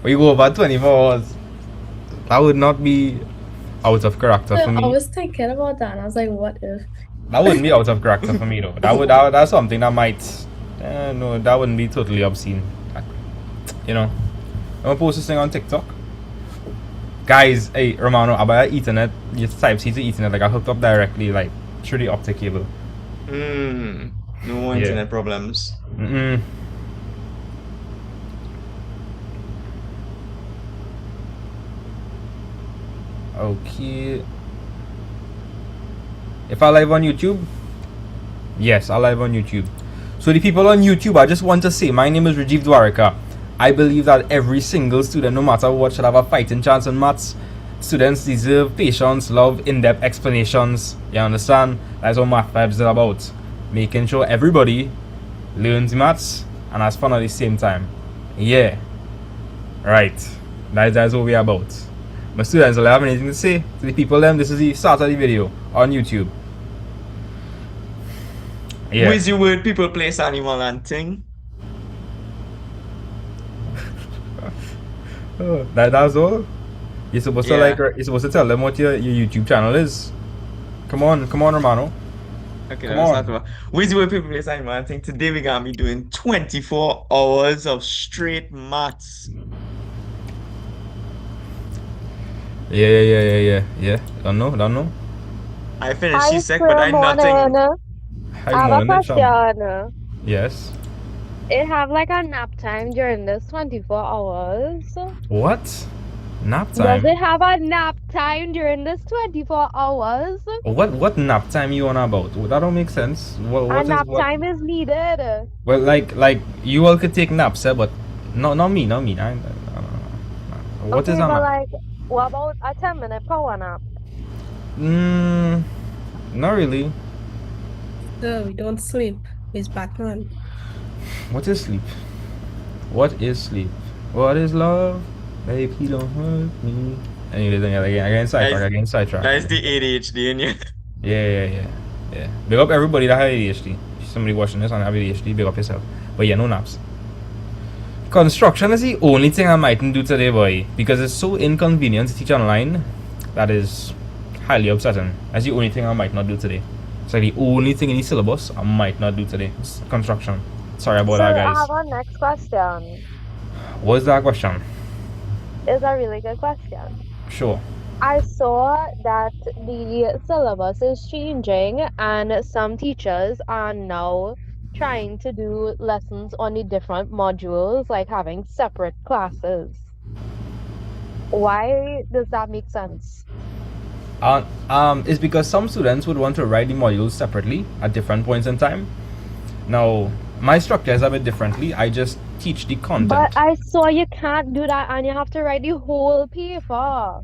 We go over 24 hours. That would not be out of character for I me. was thinking about that and I was like, what if? That wouldn't be out of character for me though. That's something that might no, that wouldn't be totally obscene. You know. I'm gonna post this thing on TikTok. Guys, hey Romano, about Ethernet, you type C to Ethernet, like I hooked up directly like through the optic cable. No more Yeah. internet problems. Mm-mm. Okay. If I live on YouTube? Yes, I live on YouTube. So the people on YouTube, I just want to say, my name is Rajiv Dwarika. I believe that every single student, no matter what, should have a fighting chance in maths. Students deserve patience, love, in-depth explanations. You understand? That's what Math Vibes is about. Making sure everybody learns maths and has fun at the same time. Yeah. Right. That's what we're about. My students will have anything to say to the people them. This is the start of the video on YouTube. Yeah. With your word, people, place, animal, and thing. That's all. You're supposed to Yeah. you're supposed to tell them what your YouTube channel is. Come on, Romano. Okay, Come let's on. start over. With your word, people, place, animal, and thing. Today we're gonna be doing 24 hours of straight maths. Yeah. Don't know. I finished Hi, C-Sec, but I nothing. Ramona. Hi, I have a morning, chum. question. Yes. It have like a nap time during this 24 hours? What? Nap Does time? it have a nap time during this 24 hours? What nap time you on about? That don't make sense. A What is nap what? time is needed. Well, like you all could take naps, but not me, not me. What is Okay, a but nap? like, what about a 10-minute power nap? Not really. So we don't sleep. It's back on. What is sleep? What is sleep? What is love? Baby, please don't hurt me. Anyways, again sidetrack. That is the ADHD in you. Yeah. Big up everybody that have ADHD. Somebody watching this and have ADHD, big up yourself. But yeah, no naps. Construction is the only thing I mightn't do today, boy, because it's so inconvenient to teach online. That is highly upsetting. That's the only thing I might not do today. It's like the only thing in the syllabus I might not do today. It's construction. Sorry about So that, I guys. have a next question. What's that question? It's a really good question. Sure. I saw that the syllabus is changing and some teachers are now trying to do lessons on the different modules, like having separate classes. Why does that make sense? It's because some students would want to write the modules separately at different points in time. Now, my structure is a bit differently. I just teach the content. But I saw you can't do that and you have to write the whole paper.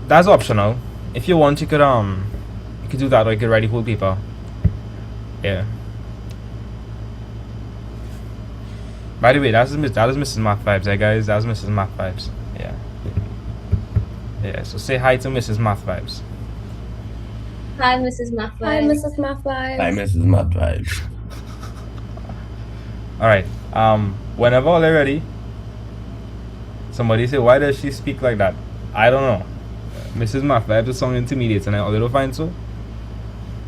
That's optional. If you want, you could do that, or you could write the whole paper. Yeah. By the way, that is Mrs. Math Vibes, guys. That's Mrs. Math Vibes. Yeah. So say hi to Mrs. Math Vibes. Hi, Mrs. Hi, Mathwise. Mrs. Mathwise. Hi, Mrs. Matt Vibes. All right. Whenever all are ready, somebody say, why does she speak like that? I don't know. Mrs. Math Vibes is sound intimidating. Are you find so?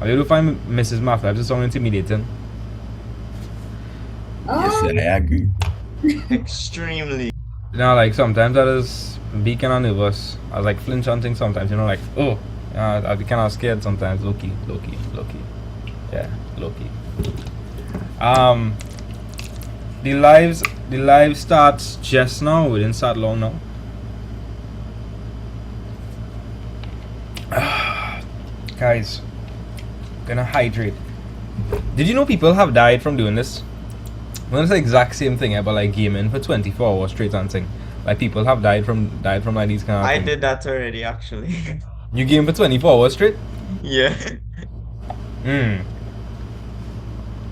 Are you find Mrs. Math Vibes is sound intimidating? Yes, I agree. Extremely. Like sometimes I just be kind of nervous. I was like flinch on things sometimes, like, oh, I'd be kind of scared sometimes. Low key. Yeah, low key. The live starts just now. We didn't start long now. Guys, gonna hydrate. Did you know people have died from doing this? Well, it's the exact same thing, but like gaming for 24 hours straight and thing. Like people have died from like these kind of I things. did that already, actually. You game for 24 hours straight? Yeah. Hmm.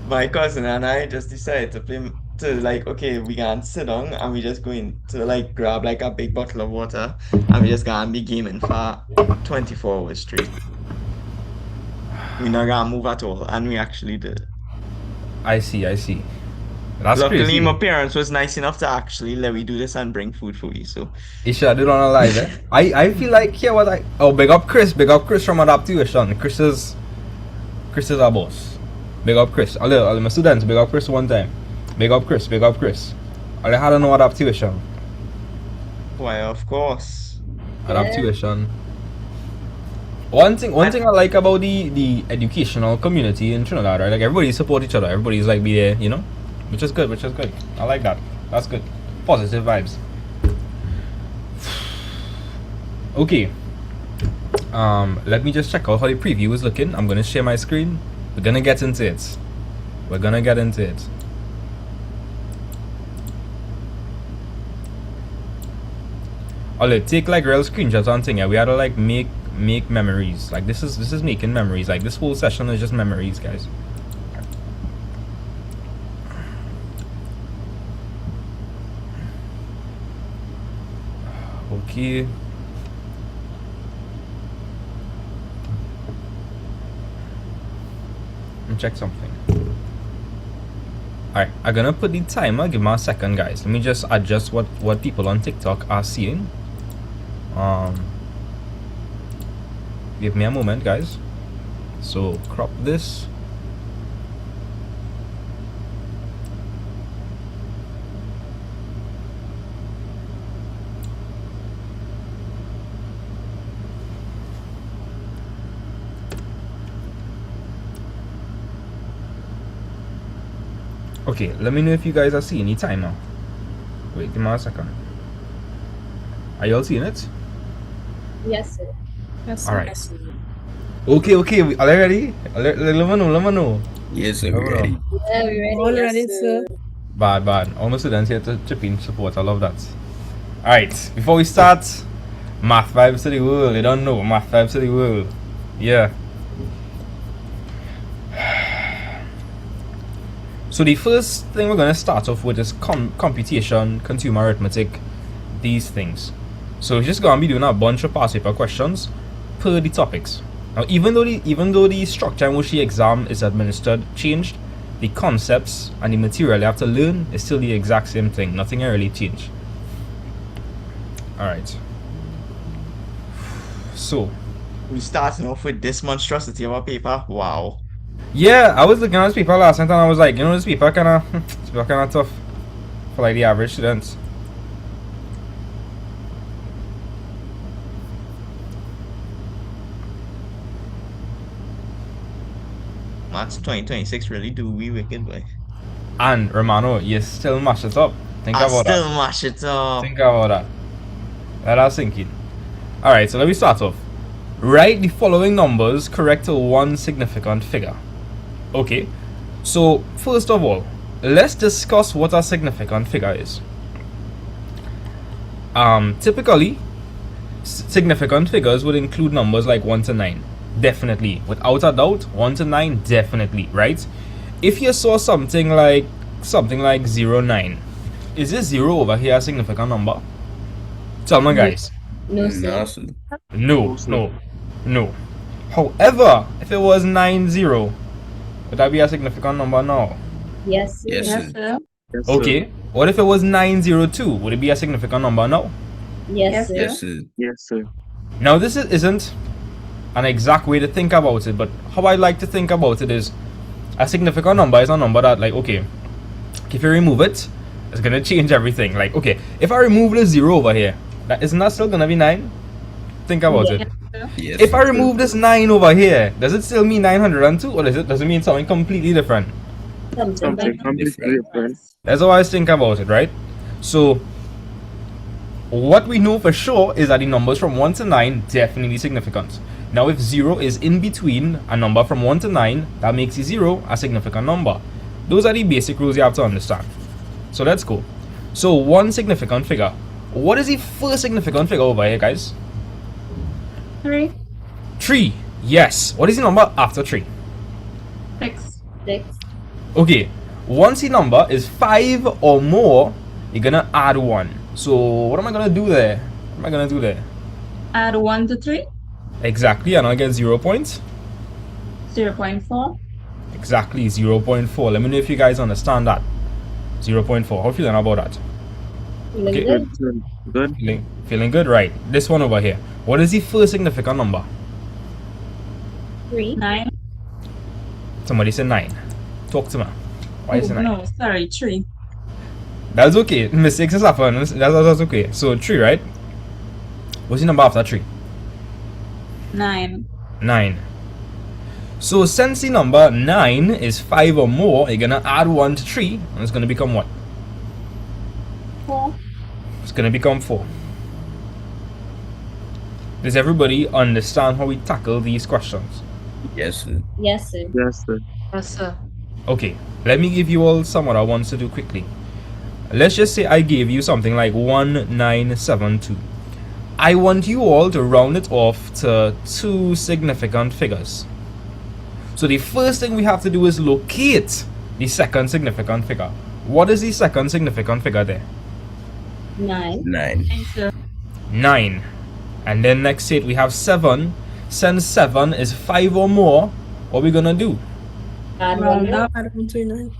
My cousin and I just decided to play like, okay, we can sit down and we just going to like grab like a big bottle of water and we just gonna be gaming for 24 hours straight. We not gonna move at all, and we actually did. I see. That's Luckily, crazy. my parents was nice enough to actually let me do this and bring food for you. So Isha, do not lie there. I feel like here what I big up Chris from Adaptation. Chris is our boss. Big up Chris. All my students, big up Chris one time. Big up Chris. I had to know Adaptation. why, of course. Adaptation. One thing I like about the educational community in Trinidad, right? Like everybody support each other. Everybody's like be there, you know? Which is good. I like that. That's good. Positive vibes. Okay. Let me just check out how the preview is looking. I'm gonna share my screen. We're gonna get into it. Alright, take like real screenshots on thing. Yeah, we had to like make memories. Like this is making memories. Like this whole session is just memories, guys. Okay. Let me check something. Alright, I'm gonna put the timer. Give me a second, guys. Let me just adjust what people on TikTok are seeing. Give me a moment, guys. So crop this. Okay, let me know if you guys are seeing the timer. Wait, give me a second. Are y'all seeing it? Yes, sir. Yes, Alright. yes. Okay, are they ready? Let me know. Yes, sir. Hold We're ready. Yeah, we ready. All yes, ready, sir. Bad. All my students here to chip in support. I love that. Alright, before we start, math vibes to the world. You don't know, math vibes to the world. Yeah. So the first thing we're going to start off with is computation, consumer arithmetic, these things. So we're just going to be doing a bunch of past paper questions per the topics. Now, even though the structure in which the exam is administered changed, the concepts and the material you have to learn is still the exact same thing. Nothing really changed. Alright. So, We starting off with this monstrosity of a paper. Wow. yeah, I was looking at this paper last night and I was like, you know, this paper kind of tough for like the average students. Maths 2026 really do we wicked boy. And Romano, you still mash it up. Think I about still that. mash it up. Think about that. Let us sink in. Alright, so let me start off. Write the following numbers correct to one significant figure. Okay, so first of all, let's discuss what a significant figure is. Typically, significant figures would include numbers like 1 to 9. Definitely. Without a doubt, 1 to 9, definitely, right? If you saw something like 09, is this 0 over here a significant number? Tell me, guys. No, sir. No, sir. No. However, if it was 90, would that be a significant number now? Yes, sir. Yes, sir. Okay. What if it was 902? Would it be a significant number now? Yes, sir. Yes, sir. Yes, sir. Now, this isn't an exact way to think about it, but how I like to think about it is a significant number is a number that, like, okay, if you remove it, it's gonna change everything. Like, okay, if I remove the 0 over here, isn't that still gonna be 9? Think about it. Yes, If I sir. remove this 9 over here, does it still mean 902, or does it mean something completely different? Something completely different. That's how I think about it, right? So, what we know for sure is that the numbers from 1 to 9 definitely significant. Now, if 0 is in between a number from 1 to 9, that makes the 0 a significant number. Those are the basic rules you have to understand. So let's go. So, one significant figure. What is the first significant figure over here, guys? 3, 3. Yes. What is the number after 3? 6, 6. Okay. Once the number is 5 or more, you're gonna add 1. So, what am I gonna do there? add 1 to 3, Exactly, and I'll get 0 points. 0.4, Exactly, 0.4. Let me know if you guys understand that. 0.4. How you feeling about that? Feeling Okay. good. Good. Feeling good? Right. This one over here. What is the first significant number? 3. 9. Somebody said 9. Talk to me. Why is it 9? No, sorry, 3. That's okay. Mistakes has happened. That's okay. So 3, right? What's the number after 3? 9. 9. So since the number 9 is 5 or more, you're gonna add 1 to 3, and it's gonna become what? 4. It's gonna become 4. Does everybody understand how we tackle these questions? Yes, sir. Yes, sir. Yes, sir. Yes, sir. Okay, let me give you all some what I want to do quickly. Let's just say I gave you something like 1972. I want you all to round it off to 2 significant figures. So the first thing we have to do is locate the second significant figure. What is the second significant figure there? 9. 9. 9, sir. 9. And then next to it we have 7. Since 7 is 5 or more, what are we gonna do? Add Round 1. up. Add 1 to 9.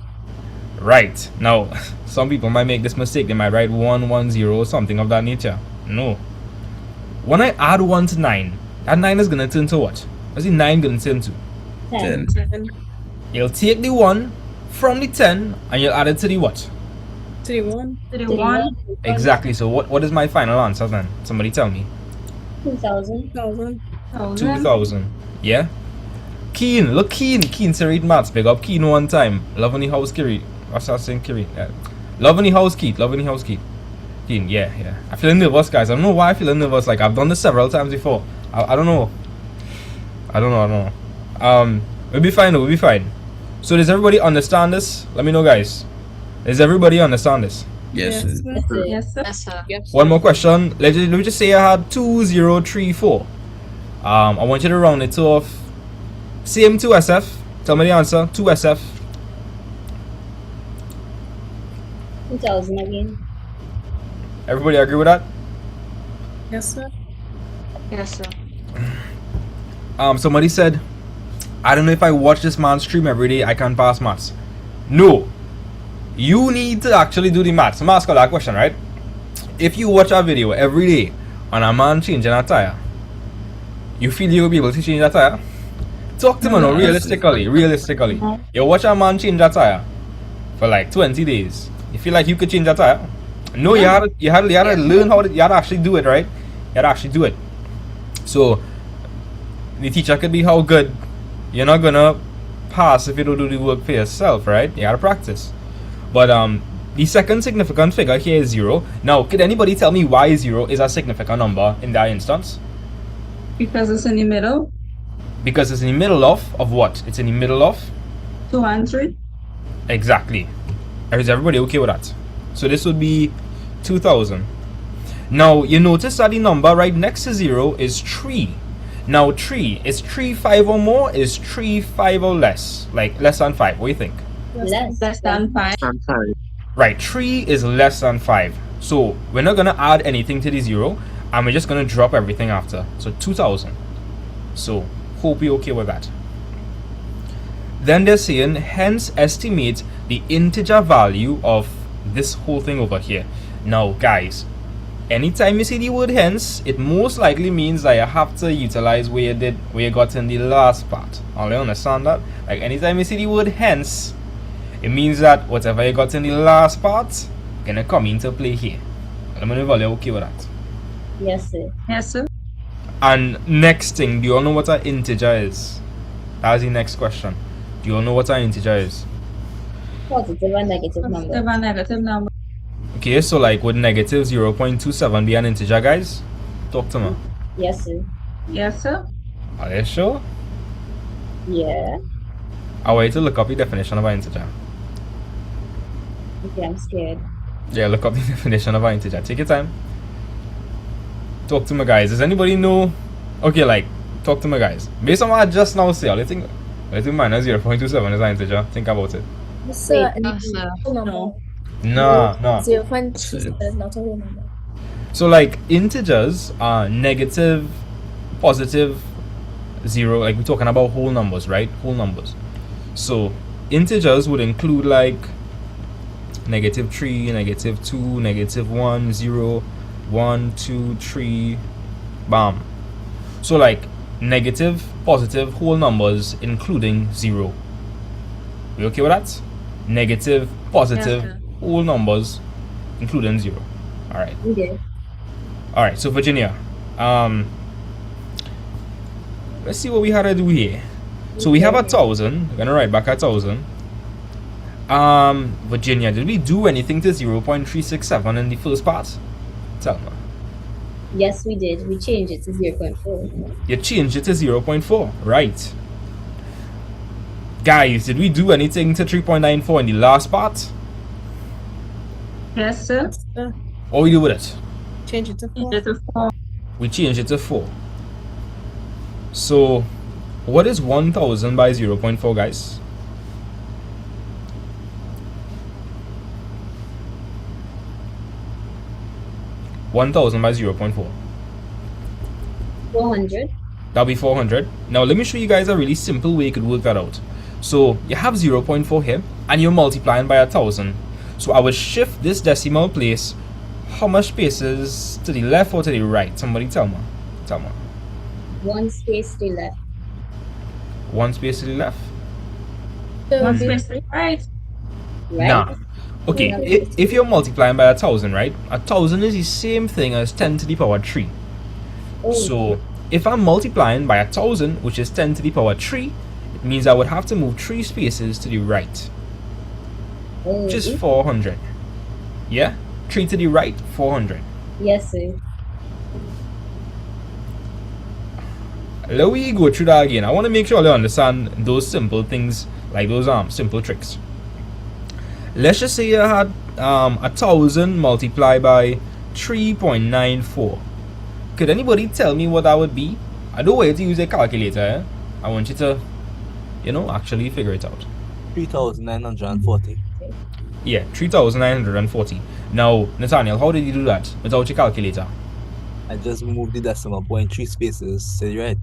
Right. Now, some people might make this mistake. They might write 110 or something of that nature. No. When I add 1 to 9, that 9 is gonna turn to what? What's the 9 gonna turn to? 10. 7. You'll take the 1 from the 10 and you'll add it to the what? 31. 31. Exactly. So what is my final answer then? Somebody tell me. 2000. 1000. 2000. Yeah? Keen. Look, Keen. Keen to read maths. Big up Keen one time. Love in the house, Kiri. What's that saying, Kiri? Love in the house, Keith. Love in the house, Keith. Keen, yeah. I feel nervous, guys. I don't know why I feel nervous. Like, I've done this several times before. I don't know. I don't know. We'll be fine, though. We'll be fine. So, does everybody understand this? Let me know, guys. Does everybody understand this? Yes, sir. Yes, sir. Yes, sir. Yes, sir. Yes. One more question. Let me just say I had 2034. I want you to round it off. Same 2SF. Tell me the answer. 2SF. 2000 again. Everybody agree with that? Yes, sir. Yes, sir. Somebody said, I don't know if I watch this man stream every day, I can pass maths. No. You need to actually do the maths. I'm asking that question, right? If you watch a video every day on a man changing a tire, you feel you'll be able to change that tire? Talk to me now, realistically. You watch a man change a tire for like 20 days. You feel like you could change that tire? No, you had to learn how to, you had to actually do it, right? You had to actually do it. So the teacher could be how good. You're not gonna pass if you don't do the work for yourself, right? You gotta practice. But the second significant figure here is 0. Now, could anybody tell me why 0 is a significant number in that instance? Because it's in the middle. Because it's in the middle of what? It's in the middle of? 2 and 3. Exactly. Is everybody okay with that? So this would be 2000. Now, you notice that the number right next to 0 is 3. Now, 3. Is 3 5 or more? Is 3 5 or less? Like less than 5. What do you think? Less than 5. I'm sorry. Right, 3 is less than 5. So we're not going to add anything to the 0, and we're just going to drop everything after. So 2000. So hope you're okay with that. Then they're saying, hence estimate the integer value of this whole thing over here. Now, guys, anytime you see the word hence, it most likely means that you have to utilize where you got in the last part. All you understand that? Like, anytime you see the word hence, it means that whatever you got in the last part gonna come into play here. Let me know if you're okay with that. Yes, sir. Yes, sir. And next thing, do you all know what an integer is? That's the next question. Do you all know what an integer is? Positive and negative Positive number. and negative number. Okay, so like would negative 0.27 be an integer, guys? Talk to me. Yes, sir. Yes, sir. Are you sure? Yeah. I want you to look up the definition of an integer. Okay, I'm scared. Yeah, look up the definition of an integer. Take your time. Talk to me, guys. Does anybody know? Okay, like, talk to me, guys. Based on what I just now say, I think minus 0.27 is an integer. Think about it. Sir, Wait, sir. No. No. 0.2 is not a whole number. So like integers are negative, positive, 0. Like we're talking about whole numbers, right? Whole numbers. So integers would include like negative 3, negative 2, negative 1, 0, 1, 2, 3, bam. So like negative, positive, whole numbers including 0. We okay with that? Negative, positive, Yes, sir. whole numbers including 0. Alright. We did. Alright, so Virginia. Let's see what we had to do here. So we have 1,000. We're gonna write back 1,000. Virginia, did we do anything to 0.367 in the first part? Tell me. Yes, we did. We changed it to 0.4. You changed it to 0.4, right? Guys, did we do anything to 3.94 in the last part? Yes, sir. What we do with it? Change it to 4. Change it to 4. We changed it to 4. So, what is 1,000 by 0.4, guys? $1,000 by 0.4. 400. That'll be 400. Now let me show you guys a really simple way you could work that out. So you have 0.4 here and you're multiplying by 1,000. So I would shift this decimal place. How much spaces to the left or to the right? Somebody tell me. Tell me. One space to left. One space to the left? So One it'll be space to the right. Right? Nah. Okay, if you're multiplying by 1,000, right? 1,000 is the same thing as 10 to the power 3. Oh, So if I'm multiplying by 1,000, which is 10 to the power 3, it means I would have to move 3 spaces to the right, which is 400. Yeah? 3 to the right, 400. Yes, sir. Let me go through that again. I want to make sure you understand those simple things, like those simple tricks. Let's just say I had 1,000 multiplied by 3.94. Could anybody tell me what that would be? I don't want you to use a calculator. Eh? I want you to, actually figure it out. 3,940. Yeah, 3,940. Now, Nathaniel, how did you do that without your calculator? I just moved the decimal point 3 spaces to the right.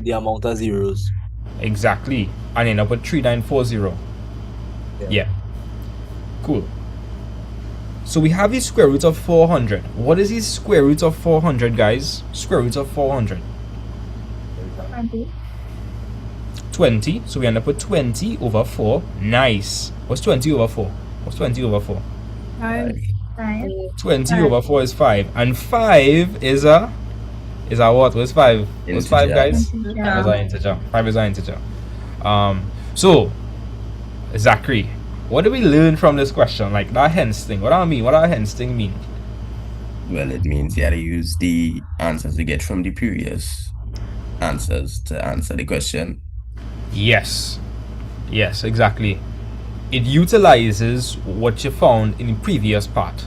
The amount of zeros. Exactly. And then I put 3940. Yeah. Cool. So we have the square root of 400. What is the square root of 400, guys? Square root of 400. 20. So we end up with 20 over 4. Nice. What's 20 over 4? What's 20 over 4? 5. 20 over 4 is 5. And 5 is a what? What's 5? What's 5, guys? Is an integer. 5 is an integer. So Zachary, what do we learn from this question? Like that hence thing. What do I mean? What does hence thing mean? Well, it means you had to use the answers you get from the previous answers to answer the question. Yes. Yes, exactly. It utilizes what you found in the previous part.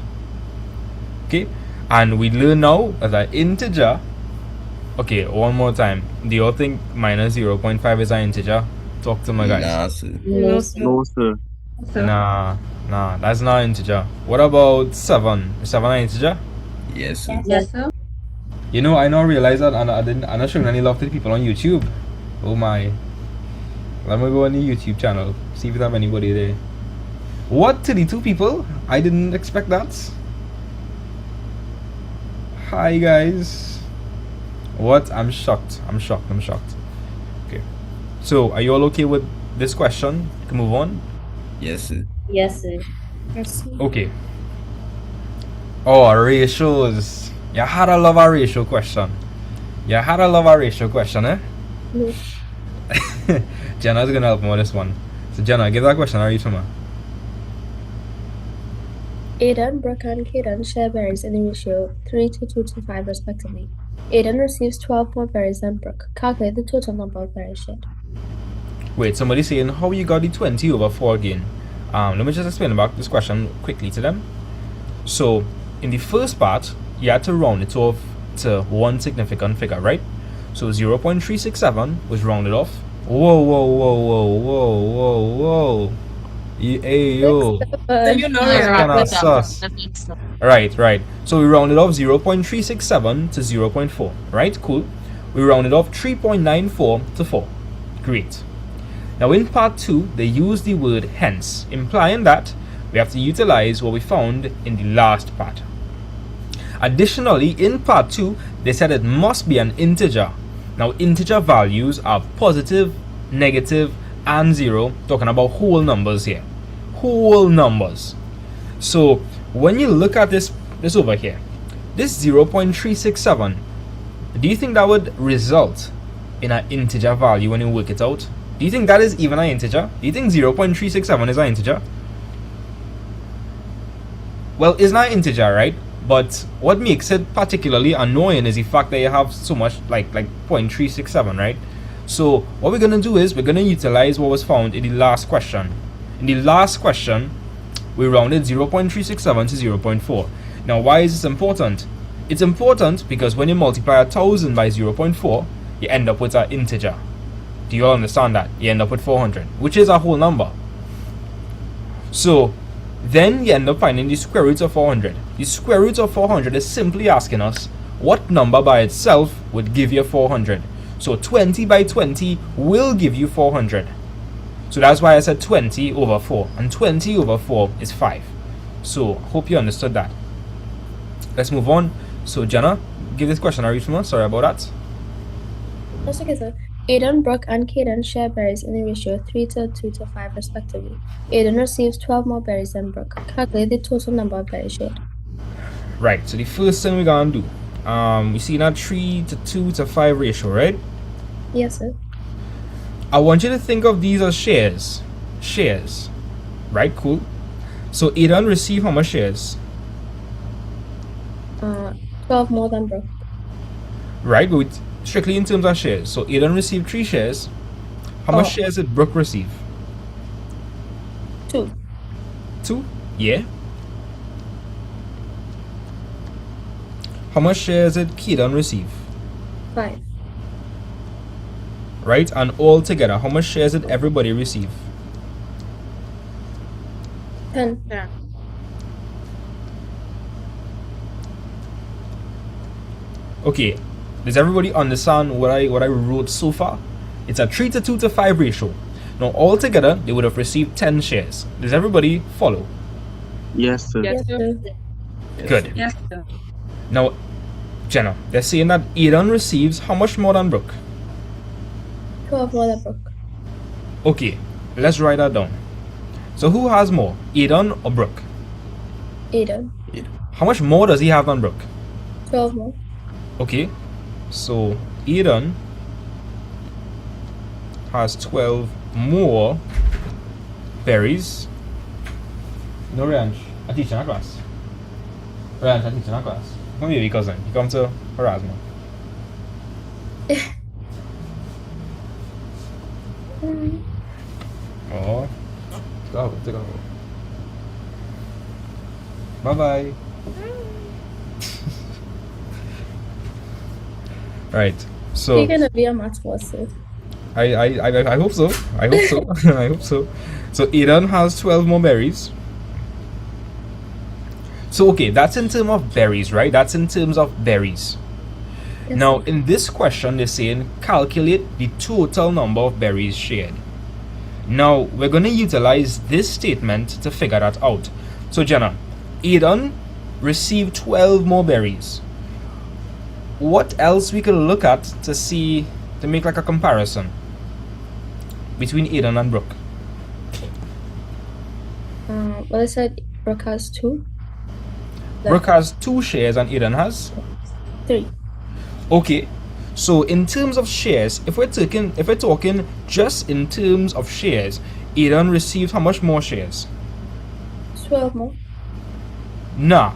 Okay? And we learn now that an integer. Okay, one more time. Do you all think minus 0.5 is an integer? Talk to my guys. Nah, sir. No, sir. No, sir. So, Nah, that's not an integer. What about 7? Is 7 an integer? Yes, sir. yes, sir. I now realize that and I'm not showing any love to the people on YouTube. Oh my. Let me go on the YouTube channel, see if we have anybody there. What to the 2 people? I didn't expect that. Hi guys. What? I'm shocked. Okay. So are you all okay with this question? You can move on. Yes, sir. Yes, sir. Yes. Okay. Oh, ratios. You had to love a ratio question. Eh? No. Jenna's gonna help me with this one. So Jenna, give that question a read for me. Aidan, Brooke, and Kaden share berries in the ratio 3 to 2 to 5 respectively. Aidan receives 12 more berries than Brooke. Calculate the total number of berries shared. Wait, somebody's saying how you got the 20 over 4 again. Let me just explain about this question quickly to them. So in the first part, you had to round it off to one significant figure, right? So 0.367 was rounded off. Whoa. Hey, yo. That's kinda sus. Right. So we rounded off 0.367 to 0.4. Right? Cool. We rounded off 3.94 to 4. Great. Now in part 2, they use the word hence, implying that we have to utilize what we found in the last part. Additionally, in part 2, they said it must be an integer. Now, integer values are positive, negative, and 0, talking about whole numbers here. Whole numbers. So, when you look at this over here, this 0.367, do you think that would result in an integer value when you work it out? Do you think that is even an integer? Do you think 0.367 is an integer? Well, it's not an integer, right? But what makes it particularly annoying is the fact that you have so much like 0.367, right? So what we're going to do is we're going to utilize what was found in the last question. In the last question, we rounded 0.367 to 0.4. Now, why is this important? It's important because when you multiply 1000 by 0.4, you end up with an integer. Do you all understand that? You end up with 400, which is a whole number. So then you end up finding the square root of 400. The square root of 400 is simply asking us what number by itself would give you 400. So 20 by 20 will give you 400. So that's why I said 20 over 4. And 20 over 4 is 5. So hope you understood that. Let's move on. So Jenna, give this question a read from us. Sorry about that. That's okay, sir. Aiden, Brooke, and Kaden share berries in the ratio 3 to 2 to 5 respectively. Aiden receives 12 more berries than Brooke. Calculate the total number of berries shared. Right, so the first thing we're gonna do, we see that 3 to 2 to 5 ratio, right? Yes, sir. I want you to think of these as shares. Shares. Right, cool. So Aiden received how much shares? 12 more than Brooke. Right, but strictly in terms of shares. So Aiden received 3 shares. How much shares did Brooke receive? 2. 2? Yeah. How much shares did Keaton receive? 5. Right, and all together, how much shares did everybody receive? 10. Yeah. Okay, does everybody understand what I wrote so far? It's a 3 to 2 to 5 ratio. Now all together, they would have received 10 shares. Does everybody follow? Yes, sir. Yes, sir. Good. Yes, sir. Now, Jenna, they're saying that Aiden receives how much more than Brooke? 12 more than Brooke. Okay, let's write that down. So who has more, Aiden or Brooke? Aiden. How much more does he have than Brooke? 12 more. Okay, so Aiden has 12 more berries. No, Ranch, I teach in a class. Ranch, I teach in a class. Come here, cousin. You come to harass me. Oh, go, take off. Bye bye. Right. So You're gonna be a math person. I hope so. I hope so. I hope so. So Aiden has 12 more berries. So okay, that's in terms of berries, right? That's in terms of berries. Yes, Now sir. in this question they're saying calculate the total number of berries shared. Now we're going to utilize this statement to figure that out. So Jenna, Aiden received 12 more berries. What else we could look at to see, to make like a comparison between Aiden and Brooke? Well, I said Brooke has 2. Brooke has 2 shares and Aiden has 3. Okay, so in terms of shares, if we're talking just in terms of shares, Aiden received how much more shares? 12 more. Nah.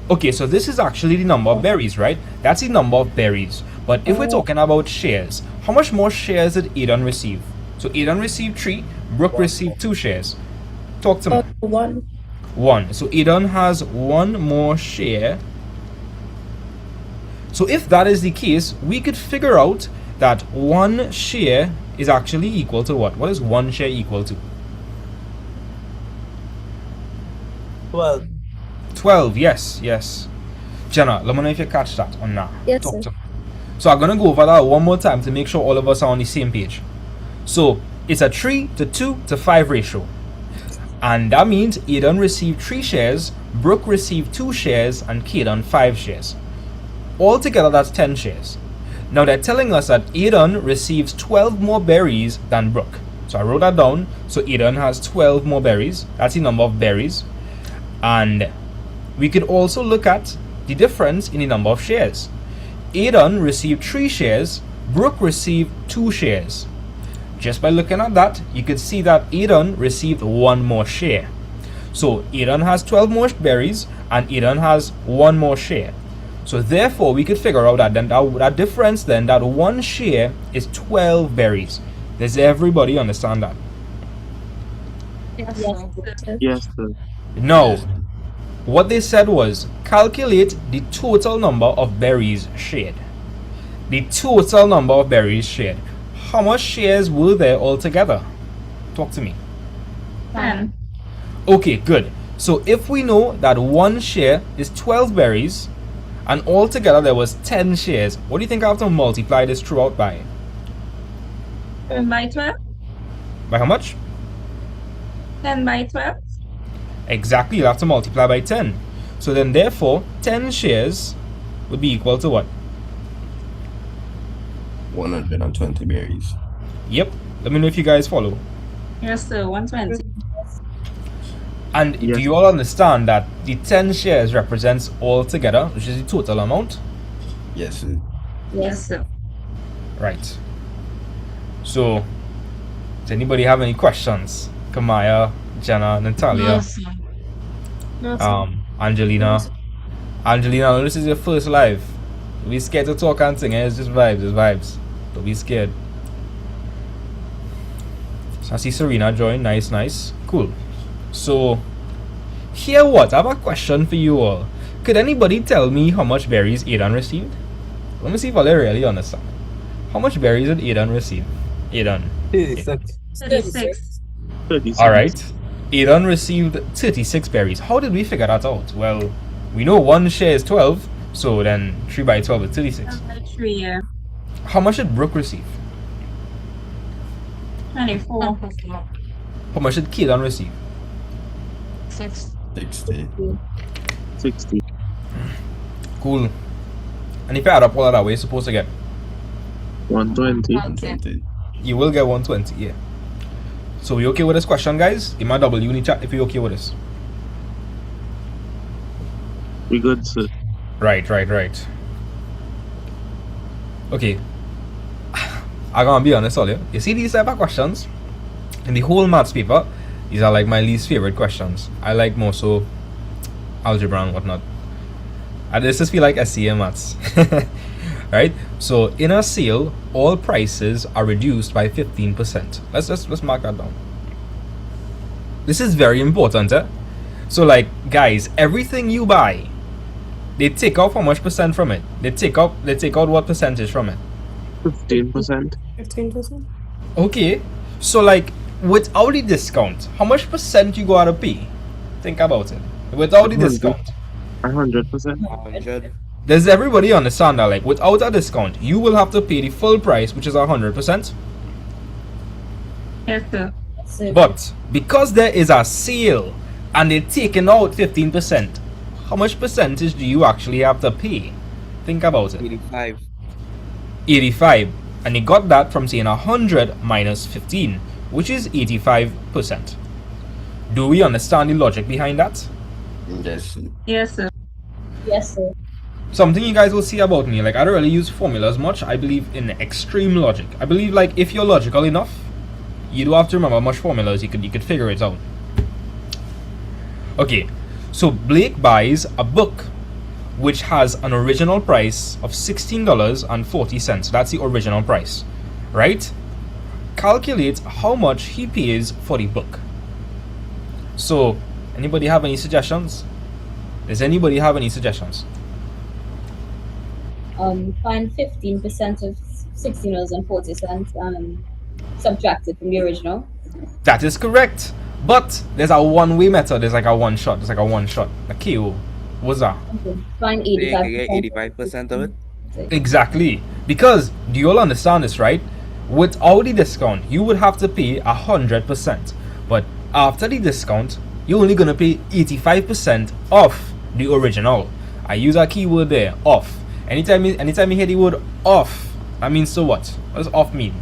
Okay, so this is actually the number of berries, right? That's the number of berries. But if we're talking about shares, how much more shares did Aiden receive? So Aiden received 3, Brooke received 2 shares. Talk to me. 1. 1. So Aiden has 1 more share. So if that is the case, we could figure out that 1 share is actually equal to what? What is 1 share equal to? 12. 12, yes, yes. Jenna, let me know if you catch that or not. Yes, Talk sir. to me. So I'm going to go over that one more time to make sure all of us are on the same page. So it's a 3 to 2 to 5 ratio. And that means Aidan received 3 shares, Brooke received 2 shares, and Kaden 5 shares. Altogether, that's 10 shares. Now they're telling us that Aidan receives 12 more berries than Brooke. So I wrote that down. So Aidan has 12 more berries. That's the number of berries. And we could also look at the difference in the number of shares. Aidan received 3 shares, Brooke received 2 shares. Just by looking at that, you could see that Aidan received 1 more share. So Aidan has 12 more berries and Aidan has 1 more share. So therefore, we could figure out that then that difference then, that 1 share is 12 berries. Does everybody understand that? Yes, sir. No. What they said was, calculate the total number of berries shared. The total number of berries shared. How much shares were there altogether? Talk to me. 10. Okay, good. So if we know that 1 share is 12 berries, and altogether there was 10 shares, what do you think I have to multiply this throughout by? 10 by 12. By how much? 10 by 12. Exactly, you have to multiply by 10. So then therefore, 10 shares would be equal to what? 120 berries. Yep. Let me know if you guys follow. Yes, sir. 120. And Yes. do you all understand that the 10 shares represents all together, which is the total amount? Yes, sir. Yes, sir. Right. So, does anybody have any questions? Kamaya, Jenna, Natalia, Angelina. Angelina, I know this is your first live. Don't be scared to talk and sing, eh? It's just vibes, it's vibes. Don't be scared. So I see Serena join. Nice, nice. Cool. So, here what? I have a question for you all. Could anybody tell me how much berries Aidan received? Let me see if I really understand. How much berries did Aidan receive? Aidan. 36. 36. 36. Alright. Aidan received 36 berries. How did we figure that out? Well, we know 1 share is 12, so then 3 by 12 is 36. 12 by 3, yeah. How much did Brooke receive? 24. How much did Kaden receive? 60. 60. Cool. And if you add up all of that, what are you supposed to get? 120. 120. You will get 120, yeah. So we okay with this question, guys? Give my W in the chat if you're okay with this. We good, sir. Right. Okay. I'm gonna be honest, all you see these type of questions in the whole maths paper, these are like my least favorite questions. I like more so algebra and whatnot. And this just feel like SCA maths. Right? So in a sale, all prices are reduced by 15%. Let's mark that down. This is very important, eh? So like guys, everything you buy, they take off how much percent from it? They take out what percentage from it? 15%. 15%. Okay. So like without the discount, how much percent you gotta pay? Think about it. Without the 100. discount. 100%. 100. Does everybody understand that? Like without a discount, you will have to pay the full price, which is 100%. Yes, sir. So, But because there is a sale and they're taking out 15%, how much percentage do you actually have to pay? Think about it. 85. 85. And you got that from saying 100 minus 15, which is 85%. Do we understand the logic behind that? Yes, sir. Yes, sir. yes, sir. Something you guys will see about me, like I don't really use formulas much. I believe in extreme logic. I believe like if you're logical enough, you don't have to remember much formulas. You could figure it out. Okay, so Blake buys a book which has an original price of $16.40. That's the original price, right? Calculate how much he pays for the book. So, anybody have any suggestions? Does anybody have any suggestions? Find 15% of $16.40 and subtract it from the original. That is correct. But there's a one-way method. There's like a one shot. There's like a one shot. A KO. What's that? Okay. Find So you can 85%. get 85% of it. Exactly. Because do you all understand this, right? Without the discount, you would have to pay 100%. But after the discount, you're only gonna pay 85% off the original. I use a keyword there, off. Anytime you hear the word off, that means so what? What does off mean?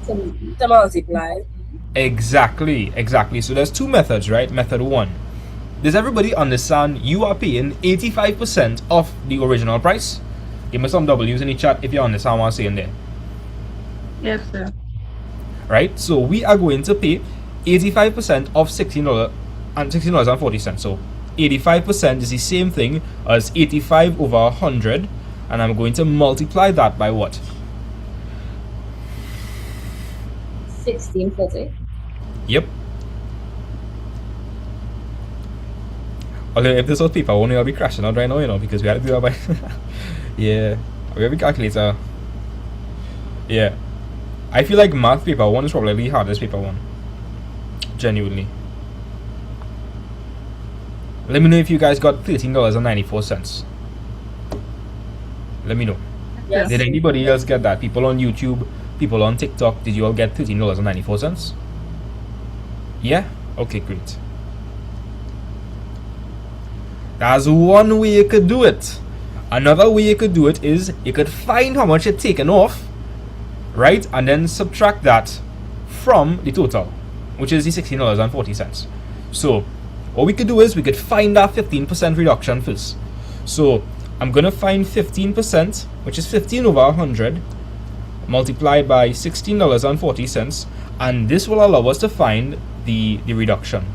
To multiply. Exactly. So there's two methods, right? Method one. Does everybody understand you are paying 85% off the original price? Give me some W's in the chat if you understand what I'm saying there. Yes, sir. Right? So we are going to pay 85% of $16 and $16.40. So 85% is the same thing as 85 over 100, and I'm going to multiply that by what? 1640. Yep. Although if this was paper only, I'll be crashing out right now, you know, because we had to do that by yeah. We have a calculator. Yeah. I feel like math paper one is probably the hardest paper one. Genuinely. Let me know if you guys got $13.94. Let me know. Yes. Did anybody else get that? People on YouTube, people on TikTok, did you all get $13.94? Yeah? Okay, great. That's one way you could do it. Another way you could do it is you could find how much you're taken off, right? And then subtract that from the total, which is the $16.40. So what we could do is we could find that 15% reduction first. So I'm going to find 15%, which is 15 over 100, multiplied by $16.40, and this will allow us to find the reduction.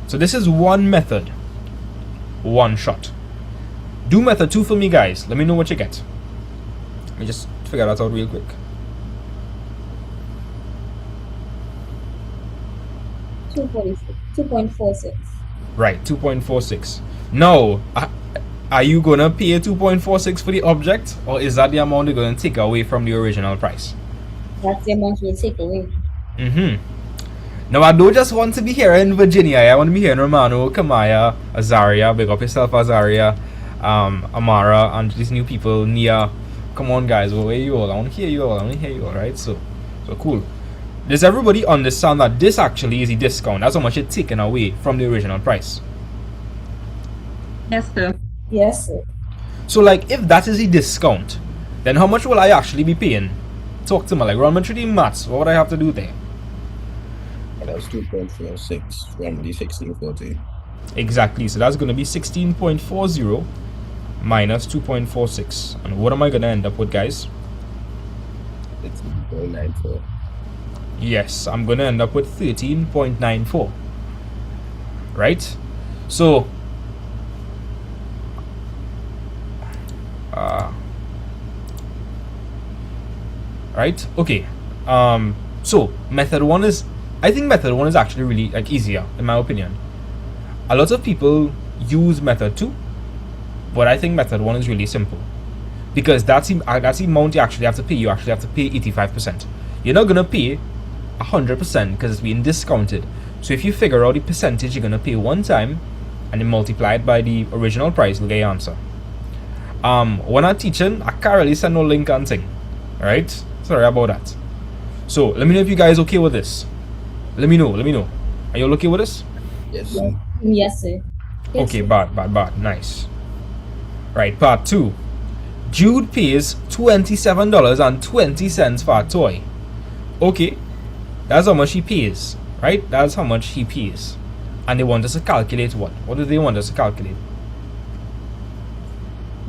So this is one method, one shot. Do method 2 for me, guys. Let me know what you get. Let me just figure that out real quick. $2.46. Right, 2.46. Now, are you gonna pay 2.46 for the object, or is that the amount they're gonna take away from the original price? That's the amount we'll take away. Now, I don't just want to be here in Virginia. I want to be here in Romano, Kamaya, Azaria. Big up yourself, Azaria, Amara, and these new people, Nia. Come on, guys. Where are you all? I want to hear you all. Right? So cool. Does everybody understand that this actually is a discount? That's how much it's taken away from the original price. Yes, sir. Yes, sir. So, like, if that is a discount, then how much will I actually be paying? Talk to me. Like, run me through the maths. What would I have to do there? That's 2.46 from the 1640. Exactly. So that's going to be 16.40 minus 2.46. And what am I going to end up with, guys? 13.94. Yes, I'm going to end up with 13.94. Right? So, right? Okay. So method 1 is, I think method 1 is actually really like easier in my opinion. A lot of people use method 2, but I think method 1 is really simple, because that's the amount you actually have to pay. You actually have to pay 85%. You're not gonna pay 100% because it's being discounted. So if you figure out the percentage you're gonna pay one time and then multiply it by the original price, you'll get your answer. When I'm teaching, I can't really send no link and thing. Alright? Sorry about that. So let me know if you guys okay with this. Let me know. Are you all okay with this? Yes. Yes, sir. Okay, bad. Nice. Right, part 2. Jude pays $27.20 for a toy. Okay, that's how much he pays, right? That's how much he pays. And they want us to calculate what? What do they want us to calculate?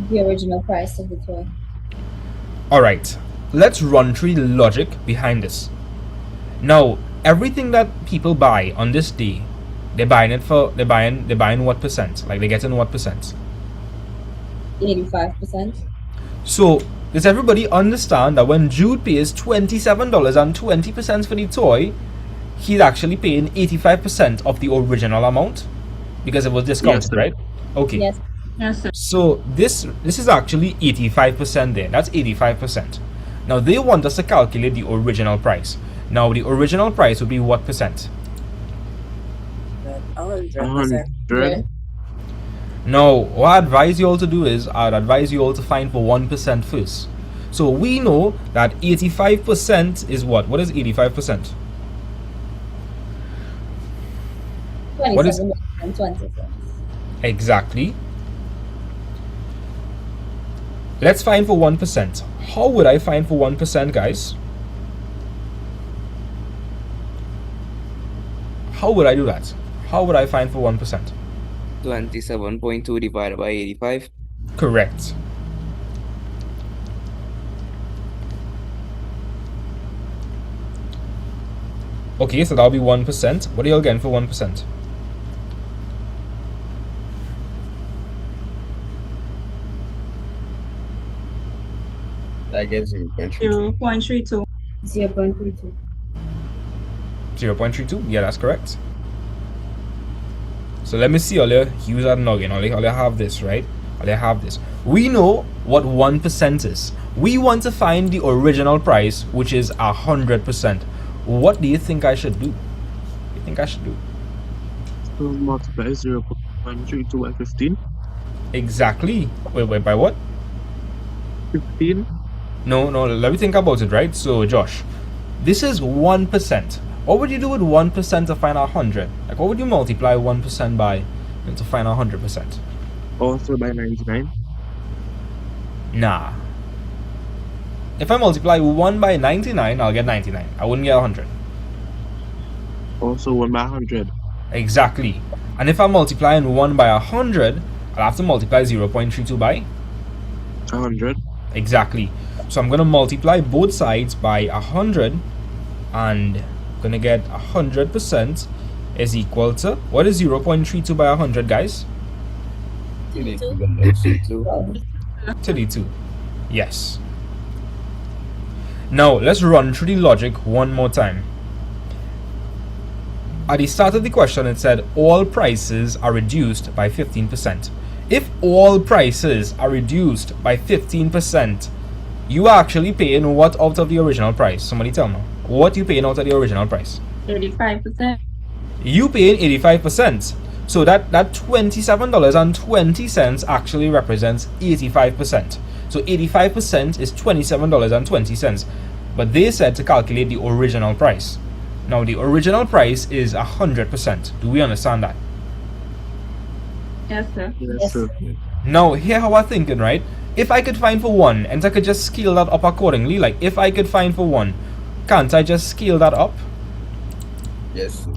The original price of the toy. Alright, let's run through the logic behind this. Now, everything that people buy on this day, they're buying what percent? Like, they're getting what percent? 85%. So, does everybody understand that when Jude pays $27.20 for the toy, he's actually paying 85% of the original amount? Because it was discounted, Yes, sir. right? Okay. Yes. Yes, sir. So this is actually 85% there. That's 85%. Now they want us to calculate the original price. Now the original price would be what percent? 100. Now what I advise you all to do is I'd advise you all to find for 1% first. So we know that 85% is what? What is 85%? What is 27.20 cents. exactly? Let's find for 1%. How would I find for 1%, guys? How would I do that? How would I find for 1%? 27.2 divided by 85. Correct. Okay, so that'll be 1%. What are you all getting for 1%? I guess 0.32. 0.32. 0.32. 0.32? Yeah, that's correct. So let me see, all you use that noggin. All you have this, right? All you have this. We know what 1% is. We want to find the original price, which is 100%. What do you think I should do? What do you think I should do? So multiply 0.32 by 15. Exactly. Wait, by what? 15. No, let me think about it, right? So, Josh, this is 1%. What would you do with 1% to find 100? Like, what would you multiply 1% by to find 100%? Also by 99. Nah. If I multiply 1 by 99, I'll get 99. I wouldn't get 100. Also 1 by 100. Exactly. And if I'm multiplying 1 by 100, I'll have to multiply 0.32 by 100. exactly. So I'm going to multiply both sides by 100, and I'm going to get 100% is equal to, what is 0.32 by 100, guys? 32. Yes. Now let's run through the logic one more time. At the start of the question, it said all prices are reduced by 15%. If all prices are reduced by 15%, you are actually paying what out of the original price? Somebody tell me. What you paying out of the original price? 85%. You paying 85%. So that $27.20 actually represents 85%. So 85% is $27.20. But they said to calculate the original price. Now the original price is 100%. Do we understand that? Yes, sir. Yes, sir. Now here how I'm thinking, right? If I could find for 1 and I could just scale that up accordingly, like if I could find for 1, can't I just scale that up? Yes.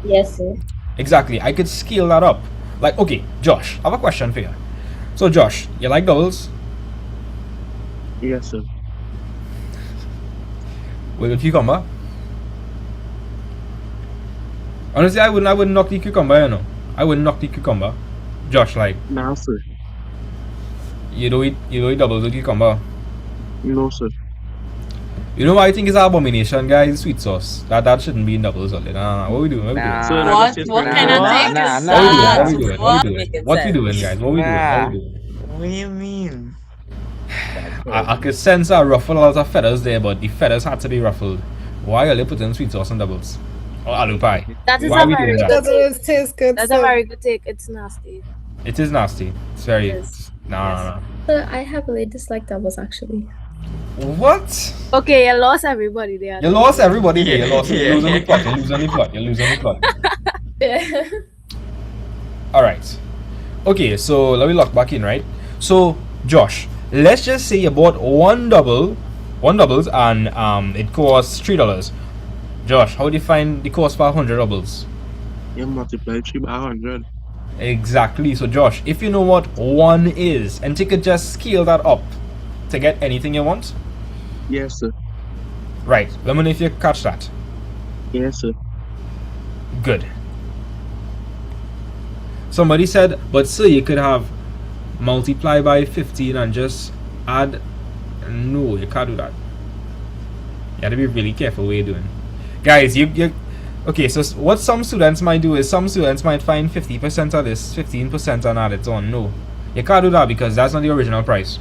Yes, sir. Exactly, I could scale that up. Like, okay, Josh, I have a question for you. So Josh, you like doubles? Yes, sir. With a cucumber? Honestly, I wouldn't knock the cucumber, you know. I wouldn't knock the cucumber. Josh, like, Now, sir. you don't eat doubles with cucumber. No, sir. You know what I think is an abomination, guys? Sweet sauce. That shouldn't be in doubles only. Nah. What we doing? What we doing? Sir, What? that's What just kind of nah, thing nah, is nah. What that? we doing? What we doing? What we doing, guys? What we doing? What we doing? What do you mean? I could sense a ruffle out of feathers there, but the feathers had to be ruffled. Why are they putting sweet sauce on doubles? Or aloo pie? That is Why a are we very doing good that? take. Tastes good. That's a very good take. It's nasty. It is nasty. It's very... Yes. No. So I heavily dislike doubles actually. What? Okay, you lost everybody there. You lost everybody there. You lost. Yeah. You lose on the plot. You lose on the plot. You lose on the plot. Yeah. Alright. Okay, so let me lock back in, right? So, Josh, let's just say you bought one doubles, and it costs $3. Josh, how do you find the cost for 100 doubles? You multiply 3 by 100. Exactly. So, Josh, if you know what 1 is, and you could just scale that up to get anything you want. Yes, sir. Right. Let me know if you catch that. Yes, sir. Good. Somebody said, but sir, you could have multiply by 15 and just add. No, you can't do that. You have to be really careful what you're doing. Guys, you okay, so what some students might do is some students might find 50% of this, 15% and add it on. No, you can't do that because that's not the original price.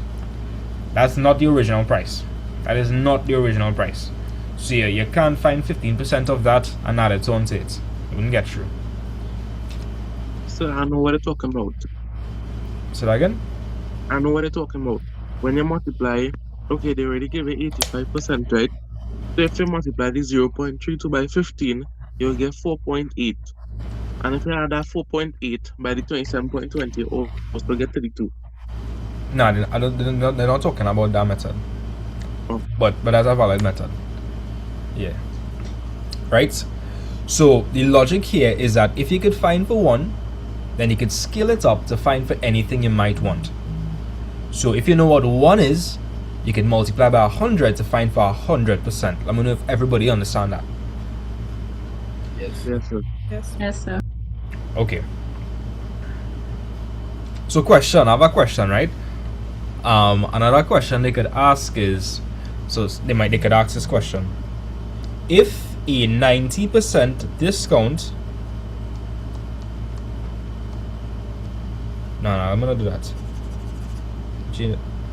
That's not the original price. That is not the original price. So yeah, you can't find 15% of that and add it onto it. It wouldn't get through. Sir, I know what they're talking about. Say that again? I know what they're talking about. When you multiply, okay, they already give it 85%, right? So if you multiply the 0.32 by 15, you'll get 4.8. And if you add that 4.8 by the 27.20, oh, we'll still get 32. No, they're not talking about that method. Oh. But that's a valid method. Yeah. Right? So the logic here is that if you could find for 1, then you could scale it up to find for anything you might want. So if you know what 1 is, you can multiply by 100 to find for 100%. Let me know if everybody understand that. Yes, sir. Yes, sir. Okay. So question, I have a question, right? Another question they could ask is, so they could ask this question. If a 90% discount, no, I'm gonna do that.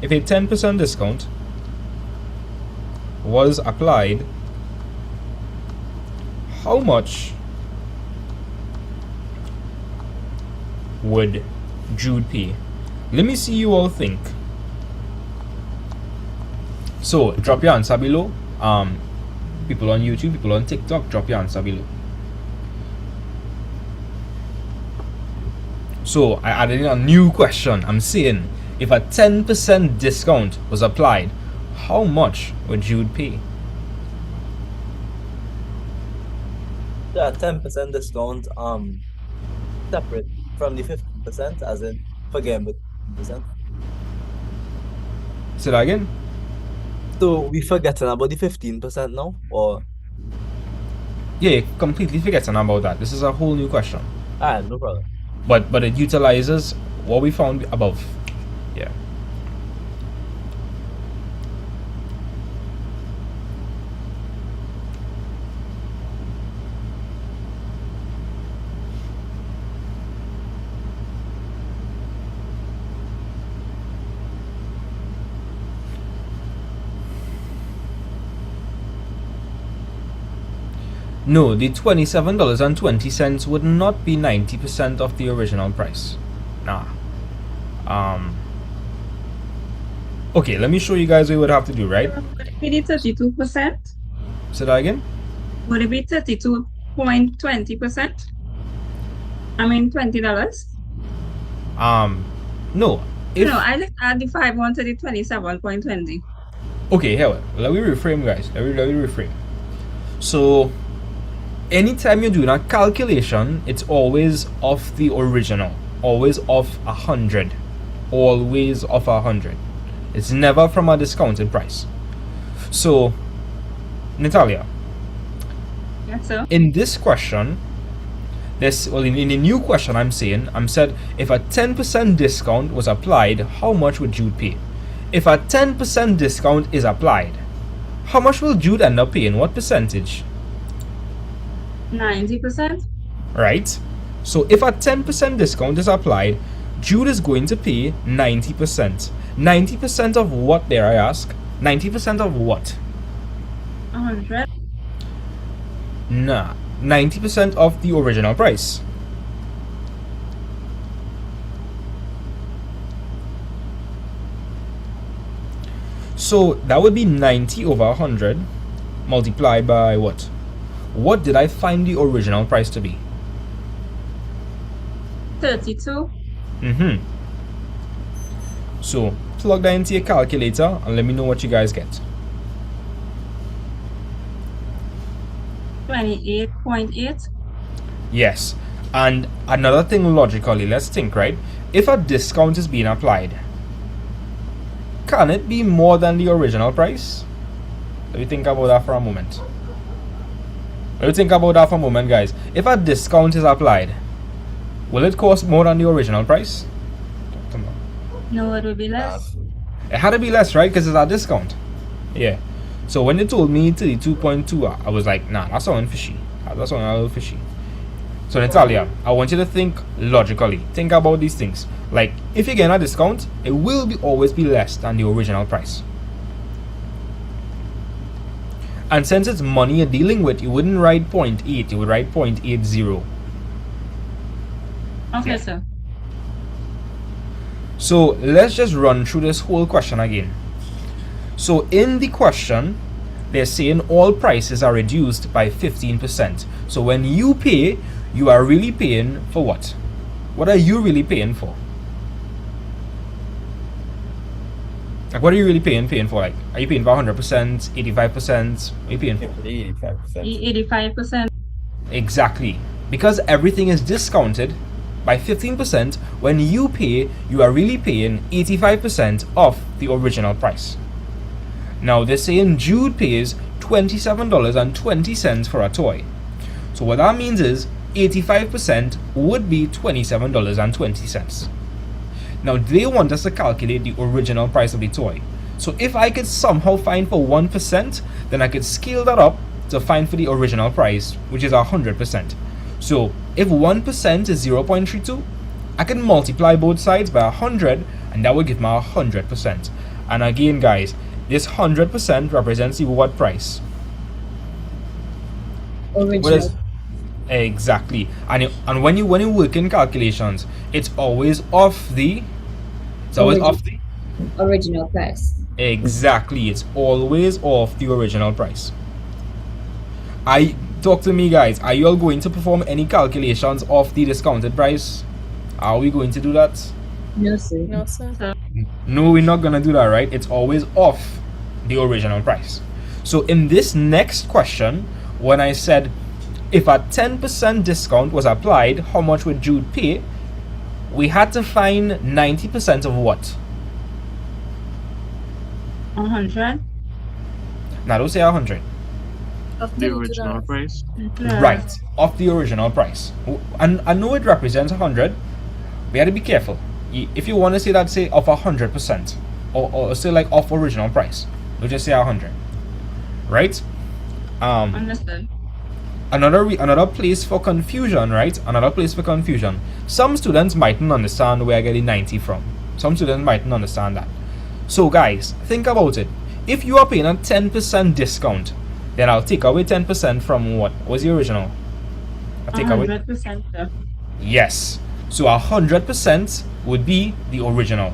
If a 10% discount was applied, how much would Jude pay? Let me see you all think. So drop your answer below. People on YouTube, people on TikTok, drop your answer below. So I added in a new question. I'm saying if a 10% discount was applied, how much would Jude pay? Yeah, 10% discount, separate from the 50%, as in forget about 50%. Say that again? So we forgetting about the 15% now, or? Yeah, completely forgetting about that. This is a whole new question. Alright, no problem. But it utilizes what we found above. Yeah. No, the $27.20 would not be 90% of the original price. Nah. Okay, let me show you guys what you would have to do, right? Would it be 32%? Say that again? Would it be 32.20%? I mean $20? No. If, No, I just add the 5 1 to the 27.20. okay, here, let me reframe, guys. Let me reframe. So, anytime you're doing a calculation, it's always off the original. Always off 100. Always off 100. It's never from a discounted price. So, Natalia. Yes, sir. In this question, in the new question I'm said if a 10% discount was applied, how much would Jude pay? If a 10% discount is applied, how much will Jude end up paying? What percentage? 90%? Right? So if a 10% discount is applied, Jude is going to pay 90%. 90% of what, dare I ask? 90% of what? 100? Nah. 90% of the original price. So that would be 90 over 100 multiplied by what? What did I find the original price to be? 32? So plug that into your calculator and let me know what you guys get. 28.8? Yes. And another thing logically, let's think, right? If a discount is being applied, can it be more than the original price? Let me think about that for a moment. Guys. If a discount is applied, will it cost more than the original price? No, it will be less. It had to be less, right? Because it's a discount. Yeah. So when they told me 32.2, I was like, nah, that's sounding fishy. That's sounding a little fishy. So Natalia, I want you to think logically. Think about these things. Like, if you get a discount, it will always be less than the original price. And since it's money you're dealing with, you wouldn't write 0.8, you would write 0.80. Okay, sir. So let's just run through this whole question again. So in the question, they're saying all prices are reduced by 15%. So when you pay, you are really paying for what? What are you really paying for? Like, what are you really paying for? Like, are you paying for 100%, 85%? What are you paying for? 85%. 85%. Exactly. Because everything is discounted by 15%, when you pay, you are really paying 85% of the original price. Now, they're saying Jude pays $27.20 for a toy. So what that means is 85% would be $27.20. Now, they want us to calculate the original price of the toy. So if I could somehow find for 1%, then I could scale that up to find for the original price, which is 100%. So if 1% is 0.32, I can multiply both sides by 100, and that would give me 100%. And again, guys, this 100% represents the what price? Original. Exactly. And when you work in calculations, it's always off the Original price. Exactly. It's always off the original price. Talk to me, guys. Are you all going to perform any calculations of the discounted price? Are we going to do that? No, sir. No, sir. No, we're not gonna do that, right? It's always off the original price. So in this next question, when I said if a 10% discount was applied, how much would Jude pay? We had to find 90% of what? 100. Now don't say 100. Of The original price. Right, of the original price. And I know it represents 100. We had to be careful. If you want to say that, say of 100%, or say like of original price, we'll just say 100. Right? Understood. Another place for confusion, right? Another place for confusion. Some students mightn't understand where I get the 90 from. Some students mightn't understand that. So guys, think about it. If you are paying a 10% discount, then I'll take away 10% from what was the original? I'll take away 100%. Sir. Yes. So 100% would be the original.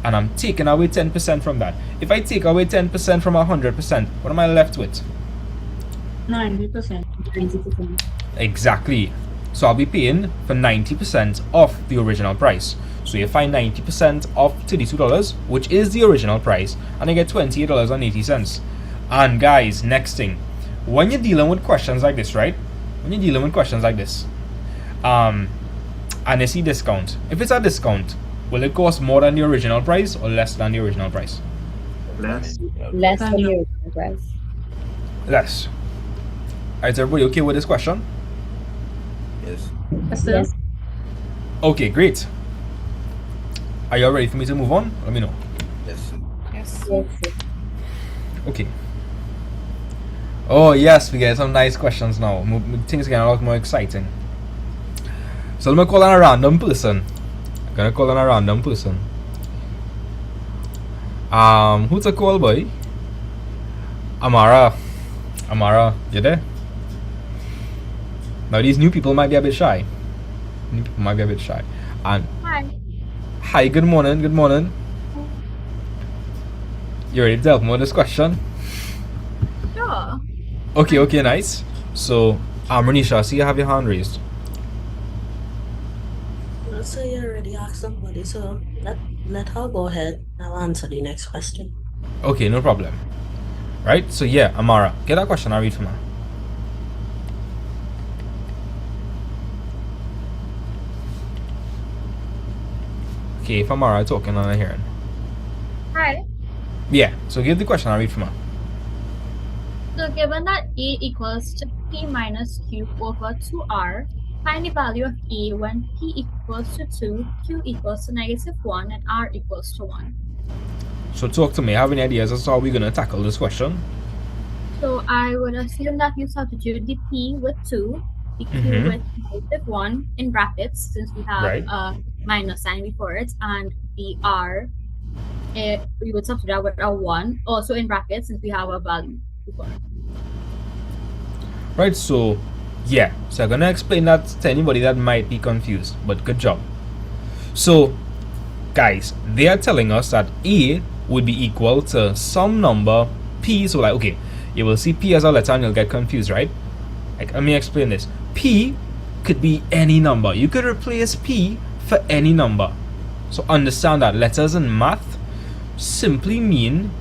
And I'm taking away 10% from that. If I take away 10% from 100%, what am I left with? 90%. 90%. Exactly. So I'll be paying for 90% of the original price. So you find 90% of $32, which is the original price, and you get $28.80. And guys, next thing, when you're dealing with questions like this, right? When you're dealing with questions like this, and you see discount. If it's a discount, will it cost more than the original price or less than the original price? Less. Less than the original price. Less. Is everybody okay with this question? Yes. Yes, sir. Yes. Okay, great. Are you all ready for me to move on? Let me know. Yes. Yes. Yes, sir. Okay. Oh yes, we get some nice questions now. Things get a lot more exciting. So let me call on a random person. I'm gonna call on a random person. Who to call, boy? Amara. Amara, you there? Now these new people might be a bit shy. And hi, good morning, good morning. You ready to help me with this question? Sure. Okay, nice. So, Renisha, I see you have your hand raised. So you already asked somebody, so let her go ahead. I'll answer the next question. Okay, no problem. Right, so yeah, Amara, get that question, I'll read from her. Okay, if Amara talking, I'm not hearing. Hi. Yeah, so give the question, I'll read from her. So given that A equals to P minus Q over 2R, find the value of A when P equals to 2, Q equals to -1, and R equals to 1. So talk to me, have any ideas as to how we're going to tackle this question? So I would assume that you substitute the P with 2, the Q with -1 in brackets, since we have a minus sign before it, and the R, we would substitute that with a 1, also in brackets, since we have a value before. Right, so yeah, so I'm gonna explain that to anybody that might be confused, but good job. So guys, they are telling us that A would be equal to some number P. So like, okay, you will see P as a letter and you'll get confused, right? Like, let me explain this. P could be any number. You could replace P for any number. So understand that letters in math simply mean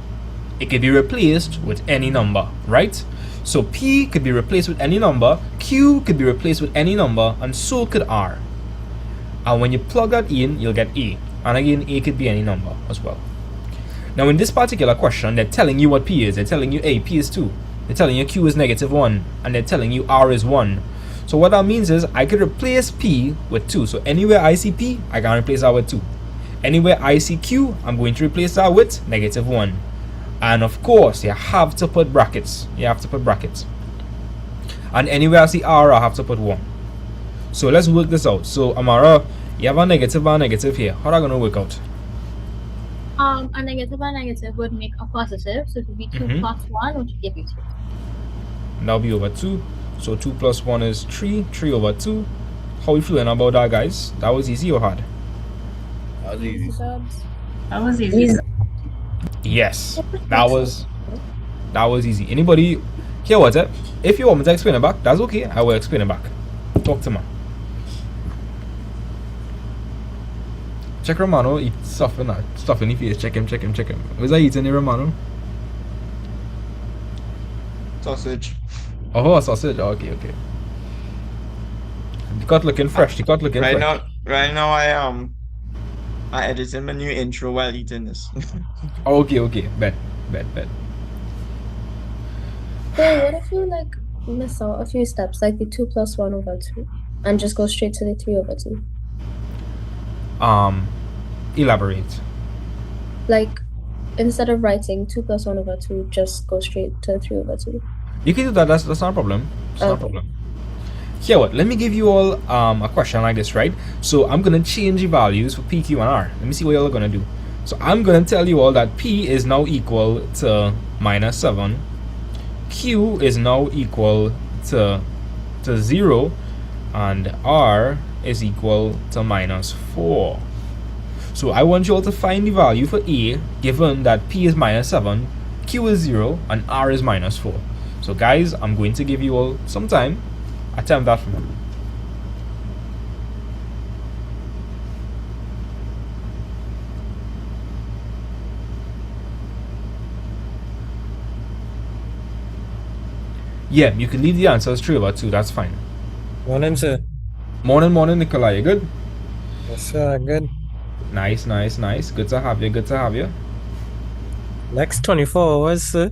it could be replaced with any number, right? So P could be replaced with any number, Q could be replaced with any number, and so could R. And when you plug that in, you'll get A. And again, A could be any number as well. Now in this particular question, they're telling you what P is. They're telling you A, P is 2. They're telling you Q is -1. And they're telling you R is 1. So what that means is I could replace P with 2. So anywhere I see P, I can replace that with 2. Anywhere I see Q, I'm going to replace that with -1. And of course, you have to put brackets. You have to put brackets. And anywhere I see R, I have to put 1. So let's work this out. So Amara, you have a negative and a negative here. How are that going to work out? A negative and negative would make a positive, so it would be 2 plus 1, which would give you 3. That'll be over 2. So 2 plus 1 is 3. 3 over 2. How you feeling about that, guys? That was easy or hard? That was easy. That was easy. Yes, that was easy. Anybody here what's it? If you want me to explain it back, that's okay. I will explain it back. Talk to me. Check Romano eat stuff in his face. Check him. Where's I eating here, Romano? Sausage. Oh, sausage. Okay. The cut looking fresh. Right now I editing my new intro while eating this. Okay. Bet. So what if you like miss out a few steps, like the 2 plus 1 over 2, and just go straight to the 3 over 2? Elaborate. Like, instead of writing 2 plus 1 over 2, just go straight to 3 over 2. You can do that. That's not a problem. It's not a problem. Here, what? Let me give you all a question like this, right? So I'm gonna change the values for P, Q, and R. Let me see what y'all are gonna do. So I'm gonna tell you all that P is now equal to -7. Q is now equal to 0, and R is equal to -4. So I want you all to find the value for A, given that P is -7, Q is 0, and R is -4. So guys, I'm going to give you all some time. Attempt that for me. Yeah, you can leave the answers 3 over 2, that's fine. Morning, sir. Morning, Nikolai. You good? Yes, sir. Good. Nice. Good to have you. Next 24 hours, sir.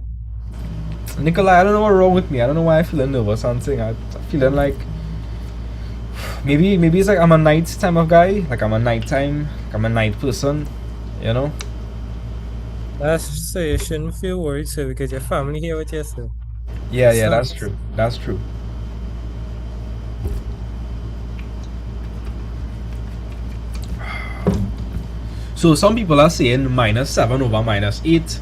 Nikolai, I don't know what's wrong with me. I don't know why I feel nervous. I'm feeling like maybe it's like I'm a night time of guy. Like I'm a night person. You know. So you shouldn't feel worried, sir, because your family here with you, sir. Yeah, that's true. That's true. So some people are saying -7 over -8.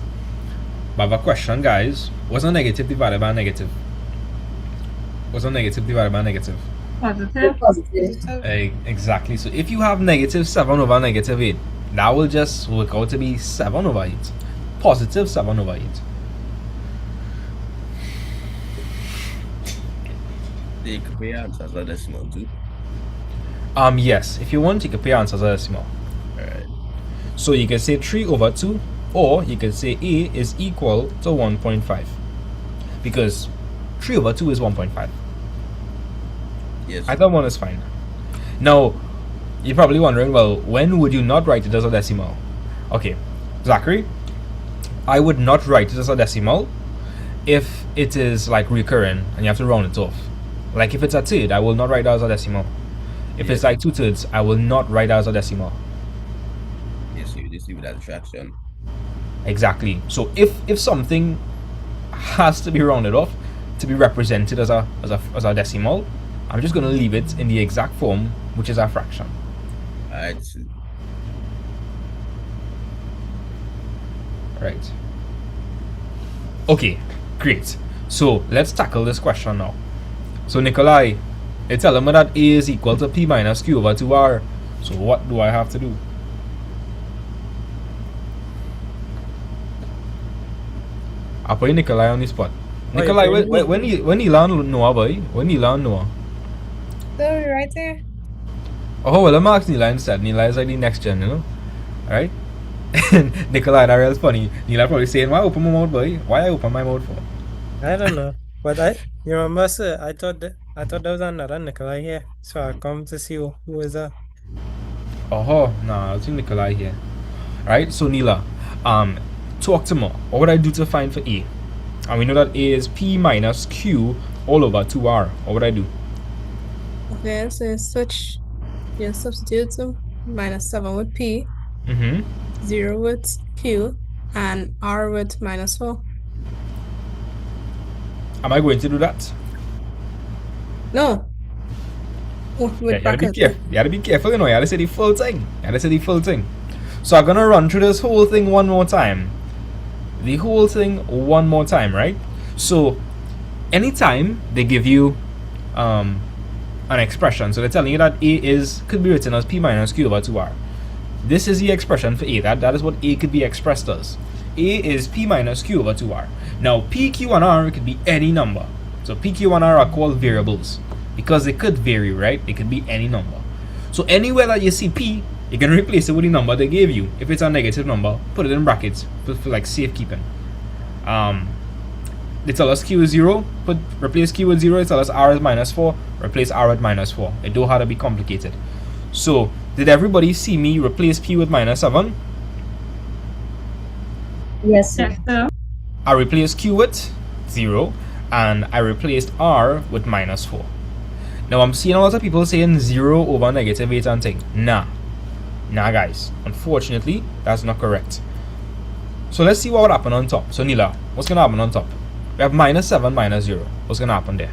But I have a question, guys. What's a negative divided by a negative? What's a negative divided by a negative? Positive. Exactly. So if you have -7 over -8, that will just work out to be 7 over 8. Positive 7 over 8. You could pay answers as a decimal too. Yes. If you want, you can pay answers as a decimal. Alright. So you can say 3 over 2, or you can say A is equal to 1.5. Because 3 over 2 is 1.5. Yes. Either one is fine. Now, you're probably wondering, well, when would you not write it as a decimal? Okay, Zachary, I would not write it as a decimal if it is like recurring and you have to round it off. Like if it's a third, I will not write that as a decimal. If it's like 2/3, I will not write that as a decimal. Yes, you just leave it as a fraction. Exactly. So if something has to be rounded off to be represented as a decimal, I'm just gonna leave it in the exact form, which is a fraction. Alright. Right. Okay, great. So let's tackle this question now. So Nikolai, it's telling me that A is equal to P minus Q over 2R. So what do I have to do? I'll put Nikolai on the spot. Nikolai, when you learn Noah, boy? When you learn Noah? They're right there. Oh, well, I'm asking Nila instead. Nila is like the next gen, you know? Alright? Nikolai, that real funny. Nila probably saying, why open my mouth, boy? Why I open my mouth for? I don't know. But you remember, sir, I thought there was another Nikolai here. So I come to see who was that. Oh, nah, I think Nikolai here. Alright, so Nila, talk to me. What would I do to find for A? And we know that A is P minus Q all over 2R. What would I do? Okay, so you substitute some -7 with P, 0 with Q, and R with -4. Am I going to do that? No. With Yeah, you gotta be bracket. careful. You gotta be careful, you know. You gotta say the full thing. You gotta say the full thing. So I'm gonna run through this whole thing one more time. The whole thing one more time, right? So anytime they give you an expression, so they're telling you that A could be written as P minus Q over 2R. This is the expression for A. That is what A could be expressed as. A is P minus Q over 2R. Now P, Q, and R could be any number. So P, Q, and R are called variables because they could vary, right? It could be any number. So anywhere that you see P, you can replace it with the number they gave you. If it's a negative number, put it in brackets for like safekeeping. They tell us Q is 0, replace Q with 0. They tell us R is -4, replace R with -4. It don't have to be complicated. So did everybody see me replace P with -7? Yes, sir. I replaced Q with 0 and I replaced R with -4. Now I'm seeing a lot of people saying 0 over -8 and thing. Nah guys, unfortunately that's not correct. So let's see what would happen on top. So Nila, what's gonna happen on top? We have -7 minus 0. What's gonna happen there?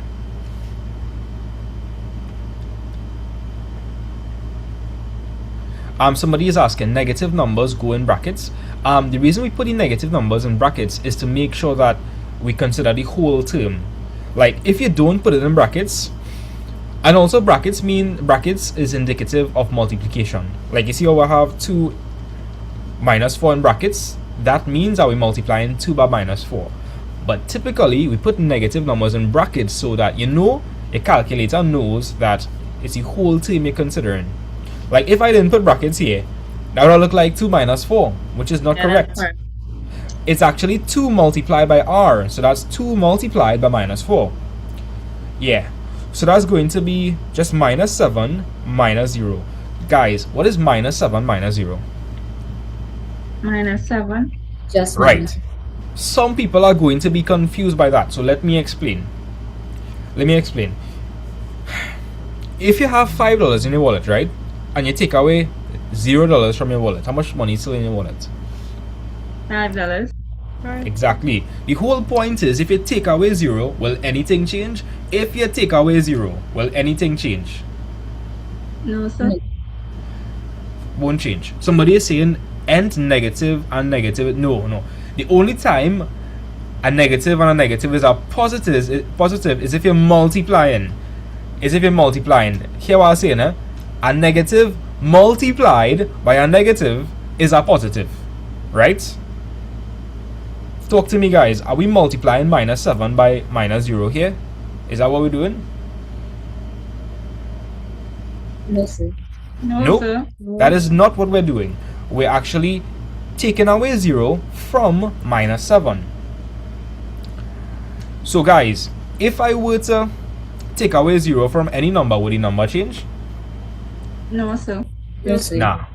Somebody is asking, negative numbers go in brackets. The reason we put in negative numbers in brackets is to make sure that we consider the whole term. Like if you don't put it in brackets, and also brackets is indicative of multiplication. Like you see how I have 2 -4 in brackets, that means that we're multiplying 2 by -4. But typically we put negative numbers in brackets so that you know your calculator knows that it's the whole term you're considering. Like if I didn't put brackets here, that would look like 2 -4, which is not correct. It's actually 2 multiplied by R, so that's 2 multiplied by -4. Yeah, so that's going to be just -7 minus 0. Guys, what is -7 minus 0? -7. Just right. Some people are going to be confused by that, so let me explain. If you have $5 in your wallet, right, and you take away $0 from your wallet, how much money is still in your wallet? $5. Exactly. The whole point is, if you take away 0, will anything change? If you take away 0, will anything change? No, sir. Won't change. Somebody is saying nth negative and negative. No. The only time a negative and a negative is a positive is if you're multiplying. Here what I'm saying, a negative multiplied by a negative is a positive, right? Talk to me, guys. Are we multiplying -7 by -0 here? Is that what we're doing? No, sir. No, sir. That is not what we're doing. We're actually taking away 0 from -7. So guys, if I were to take away 0 from any number, would the number change? No, sir. No, sir. Nah.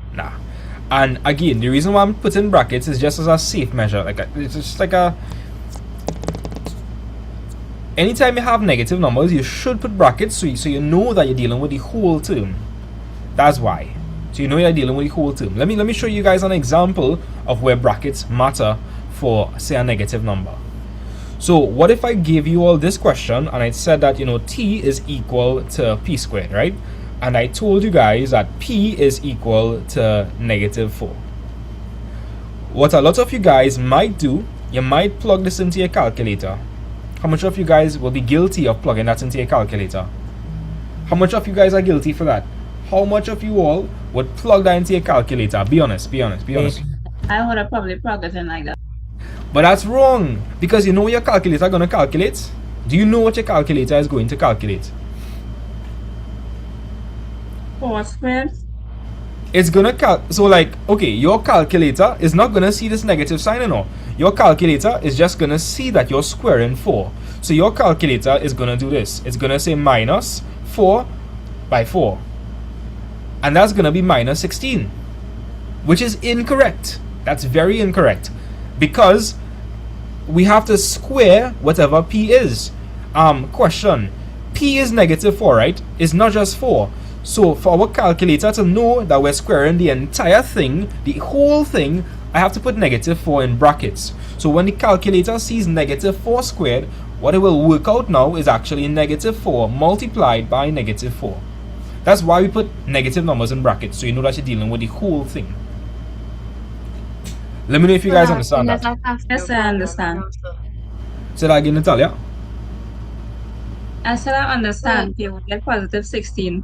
And again, the reason why I'm putting brackets is just as a safe measure. It's just like a... Anytime you have negative numbers, you should put brackets so you know that you're dealing with the whole term. That's why. So you know you're dealing with the whole term. Let me show you guys an example of where brackets matter for, say, a negative number. So what if I gave you all this question and I said that, t is equal to p squared, right? And I told you guys that p is equal to -4. What a lot of you guys might do, you might plug this into your calculator. How much of you guys will be guilty of plugging that into your calculator? How much of you guys are guilty for that? How much of you all would plug that into your calculator? Be honest. I would have probably plugged it in like that. But that's wrong, because you know what your calculator is going to calculate? Do you know what your calculator is going to calculate? 4 squared. It's gonna so like, okay, your calculator is not gonna see this negative sign and all. Your calculator is just gonna see that you're squaring 4. So your calculator is gonna do this. It's gonna say minus 4 by 4. And that's gonna be minus 16. Which is incorrect. That's very incorrect. Because we have to square whatever p is. Question. P is negative 4, right? It's not just 4. So for our calculator to know that we're squaring the entire thing, the whole thing, I have to put negative 4 in brackets. So when the calculator sees negative 4 squared, what it will work out now is actually negative 4 multiplied by negative 4. That's why we put negative numbers in brackets, so you know that you're dealing with the whole thing. Let me know if you guys understand that. Yes, I understand. Say that again, Natalia. I said I understand. You would get positive 16.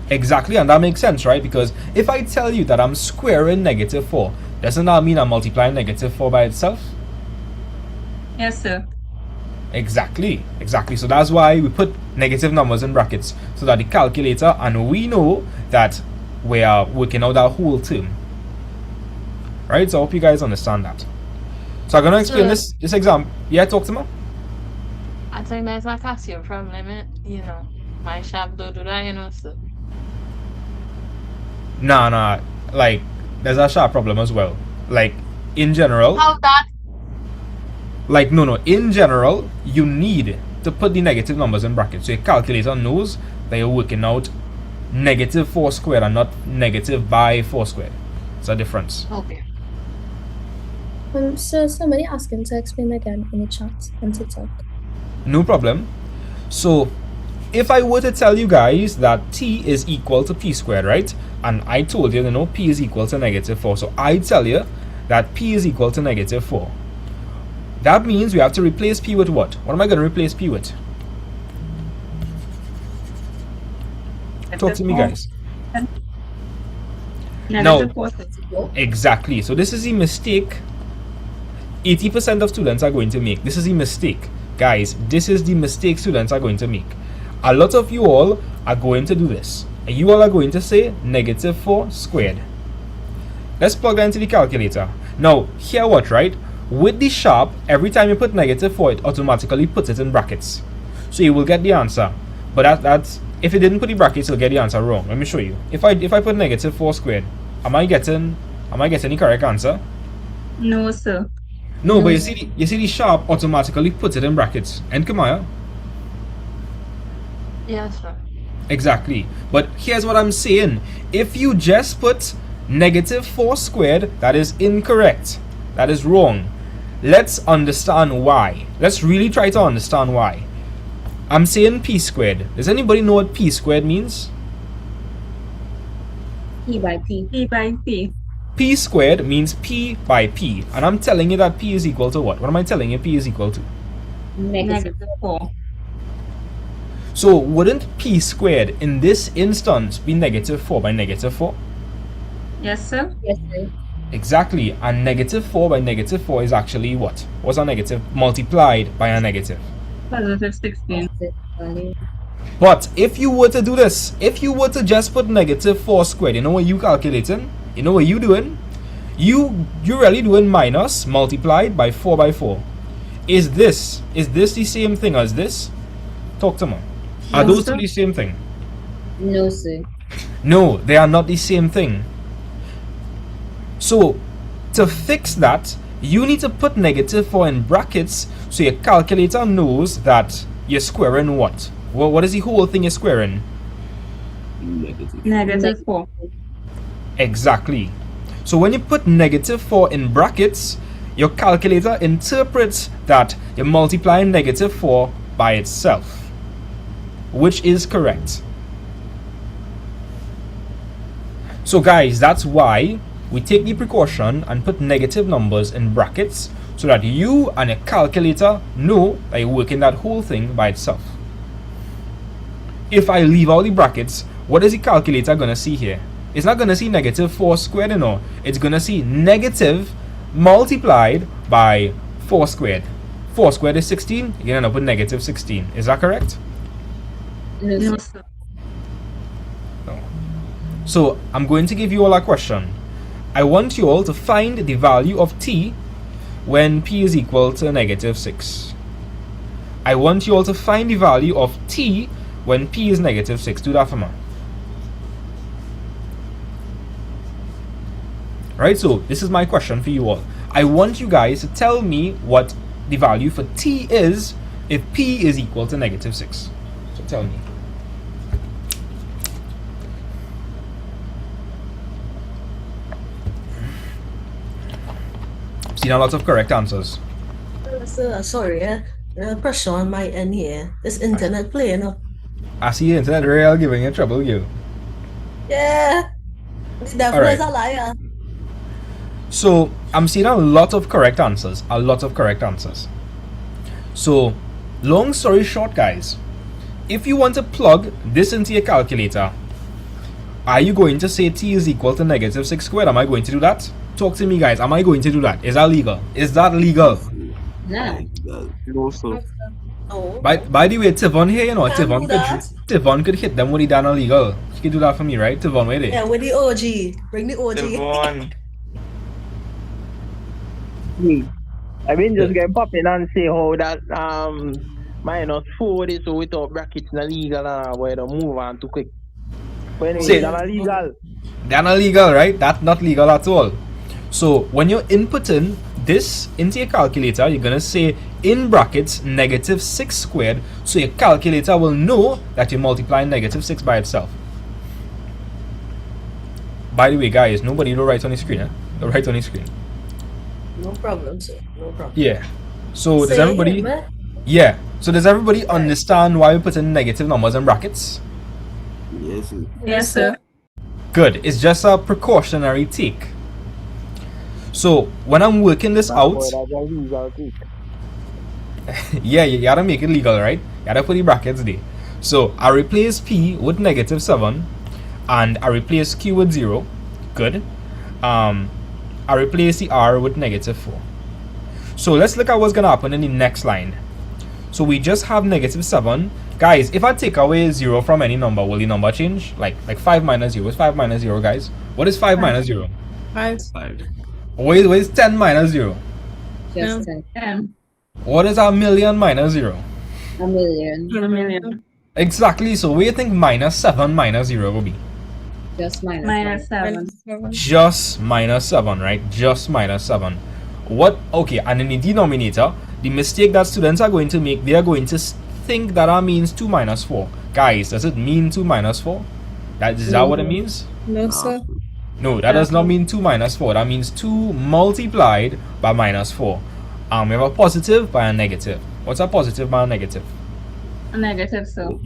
Exactly, and that makes sense, right? Because if I tell you that I'm squaring negative 4, doesn't that mean I'm multiplying negative 4 by itself? Yes, sir. Exactly. So that's why we put negative numbers in brackets, so that the calculator and we know that we are working out that whole term. Right? So I hope you guys understand that. So I'm going to explain this example. Yeah, talk to me. I think there's a calcium problem, you know. My shop don't do that, you know, so. Nah, like, there's a sharp problem as well. Like, in general. How that? Like, no, in general, you need to put the negative numbers in brackets. So your calculator knows that you're working out negative 4 squared and not negative by 4 squared. It's a difference. Okay. So somebody asked him to explain again in the chat on TikTok. No problem. So, if I were to tell you guys that t is equal to p squared, right? And I told you, p is equal to negative 4. So I tell you that p is equal to negative 4. That means we have to replace p with what? What am I going to replace p with? Talk to me, guys. No. Exactly. So this is the mistake 80% of students are going to make. This is the mistake. Guys, this is the mistake students are going to make. A lot of you all are going to do this. And you all are going to say negative 4 squared. Let's plug that into the calculator. Now, here what, right? With the sharp, every time you put negative 4, it automatically puts it in brackets. So you will get the answer. But that's if it didn't put the brackets, you'll get the answer wrong. Let me show you. If I put negative 4 squared, am I getting the correct answer? No, sir. No, but you see the sharp automatically puts it in brackets. And Kamaya? Yes, sir. Exactly. But here's what I'm saying. If you just put negative 4 squared, that is incorrect. That is wrong. Let's understand why. Let's really try to understand why. I'm saying p squared. Does anybody know what p squared means? P by P. P by P. P squared means p by p. And I'm telling you that p is equal to what? What am I telling you p is equal to? Negative 4. So wouldn't p squared in this instance be negative 4 by negative 4? Yes, sir. Yes, sir. Exactly. And negative 4 by negative 4 is actually what? What's a negative? Multiplied by a negative. Positive 16. But if you were to do this, if you were to just put negative 4 squared, you know what you calculating? You know what you doing? You're really doing minus multiplied by 4 by 4. Is this the same thing as this? Talk to me. Are those two the same thing? No, sir. No, they are not the same thing. So, to fix that, you need to put negative 4 in brackets so your calculator knows that you're squaring what? Well, what is the whole thing you're squaring? Negative 4. Exactly. So when you put negative 4 in brackets, your calculator interprets that you're multiplying negative 4 by itself, which is correct. So guys, that's why we take the precaution and put negative numbers in brackets so that you and your calculator know that you're working that whole thing by itself. If I leave all the brackets, what is the calculator going to see here? It's not going to see negative 4 squared, it's going to see negative multiplied by 4 squared. 4 squared is 16, you're going to end up with negative 16. Is that correct? No, No, sir. sir. No. So I'm going to give you all a question. I want you all to find the value of t when p is equal to negative 6. I want you all to find the value of t when p is negative 6. Do that for me. Right, so this is my question for you all. I want you guys to tell me what the value for t is if p is equal to negative 6. So tell me. Seen a lot of correct answers. Sorry, pressure on my end here. This internet playing up. I see the internet real giving you trouble, you. Yeah. The devil is a liar. So I'm seeing a lot of correct answers. A lot of correct answers. So, long story short, guys, if you want to plug this into your calculator, are you going to say t is equal to negative 6 squared? Am I going to do that? Talk to me, guys. Am I going to do that? Is that legal? Is that legal? No. No, sir. By the way, Tivon here, you know, Tivon could hit them with the Dana legal. You can do that for me, right? Tivon, where they? Yeah, with the OG. Bring the OG. Tivon. I mean, just get pop in and say how that -4 is so without brackets na legal and where to move on too quick. But anyway, Say- they're not legal. They're not legal, right? That's not legal at all. So when you're inputting this into your calculator, you're gonna say in brackets negative 6 squared, so your calculator will know that you're multiplying negative 6 by itself. By the way, guys, nobody don't write on the screen, eh? Don't write on the screen. No problem, sir. No problem. Yeah. So does Say everybody? it, man. Yeah. So does everybody understand why we put in negative numbers in brackets? Yes, sir. Yes, sir. Good. It's just a precautionary take. So when I'm working this out, yeah, you gotta make it legal, right? You gotta put the brackets there. So I replace p with negative 7, and I replace q with 0. Good. I replace the r with negative 4. So let's look at what's gonna happen in the next line. So we just have negative 7. Guys, if I take away 0 from any number, will the number change? Like 5 minus 0. What's 5 minus 0, guys? What is 5 minus 0? 5. What is 10 minus 0? Just 10. What is a million minus 0? a million. A million. Exactly. So what do you think minus 7 minus 0 will be? Just Minus 7. Just minus 7, right? Just minus 7. What? Okay, and in the denominator, the mistake that students are going to make, they are going to think that means 2 minus 4. Guys, does it mean 2 minus 4? Is that what it means? No, sir. No, that does not mean 2 minus 4. That means 2 multiplied by minus 4. We have a positive by a negative. What's a positive by a negative? A negative, so.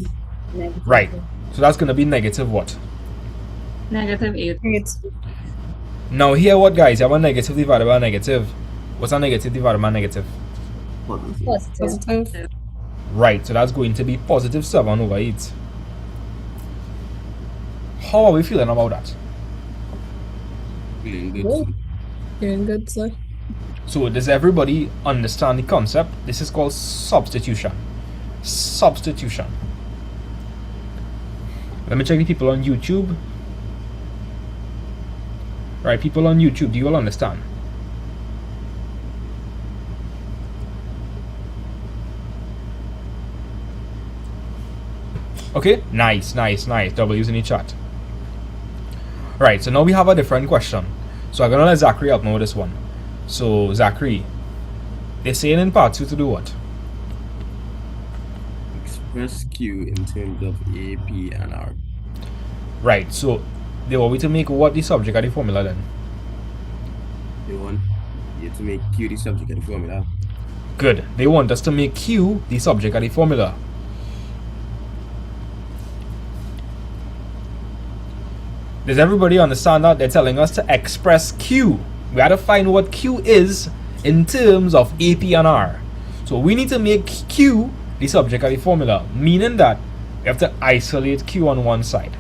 Right. So that's going to be negative what? Negative 8. Now here what, guys? You have a negative divided by a negative. What's a negative divided by a negative? Positive. Right, so that's going to be positive 7 over 8. How are we feeling about that? Feeling good. Doing good, sir. So does everybody understand the concept? This is called substitution. Substitution. Let me check the people on YouTube. Right, people on YouTube, do you all understand? Okay, nice. W's in the chat. Right, so now we have a different question. So I'm gonna let Zachary help me with this one. So Zachary, they're saying in part 2 to do what? Express Q in terms of A, P, and R. Right, so they want me to make what the subject of the formula then? They want you to make Q the subject of the formula. Good. They want us to make Q the subject of the formula. Does everybody understand that? They're telling us to express Q. We have to find what Q is in terms of AP and R. So we need to make Q the subject of the formula, meaning that we have to isolate Q on one side.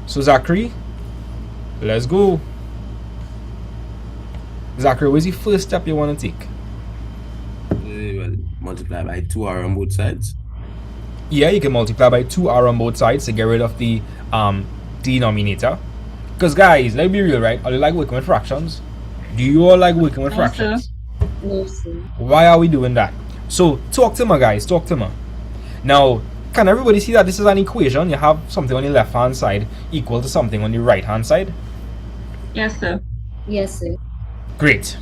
So Zachary, let's go. Zachary, what's the first step you want to take? Well, multiply by 2R on both sides. Yeah, you can multiply by 2R on both sides to get rid of the denominator. Because guys, let's be real, right? Are you like working with fractions? Do you all like working with fractions? No, sir. Why are we doing that? So talk to me, guys. Talk to me. Now, can everybody see that this is an equation? You have something on the left hand side equal to something on the right hand side. Yes, sir. Yes, sir. Great.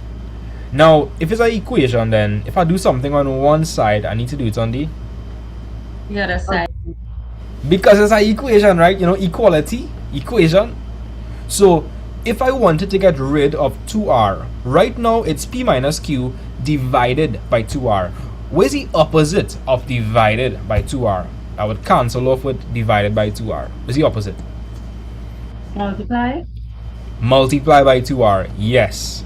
Now, if it's an equation, then if I do something on one side, I need to do it on the other side. Because it's an equation, right? You know, equality, equation. So, if I wanted to get rid of 2r, right now it's p minus q divided by 2r. Where's the opposite of divided by 2r? I would cancel off with divided by 2r. What's the opposite? Multiply. Multiply by 2r, yes.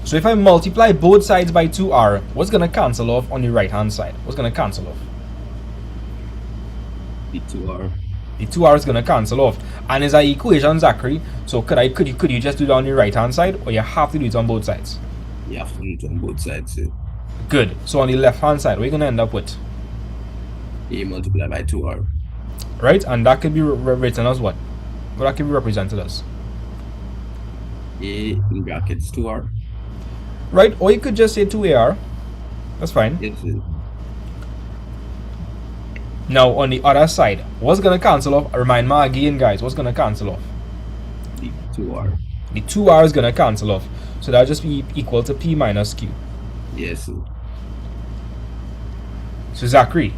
So if I multiply both sides by 2r, what's going to cancel off on the right hand side? What's going to cancel off? The 2r. The 2r is going to cancel off. And it's an equation, Zachary. So could you just do it on the right hand side, or you have to do it on both sides? You have to do it on both sides, sir. Good. So on the left hand side, what are you going to end up with? A multiplied by 2r. Right? And that could be written as what? What that could be represented as? A in brackets 2r. Right? Or you could just say 2ar. That's fine. Yes, sir. Now on the other side, what's going to cancel off? Remind me again, guys. What's going to cancel off? The 2r. The 2r is going to cancel off. So that'll just be equal to p minus q. Yes, sir. So Zachary,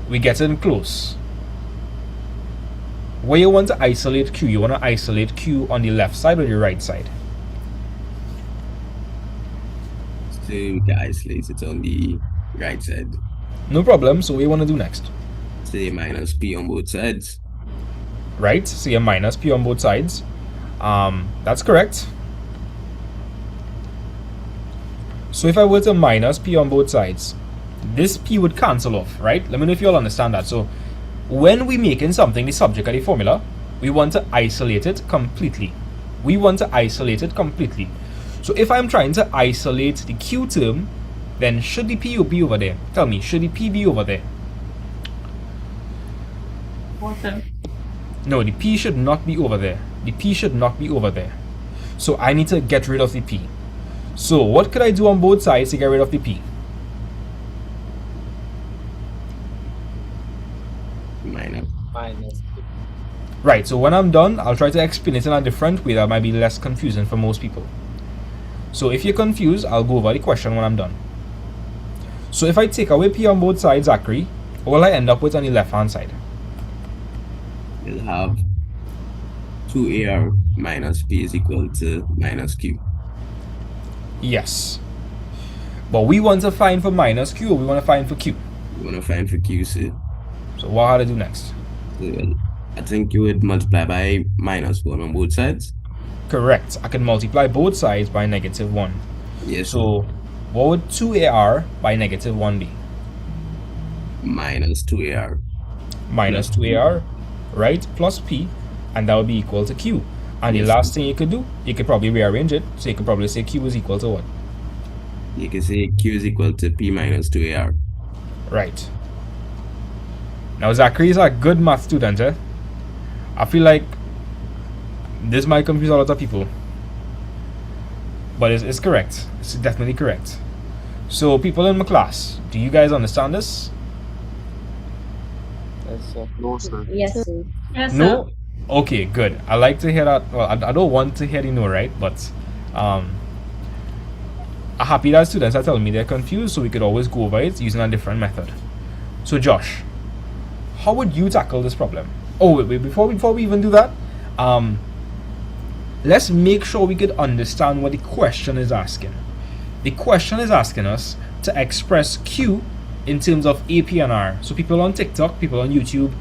we getting close. Where you want to isolate q, you want to isolate q on the left side or the right side? So we can isolate it on the right side. No problem. So what you want to do next? Say minus p on both sides. Right, so you minus p on both sides. That's correct. So if I were to minus p on both sides, this p would cancel off, right? Let me know if you all understand that. So when we making something the subject of the formula, we want to isolate it completely. We want to isolate it completely. So if I'm trying to isolate the q term, then should the p be over there? Tell me, should the p be over there? Water. No, the p should not be over there. The p should not be over there. So I need to get rid of the p. So what could I do on both sides to get rid of the p? Minus. Right, so when I'm done, I'll try to explain it in a different way that might be less confusing for most people. So if you're confused, I'll go over the question when I'm done. So if I take away p on both sides, Zachary, what will I end up with on the left hand side? You'll have 2ar minus p is equal to minus q. Yes. But we want to find for minus q, or we want to find for q? We want to find for q, sir. So what how to do next? So, I think you would multiply by minus 1 on both sides. Correct. I can multiply both sides by negative 1. Yes. So what would 2ar by negative 1 be? Minus 2ar. Minus 2ar, right? Plus p, and that would be equal to q. And the last thing you could do, you could probably rearrange it. So you could probably say q is equal to what? You can say q is equal to p minus 2ar. Right. Now Zachary is a good math student, eh? I feel like this might confuse a lot of people. But it's correct. It's definitely correct. So people in my class, do you guys understand this? Yes, sir. No, sir. Yes, sir. Yes, sir. No? Okay, good. I like to hear that. Well, I don't want to hear the no, right? But I'm happy that students are telling me they're confused, so we could always go over it using a different method. So Josh, how would you tackle this problem? Oh, wait, before we even do that, let's make sure we could understand what the question is asking. The question is asking us to express q in terms of AP and R. So people on TikTok, people on YouTube,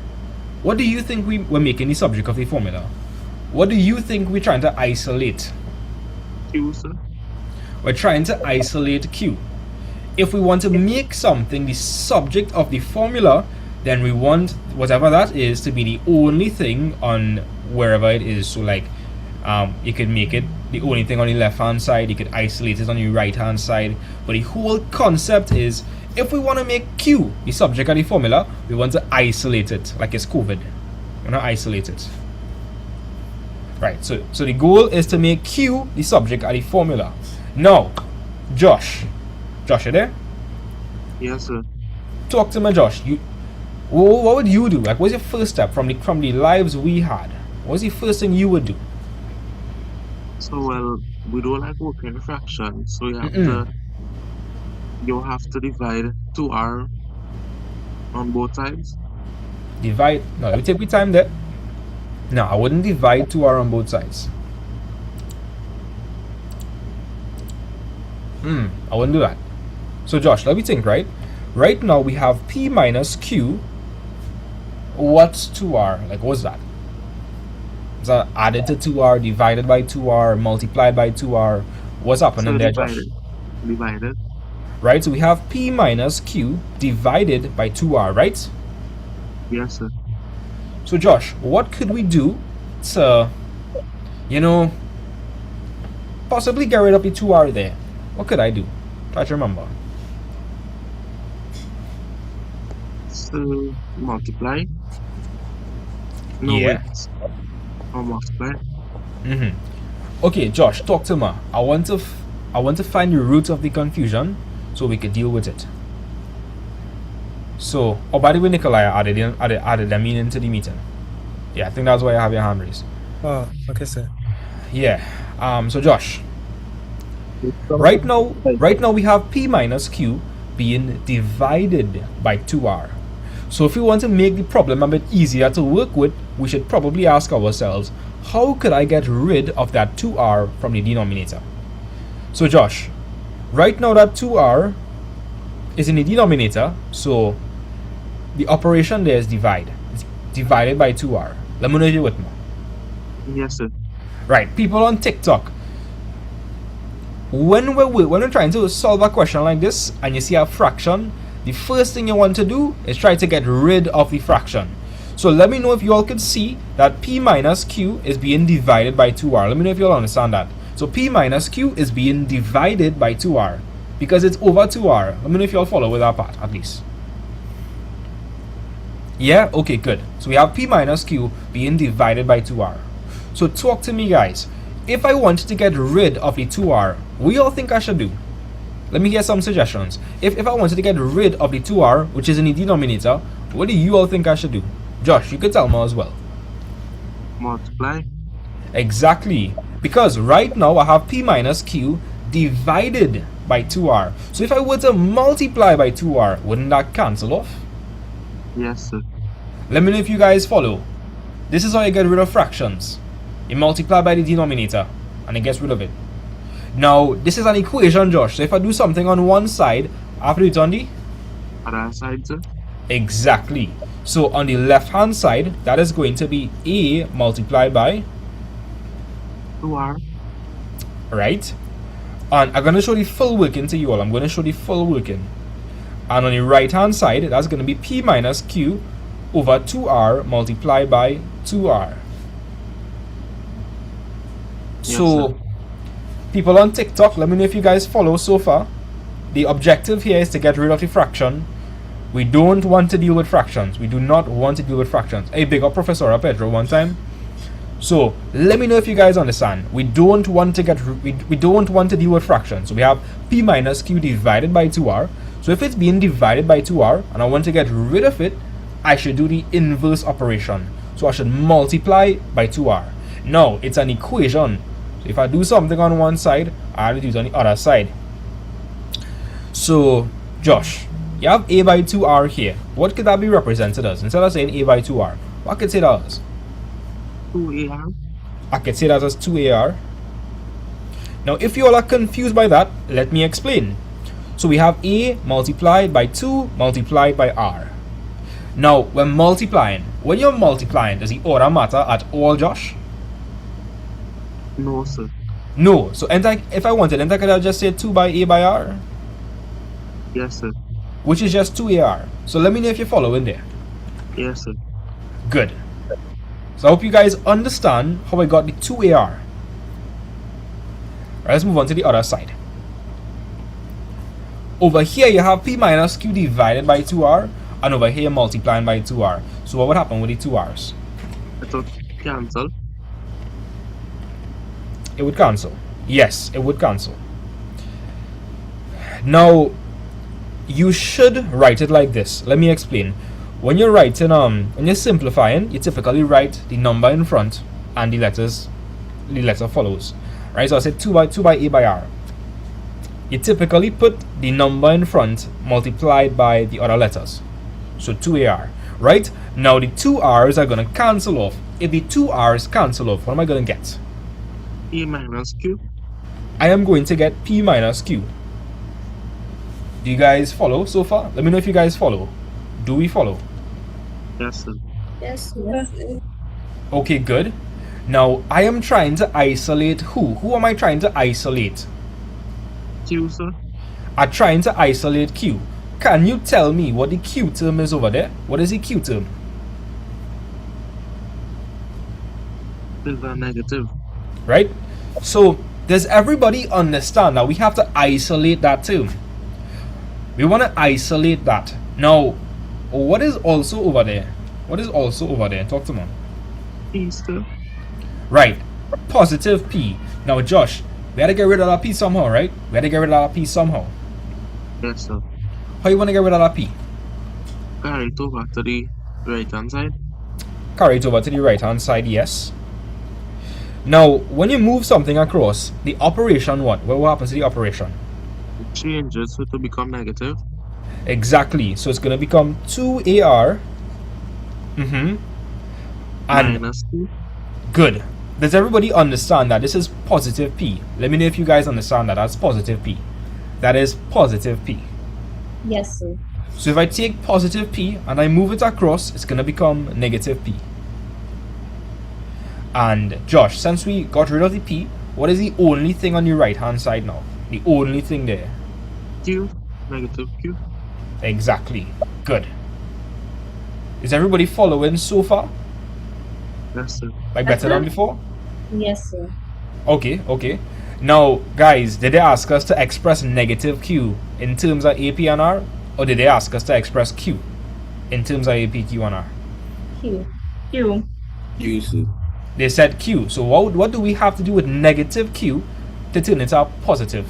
what do you think we're making the subject of the formula? What do you think we're trying to isolate? Q, sir. We're trying to isolate q. If we want to make something the subject of the formula, then we want whatever that is to be the only thing on wherever it is. So like you could make it the only thing on the left hand side, you could isolate it on the right hand side, but the whole concept is if we want to make q the subject of the formula, we want to isolate it like it's COVID. I'm going to isolate it. Right, so the goal is to make Q the subject of the formula. Now, Josh, you there? Yes, sir. Talk to me, Josh. What would you do? Like, what's your first step from the lives we had? What's the first thing you would do? So, well, we don't like working in fractions, so you have to divide 2r on both sides. Divide. No, let me take my time there. No, I wouldn't divide 2r on both sides. I wouldn't do that. So, Josh, let me think, right? Right now, we have p minus q. What's 2r? Like, what's that? Is that added to 2r, divided by 2r, multiplied by 2r? What's happening there, Josh? Divided. Right, so we have p minus q divided by 2r, right? Yes, sir. So, Josh, what could we do to, possibly get rid of the 2r there? What could I do? Try to remember. So, multiply. No, Yeah. wait. Or multiply. Okay, Josh, talk to me. I want to find the root of the confusion so we could deal with it. So, oh, by the way, Nikolai added them into the meeting. Yeah, I think that's why I have your hand raised. Oh, okay, sir. Yeah. So Josh, right now we have p minus q being divided by 2r. So if we want to make the problem a bit easier to work with, we should probably ask ourselves, how could I get rid of that 2r from the denominator? So Josh, right now that 2r is in the denominator, so the operation there is divide. It's divided by 2r. Let me know if you're with me. Yes, sir. Right, people on TikTok, when we're trying to solve a question like this and you see a fraction, the first thing you want to do is try to get rid of the fraction. So let me know if you all could see that p minus q is being divided by 2r. Let me know if you all understand that. So p minus q is being divided by 2r because it's over 2r. Let me know if you all follow with that part at least. Yeah? Okay, good. So we have p minus q being divided by 2r. So talk to me, guys. If I want to get rid of the 2r, what do you all think I should do? Let me hear some suggestions. If I wanted to get rid of the 2r, which is in the denominator, what do you all think I should do? Josh, you could tell me as well. Multiply. Exactly. Because right now I have p minus q divided by 2r. So if I were to multiply by 2r, wouldn't that cancel off? Yes, sir. Let me know if you guys follow. This is how you get rid of fractions. You multiply by the denominator and it gets rid of it. Now, this is an equation, Josh. So if I do something on one side, I have to do it on the other side, sir. Exactly. So on the left hand side, that is going to be a multiplied by 2r. Right? And I'm going to show the full working to you all. I'm going to show the full working. And on the right hand side, that's going to be p minus q over 2r multiplied by 2r. Yes, so, sir. People on TikTok, let me know if you guys follow so far. The objective here is to get rid of the fraction. We don't want to deal with fractions. We do not want to deal with fractions. Hey, big up Professor Pedro one time. So, let me know if you guys understand. We don't want to deal with fractions. So we have p minus q divided by 2r. So if it's being divided by 2r and I want to get rid of it, I should do the inverse operation. So I should multiply by 2r. Now, it's an equation. So if I do something on one side, I have to do it on the other side. So, Josh, you have a by 2r here. What could that be represented as? Instead of saying a by 2r, what could I say that as? 2ar. I could say that as 2ar. Now, if you all are confused by that, let me explain. So we have a multiplied by 2 multiplied by r. Now, when you're multiplying, does the order matter at all, Josh? No, sir. No. So if I wanted, then I could just say 2 by a by r? Yes, sir. Which is just 2ar. So let me know if you're following there. Yes, sir. Good. So I hope you guys understand how I got the 2ar. Right, let's move on to the other side. Over here you have p minus q divided by 2r, and over here multiplying by 2r. So what would happen with the 2r's? I thought cancel. It would cancel. Yes, it would cancel. Now, you should write it like this. Let me explain. When you're writing, when you're simplifying, you typically write the number in front and the letter follows. Right? So I said 2 by A by R. You typically put the number in front multiplied by the other letters. So 2AR. Right? Now the 2 R's are going to cancel off. If the 2 R's cancel off, what am I going to get? P minus Q. I am going to get P minus Q. Do you guys follow so far? Let me know if you guys follow. Do we follow? Yes, sir. Yes, sir. Okay, good. Now, I am trying to isolate who? Who am I trying to isolate? Q, sir. I'm trying to isolate Q. Can you tell me what the Q term is over there? What is the Q term? Is a negative. Right? So, does everybody understand that we have to isolate that term? We want to isolate that. Now, what is also over there? What is also over there? Talk to me. P, sir. Right. Positive P. Now, Josh, we had to get rid of that P somehow, right? We had to get rid of that P somehow. Yes, sir. How you want to get rid of that P? Carry it over to the right hand side. Carry it over to the right hand side, yes. Now, when you move something across, the operation what? What happens to the operation? It changes so to become negative. Exactly. So it's going to become 2AR. And minus Q. Good. Does everybody understand that this is positive P? Let me know if you guys understand that. That's positive P. That is positive P. Yes, sir. So if I take positive P and I move it across, it's going to become negative P. And Josh, since we got rid of the P, what is the only thing on your right hand side now? The only thing there? Q. Negative Q. Exactly. Good. Is everybody following so far? Yes, sir. Like better than before? Yes, sir. Okay, okay. Now, guys, did they ask us to express negative Q in terms of AP and R? Or did they ask us to express Q in terms of AP, Q, and R? Q. Q. Q, sir. They said Q. So what do we have to do with negative Q to turn it up positive?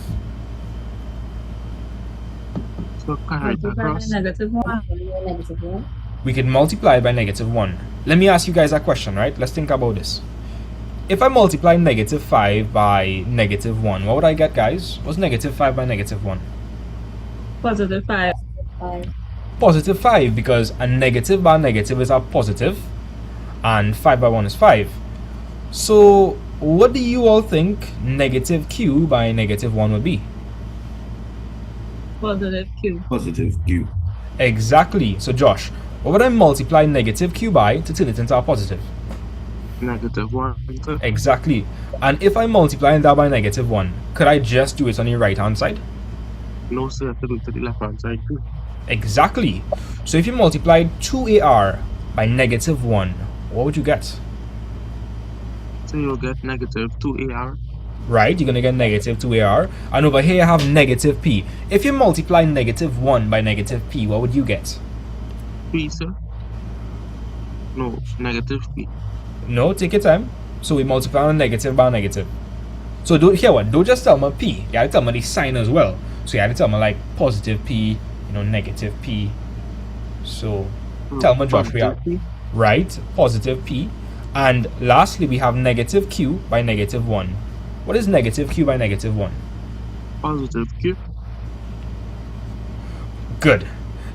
So carry it across. Negative 1. Negative 1. We can multiply by negative 1. Let me ask you guys a question, right? Let's think about this. If I multiply negative 5 by negative 1, what would I get, guys? What's negative 5 by negative 1? Positive 5. 5. Positive 5, because a negative by negative is a positive, and 5 by 1 is 5. So, what do you all think negative Q by negative 1 would be? Positive Q. Positive Q. Exactly. So, Josh, what would I multiply negative Q by to turn it into a positive? Negative 1. Sir. Exactly. And if I multiply that by negative 1, could I just do it on the right hand side? No, sir. I have to do it to the left hand side too. Exactly. So if you multiply 2AR by negative 1, what would you get? So you'll get negative 2AR. Right, you're going to get negative 2AR. And over here you have negative P. If you multiply negative 1 by negative P, what would you get? P, sir. No, negative P. No, take your time. So we multiply on negative by negative. So don't just tell me P. You have to tell me the sign as well. So you have to tell me like positive P, negative P. So tell me, Josh, we have right, positive P. And lastly, we have negative Q by negative 1. What is negative Q by negative 1? Positive Q. Good.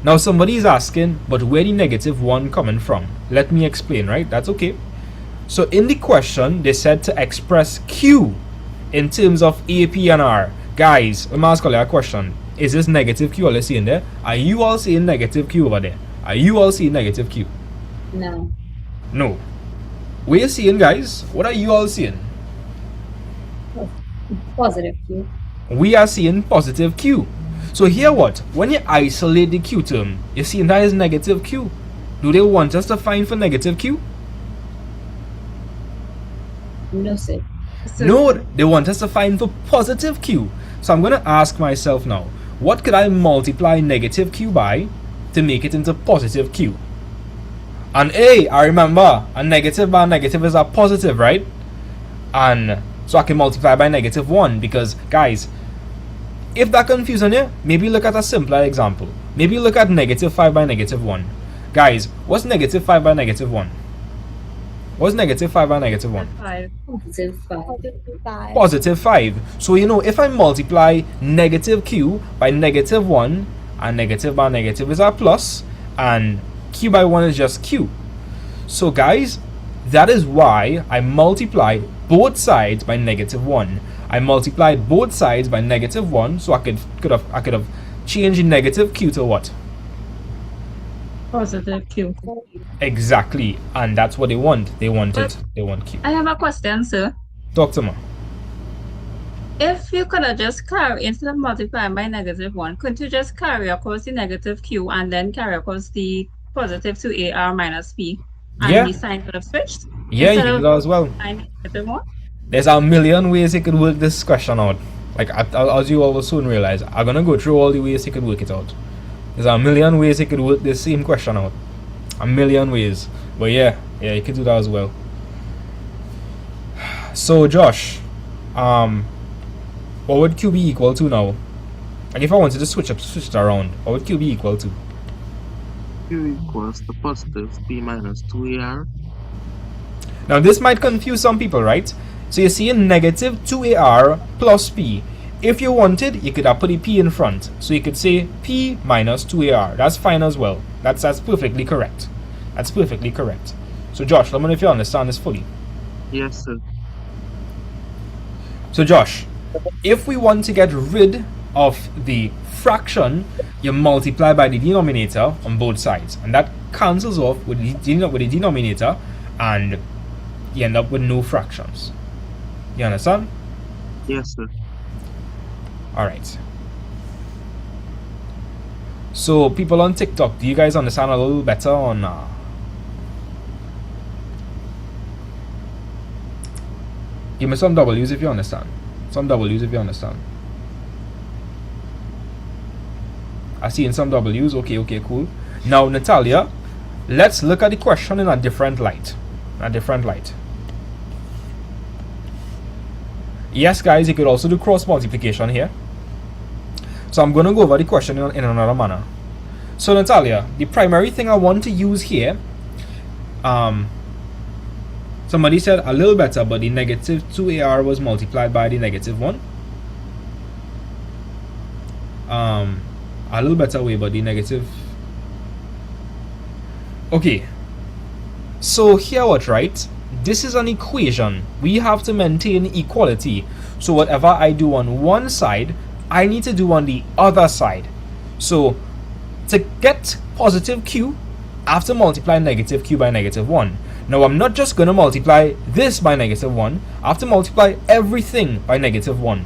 Now somebody is asking, but where the negative 1 coming from? Let me explain, right? That's okay. So in the question, they said to express Q in terms of AP and R. Guys, let me ask you a question. Is this negative Q all seeing there? Are you all seeing negative Q over there? Are you all seeing negative Q? No. No. What are you seeing, guys? What are you all seeing? Positive Q. We are seeing positive Q. So here what? When you isolate the Q term, you see that is negative Q. Do they want us to find for negative Q? No, sir. No, they want us to find for positive Q. So I'm going to ask myself now, what could I multiply negative Q by to make it into positive Q? And hey, I remember a negative by a negative is a positive, right? And so I can multiply by negative 1 because, guys, if that confusing you, maybe look at a simpler example. Maybe look at negative 5 by negative 1. Guys, what's negative 5 by negative 1? What's negative 5 by negative 1? 5. Positive 5. Positive 5. So, you know, if I multiply negative q by negative 1, and negative by negative is a plus, and q by 1 is just q. So, guys, that is why I multiplied both sides by negative 1. I multiplied both sides by negative 1, so I could have changed negative q to what? Positive Q. Exactly, and that's what they want. They want But it. They want q. I have a question, sir. Talk to me. If you could have just carry, instead of multiplying by negative 1, couldn't you just carry across the negative Q and then carry across the positive 2AR minus P? And Yeah. the sign could have switched? Yeah, you Instead can of do that as well. negative 1? There's a million ways you could work this question out. Like, as you all will soon realize, I'm gonna go through all the ways you could work it out. There's a million ways you could work this same question out. A million ways. But yeah, you could do that as well. So Josh, what would Q be equal to now? Like if I wanted to switch it around, what would Q be equal to? Q equals the positive P minus 2AR. Now this might confuse some people, right? So you see a negative 2AR plus P. If you wanted, you could have put a P in front. So you could say P minus 2AR. That's fine as well. That's perfectly correct. That's perfectly correct. So Josh, let me know if you understand this fully. Yes, sir. So Josh, if we want to get rid of the fraction, you multiply by the denominator on both sides. And that cancels off with the denominator and you end up with no fractions. You understand? Yes, sir. Alright. So people on TikTok, do you guys understand a little better on give me some W's if you understand. Some W's if you understand. I see in some W's. Okay, cool. Now Natalia, let's look at the question in a different light. Yes guys, you could also do cross multiplication here. So I'm going to go over the question in another manner. So Natalia, the primary thing I want to use here, somebody said a little better, but the negative 2AR was multiplied by the negative 1. A little better way, but the negative. Okay. So here what, right? This is an equation. We have to maintain equality. So whatever I do on one side, I need to do on the other side. So to get positive Q, I have to multiply negative Q by negative 1. Now I'm not just going to multiply this by negative 1. I have to multiply everything by negative 1.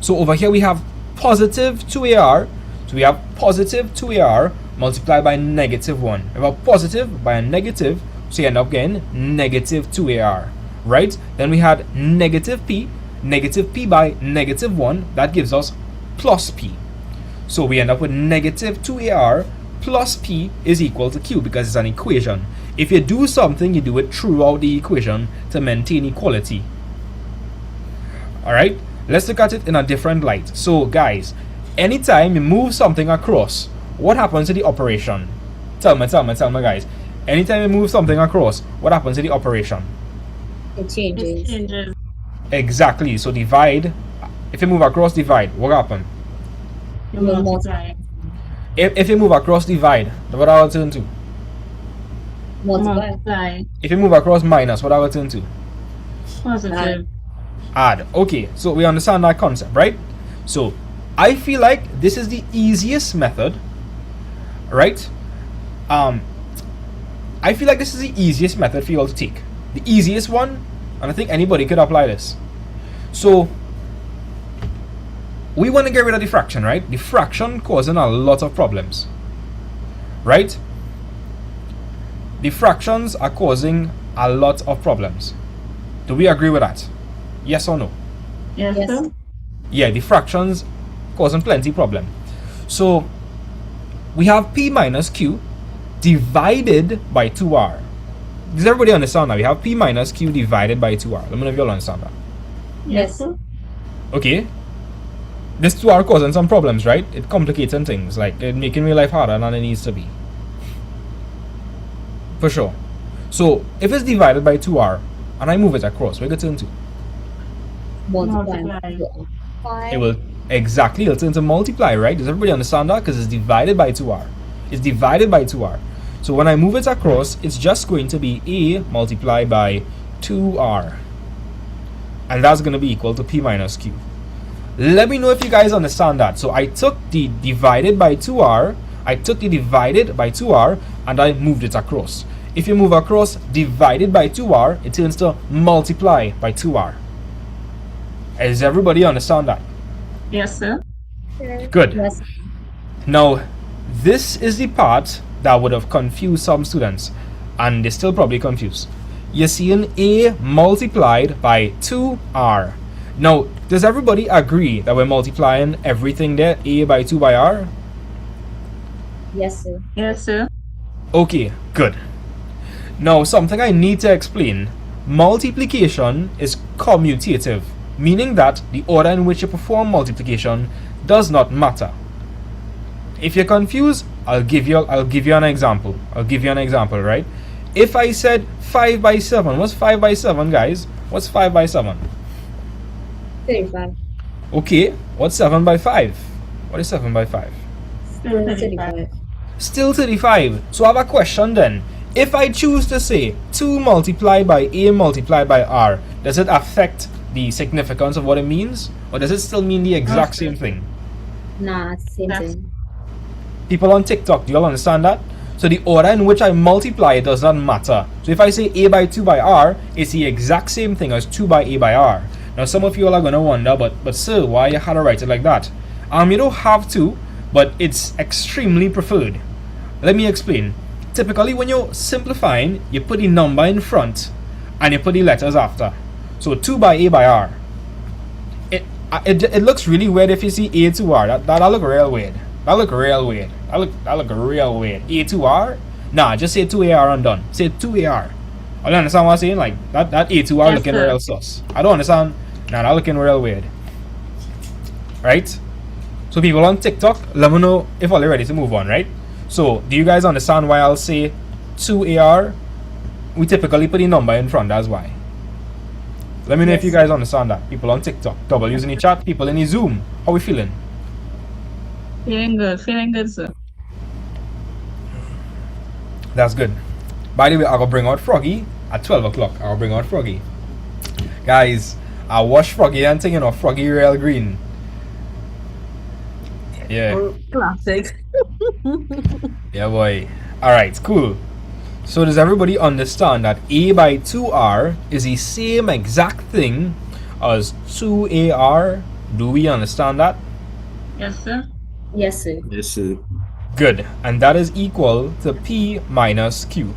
So over here we have positive 2AR. So we have positive 2AR multiplied by negative 1. We have a positive by a negative, so you end up getting negative 2AR. Right? Then we had negative P by negative 1. That gives us plus P. So we end up with negative 2AR plus P is equal to Q because it's an equation. If you do something, you do it throughout the equation to maintain equality. Alright, let's look at it in a different light. So guys, anytime you move something across, what happens to the operation? Tell me guys. Anytime you move something across, what happens to the operation? It changes. Exactly. So divide. If you move across, divide. What happens? You multiply. If you move across, divide. What I will turn to? Multiply. If you move across, minus. What I will turn to? Positive. Add. Okay. So we understand that concept, right? So I feel like this is the easiest method, right? I feel like this is the easiest method for you all to take. The easiest one, and I think anybody could apply this. So we want to get rid of the fraction, right? The fraction causing a lot of problems, right? The fractions are causing a lot of problems. Do we agree with that? Yes or no? Yes, sir. Yeah, the fractions causing plenty problem. So we have P minus Q divided by 2R. does everybody understand that? We have P minus Q divided by 2R. Let me know if you all understand that. Yes, sir. Okay. This 2R causing some problems, right? It complicating things. Like, it making my life harder than it needs to be. For sure. So, if it's divided by 2R, and I move it across, what it turn to? Multiply. It will, exactly, it'll turn to multiply, right? Does everybody understand that? Because it's divided by 2R. It's divided by 2R. So when I move it across, it's just going to be A multiplied by 2R. And that's going to be equal to P minus Q. Let me know if you guys understand that. So I took the divided by 2R, and I moved it across. If you move across divided by 2R, it turns to multiply by 2R. Does everybody understand that? Yes, sir. Good. Yes. Now, this is the part that would have confused some students, and they're still probably confused. You're seeing A multiplied by 2R. Now, does everybody agree that we're multiplying everything there, A by 2 by R? Yes, sir. Yes, sir. Okay, good. Now, something I need to explain. Multiplication is commutative, meaning that the order in which you perform multiplication does not matter. If you're confused, I'll give you an example. Right? If I said 5 by 7, what's 5 by 7, guys? What's 5 by 7? 35. Okay, what's 7 by 5? What is 7 by 5? 35. Still 35. So I have a question then. If I choose to say 2 multiplied by A multiplied by R, does it affect the significance of what it means? Or does it still mean the exact same thing? Nah, it's the same thing. People on TikTok, do you all understand that? So the order in which I multiply it does not matter. So if I say A by 2 by R, it's the exact same thing as 2 by A by R. Now some of you all are going to wonder, but sir, why you had to write it like that? You don't have to, but it's extremely preferred. Let me explain. Typically when you're simplifying, you put the number in front and you put the letters after. So 2 by A by R. It looks really weird if you see A to R. That'll look real weird. That look real weird. A to R? Nah, just say 2AR and done. Say 2AR. I don't understand what I'm saying. Like that A to R looking real sus. I don't understand. Nah, that looking real weird. Right? So people on TikTok, let me know if all are ready to move on, right? So do you guys understand why I'll say 2AR? We typically put the number in front, that's why. Let me know if you guys understand that. People on TikTok, W's in the chat, people in the Zoom. How we feeling? Feeling good, sir. That's good. By the way, I'll bring out Froggy at 12 o'clock. I'll bring out Froggy. Guys, I watched Froggy and thinking of Froggy Real Green. Yeah. Classic. Yeah, boy. Alright, cool. So does everybody understand that A by 2R is the same exact thing as 2AR? Do we understand that? Yes, sir. Yes, sir. Yes, sir. Good. And that is equal to P minus Q.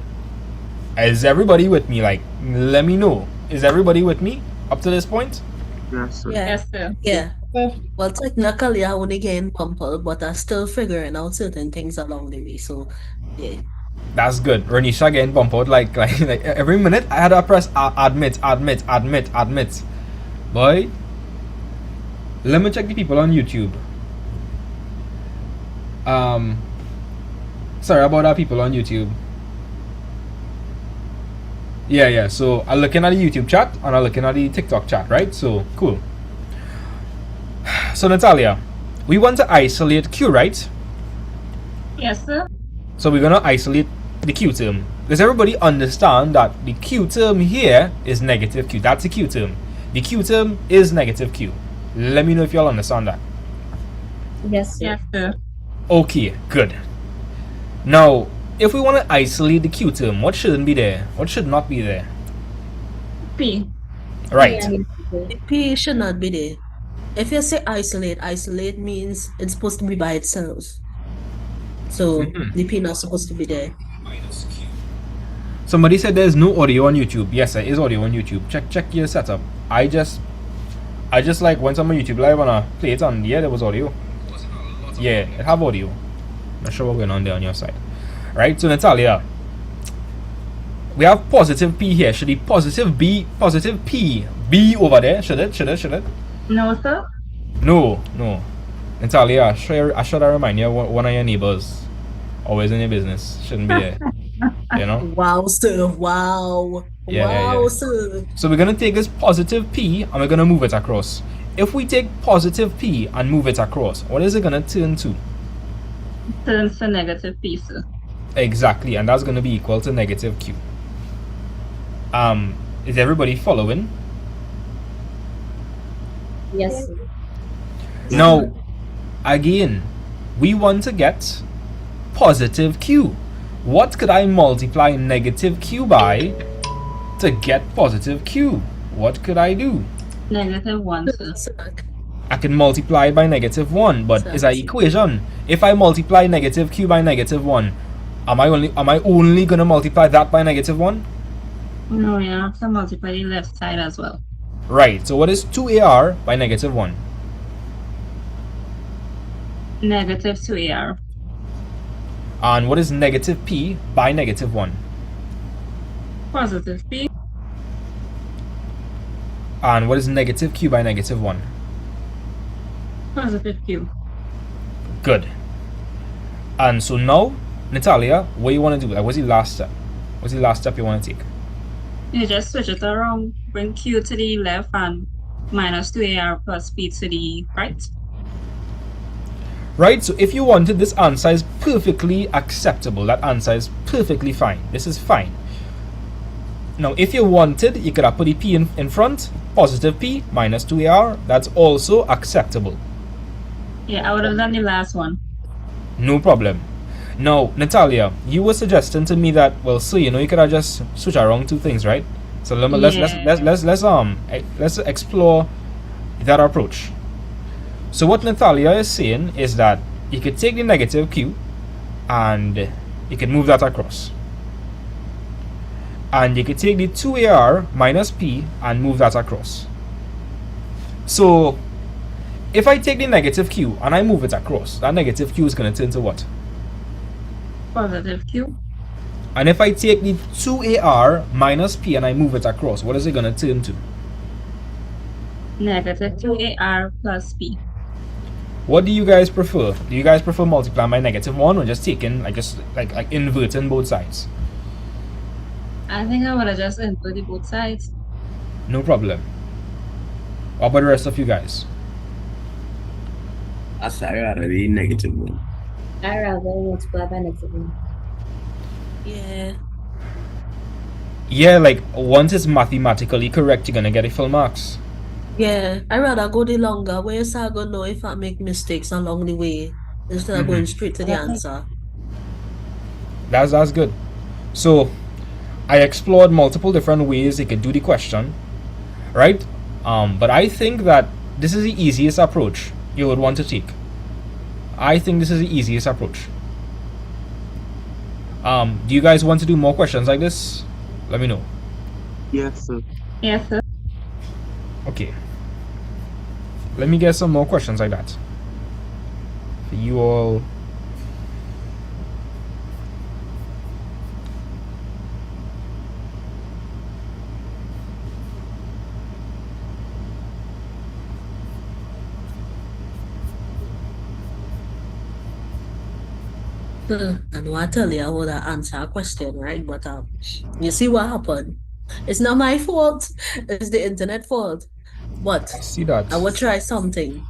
Is everybody with me? Like, let me know. Is everybody with me up to this point? Yes, sir. Yeah. Yes, sir. Yeah. Well, technically, I only getting pumpled, but I'm still figuring out certain things along the way. So, yeah. That's good. Renisha getting bumped out like every minute I had to press admit. Boy, let me check the people on YouTube. Sorry about that, people on YouTube. Yeah. So I'm looking at the YouTube chat and I'm looking at the TikTok chat, right? So cool. So Natalia, we want to isolate Q, right? Yes, sir. So we're gonna isolate the Q term. Does everybody understand that the Q term here is negative Q? That's the Q term. The Q term is negative Q. Let me know if y'all understand that. Yes, sir. Yes, sir. Okay, good. Now, if we want to isolate the Q term, what shouldn't be there? What should not be there? P. Right. The P should not be there. If you say isolate means it's supposed to be by itself. So the P not supposed to be there. Somebody said there's no audio on YouTube. Yes, there is audio on YouTube. Check your setup. I just like went on my YouTube live and I play it on. Yeah, there was audio. Yeah, it have audio. Not sure what's going on there on your side. Right, so Natalia, we have positive P here. Should the positive P be over there? Should it? No, sir. No. Natalia, I should remind you, one of your neighbors always in your business. Shouldn't be there. You know? Wow, sir. Wow. Yeah. Sir. So we're gonna take this positive P and we're gonna move it across. If we take positive P and move it across, what is it gonna turn to? Turns to negative P, sir. Exactly, and that's gonna be equal to negative Q. Is everybody following? Yes. Now, again, we want to get positive Q. What could I multiply negative Q by to get positive Q? What could I do? -1, sir. I can multiply by -1, but it's an equation. If I multiply negative Q by -1, am I only gonna multiply that by -1? No, you have to multiply the left side as well. Right, so what is 2AR by -1? Negative 2AR. And what is negative P by -1? Positive P. And what is negative Q by -1? Positive Q. Good. And so now, Natalia, what you want to do? What's the last step? What's the last step you want to take? You just switch it around, bring Q to the left and -2AR plus P to the right. Right, so if you wanted, this answer is perfectly acceptable. That answer is perfectly fine. This is fine. Now, if you wanted, you could have put the P in front, positive P, -2AR. That's also acceptable. Yeah, I would have done the last one. No problem. Now, Natalia, you were suggesting to me that, well, so you know, you could have just switch around two things, right? So let's explore that approach. So what Natalia is saying is that you could take the negative Q and you could move that across. And you could take the 2AR minus P and move that across. So if I take the negative Q and I move it across, that negative Q is going to turn to what? Positive Q. And if I take the 2AR minus P and I move it across, what is it going to turn to? Negative 2AR plus P. What do you guys prefer? Do you guys prefer multiplying by -1 or just taking like inverting both sides? I think I would have just inverted both sides. No problem. What about the rest of you guys? I rather the -1. I rather multiply by -1. Yeah. Yeah, like once it's mathematically correct, you're gonna get a full marks. Yeah, I rather go the longer way so I gonna know if I make mistakes along the way instead of going straight to the answer. That's good. So I explored multiple different ways you could do the question, right? But I think that this is the easiest approach you would want to take. I think this is the easiest approach. Do you guys want to do more questions like this? Let me know. Yes, sir. Yes, sir. Okay. Let me get some more questions like that for you all. I know I tell you I would have answered a question, right? But you see what happened? It's not my fault. It's the internet fault. But see that. I will try something.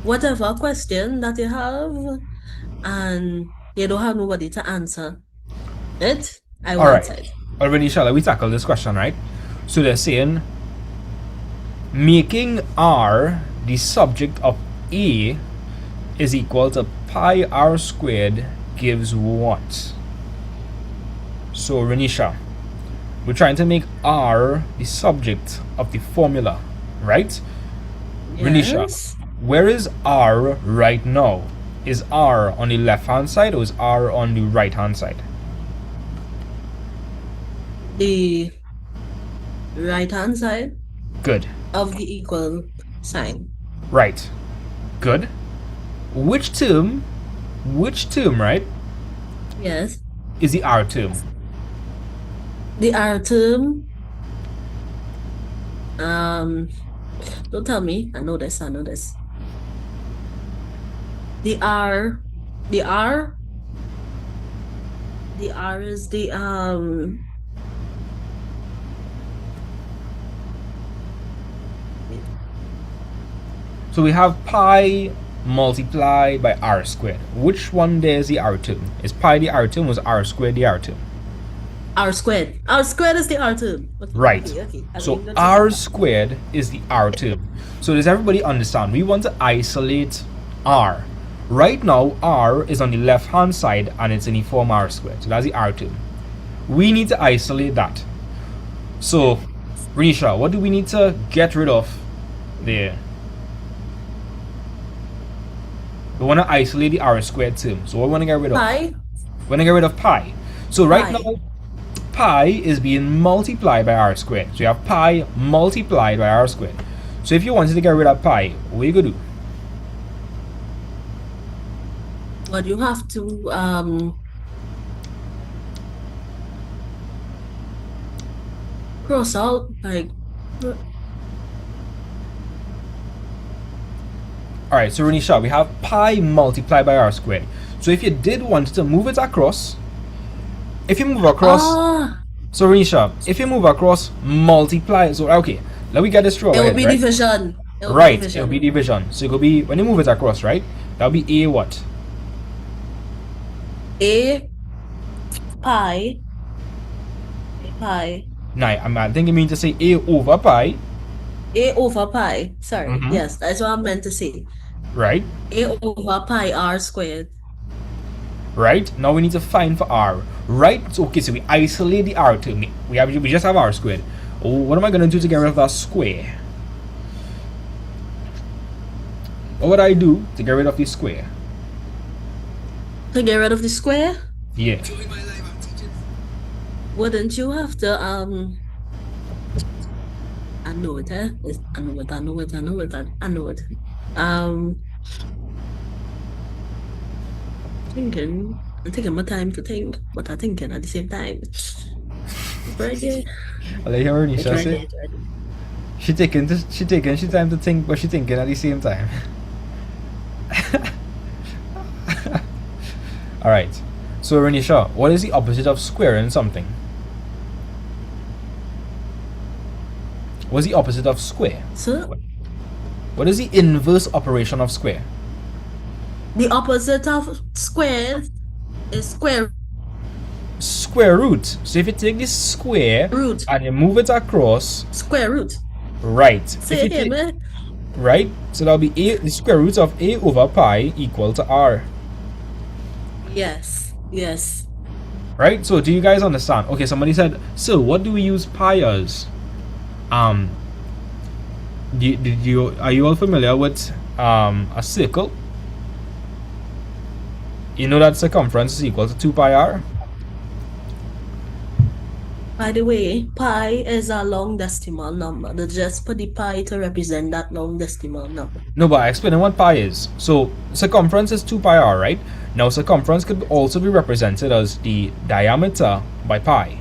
Whatever question that you have and you don't have nobody to answer it, I want it. Already, shall we tackle this question, right? So they're saying making R the subject of A is equal to pi r squared gives what? So Renisha, we're trying to make R the subject of the formula, right? Yes. Renisha, where is R right now? Is R on the left hand side or is R on the right hand side? The right hand side. Good. Of the equal sign. Right. Good. Which term, right? Yes. is the R term? The R term. Don't tell me. I know this. The R is the So we have pi multiplied by r squared. Which one there is the r term? Is pi the r term? Was r squared the r term? R squared. R squared is the R term. Okay, Right. okay. So r squared is the r term. So does everybody understand? We want to isolate r. Right now, r is on the left hand side and it's in the form r squared. So that's the r term. We need to isolate that. So, Renisha, what do we need to get rid of there? We want to isolate the r squared term. So what we want to get rid of? Pi. We want to get rid of pi. So right Pi. now, pi is being multiplied by r squared. So you have pi multiplied by r squared. So if you wanted to get rid of pi, what you gonna do? But you have to cross out like Alright, so Renisha, we have pi multiplied by r squared. So if you did want to move it across, if you move across, so Renisha, if you move across, multiply. So okay, let me get this straight. it will be division. It will be Right, division. it'll be division. So it could be when you move it across, right? That'll be a what? A pi. Nah, I think you mean to say a over pi, A over pi. Sorry. Mhm. Yes, that's what I meant to say. right? A over pi r squared. Right? Now we need to find for r. Right? So okay, so we isolate the r term. We just have r squared. Oh, what am I gonna do to get rid of that square? What would I do to get rid of the square? To get rid of the square, Yeah. wouldn't you have to I know it, eh? I know it. I'm taking my time to think, but I'm thinking at the same time. Right there. I like how Renisha It's right say there, it's right there. she taking she time to think, but she thinking at the same time. Alright. So Renisha, what is the opposite of squaring something? What's the opposite of square? So What is the inverse operation of square? the opposite of square is square Square root. So if you take this square root. and you move it across, Square root. right? Say If you again, take- man. right? So that'll be the square root of a over pi equal to r. Yes. Yes. Right? So do you guys understand? Okay, somebody said, so what do we use pi as? Are you all familiar with a circle? You know that circumference is equal to 2 pi r? By the way, pi is a long decimal number. They just put the pi to represent that long decimal number. No, but I explain what pi is. So circumference is 2 pi r, right? Now circumference could also be represented as the diameter by pi.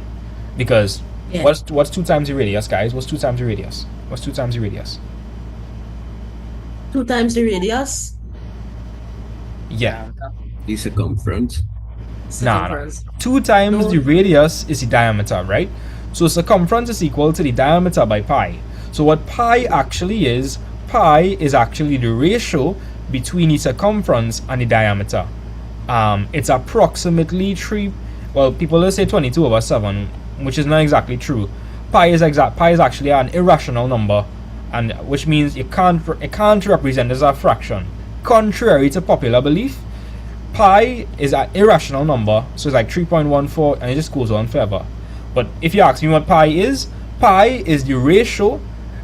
Because Yeah. what's 2 times the radius, guys? What's 2 times the radius? What's 2 times the radius? 2 times the radius. Yeah. The circumference. Nah. Circumference. 2 times the radius is the diameter, right? So circumference is equal to the diameter by pi. So what pi actually is actually the ratio between the circumference and the diameter. It's approximately 3, well, people will say 22 over 7, which is not exactly true. Pi is actually an irrational number, and which means it can't represent as a fraction. Contrary to popular belief, pi is an irrational number, so it's like 3.14, and it just goes on forever. But if you ask me what pi is the ratio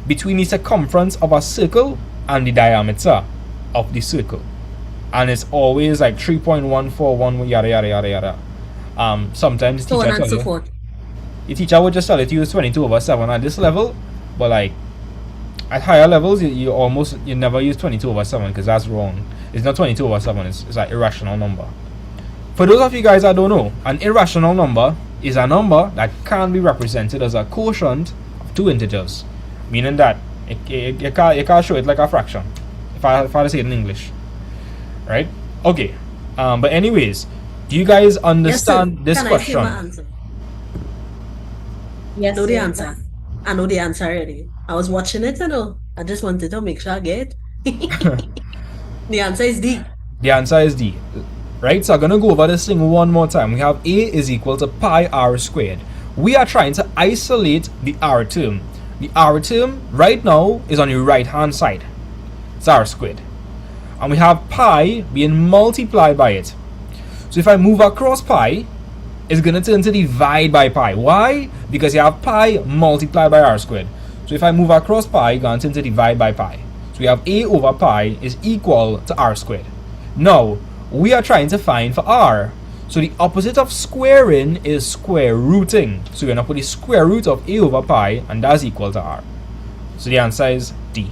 between the circumference of a circle and the diameter of the circle, and it's always like 3.141 yada yada yada yada. Sometimes the So on teacher and tell so you, forth. the teacher would just tell you to use 22 over 7 at this level, but like at higher levels you never use 22 over 7 because that's wrong. It's not 22 over 7, it's an irrational number. For those of you guys that don't know, an irrational number is a number that can be represented as a quotient of two integers, meaning that you can't show it like a fraction. If I say it in English, right? Okay. But anyways, do you guys understand this Can question? I say my answer? Yes. I know the sir. answer. I know the answer already. I was watching it, you know. I just wanted to make sure I get it. The answer is D. The answer is D. Right, so I'm gonna go over this thing one more time. We have A is equal to pi r squared. We are trying to isolate the r term. The r term right now is on the right hand side. It's r squared. And we have pi being multiplied by it. So if I move across pi, it's gonna turn to divide by pi. Why? Because you have pi multiplied by r squared. So if I move across pi, it's gonna turn to divide by pi. So we have A over pi is equal to r squared. Now, we are trying to find for r. So the opposite of squaring is square rooting. So we're going to put the square root of A over pi, and that's equal to r. So the answer is D.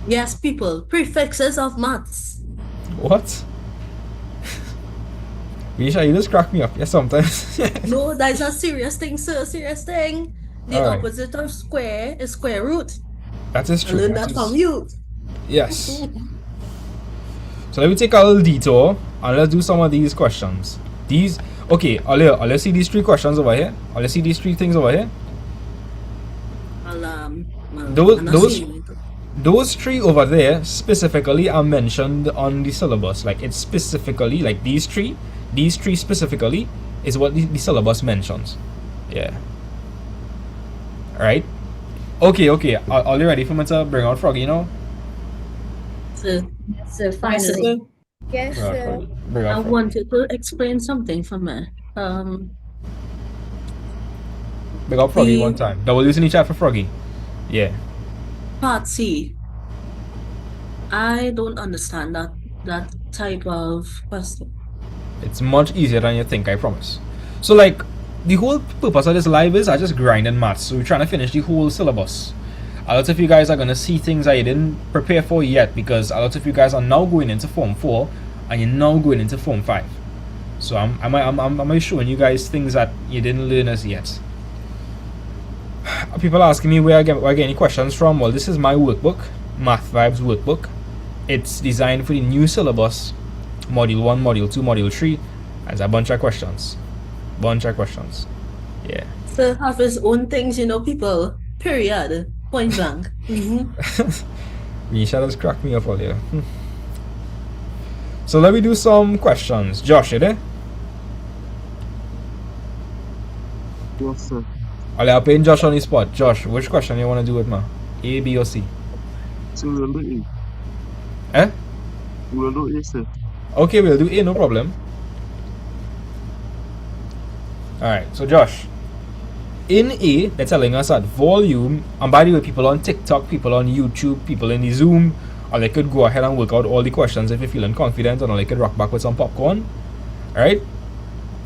Yes, people. Prefixes of maths. What? Misha, you just crack me up. Yes, sometimes. No, that's a serious thing, sir. Serious thing. The Alright. opposite of square is square root. That is I true. learned That that is- from you. Yes. So let me take a little detour and let's do some of these questions. Okay, let's see these three questions over here. Let's see these three things over here. Well, Those three over there specifically are mentioned on the syllabus. Like it's specifically like these three specifically is what the syllabus mentions. Yeah. Alright. Okay. Are you ready for me to bring out Froggy now? So finally. Yes, Bring out sir. Froggy. Bring I out Froggy. wanted to explain something for me. Bring out Froggy the- one time. Double use in the chat for Froggy. Yeah. Part C. I don't understand that type of question. It's much easier than you think, I promise. So like the whole purpose of this live is I just grinding maths. So we're trying to finish the whole syllabus. A lot of you guys are gonna see things that you didn't prepare for yet because a lot of you guys are now going into Form 4 and you're now going into Form 5. So I'm showing you guys things that you didn't learn as yet. People are asking me where I get any questions from. Well, this is my workbook, Math Vibes workbook. It's designed for the new syllabus, Module 1, Module 2, Module 3. There's a bunch of questions. Yeah. So have his own things, you know, people. Period. Point blank. Misha just cracked me up earlier. So let me do some questions. Josh, you there? Yes, sir. I'll put Josh on the spot. Josh, which question you want to do with me? A, B, or C? So we'll do E. Eh? We'll do E, sir. Okay, we'll do A, no problem. Alright, so Josh. In A, they're telling us that volume, and by the way, people on TikTok, people on YouTube, people in the Zoom, or they could go ahead and work out all the questions if you're feeling confident, or they could rock back with some popcorn. Alright?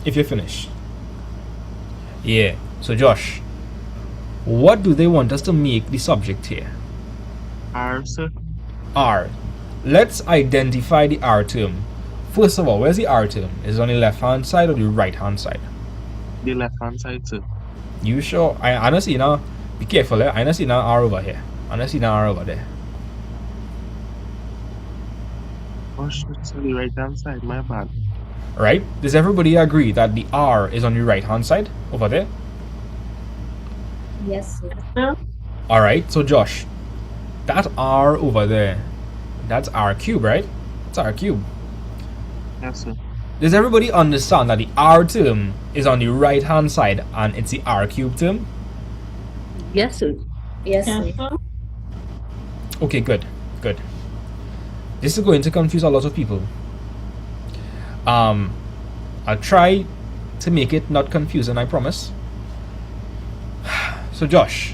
If you finish. Yeah. So Josh, what do they want us to make the subject here? R, sir. R. Let's identify the R term. First of all, where's the R term? Is it on the left hand side or the right hand side? The left hand side, sir. You sure? I don't see now. Be careful, eh? I don't see now R over here. I don't see now R over there. Oh, shit, it's on the right hand side. My bad. Right? Does everybody agree that the R is on the right hand side over there? Yes, sir. Alright, so Josh, that R over there, that's R cube, right? It's R cube. Yes, sir. Does everybody understand that the R term is on the right hand side and it's the R cube term? Yes, sir. Yes, sir. Okay, good. This is going to confuse a lot of people. I'll try to make it not confusing, I promise. So Josh,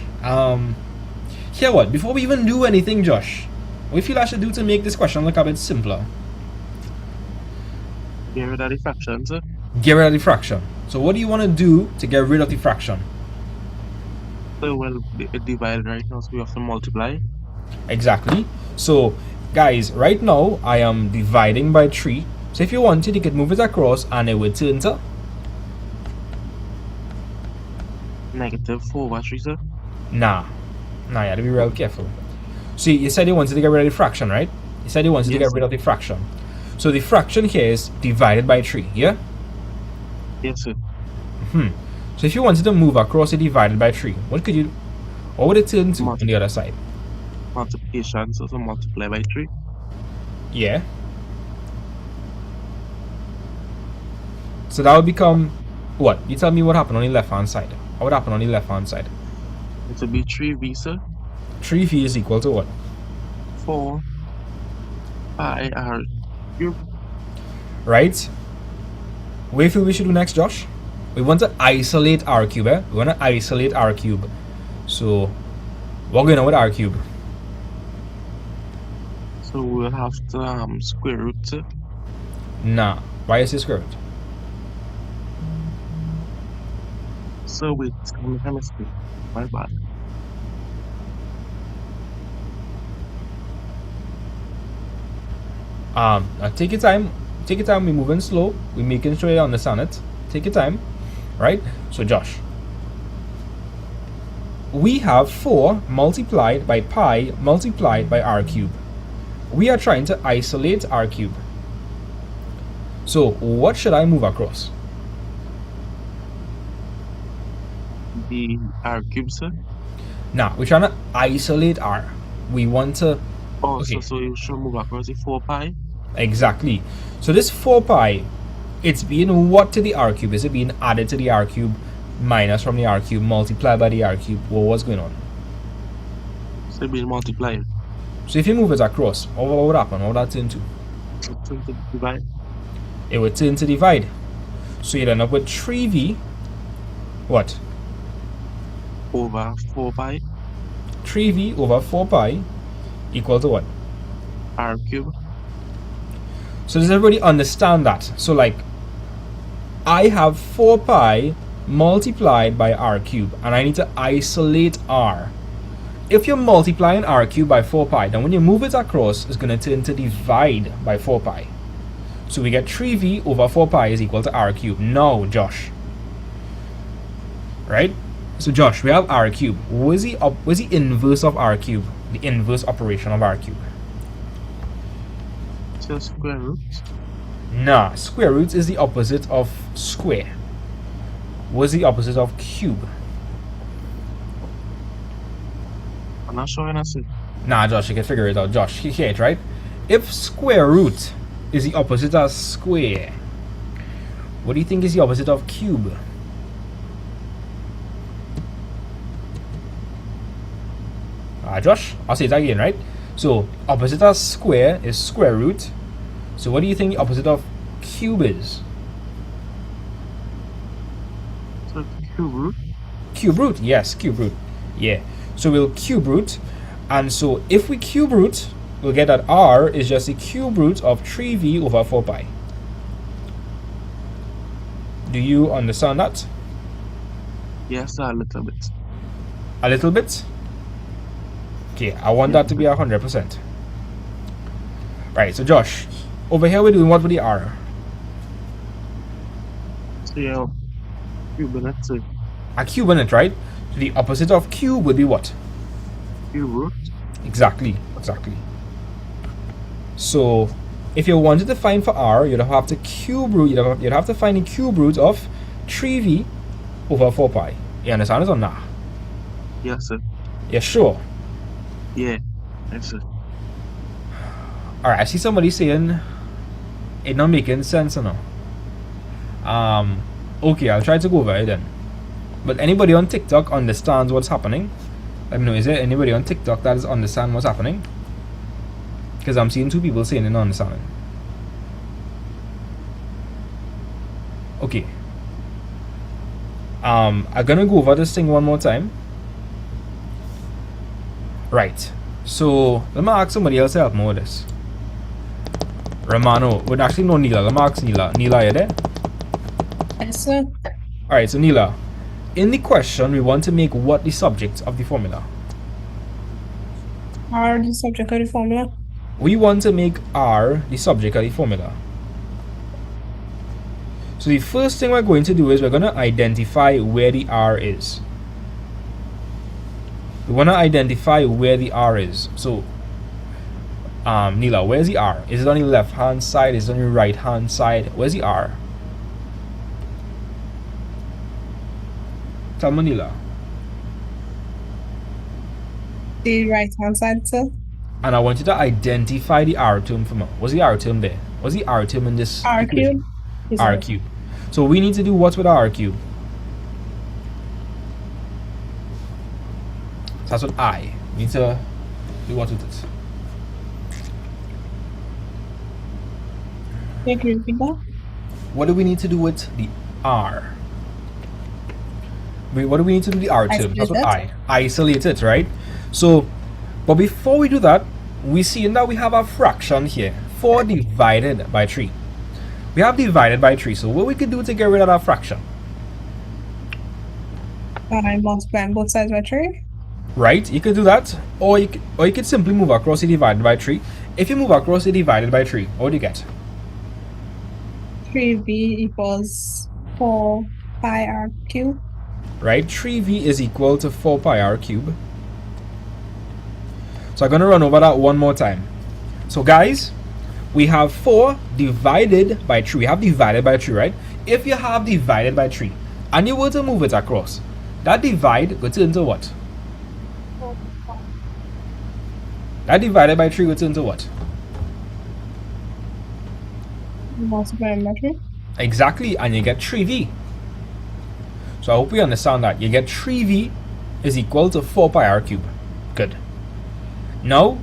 here what? Before we even do anything, Josh, what do you feel I should do to make this question look a bit simpler? Get rid of the fraction, sir. Get rid of the fraction. So what do you want to do to get rid of the fraction? So, well, it divided right now, so we have to multiply. Exactly. So guys, right now I am dividing by 3. So So if you wanted, you could move it across and it would turn to -4/3, sir. Nah, you have to be real careful. See, you said you wanted to get rid of the fraction, right? You said you wanted to Yes, get sir. rid of the fraction. So the fraction here is divided by 3, yeah? Yes, sir. So if you wanted to move across the divided by 3, what would it turn to on the other side? Multiplication, so multiply by 3. Yeah. So that would become what? You tell me what happened on the left hand side. What would happen on the left hand side? It would be 3v, sir. 3v is equal to what? 4 pi r cube. Right? What do you feel we should do next, Josh? We want to isolate r cube, eh? We want to isolate r cube. So, what going on with r cube? So we'll have to square root, sir. Nah. Why is it square root? So wait, let me see. My bad. Now take your time. Take your time. We're moving slow. We're making sure you understand it. Take your time. Right? So, Josh. We have 4 multiplied by pi multiplied by r cube. We are trying to isolate r cube. So, what should I move across? The r cube, sir. Now, we're trying to isolate r. We want to... Oh, okay. so you should move across the 4 pi? Exactly. So this 4 pi, it's being what to the r cube? Is it being added to the r cube, minus from the r cube, multiplied by the r cube? Well, what's going on? So being multiplied. So if you move it across, what would happen? What would that turn to? Turn to divide. It would turn to divide. So you'd end up with 3v, what? Over 4 pi. 3v over 4 pi equal to what? R cube. So does everybody understand that? So like, I have 4 pi multiplied by r cube, and I need to isolate r. If you're multiplying r cube by 4 pi, then when you move it across, it's going to turn to divide by 4 pi. So we get 3v over 4 pi is equal to r cube. Now, Josh. Right? So Josh, we have r cube. What's the inverse of r cube? The inverse operation of r cube? So square root. Nah, square root is the opposite of square. What's the opposite of cube? I'm not sure when I said. Nah, Josh, you can figure it out. Josh, you hear it, right? If square root is the opposite of square, what do you think is the opposite of cube? Josh, I'll say it again, right? So, opposite of square is square root. So, what do you think the opposite of cube is? So, cube root? Cube root, yes, cube root. Yeah. So, we'll cube root. And so, if we cube root, we'll get that r is just the cube root of 3v over 4 pi. Do you understand that? Yes, a little bit. A little bit? Okay, I want that to be 100%. Right, so Josh, over here we're doing what with the r? So yeah, cube in it, so A cube in it, right? So the opposite of cube would be what? cube root. Exactly. So if you wanted to find for r, you'd have to cube root, you'd have to find the cube root of 3v over 4 pi. You understand it or not? Yes, sir. Yeah, sure. Yeah, yes, sir. Alright, I see somebody saying it not making sense or no. Okay, I'll try to go over it then. But anybody on TikTok understands what's happening? Let me know, is there anybody on TikTok that understand what's happening? Because I'm seeing 2 people saying they don't understand it. Okay. I'm gonna go over this thing one more time. Right. So let me ask somebody else to help me with this. Romano. Well, actually no, Neela. Let me ask Neela. Neela, you there? Yes, sir. Alright, so Neela, in the question we want to make what the subject of the formula? R the subject of the formula. We want to make R the subject of the formula. So the first thing we're going to do is we're going to identify where the R is. We want to identify where the R is. So, Neela, where's the R? Is it on the left hand side? Is it on the right hand side? Where's the R? Tell me, Neela. The right hand side, sir. And I want you to identify the R term for me. What's the R term there? What's the R term in this? R equation? cube. R cube. So we need to do what with R cube? So that's what I need to do what with it. Can you repeat that? What do we need to do with the R? What do we need to do with the R term? That's what I isolate it, right? So, but before we do that, we see that we have a fraction here, 4 divided by 3. We have divided by 3, so what we could do to get rid of that fraction? Multiplying both sides by 3. Right, you could do that, or you could simply move across the divided by 3. If you move across the divided by 3, what do you get? 3v equals 4 pi r cubed. Right, 3v is equal to 4 pi r cubed. So I'm going to run over that one more time. So guys, we have 4 divided by 3. We have divided by 3, right? If you have divided by 3 and you were to move it across, that divide goes into what? That divided by 3 goes into what? Multiplying by 3. Exactly, and you get 3v. So I hope you understand that. You get 3v is equal to 4 pi r cubed. Good. Now,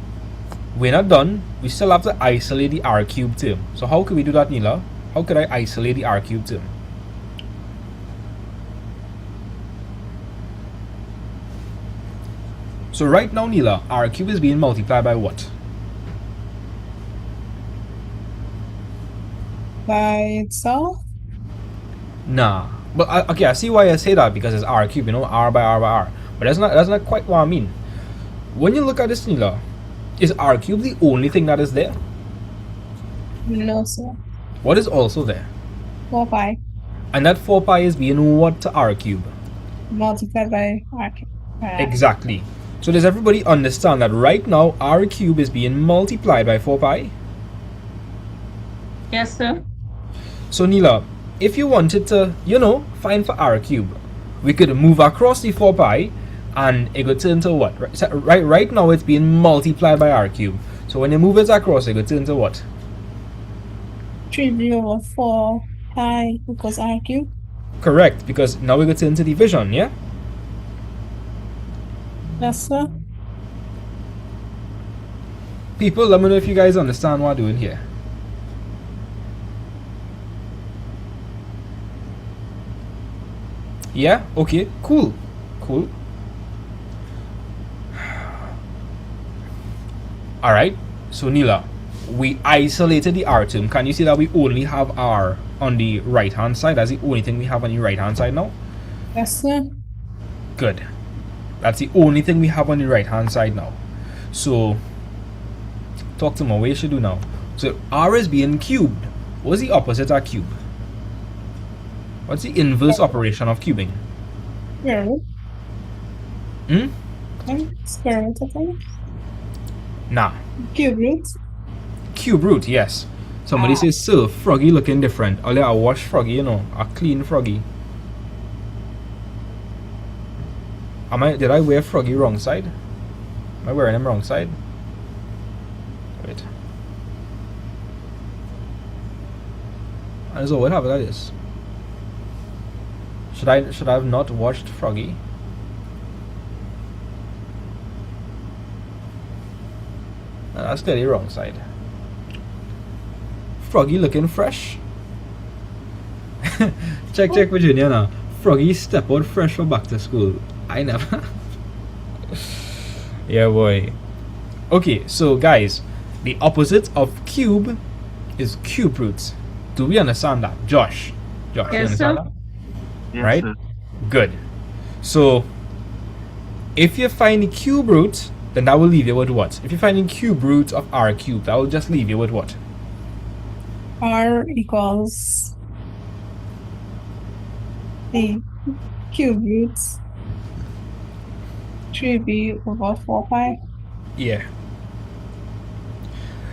we're not done. We still have to isolate the r cubed term. So how could we do that, Neela? How could I isolate the r cubed term? So right now, Neela, r cubed is being multiplied by what? By itself? Nah. But okay, I see why I say that, because it's r cubed, you know, r by r by r. But that's not quite what I mean. When you look at this, Neela, is r cubed the only thing that is there? No, sir. What is also there? 4 pi. And that 4 pi is being what to r cubed? Multiplied by r cubed. Exactly. So does everybody understand that right now r cubed is being multiplied by 4 pi? Yes, sir. So Neela, if you wanted to, you know, find for r cubed, we could move across the 4 pi and it would turn to what? Right now it's being multiplied by r cubed. So when you move it across, it would turn to what? 3v over 4 pi equals r cubed. Correct, because now we go turn to division, yeah? Yes, sir. People, let me know if you guys understand what I'm doing here. Yeah? Okay, cool. Cool. Alright, so Neela, we isolated the r term. Can you see that we only have r on the right hand side? That's the only thing we have on the right hand side now? Yes, sir. Good. That's the only thing we have on the right hand side now. So, talk to me. What you should do now? So, r is being cubed. What's the opposite of cube? What's the inverse operation of cubing? Square root. Square root, I think. Nah. Cube root. Cube root, yes. Somebody says, sir, Froggy looking different. Only I wash Froggy, you know, a clean Froggy. Did I wear Froggy wrong side? Am I wearing him wrong side? Wait. And so what happened to this? Should I have not watched Froggy? No, that's clearly wrong side. Froggy looking fresh. check Virginia now. Froggy step out fresh for back to school. I never. Yeah, boy. Okay, so guys, the opposite of cube is cube root. Do we understand that? Josh, you Yes, understand sir. that? Yes, Right? sir. Good. So, if you find the cube root, then that will leave you with what? If you find the cube root of r cubed, that will just leave you with what? R equals the cube roots 3b over 4 pi. Yeah.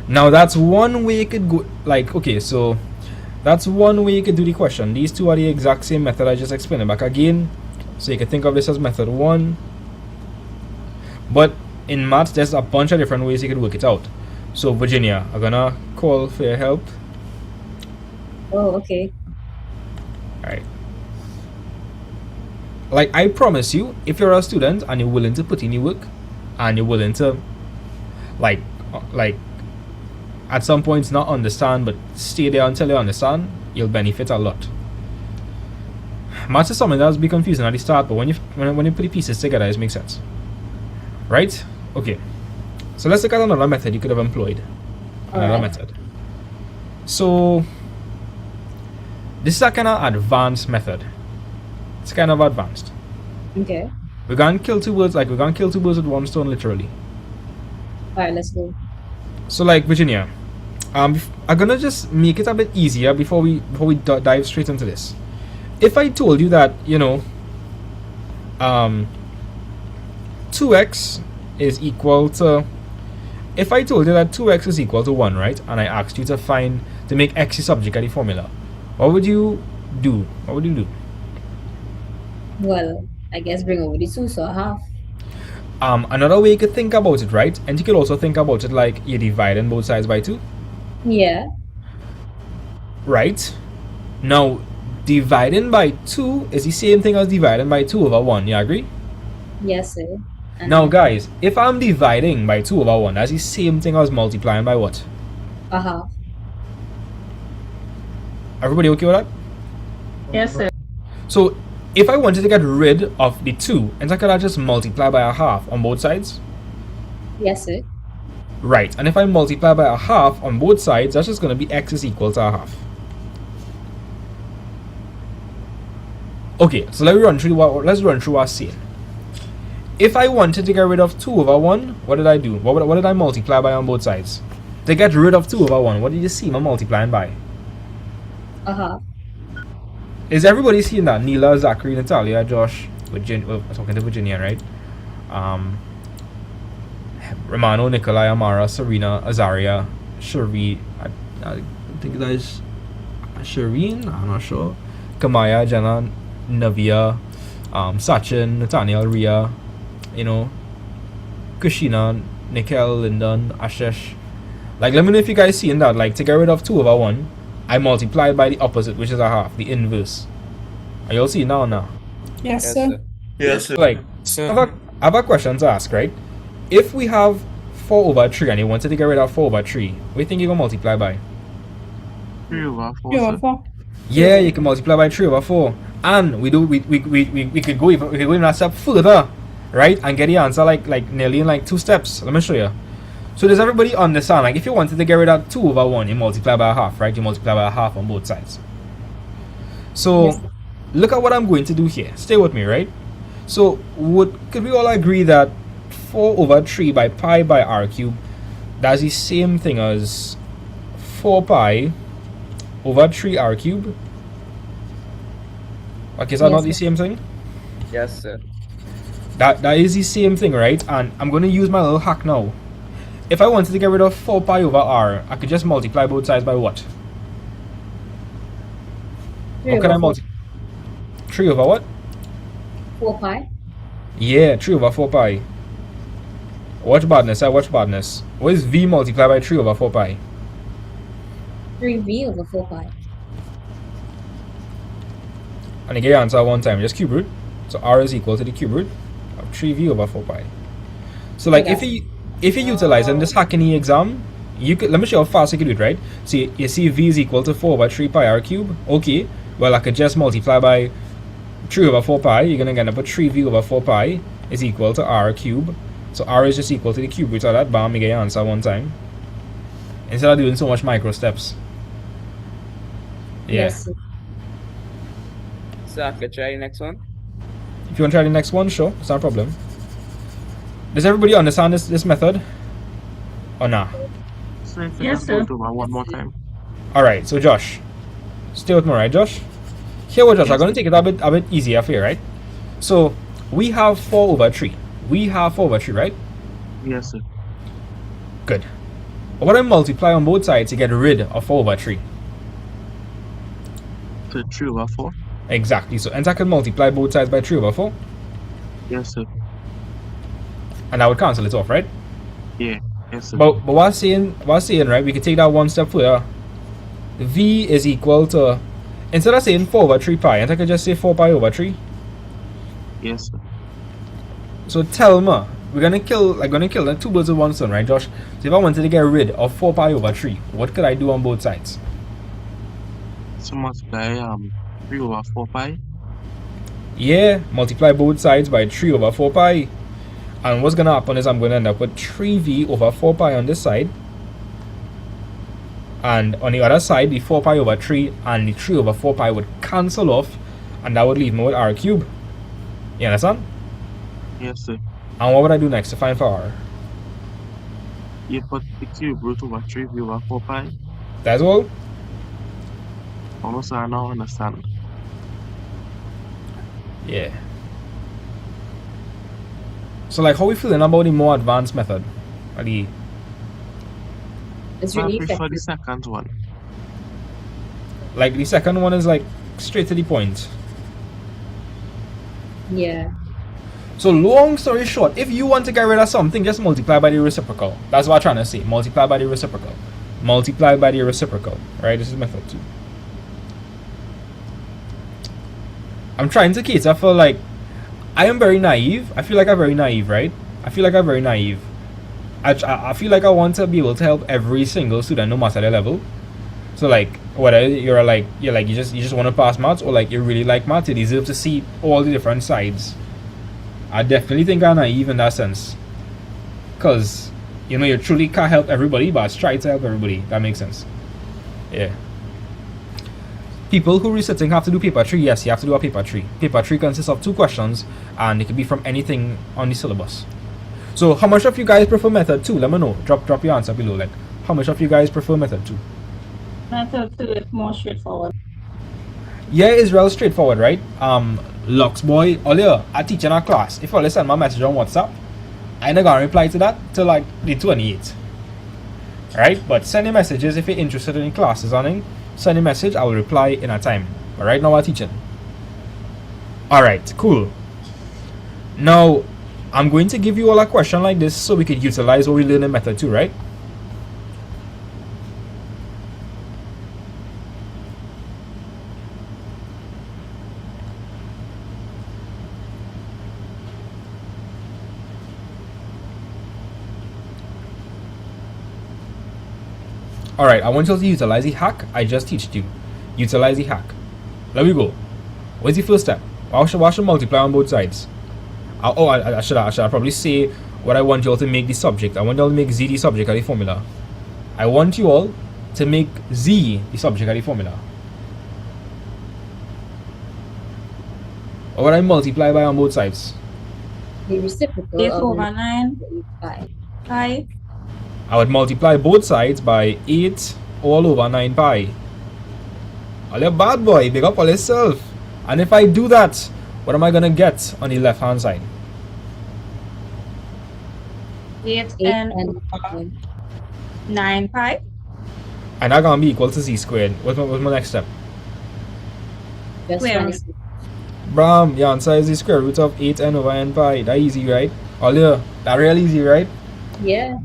Now that's one way you could go, like, okay, so that's one way you could do the question. These two are the exact same method I just explained back again. So you can think of this as method 1. But in maths, there's a bunch of different ways you could work it out. So Virginia, I'm gonna call for your help. Oh, okay. Alright. Like I promise you, if you're a student and you're willing to put in your work and you're willing to like at some points not understand but stay there until you understand, you'll benefit a lot. Maths is something that will be confusing at the start, but when you put the pieces together, it makes sense. Right? Okay. So let's look at another method you could have employed. Another method. So this is a kind of advanced method. It's kind of advanced. Okay. We're gonna kill two birds with one stone, literally. Alright, let's go. So like Virginia, I'm gonna just make it a bit easier before we dive straight into this. If I told you that, you know, 2x is equal to, if I told you that 2x is equal to 1, right, and I asked you to make x the subject of the formula, what would you do? What would you do? Well, I guess bring over the 2, so a half. Another way you could think about it, right, and you could also think about it like you're dividing both sides by 2. Yeah. Right? Now, dividing by 2 is the same thing as dividing by 2 over 1, you agree? Yes, sir. Now guys, if I'm dividing by 2 over 1, that's the same thing as multiplying by what? A half. Everybody okay with that? Yes, sir. So, if I wanted to get rid of the 2, and so could I just multiply by a half on both sides? Yes, sir. Right, and if I multiply by a half on both sides, that's just going to be x is equal to a half. Okay, so let's run through our scene. If I wanted to get rid of 2 over 1, what did I do? What did I multiply by on both sides? To get rid of 2 over 1, what did you see me multiplying by? A half. Is everybody seeing that? Neela, Zachary, Natalia, Josh, talking to Virginia, right? Romano, Nikolai, Amara, Serena, Azaria, Sheree, I think that is Shireen, I'm not sure. Kamaya, Jenna, Navia, Sachin, Nathaniel, Ria, you know, Kushina, Nikhil, Lyndon, Ashish. Like, let me know if you guys seeing that. Like, to get rid of 2 over 1, I multiplied by the opposite, which is a half, the inverse. Are you all seeing now or now? Yes, sir. Yes, sir. Like, I have a question to ask, right? If we have 4 over 3 and you wanted to get rid of 4 over 3, what do you think you're going to multiply by? 3 over 4. 3 over 4. Yeah, you can multiply by 3 over 4. And we could go even a step further, right? And get the answer like nearly in like 2 steps. Let me show you. So does everybody understand? Like if you wanted to get rid of 2 over 1, you multiply by a half, right? You multiply by a half on both sides. So yes. Look at what I'm going to do here. Stay with me, right? So could we all agree that 4 over 3 by pi by r cubed, that's the same thing as 4 pi over 3 r cubed? Okay, is that not the same thing? Yes, sir. That is the same thing, right? And I'm going to use my little hack now. If I wanted to get rid of 4 pi over r, I could just multiply both sides by what? How can I multiply? 3 over what? 4 pi. Yeah, 3 over 4 pi. Watch badness, watch badness. What is v multiplied by 3 over 4 pi? 3v over 4 pi. And you get your answer one time, just cube root. So r is equal to the cube root of 3v over 4 pi. So like if you utilize in this hack in the exam, you could, let me show you how fast you can do it, right? So you see v is equal to 4 over 3 pi r cube. Okay, well I could just multiply by 3 over 4 pi. You're gonna get up 3v over 4 pi is equal to r cube. So r is just equal to the cube root of that. Bam, you get your answer one time. Instead of doing so much micro steps. Yeah. Yes. So I could try the next one. If you want to try the next one, sure, it's not a problem. Does everybody understand this method? Or nah? So if Yes, just sir. go through one more time. Alright, so Josh. Stay with me, right, Josh? Here we're just I'm going to take it a bit easier for you, right? So we have 4 over 3. We have 4 over 3, right? Yes, sir. Good. What I multiply on both sides to get rid of 4 over 3? So 3 over 4? Exactly. So hence I can multiply both sides by 3 over 4. Yes, sir. And that would cancel it off, right? Yeah. Yes, sir. But what I'm saying, right, we can take that one step further. V is equal to, instead of saying 4 over 3 pi, and I could just say 4 pi over 3. Yes, sir. So tell me, we're gonna kill the 2 birds with 1 stone, right, Josh? So if I wanted to get rid of 4 pi over 3, what could I do on both sides? So multiply 3 over 4 pi. Yeah, multiply both sides by 3 over 4 pi. And what's gonna happen is I'm gonna end up with 3v over 4 pi on this side. And on the other side, the 4 pi over 3 and the 3 over 4 pi would cancel off, and that would leave me with r cubed. You understand? Yes, sir. And what would I do next to find for r? You put the cube root over 3v over 4 pi. That's all? Almost I now understand. Yeah. So like, how we feeling about the more advanced method? Or the It's I really prefer effective. the second one. Like the second one is like straight to the point. Yeah. So long story short, if you want to get rid of something, just multiply by the reciprocal. That's what I'm trying to say. Multiply by the reciprocal. Multiply by the reciprocal. Right? This is method 2. I'm trying to cater for like, I am very naive. I feel like I'm very naive, right? I feel like I'm very naive. I feel like I want to be able to help every single student, no matter their level. So like, whether you just want to pass maths, or like you really like maths, you deserve to see all the different sides. I definitely think I'm naive in that sense, cause you know you truly can't help everybody, but try to help everybody. That makes sense. Yeah. People who are researching have to do paper 3. Yes, you have to do a paper 3. Paper 3 consists of 2 questions, and it can be from anything on the syllabus. So how much of you guys prefer method 2? Let me know. Drop your answer below. Like, how much of you guys prefer method 2? Method 2 is more straightforward. Yeah, it's real straightforward, right? Lux boy, earlier I teach in a class. If I send my message on WhatsApp, I not gonna reply to that till like the 28th. Right? But send your messages if you're interested in the classes running. Send a message, I will reply in a time. But right now I'm teaching. Alright, cool. Now I'm going to give you all a question like this so we can utilize what we learned in method 2, right? Alright, I want you to utilize the hack I just taught you. Utilize the hack. Let me go. What's the first step? I should multiply on both sides. I should probably say what I want you all to make the subject. I want you all to make z the subject of the formula. I want you all to make z the subject of the formula. Or what I multiply by on both sides? The reciprocal 8 of over 9. 5. 5. I would multiply both sides by 8 all over 9 pi. All your bad boy, big up all yourself. And if I do that, what am I gonna get on the left hand side? 8 and 9 pi. And that's gonna be equal to z squared. What's my next step? Square. Bram, your answer is the square root of 8n over n pi. That easy, right? All that real easy, right? Yeah.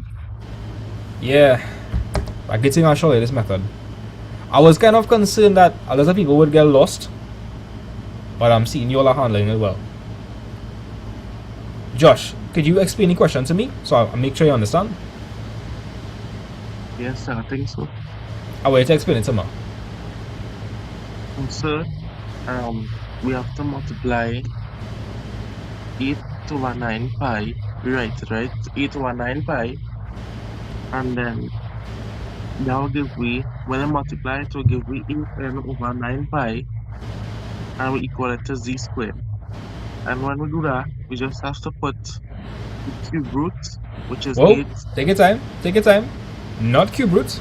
Yeah. I'm getting I'll show you this method. I was kind of concerned that a lot of people would get lost, but I'm seeing you all are handling it well. Josh, could you explain the question to me so I'll make sure you understand? Yes, sir, I think so. I want you to explain it to me. Sir, we have to multiply 8 over 9 pi. We write it, right? 8 over 9 pi. And then that will give me, when I multiply it will give me 8n over 9 pi, and we equal it to z squared. And when we do that, we just have to put the cube root, which is Whoa, 8. take your time. Not cube root.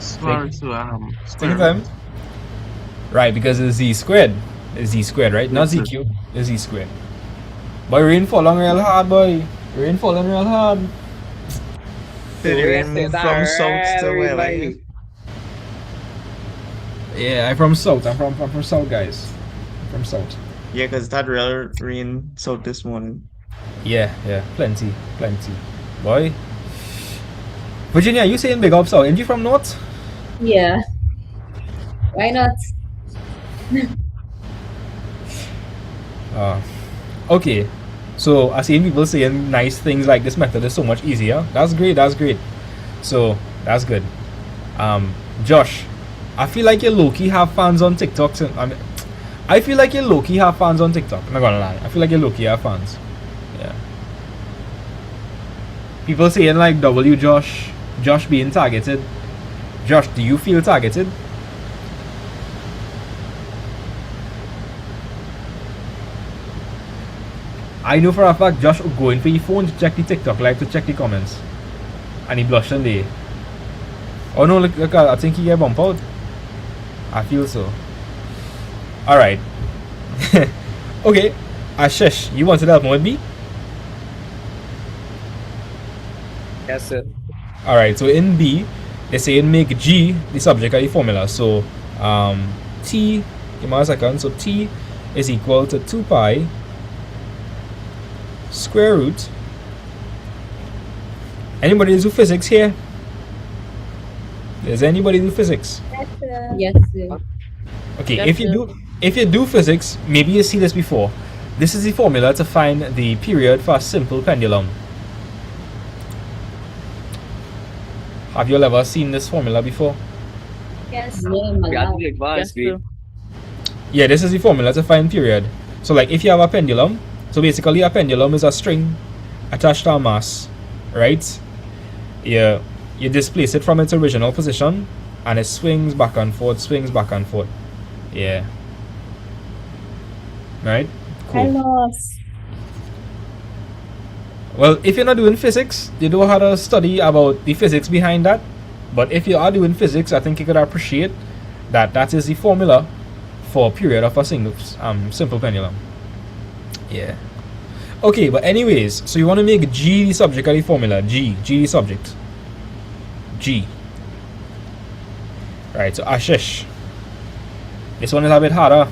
Sorry, so Take square your time. root. Right, because it's z squared. It's z squared, right? Not Yes, z sir. cubed. It's z squared. Boy, rain falling real hard, boy. Rain falling real hard. Did the rain move from south to where, like? Everybody. Yeah, I'm from south. I'm from south, guys. I'm from south. Yeah, because that real rain south this morning. Yeah, plenty. Boy. Virginia, you saying big up south? Ain't you from north? Yeah. Why not? Okay. So I seen people saying nice things like this method is so much easier. That's great. So that's good. Josh, I feel like you low-key have fans on TikTok. I feel like you low-key have fans on TikTok. I'm not gonna lie. I feel like you low-key have fans. Yeah. People saying like W Josh being targeted. Josh, do you feel targeted? I know for a fact Josh going for your phone to check the TikTok live to check the comments. And he blushing there. Oh no, look, I think he get bumped out. I feel so. Alright. Okay. Ashish, you wanted to help me with B? Yes, sir. Alright, so in B, they say make G the subject of the formula. So T, give me a second. So T is equal to 2 pi square root. Anybody do physics here? Does anybody do physics? Yes, sir. Okay, Yes, sir. if you do physics, maybe you see this before. This is the formula to find the period for a simple pendulum. Have you all ever seen this formula before? Yes. We have to advance, Yeah, this is the formula to find period. So like if you have a pendulum, so basically a pendulum is a string attached to a mass, right? You displace it from its original position and it swings back and forth. Yeah. Right? I lost. Well, if you're not doing physics, you don't have to study about the physics behind that. But if you are doing physics, I think you could appreciate that that is the formula for period of a simple pendulum. Yeah. Okay, but anyways, so you want to make G the subject of the formula. G the subject. G. Right, so Ashish. This one is a bit harder.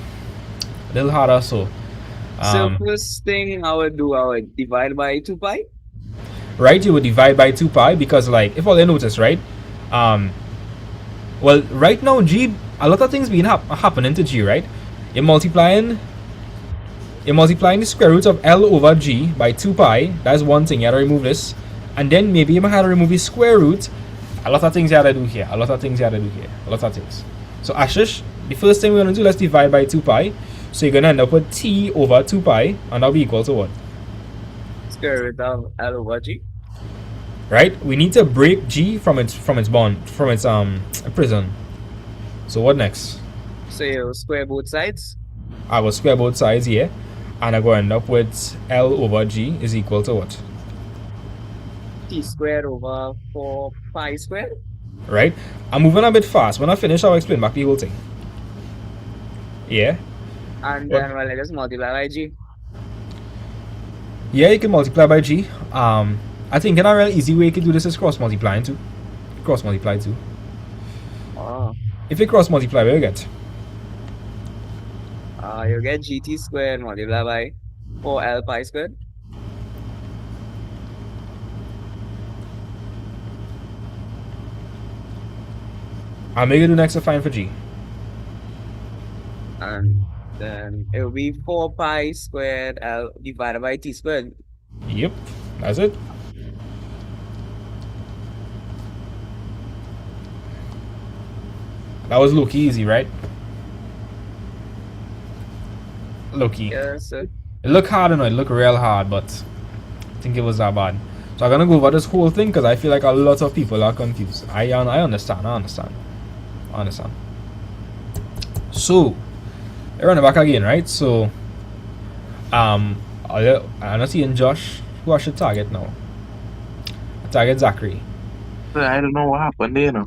A little harder, so. So first thing I would divide by 2 pi. Right, you would divide by 2 pi because like, if all you notice, right? Well, right now G, a lot of things been happening to G, right? You're multiplying the square root of L over G by 2 pi. That's one thing, you have to remove this. And then maybe you might have to remove the square root. A lot of things you have to do here. A lot of things. So Ashish, the first thing we're going to do, let's divide by 2 pi. So you're going to end up with T over 2 pi, and that'll be equal to what? Square root of L over G. Right? We need to break G from its prison. So what next? So you square both sides. I will square both sides here, and I'm going to end up with L over G is equal to what? T squared over 4 pi squared. Right? I'm moving a bit fast. When I finish, I'll explain back the whole thing. Yeah? And then well, let us multiply by G. Yeah, you can multiply by G. I think in a real easy way you can do this is cross multiply too. Oh. If you cross multiply, what you get? You get GT squared multiplied by 4L pi squared. I'll make you do next to find for G. And then it will be 4 pi squared L divided by T squared. Yep, that's it. That was low-key easy, right? Low-key. Yes, sir. It looked hard, it looked real hard, but I think it was that bad. So I'm gonna go over this whole thing because I feel like a lot of people are confused. I understand. So, I run it back again, right? So, I'm not seeing Josh. Who I should target now? I target Zachary. I don't know what happened there, you know.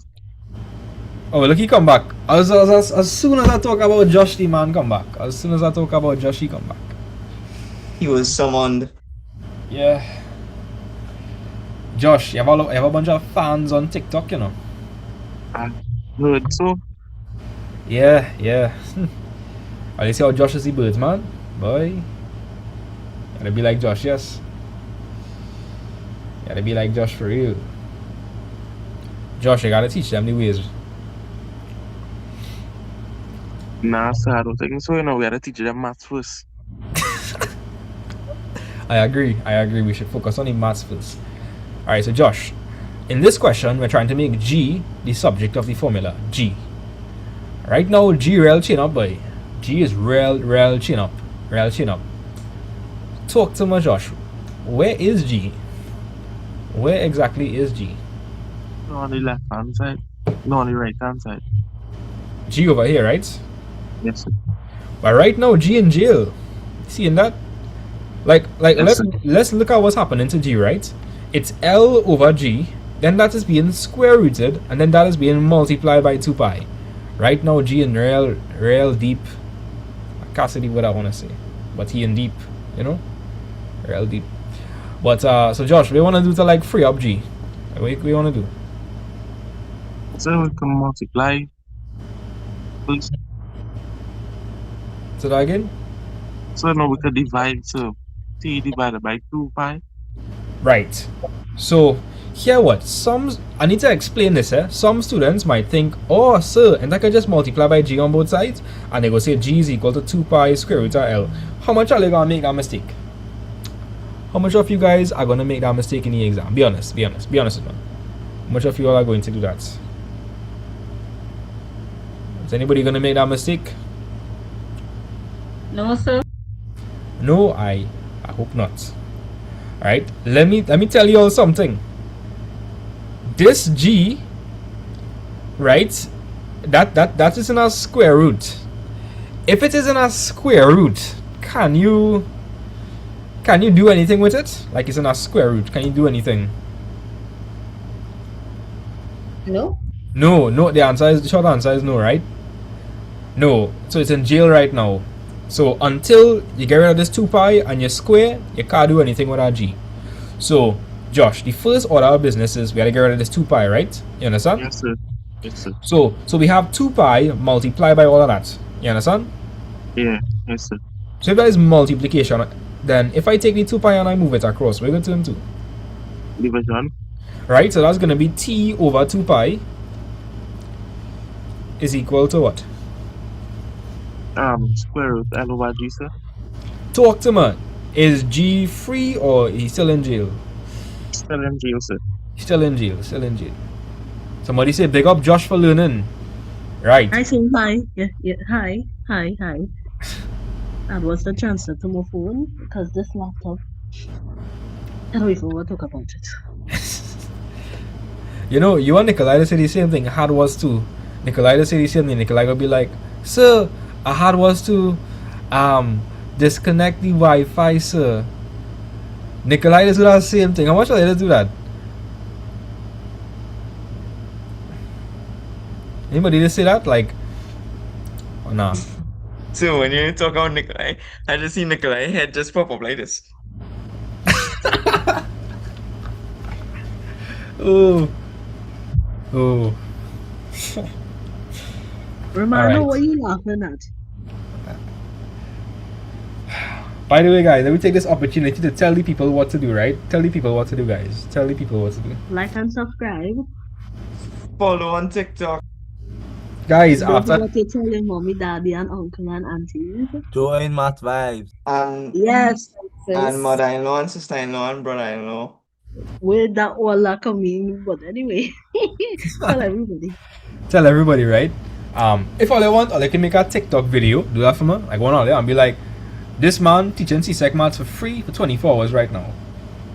Oh, look, he come back. As soon as I talk about Josh, the man come back. As soon as I talk about Josh, he come back. He was summoned. Yeah. Josh, you have a bunch of fans on TikTok, you know. I heard so. Yeah. Oh, you see how Josh is the birds, man? Boy. Gotta be like Josh, yes. Gotta be like Josh for real. Josh, you gotta teach them the ways. Nah, sir, I don't think so. You know, we gotta teach them maths first. I agree. We should focus on the maths first. Alright, so Josh, in this question, we're trying to make G the subject of the formula. G. Right now, G real chin up, boy. G is real chin up. Real chin up. Talk to me, Josh. Where is G? Where exactly is G? No, on the left hand side. No, on the right hand side. G over here, right? Yes, sir. But right now, G in jail. Seeing that? Like Yes, let's look at what's happening to G, right? It's L over G, then that is being square rooted, and then that is being multiplied by 2 pi. Right now, G in real deep. I can't say what I want to say, but he in deep, you know? Real deep. But so Josh, we want to do to like free up G. What we want to do? So we can multiply. Please. So that again? So now we can divide. So t divided by 2 pi. Right. So here what? I need to explain this. Some students might think, oh sir, and I can just multiply by G on both sides, and they go say G is equal to 2 pi square root of L. How much are they gonna make that mistake? How much of you guys are gonna make that mistake in the exam? Be honest with me. How much of you all are going to do that? Is anybody gonna make that mistake? No, sir. No, I hope not. Alright, let me tell you all something. This G, right, that is in a square root. If it is in a square root, can you do anything with it? Like it's in a square root, can you do anything? No. No, the short answer is no, right? No, so it's in jail right now. So until you get rid of this 2 pi and you square, you can't do anything with our G. So, Josh, the first order of business is we gotta get rid of this 2 pi, right? You understand? Yes, sir. Yes, sir. So we have 2 pi multiplied by all of that. You understand? Yeah, yes, sir. So if that is multiplication, then if I take the 2 pi and I move it across, we're going to turn to division. Right, so that's gonna be t over 2 pi is equal to what? Square root L over G, sir. Talk to me. Is G free or he's still in jail? Still in jail, sir. Still in jail. Somebody say big up Josh for learning. Right. I say hi. Yeah. Hi. That was the transfer to my phone because this laptop. I don't even want to talk about it. You know, you and Nikolai say the same thing. Had was too. Nikolai say the same thing. Nikolai will be like, sir, I had was to disconnect the Wi-Fi, sir. Nikolai does that same thing. How much are they to do that? Anybody just say that? Like, oh, nah. So when you talk about Nikolai, I just see Nikolai head just pop up like this. Oh. Romano, Alright. what are you laughing at? By the way, guys, let me take this opportunity to tell the people what to do, right? Tell the people what to do, guys. Tell the people what to do. Like and subscribe. Follow on TikTok. Guys, Don't after forget to tell your mommy, daddy, and uncle and aunties. Join Math Vibes. And Yes. and mother-in-law and sister-in-law and brother-in-law. Where that all that coming, but anyway, tell everybody. Tell everybody, right? If all they want, or they can make a TikTok video, do that for me, like one out there, and be like, this man teaching C-Sec maths for free for 24 hours right now.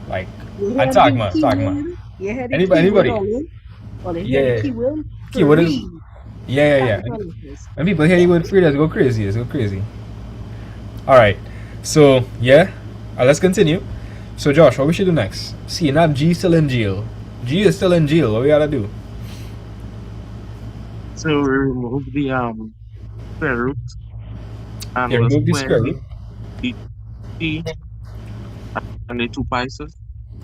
Like, and tag man. Anybody. Yeah. Keyword is, yeah. When people hear the word free, let's go crazy. Alright, so, yeah, let's continue. So, Josh, what we should do next? See, not G still in jail. G is still in jail. What we gotta do? So we remove the square root and Yeah, we'll remove the square square root. the t and the 2 pi.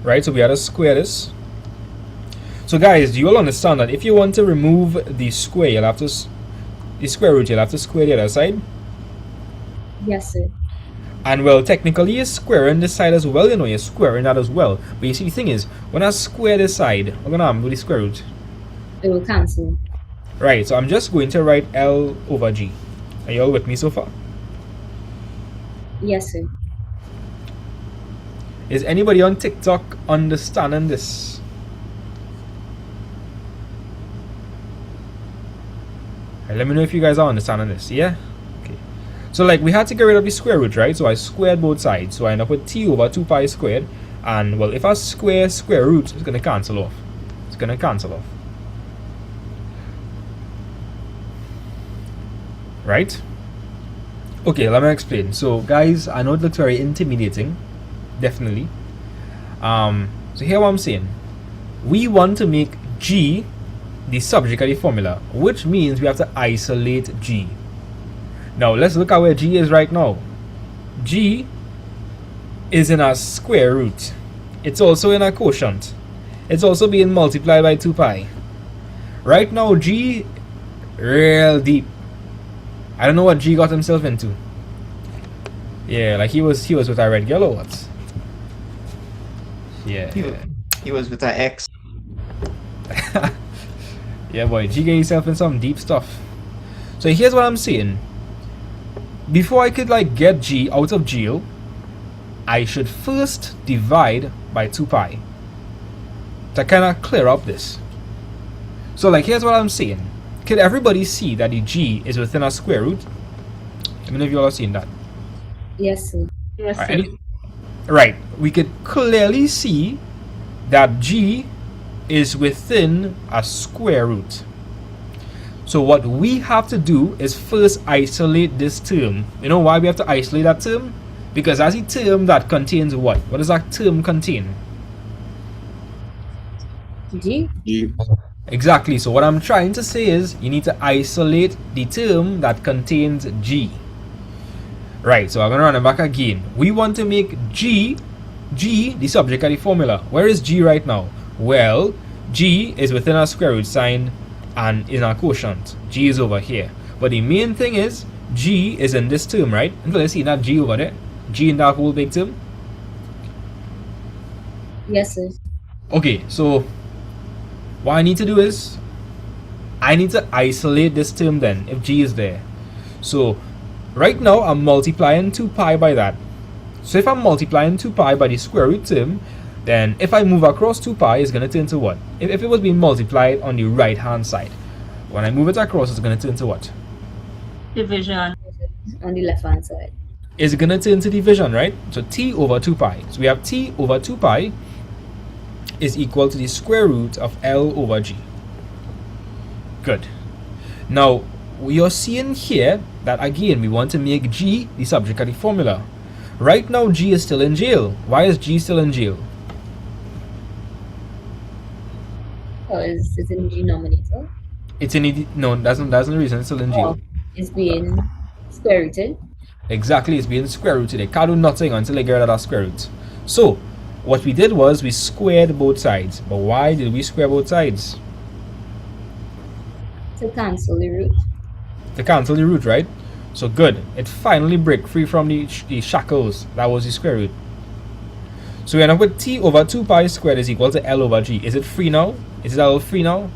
Right, so we had to square this. So guys, you all understand that if you want to remove the square, you'll have to the square root, you'll have to square the other side. Yes, sir. And well, technically you're squaring this side as well, you know, you're squaring that as well. But you see, the thing is, when I square this side, I'm gonna do the square root. It will cancel. Right, so I'm just going to write L over G. Are you all with me so far? Yes, sir. Is anybody on TikTok understanding this? Right, let me know if you guys are understanding this, yeah? Okay. So like we had to get rid of the square root, right? So I squared both sides. So I end up with t over 2 pi squared. And well, if I square square root, it's going to cancel off. It's going to cancel off. Right? Okay, let me explain. So guys, I know it looks very intimidating. Definitely. So here what I'm saying. We want to make G the subject of the formula, which means we have to isolate G. Now let's look at where G is right now. G is in a square root. It's also in a quotient. It's also being multiplied by 2 pi. Right now G real deep. I don't know what G got himself into. Yeah, like he was with a red girl or what? Yeah. He was with an X. Yeah, boy, G get himself in some deep stuff. So here's what I'm saying. Before I could like get G out of jail, I should first divide by 2 pi to kind of clear up this. So like here's what I'm saying. Could everybody see that the G is within a square root? How many of you all have seen that? Yes, sir. Yes, sir. Right. Right, we could clearly see that G is within a square root. So what we have to do is first isolate this term. You know why we have to isolate that term? Because as a term that contains what? What does that term contain? G. Exactly. So what I'm trying to say is you need to isolate the term that contains G. Right, so I'm going to run it back again. We want to make G the subject of the formula. Where is G right now? Well, G is within a square root sign and in a quotient. G is over here. But the main thing is G is in this term, right? And let's see that G over there. G in that whole big term. Yes, sir. Okay, so what I need to do is I need to isolate this term then if G is there. So right now I'm multiplying 2 pi by that. So if I'm multiplying 2 pi by the square root term, then if I move across 2 pi, it's going to turn to what? If it was being multiplied on the right hand side, when I move it across, it's going to turn to what? Division. On the left hand side. It's going to turn to division, right? So t over 2 pi. So we have t over 2 pi is equal to the square root of L over G. Good. Now, you're seeing here that again we want to make G the subject of the formula. Right now G is still in jail. Why is G still in jail? Because it's in the denominator. It's in the, no, that's not the reason it's still in jail. It's being square rooted. Exactly, it's being square rooted. They can't do nothing until they get rid of that square root. So what we did was we squared both sides. But why did we square both sides? To cancel the root. To cancel the root, right? So good, it finally break free from the shackles. That was the square root. So we end up with t over 2 pi squared is equal to L over G. Is it free now? Is it all free now?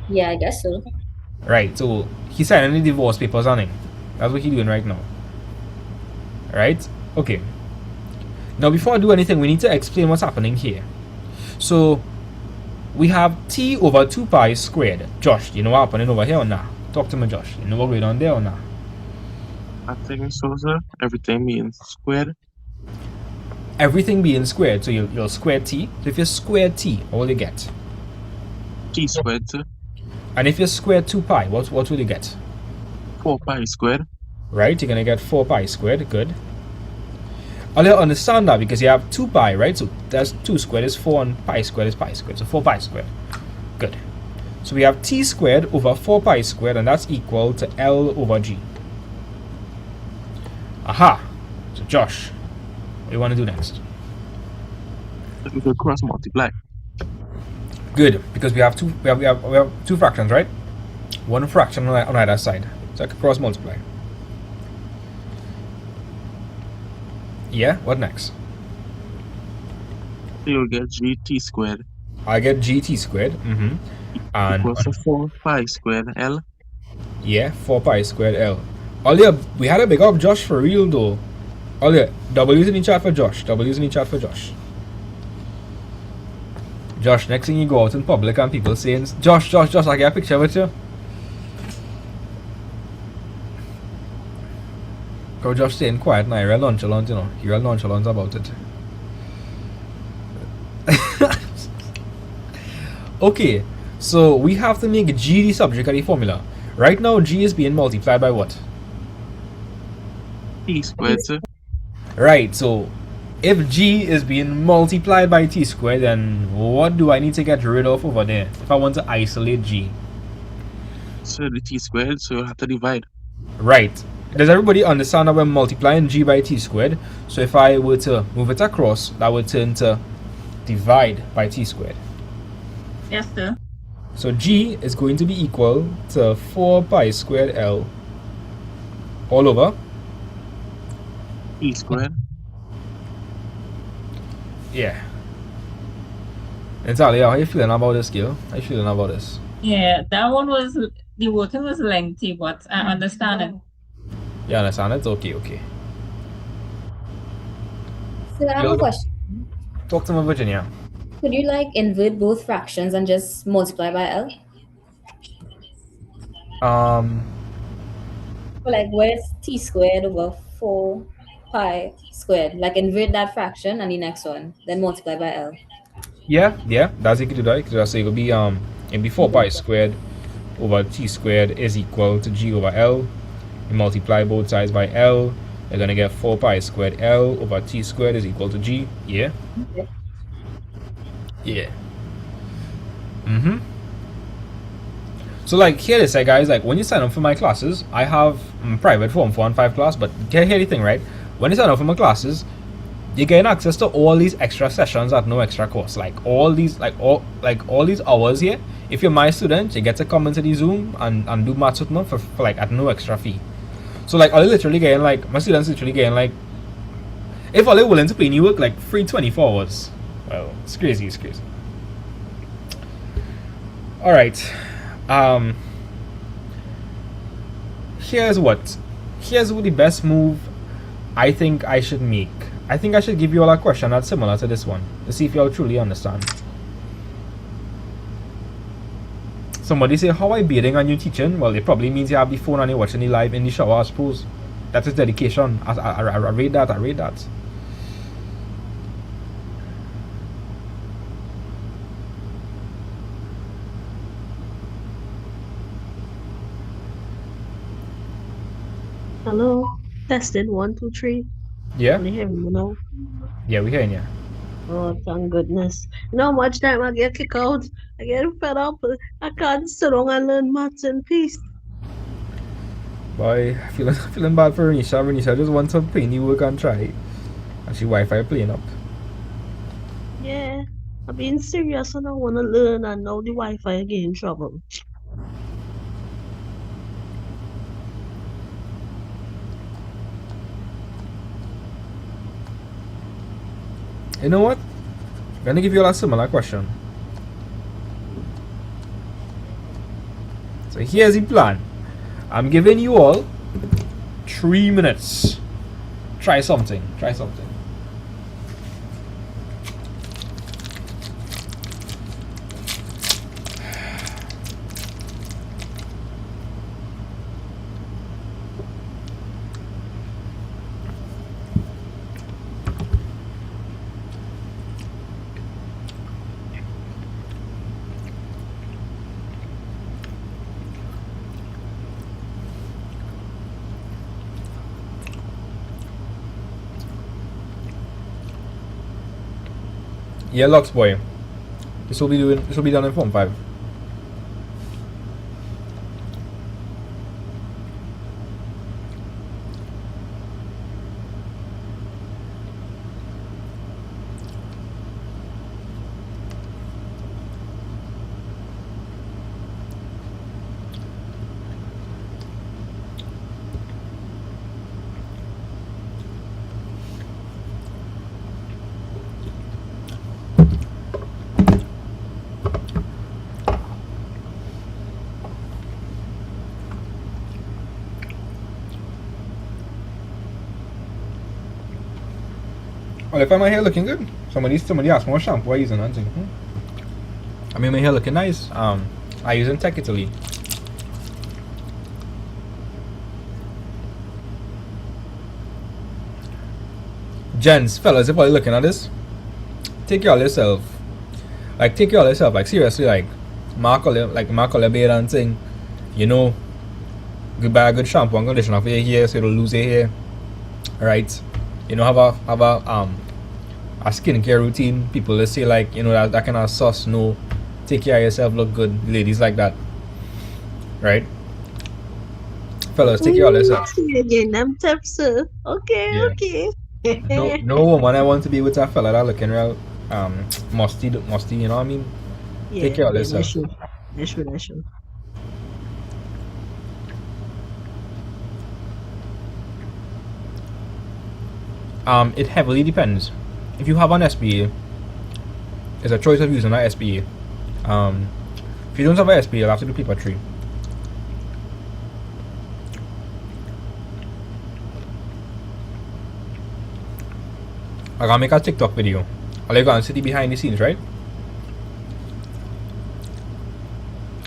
Yeah, I guess so. Right, so he's signing the divorce papers on him. That's what he's doing right now. Right? Okay. Now before I do anything, we need to explain what's happening here. So we have t over 2 pi squared. Josh, you know what happening over here or not? Talk to me, Josh. You know what going on there or not? I think so, sir. Everything being squared. Everything being squared, so you'll square t. So if you square t, what will you get? T squared, sir. And if you square 2 pi, what will you get? 4 pi squared. Right, you're gonna get 4 pi squared. Good. I'll understand that because you have 2 pi, right? So that's 2 squared is 4 and pi squared is pi squared. So 4 pi squared. Good. So we have t squared over 4 pi squared, and that's equal to L over G. Aha! So Josh, what do you want to do next? We could cross multiply. Good, because we have two fractions, right? One fraction on either side. So I can cross multiply. Yeah, what next? You'll get GT squared. I get GT squared. And equals to 4 pi squared L. Yeah, 4 pi squared L. Earlier, we had a big up Josh for real though. Earlier, W's in the chat for Josh. W's in the chat for Josh. Josh, next thing you go out in public and people saying, Josh, I get a picture with you. Because Josh staying quiet now, you're nonchalant, you know. You're nonchalant about it. Okay, so we have to make G the subject of the formula. Right now, G is being multiplied by what? T squared, sir. Right, so if G is being multiplied by T squared, then what do I need to get rid of over there if I want to isolate G? So the T squared, so you have to divide. Right. Does everybody understand that we're multiplying G by T squared? So if I were to move it across, that would turn to divide by T squared. Yes, sir. So G is going to be equal to 4 pi squared L all over T squared. Yeah. Natalia, how are you feeling about this, Gil? How are you feeling about this? Yeah, that one was, the working was lengthy, but I understand it. You understand it? Okay. So I have a question. Talk to me, Virginia. Could you like invert both fractions and just multiply by L? Like where's T squared over 4 pi squared? Like invert that fraction and the next one, then multiply by L. Yeah, that's how you could do that. You could just say it'll be 4 pi squared over T squared is equal to G over L. You multiply both sides by L, you're gonna get 4 pi squared L over T squared is equal to G. Yeah? Okay. Yeah. So like here it is, guys, like when you sign up for my classes, I have private Form 4 and 5 class, but hear the thing, right? When you sign up for my classes, you gain access to all these extra sessions at no extra cost. Like all these hours here. If you're my student, you get to come into the Zoom and do maths with me for like at no extra fee. So like I literally getting like my students literally getting like, if all they're willing to pay new work, like free 24 hours. Well, it's crazy. All right. Here's the best move I think I should make. I think I should give you all a question that's similar to this one to see if you all truly understand. Somebody say, how I bathing and you teaching? Well, it probably means you have the phone and you're watching the live in the shower, I suppose. That is dedication. I read that. Hello, testing 1, 2, 3. Yeah. Can you hear me now? Yeah, we hearing you. Oh, thank goodness. You know how much time I get kicked out? I get fed up. I can't sit down and learn maths in peace. Boy, feeling bad for Renisha. Renisha just wants to pay new work and try. And she Wi-Fi playing up. Yeah, I'm being serious and I want to learn, and now the Wi-Fi get in trouble. You know what? I'm gonna give you all a similar question. So here's the plan. I'm giving you all 3 minutes. Try something. Yeah, Lux boy. This will be done in Form 5. Well, if my hair looking good, somebody asked me what shampoo I use and thing. I mean, my hair looking nice. I use in Tech Italy. Gents, fellas, if you're looking at this, take care of yourself. Like, take care of yourself. Like, seriously, like, mark all your beard and thing. You know, buy a good shampoo and conditioner for your hair so you don't lose your hair. Right? You know, have a skincare routine. People they say like, you know, that kind of sauce. No, take care of yourself, look good. Ladies like that, right? Fellas, take care of yourself. Again, I'm tough, sir. Okay, Yeah. okay. No woman I want to be with a fella that looking real musty. You know what I mean? Take care of yourself. That's true. It heavily depends. If you have an SPA, it's a choice of using an SPA. If you don't have an SPA, you'll have to do paper tree. I'm gonna make a TikTok video. I'll go and sit behind the scenes, right?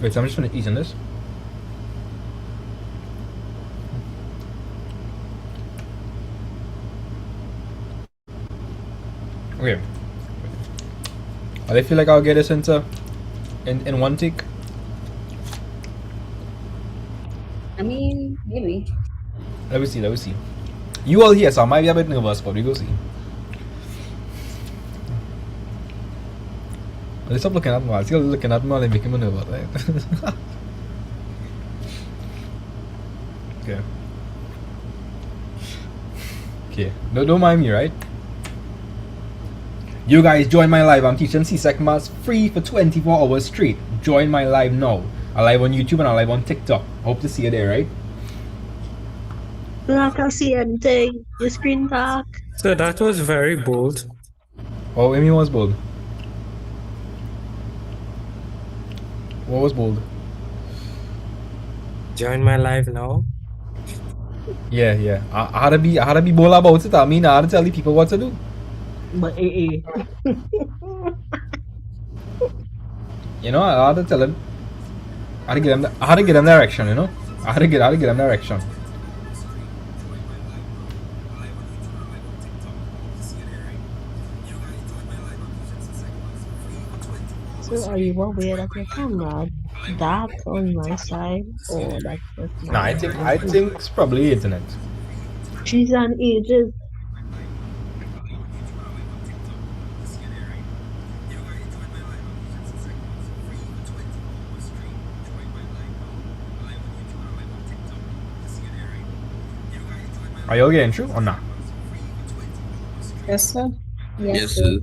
Wait, so I'm just gonna eat in this. Okay. I feel like I'll get this into in one take. I mean, maybe. Let me see. You all here, so I might be a bit nervous, but we go see. Let's stop looking at me. Still looking at me and making me nervous, right? Okay. Don't mind me, right? You guys join my live. I'm teaching C-Sec Maths free for 24 hours straight. Join my live now. I'm live on YouTube and I'm live on TikTok. Hope to see you there, right? I can't see anything. Your screen dark. So that was very bold. Oh, Amy was bold. What was bold? Join my live now. Yeah. I had to be bold about it. I mean, I had to tell the people what to do. But You know, I had to tell them. I had to give them direction. You know, I had to give them direction. So are you aware that your camera dark on my side, or that's just Nah, I think it's probably internet. She's on ages. Are you all getting through or not? Yes, sir. Yes, sir.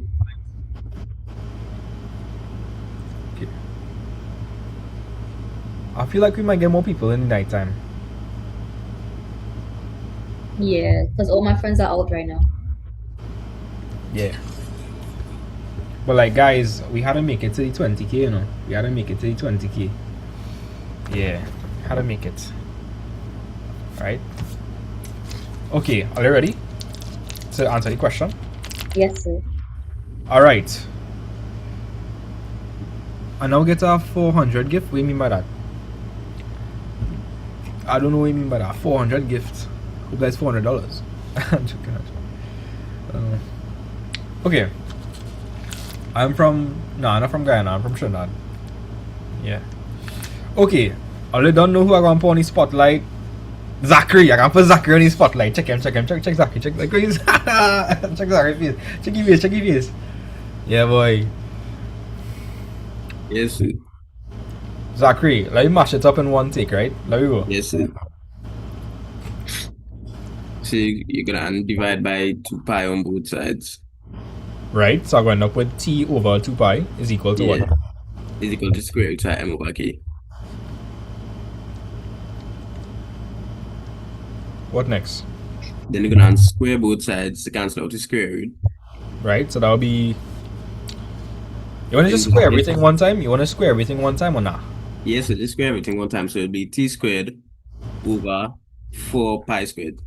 I feel like we might get more people in the nighttime. Yeah, because all my friends are out right now. Yeah. But like guys, we had to make it to the 20k, you know. We had to make it to the 20k. Yeah, had to make it. Right? Okay, are you ready to answer the question? Yes, sir. Alright. I now get a 400 gift. What do you mean by that? I don't know what you mean by that. 400 gift. Hope that's $400. I'm joking. Okay. I'm not from Guyana. I'm from Trinidad. Yeah. Okay. I don't know who I gonna put on the spotlight. Zachary. I can put Zachary on the spotlight. Check him. Check Zachary. Check Zachary's. Check Zachary's face. Check his face. Yeah, boy. Yes, sir. Zachary, let me mash it up in one take, right? Let me go. Yes, sir. So you're gonna divide by 2 pi on both sides. Right, so I'm going to up with t over 2 pi is equal to what? Is equal to square root of m over k. What next? Then you're gonna square both sides to cancel out the square root. Right, so that'll be. You want to just square everything one time? You want to square everything one time or not? Yes, so just square everything one time. So it'll be t squared over 4 pi squared.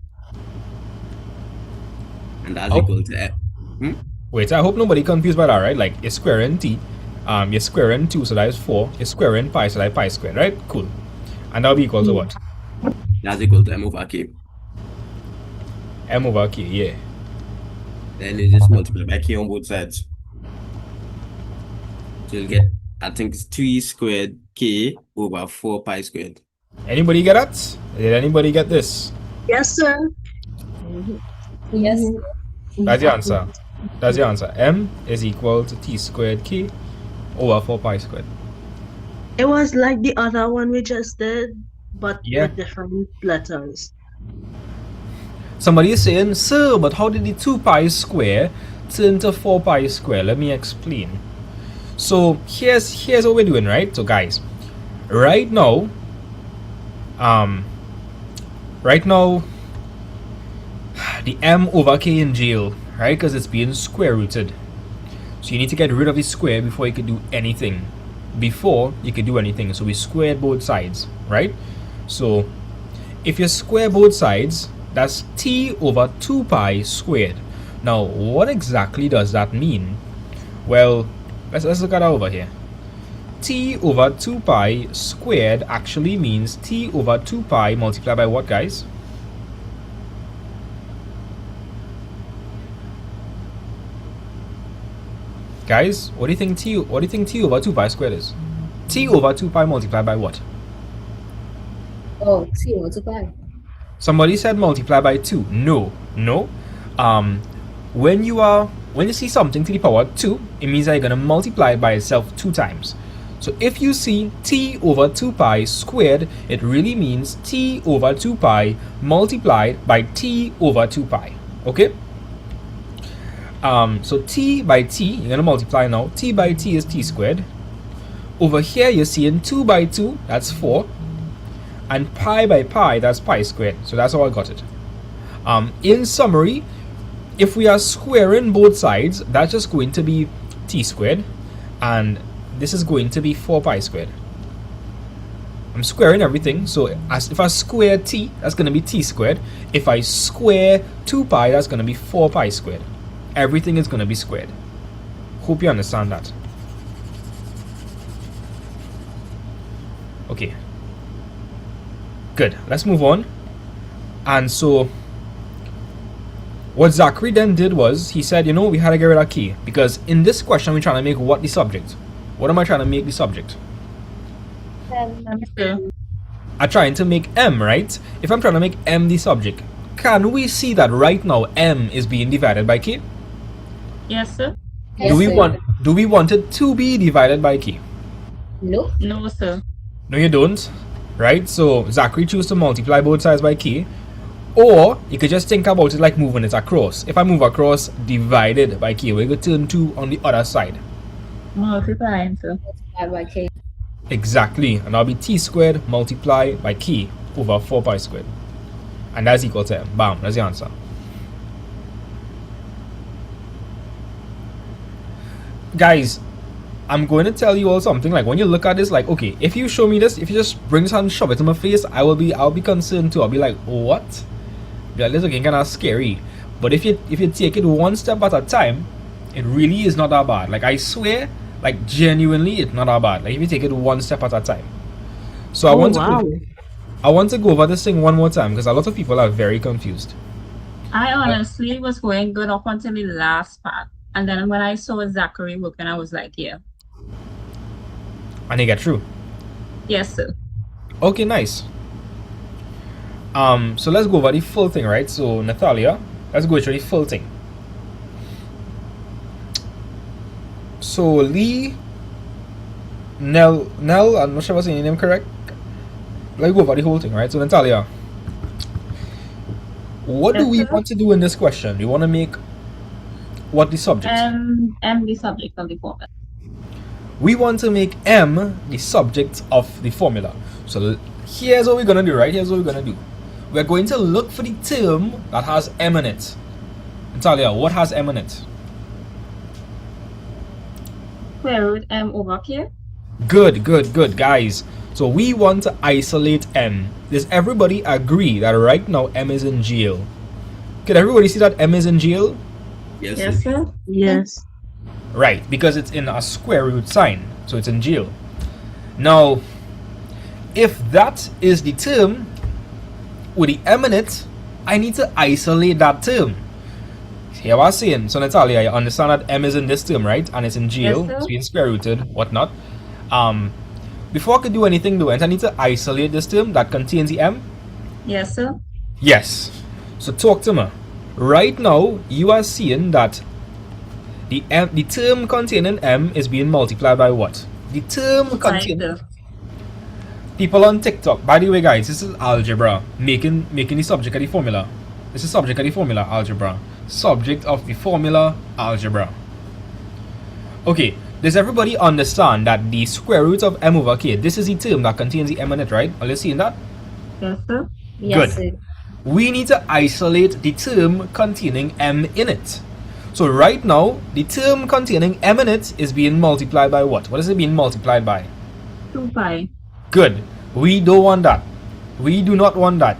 And that's equal to Wait, I hope nobody confused by that, right? Like, you're squaring t, you're squaring 2, so that is 4. You're squaring pi, so that is pi squared, right? Cool. And that'll be equal to what? That's equal to m over k. M over k, yeah. Then you just multiply by k on both sides. So you'll get, I think it's 3 squared k over 4 pi squared. Anybody get that? Did anybody get this? Yes, sir. Yes. That's the answer. That's the answer. M is equal to t squared k over 4 pi squared. It was like the other one we just did, but Yeah. with different letters. Somebody is saying, sir, but how did the 2 pi square turn to 4 pi square? Let me explain. So here's what we're doing, right? So guys, right now, the m over k in jail, right? Because it's being square rooted. So you need to get rid of the square before you can do anything. So we squared both sides, right? So if you square both sides, that's t over 2 pi squared. Now, what exactly does that mean? Well, let's look at that over here. T over 2 pi squared actually means t over 2 pi multiplied by what, guys? Guys, what do you think t over 2 pi squared is? T over 2 pi multiplied by what? Oh, t over 2 pi. Somebody said multiply by 2. No. When you see something to the power 2, it means that you're gonna multiply it by itself 2 times. So if you see t over 2 pi squared, it really means t over 2 pi multiplied by t over 2 pi. Okay? So t by t, you're gonna multiply now. T by t is t squared. Over here, you're seeing 2 by 2, that's 4. And pi by pi, that's pi squared. So that's how I got it. In summary, if we are squaring both sides, that's just going to be t squared. And this is going to be 4 pi squared. I'm squaring everything. So if I square t, that's going to be t squared. If I square 2 pi, that's going to be 4 pi squared. Everything is going to be squared. Hope you understand that. Okay. Good. Let's move on. And so what Zachary then did was he said, we had to get rid of k, because in this question we're trying to make what the subject? What am I trying to make the subject? I'm trying to make m, right? If I'm trying to make m the subject, can we see that right now m is being divided by k? Yes, sir. Do we want it to be divided by k? No. No, sir. No, you don't. Right? So Zachary choose to multiply both sides by k. Or you could just think about it like moving it across. If I move across divided by k, we're going to turn 2 on the other side. Multiplying, sir. Multiply by k. Exactly. And that'll be t squared multiplied by k over 4 pi squared. And that's equal to m. Bam. That's the answer. Guys, I'm going to tell you all something. Like, when you look at this, like, okay, if you show me this, if you just bring this and shove it in my face, I'll be concerned too. I'll be like, what? Yeah, this is looking kind of scary. But if you take it one step at a time, it really is not that bad. Like, I swear, like, genuinely, it's not that bad. Like, if you take it one step at a time. So I want to go over this thing one more time, because a lot of people are very confused. I honestly was going good up until the last part. And then when I saw Zachary working, I was like, yeah. And they get through? Yes, sir. Okay, nice. So let's go over the full thing, right? So Natalia, let's go through the full thing. So Lee, Nell, I'm not sure if I'm saying your name correct. Let's go over the whole thing, right? So Natalia, what do we want to do in this question? We want to make what the subject? M the subject of the formula. We want to make m the subject of the formula. So here's what we're going to do, right? Here's what we're going to do. We're going to look for the term that has m in it. Natalia, what has m in it? Square root m over k. Good, guys. So we want to isolate m. Does everybody agree that right now m is in jail? Can everybody see that m is in jail? Yes, sir. Yes. Right, because it's in a square root sign, so it's in jail. Now, if that is the term with the m in it, I need to isolate that term. Here I was saying, so Natalia, you understand that m is in this term, right? And it's in jail, Yes, it's sir. being square rooted, whatnot. Before I could do anything though, I need to isolate this term that contains the m. Yes, sir. Yes. So talk to me. Right now, you are seeing that the term containing m is being multiplied by what? The term containing... People on TikTok, by the way guys, this is algebra, making the subject of the formula. This is subject of the formula, algebra. Subject of the formula, algebra. Okay, does everybody understand that the square root of m over k, this is the term that contains the m in it, right? Are you seeing that? Yes, sir. Good. We need to isolate the term containing m in it. So right now, the term containing m in it is being multiplied by what? What is it being multiplied by? 2 pi. Good. We don't want that. We do not want that.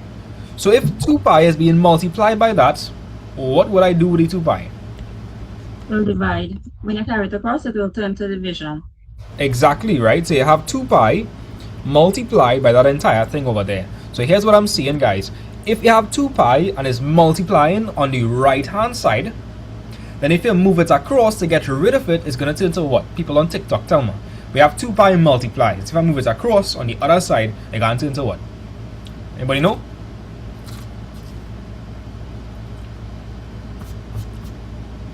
So if 2 pi is being multiplied by that, what would I do with the 2 pi? We'll divide. When you carry it across, it will turn to division. Exactly, right? So you have 2 pi multiplied by that entire thing over there. So here's what I'm saying, guys. If you have 2 pi and it's multiplying on the right hand side, then if you move it across to get rid of it, it's going to turn to what? People on TikTok, tell me. We have 2 pi multiplied. So if I move it across on the other side, it's going to turn to what? Anybody know?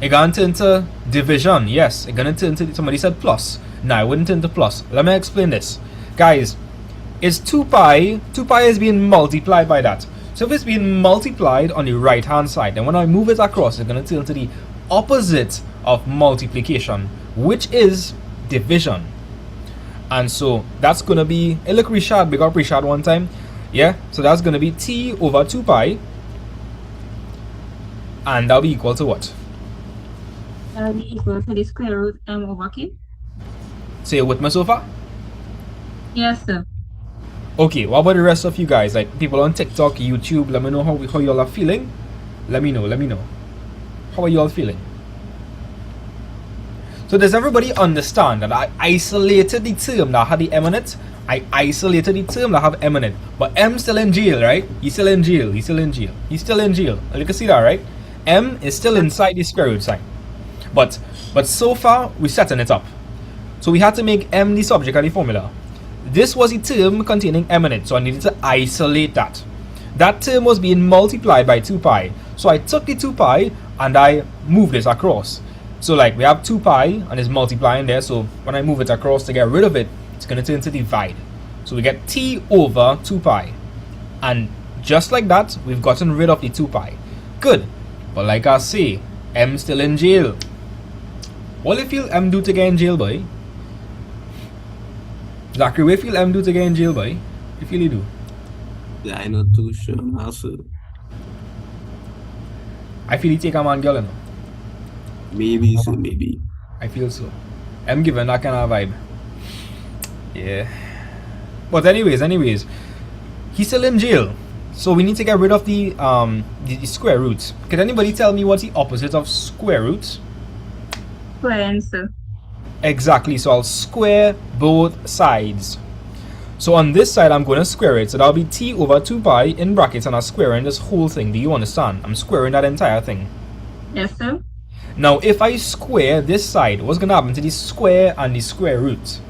It's going to turn to division. Yes, it's going to turn to... Somebody said plus. No, it wouldn't turn to plus. Let me explain this. Guys, it's 2 pi. 2 pi is being multiplied by that. So if it's being multiplied on the right hand side, then when I move it across, it's going to turn to the opposite of multiplication, which is division. And so that's going to be, hey look Richard, big up Richard one time. Yeah, so that's going to be t over 2 pi. And that'll be equal to what? That'll be equal to the square root m over k. Say it with me so far? Yes, sir. Okay, what about the rest of you guys? Like people on TikTok, YouTube, let me know how y'all are feeling. Let me know. How are y'all feeling? So does everybody understand that I isolated the term that had the m in it? I isolated the term that have m in it. But m still in jail, right? He's still in jail. He's still in jail. You can see that, right? M is still inside the square root sign. But so far, we're setting it up. So we had to make m the subject of the formula. This was a term containing m in it, so I needed to isolate that. That term was being multiplied by 2 pi. So I took the 2 pi and I moved it across. So like we have 2 pi and it's multiplying there, so when I move it across to get rid of it, it's going to turn to divide. So we get t over 2 pi. And just like that, we've gotten rid of the 2 pi. Good. But like I say, m still in jail. What do you feel m do to get in jail, boy? Zachary, what do you feel m do to get in jail, boy? You feel you do? Yeah, I'm not too sure. Also, I feel you take a man girl, you know? maybe so, maybe. I feel so. I'm giving that kind of vibe. Yeah. But anyways, he's still in jail. So we need to get rid of the square roots. Can anybody tell me what's the opposite of square roots? Square, sir. Exactly. So I'll square both sides. So on this side, I'm going to square it. So that'll be t over 2 pi in brackets, and I'm squaring this whole thing. Do you understand? I'm squaring that entire thing. Yes, sir. Now, if I square this side, what's going to happen to the square and the square root?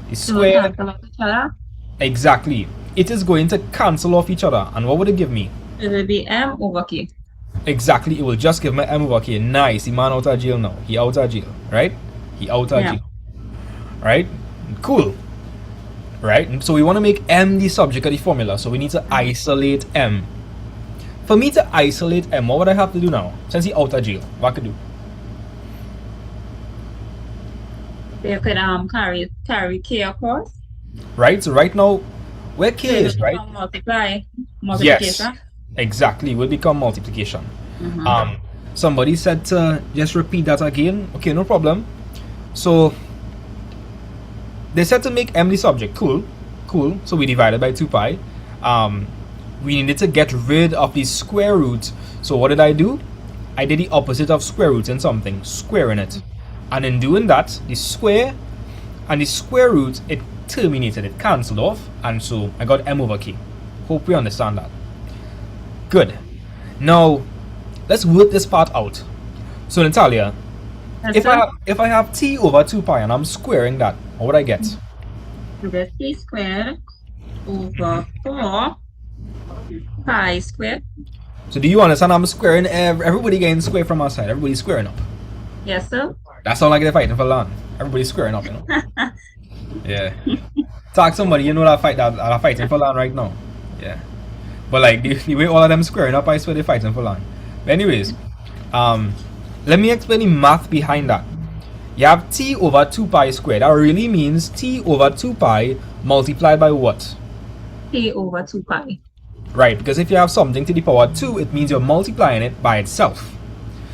The square... cancel off each other. Exactly. It is going to cancel off each other. And what would it give me? It will be m over k. Exactly. It will just give me m over k. Nice. The man out of jail now. He out of jail. Right? He out of jail. Right? Cool. Right? So we want to make m the subject of the formula. So we need to isolate m. For me to isolate m, what would I have to do now? Since he out of jail, what I could do? You could carry k across. Right? So right now, where k So it is, will right? become multiplication. Yes. Exactly. Will become multiplication. Somebody said to just repeat that again. Okay, no problem. So they said to make m the subject. Cool. So we divided by 2 pi. We needed to get rid of the square root. So what did I do? I did the opposite of square rooting something, squaring it. And in doing that, the square and the square root, it terminated, it cancelled off, and so I got m over k. Hope we understand that. Good. Now, let's work this part out. So Natalia, if I have t over 2 pi and I'm squaring that, what would I get? You get t squared over 4 pi squared. So do you understand I'm squaring, everybody getting square from our side, everybody's squaring up. Yes, sir. That's all like they're fighting for land. Everybody's squaring up, you know. Yeah. Talk somebody, you know that are fighting for land right now. Yeah. But like the way all of them squaring up, I swear they're fighting for land. But anyways, let me explain the math behind that. You have t over 2 pi squared. That really means t over 2 pi multiplied by what? T over 2 pi. Right, because if you have something to the power 2, it means you're multiplying it by itself.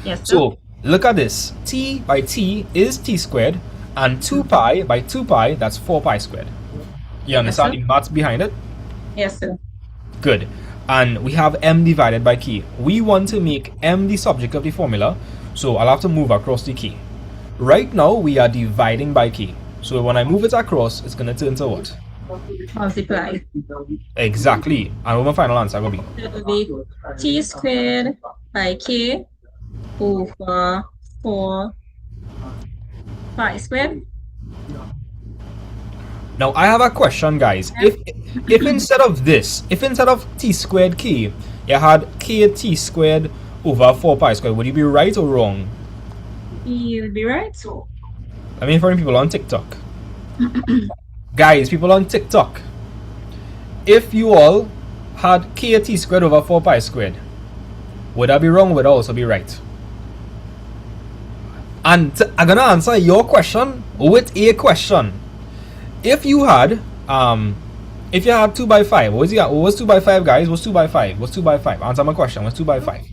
Yes, sir. So look at this. T by t is t squared, and 2 pi by 2 pi, that's 4 pi squared. You understand the maths behind it? Yes, sir. Good. And we have m divided by k. We want to make m the subject of the formula, so I'll have to move across the k. Right now, we are dividing by k. So when I move it across, it's going to turn to what? Multiply. Exactly. And what my final answer will be? It will be t squared by k over 4 pi squared. Now I have a question, guys. If instead of this, if instead of t squared k, you had k t squared over 4 pi squared, would you be right or wrong? You'll be right. I mean, for people on TikTok. Guys, people on TikTok. If you all had k t squared over 4 pi squared, would I be wrong or would I also be right? And I'm gonna answer your question with a question. If you had 2 by 5, what was 2 by 5, guys? What's 2 by 5? What's 2 by 5? Answer my question. What's 2 by 5?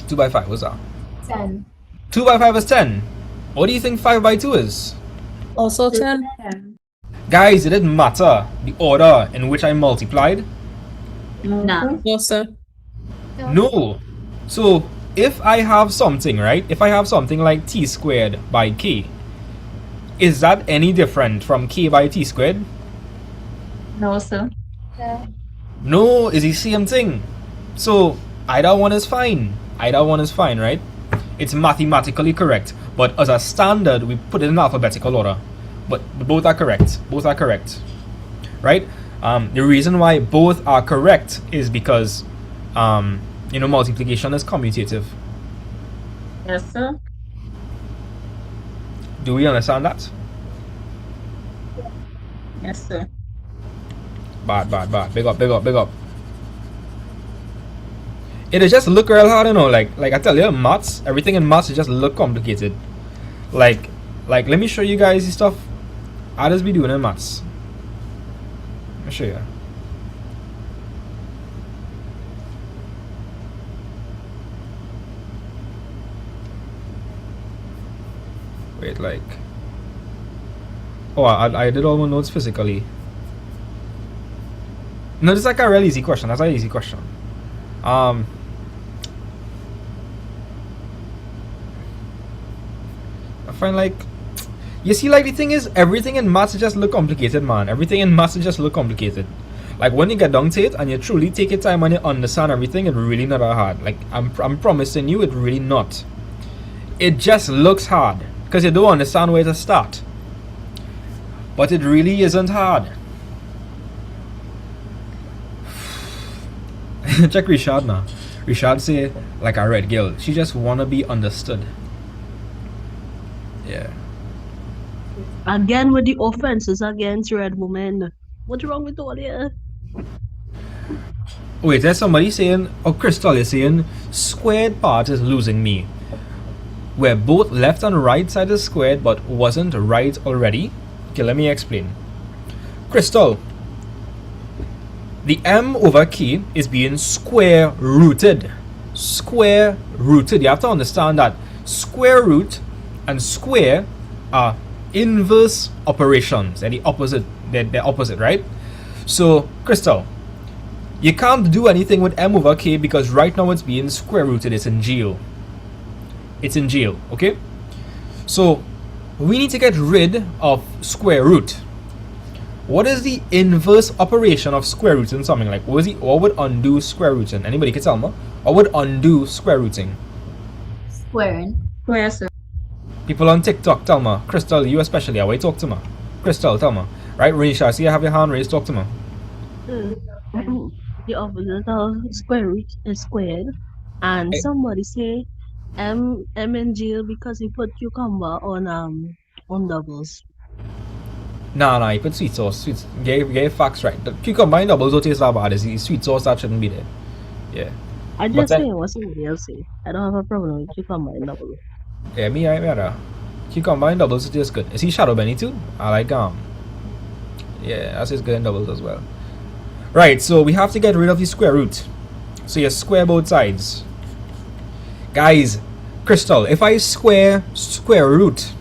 2 by 5, what's that? 10. 2 by 5 is 10. What do you think 5 by 2 is? Also 10. Guys, it didn't matter the order in which I multiplied. No. Yes, sir. No. So if I have something, right? If I have something like t squared by k, is that any different from k by t squared? No, sir. No, it's the same thing. So either one is fine. Either one is fine, right? It's mathematically correct. But as a standard, we put it in alphabetical order. But both are correct. Both are correct. Right? The reason why both are correct is because multiplication is commutative. Yes, sir. Do we understand that? Yes, sir. Bad. Big up. It just look real hard, you know. Like I tell you, maths, everything in maths just look complicated. Like let me show you guys the stuff I just be doing in maths. Let me show you. Wait, like, oh, I did all my notes physically. No, this is like a real easy question. That's an easy question. I find like, you see, like the thing is, everything in maths just look complicated, man. Everything in maths just look complicated. Like when you get down to it and you truly take your time and you understand everything, it's really not that hard. Like I'm promising you, it's really not. It just looks hard because you don't understand where to start. But it really isn't hard. Check Richard now. Richard say like a red girl. She just wanna be understood. Yeah. Again with the offenses against red women. What's wrong with all you? Wait, there's somebody saying, oh, Crystal is saying, squared part is losing me. Where both left and right side is squared but wasn't right already. Okay, let me explain. Crystal, the m over k is being square rooted. Square rooted. You have to understand that square root and square are inverse operations. They're the opposite. They're opposite, right? So, Crystal, You can't do anything with m over k because right now it's being square rooted. It's in jail. It's in jail, okay? So we need to get rid of square root. What is the inverse operation of square rooting something? Like what would undo square rooting? Anybody can tell me? What would undo square rooting? Squaring. Square, sir. People on TikTok, tell me. Crystal, you especially, how you talk to me? Crystal, tell me. Right, Renisha, I see you have your hand raised, talk to me. The opposite of square root is squared, and somebody say M in jail because he put cucumber on doubles. Nah, you put sweet sauce. Get facts right. The cucumber in doubles don't taste that bad. It's the sweet sauce that shouldn't be there. Yeah. I just saying what somebody else say. I don't have a problem with cucumber in doubles. Yeah, me either. Cucumber in doubles tastes good. Is he Shadow Benny too? I like yeah, that's just good in doubles as well. Right, so we have to get rid of the square root. So you square both sides. Guys, Crystal, if I square root,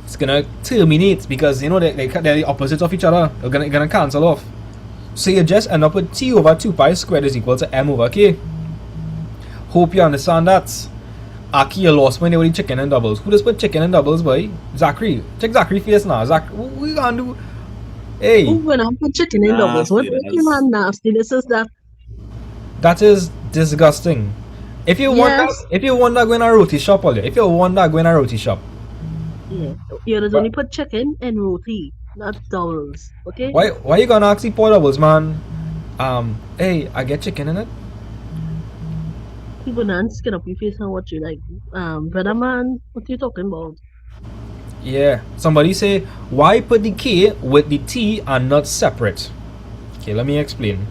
it's gonna terminate because you know they're the opposite of each other. They're gonna cancel off. So you just end up with t over 2 pi squared is equal to m over k. Hope you understand that. Aki, you lost when they were the chicken and doubles. Who just put chicken and doubles, boy? Zachary. Check Zachary face now. What we gonna do? Hey. When I put chicken in doubles, what you man nasty? This is that. That is disgusting. If you want that, go in a roti shop, all if you want that, go in a roti shop. Yeah. You just only put chicken and roti, not doubles. Okay? Why you gonna ask the pour doubles, man? Hey, I get chicken in it. People not skin up your face and what you like. Brother man, what you talking about? Yeah. Somebody say, why put the K with the T and not separate? Okay, let me explain.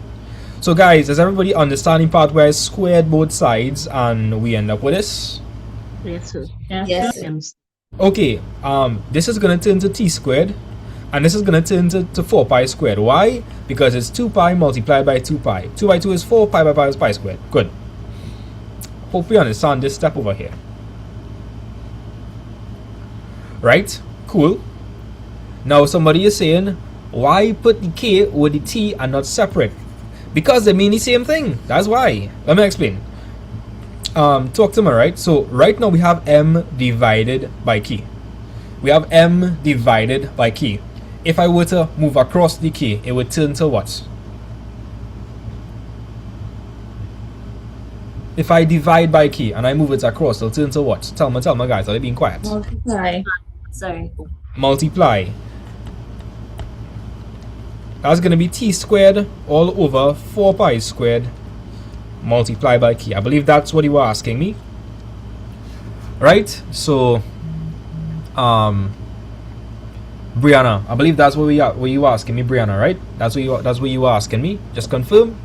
So guys, does everybody understand the part where I squared both sides and we end up with this? Yes, sir. Yes. Okay, this is gonna turn to T squared and this is gonna turn to 4 pi squared. Why? Because it's 2 pi multiplied by 2 pi. 2 by 2 is 4, pi by pi is pi squared. Good. Hope you understand this step over here. Right? Cool. Now somebody is saying, why put the K with the T and not separate? Because they mean the same thing. That's why. Let me explain. Talk to me, right? So right now we have m divided by k. We have m divided by k. If I were to move across the k, it would turn to what? If I divide by k and I move it across, it'll turn to what? Tell me guys, are they being quiet? Multiply. Sorry. Multiply. That's going to be t squared all over 4 pi squared multiplied by k. I believe that's what you were asking me. Right? So, Brianna, I believe that's what you were asking me, Brianna, right? That's what you were asking me. Just confirm.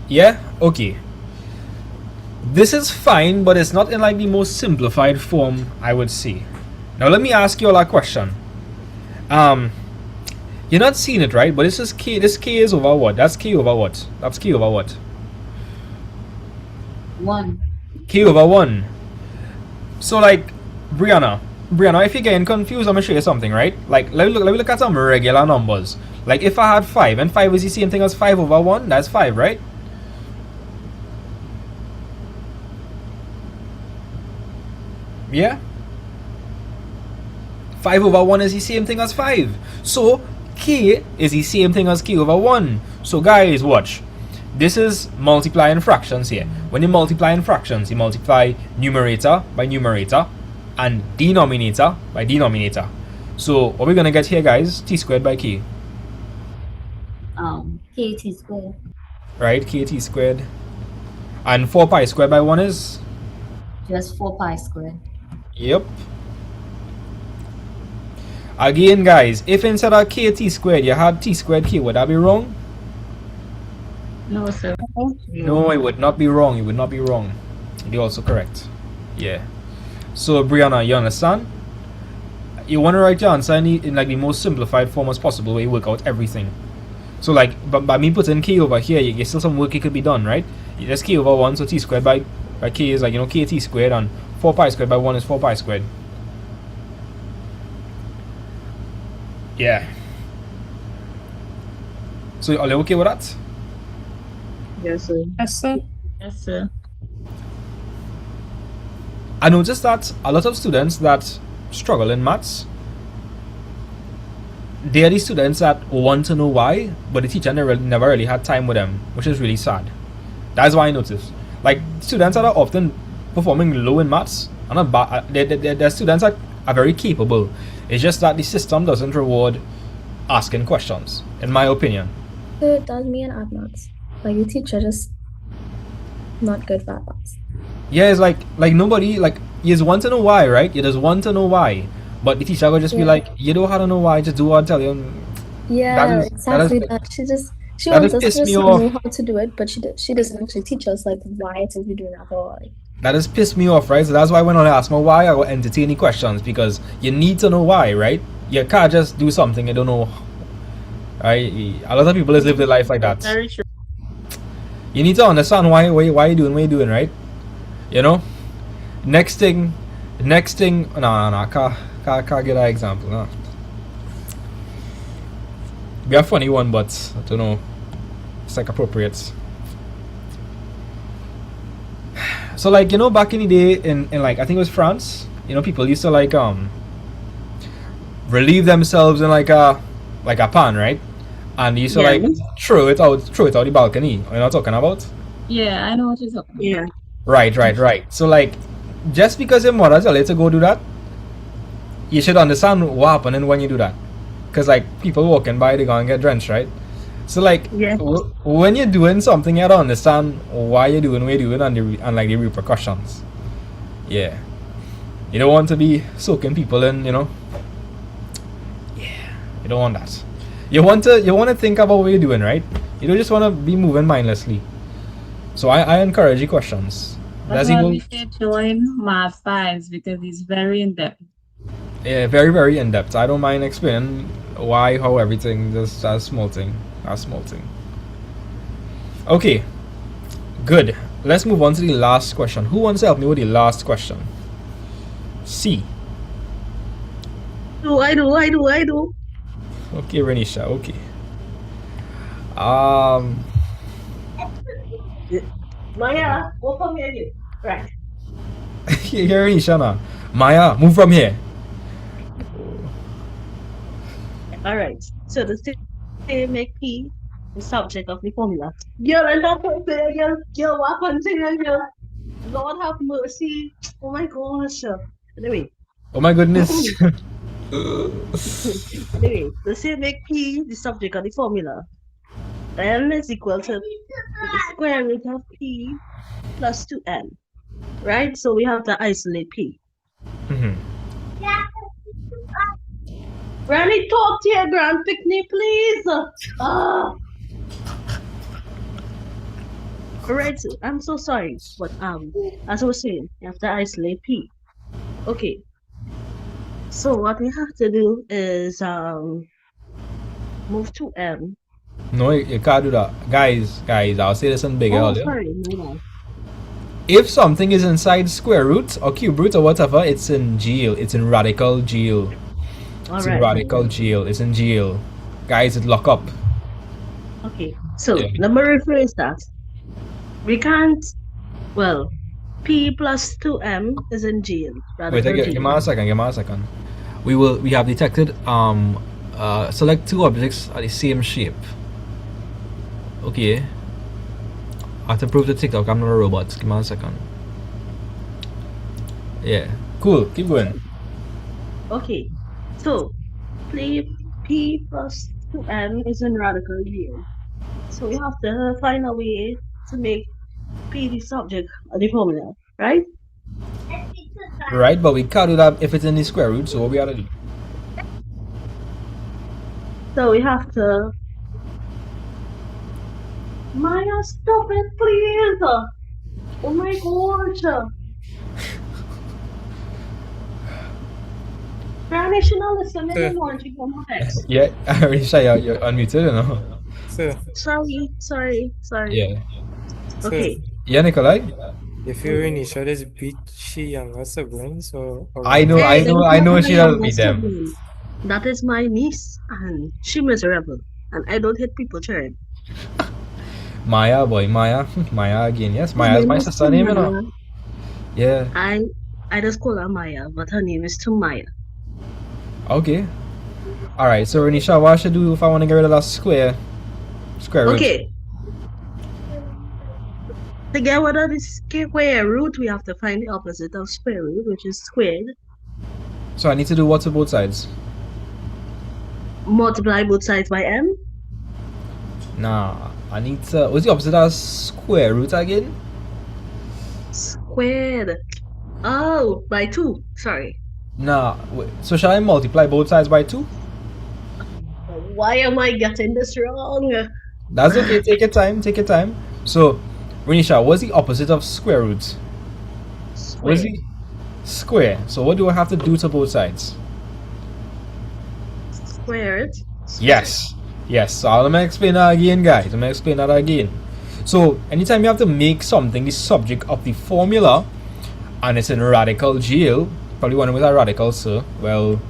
Yeah? Okay. This is fine, but it's not in like the most simplified form, I would say. Now let me ask you all a question. You're not seeing it, right? But this is k. This k is over what? That's k over what? That's k over what? 1. K over 1. So like, Brianna, if you're getting confused, I'm gonna show you something, right? Like, let me look at some regular numbers. Like if I had 5 and 5 is the same thing as 5 over 1, that's 5, right? Yeah? 5 over 1 is the same thing as 5. So, k is the same thing as k over 1. So, guys, watch. This is multiplying fractions here. When you multiply in fractions, you multiply numerator by numerator and denominator by denominator. So, what we're going to get here, guys, t squared by k. Kt squared. Right, kt squared. And 4 pi squared by 1 is? Just 4 pi squared. Yep. Again, guys, if instead of kt squared you had t squared k, would that be wrong? No, sir. No, it would not be wrong. It would not be wrong. You're also correct. Yeah. So, Brianna, you understand? You want to write your answer in like the most simplified form as possible where you work out everything. So, like, by me putting k over here, you still some work it could be done, right? There's k over 1, so t squared by k is like, kt squared, and 4 pi squared by 1 is 4 pi squared. Yeah. So are you okay with that? Yes, sir. Yes, sir. Yes, sir. I noticed that a lot of students that struggle in maths, they are the students that want to know why, but the teacher never really had time with them, which is really sad. That's why I noticed. Like, students that are often performing low in maths, are not bad. They're students that are very capable. It's just that the system doesn't reward asking questions, in my opinion. So it does me and art maths. Like the teacher just not good for maths. Yeah, it's like nobody, like, you just want to know why, right? You just want to know why. But the teacher will just be like, you don't have to know why, just do what I tell you. Yeah, exactly that. She wants us to know how to do it, but she doesn't actually teach us like why it is we doing that or like. That has pissed me off, right? So that's why when I ask me why, I will entertain the questions, because you need to know why, right? You can't just do something you don't know. Right? A lot of people just live their life like that. Very true. You need to understand why you're doing what you're doing, right? You know? Next thing, no, I can't get that example, no. Be a funny one, but I don't know. It's like appropriate. So like, you know, back in the day in like, I think it was France, you know, people used to like relieve themselves in like a pan, right? And they used to like throw it out the balcony. You know what I'm talking about? Yeah, I know what you're talking about. Yeah. Right. So like, just because your mother tell you to go do that, you should understand what happened when you do that. Because like, people walking by, they gonna get drenched, right? So like, when you're doing something, you have to understand why you're doing what you're doing and like the repercussions. Yeah. You don't want to be soaking people in, you know. Yeah. You don't want that. You want to think about what you're doing, right? You don't just want to be moving mindlessly. So I encourage you questions. That's why we should join Math Files, because it's very in depth. Yeah, very, very in depth. I don't mind explaining why, how, everything. Just a small thing. Okay, good. Let's move on to the last question. Who wants to help me with the last question? C. I do. Okay, Renisha. Okay. Maya, go from here. Right. Here, Renisha now. Maya, move from here. All right. So the same make P the subject of the formula. Girl, I love her there, girl. What continue, girl? Lord have mercy. Oh my gosh. Anyway. Oh my goodness. Anyway, the same make P the subject of the formula. N is equal to the square root of P plus 2N. Right? So we have to isolate P. Granny, talk to your grand picnic, please. Alright, I'm so sorry, but as I was saying, you have to isolate P. Okay. So what we have to do is move to M. No, you can't do that. Guys, I'll say this in big earlier. Sorry, no. If something is inside square root or cube root or whatever, it's in GL. It's in radical GL. It's in radical GL. It's in GL. Guys, it lock up. Okay, so let me rephrase that. We can't, well, P plus 2M is in GL. Wait, give me a second. We have detected select two objects are the same shape. Okay. I have to prove the TikTok I'm not a robot. Give me a second. Yeah. Cool. Keep going. Okay. So P plus 2M is in radical GL. So we have to find a way to make P the subject of the formula, right? Right, but we can't do that if it's in the square root, so what we gotta do? So we have to... Maya, stop it, please! Oh my gosh! Granny, should not listen anymore. She go next. Yeah, I already said you're unmuted, you know? Sorry. Yeah. Okay. Yeah, Nikolai? If you initially beat she younger sibling, so I know she will beat them. That is my niece, and she miserable. and I don't hit people, Chad. Maya, boy, Maya. Maya again, yes. Maya's my sister name, you know. Yeah. I just call her Maya, but her name is Tumaya. Okay. Alright, so Renisha, what should I do if I want to get rid of that square root? Okay. To get rid of the square root, we have to find the opposite of square root, which is squared. So I need to do what to both sides? Multiply both sides by m. Nah, I need to. What's the opposite of square root again? Squared. Oh, by 2. Sorry. Nah, wait, so shall I multiply both sides by 2? Why am I getting this wrong? That's okay, take your time, take your time. So, Renisha, what's the opposite of square root? What's the square? So what do I have to do to both sides? Square it. Yes. Yes, so let me explain that again, guys. Let me explain that again. So, anytime you have to make something the subject of the formula, and it's in radical GL, probably one with a radical, sir. Well,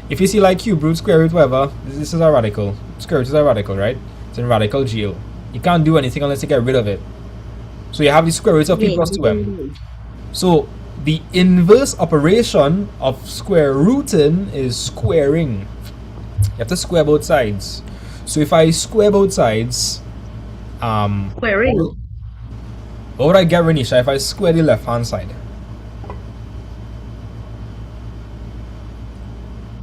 if you see like cube root, square root, whatever, this is a radical. Square root is a radical, right? It's in radical GL. You can't do anything unless you get rid of it. So you have the square root of p plus 2m. So the inverse operation of square rooting is squaring. You have to square both sides. So if I square both sides, squaring. What would I get, Renisha, if I square the left hand side?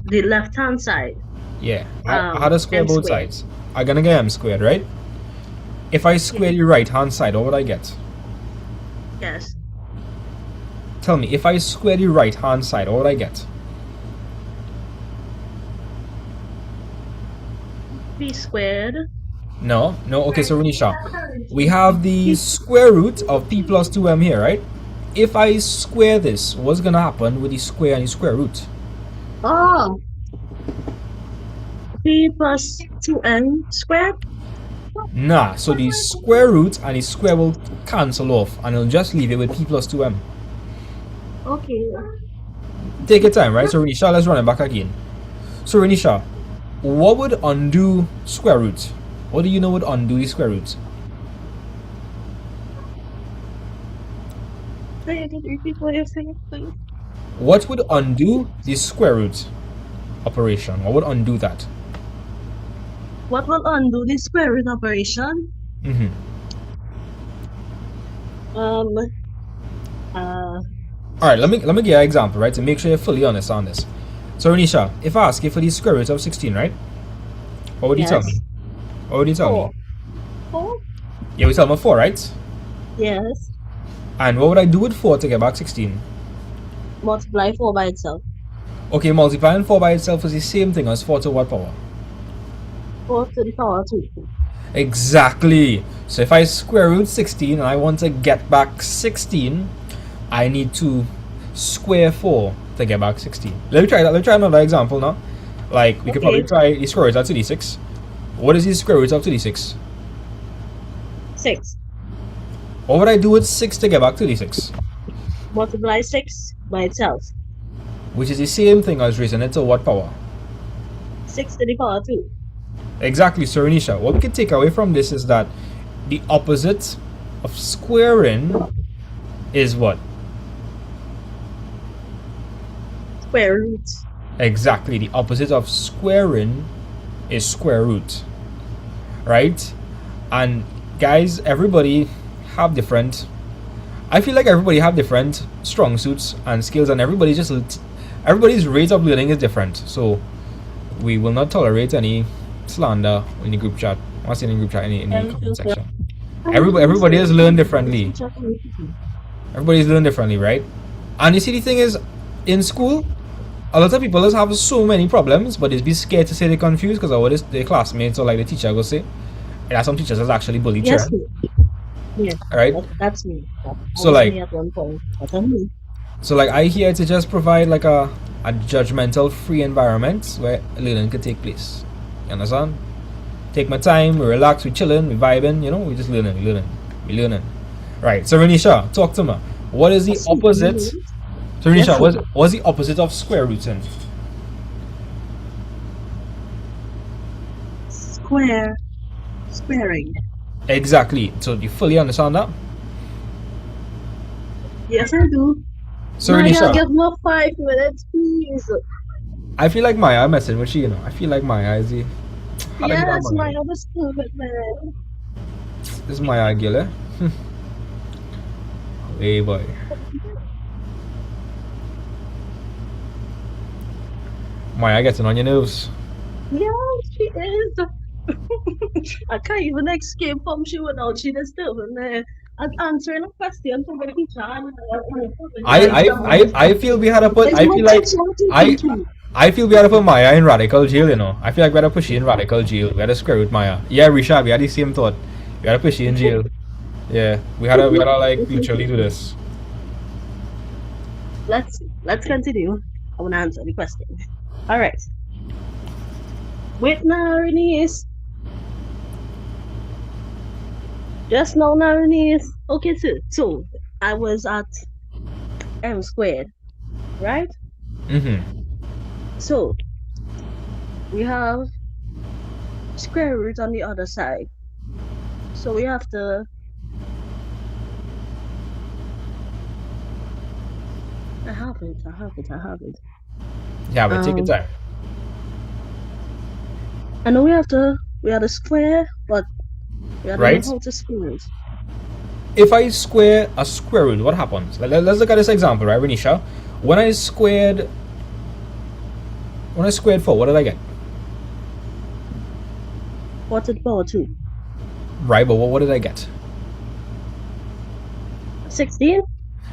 The left hand side. Yeah. How to square m both squared. sides? I'm gonna get m squared, right? If I square the right hand side, what would I get? Yes. Tell me, if I square the right hand side, what would I get? P squared. No, okay, so Renisha, we have the square root of p plus 2m here, right? If I square this, what's gonna happen with the square and the square root? Oh. P plus 2m squared. Nah, so the square root and the square will cancel off, and it'll just leave it with p plus 2m. Okay. Take your time, right? So Renisha, let's run it back again. So Renisha, what would undo square root? What do you know would undo the square root? Repeat what you're saying, please. What would undo the square root operation? What would undo that? What will undo the square root operation? Alright, let me give you an example, right? To make sure you're fully honest on this. So Renisha, if I ask you for the square root of 16, right? What would you tell me? What would you tell me? 4. You would tell me 4, right? Yes. And what would I do with 4 to get back 16? Multiply 4 by itself. Okay, multiplying 4 by itself is the same thing as 4 to what power? 4 to the power 2. Exactly. So if I square root 16 and I want to get back 16, I need to square 4 to get back 16. Let me try that. Let me try another example now. Like, we could probably try the square root of 2d6. What is the square root of 2d6? 6. What would I do with 6 to get back 2d6? Multiply 6 by itself. Which is the same thing as raising it to what power? 6 to the power 2. Exactly, so Renisha, what we can take away from this is that the opposite of squaring is what? Square root. Exactly, the opposite of squaring is square root, right? And guys, everybody have different, I feel like everybody have different strong suits and skills, and everybody's rate of learning is different. So we will not tolerate any slander in the group chat. I say in the group chat, in the comment section. Everybody has learned differently. Everybody's learned differently, right? And you see, the thing is, in school, a lot of people just have so many problems, but they be scared to say they're confused because of what their classmates or like the teacher go say. And that's some teachers that's actually bully Yes. children. Yeah. Right? That's me. That So, was like- me at one point. That's me. So like I here to just provide like a judgmental free environment where learning could take place. You understand? Take my time, we relax, we chilling, we vibing, you know, we just learning. Right, so Renisha, talk to me. What is the opposite? So Renisha, what's the opposite of square rooting? squaring. Exactly. So you fully understand that? Yes, I do. So Maya, Renisha, give me 5 minutes, please. I feel like Maya messing with you, I feel like Maya is the... How do I get that Yes, Maya? Maya, this stupid man. This is Maya Gile. Hey boy. Maya getting on your nerves. Yes, she is. I can't even escape from she without she disturbing me. I'm answering a question from the teacher. I feel we had to put... It's I my feel like... teacher I teaching too. I feel we had to put Maya in radical jail, I feel like we had to push you in radical jail. We had to screw with Maya. Yeah, Risha, we had the same thought. We had to push you in jail. Yeah, we had to like literally do this. Let's continue. I want to answer the question. All right. Wait now, Renise. Just now, Renise. Okay, so I was at m squared, right? So we have square root on the other side. So we have to I have it. Yeah, but take your time. I know we have to square, but we have to Right. know how to square it. If I square a square root, what happens? Let's look at this example, right, Renisha? When I squared 4, what did I get? 4 to the power 2. Right, but what did I get? 16?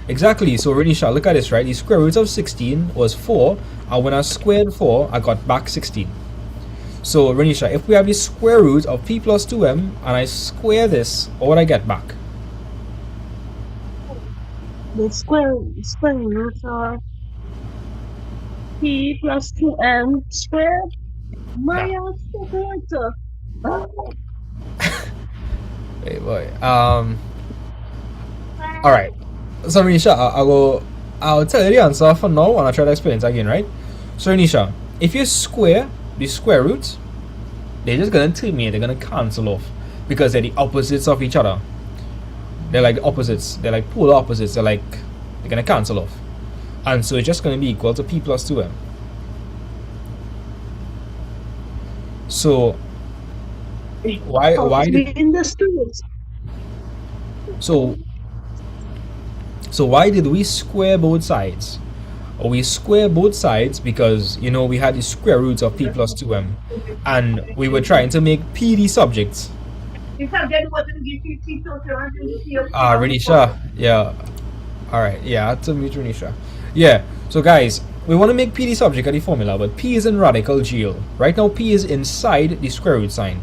Exactly. So Renisha, look at this, right? The square root of 16 was 4, and when I squared 4, I got back 16. So Renisha, if we have the square root of p plus 2m, and I square this, what would I get back? The square roots are p plus 2m squared. Maya, separator. Hey boy. Alright. So Renisha, I'll tell you the answer for now and I'll try to explain it again, right? So Renisha, if you square the square roots, they're just gonna terminate, they're gonna cancel off because they're the opposites of each other. They're like opposites, they're like polar opposites, they're gonna cancel off. And so it's just gonna be equal to p plus 2m. So why did, in the streets? so why did we square both sides? We square both sides because we had the square roots of p plus 2m, and we were trying to make p the subjects. Renisha, yeah. Alright, yeah, I had to mute Renisha. Yeah, so guys, we want to make p the subject of the formula, but p is in radical jail. Right now, p is inside the square root sign.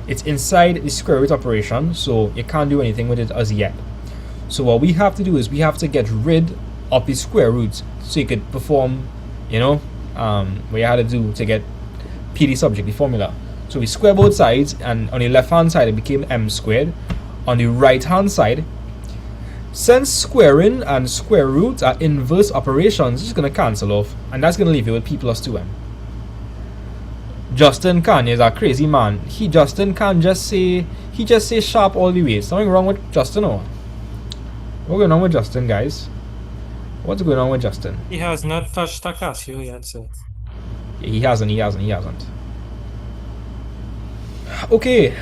It's inside the square root operation, so you can't do anything with it as yet. So what we have to do is we have to get rid of the square roots so you could perform, what you had to do to get p the subject, the formula. So we square both sides, and on the left hand side it became m squared. On the right hand side, since squaring and square root are inverse operations, it's just going to cancel off, and that's going to leave you with p plus 2m. Justin Kanye is a crazy man. Justin can't just say sharp all the way. Something wrong with Justin, or what's going on with Justin, guys? What's going on with Justin? He has not touched Takasio yet, sir. Yeah, he hasn't. Okay,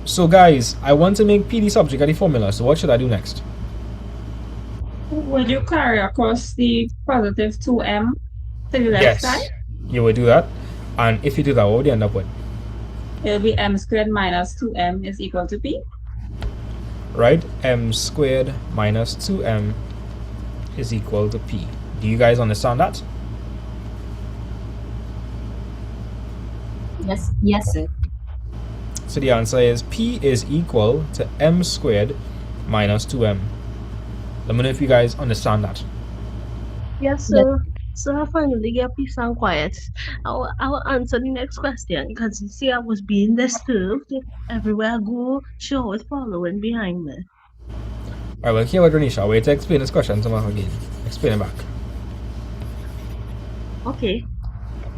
so guys, I want to make p the subject of the formula, so what should I do next? Would you carry across the positive 2m to the left side? You would do that. And if you do that, what would you end up with? It'll be m squared minus 2m is equal to p. Right? M squared minus 2m is equal to p. Do you guys understand that? Yes, sir. So the answer is p is equal to m squared minus 2m. Let me know if you guys understand that. Yes, sir. So I finally get peace and quiet. I'll answer the next question because you see I was being disturbed. Everywhere I go, she always following behind me. Alright, well, here with Renisha. Wait to explain this question to me again. Explain it back. Okay,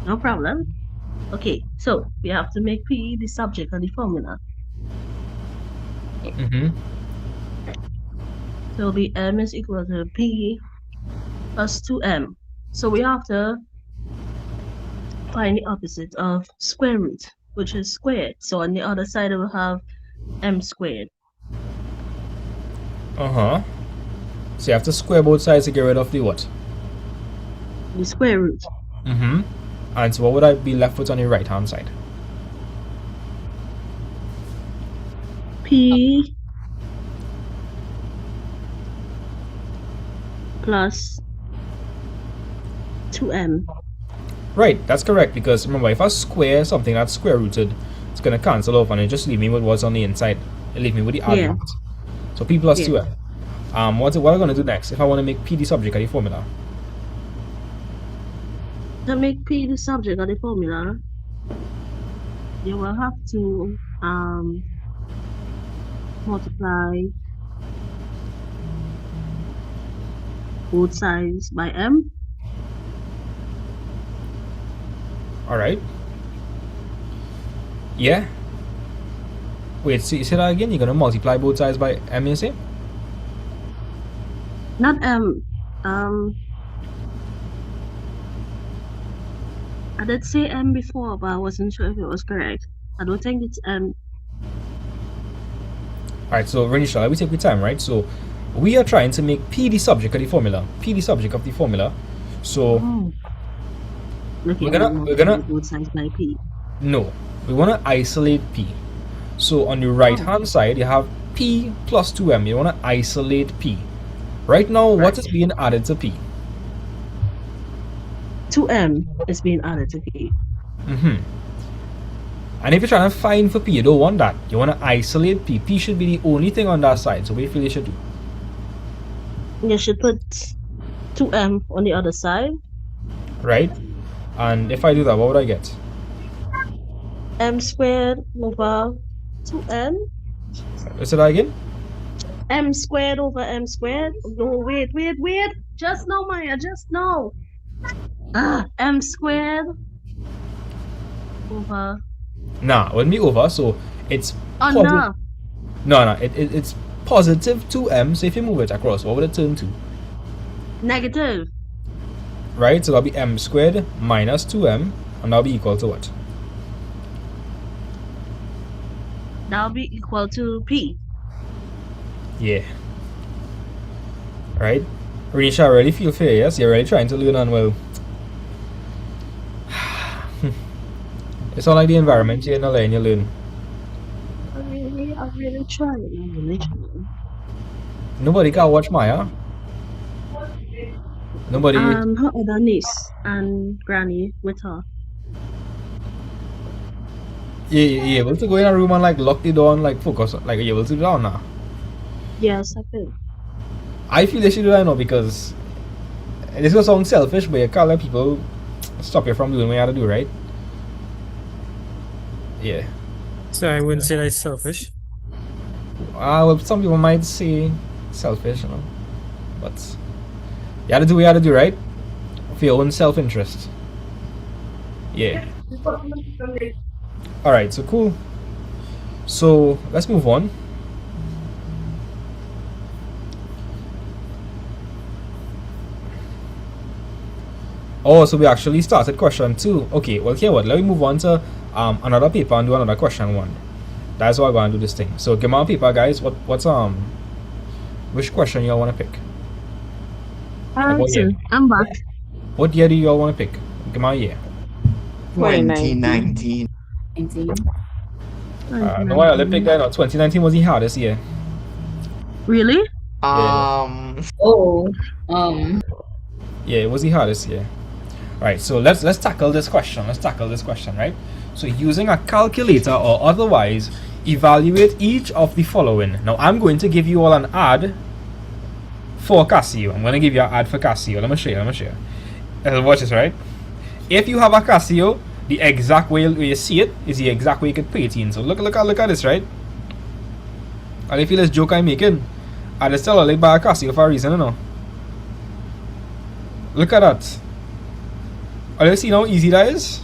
no problem. Okay, so we have to make P the subject of the formula. Mm-hmm. So the M is equal to P plus 2M. So we have to find the opposite of square root, which is squared. So on the other side, we will have M squared. Uh-huh. So you have to square both sides to get rid of the what? The square root. Mm-hmm. And so what would I be left with on the right-hand side? P plus 2M. Right, that's correct, because remember, if I square something that's square rooted, it's going to cancel off and it just leave me with what's on the inside. It leave me with the argument. So P plus 2M. What am I going to do next if I want to make P the subject of the formula? To make P the subject of the formula, you will have to multiply both sides by M. Alright. Yeah. Wait, say that again? You're going to multiply both sides by M, you say? Not M. I did say M before, but I wasn't sure if it was correct. I don't think it's M. Alright, so Renisha, let me take your time, right? So we are trying to make P the subject of the formula. P the subject of the formula. So we're gonna both sides by P. No, we wanna isolate P. So on the right hand side you have P plus 2M. You wanna isolate P. Right now, what is being added to P? 2M is being added to P. Mm-hmm. And if you're trying to find for P, you don't want that. You want to isolate P. P should be the only thing on that side. So what do you feel you should do? You should put 2M on the other side. Right? And if I do that, what would I get? M squared over 2M. Let's say that again? M squared over M squared. No, wait. Just now, Maya, just now. M squared over. Nah, it wouldn't be over, so it's No. No, it's positive 2M, so if you move it across, what would it turn to? Negative. Right, so that'll be M squared minus 2M, and that'll be equal to what? That'll be equal to P. Yeah. Right? Renisha, I really feel fair, yes? You're really trying to learn, and well, it's all like the environment you're in LA and you learn. I'm really trying. Nobody can watch Maya. Nobody. Her other niece and granny with her. You able to go in a room and like lock the door and like focus? Like, are you able to do that now? Yes, I think. I feel they should do that now because this will sound selfish, but you can't let people stop you from doing what you have to do, right? Yeah. So I wouldn't say that's selfish. Well, some people might say selfish, you know, but you have to do what you have to do, right? For your own self-interest. Yeah. Alright, so cool. So let's move on. Oh, so we actually started question 2. Okay, well, here what? Let me move on to another paper and do another question 1. That's why I'm going to do this thing. So give me a paper, guys. Which question y'all want to pick? I'm back. What year do y'all want to pick? Give me a year. 2019. No, I picked that. No, 2019 was the hardest year. Really? Yeah, it was the hardest year. Alright, so let's tackle this question. Right? So using a calculator or otherwise, evaluate each of the following. Now I'm going to give you all an ad for Casio. I'm going to give you an ad for Casio. Let me show you. Watch this, right? If you have a Casio, the exact way you see it is the exact way you could pay it in. So look at this, right? And if you this joke I'm making, I just tell you buy a Casio for a reason, you know. Look at that. Are you seeing how easy that is?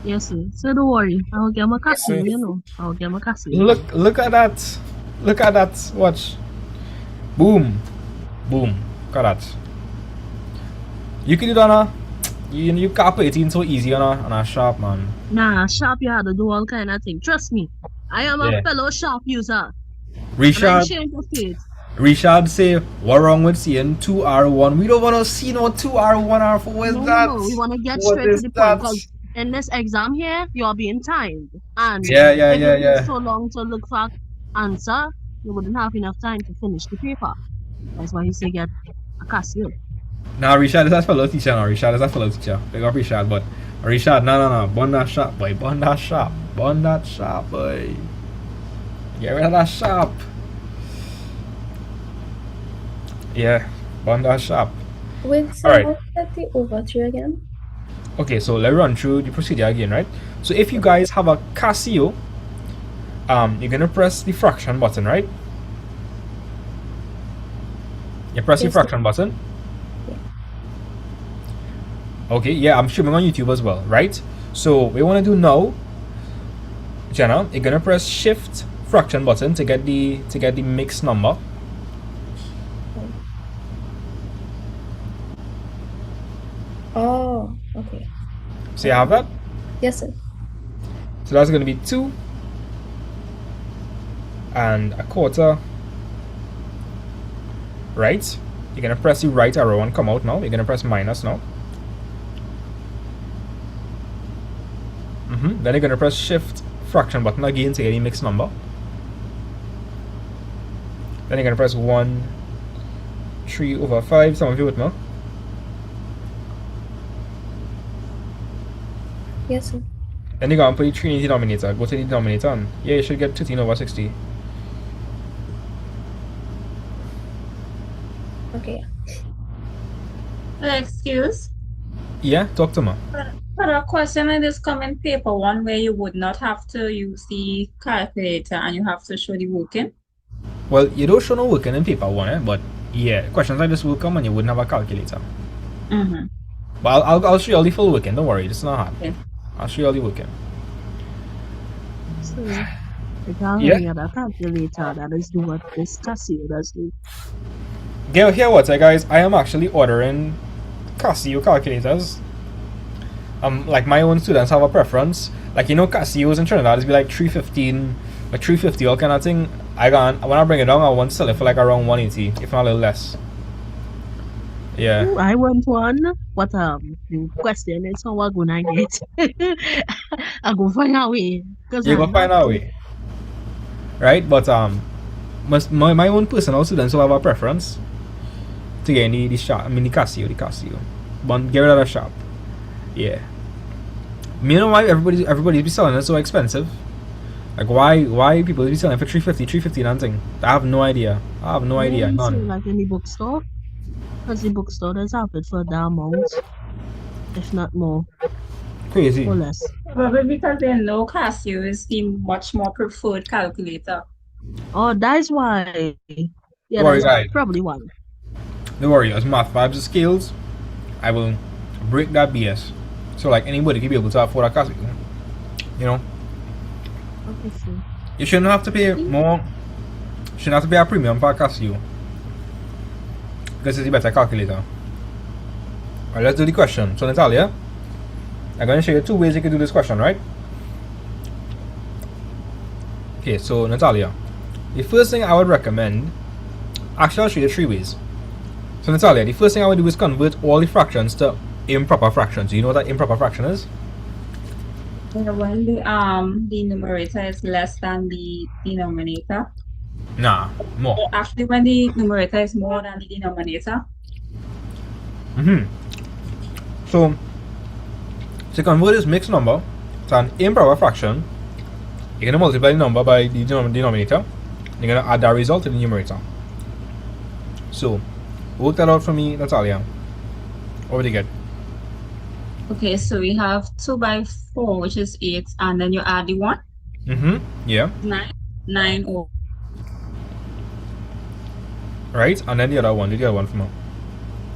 Yes, sir. So don't worry. I'll get my Casio, you know. I'll get my Casio. Look at that. Look at that. Watch. Boom. Boom. Look at that. You can do that now. You can't put it in so easy on a sharp, man. Nah, sharp you had to do all kind of things. Trust me. I am a Yeah. fellow sharp user. And I'm Richard, ashamed of it. Richard say, what wrong with seeing 2R1? We don't want to see no 2R1 R4. What is that? No, we want to get What straight to is the that? point. Because in this exam here, you're being timed. And Yeah, if it yeah. takes so long to look for answer, you wouldn't have enough time to finish the paper. That's why he say get a Casio. Nah, Richard is a fellow teacher now. Richard is a fellow teacher. Big up Richard, but Richard, no. Bun that sharp, boy. Bun that sharp. Bun that sharp, boy. Get rid of that sharp. Yeah, bun that sharp. Wait, so Alright. what's that the over 3 again? Okay, so let's run through the procedure again, right? So if you guys have a Casio, you're gonna press the fraction button, right? You press the Yes, fraction button. Okay, yeah, I'm streaming on YouTube as well, right? So we want to do now, Jenna, you're gonna press Shift fraction button to get the mixed number. Oh, okay. So you have that. Yes, sir. So that's gonna be 2 and a quarter. Right? You're gonna press the right arrow and come out now. You're gonna press minus now. Then you're gonna press Shift fraction button again to get the mixed number. Then you're gonna press 1/3/5. Some of you with me. Yes, sir. Then you're gonna put the 3 in the denominator. Go to the denominator and yeah, you should get 13/60. Okay. Excuse. Yeah, talk to me. For a question in this comment paper one where you would not have to use the calculator and you have to show the working. Well, you don't show no working in paper 1, but yeah, questions like this will come and you wouldn't have a calculator. Mm-hmm. But I'll show you all the full working. Don't worry, it's not hard. Okay. I'll show you all the working. So, I can't Yeah. have a calculator that is do what this Casio does do. Here what, guys? I am actually ordering Casio calculators. Like my own students have a preference. Like, you know, Casios in Trinidad is be like 315, like 350, all kind of thing. When I bring it down, I want to sell it for like around 180, if not a little less. Yeah. Ooh, I want one. What the question is how I'm gonna get. I go find a way. You go find a way. Right? But my own personal students will have a preference to get the shop. I mean the Casio. But get rid of the shop. Yeah. You know why everybody be selling it so expensive? Like why people be selling it for 350 and thing? I have no idea. None. Like in the bookstore. Because the bookstore does have it for the amount, if not more. Crazy. Or less. Probably because they know Casio is the much more preferred calculator. Oh, that's why. Yeah, Worry, that's guys. probably one. Don't worry, as math vibes skills, I will break that BS. So like anybody can be able to afford a Casio. You know? Okay, so. You shouldn't have to pay more. Shouldn't have to pay a premium for a Casio. This is the better calculator. Alright, let's do the question. So Natalia, I'm going to show you 2 ways you can do this question, right? Okay, so Natalia, the first thing I would recommend, actually I'll show you 3 ways. So Natalia, the first thing I would do is convert all the fractions to improper fractions. Do you know what that improper fraction is? When the numerator is less than the denominator. Nah, more. Actually, when the numerator is more than the denominator. So, to convert this mixed number to an improper fraction, you're going to multiply the number by the denominator. You're going to add that result to the numerator. So, work that out for me, Natalia. What would you get? Okay, so we have 2 by 4, which is 8, and then you add the 1. Yeah. 9 over. Right, and then the other one. Do the other one for me.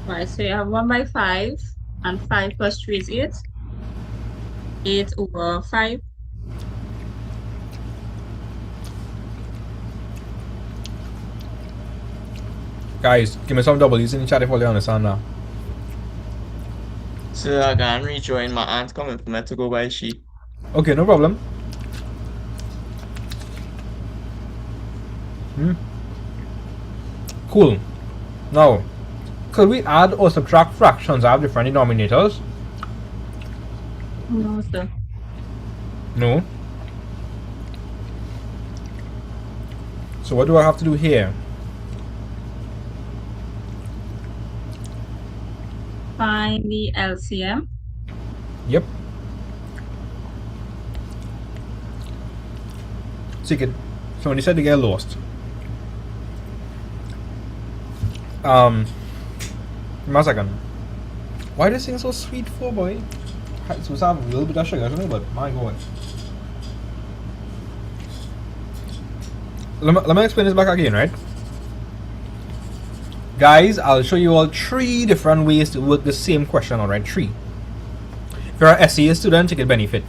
Right, so you have 1 by 5, and 5 plus 3 is 8. 8/5. Guys, give me some W's in the chat if all you understand now. So I can rejoin my aunt coming for me to go by she. Okay, no problem. Cool. Now, could we add or subtract fractions that have different denominators? No, sir. No. So what do I have to do here? Find the LCM. Yep. Take it. So when you said to get lost. Give me a second. Why this thing so sweet for, boy? It's supposed to have a little bit of sugar, isn't it? But my god. Let me explain this back again, right? Guys, I'll show you all 3 different ways to work the same question, alright? 3. If you're an SEA student, you can benefit.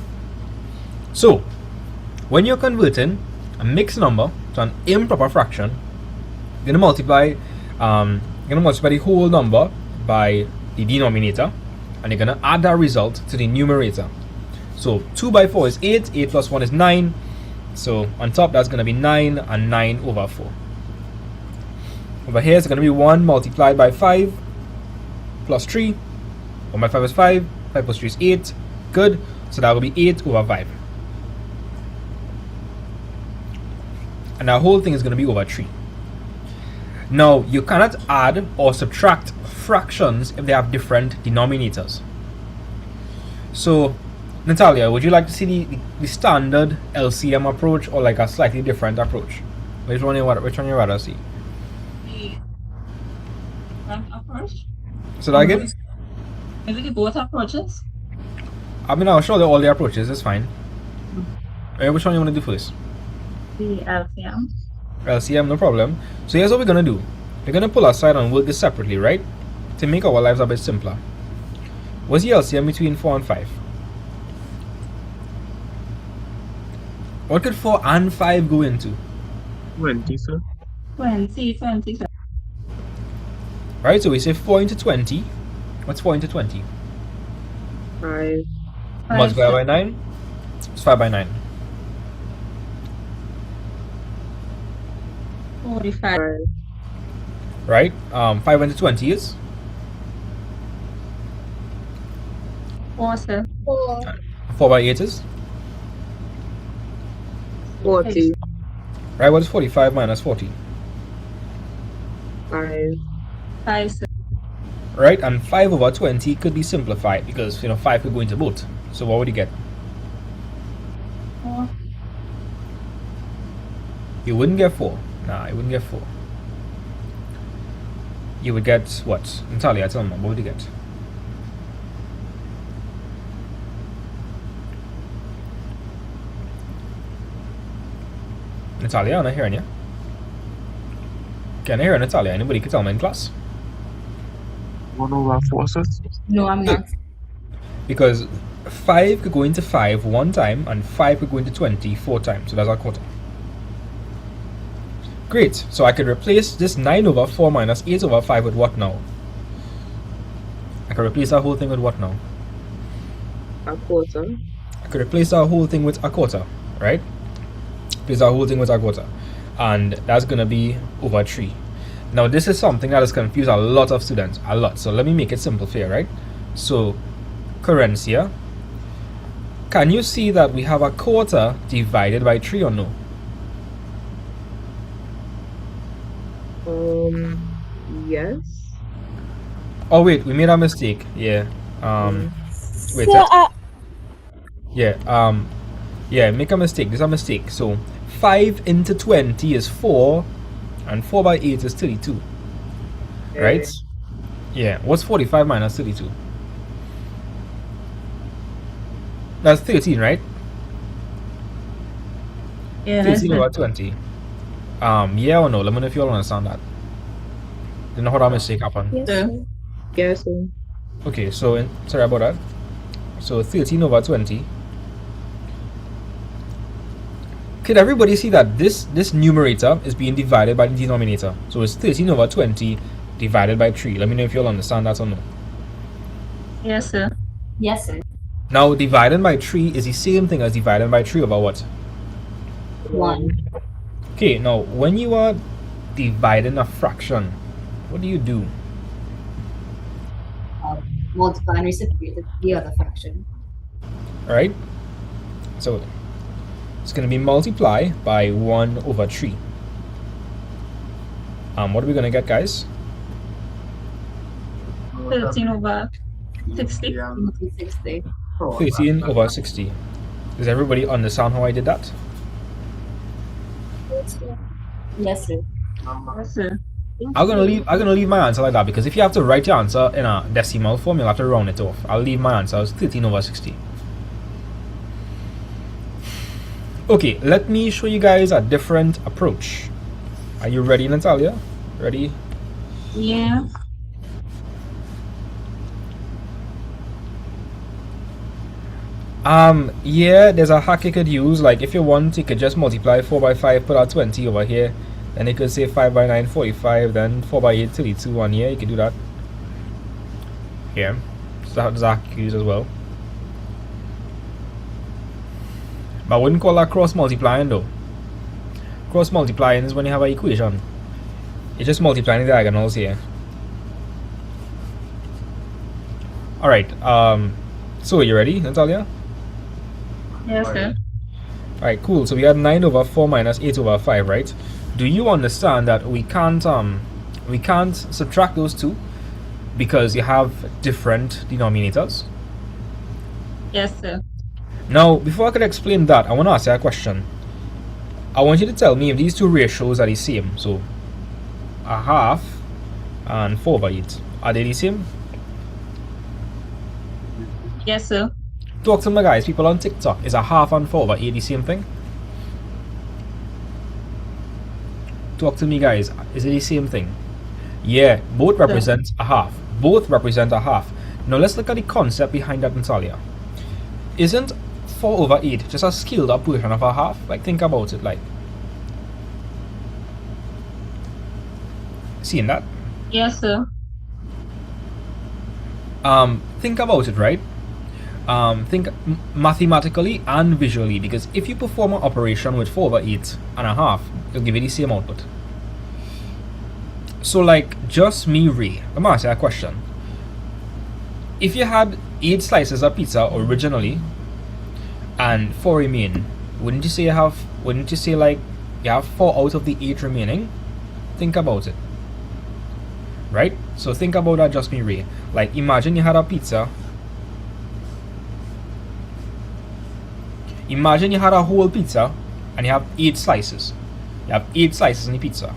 So, when you're converting a mixed number to an improper fraction, you're gonna multiply the whole number by the denominator, and you're gonna add that result to the numerator. So 2 by 4 is 8, 8 plus 1 is 9. So on top that's gonna be 9 and 9/4. Over here it's gonna be 1 multiplied by 5 plus 3. 1 by 5 is 5, 5 plus 3 is 8. Good. So that will be 8/5. And our whole thing is gonna be over 3. Now, you cannot add or subtract fractions if they have different denominators. So, Natalia, would you like to see the standard LCM approach or like a slightly different approach? Which one you rather see? The approach? So that again? Is it both approaches? I mean, I'll show you all the approaches, it's fine. Which one you want to do first? The LCM. LCM, no problem. So here's what we're gonna do. We're gonna pull aside and work this separately, right? To make our lives a bit simpler. What's the LCM between 4 and 5? What could 4 and 5 go into? 20, sir. 20, sir. Right, so we say 4 into 20. What's 4 into 20? 5. Multiply by 9? It's 5 by 9. 45. Right? 5 into 20 is? 4, sir. 4 by 8 is? 40. Right, what is 45 minus 40? 5. 5, sir. Right, and 5/20 could be simplified because 5 could go into both. So what would you get? 4. You wouldn't get 4. Nah, you wouldn't get 4. You would get what? Natalia, tell me, what would you get? Natalia, I'm not hearing you. Can I hear Natalia? Anybody can tell me in class? 1/4, sir. No, I'm not. Because 5 could go into 5 one time, and 5 could go into 20 4 times. So that's our quarter. Great. So I could replace this 9/4 minus 8/5 with what now? I could replace that whole thing with what now? A quarter. I could replace that whole thing with a quarter, right? Replace that whole thing with a quarter. And that's going to be over 3. Now, this is something that has confused a lot of students. A lot. So let me make it simple for you, right? So, Corencia, can you see that we have a quarter divided by 3 or no? Yes. Oh wait, we made a mistake. Yeah. Wait. So, Yeah, make a mistake. There's a mistake. So 5 into 20 is 4, and 4 by 8 is 32. Right? Yeah. What's 45 minus 32? That's 13, right? Yeah, 13 over 20. Yeah or no? Let me know if you all understand that. You know how that mistake happened? Yes, Yeah. sir. Yes, sir. Okay, so sorry about that. So 13 over 20 Could everybody see that this numerator is being divided by the denominator? So it's 13 over 20 divided by 3. Let me know if you'll understand that or no. Yes, sir. Yes, sir. Now, dividing by 3 is the same thing as dividing by 3 over what? 1. Okay, now when you are dividing a fraction, what do you do? Multiply and reciprocate the other fraction. Alright? So it's going to be multiply by 1 over 3. What are we going to get, guys? 13 over 60. 60. 13 over 60. Does everybody understand how I did that? Yes, sir. Yes, sir. I'm gonna leave my answer like that, because if you have to write your answer in a decimal form, you'll have to round it off. I'll leave my answer as 13 over 60. Okay, let me show you guys a different approach. Are you ready, Natalia? Ready? Yeah. Yeah, there's a hack you could use. Like, if you want, you could just multiply 4 by 5, put out 20 over here. Then you could say 5 by 9, 45, then 4 by 8, 32 on here. You could do that. Yeah, so that's a hack you use as well. But I wouldn't call that cross multiplying though. Cross multiplying is when you have an equation. You're just multiplying the diagonals here. Alright, so are you ready, Natalia? Yes, sir. Alright, cool. So we had 9 over 4 minus 8 over 5, right? Do you understand that we can't subtract those two because you have different denominators? Yes, sir. Now, before I could explain that, I want to ask you a question. I want you to tell me if these two ratios are the same. So, a half and 4 over 8. Are they the same? Yes, sir. Talk to my guys, people on TikTok. Is a half and 4 over 8 the same thing? Talk to me, guys. Is it the same thing? Yeah, both represent a half. Both represent a half. Now let's look at the concept behind that, Natalia. Isn't 4 over 8 just a scaled up version of a half? Like, think about it. Like, seeing that? Yes, sir. Think about it, right? Think mathematically and visually, because if you perform an operation with 4 over 8 and a half, it'll give you the same output. So, like, just me, Ray, let me ask you a question. If you had 8 slices of pizza originally and 4 remain, wouldn't you say like you have 4 out of the 8 remaining? Think about it. Right? So think about that, just me, Ray. Like, imagine you had a pizza. Imagine you had a whole pizza and you have 8 slices. You have 8 slices in the pizza.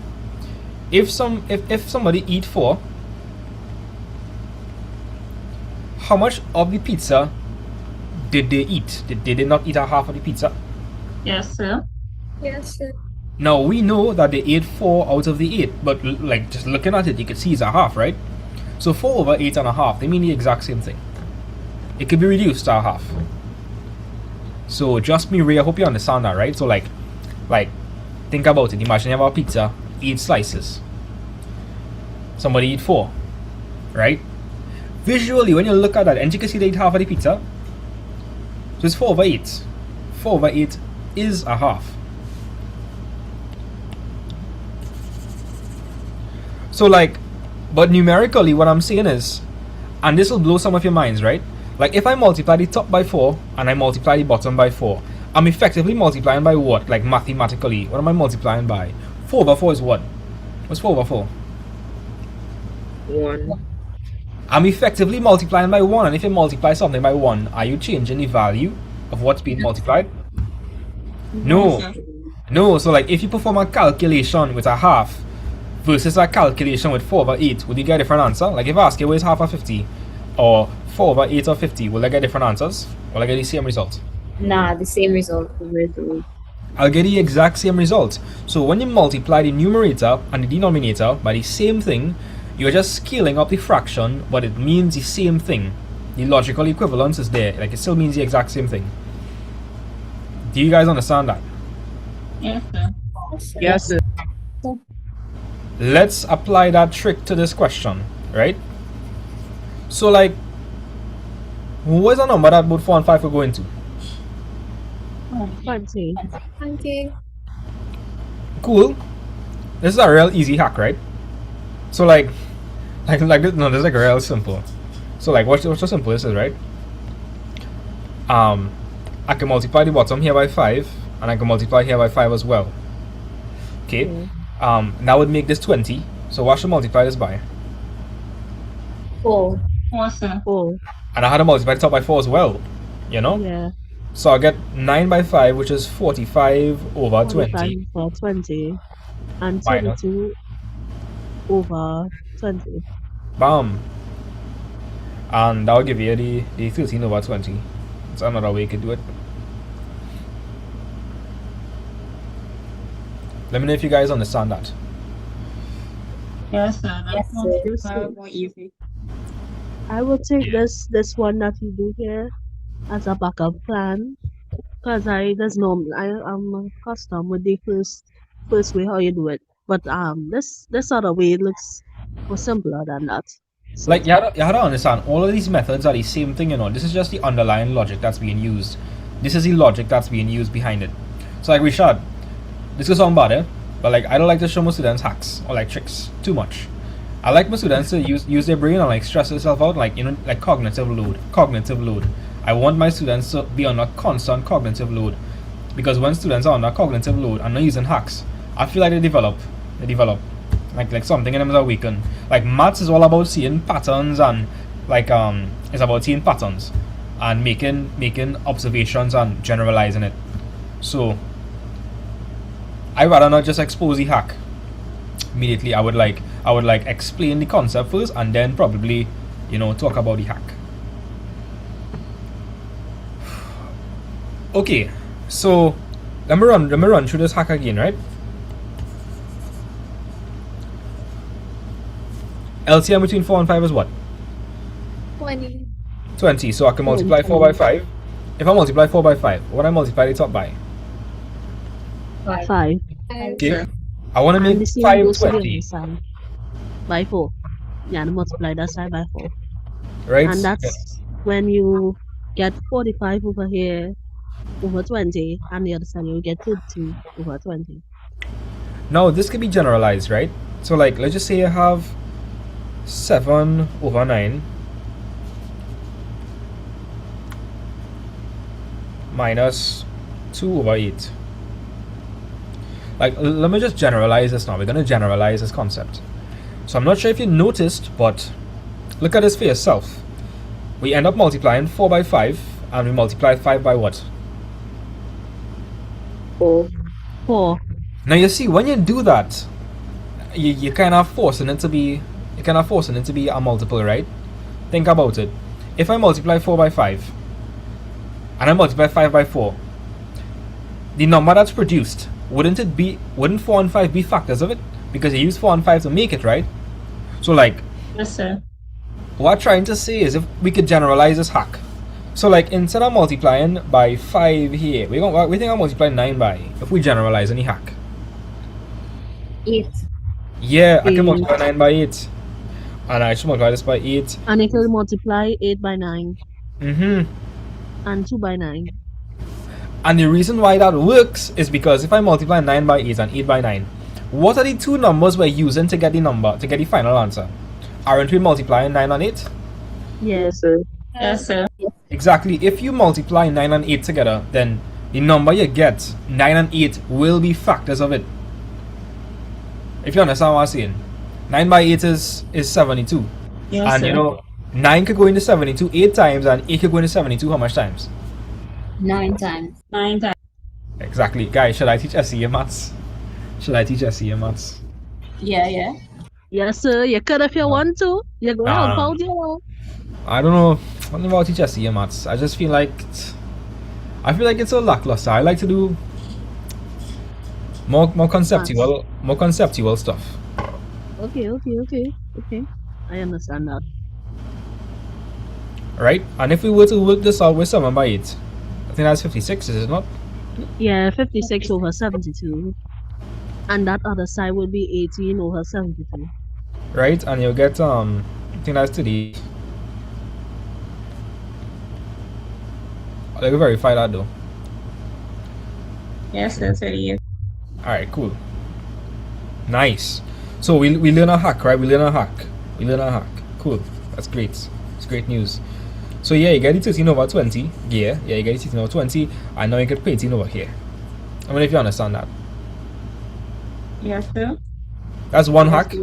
If somebody eat 4, how much of the pizza did they eat? Did they not eat a half of the pizza? Yes, sir. Yes, sir. Now we know that they ate 4 out of the 8, but like, just looking at it, you can see it's a half, right? So 4 over 8 and a half, they mean the exact same thing. It could be reduced to a half. So just me, Ray, I hope you understand that, right? So like think about it. Imagine you have a pizza, 8 slices. Somebody eat 4, right? Visually, when you look at that, and you can see they eat half of the pizza. So it's 4 over 8. 4 over 8 is a half. So like, but numerically what I'm saying is, and this will blow some of your minds, right? Like, if I multiply the top by 4 and I multiply the bottom by 4, I'm effectively multiplying by what? Like, mathematically, what am I multiplying by? 4 over 4 is what? What's 4 over 4? 1. I'm effectively multiplying by 1, and if you multiply something by 1, are you changing the value of what's being multiplied? No. No, so like, if you perform a calculation with a half versus a calculation with 4 over 8, would you get a different answer? Like, if I ask you where's half of 50, or 4 over 8 or 50, will I get different answers? Will I get the same result? Nah, the same result. I'll get the exact same result. So when you multiply the numerator and the denominator by the same thing, you're just scaling up the fraction, but it means the same thing. The logical equivalence is there. Like, it still means the exact same thing. Do you guys understand that? Yes, sir. Yes, sir. Let's apply that trick to this question, right? So like, what is the number that both 4 and 5 are going to? 20. 20. Cool. This is a real easy hack, right? So like this, no, this is like real simple. So like, what's so simple this is, right? I can multiply the bottom here by 5, and I can multiply here by 5 as well. Okay. That would make this 20. So what should I multiply this by? 4. 4, sir. 4. And I had to multiply the top by 4 as well. You know? Yeah. So I get 9 by 5, which is 45 over 20. For 20. And 22 over 20. Bam. And that will give you the 13 over 20. That's another way you could do it. Let me know if you guys understand that. Yes, sir. Yes, That's sir. more easy. I will take this one that you do here as a backup plan, because I'm accustomed with the first way how you do it. But this other way looks more simpler than that. So, Like, you have to understand, all of these methods are the same thing, you know. This is just the underlying logic that's being used. This is the logic that's being used behind it. So, like, Richard, this could sound bad, eh? But, like, I don't like to show my students hacks or, like, tricks too much. I like my students to use their brain and, like, stress themselves out, like, you know, like cognitive load. I want my students to be on a constant cognitive load. Because when students are on a cognitive load and not using hacks, I feel like they develop. Like something in them is awakened. Like maths is all about seeing patterns and like it's about seeing patterns and making observations and generalizing it. So I rather not just expose the hack immediately. I would like explain the concept first and then probably, you know, talk about the hack. Okay, so let me run through this hack again, right? LCM between 4 and 5 is what? 20. 20. So I can multiply 4 by 5. If I multiply 4 by 5, what I multiply the top by? 5. Okay. I want to And the make same 5 goes to the 20. other side. By 4. Yeah, and multiply that side by 4. Right? And that's when you get 45 over here over 20, and the other side you get 32 over 20. Now this can be generalized, right? So like, let's just say I have 7 over 9 minus 2 over 8. Like, let me just generalize this now. We're going to generalize this concept. So I'm not sure if you noticed, but look at this for yourself. We end up multiplying 4 by 5, and we multiply 5 by what? 4. Now you see, when you do that, you kind of forcing it to be a multiple, right? Think about it. If I multiply 4 by 5 and I multiply 5 by 4, the number that's produced, wouldn't 4 and 5 be factors of it? Because you use 4 and 5 to make it, right? So like, Yes, sir. what I'm trying to say is if we could generalize this hack. So like, instead of multiplying by 5 here, we think I'll multiply 9 by, if we generalize any hack. 8. Yeah, I can 8. multiply 9 by 8. And I should multiply this by 8. And it will multiply 8 by 9. Mm-hmm. And 2 by 9. And the reason why that works is because if I multiply 9 by 8 and 8 by 9, what are the two numbers we're using to get the final answer? Aren't we multiplying 9 and 8? Yes, sir. Yes, sir. Exactly. If you multiply 9 and 8 together, then the number you get, 9 and 8, will be factors of it. If you understand what I'm saying. 9 by 8 is 72. Yes, And sir. you know, 9 could go into 72 8 times, and 8 could go into 72 how much times? 9 times. 9 times. Exactly. Guys, should I teach SEA maths? Yeah. Yes, sir. You could if you want to. You're going to help Nah. out, you know. I don't know. I don't know about teach SEA maths. I just feel like it's so lackluster. I like to do more conceptual stuff. Okay. I understand that. Right? And if we were to work this out with 7 by 8, I think that's 56, is it not? Yeah, 56 over 72. And that other side would be 18 over 72. Right? And you'll get, I think that's 30. Let me verify that though. Yes, that's 38. Alright, cool. Nice. So we learn a hack, right? We learn a hack. Cool. That's great. It's great news. So yeah, you get it 13 over 20. Yeah, you get it 13 over 20. And now you get 18 over here. I mean, if you understand that. Yes, sir. That's one hack.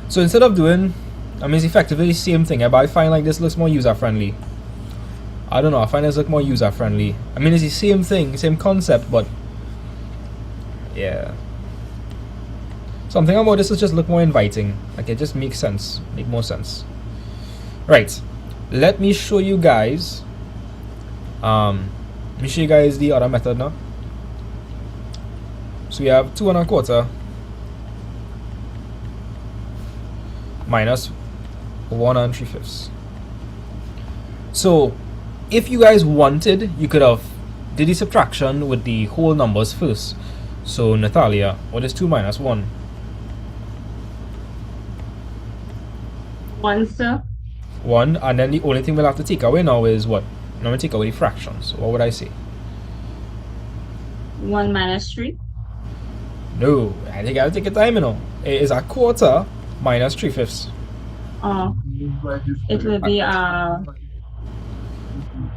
So instead of doing, I mean, it's effectively the same thing, but I find like this looks more user-friendly. I don't know, I find this look more user-friendly. I mean, it's the same thing, same concept, but yeah. Something about this is just look more inviting. Like, it just makes sense, make more sense. Right, let me show you guys. Let me show you guys the other method now. So we have 2 1/4 minus 1 3/5. So if you guys wanted, you could have did the subtraction with the whole numbers first. So Natalia, what is 2 minus 1? 1, sir. 1, and then the only thing we'll have to take away now is what? Now we take away the fractions. What would I say? 1 minus 3. No, I think I'll take your time, you know. It is 1/4 minus 3/5. It will be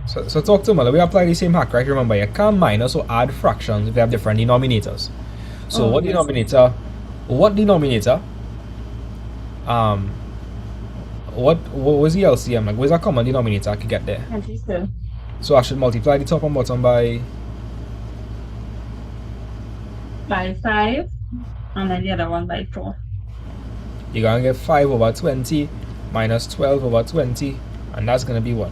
So talk to me. We apply the same hack, right? Remember, you can't minus or add fractions if they have different denominators. So what yes. denominator? What was the LCM? Like, where's a common denominator I could get there? 20, sir. So I should multiply the top and bottom by 5, and then the other one by 4. you're gonna get 5 over 20 minus 12 over 20, and that's gonna be what?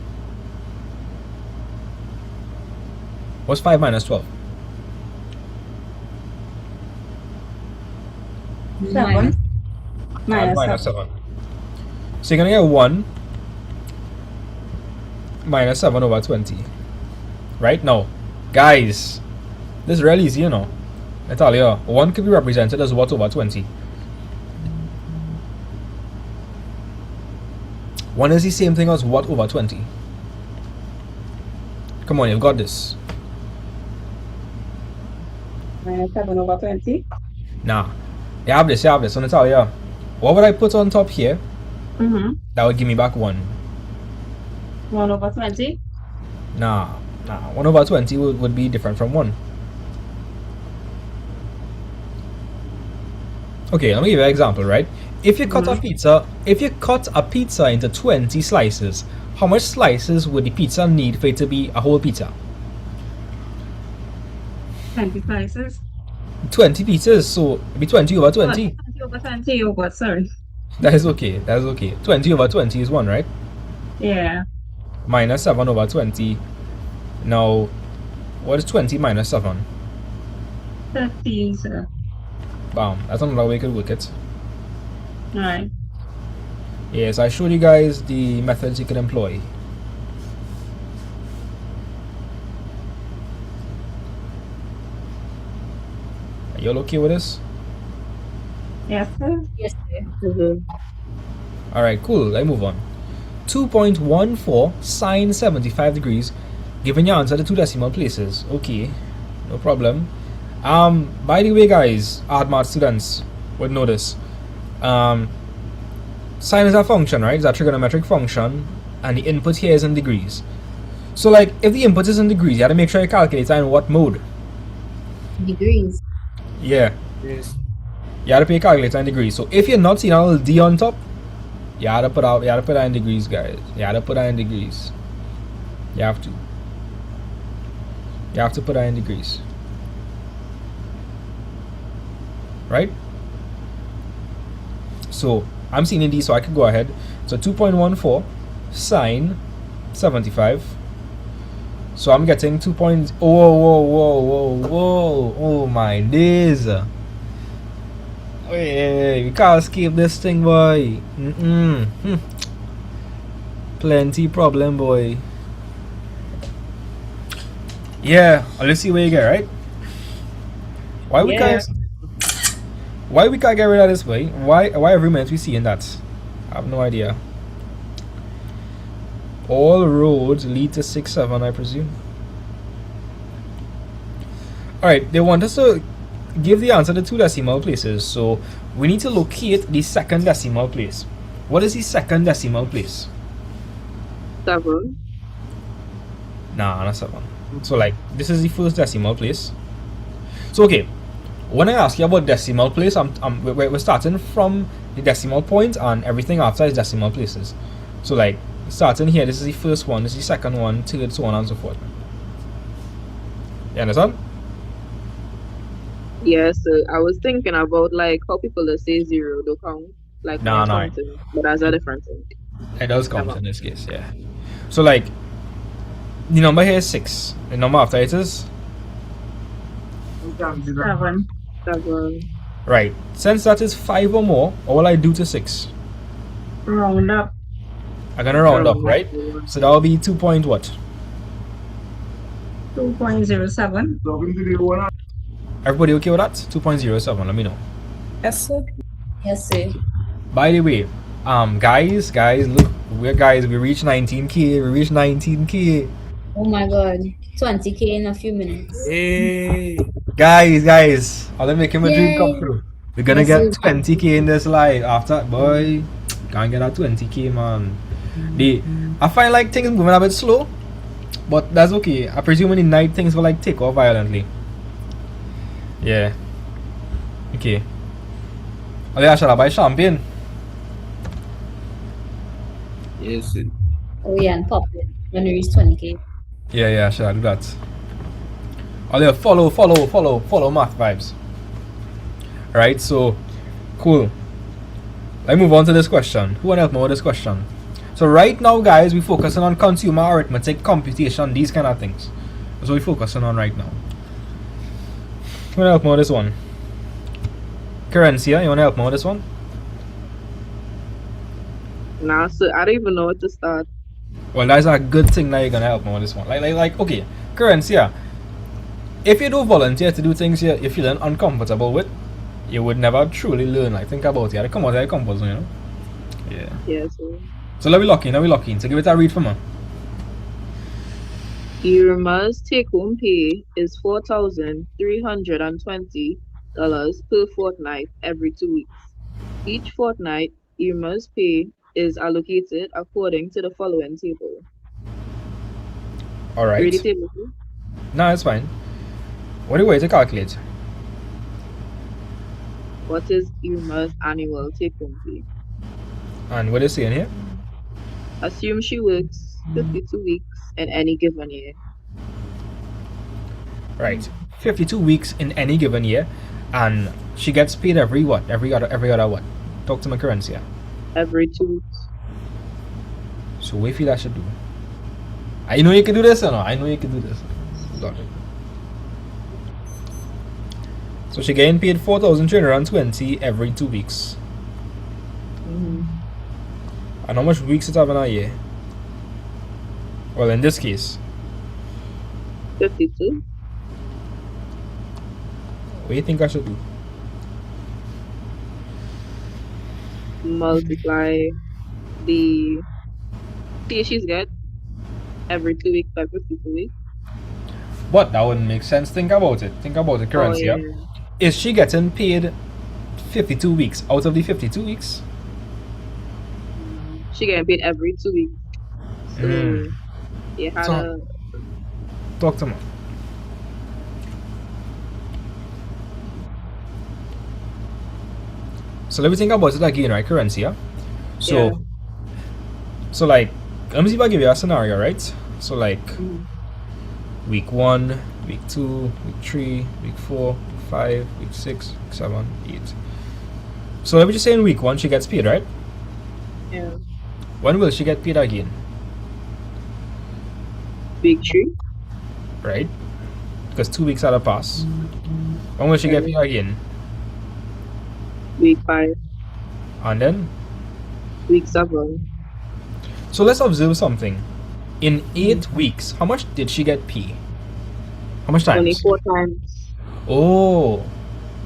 What's 5 minus 12? 7. 5 Minus minus 7. 7. So you're gonna get 1 minus 7 over 20. Right now, guys, this is really easy, you know. Natalia, 1 could be represented as what over 20? 1 is the same thing as what over 20? Come on, you've got this. Minus 7 over 20. Nah, you have this. So Natalia, what would I put on top here? That would give me back 1. 1 over 20. Nah, 1 over 20 would be different from 1. Okay, let me give you an example, right? If you cut a pizza into 20 slices, how much slices would the pizza need for it to be a whole pizza? 20 slices. 20 pizzas, so it'd be 20 over 20. 20 over 20 over, sorry. That is okay. 20 over 20 is 1, right? Yeah. Minus 7 over 20. Now, what is 20 minus 7? 13, sir. Bam. That's another way you could work it. Alright. Yes, I showed you guys the methods you can employ. Are you all okay with this? Yes, sir. Yes, sir. Alright, cool. Let's move on. 2.14 sine 75 degrees. Given your answer to 2 decimal places. Okay, no problem. By the way, guys, hard math students would know this. Sine is a function, right? It's a trigonometric function, and the input here is in degrees. So, like, if the input is in degrees, you have to make sure you calculate that in what mode? Degrees. Yeah. Yes. You have to pay a calculator in degrees. So if you're not seeing a little D on top, you have to put that in degrees, guys. You have to put that in degrees. You have to put that in degrees. Right? So I'm seeing in D, so I could go ahead. So 2.14 sine 75. So I'm getting 2 points. Whoa. Oh my days. Hey, we can't escape this thing, boy. Plenty problem, boy. Yeah, let's see where you get, right? Why we Yeah. can't get rid of this way? Why every minute we seeing that? I have no idea. All roads lead to 6-7, I presume. Alright, they want us to give the answer to 2 decimal places, so we need to locate the second decimal place. What is the second decimal place? 7. Nah, not 7. So like, this is the first decimal place. So okay, when I ask you about decimal place, we're starting from the decimal point and everything after is decimal places. So like, starting here, this is the first one, this is the second one, third, so on and so forth. You understand? Yes, I was thinking about like how people that say 0 don't count, like Nah, when nah. counting, but that's a different thing. It does count in this case, yeah. So like, the number here is 6. The number after it is? 7. 7. Right. Since that is 5 or more, what will I do to 6? Round up. I'm gonna round up, right? So that will be 2 point what? 2.07. Everybody okay with that? 2.07, let me know. Yes, sir. Yes, sir. By the way, guys, look, we reached 19k, we reached 19k. Oh my god. 20K in a few minutes. Hey. Guys, I'll make him a dream come Yay. true. We're gonna Yes, get sir. 20k in this live after, boy, can't get that 20k, man. I find like things moving a bit slow, but that's okay. I presume in the night things will like take off violently. Yeah. Okay. Oh, shall I buy champagne? Yes, sir. Oh yeah, and pop it when we reach 20K. Yeah, shall I do that? Oh, yeah, follow math vibes. Right, so cool. Let's move on to this question. Who wanna help me with this question? So right now, guys, we're focusing on consumer arithmetic, computation, these kind of things. That's what we're focusing on right now. Who wanna help me with this one? Currencia, you wanna help me with this one? Nah, so I don't even know where to start. Well, that's a good thing that you're gonna help me with this one. Like, okay, Currencia, if you do volunteer to do things you're feeling uncomfortable with, you would never truly learn. Like, think about it. You gotta come out of your comfort zone, you know? Yeah. Yes, sir. So let me lock in. So give it a read for me. Irma's take-home pay is $4,320 per fortnight every 2 weeks. Each fortnight, Irma's pay is allocated according to the following table. Alright. Read the table, sir. No, it's fine. What do you way to calculate? What is Irma's annual take-home pay? And what is saying here? Assume she works 52 weeks in any given year. Right. 52 weeks in any given year, and she gets paid every what? Every other what? Talk to my Currencia. Every 2 weeks. So what do you feel I should do? I know you can do this or no? I know you can do this. Got it. So she getting paid 4,320 every 2 weeks. Mm-hmm. And how much weeks it have in a year? Well, in this case, 52. what do you think I should do? Multiply the pay she's get every 2 weeks by 52 weeks. But that wouldn't make sense. Think about it, Currencia. yeah. Is she getting paid 52 weeks out of the 52 weeks? She getting paid every 2 weeks. So you had So- Talk to me. So let me think about it again, right, Currencia? So, so like, let me see if I give you a scenario, right? So like, week 1, week 2, week 3, week 4, week 5, week 6, week 7, 8. So let me just say in week 1 she gets paid, right? Yeah. When will she get paid again? Week 3. Right? Because 2 weeks had to pass. When will she get paid again? Week 5. And then? Week 7. So let's observe something. In 8 weeks, how much did she get paid? How much Only times? 4 times. Oh,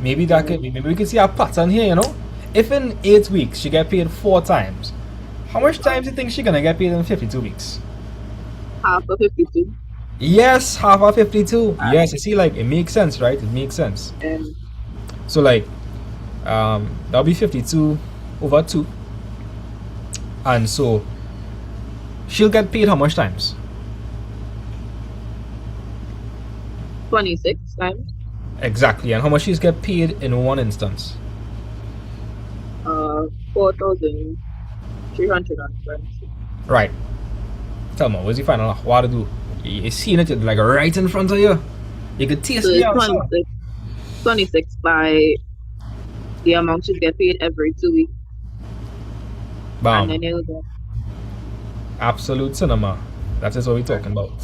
maybe we can see a pattern here, you know? If in 8 weeks she get paid 4 times, how much times do you think she gonna get paid in 52 weeks? Half of 52. Yes, half of 52. Yes, you see, like, it makes sense, right? It makes sense. So, like, that'll be 52 over 2. And so, she'll get paid how much times? 26 times. Exactly. And how much she's get paid in one instance? 4,320. Right. Tell me, what's the final? What to do? You seen it like right in front of you. You could taste So the it's answer. 26 by the amount you get paid every 2 weeks. Bam. And then you'll get Absolute cinema. That is what we're talking about.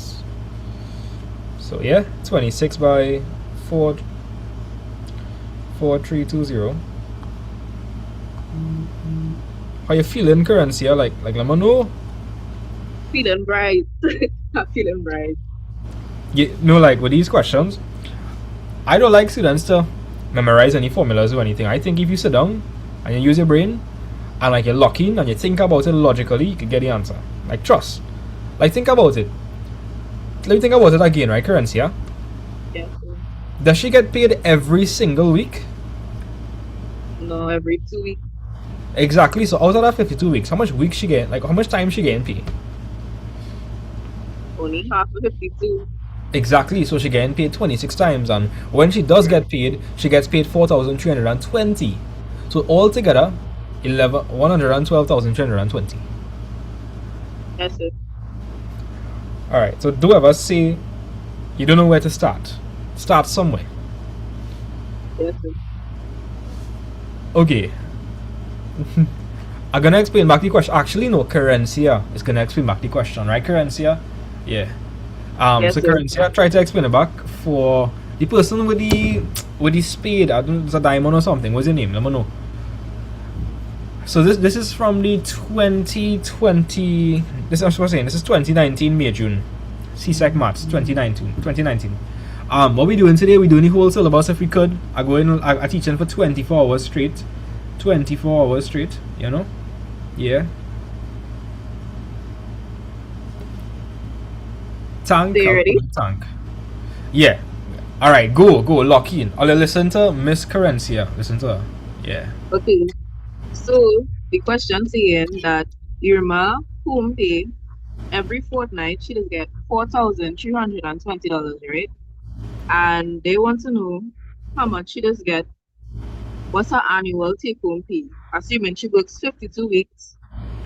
So yeah, 26 by 4320. How you feeling, Currency? Like let me know. feeling bright. I'm feeling bright. You know, like with these questions, I don't like students to memorize any formulas or anything. I think if you sit down and you use your brain and like you lock in and you think about it logically, you can get the answer. Like trust. Like think about it. Let me think about it again, right, Currency? Yeah? Yeah. Does she get paid every single week? No, every 2 weeks. Exactly. So out of that 52 weeks, how much weeks she get? Like how much time she getting paid? Only half of 52. Exactly. So she getting paid 26 times, and when she does get paid, she gets paid 4,320. So altogether, 112,320. That's it. All right. So do ever say you don't know where to start? Start somewhere. That's it. Okay. I'm gonna explain back the question. Actually, no, Currencia is gonna explain back the question, right, Currencia? Yeah. Yes, So sir. Currencia, try to explain it back for the person with the spade. I don't know, it's a diamond or something. What's your name? Let me know. So this is from the 2020. This is what I'm saying. This is 2019 May June. CSEC Maths 2019. What we doing today? We doing the whole syllabus if we could. I go in. I teaching for 24 hours straight. 24 hours straight. You know. Yeah. Tank. So you ready? Tank. Yeah. All right. Go. Lock in. I'll listen to Miss Currencia. Listen to her. Yeah. Okay. So the question saying that Irma Kumpe every fortnight she does get $4,320, right? And they want to know how much she does get. What's her annual take-home pay? Assuming she works 52 weeks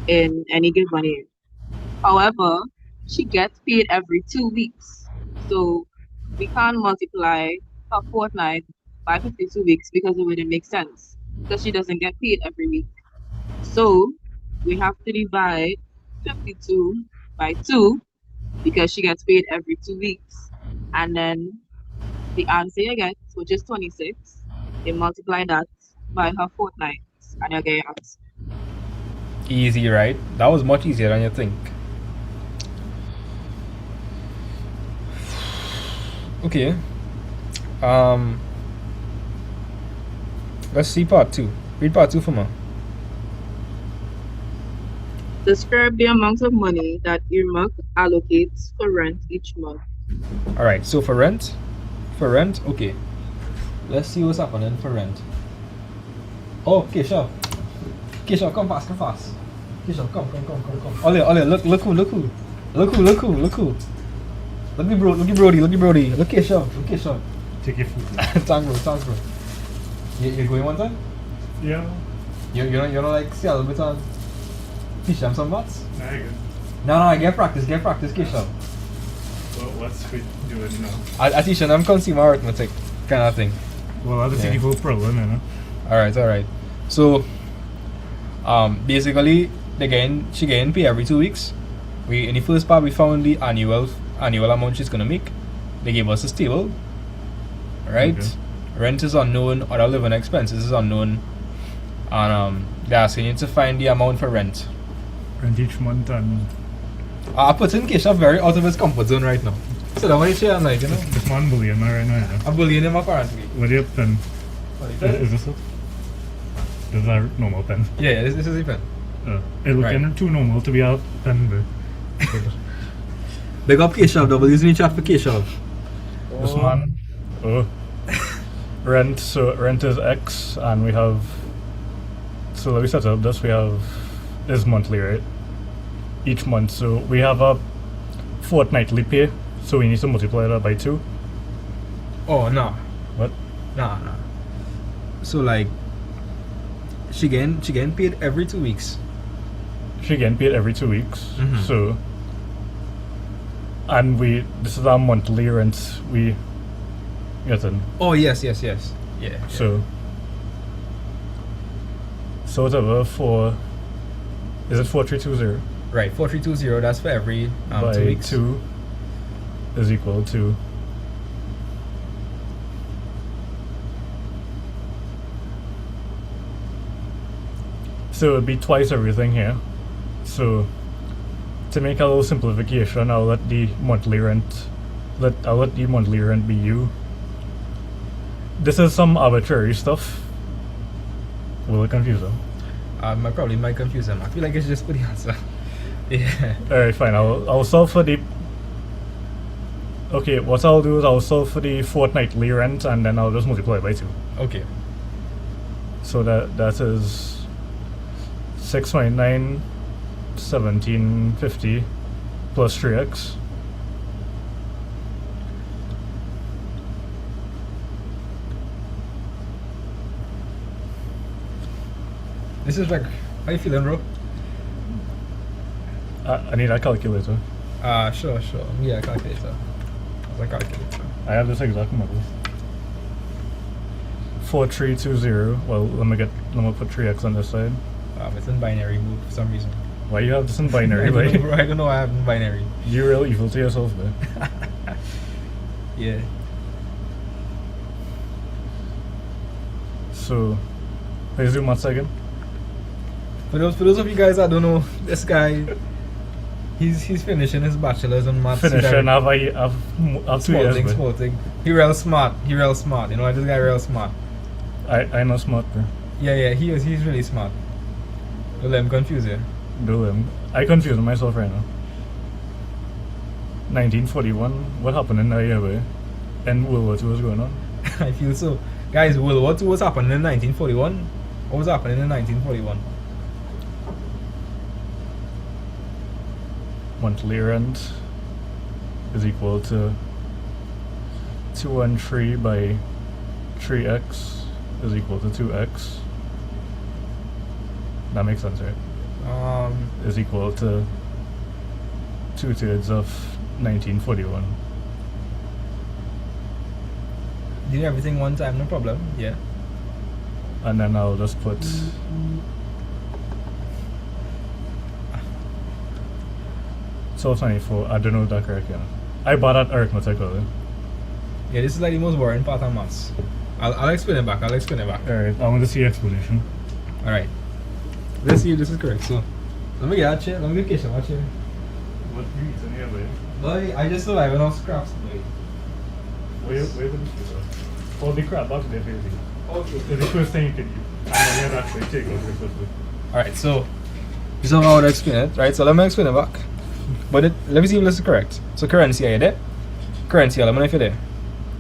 in any given year. However, she gets paid every 2 weeks. So we can't multiply her fortnight by 52 weeks because it wouldn't make sense. Because she doesn't get paid every week. So we have to divide 52 by 2 because she gets paid every 2 weeks. And then the answer you get, which is 26, you multiply that by her fortnights and you get your answer. Easy, right? That was much easier than you think. Okay. Let's see part 2. Read part 2 for me. Describe the amount of money that Irma allocates for rent each month. Alright, so for rent, okay. Let's see what's happening for rent. Oh, Keshav, come fast. Keshav, come. Ole, look who. Look me Brody. Look Keshav. Take your food. Thanks, bro. You going one time? Yeah. You don't like see a little bit on teach them some maths? Nah, you're good. No, I get practice, Keshav. Well, what's we doing now? I teach them consumer arithmetic kind of thing. Well, I'll take you for a problem, you know. Alright. So basically she getting paid every 2 weeks. We in the first part we found the annual amount she's gonna make. They gave us a table. Right? Okay. Rent is unknown, other living expenses is unknown. And they're asking you to find the amount for rent. Rent each month and I put in Keshav very out of his comfort zone right now. sit down on the chair and like, you know. This man bullying me right now. Yeah. I'm bullying him apparently. What do you have pen? pen? Is this it? This is our normal pen. Yeah, this is the pen. It looking too normal to be a pen, but Big up Keshav, double using the chat for Keshav. this man. Rent. So rent is X, and we have. So let me set up this. We have is monthly, right? Each month. So we have a fortnightly pay. So we need to multiply that by 2. Oh no. What? Nah. So like, she getting paid every 2 weeks. She getting paid every 2 weeks. Mhm. So. And this is our monthly rent. We getting. Oh yes. Yeah. So whatever is it 4320? Right, 4320. That's for every by 2 weeks. 2 is equal to. So it would be twice everything here. So to make a little simplification, I'll let the monthly rent be U. This is some arbitrary stuff. Will it confuse them? I probably might confuse them. I feel like it's just for the answer. Yeah. Alright, fine. I'll solve for the. Okay, what I'll do is I'll solve for the fortnightly rent and then I'll just multiply by 2. Okay. So that is 6.9 1750 plus 3x. This is like, how you feeling, bro? I need a calculator. Sure. Yeah, calculator. What's a calculator? I have this exact model. 4320. Well, let me put 3x on this side. It's in binary move for some reason. Why you have this in binary? I don't know why I have it in binary. You're real evil to yourself, man. Yeah. So, let's do maths again. For those of you guys that don't know, this guy, he's finishing his bachelor's in maths. Finishing, I've 2 years. Small thing. He real smart. You know, this guy real smart. I know smart, bro. Yeah, he's really smart. Don't let him confuse you. Don't let him. I confuse myself right now. 1941. What happened in that year, boy? And World War II was going on. I feel so. Guys, World War II was happening in 1941. What was happening in 1941? Monthly rent is equal to 213 by 3x is equal to 2x. That makes sense, right? Is equal to 2/3 of 1941. Did everything one time, no problem. Yeah. And then I'll just put 1224. I don't know that correctly. I bought that arithmetic earlier. Yeah, this is like the most boring part of maths. I'll explain it back. Alright, I want to see explanation. Alright. Let's see if this is correct. So, let me get a chair. Let me get Keshav a chair. What you eating here, boy? Boy, I just survived on scraps, boy. Where did you go? All the crap back there, baby. Okay. It's the first thing you can eat. And then you have to actually take out the first one. Alright, so this is how I would explain it, right? So let me explain it back. But let me see if this is correct. So currency, are you there? Currency, let me know if you're there.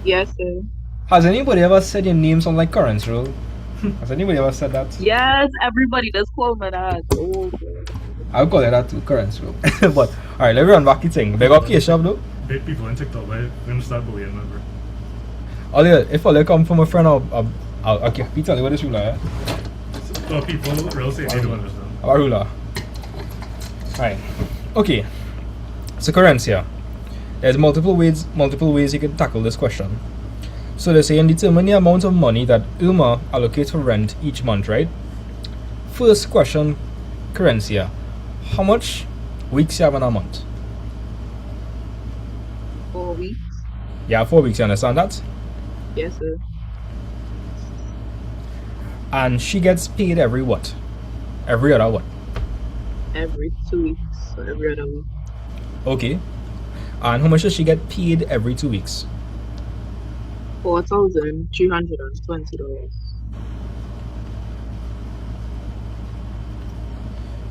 Yes, sir. Has anybody ever said your name sound like currency roll? Has anybody ever said that? Yes, everybody does call me that. Oh, I would call it that too, currency roll. But alright, let me run back the thing. Big up Keshav though. Big people on TikTok, we're gonna start bullying them, bro. If all come from a friend, I'll keep telling you what this ruler is. So people real say they don't understand. Our ruler. Alright. Okay. So currency. There's multiple ways you can tackle this question. So they say, determine the amount of money that Irma allocates for rent each month, right? First question, currency. How much weeks you have in a month? 4 weeks. Yeah, 4 weeks, you understand that? Yes, sir. And she gets paid every what? Every other what? Every 2 weeks, so every other week. Okay. And how much does she get paid every 2 weeks? $4,320.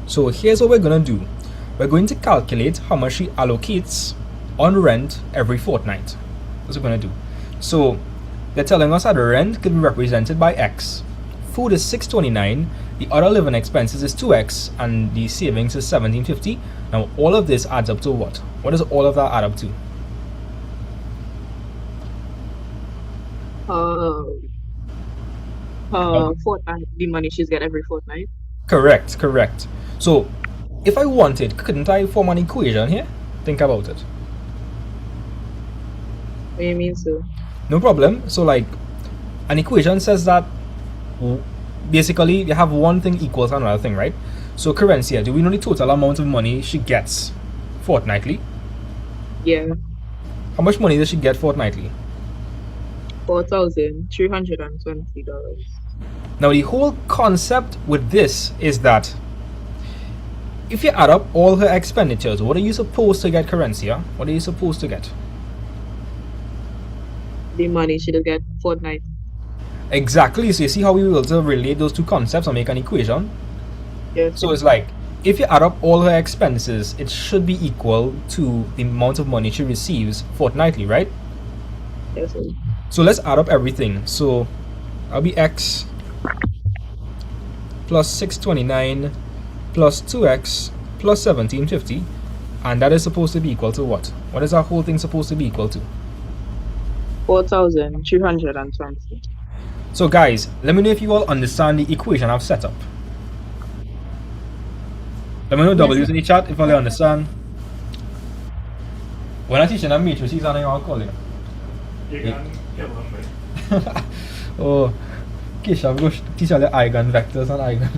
So here's what we're going to do. We're going to calculate how much she allocates on rent every fortnight. That's what we're going to do. So they're telling us that the rent could be represented by X. Food is $6.29, the other living expenses is 2X, and the savings is $17.50. Now all of this adds up to what? What does all of that add up to? Fortnight, the money she's get every fortnight. Correct. So if I wanted, couldn't I form an equation here? Think about it. What do you mean, so? No problem. So like an equation says that basically you have one thing equals another thing, right? So Corencia, do we know the total amount of money she gets fortnightly? Yeah. How much money does she get fortnightly? $4,320. Now the whole concept with this is that if you add up all her expenditures, what are you supposed to get, Corencia? What are you supposed to get? The money she does get fortnight. Exactly. So you see how we will to relate those two concepts and make an equation? Yes. So it's like, if you add up all her expenses, it should be equal to the amount of money she receives fortnightly, right? Yes, sir. So let's add up everything. So that'll be X plus 629 plus 2X plus 1750, and that is supposed to be equal to what? What is that whole thing supposed to be equal to? 4,320. So guys, let me know if you all understand the equation I've set up. Let me know W's in the chat if you all understand. When I teach in a matrices, I know I'll call you. Oh, Kisha, I'm going to teach all the eigenvectors and eigen.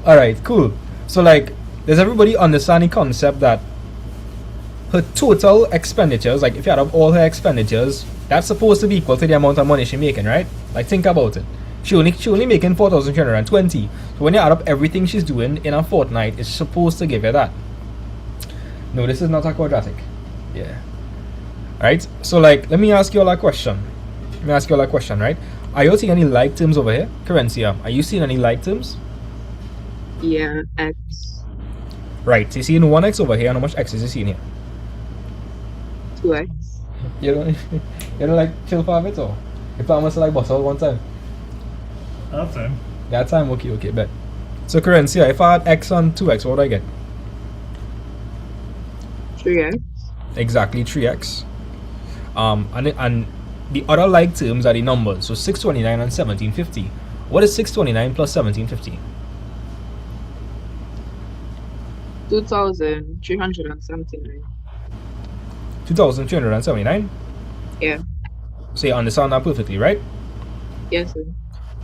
Alright, cool. So like, does everybody understand the concept that her total expenditures, like if you add up all her expenditures, that's supposed to be equal to the amount of money she's making, right? Like think about it. She only making 4,320. So when you add up everything she's doing in a fortnight, it's supposed to give you that. No, this is not a quadratic. Yeah. Alright, so like, let me ask you all a question. Right? Are you all seeing any like terms over here? Corencia, are you seeing any like terms? Yeah, X. Right, so you're seeing 1X over here, and how much X is you seeing here? 2X. You don't like chill for a bit, or? If I almost like boss all one time? That time. That time, okay, bet. So Corencia, if I add X on 2X, what would I get? 3X. Exactly, 3X. And the other like terms are the numbers, so 629 and 1750. What is 629 plus 1750? 2,379. 2,379? Yeah. So you understand that perfectly, right? Yes, sir.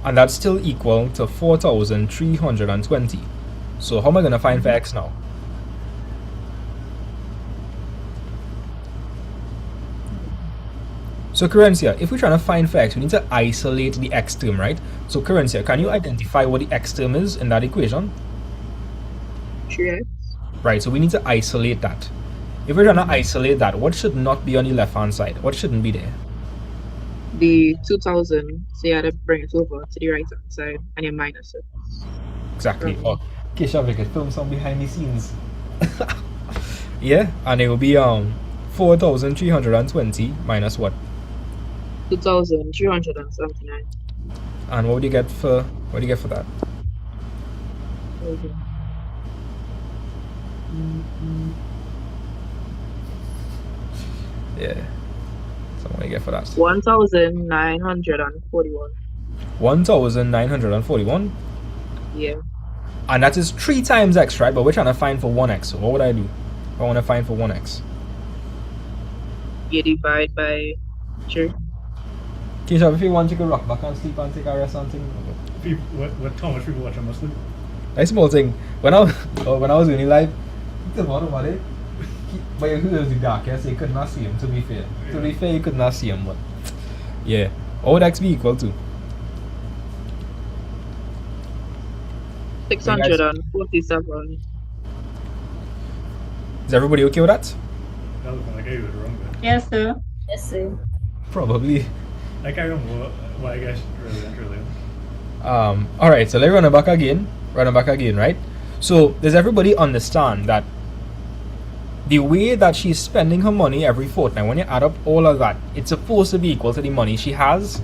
And that's still equal to 4,320. So how am I going to find for X now? So Corencia, if we're trying to find for X, we need to isolate the X term, right? So Corencia, can you identify what the X term is in that equation? 3X. Right, so we need to isolate that. If we're trying to isolate that, what should not be on the left hand side? What shouldn't be there? The 2,000, so you had to bring it over to the right hand side and you minus it. Exactly. Oh, Kesha, we could film some behind the scenes. Yeah, and it will be 4,320 minus what? 2,379. And what do you get for that? Okay. Yeah. So what do you get for that? 1,941. 1,941? Yeah. And that is 3 times X, right? But we're trying to find for 1X. So what would I do? I want to find for 1X. You divide by 3. Kesha, if you want, you can rock back and sleep and take a rest and thing. What how much people watch on my sleep? Nice small thing. When I was doing it live, but you could have the dark, so you could not see him, to be fair. To be fair, you could not see him, but yeah. What would X be equal to? 647. Is everybody okay with that? That looked like I got it wrong there. Yes, sir. Yes, sir. Probably. I can't remember what I guess really. All right, so let's run it back again. Right? So does everybody understand that the way that she's spending her money every fortnight, when you add up all of that, it's supposed to be equal to the money she has,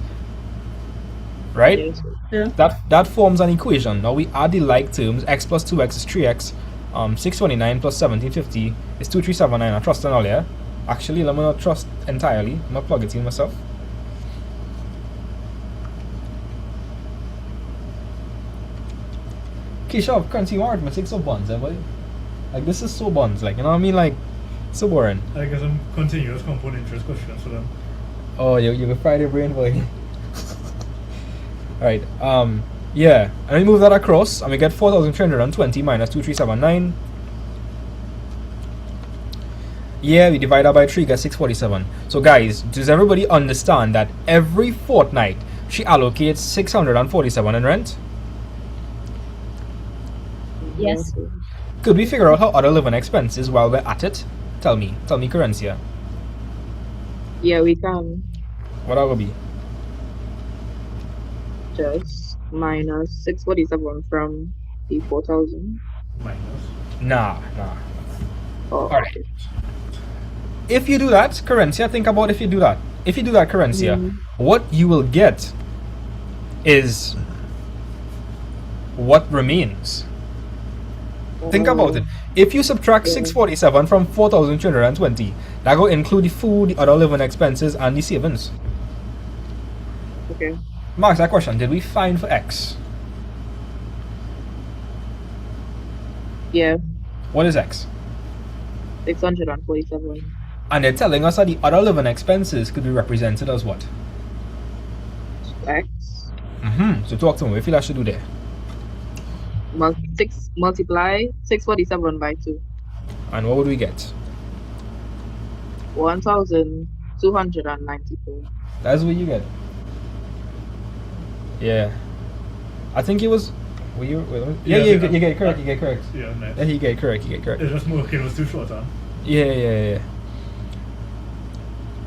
right? Yes, sir. Yeah. That forms an equation. Now we add the like terms. X plus 2x is 3x. 629 plus 1750 is 2379. I trust and all, yeah? Actually, let me not trust entirely. I'm gonna plug it in myself. Keisha, currency arithmetic so buns, boy. Like this is so buns, like, you know what I mean? Like, so boring. I guess some continuous compound interest questions for them. Oh, you can fry their brain, boy. Alright, yeah. And we move that across, and we get 4,320 minus 2379. Yeah, we divide that by 3, get 647. So guys, does everybody understand that every fortnight she allocates 647 in rent? Yes. Could we figure out how other living expenses while we're at it? Tell me, Currencia. Yeah, we can What that would be? just minus 647 from the 4,000. Minus. Nah. Oh, Alright. If you do that, Currencia, think about if you do that. If you do that, Currencia, what you will get is what remains. Think about it. If you subtract 647 from 4,320, that will include the food, the other living expenses, and the savings. Okay. Max, that question, did we find for X? Yeah, What is X? 647. And they're telling us that the other living expenses could be represented as what? X. So talk to me. What do you feel I should do there? Multiply 647 by 2. And what would we get? 1,294. That's what you get. Yeah. I think it was. Were you? Wait, you get it correct. You get it correct. Yeah, nice. Yeah, you get it correct. It's just more it was too short, huh? Yeah.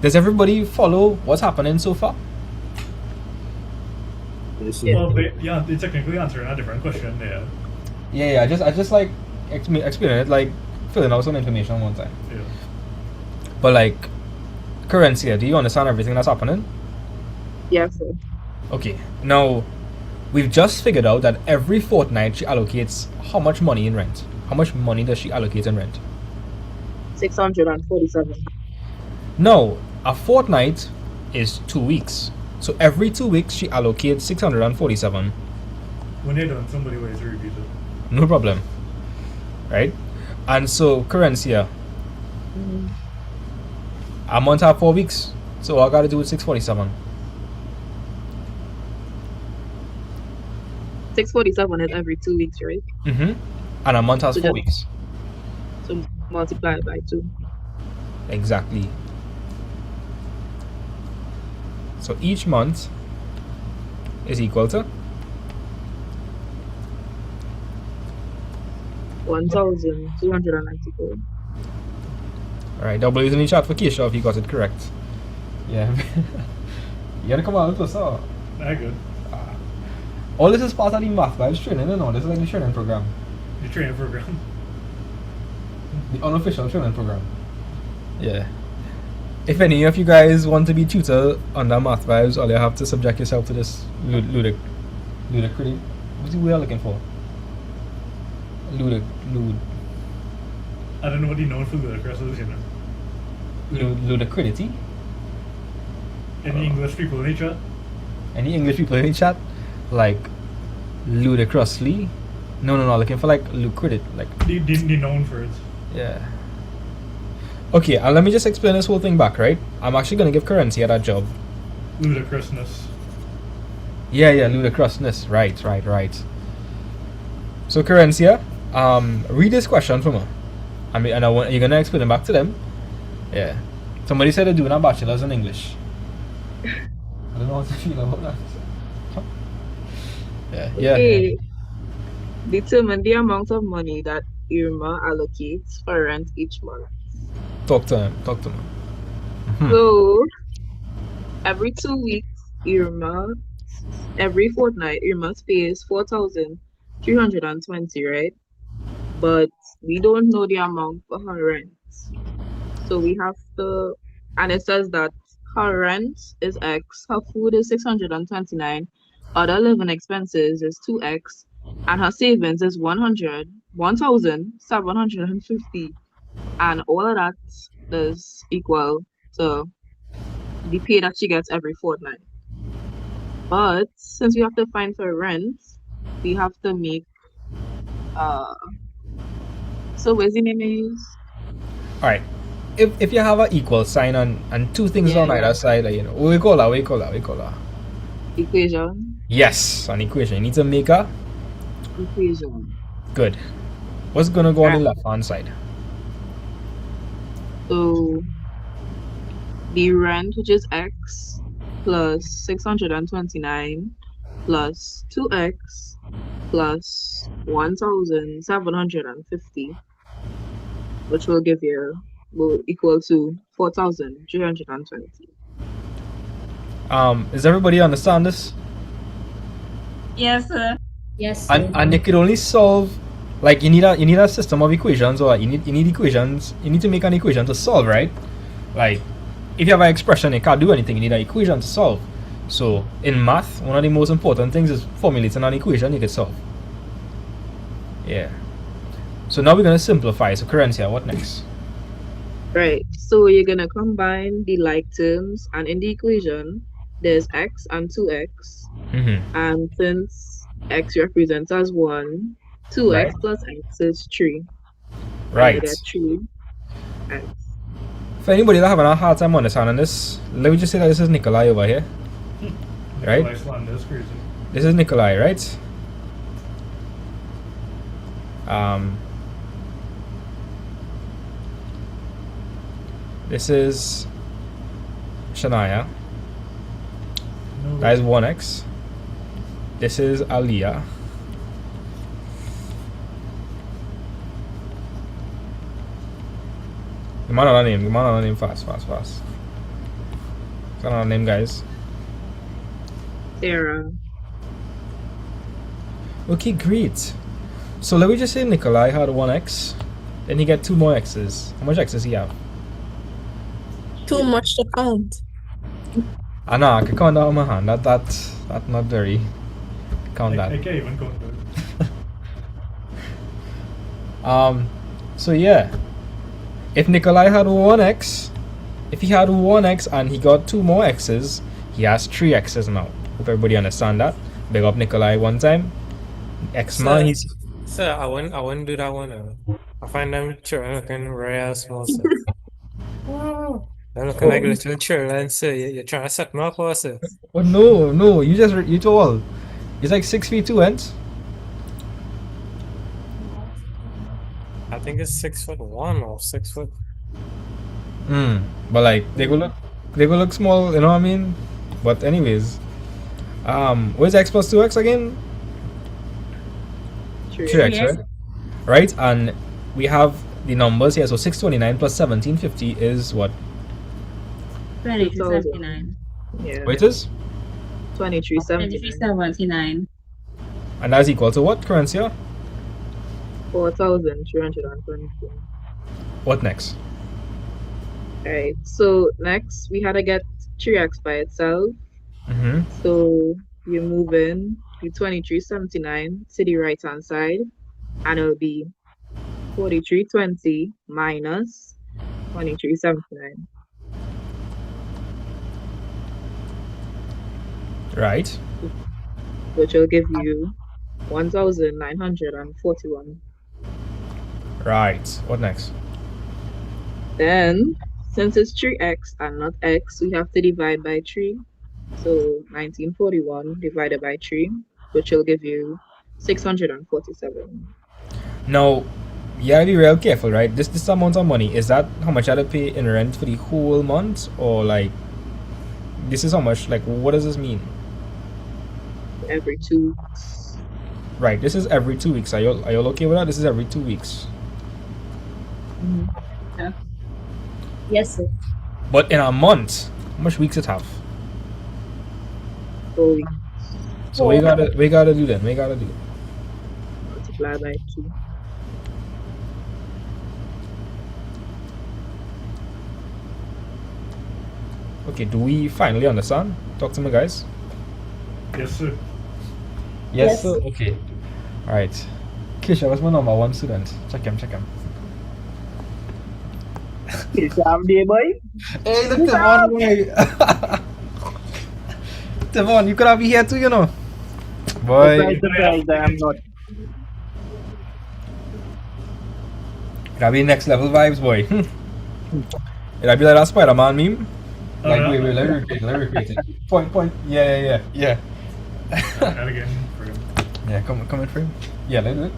Does everybody follow what's happening so far? Well, they're technically answering a different question there. Yeah. I just like explaining it, like filling out some information one time. Yeah. But like, Currencia, do you understand everything that's happening? Yes, sir. Okay. Now, we've just figured out that every fortnight she allocates how much money in rent? How much money does she allocate in rent? 647. No, a fortnight is 2 weeks. So every 2 weeks she allocates 647. When they're done, somebody will to repeat it. No problem. Right? And so, Currencia, a month have 4 weeks. So all I gotta do is 647. 647 is every 2 weeks, right? And a month has So 4 just- weeks. So multiply it by 2. Exactly. So each month is equal to 1,294. Alright, double is in the chat for Keisha if you got it correct. Yeah. You gotta come out with us, huh? Very good. All this is part of the Math Vibes training, you know? This is like the training program. The training program. The unofficial training program. Yeah. If any of you guys want to be tutored under Math Vibes, all you have to subject yourself to this ludicrous. What's the word I'm looking for? I don't know what you know for ludicrous is, you know. Ludicridity? Any English people in the chat? Any English people in the chat? Like ludicrously? No, looking for like lucridity, like The known for it. yeah. Okay, and let me just explain this whole thing back, right? I'm actually gonna give Currencia that job. Ludicrousness. Yeah, ludicrousness. Right. So Currencia, read this question for me. And I want you're gonna explain it back to them. Yeah. Somebody said they're doing a bachelor's in English. I don't know what to feel about that. Okay. Determine the amount of money that Irma allocates for rent each month. Talk to him. So every 2 weeks, every fortnight, Irma pays 4,320, right? But we don't know the amount for her rent. So we have to, and it says that her rent is X, her food is 629, other living expenses is 2X, and her savings is 1,750. And all of that is equal to the pay that she gets every fortnight. But since we have to find her rent, we have to make so where's the name is? Alright. If you have an equal sign and two things on either side, like, what we call that? Equation. Yes, an equation. You need to make a equation. Good. What's gonna go on the left hand side? So the rent, which is X, plus 629 plus 2X plus 1,750, which will equal to 4,320. Does everybody understand this? Yes, sir. Yes. And you could only solve, like, you need a system of equations, or you need equations. You need to make an equation to solve, right? Like, if you have an expression, you can't do anything. You need an equation to solve. So in math, one of the most important things is formulating an equation you can solve. Yeah. So now we're gonna simplify. So Corinthia, what next? Right. So you're gonna combine the like terms, and in the equation, there's X and 2X. And since X represents as 1, 2X plus X is 3. Right. And you get 3X. For anybody that having a hard time understanding this, let me just say that this is Nikolai over here. Right? This is Nikolai, right? This is Shania. That is 1X. This is Aliyah. Give me another name fast. What's another name, guys? Sarah. Okay, great. So let me just say Nikolai had 1X, then he get 2 more X's. How much X's he have? Too much to count. I know, I can count that on my hand. That's not very. Count that. I can't even count that. So yeah. If Nikolai had 1X, if he had 1X and he got 2 more X's, he has 3 X's now. Hope everybody understand that. Big up Nikolai one time. X man, he's. Sir, I wouldn't do that one. I find them children looking real small, sir. Wow. They're looking like little children, sir. You're trying to set me up, or sir? Oh no, you tall. He's like 6 feet 2 inches. I think it's 6'1" or 6 foot. But like they go look small, you know what I mean? But anyways, where's X plus 2X again? 3X, right? Right, and we have the numbers here. So 629 plus 1750 is what? 2379. Yeah. Wait, it is 2379. And that's equal to what, Corinthia? 4,322. What next? Alright, so next we had to get 3X by itself. So you move in the 2379 to the right hand side, and it'll be 4320 minus 2379. Right. Which will give you 1,941. Right. What next? Then, since it's 3X and not X, we have to divide by 3. So 1941 divided by 3, which will give you 647. Now, you gotta be real careful, right? This amount of money, is that how much I have to pay in rent for the whole month? Or like, this is how much, like, what does this mean? Every 2 weeks. Right, this is every 2 weeks. Are you okay with that? This is every 2 weeks. Yeah. Yes, sir. But in a month, how much weeks it have? 4 weeks. So we gotta do then. We gotta do. Multiply by 2. Okay, do we finally understand? Talk to me, guys. Yes, sir. Yes, sir. Okay. All right. Kisha, what's my number one student? Check him. Kisha, day boy. Hey, look, Devon, boy. Devon, you could have been here too, you know. Boy. Surprised I am not. Gotta be next level vibes, boy. It'll be like that Spider-Man meme. Like, wait, let me repeat it. Point. Yeah. And again, for him. Yeah, come in frame. Yeah, let's do it.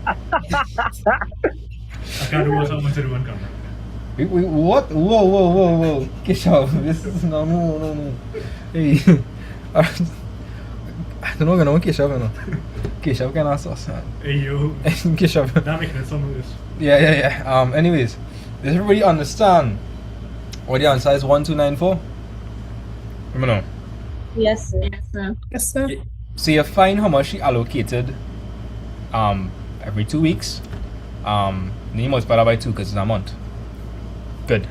I can't do what someone said on camera. Wait, what? Whoa. Keshav, this is no. Hey. I don't know what Keshav, you know. Keshav can answer us. Hey, yo. Keshav. Not making it some of this. Yeah. Anyways, does everybody understand what the answer is? 1294? Let me know. Yes, sir. Yes, sir. So you find how much she allocated every 2 weeks. Then you multiply that by 2 because it's a month. Good.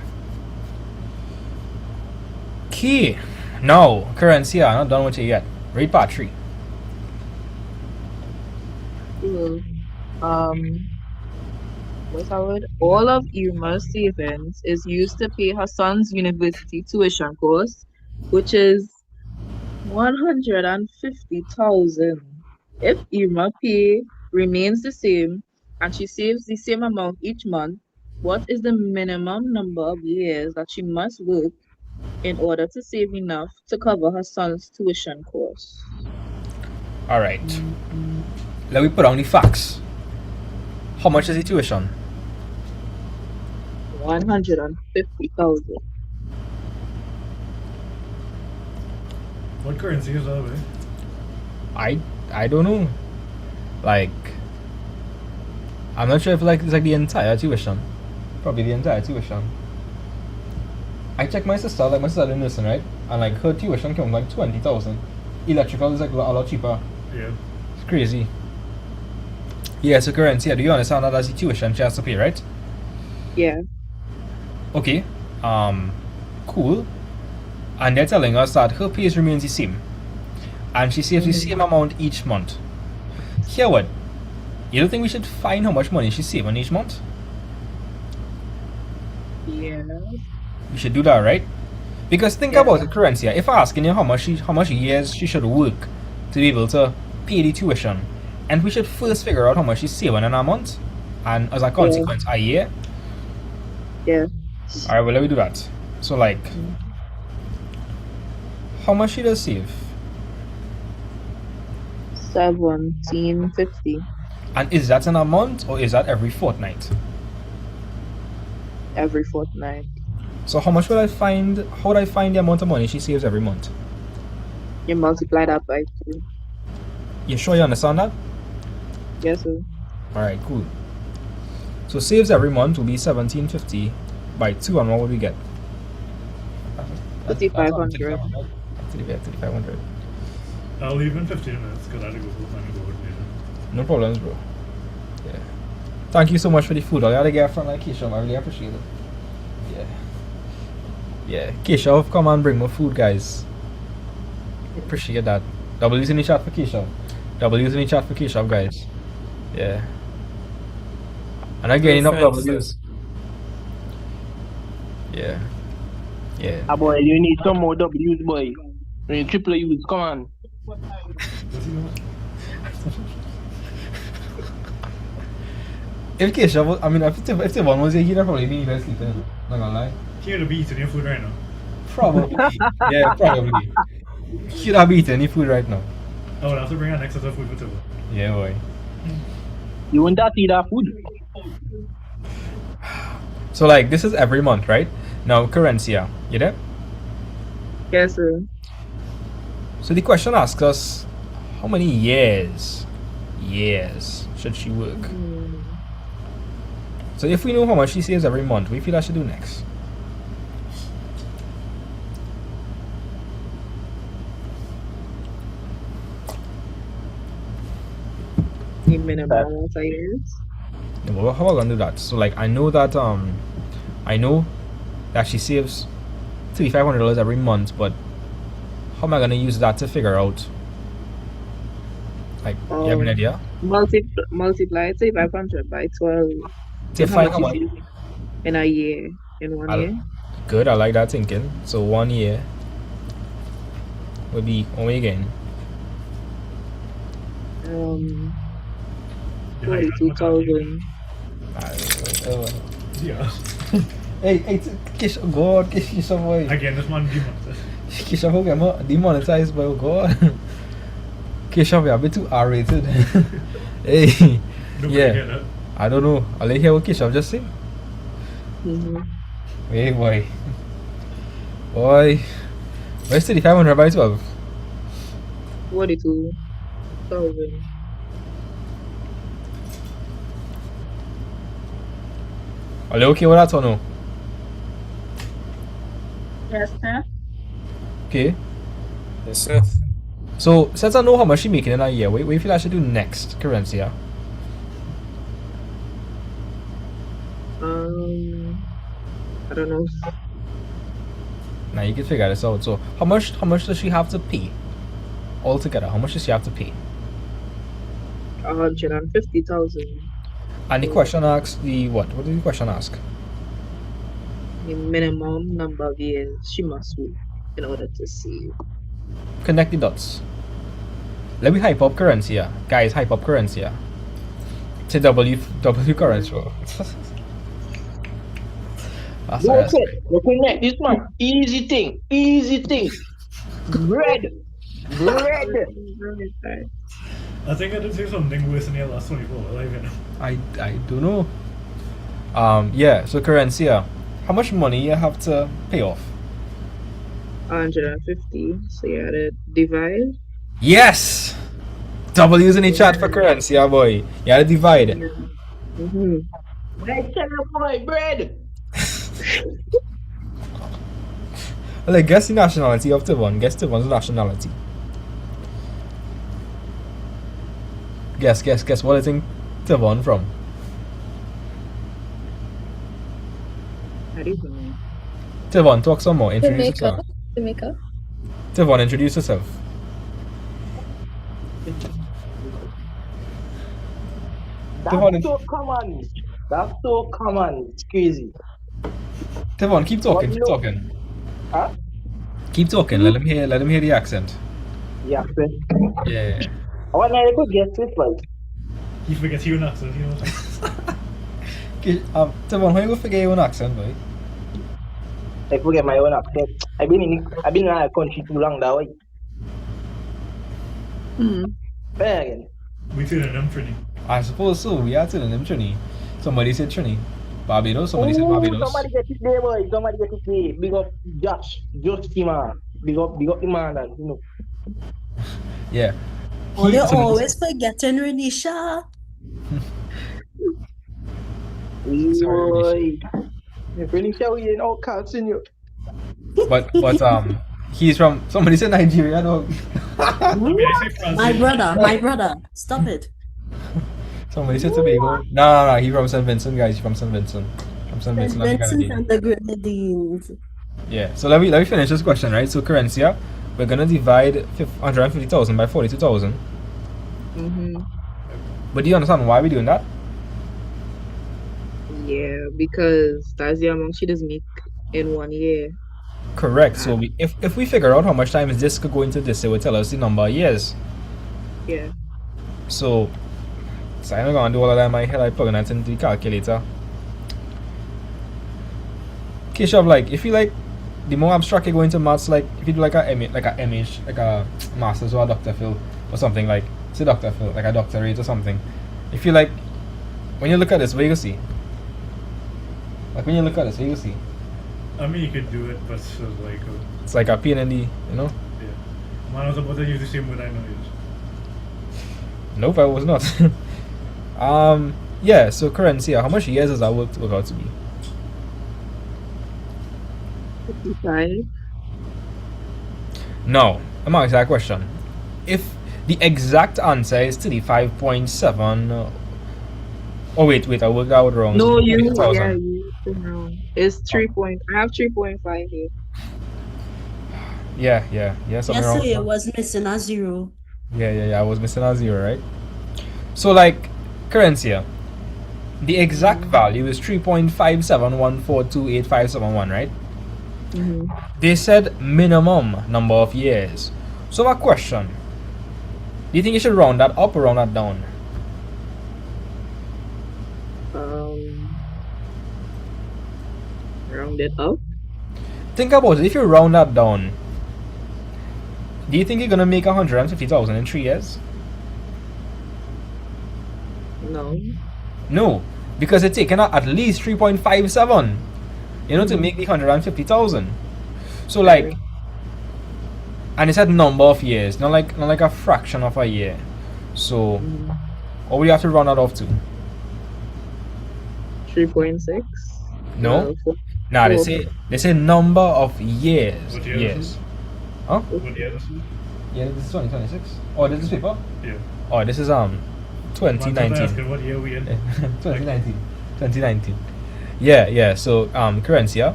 Okay. Now, currency, I'm not done with it yet. Read part 3. Cool. What's that word? All of Irma's savings is used to pay her son's university tuition cost, which is 150,000. If Irma pay remains the same and she saves the same amount each month, what is the minimum number of years that she must work in order to save enough to cover her son's tuition costs? All right. Let me put down the facts. How much is the tuition? 150,000. What currency is that, eh? I don't know. Like, I'm not sure if it's like the entire tuition. Probably the entire tuition. I checked my sister, my sister in nursing, right? And like her tuition came like 20,000. Electrical is like a lot cheaper. Yeah. It's crazy. Yeah, so currency, do you understand that that's the tuition she has to pay, right? Yeah. Okay. Cool. And they're telling us that her pay remains the same. And she saves the same amount each month. Here what? You don't think we should find how much money she's saving each month? Yeah. We should do that, right? Because think about the currency. If I asking you how much years she should work to be able to pay the tuition, and we should first figure out how much she's saving in a month, and as a consequence, a year. Yeah. Alright, well, let me do that. So, like, how much she does save? 1750 And is that in a month or is that every fortnight? every fortnight. So how much would I find? How would I find the amount of money she saves every month? You multiply that by 2. You sure you understand that? Yes, sir. Alright, cool. So saves every month will be 1750 by 2, and what would we get? 3,500. 3,500. I'll leave in 15 minutes because I have to go full time and go out later. No problems, bro. Yeah. Thank you so much for the food. I gotta get from like Keisha. I really appreciate it. Yeah, Keisha, come and bring more food, guys. Appreciate that. W's in the chat for Keisha. W's in the chat for Keisha, guys. Yeah. And I'm getting enough W's. Yeah. Ah, boy, you need some more W's, boy. You need triple U's, come on. If Keisha, I mean, if the one was here, he'd have probably been even sleeping. Not gonna lie. Here to be eating your food right now. Probably. Yeah, probably. Should have eaten any food right now. Oh, we'll have to bring an excess of food for two. Yeah, boy. You want that eat that food? So, like, this is every month, right? Now, Currencia, you there? Yes, sir. So the question asks us, how many years should she work? So if we know how much she saves every month, we feel I should do next. The minimum water years. Yeah, well, how am I gonna do that? So like I know that she saves $3,500 every month, but how am I gonna use that to figure out? Like, you have an idea? Multiply 3,500 by 12. Say How five much how you much? save in a year, in 1 year? Good, I like that thinking. So 1 year would be what again? 42,000. Yeah. Hey, Kish, oh God, Kish, boy. Again, this man demonetized. Kish, how get demonetized by oh God. Kish, we are a bit too R-rated. Hey, yeah. I don't know. I'll let you hear what Kish just say. Hey, boy. Boy. Where's 3,500 by 12? 42,000. Are you okay with that or no? Yes, sir. Okay. Yes, sir. So, since I know how much she making in a year, what do you feel I should do next, Currencia? I don't know. Now you can figure this out. So, how much does she have to pay altogether? How much does she have to pay? 150,000. And the question asks the what? What did the question ask? The minimum number of years she must work in order to save. Connect the dots. Let me hype up Currencia. Guys, hype up Currencia. Say W Currencia. That's it. You connect this man. Easy thing. Bread. I think I did say something worse in the last 24 hours, you know. I don't know. Yeah, so Currencia, how much money you have to pay off? 150. So you gotta divide. Yes! W's in the chat for Currencia, boy. You gotta divide. Bread, tell your boy, bread. Like, guess the nationality of Tevon. Guess Tevon's nationality. Guess. What do you think Tevon from? I don't know. Tevon, talk some more. Introduce yourself. Jamaica. Tevon, introduce yourself. That's so common. It's crazy. Tevon, keep talking. Huh? Keep talking. Let him hear the accent. Yeah. Yeah. I want to could guess this like. You forget your accent, you know. Tevon, how you go forget your own accent, boy? I forget my own accent. I've been in a country too long that way. Fair again. We said an Trini. I suppose so. We are telling them Trini. Somebody said Trini. Barbados. Somebody said Barbados. Somebody get it there, boy. Somebody get it there. Big up Josh man. Big up the man, and you know. Yeah. Oh, you're always forgetting Renisha. Boy. If Renisha, we ain't all counting you. But he's from. Somebody said Nigeria, dog. My brother. Stop it. Somebody said Tobago. No. He's from St. Vincent, guys. He's from St. Vincent. From St. Vincent. And the Grenadines. Yeah. So let me finish this question, right? So Currencia, we're gonna divide 150,000 by 42,000. But do you understand why we're doing that? Yeah, because that's the amount she does make in 1 year. Correct. So if we figure out how much time is this could go into this, it will tell us the number of years. Yeah. So I'm not gonna do all of that in my head. I plug that into the calculator. Keshav, like if you like the more abstract you go into maths, like if you do like a master's or a Dr. Phil or something, like say Dr. Phil, like a doctorate or something. If you like when you look at this, what you see? Like when you look at this, what you see? I mean, you could do it, but it's like it's like a P&D, you know? Yeah. Man, I was about to use the same word I know use. Nope, I was not. Yeah, so currency, how much years does that work out to be? 55. No, I'm asking that question. If the exact answer is 35.7, oh wait, I worked out wrong. No, It's you 40,000. you wrong. It's 3 point. I have 3.5 here. Yeah, something Yes, wrong. sir, it was missing a zero. Yeah, I was missing a zero, right? So like, currency, the exact value is 3.57142857, right? Mm-hmm. They said minimum number of years. So a question, do you think you should round that up or round that down? Round it up. Think about it, if you round that down, do you think you're gonna make 150,000 in 3 years? No. No, because it's taken at least 3.57, to make the 150,000. So like, and it said number of years, not like a fraction of a year. So what would you have to round that off to? 3.6. No. Nah, they say number of years. What year Yes. is it? Huh? What year is it? Yeah, this is 2026. Oh, this is paper? Yeah. Oh, this is 2019. Asking what year we in? 2019. Yeah. So currency, yeah.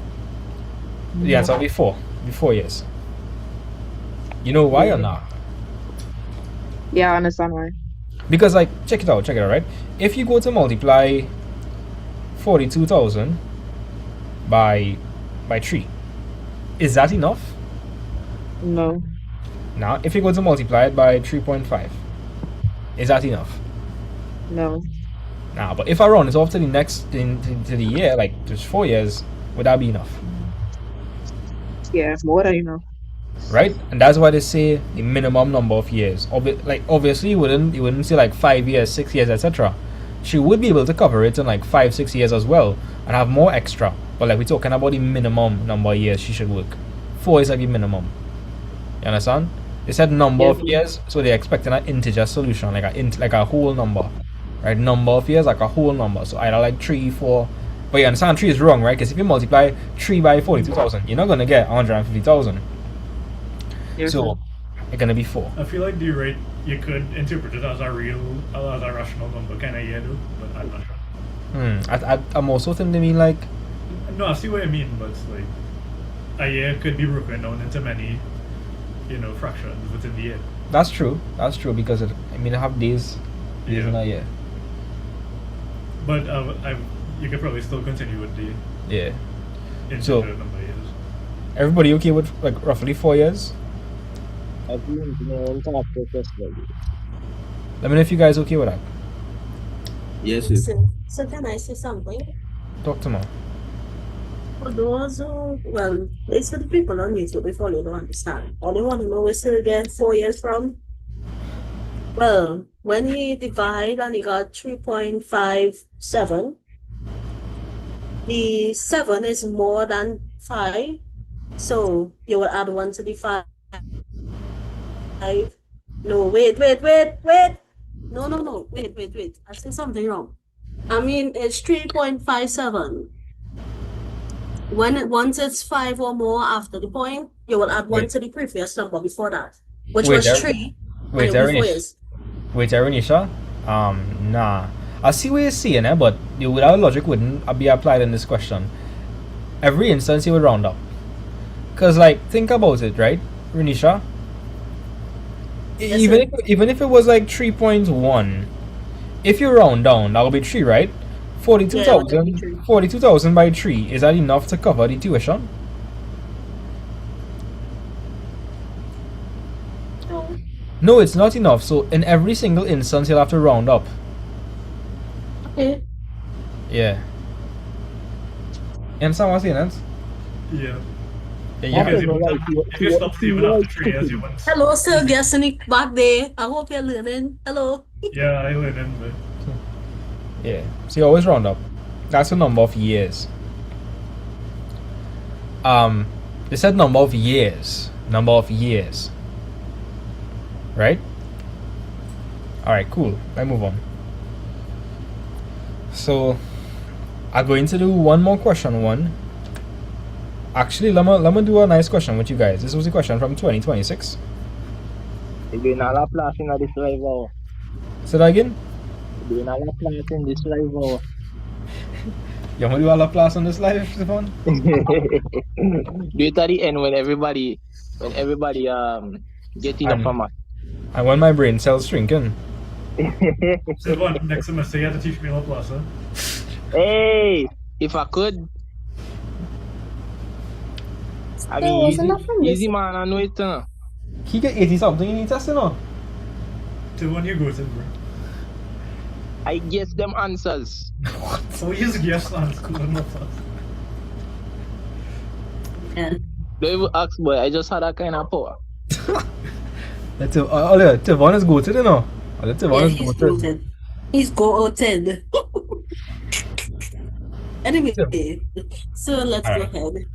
The answer will be 4 years. You know why or not? Yeah, I understand why. Because like, check it out, right? If you go to multiply 42,000 by 3, is that enough? No. Now, if you go to multiply it by 3.5, is that enough? No. Nah, but if I round it off to the next to the year, like just 4 years, would that be enough? Yeah, more than enough. Right? And that's why they say the minimum number of years. Obviously, you wouldn't say like 5 years, 6 years, etc. She would be able to cover it in like 5-6 years as well and have more extra. But like we're talking about the minimum number of years she should work. 4 is like the minimum. You understand? They said number of years, so they're expecting an integer solution, like a whole number, right? Number of years like a whole number. So either like 3, 4. But you understand 3 is wrong, right? Because if you multiply 3 by 42,000, you're not gonna get 150,000. So it's gonna be 4. I feel like you could interpret it as a rational number kind of year, though, but I'm not sure. I'm also thinking they mean like. No, I see what I mean, but it's like a year could be broken down into many, fractions within the year. That's true because I have days in a year. But you could probably still continue with the So number of years. Everybody okay with like roughly 4 years? Let me know if you guys okay with that. Yes. So can I say something? Talk to me. For those who, it's for the people on YouTube before you don't understand. All they want to know is to get 4 years from. Well, when he divide and he got 3.57, the 7 is more than 5, so you will add 1 to the 5. No, wait. No, wait. I said something wrong. I mean, it's 3.57. Once it's 5 or more after the point, you will add 1 to the previous number before that, which was 3. Wait, Aranisha? Nah. I see what you're saying, but without logic wouldn't be applied in this question. Every instance you would round up. Because, like, think about it, right, Renisha? Even if it was like 3.1, if you round down, that will be 3, right? 42,000 by 3, is that enough to cover the tuition? No, it's not enough. So in every single instance, you'll have to round up. Okay. Yeah. You understand what I'm saying, Nance? Yeah. Because if you stop saving after 3 years, you won't. Hello, sir. Guessing back there. I hope you're learning. Hello. Yeah, I learning, but. Yeah. So you always round up. That's the number of years. They said number of years. Right? Alright, cool. Let's move on. So I'm going to do one more question. Actually, let me do a nice question with you guys. This was a question from 2026. You're doing a Laplace in this live hour. Say that again? You're doing a Laplace in this live hour. You want to do a Laplace on this live, Stefan? Do it at the end when everybody get enough from us. I want my brain cells shrinking. Stefan, next semester you have to teach me Laplace, huh? Hey, if I could. I mean, easy man, I know it. He get 80 something in the test, you know? To one you go to, bro. I guess them answers. What? So you just guess answers. Don't even ask, boy. I just had that kind of power. Tevon is goated, you know? Tevon is he's goated. goated. He's goated. Anyway, so let's go ahead.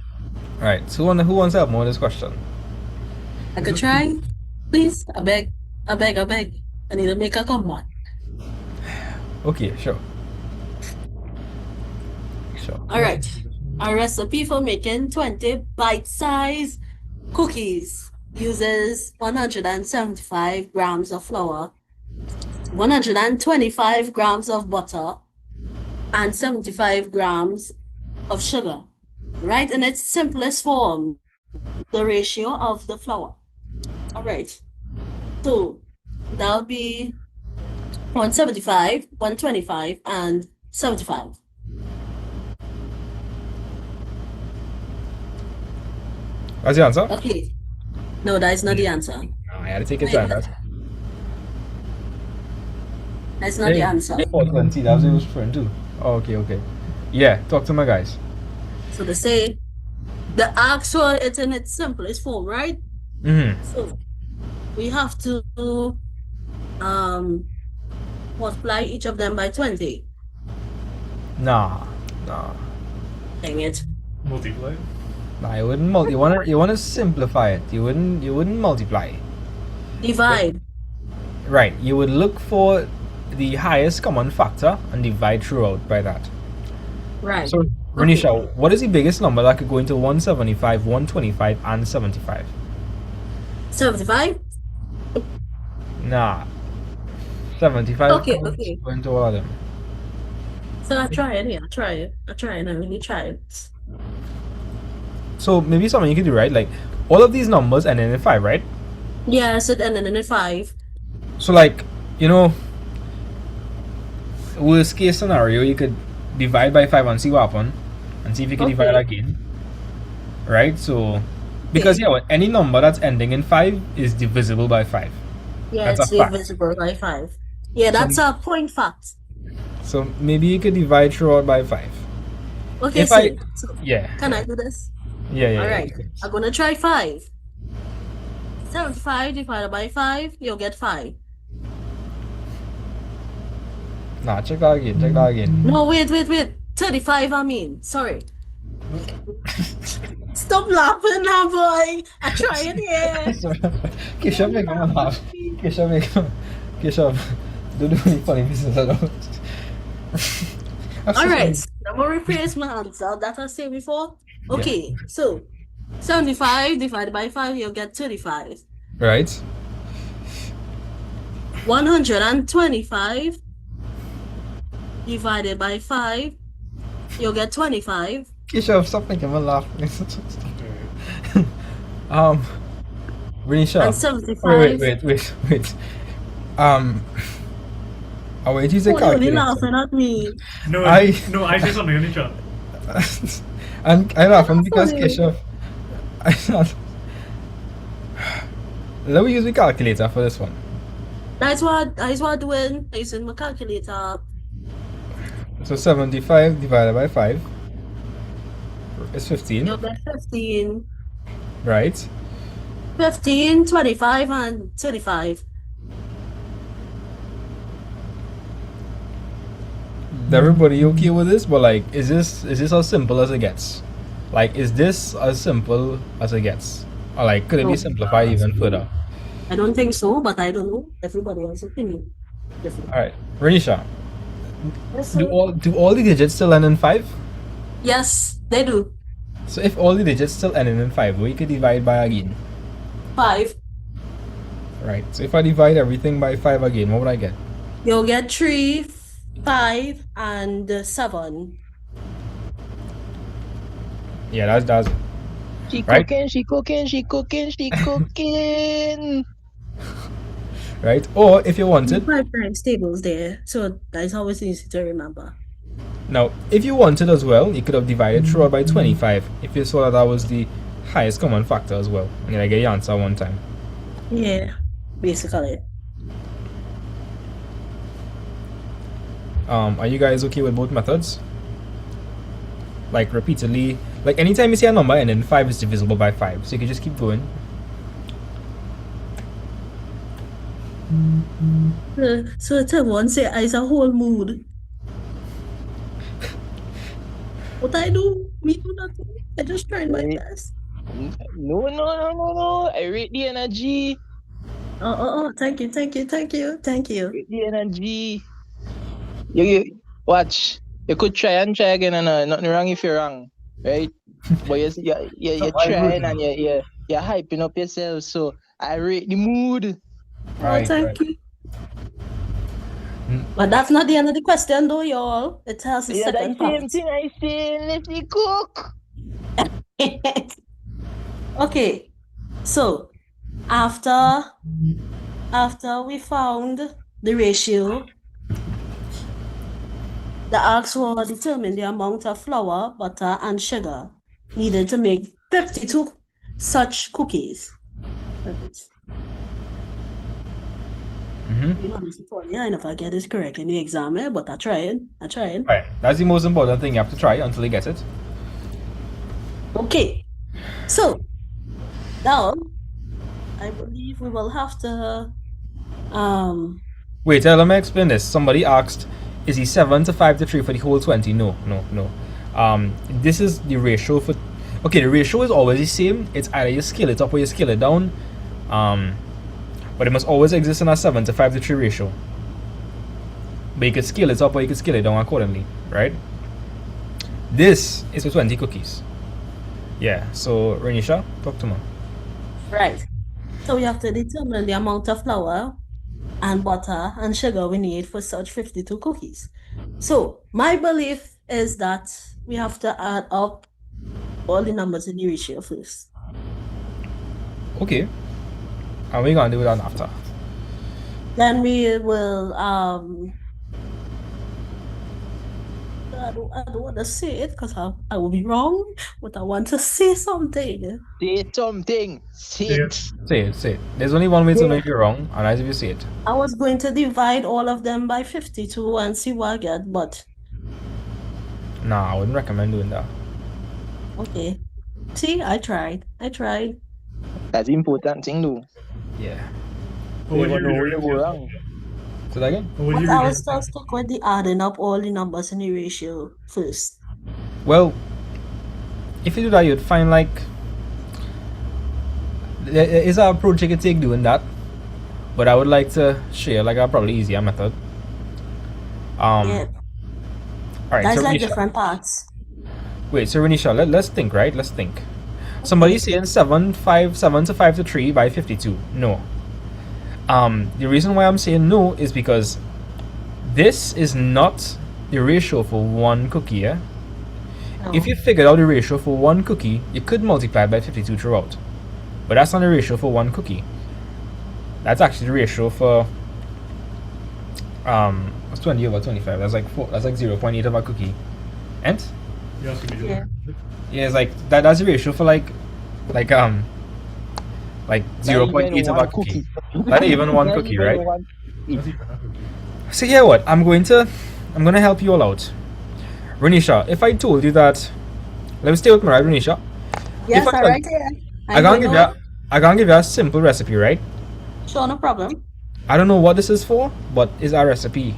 Alright, so who wants to help more with this question? I could try, please. I beg. I need to make a comeback. Okay, sure. All right. Our recipe for making 20 bite-sized cookies uses 175 grams of flour, 125 grams of butter, and 75 grams of sugar. Right in its simplest form, the ratio of the flour. All right. So that'll be 175, 125, and 75. That's the answer? Okay. No, that is not the answer. I had to take it time. That's not the answer. Oh, 20, that was what I was referring to. Oh, okay. Yeah, talk to my guys. So they say the actual it's in its simplest form, right? Mm-hmm. So we have to multiply each of them by 20. Nah. Dang it. Multiply? Nah, you wouldn't you wanna simplify it. You wouldn't multiply. Divide. Right. You would look for the highest common factor and divide throughout by that. Right. So Renisha, what is the biggest number that could go into 175, 125, and 75? 75? Nah. 75 Okay. go into all of them. So I try it. I really try it. So maybe something you could do, right? Like all of these numbers ending in 5, right? Yes, it ended in a 5. So like, worst case scenario, you could divide by 5 and see what happens, and see if you can divide again. Right? So because any number that's ending in 5 is divisible by 5. Yeah, That's it's a fact. divisible by 5. Yeah, that's a point fact. So maybe you could divide throughout by 5. Okay, If so yeah. can I do this? Yeah. All right. I'm gonna try 5. 75 divided by 5, you'll get 5. Nah, check that again. No, wait. 35, I mean. Sorry. Stop laughing now, boy. I try it here. Keshav, make him laugh. Keshav, don't do any funny business at all. All right. I'm gonna rephrase my answer that I said before. Okay, so 75 divided by 5, you'll get 35. Right. 125 divided by 5, you'll get 25. Keshav, stop making me laugh. Renisha. And 75. Wait. I wait you say Oh, you're calculator. laughing at me. No, I say something in the chat. And I laughing because Funny. Keshav. Let me use the calculator for this one. That's what I'm doing. I'm using my calculator. So 75 divided by 5 is 15. You'll get 15. Right. 15, 25, and 35. Is everybody okay with this? But like, is this as simple as it gets? Like, is this as simple as it gets? Or like, could it be No. simplified even further? I don't think so, but I don't know. Everybody has opinion. Different. Alright, Renisha, do all the digits still end in 5? Yes, they do. So if all the digits still end in 5, we could divide by again. 5. Right. So if I divide everything by 5 again, what would I get? You'll get 3, 5, and 7. Yeah, that's She right. cooking, she cooking, she cooking, she cooking. Right. Or if you wanted, 5 times tables there, so that's always easy to remember. now if you wanted as well, you could have divided throughout by 25 if you saw that was the highest common factor as well. I'm gonna get your answer one time. Yeah, basically. Are you guys okay with both methods? Like repeatedly, like anytime you see a number and then 5 is divisible by 5, so you can just keep going. So it's everyone say it's a whole mood. What I do? Me do nothing. I just try my best. No. I rate the energy. Thank you. Rate the energy. You watch. You could try again, and nothing wrong if you're wrong, right? But you're trying and you're hyping up yourself. So I rate the mood. Thank you. But that's not the end of the question, though, y'all. It has a second part. Same thing I say. Let me cook. Okay, so after we found the ratio, the ask will determine the amount of flour, butter, and sugar needed to make 52 such cookies. You know, Mr. Tony, I never get this correct in the exam, but I tried. Right. That's the most important thing you have to try until you get it. Okay, so now I believe we will have to Wait, let me explain this. Somebody asked, is he 7 to 5 to 3 for the whole 20? No. This is the ratio for... Okay, the ratio is always the same. It's either you scale it up or you scale it down. But it must always exist in a 7 to 5 to 3 ratio. But you could scale it up or you could scale it down accordingly, right? This is for 20 cookies. Yeah, so Renisha, talk to me. Right. So we have to determine the amount of flour and butter and sugar we need for such 52 cookies. So my belief is that we have to add up all the numbers in the ratio first. Okay. And we're gonna do that after. Then we will I don't want to say it because I will be wrong, but I want to say something. Say something. Say it. Say it. There's only one way to know if you're wrong, and that's if you say it. I was going to divide all of them by 52 and see what I get, but Nah, I wouldn't recommend doing that. okay. See, I tried. That's the important thing, though. Yeah. You never know where you go wrong. Say that again? But I was still stuck with the adding up all the numbers in the ratio first. Well, if you do that, you'd find like there is an approach you could take doing that, but I would like to share like a probably easier method. Yeah. All right. That's So like Renisha, different parts. wait. So Renisha, let's think. Right. Let's think. Somebody's saying 7 to 5 to 3 by 52. No. The reason why I'm saying no is because this is not the ratio for one cookie, yeah? If you figured out the ratio for one cookie, you could multiply by 52 throughout. But that's not the ratio for one cookie. That's actually the ratio for what's 20 over 25? That's like 0.8 of a cookie. And? Yeah. Yeah, it's like that's the ratio for like 0.8 of a cookie. Not even one cookie, right? So yeah, what? I'm gonna help you all out. Renisha, if I told you that, let me stay with me, right, Renisha? Yes, If I alright, told- yeah. I can't give you a simple recipe, right? Sure, no problem. I don't know what this is for, but it's a recipe.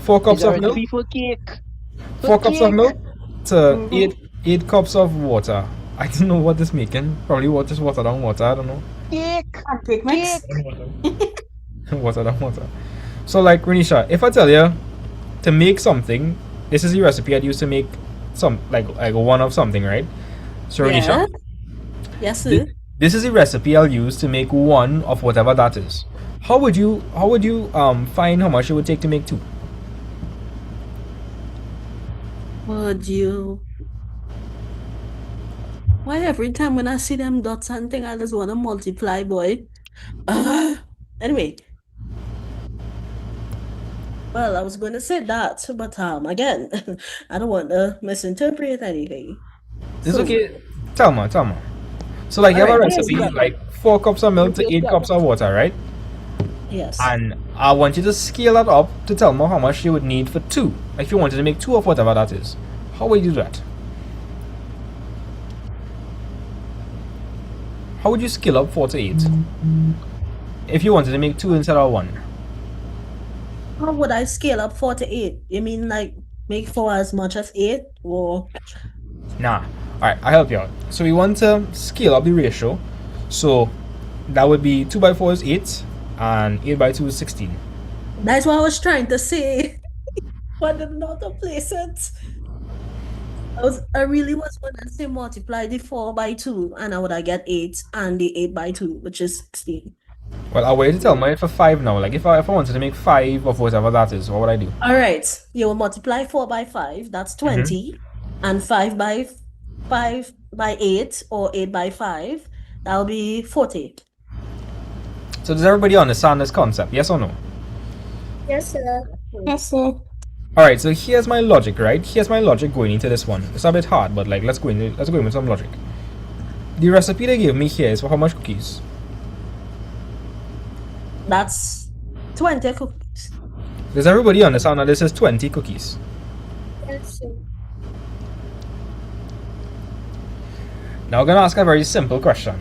4 cups It's a of milk. recipe for cake. 4 cups of cake. milk to 8 cups of water. I don't know what this making. Probably just water down water. I don't know. Cake. Cake mix. Water down water. So like Renisha, if I tell you to make something, this is the recipe I'd use to make some like one of something, right? So Renisha, Yes, sir. this is the recipe I'll use to make one of whatever that is. How would you find how much it would take to make two? Would you? Why every time when I see them dots and thing, I just want to multiply, boy? Anyway. Well, I was going to say that, but again, I don't want to misinterpret anything. It's okay. Tell me. So like you have a Alright, recipe, yes, like 4 cups of milk to 8 cups of water, right? Yes. And I want you to scale that up to tell me how much you would need for 2. Like if you wanted to make 2 of whatever that is. How would you do that? How would you scale up 4 to 8? If you wanted to make 2 instead of 1. How would I scale up 4 to 8? You mean like make 4 as much as 8? Or Nah. Alright, I'll help you out. So we want to scale up the ratio. So that would be 2 by 4 is 8 and 8 by 2 is 16. that's what I was trying to say. But I didn't know how to place it. I really was going to say multiply the 4 by 2 and I would have get 8 and the 8 by 2, which is 16. Well, I'll wait to tell me for 5 now. Like if I wanted to make 5 of whatever that is, what would I do? Alright, you will multiply 4 by 5, that's 20, and 5 by 8 or 8 by 5, that'll be 40. So does everybody understand this concept? Yes or no? Yes, sir. Yes, sir. Alright, so here's my logic, right? Here's my logic going into this one. It's a bit hard, but like let's go in with some logic. The recipe they gave me here is for how much cookies? That's 20 cookies. Does everybody understand that this is 20 cookies? Yes, sir. Now I'm gonna ask a very simple question.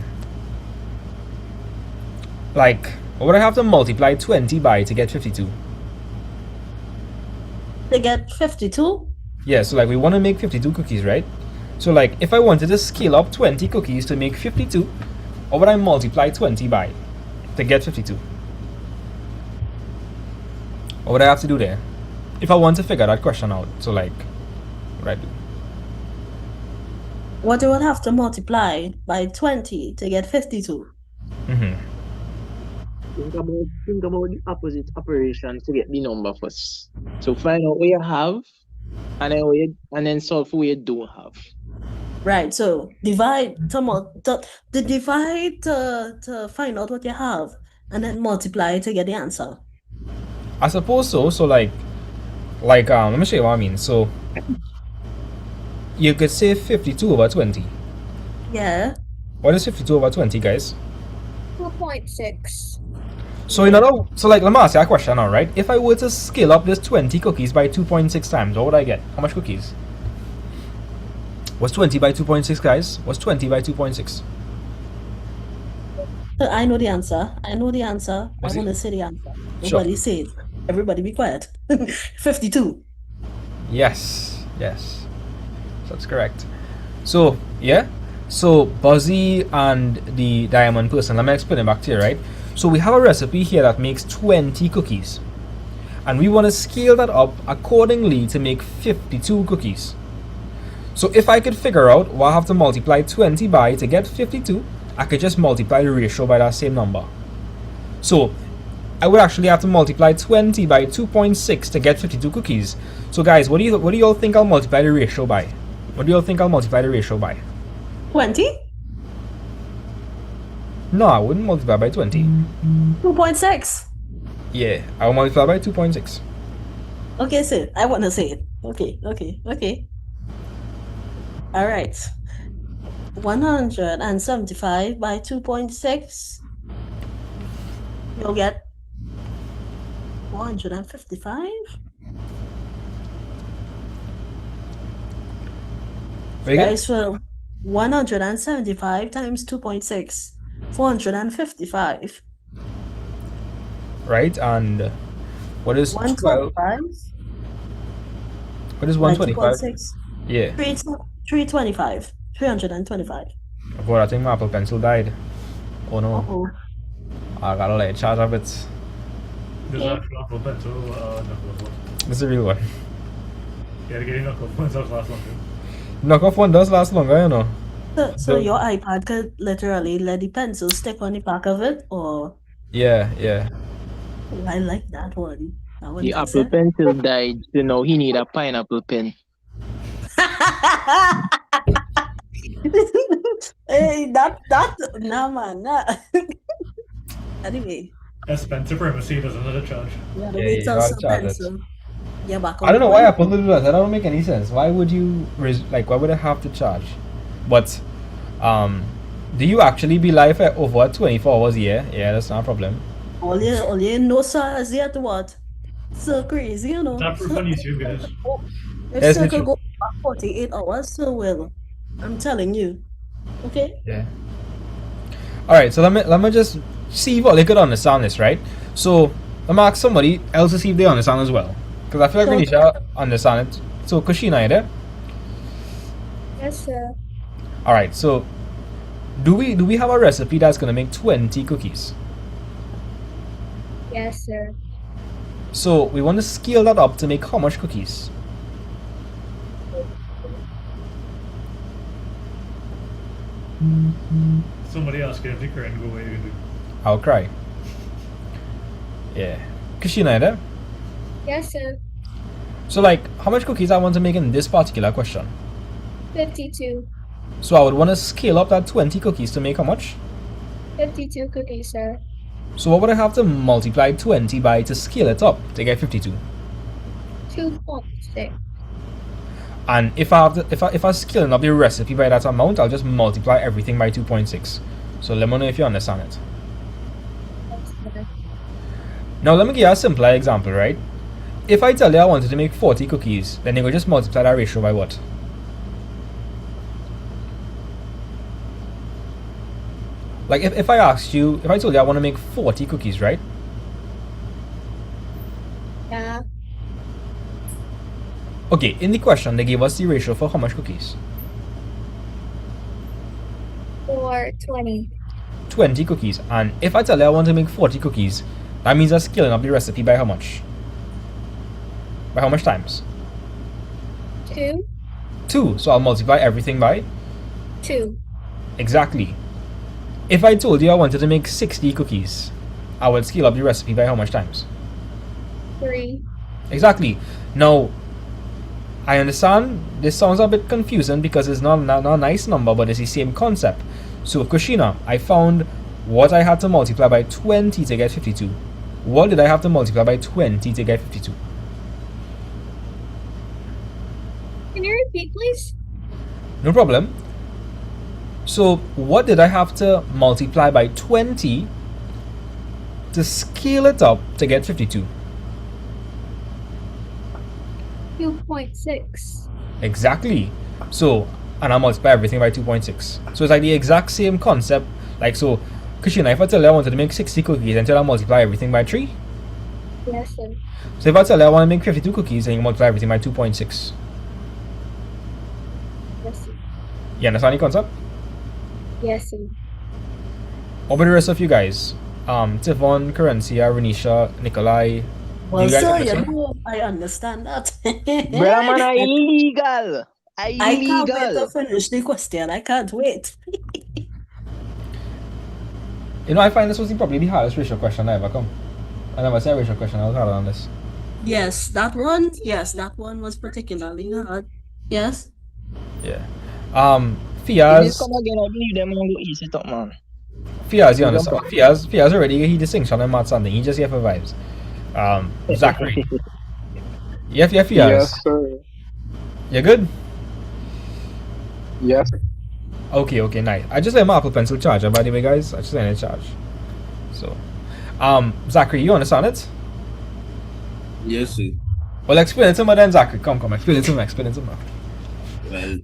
Like, what would I have to multiply 20 by to get 52? To get 52? Yeah, so like we want to make 52 cookies, right? So like if I wanted to scale up 20 cookies to make 52, what would I multiply 20 by to get 52? What would I have to do there? If I want to figure that question out, so like, what would I do? What you would have to multiply by 20 to get 52? Think about the opposite operation to get the number first. So find out what you have and then solve for what you don't have. Right, so divide to find out what you have and then multiply to get the answer. I suppose so. So like let me show you what I mean. So you could say 52 over 20. Yeah. What is 52 over 20, guys? 2.6. So let me ask you a question now, right? If I were to scale up this 20 cookies by 2.6 times, what would I get? How much cookies? What's 20 by 2.6, guys? What's 20 by 2.6? I know the answer. I want to say the answer. Sure. Nobody say it. Everybody be quiet. 52. Yes. That's correct. So, yeah. So, Buzzy and the diamond person, let me explain it back to you, right? So, we have a recipe here that makes 20 cookies. And we want to scale that up accordingly to make 52 cookies. So, if I could figure out what I have to multiply 20 by to get 52, I could just multiply the ratio by that same number. So, I would actually have to multiply 20 by 2.6 to get 52 cookies. So, guys, what do you all think I'll multiply the ratio by? 20? No, I wouldn't multiply by 20. 2.6. Yeah, I will multiply by 2.6. Okay, sir. I want to say it. Okay. All right. 175 by 2.6. You'll get 455. Guys, so 175 times 2.6, 455. Right, and what is 12? 125? What is 125? Yeah. 325. 325. God, I think my Apple Pencil died. Oh no. Uh-oh. I gotta let it charge a bit. This is actually Apple Pencil, knuckle. This is a real one. Yeah, they're getting knuckle phones that last longer. Knockoff one does last longer, you know. So your iPad could literally let the pencil stick on the back of it, or Yeah, yeah. I like that one. That one The makes Apple sense. Pencil died, you know, he need a pineapple pen. Hey, that nah man, nah. Anyway, S Pen supremacy doesn't have a charge. yeah, the Yeah, way you tell gotta some charge it. pencil. Yeah, back on I don't know the why point. Apple would do that. That don't make any sense. Why would you why would I have to charge? But do you actually be live for over 24 hours a year? Yeah, that's not a problem. All you know, sir, is yet what? So crazy, you know. Not proof on YouTube, guys. If That's circle true. go back 48 hours, so well. I'm telling you. Okay? Yeah. All right. So let me just see what they could understand this, right? So let me ask somebody else to see if they understand as well, because I feel like we Okay. should understand it. So Kushina, you there? Yes, sir. All right. So do we have a recipe that's gonna make 20 cookies? Yes, sir. So we want to scale that up to make how much cookies? Somebody ask if the current go away. You can do. I'll cry. Yeah. Kushina, you there? Yes, sir. So like, how much cookies I want to make in this particular question? 52. So I would want to scale up that 20 cookies to make how much? 52 cookies, sir. So what would I have to multiply 20 by to scale it up to get 52? 2.6. And if I scaling up the recipe by that amount, I'll just multiply everything by 2.6. So let me know if you understand it. Now let me give you a simpler example, right? If I tell you I wanted to make 40 cookies, then you will just multiply that ratio by what? Like if I asked you, if I told you I want to make 40 cookies, right? Yeah. Okay, in the question they gave us the ratio for how much cookies? Or 20. 20 cookies. And if I tell you I want to make 40 cookies, that means I'm scaling up the recipe by how much? By how much times? 2. 2. So I'll multiply everything by 2. exactly. If I told you I wanted to make 60 cookies, I would scale up the recipe by how much times? 3. Exactly. Now, I understand this sounds a bit confusing because it's not a nice number, but it's the same concept. So, Kushina, I found what I had to multiply by 20 to get 52. What did I have to multiply by 20 to get 52? Can you repeat, please? No problem. So, what did I have to multiply by 20 to scale it up to get 52? 2.6. Exactly. So, and I multiply everything by 2.6. So it's like the exact same concept. Like, so, Kushina, if I tell you I wanted to make 60 cookies, until I multiply everything by 3. Yes, sir. So if I tell you I want to make 52 cookies, then you multiply everything by 2.6. Yes, sir. You understand the concept? Yes, sir. What about the rest of you guys? Tivon, Carencia, Renisha, Nikolai. Well, you guys sir, understand? you know, I understand that. Brother man, I illegal. I can't wait to Illegal. finish the question. I can't wait. You know, I find this was probably the hardest racial question I ever come. I never say a racial question, I was harder on this. Yes, that one. Yes, that one was particularly hard. Yes. Yeah. If Fiaz, you come again, I believe them on go easy top man. Fiaz, you understand? Fiaz already he distinction on math something. He just here for vibes. Zachary. Yeah, Fiaz. Yes, sir. You good? Yes. Okay, nice. I just let my Apple Pencil charger, by the way, guys. I just let it charge. So, Zachary, you understand it? Yes, sir. Well, explain it to me then, Zachary. Come, explain it to me. Well,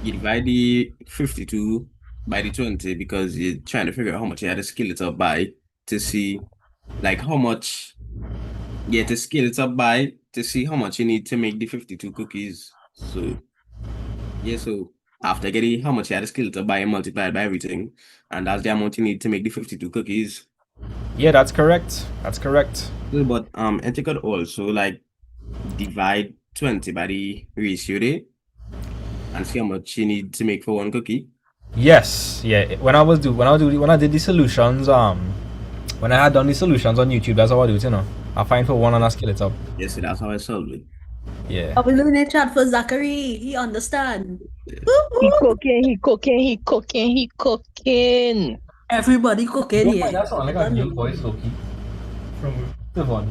you divide the 52 by the 20 because you're trying to figure out how much you had to scale it up by to see, like, how much you had to scale it up by to see how much you need to make the 52 cookies. So, yeah, so after getting how much you had to scale it up by and multiply it by everything, and that's the amount you need to make the 52 cookies. Yeah, that's correct. But and you could also like divide 20 by the ratio there and see how much you need to make for one cookie. Yes, yeah. When I did the solutions, when I had done the solutions on YouTube, that's how I do it, you know. I find for one and I scale it up. Yes, that's how I solved it. Yeah. I will learn a chat for Zachary. He understand. He cooking. Everybody cooking here. That sound like a Gil voice, Loki. From who? Tevon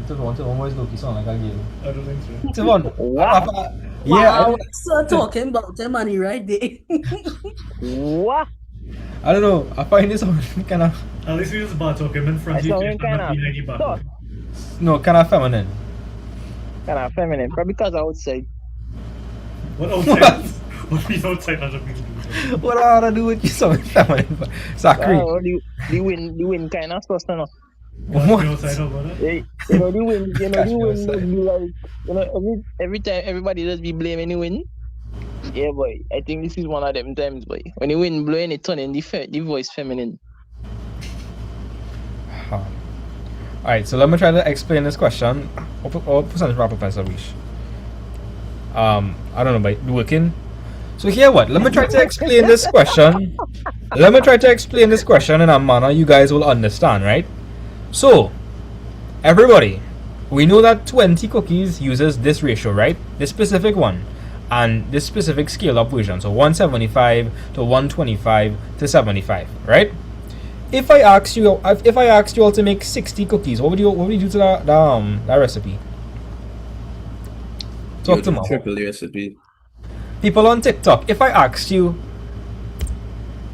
voice, Loki sound like a Gil. I don't think so. Tevon. Wow. Yeah. Wow. So talking about him and he right there. What? I don't know. I find this kind of. At least we just bad talking in front of you. Not behind your back. No, kind of feminine. Kind of feminine, probably because outside. What outside? What do you outside doesn't mean? What do I want to do with you so feminine? Zachary. The wind kind of supposed to know. What? You know the wind would be like, every time everybody just be blaming the wind. Yeah, boy. I think this is one of them times, boy. When the wind blowing, it turning the voice feminine. Alright, so let me try to explain this question. What percentage for Professor Wish? I don't know, by working. So here what? Let me try to explain this question. Let me try to explain this question in a manner you guys will understand, right? So, everybody, we know that 20 cookies uses this ratio, right? This specific one. And this specific scale up version. So 175 to 125 to 75, right? If I asked you all to make 60 cookies, what would you do to that recipe? Talk to me. Triple the recipe. People on TikTok, if I asked you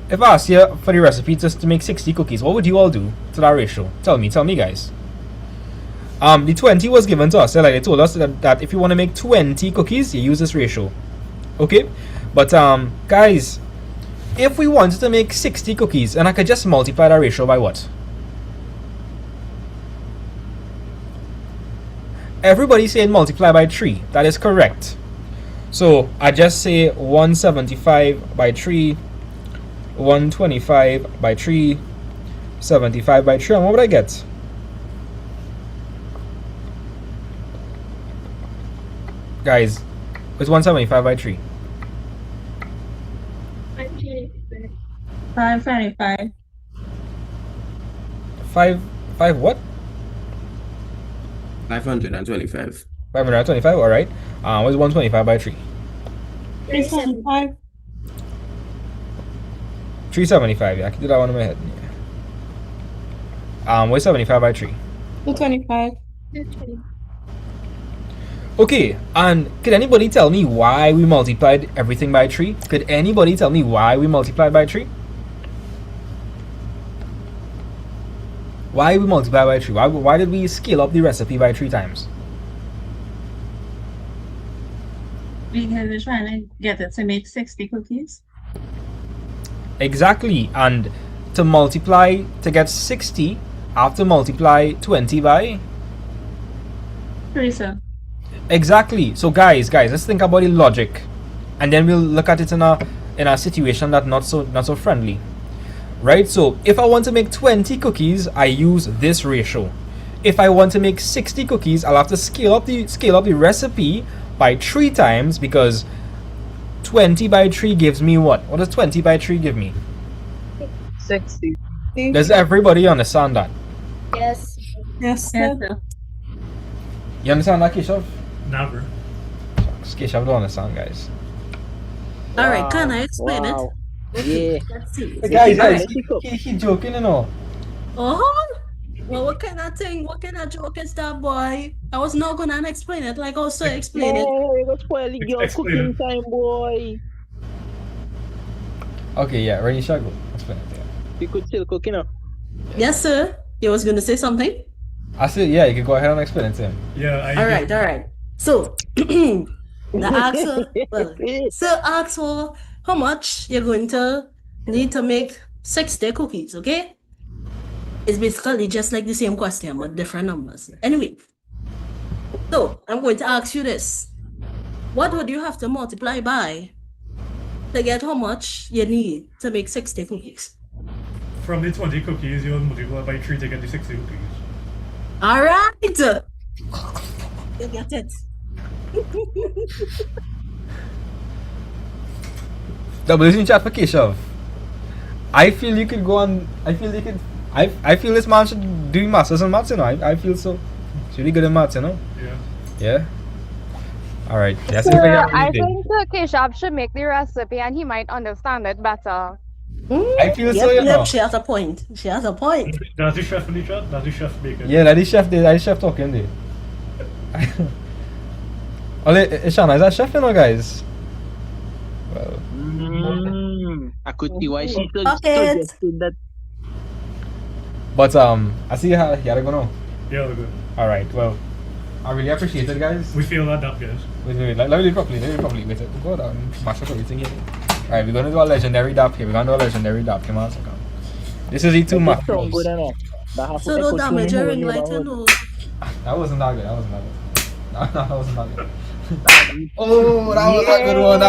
for the recipe just to make 60 cookies, what would you all do to that ratio? Tell me guys. The 20 was given to us. Like they told us that if you want to make 20 cookies, you use this ratio. Okay? But guys, if we wanted to make 60 cookies, and I could just multiply that ratio by what? Everybody's saying multiply by 3. That is correct. So I just say 175 by 3, 125 by 3, 75 by 3, and what would I get? Guys, it's 175 by 3. 525. 5 what? 525. 525, alright. What's 125 by 3? 375. 375, yeah, I can do that one in my head. Yeah. What's 75 by 3? 225. Okay, and could anybody tell me why we multiplied everything by 3? Could anybody tell me why we multiplied by 3? Why we multiply by 3? Why did we scale up the recipe by 3 times? Because we're trying to get it to make 60 cookies. Exactly, and to get 60, I have to multiply 20 by 3, sir. Exactly. So guys, let's think about the logic, and then we'll look at it in a situation that's not so friendly, right? So if I want to make 20 cookies, I use this ratio. If I want to make 60 cookies, I'll have to scale up the recipe by 3 times, because 20 by 3 gives me what? What does 20 by 3 give me? 60. Does everybody understand that? Yes. Yes, sir. You understand that, Keshav? Never. Keshav don't understand, guys. All right, can I explain it? Yeah. Let's see. Guys, he joking, you know. Oh, well, what kind of thing? What kind of joke is that, boy? I was not gonna explain it. Like, also explain it. Oh, you got spoil the girl cooking time, boy. Okay, yeah, ready, shall go. Explain it. Yeah. You could still cook, you know. Yes, sir. You was gonna say something? I said, yeah, you can go ahead and explain it to him. Yeah. All right. So, the answer. Well, so ask for how much you're going to need to make 60 cookies. Okay? It's basically just like the same question but different numbers. Anyway, so I'm going to ask you this: what would you have to multiply by to get how much you need to make 60 cookies? From the 20 cookies, you'll multiply by 3 to get the 60 cookies. All right. You get it. Double in chat for Keshav. I feel you could go on. I feel you could. I feel this man should do masters in maths. You know. I feel so. It's really good in maths. You know. Yeah. Yeah. All right. That's So it. I think Keshav should make the recipe and he might understand it better. I feel so. You know. Yep, she has a point. She has a point. That's the chef in the chat. That's the chef bacon. Yeah, that is chef. That is chef talking there. Ole, Shana, is that chef? You know, guys. Well. I could see why she Bucket. suggested that. But I see you had to go now. Yeah, we're good. All right. Well, I really appreciate it, guys. We feel that up, guys. Wait. Let me do it properly. Wait. Go down. Mash up everything here. All right, we're gonna do a legendary dap here. Come on, second. This is the two math. So good enough. So don't damage your ring light, you know. That wasn't that good. No, that wasn't that good. Oh, that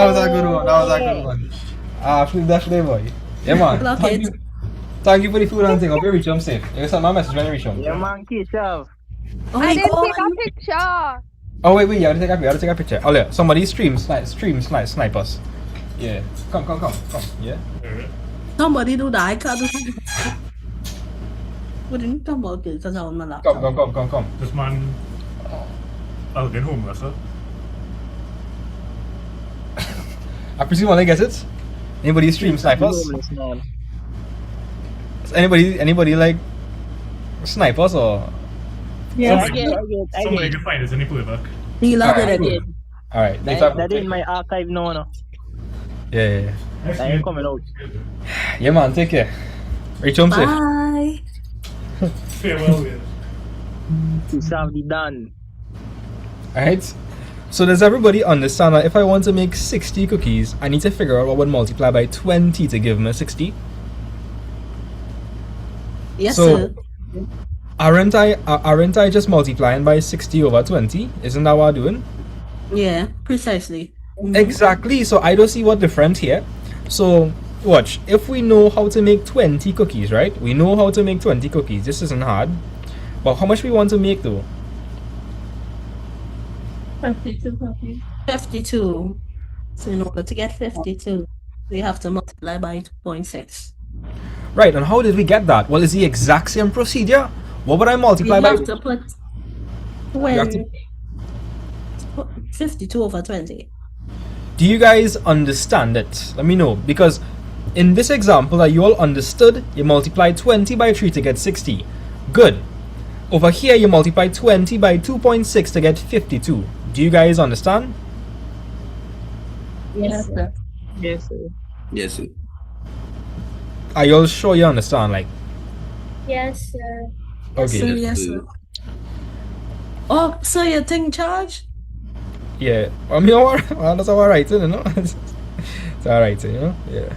was a good one. Flip that today, boy. Yeah, man. Thank you for the food and thing. Hope you reach home safe. You send my message when you reach home. Yeah, man, Keshav. I didn't take a picture. Oh wait, you gotta take a picture. Oh yeah, somebody snipe us. Yeah. Come. Yeah. Somebody do that. I can't do that. What didn't come about it? Because I on my laptop. Come. This man, I'll get homeless, huh? I presume I guess it. Anybody stream snipers? Anybody like snipers or? Yes. Somebody can find us any playback. You love it again. Alright. That in my archive now, no. Yeah. I ain't coming out. Yeah, man. Take care. Reach home safe. Bye. Farewell, guys. To serve the done. Alright. So does everybody understand that if I want to make 60 cookies, I need to figure out what would multiply by 20 to give me 60? Yes, so, sir. Aren't I just multiplying by 60 over 20? Isn't that what I'm doing? Yeah, precisely. Exactly. So I don't see what different here. So watch. If we know how to make 20 cookies, right? We know how to make 20 cookies. This isn't hard. But how much we want to make though? 52 cookies. 52. So in order to get 52, we have to multiply by 2.6. Right. And how did we get that? Well, it's the exact same procedure. What would I multiply by? You have to put 52 over 20. Do you guys understand it? Let me know. Because in this example that you all understood, you multiply 20 by 3 to get 60. Good. Over here, you multiply 20 by 2.6 to get 52. Do you guys understand? Yes, sir. Yes, sir. Yes, sir. Are you all sure you understand? Like, Yes, sir. okay. Yes, sir. Oh, so you think charge? Yeah. I mean, that's all right, you know? It's all right, you know? Yeah.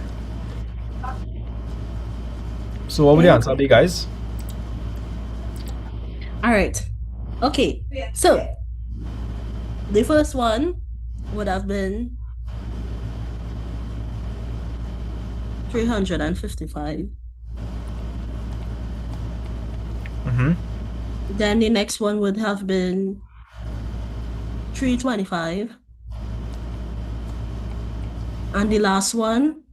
So what would the answer be, guys? All right. Okay. So the first one would have been 355. Mm-hmm. Then the next one would have been 325. And the last one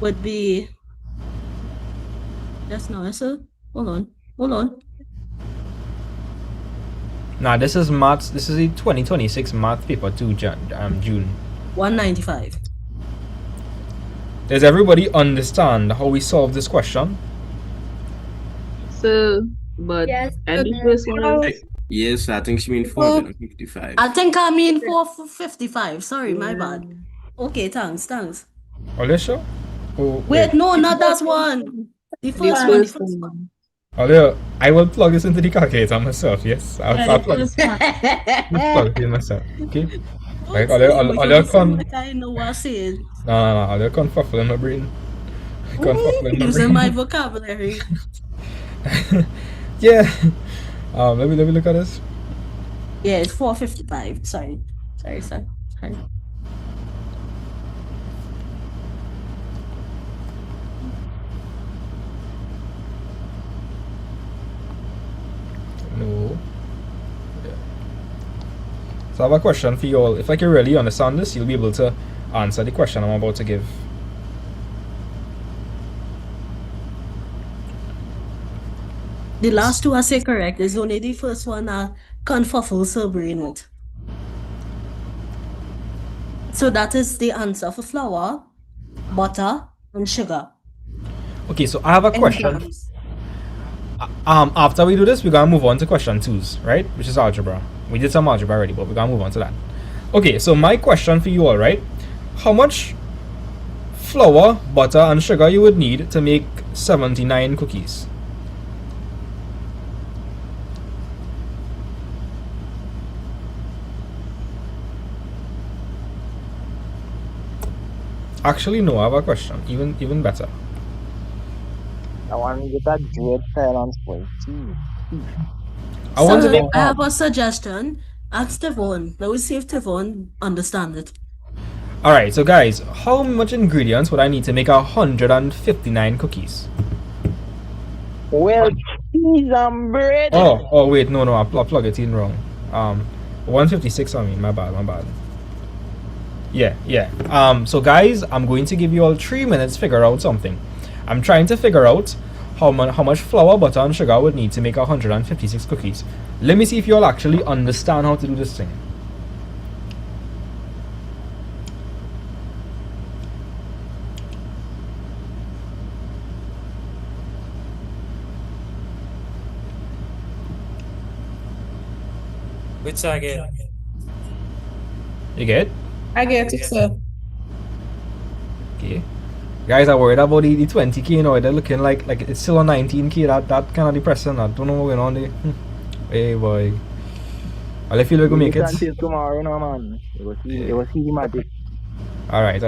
would be just now, sir. Hold on. Nah, this is maths. This is the 2026 math paper 2, June. 195. Does everybody understand how we solve this question? So, but Yes, and the first one is Yes, I think she means 455. I think I mean 455. Sorry, my bad. Okay, thanks. Are you sure? Oh, Wait, no, not that one. The first one. Although I will plug this into the calculator myself. Yes, I'll plug it in myself. Okay. Like, I know what I'm saying. No. I'll confuffle in my brain. Using my vocabulary. Yeah. Let me look at this. Yeah, it's 455. Sorry. So I have a question for you all. If like you really understand this, you'll be able to answer the question I'm about to give. The last two I say correct. There's only the first one I confuffle so brain with. So that is the answer for flour, butter, and sugar. Okay, so I have a And question. grams. After we do this, we're gonna move on to question 2s, right? Which is algebra. We did some algebra already, but we're gonna move on to that. Okay, so my question for you all, right? How much flour, butter, and sugar you would need to make 79 cookies? Actually, no, I have a question. Even better. I want to get that dread silence point. I want to So, know. I have a suggestion. Ask Tevon. Let me see if Tevon understand it. Alright, so guys, how much ingredients would I need to make 159 cookies? Well, cheese and bread. Oh, wait, no, I plug it in wrong. 156, I mean, my bad. Yeah. So guys, I'm going to give you all 3 minutes to figure out something. I'm trying to figure out how much flour, butter, and sugar I would need to make 156 cookies. Let me see if you all actually understand how to do this thing. Which I get. You get? I get it, sir. Okay. Guys, I'm worried about the 20k now. They're looking like it's still on 19k. That kind of depressing. I don't know what's going on there. Hey boy. Well, I feel we can make it. Until tomorrow, no man. It was easy magic. Alright.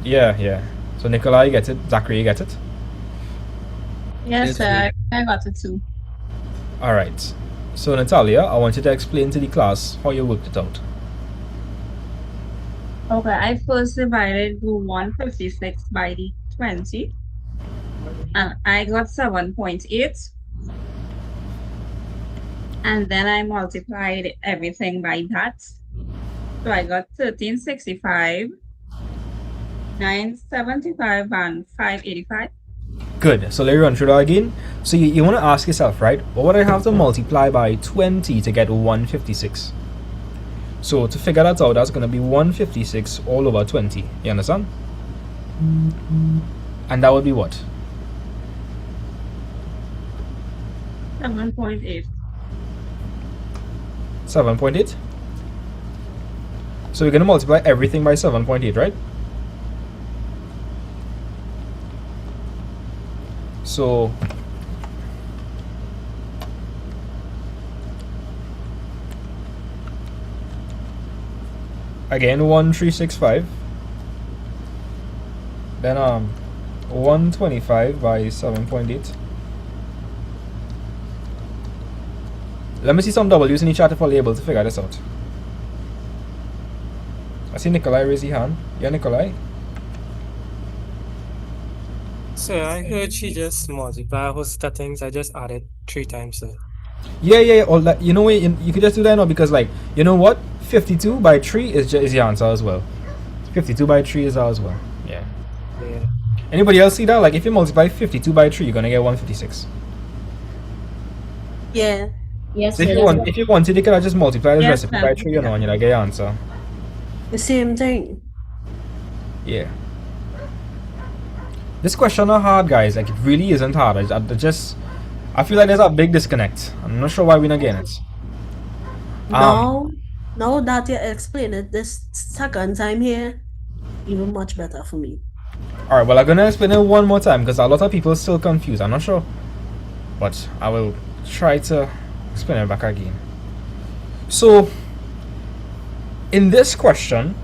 Yeah. So Nicola, you get it. Zachary, you get it. Yes, sir. I got it too. Alright. So Natalia, I want you to explain to the class how you worked it out. Okay, I first divided the 156 by the 20, and I got 7.8. And then I multiplied everything by that. So I got 1365, 975, and 585. Good. So let me run through that again. So you want to ask yourself, right? What would I have to multiply by 20 to get 156? So to figure that out, that's going to be 156 all over 20. You understand? And that would be what? 7.8. 7.8? So we're going to multiply everything by 7.8, right? So again 1365, then 125 by 7.8. Let me see some W's in the chat if I'll be able to figure this out. I see Nikolai raise his hand. Yeah, Nikolai? So I heard she just multiply her settings. I just added 3 times, sir. Yeah. All that, you know what? You could just do that now because, like, you know what? 52 by 3 is the answer as well. 52 by 3 is as well. Yeah. Anybody else see that? Like, if you multiply 52 by 3, you're gonna get 156. Yeah. Yes, So if you wanted, you could have just multiply this recipe by 3, you know, and you'll get your answer. The same thing. Yeah. This question are hard, guys. Like, it really isn't hard. I feel like there's a big disconnect. I'm not sure why we're not getting it. Now that you explain it this second time here, even much better for me. Alright, well, I'm gonna explain it one more time because a lot of people are still confused. I'm not sure. But I will try to explain it back again. So, in this question,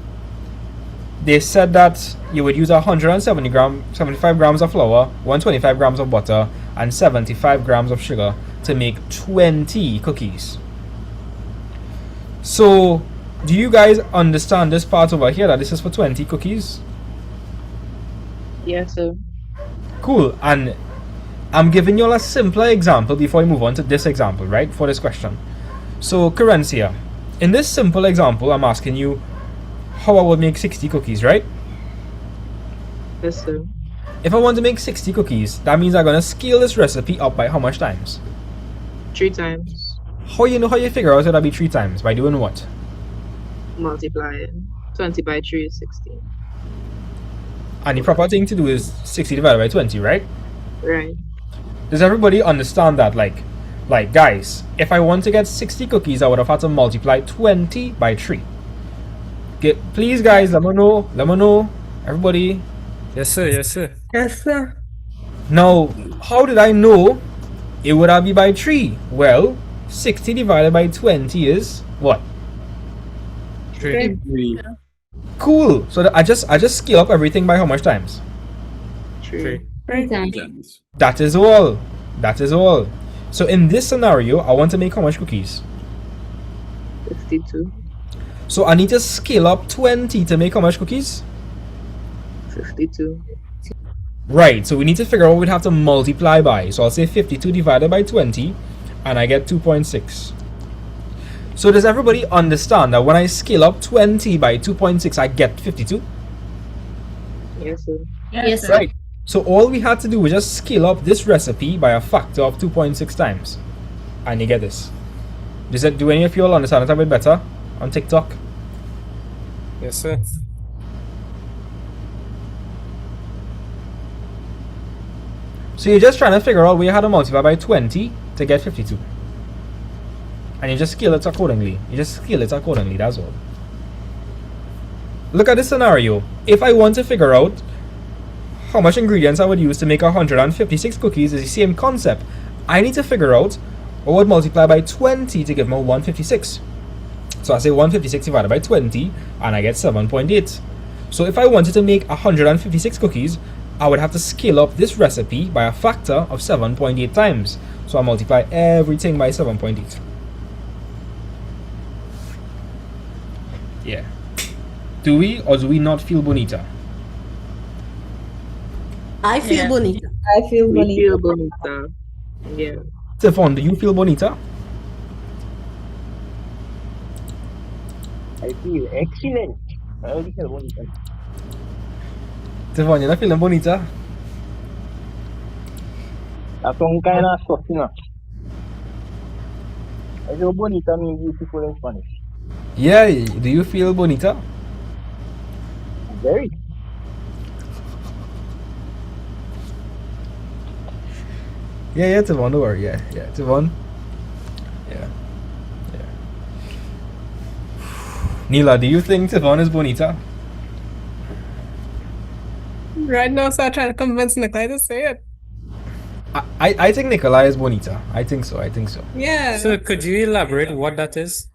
they said that you would use 75 grams of flour, 125 grams of butter, and 75 grams of sugar to make 20 cookies. So, do you guys understand this part over here that this is for 20 cookies? Yes, sir. Cool. And I'm giving you all a simpler example before we move on to this example, right? For this question. So, Carencia, in this simple example, I'm asking you how I would make 60 cookies, right? Yes, sir. If I want to make 60 cookies, that means I'm going to scale this recipe up by how much times? 3 times. How you figure out it'll be 3 times? By doing what? Multiplying. 20 by 3 is 16. And the proper thing to do is 60 divided by 20, right? Right. Does everybody understand that? Like guys, if I want to get 60 cookies, I would have had to multiply 20 by 3. Okay, please guys, let me know. Everybody. Yes, sir. Yes, sir. Yes, sir. Now, how did I know it would have be by 3? Well, 60 divided by 20 is what? 3. Cool. So I just scale up everything by how much times? 3. 3 times. That is all. That is all. So in this scenario, I want to make how much cookies? 52. So I need to scale up 20 to make how much cookies? 52. Right, so we need to figure out what we'd have to multiply by. So I'll say 52 divided by 20, and I get 2.6. So does everybody understand that when I scale up 20 by 2.6, I get 52? Yes, sir. Yes, sir. Right. So all we had to do was just scale up this recipe by a factor of 2.6 times. And you get this. Do any of you all understand it a bit better on TikTok? Yes, sir. So you're just trying to figure out where you had to multiply by 20 to get 52. And you just scale it accordingly. That's all. Look at this scenario. If I want to figure out how much ingredients I would use to make 156 cookies, is the same concept. I need to figure out what would multiply by 20 to give me 156. So I say 156 divided by 20 and I get 7.8. So if I wanted to make 156 cookies, I would have to scale up this recipe by a factor of 7.8 times. So I multiply everything by 7.8. Yeah. Do we or do we not feel bonita? I feel bonita. I feel We bonita. feel bonita. Yeah. Stefan, do you feel bonita? I feel excellent. I already feel bonita. Stefan, you're not feeling bonita? That's some kind of stuff, you know. I feel bonita means beautiful in Spanish. Yeah, do you feel bonita? Very. Yeah, Tavon, don't worry. Yeah, Tavon. Yeah. Neela, do you think Tavon is bonita? Right now, so I'm trying to convince Nikolai to say it. I think Nikolai is bonita. I think so. Yeah. So could you elaborate what that is?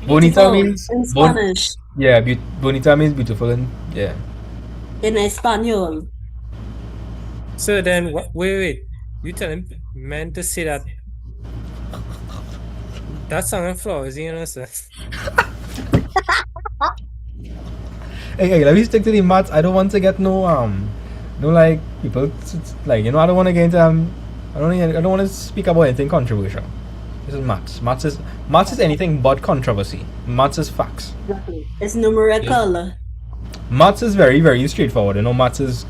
Bonita Beautiful means in Spanish. bonita means beautiful and yeah. In Espanol. So then, wait. You telling men to say that? That's something flowers, you know, sir. Hey, let me stick to the maths. I don't want to get no like people like, you know, I don't want to get into I don't want to speak about anything controversial. This is maths. Maths is anything but controversy. Maths is facts. It's numerical. Maths is very, very straightforward. You know, maths is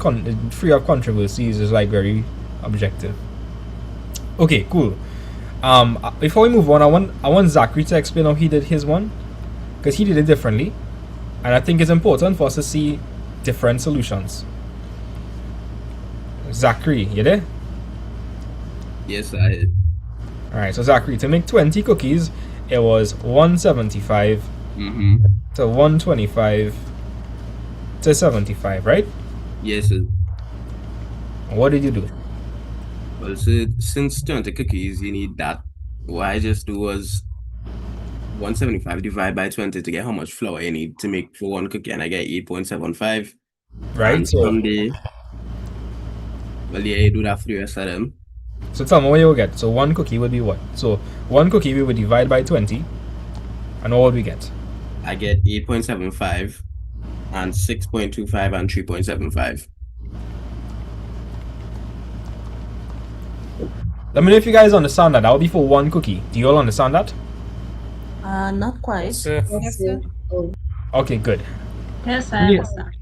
free of controversies. Is like very objective. Okay, cool. Before we move on, I want Zachary to explain how he did his one, because he did it differently, and I think it's important for us to see different solutions. Zachary, you there? Yes, I did. Alright, so Zachary, to make 20 cookies, it was 175 to 125 to 75, right? Yes, sir. What did you do? Well, so since 20 cookies, you need that. What I just do was 175 divided by 20 to get how much flour you need to make for one cookie, and I get 8.75. Right, And so Sunday, well, yeah, you do that for the rest of them. So tell me what you will get. So one cookie would be what? So one cookie we would divide by 20, and what would we get? I get 8.75 and 6.25 and 3.75. Let me know if you guys understand that. That would be for one cookie. Do you all understand that? Not quite. Yes, sir. Yes, sir. Okay, good. Yes, I Yeah. understand.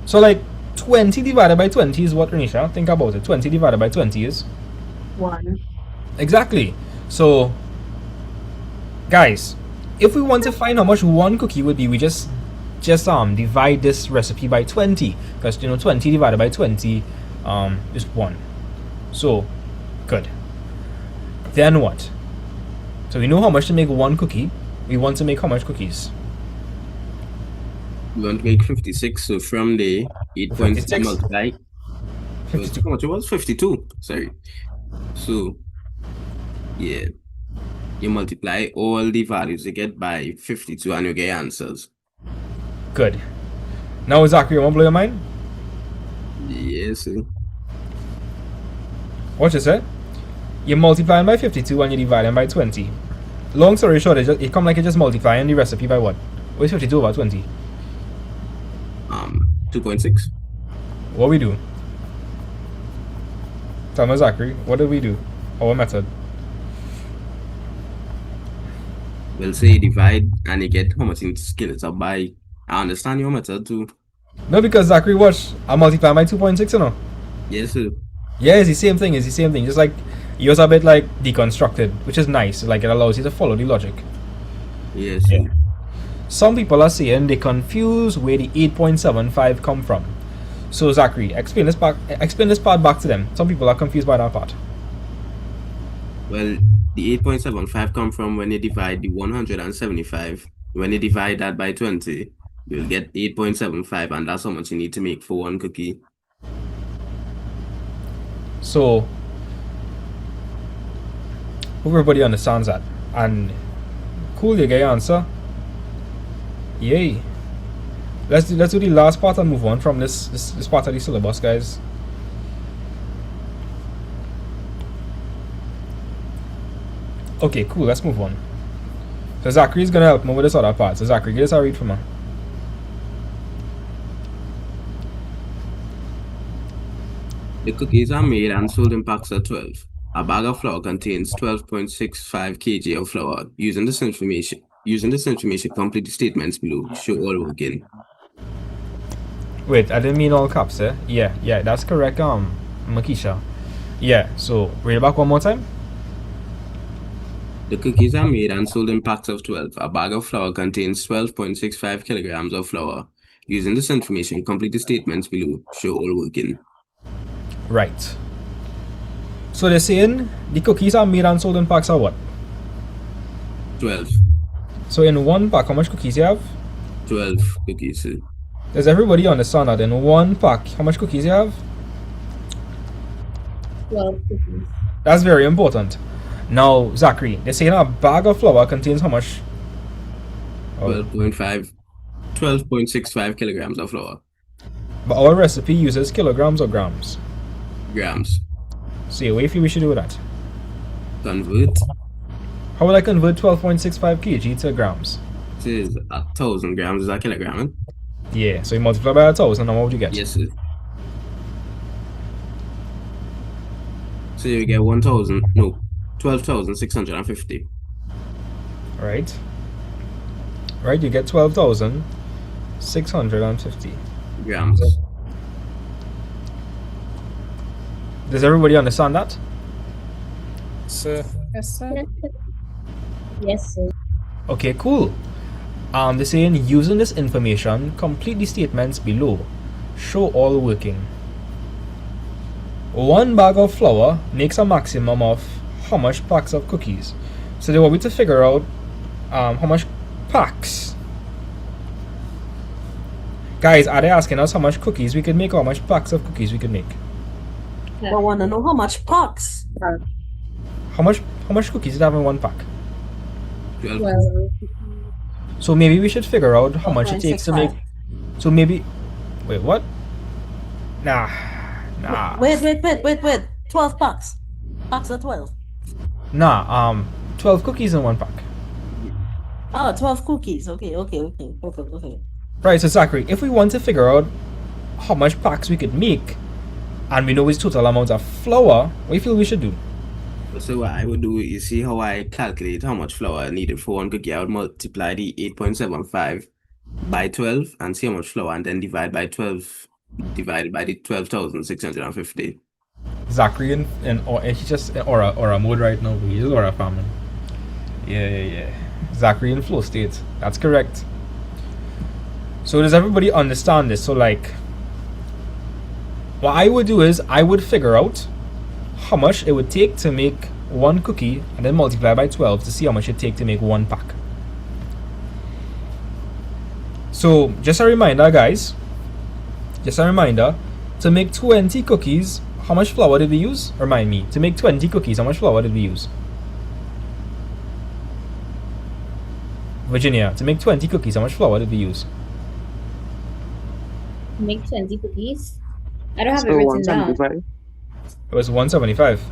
So like 20 divided by 20 is what, Renisha? Think about it. 20 divided by 20 is? 1. Exactly. So, guys, if we want to find how much one cookie would be, we just divide this recipe by 20, because 20 divided by 20 is 1. So, good. Then what? So we know how much to make one cookie. We want to make how much cookies? We want to make 56, so from the 8.6 56. multiply. So it's how much it was? 52. Sorry. So, yeah. You multiply all the values you get by 52 and you get answers. Good. Now, Zachary, you want to blow your mind? Yes, sir. What you say? You multiply by 52 and you divide them by 20. Long story short, it come like you just multiplying the recipe by what? What is 52 over 20? 2.6. What we do? Tell me, Zachary, what do we do? Our method? We'll say you divide and you get how much you scale it up by. I understand your method too. No, because Zachary, watch, I multiply by 2.6, you know? Yes, sir. Yeah, it's the same thing, Just like, yours are a bit like deconstructed, which is nice. Like, it allows you to follow the logic. Yes, sir. Some people are saying they confuse where the 8.75 come from. So Zachary, explain this part back to them. Some people are confused by that part. Well, the 8.75 come from when you divide the 175. When you divide that by 20, you'll get 8.75, and that's how much you need to make for one cookie. So, hope everybody understands that. And cool, you get your answer. Yay. Let's do the last part and move on from this part of the syllabus, guys. Okay, cool, let's move on. So Zachary's gonna help me with this other part. So Zachary, get us a read for me. The cookies are made and sold in packs of 12. A bag of flour contains 12.65 kg of flour. Using this information, complete the statements below. Show all working. Wait, I didn't mean all caps, eh? Yeah, that's correct, Makisha. Yeah, so read it back one more time. The cookies are made and sold in packs of 12. A bag of flour contains 12.65 kilograms of flour. Using this information, complete the statements below. Show all working. Right. So they're saying the cookies are made and sold in packs of what? 12. So in one pack, how much cookies you have? 12 cookies, sir. Does everybody understand that in one pack, how much cookies you have? 12 cookies. That's very important. Now, Zachary, they're saying a bag of flour contains how much? 12.65 kilograms of flour. But our recipe uses kilograms or grams? Grams. So what do you feel we should do with that? Convert. How will I convert 12.65 kg to grams? It is 1,000 grams is a kilogram. Yeah, so you multiply by 1,000 and what would you get? Yes, sir. So you get 12,650. Right, you get 12,650 grams. Does everybody understand that? Sir. Yes, sir. Yes, sir. Okay, cool. They're saying using this information, complete the statements below. Show all working. One bag of flour makes a maximum of how much packs of cookies? So they want me to figure out how much packs. Guys, are they asking us how much cookies we can make or how much packs of cookies we can make? I want to know how much packs. How much cookies do you have in one pack? 12. So maybe we should figure out how much it takes to make. So maybe, wait, what? Nah. Wait. 12 packs. Packs of 12. Nah, 12 cookies in one pack. Oh, 12 cookies. Okay. Right, so Zachary, if we want to figure out how much packs we could make, and we know its total amount of flour, what do you feel we should do? So what I would do is see how I calculate how much flour I needed for one cookie. I would multiply the 8.75 by 12 and see how much flour, and then divide by 12 divided by the 12,650. Zachary or he's just in aura mode right now. He's just aura farming. Yeah. Zachary in flow state. That's correct. So does everybody understand this? So like, what I would do is I would figure out how much it would take to make one cookie and then multiply by 12 to see how much it take to make one pack. So just a reminder, guys. Just a reminder, to make 20 cookies, how much flour did we use? Remind me. To make 20 cookies, how much flour did we use? Virginia, to make 20 cookies, how much flour did we use? Make 20 cookies? I don't have it written down. It was 175.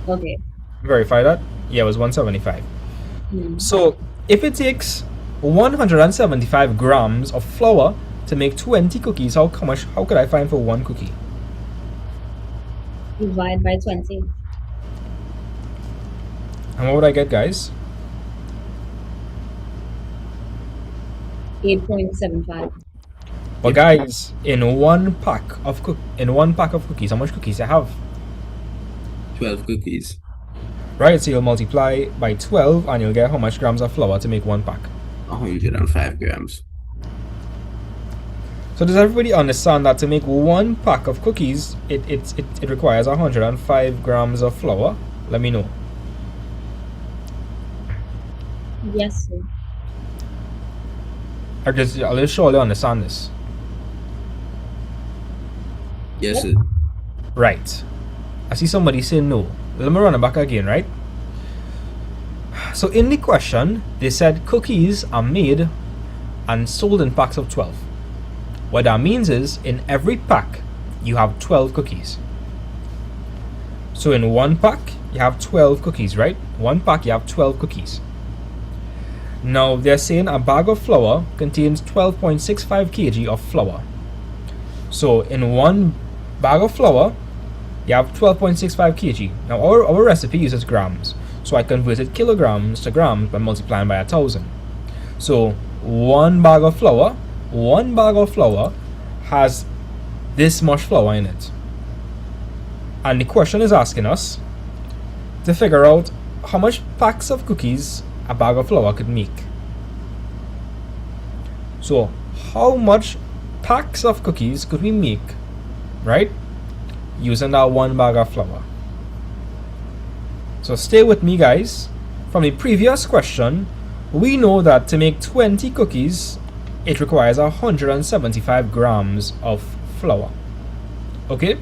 Okay. Verify that? Yeah, it was 175. So if it takes 175 grams of flour to make 20 cookies, how could I find for one cookie? Divide by 20. And what would I get, guys? 8.75. But guys, in one pack of cookies, how much cookies I have? 12 cookies. Right, so you'll multiply by 12 and you'll get how much grams of flour to make one pack? 105 grams. So does everybody understand that to make one pack of cookies, it requires 105 grams of flour? Let me know. Yes, sir. I'll just surely understand this. Yes, sir. Right. I see somebody say no. Let me run it back again, right? So in the question, they said cookies are made and sold in packs of 12. What that means is, in every pack, you have 12 cookies. So in one pack, you have 12 cookies, right? One pack, you have 12 cookies. Now, they're saying a bag of flour contains 12.65 kg of flour. So in one bag of flour, you have 12.65 kg. Now, our recipe uses grams. So I converted kilograms to grams by multiplying by 1,000. So one bag of flour has this much flour in it. And the question is asking us to figure out how much packs of cookies a bag of flour could make. So how much packs of cookies could we make, right, using that one bag of flour? So stay with me, guys. From the previous question, we know that to make 20 cookies, it requires 175 grams of flour. Okay?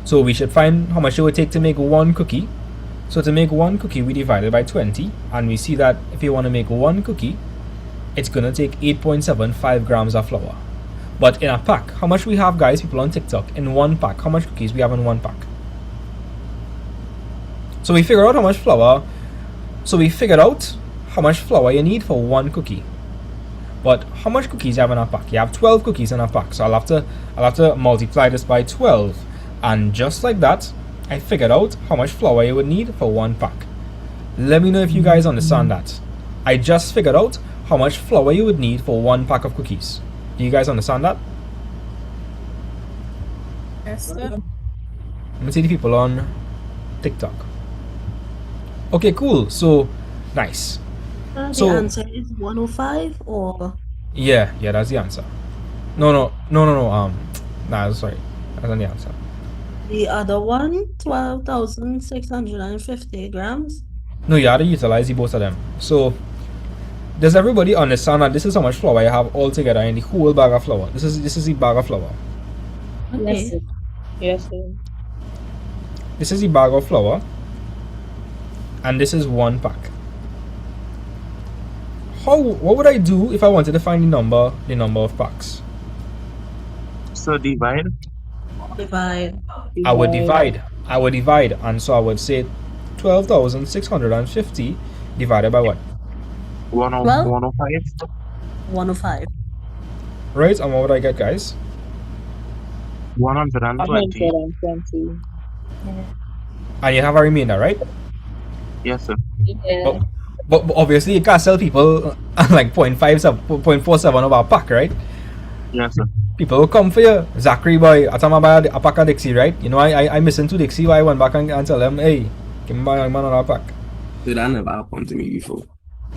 So we should find how much it would take to make one cookie. So to make one cookie, we divide it by 20, and we see that if you want to make one cookie, it's going to take 8.75 grams of flour. But in a pack, how much we have, guys, people on TikTok, in one pack? How much cookies we have in one pack? So we figured out how much flour. So we figured out how much flour you need for one cookie. But how much cookies you have in a pack? You have 12 cookies in a pack. So I'll have to multiply this by 12. And just like that, I figured out how much flour you would need for one pack. Let me know if you guys understand that. I just figured out how much flour you would need for one pack of cookies. Do you guys understand that? Yes, sir. Let me see the people on TikTok. Okay, cool. So, nice. The answer is 105 or? Yeah, that's the answer. No. Nah, sorry. That's not the answer. The other one, 12,650 grams. No, you have to utilize the both of them. So, does everybody understand that this is how much flour you have all together in the whole bag of flour? This is the bag of flour. Okay. Yes, sir. This is the bag of flour, and this is one pack. What would I do if I wanted to find the number of packs? So divide. I would divide, and so I would say 12,650 divided by what? 105. 105. Right, and what would I get, guys? 120. 120. And you have a remainder, right? Yes, sir. Yeah. But obviously you can't sell people like 0.47 of a pack, right? Yes, sir. People will come for you. Zachary boy, I tell buy a pack of Dixie, right? You know, I missing 2 Dixie, I went back and tell them, hey, give me buy another pack. So that never happened to me before.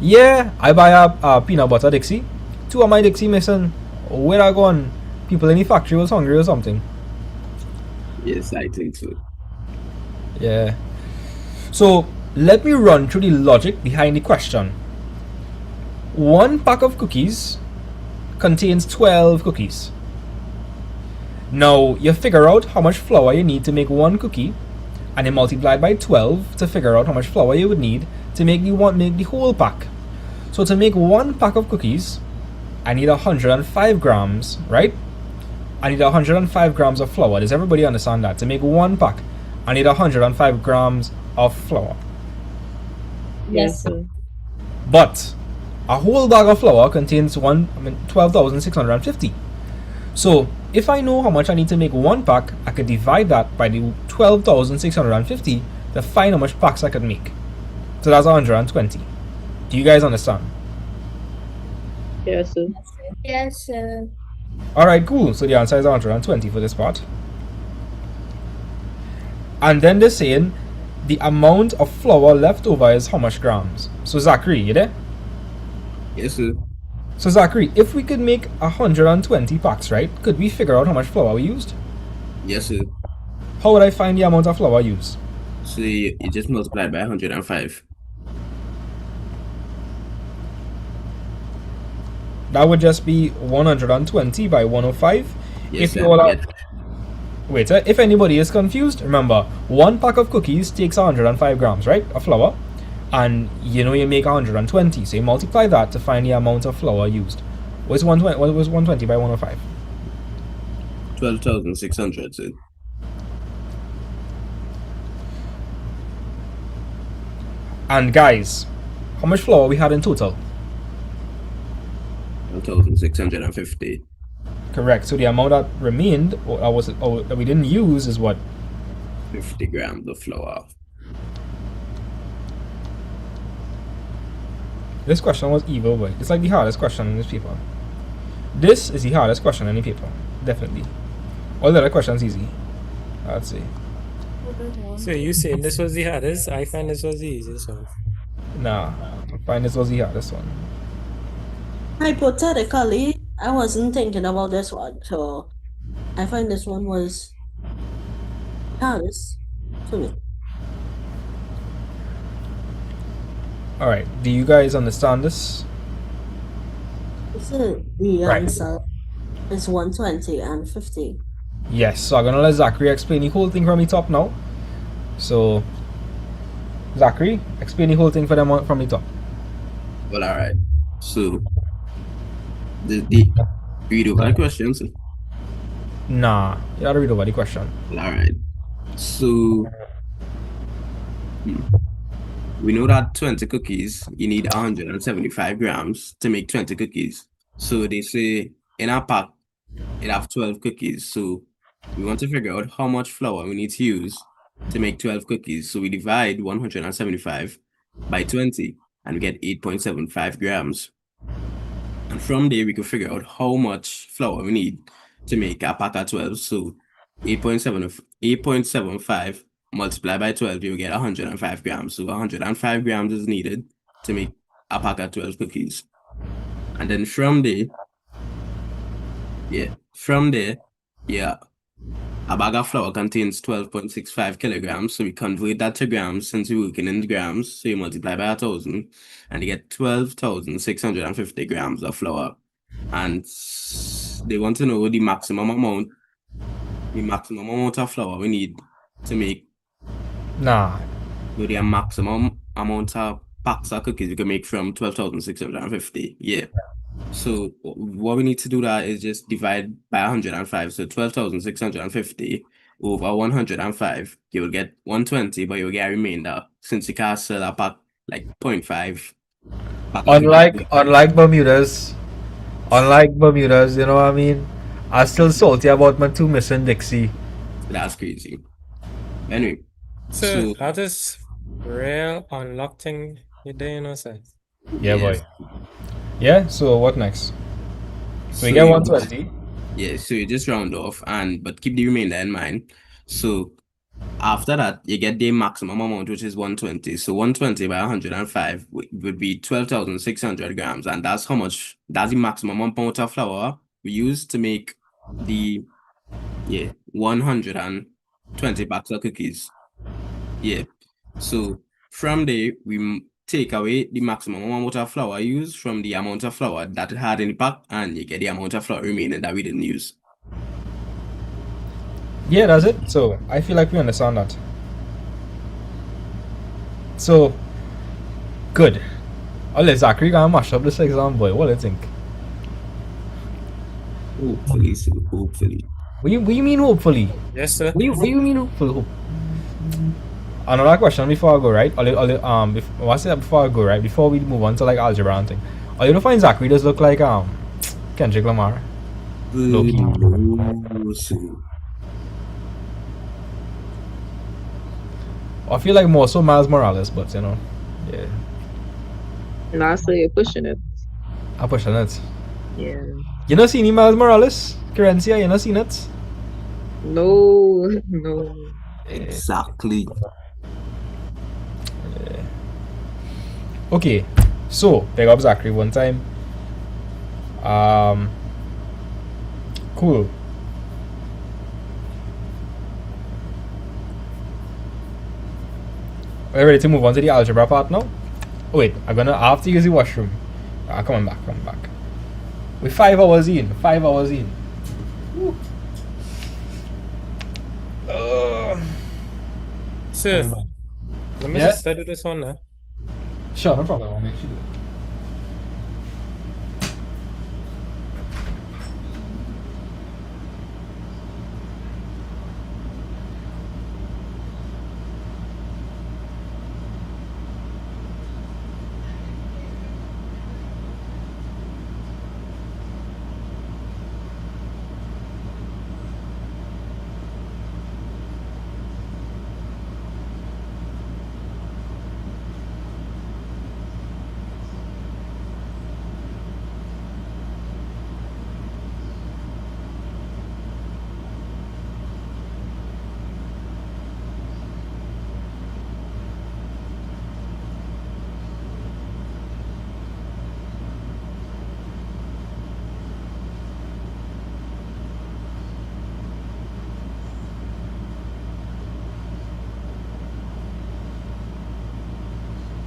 Yeah, I buy a peanut butter Dixie. 2 of my Dixie missing. Where I gone? People in the factory was hungry or something. Yes, I think so. Yeah. So let me run through the logic behind the question. 1 pack of cookies contains 12 cookies. Now you figure out how much flour you need to make 1 cookie, and you multiply by 12 to figure out how much flour you would need to make the whole pack. So to make 1 pack of cookies, I need 105 grams, right? I need 105 grams of flour. Does everybody understand that? To make 1 pack, I need 105 grams of flour. Yes, sir. But a whole bag of flour contains 12,650. So if I know how much I need to make 1 pack, I could divide that by the 12,650 to find how much packs I could make. So that's 120. Do you guys understand? Yes, sir. Yes, sir. Alright, cool. So the answer is 120 for this part. And then they're saying the amount of flour left over is how much grams. So Zachary, you there? Yes, sir. So Zachary, if we could make 120 packs, right, could we figure out how much flour we used? Yes, sir. How would I find the amount of flour used? So you just multiply by 105. That would just be 120 by 105. Yes, If you sir. all are... Yes. Wait, if anybody is confused, remember, 1 pack of cookies takes 105 grams, right, of flour, and you know you make 120, so you multiply that to find the amount of flour used. What was 120 by 105? 12,600, sir. And guys, how much flour we had in total? 1,650. Correct. So the amount that remained, or that we didn't use, is what? 50 grams of flour. This question was evil, but it's like the hardest question in this paper. This is the hardest question in the paper, definitely. All the other questions easy, I'd say. So you saying this was the hardest? I find this was the easiest one. Nah, I find this was the hardest one. Hypothetically, I wasn't thinking about this one, so I find this one was hardest for me. Alright, do you guys understand this? So the Right. answer is 120 and 50. Yes, so I'm gonna let Zachary explain the whole thing from the top now. So, Zachary, explain the whole thing for them from the top. Well, alright. So, the read over the questions. Nah, you gotta read over the question. Alright. So, we know that 20 cookies, you need 175 grams to make 20 cookies. So they say in our pack, it have 12 cookies. So we want to figure out how much flour we need to use to make 12 cookies. So we divide 175 by 20 and we get 8.75 grams. And from there, we can figure out how much flour we need to make a pack of 12. So 8.75 multiplied by 12, you get 105 grams. So 105 grams is needed to make a pack of 12 cookies. And then from there, a bag of flour contains 12.65 kilograms. So we convert that to grams since we're working in grams. So you multiply by 1,000 and you get 12,650 grams of flour. And they want to know the maximum amount of flour we need to make. Nah. The maximum amount of packs of cookies we can make from 12,650. Yeah. So what we need to do that is just divide by 105. So 12,650 over 105, you will get 120, but you'll get a remainder since you can't sell a pack like 0.5. Unlike Bermuda's, you know what I mean? I'm still salty about my 2 missing Dixie. That's crazy. Anyway, So that is real unlocked thing you do, you know, sir. Yeah, Yes. boy. Yeah, so what next? So we So get you- 120. Yeah, so you just round off but keep the remainder in mind. So after that, you get the maximum amount, which is 120. So 120 by 105 would be 12,600 grams, and that's the maximum amount of flour we use to make the 120 packs of cookies. Yeah. So from there, we take away the maximum amount of flour used from the amount of flour that it had in the pack, and you get the amount of flour remaining that we didn't use. Yeah, that's it. So I feel like we understand that. So good. Olha, Zachary gonna mash up this exam, boy. What do you think? Hopefully, so hopefully. What you mean hopefully? Yes, sir. What you mean hopefully? Another question before I go, right? What's that before I go, right? Before we move on to like algebra and thing. Are you to find Zachary does look like Kendrick Lamar? Low-key. I feel like more so Miles Morales, but you know, yeah. Nah, so you're pushing it. I'm pushing it. Yeah. You not seen Miles Morales? Currencia, you not seen it? No, no. Exactly. Okay, so pick up Zachary one time. Cool. Are you ready to move on to the algebra part now? Oh, wait, I have to use the washroom. Come back. We're 5 hours in. 5 hours in. Sir, let me Yeah? just study this one now. Sure, no problem. I'll make sure.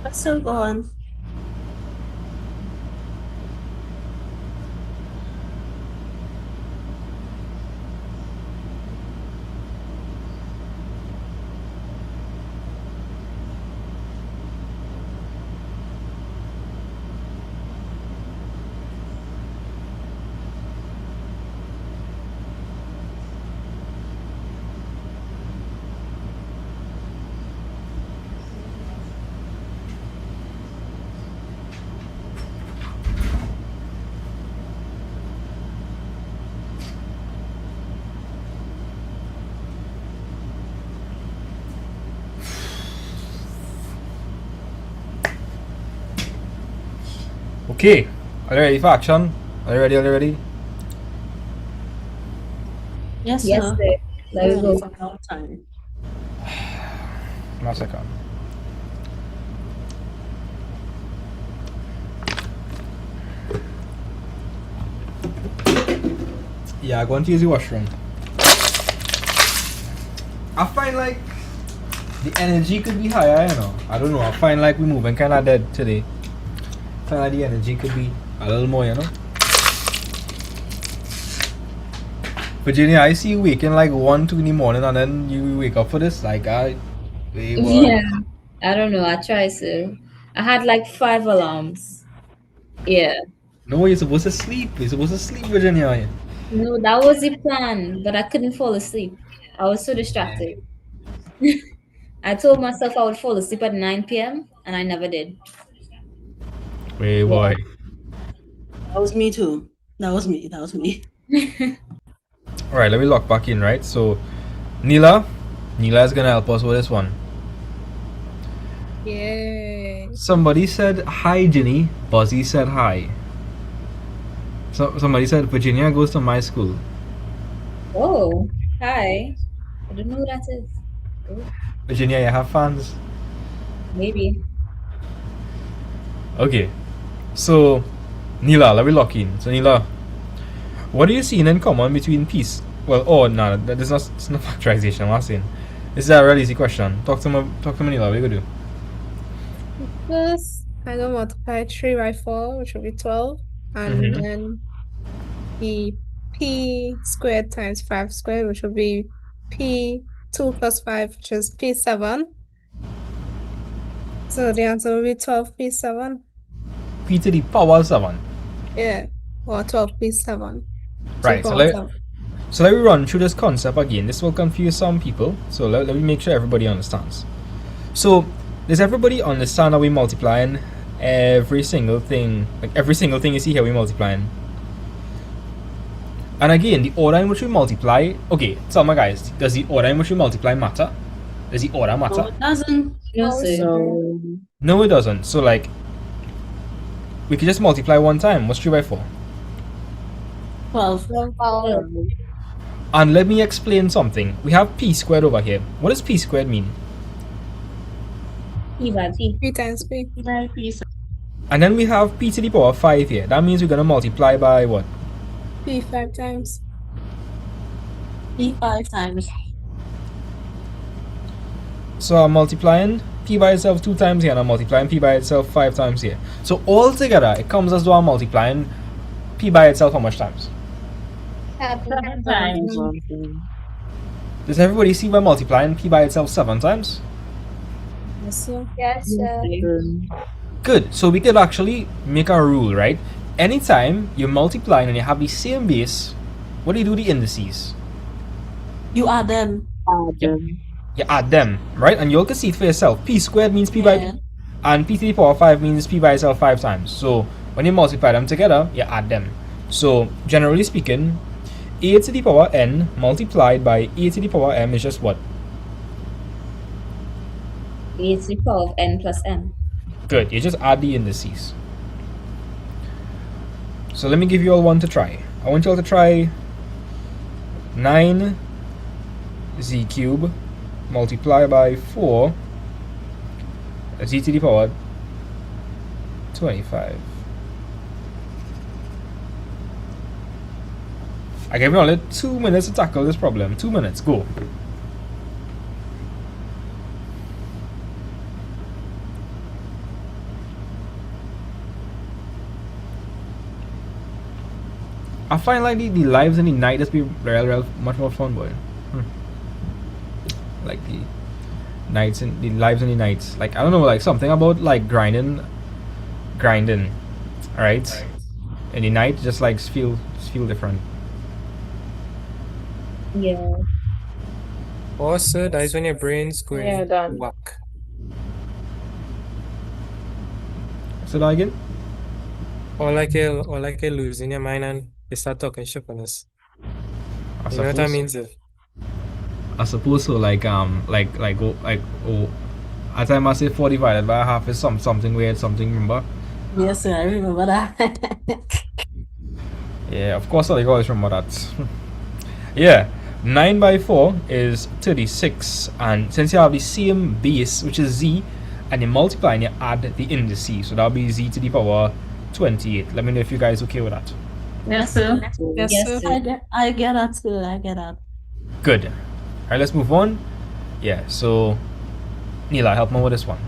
Let's still go on. Okay, are you ready for action? Are you ready? Yes, Yes, sir. sir. Let's go. For no time. One second. Yeah, go and use the washroom. I find like the energy could be higher, you know. I don't know. I find like we're moving kind of dead today. I find like the energy could be a little more, you know. Virginia, I see you waking like 1, 2 in the morning and then you wake up for this. Like, Yeah, I don't know. I try to. I had like 5 alarms. Yeah. No, you're supposed to sleep. You're supposed to sleep, Virginia. No, that was the plan, but I couldn't fall asleep. I was so distracted. I told myself I would fall asleep at 9 p.m. and I never did. Wait, boy. That was me too. That was me. Alright, let me log back in, right? So, Neela is gonna help us with this one. Yay. Somebody said hi, Ginny. Buzzy said hi. So somebody said Virginia goes to my school. Oh, hi. I don't know who that is. Oh, Virginia, you have fans? maybe. Okay. So, Neela, let me lock in. So, Neela, what are you seeing in common between peace? Well, oh, no, that is not, it's not factorization. I'm saying. This is a real easy question. Talk to me, Neela. What are you gonna do? First, I'm gonna multiply 3 by 4, which will be 12. And Mhm. then the p squared times 5 squared, which will be p2 plus 5, which is p7. So the answer will be 12p7. P to the power 7. Yeah, or 12p7. Right, so let me run through this concept again. This will confuse some people, so let me make sure everybody understands. So, does everybody understand that we multiplying every single thing? Like every single thing you see here, we multiplying. And again, the order in which we multiply. Okay, tell me guys, does the order in which we multiply matter? Does the order matter? No, it doesn't. No, sir. No, it doesn't. So like, we could just multiply one time. What's 3 by 4? 12. And let me explain something. We have p squared over here. What does p squared mean? P by P. P times p. P by P. And then we have p to the power 5 here. That means we're going to multiply by what? P 5 times. P 5 times. So I'm multiplying p by itself 2 times here, and I'm multiplying p by itself 5 times here. So all together, it comes as though I'm multiplying p by itself how much times? 7 times. Does everybody see we're multiplying p by itself 7 times? Yes, sir. Yes, sir. Good. So we could actually make a rule, right? Anytime you're multiplying and you have the same base, what do you do with the indices? You add them. You add them, right? And you all can see it for yourself. P squared means p by, and p to the power 5 means p by itself 5 times. So when you multiply them together, you add them. So generally speaking, a to the power n multiplied by a to the power m is just what? A to the power of n plus m. Good. You just add the indices. So let me give you all one to try. I want you all to try 9 z cube multiply by 4 z to the power 25. I gave you only 2 minutes to tackle this problem. 2 minutes, go. I find like the lives in the night just be real much more fun, boy. Like the nights and the lives in the nights. Like I don't know, like something about like grinding, alright? In the night just like feel different. Yeah. Also, that is when your brain's going Yeah, done. whack. Say that again? Or like you're losing your mind and you start talking shit on us. You know what that means? I suppose so. Like at time I say 4 divided by half is something weird, something, remember? Yes, sir, I remember that. Yeah, of course I always remember that. Yeah, 9 by 4 is 36, and since you have the same base, which is z, and you multiply and you add the indices, so that'll be z to the power 28. Let me know if you guys okay with that. Yes, sir. Yes, sir. I get that, sir. I get that. Good. Alright, let's move on. Yeah, so Neela, help me with this one.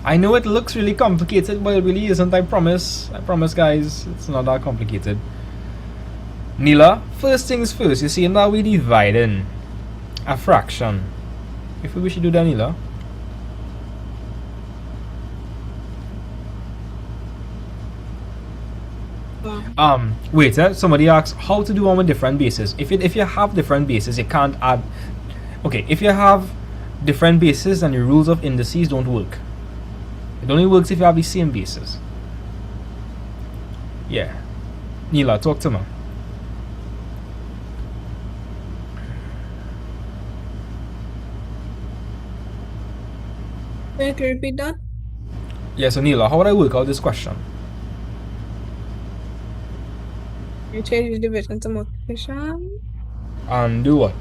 I know it looks really complicated, but it really isn't. I promise, guys, it's not that complicated. Neela, first things first, you see now we dividing a fraction. If we should do that, Neela. Wait, somebody asked how to do on with different bases. If you have different bases, you can't add. Okay, if you have different bases, then the rules of indices don't work. It only works if you have the same bases. Yeah. Neela, talk to me. Can you repeat that? Yeah, so Neela, how would I work out this question? You change the division to multiplication. And do what?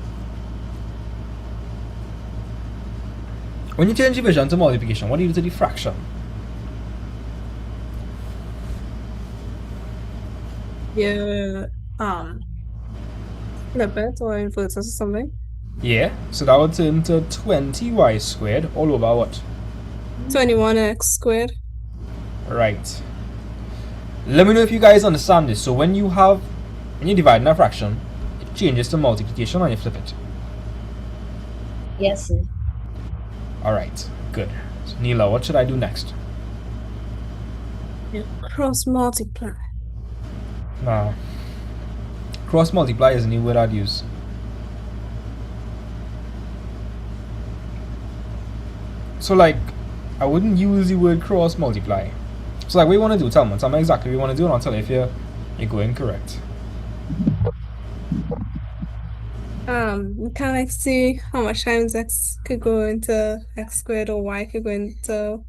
When you change division to multiplication, what do you do to the fraction? Yeah, flip it or invert it or something. Yeah, so that would turn to 20y squared all over what? 21x squared. Right. Let me know if you guys understand this. So when you divide in a fraction, it changes to multiplication and you flip it. Yes, sir. Alright, good. So Neela, what should I do next? Yeah, cross multiply. Nah. Cross multiply is a new word I'd use. So like, I wouldn't use the word cross multiply. So like, what you want to do? Tell me exactly what you want to do, and I'll tell you if you're going correct. We can like see how much times x could go into x squared or y could go into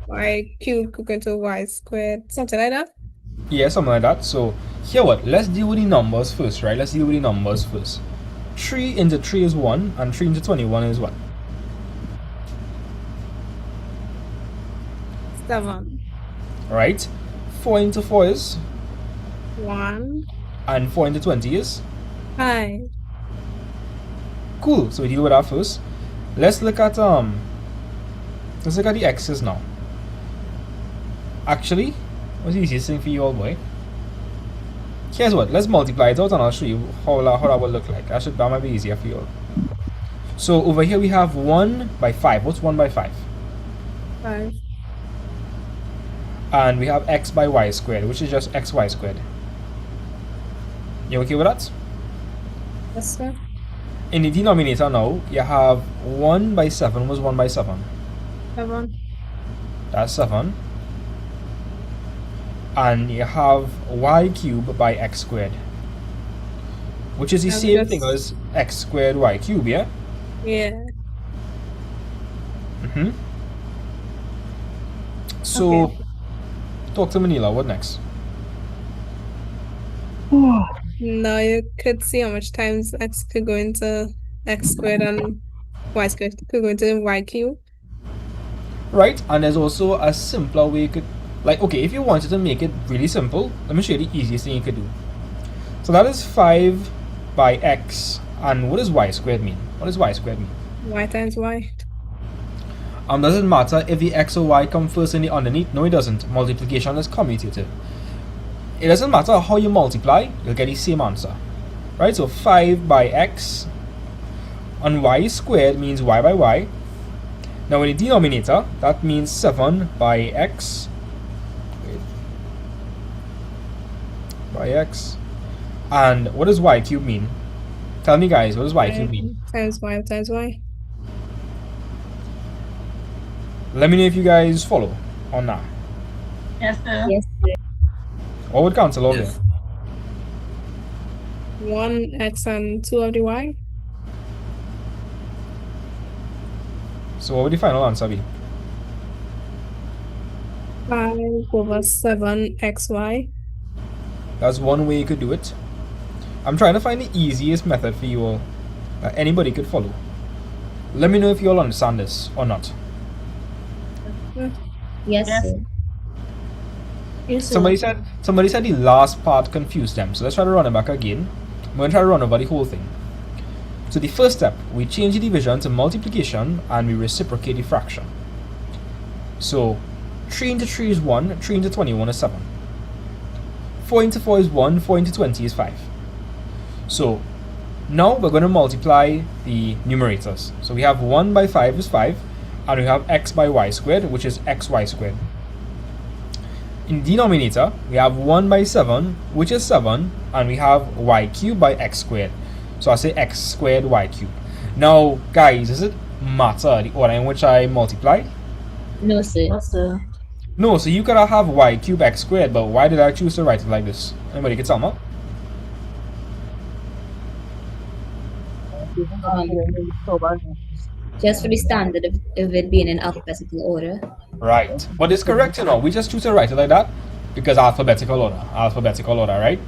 y cubed could go into y squared, something like that. Yeah, something like that. So here what? Let's deal with the numbers first, right? 3 into 3 is 1, and 3 into 21 is what? 7. Right? 4 into 4 is 1. And 4 into 20 is 5. Cool. So we deal with that first. Let's look at the x's now. Actually, what's the easiest thing for you, old boy? Here's what. Let's multiply it out, and I'll show you how that will look like. That might be easier for you all. So over here we have 1 by 5. What's 1 by 5? 5. And we have x by y squared, which is just xy squared. You okay with that? Yes, sir. In the denominator now, you have 1 by 7 was 1 by 7. 7. That's 7. And you have y cubed by x squared, which is the same thing as x squared y cubed, yeah? Yeah. So, Okay. talk to Manila, what next? Now you could see how much times x could go into x squared and y squared could go into y cubed. Right, and there's also a simpler way you could, like, okay, if you wanted to make it really simple, let me show you the easiest thing you could do. So that is 5 by x, and what does y squared mean? What does y squared mean? Y times y. Doesn't matter if the x or y come first in the underneath. No, it doesn't. Multiplication is commutative. It doesn't matter how you multiply, you'll get the same answer. Right, so 5 by x and y squared means y by y. Now in the denominator, that means 7 by x. By x. And what does y cubed mean? Tell me guys, what does y cubed mean? Times y times y. Let me know if you guys follow on that. Yes, sir. Yes, sir. What would cancel over here? 1x and 2 of the y. So what would the final answer be? 5 over 7xy. That's one way you could do it. I'm trying to find the easiest method for you all that anybody could follow. Let me know if you all understand this or not. Yes, sir. Yes, sir. Somebody said the last part confused them. So let's try to run it back again. I'm going to try to run over the whole thing. So the first step, we change the division to multiplication and we reciprocate the fraction. So 3 into 3 is 1, 3 into 21 is 7. 4 into 4 is 1, 4 into 20 is 5. So now we're going to multiply the numerators. So we have 1 by 5 is 5, and we have x by y squared, which is xy squared. In denominator, we have 1 by 7, which is 7, and we have y cubed by x squared. So I say x squared y cubed. Now, guys, does it matter the order in which I multiply? No, sir. No, sir. No, so you could have y cubed x squared, but why did I choose to write it like this? Anybody can tell me? Just for the standard of it being in alphabetical order. Right. But it's correct, you know. We just choose to write it like that because alphabetical order, right?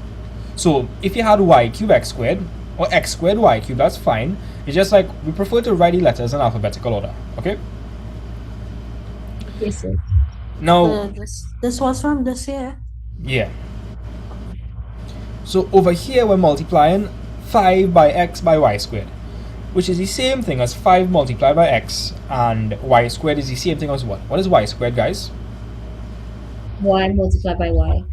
So if you had y cubed x squared or x squared y cubed, that's fine. It's just like we prefer to write the letters in alphabetical order, okay? Yes, sir. Now, this was from this year. yeah. So over here we're multiplying 5 by x by y squared, which is the same thing as 5 multiplied by x, and y squared is the same thing as what? What is y squared, guys? Y multiplied by y.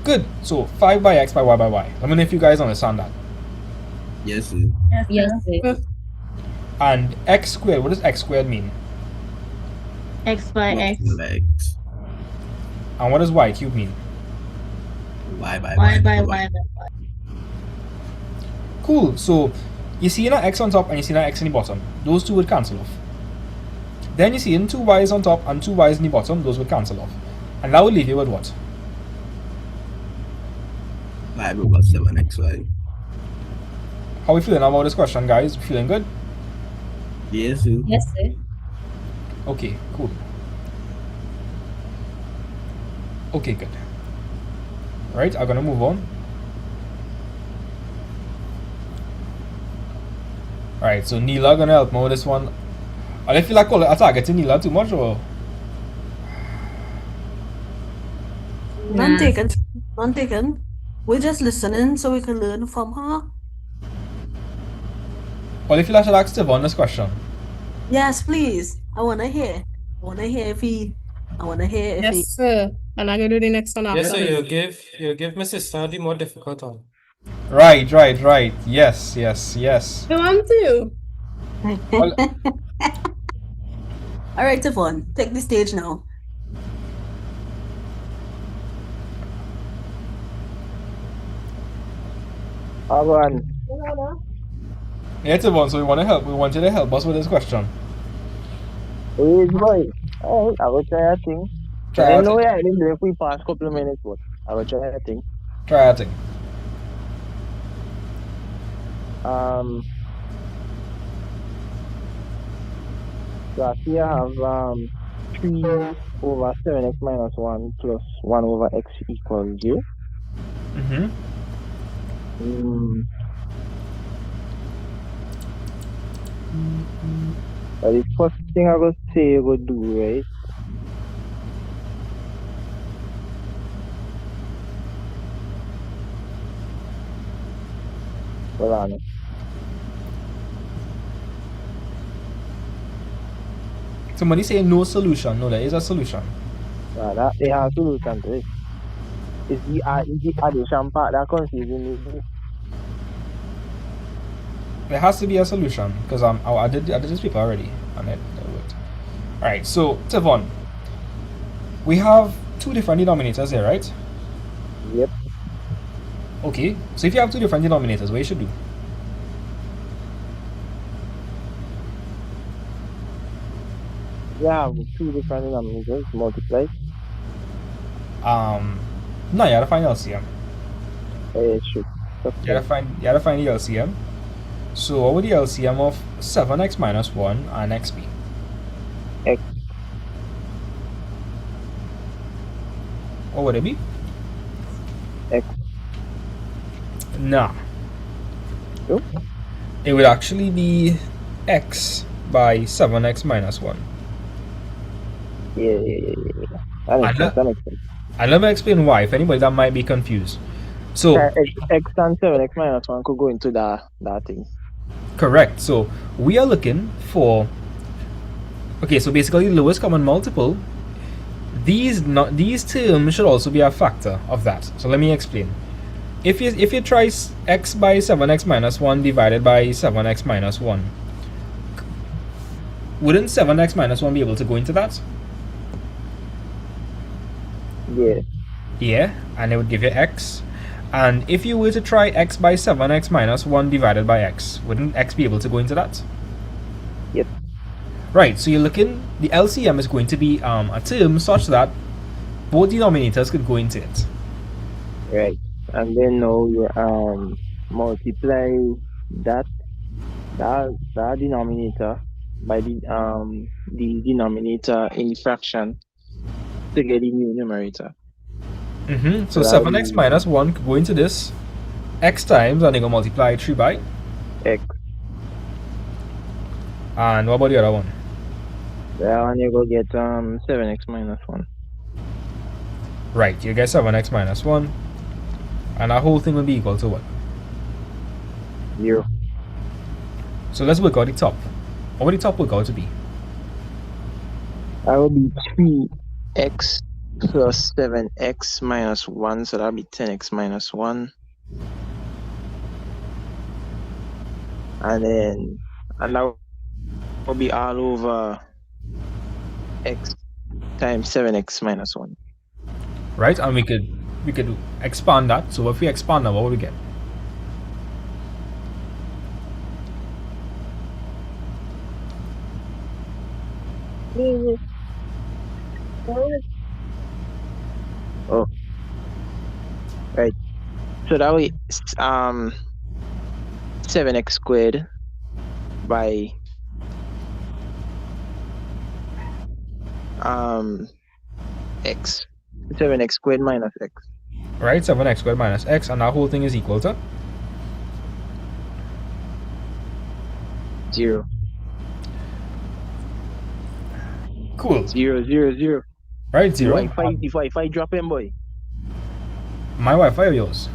Good. So 5 by x by y by y. Let me know if you guys understand that. Yes, sir. Yes, sir. And x squared, what does x squared mean? X by x. And what does y cubed mean? Y by Y by y by y. Cool. So you see an x on top and you see an x in the bottom. Those two would cancel off. Then you see in 2 y's on top and 2 y's in the bottom. Those would cancel off. And that would leave you with what? 5 over 7xy. How are we feeling about this question, guys? Feeling good? Yes, sir. Yes, sir. Okay, cool. Okay, good. Alright, I'm gonna move on. Alright, so Neela gonna help me with this one. I feel like I targeting Neela too much, or? None taken. None taken. We're just listening so we can learn from her. Well, if you like to ask Steve on this question. Yes, please. I wanna hear. I wanna hear if he. Yes, sir. And I'm gonna do the next one after. Yes, sir. You give my sister the more difficult one. Right. Yes. I want to. All right, Yvonne, take the stage now. Yeah, Tavon, so we want you to help us with this question. Hey, boy. Alright, I will try a thing. Try I a know thing. I didn't do it for the past couple of minutes, but I will try a thing. Try a thing. So I see I have 3 over 7x minus 1 plus 1 over x equals 0. But the first thing I will say I will do, right? Hold on. Somebody say no solution. No, there is a solution. That they have a solution to it. It's the addition part that confusing me. There has to be a solution because I did this paper already and it worked. All right, so Tavon, we have 2 different denominators here, right? Yep. Okay, so if you have 2 different denominators, what you should do? Yeah, 2 different denominators multiply. No, you gotta find LCM. Shoot. You gotta find the LCM. So what would the LCM of 7x minus 1 and x be? X. What would it be? X. Nah. Nope. It would actually be x by 7x minus 1. Yeah. That makes sense. And let me explain why, if anybody that might be confused. So X and 7x minus 1 could go into that thing. Correct. So we are looking for. Okay, so basically lowest common multiple. These terms should also be a factor of that. So let me explain. If you try x by 7x minus 1 divided by 7x minus 1, wouldn't 7x minus 1 be able to go into that? Yeah. Yeah, and it would give you x. And if you were to try x by 7x minus 1 divided by x, wouldn't x be able to go into that? Yep. Right, so you're looking, the LCM is going to be a term such that both denominators could go into it. Right. And then now you multiply that denominator by the denominator in the fraction to get the new numerator. So 7x minus 1 could go into this x times, and they go multiply 3 by x. And what about the other one? That one you go get 7x minus 1. Right, you get 7x minus 1, and that whole thing will be equal to what? 0. So let's work out the top. What would the top work out to be? That will be 3x plus 7x minus 1, so that'll be 10x minus 1. And that will be all over x times 7x minus 1. Right, and we could expand that. So if we expand that, what would we get? Oh, right. So that way, 7x squared by x. 7x squared minus x. Right, 7x squared minus x, and that whole thing is equal to 0. Cool. 0, 0, 0. Right, 0. Wi-Fi dropping, boy. My Wi-Fi or yours?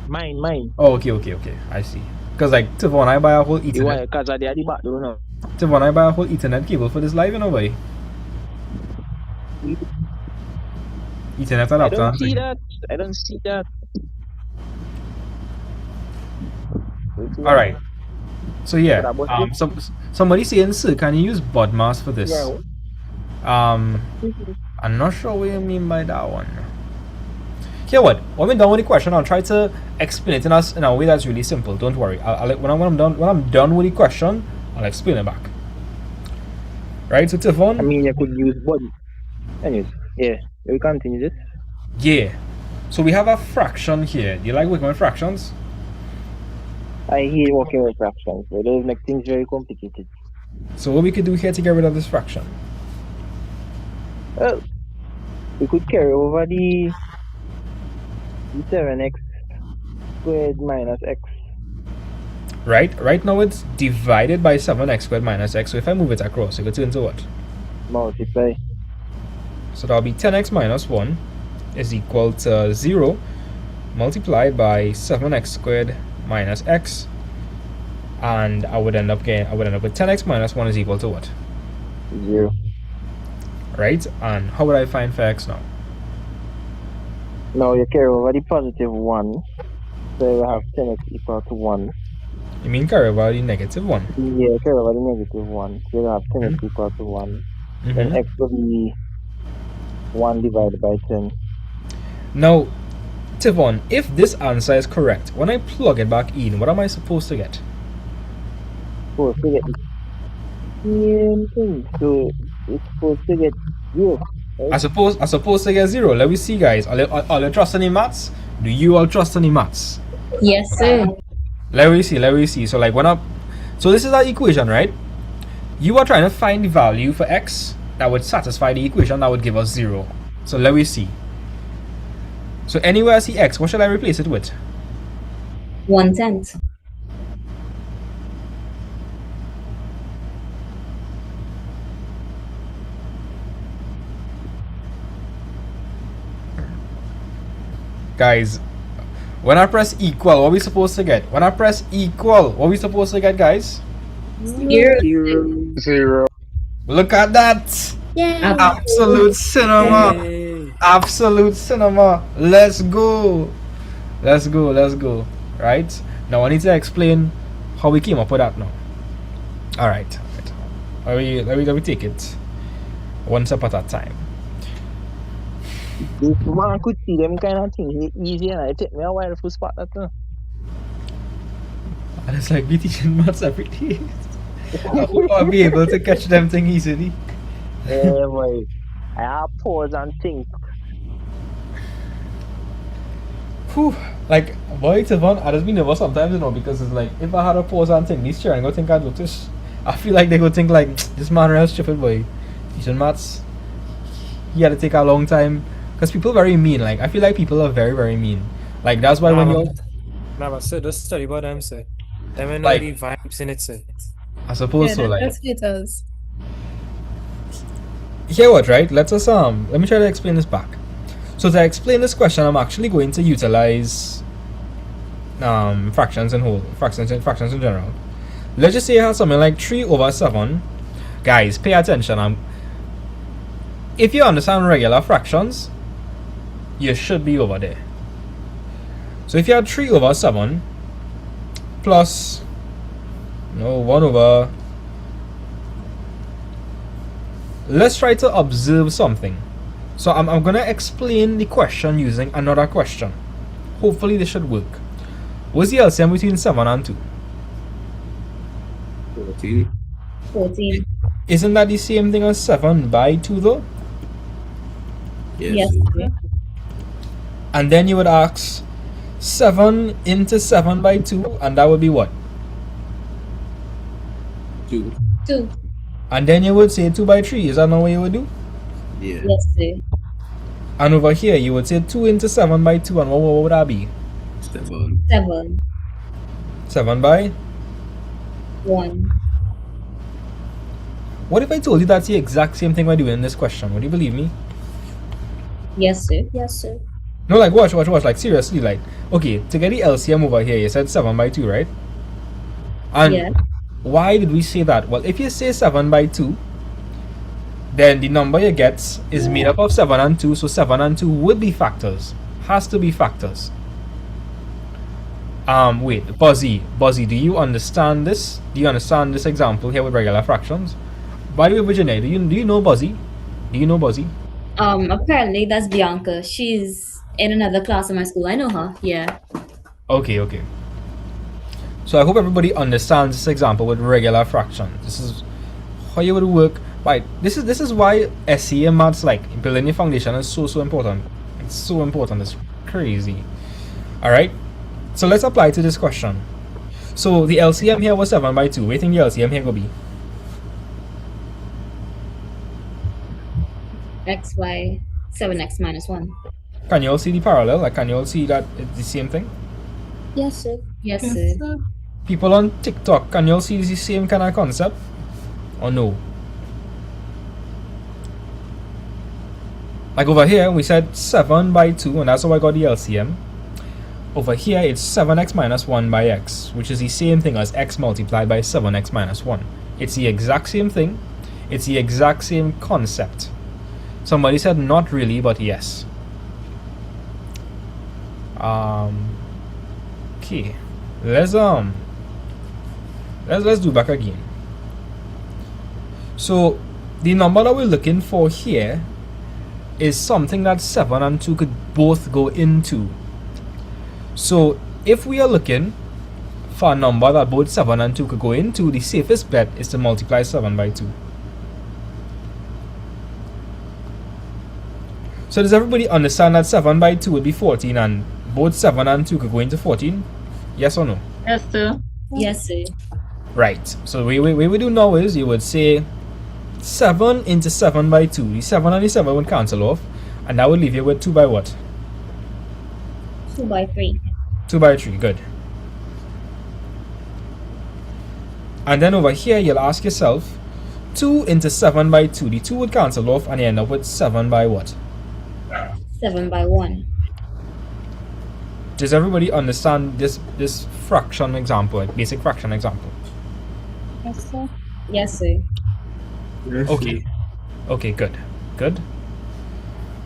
Mine. Oh, okay. I see. Because like, Tivon, I buy a whole Ethernet. Because I did the back, don't know. Tivon, I buy a whole Ethernet cable for this live, you know, boy. Ethernet adapter. I don't see that. Alright. So yeah, somebody saying, sir, can you use BODMAS for this? I'm not sure what you mean by that one. Here, what? When we're done with the question, I'll try to explain it in a way that's really simple. Don't worry. When I'm done with the question, I'll explain it back. Right? So Tivon. I mean, you could use body. Anyways, yeah. We continue this. Yeah. So we have a fraction here. Do you like working with fractions? I hate working with fractions. It does make things very complicated. So what we could do here to get rid of this fraction? Well, we could carry over the 7x squared minus x. Right now it's divided by 7x squared minus x. So if I move it across, it could turn to what? Multiply. So that'll be 10x minus 1 is equal to 0 multiplied by 7x squared minus x, and I would end up with 10x minus 1 is equal to what? 0. Right? And how would I find for x now? Now you carry over the positive 1, so you have 10x equal to 1. You mean carry over the negative 1? Yeah, carry over the negative 1, so you have 10x equal to 1. Then x will be 1 divided by 10. Now, Tivon, if this answer is correct, when I plug it back in, what am I supposed to get? Supposed to get the same thing. So it's supposed to get 0. Right? I suppose to get 0. Let me see, guys. Are you trust any maths? Do you all trust any maths? Yes, sir. Let me see. So like so this is our equation, right? You are trying to find the value for x that would satisfy the equation that would give us 0. So let me see. So anywhere I see x, what shall I replace it with? 1/10. Guys, when I press equal, what are we supposed to get? When I press equal, what are we supposed to get, guys? 0. Look at that! Yeah. Absolute cinema! Absolute cinema! Let's go! Right? Now I need to explain how we came up with that now. Alright. Let me take it one step at a time. If one could see them kind of things easy, and it take me a while to spot that. And it's like we teaching maths every day. I hope I'll be able to catch them thing easily. Yeah, boy. I have pause and think. Whew. Like, boy, it's fun. I just be nervous sometimes, you know, because it's like, if I had a pause and think, these children go think I'd look this. I feel like they go think, like, this man real stupid, boy. Teaching maths. He had to take a long time. Because people are very mean. Like, I feel like people are very, very mean. Like, that's why when you're... Nah, but sir, just study about them, sir. Them ain't Like- the vibes in it, sir. I suppose so, like... That's haters. Hear what, right? Let me try to explain this back. So to explain this question, I'm actually going to utilize fractions in general. Let's just say I have something like 3 over 7. Guys, pay attention. If you understand regular fractions, you should be over there. So if you have 3 over 7 plus 1 over... Let's try to observe something. So I'm going to explain the question using another question. Hopefully this should work. What's the LCM between 7 and 2? 14. Isn't that the same thing as 7 by 2 though? Yes. And then you would ask 7 into 7 by 2, and that would be what? 2. 2. And then you would say 2 by 3. Is that not what you would do? Yeah. Yes, sir. And over here you would say 2 into 7 by 2, and what would that be? 7. 7. 7 by? 1. What if I told you that's the exact same thing we're doing in this question? Would you believe me? Yes, sir. Yes, sir. No, like watch. Like seriously, like okay, to get the LCM over here, you said 7 by 2, right? And Yeah. why did we say that? Well, if you say 7 by 2, then the number you get is made up of 7 and 2, so 7 and 2 would be factors. Has to be factors. Wait, Buzzy, do you understand this? Do you understand this example here with regular fractions? By the way, Virginia, do you know Buzzy? Do you know Buzzy? Apparently that's Bianca. She's in another class in my school. I know her. Yeah. Okay. So I hope everybody understands this example with regular fractions. This is how you would work. Right. This is why SE and maths, like building your foundation, is so important. It's so important. It's crazy. All right. So let's apply to this question. So the LCM here was 7 by 2. What do you think the LCM here will be? X, Y, 7x minus 1. Can you all see the parallel? Like, can you all see that it's the same thing? Yes, sir. Yes, sir. People on TikTok, can you all see the same kind of concept? Or no? Like over here, we said 7 by 2, and that's how I got the LCM. Over here, it's 7x minus 1 by x, which is the same thing as x multiplied by 7x minus 1. It's the exact same thing. It's the exact same concept. Somebody said not really, but yes. Okay. Let's do back again. So the number that we're looking for here is something that 7 and 2 could both go into. So if we are looking for a number that both 7 and 2 could go into, the safest bet is to multiply 7 by 2. So does everybody understand that 7 by 2 would be 14 and both 7 and 2 could go into 14? Yes or no? Yes, sir. Yes, sir. Right. So the way we do now is you would say 7 into 7 by 2. The 7 and the 7 would cancel off, and that would leave you with 2 by what? 2 by 3. 2 by 3. Good. And then over here you'll ask yourself 2 into 7 by 2. The 2 would cancel off, and you end up with 7 by what? 7 by 1. Does everybody understand this fraction example, like basic fraction example? Yes, sir. Yes, sir. Okay. Okay, good.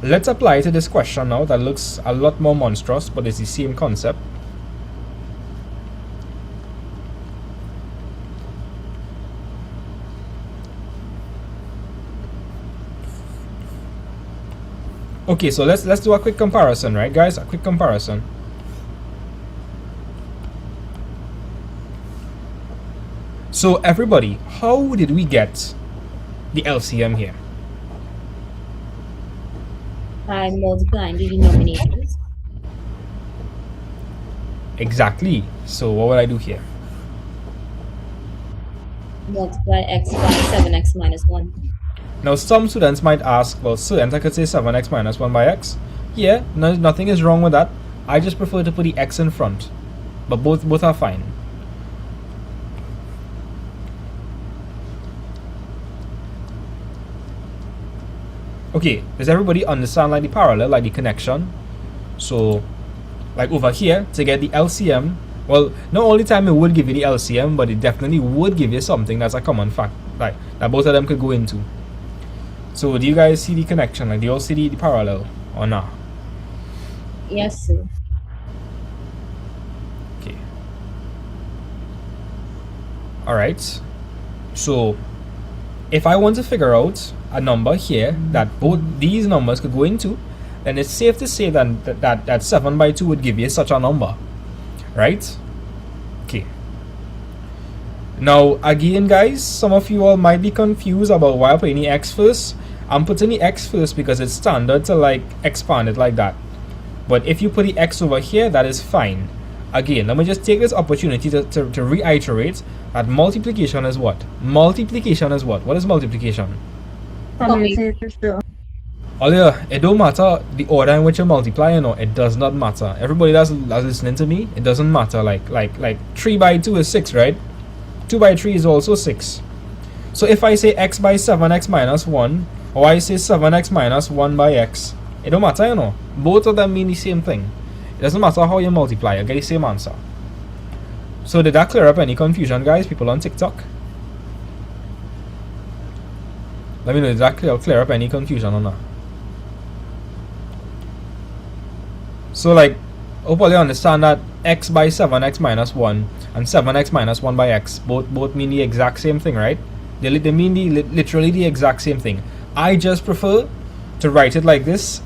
Let's apply to this question now that looks a lot more monstrous, but it's the same concept. Okay, so let's do a quick comparison, right, guys? A quick comparison. So everybody, how did we get the LCM here? By multiplying the denominators. Exactly. So what would I do here? Multiply x by 7x minus 1. Now some students might ask, well, students, I could say 7x minus 1 by x. Yeah, no, nothing is wrong with that. I just prefer to put the x in front. But both are fine. Okay, does everybody understand like the parallel, like the connection? So, like over here, to get the LCM, well, not all the time it would give you the LCM, but it definitely would give you something that's a common fact, like that both of them could go into. So, do you guys see the connection? Like, do you all see the parallel or not? Yes, sir. Okay. Alright. So, if I want to figure out a number here that both these numbers could go into, then it's safe to say that 7 by 2 would give you such a number. Right? Okay. Now, again, guys, some of you all might be confused about why I'm putting the x first. I'm putting the x first because it's standard to like expand it like that. But if you put the x over here, that is fine. Again, let me just take this opportunity to reiterate that multiplication is what? Multiplication is what? What is multiplication? Oh yeah, it don't matter the order in which you multiply, you know, it does not matter. Everybody that's listening to me, it doesn't matter. Like 3 by 2 is 6, right? 2 by 3 is also 6. So if I say x by 7x minus 1, or I say 7x minus 1 by x, it don't matter, you know. Both of them mean the same thing. It doesn't matter how you multiply, you get the same answer. So did that clear up any confusion, guys? People on TikTok? Let me know, did that clear up any confusion or not? So like, hopefully you understand that x by 7x minus 1 and 7x minus 1 by x both mean the exact same thing, right? They mean literally the exact same thing. I just prefer to write it like this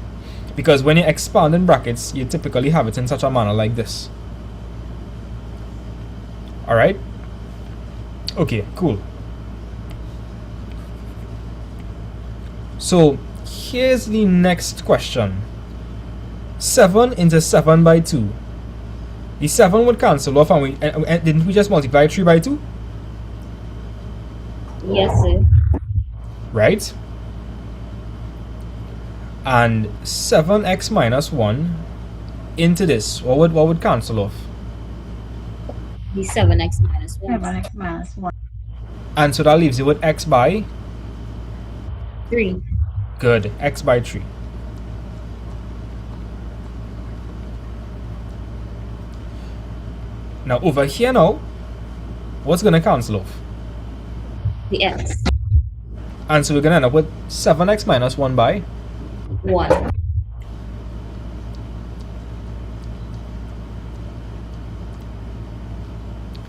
because when you expand in brackets, you typically have it in such a manner like this. Alright? Okay, cool. So, here's the next question. 7 into 7 by 2. The 7 would cancel off and didn't we just multiply 3 by 2? Yes, sir. Right? And 7x minus 1 into this, what would cancel off? The 7x minus 1. 7x minus 1. And so that leaves you with x by 3. Good, x by 3. Now over here now, what's going to cancel off? The x. And so we're going to end up with 7x minus 1 by 1.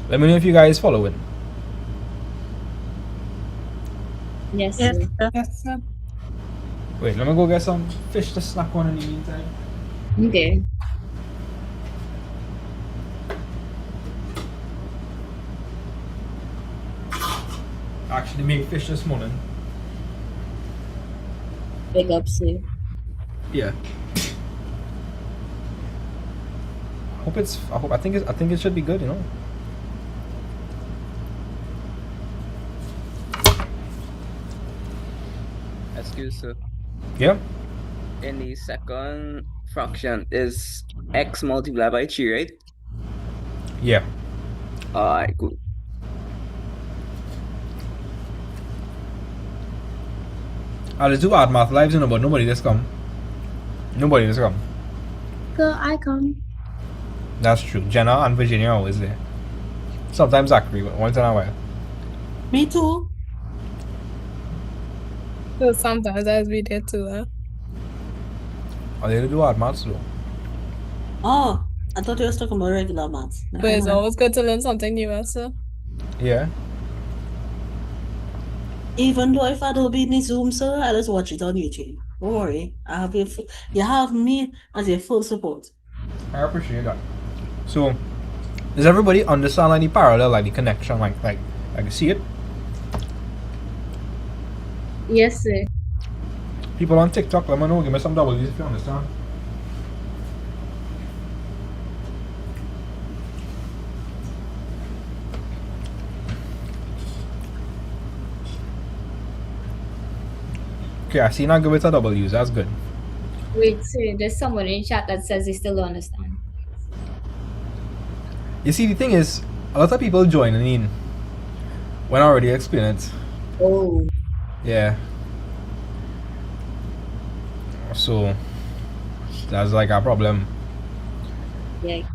Let me know if you guys following. Yes, Yes, sir. sir. Yes, sir. Wait, let me go get some fish to snack on in the meantime. Okay. Actually made fish this morning. Big up, sir. Yeah. I think it should be good, you know. Excuse sir. Yeah. In the second fraction is x multiplied by 3, right? Yeah. Alright, cool. Let's do Art Math Lives, you know, but nobody just come. Nobody just come. Girl, I come. That's true. Jenna and Virginia are always there. Sometimes Zachary, but once in a while. Me too. So sometimes I'll be there too, huh? Or they do Art Maths though. Oh, I thought you was talking about regular maths. But it's always good to learn something new, sir. Yeah. Even though if I don't be in the Zoom, sir, I just watch it on YouTube. Don't worry. I have you have me as your full support. I appreciate that. So, does everybody understand like the parallel, like the connection, like see it? Yes, sir. People on TikTok, let me know. Give me some W's if you understand. Okay, I see now good with a W's. That's good. Wait, sir, there's someone in chat that says they still don't understand. You see, the thing is, a lot of people joining in when I already explained it. Oh. Yeah. So that's like a problem. Yeah.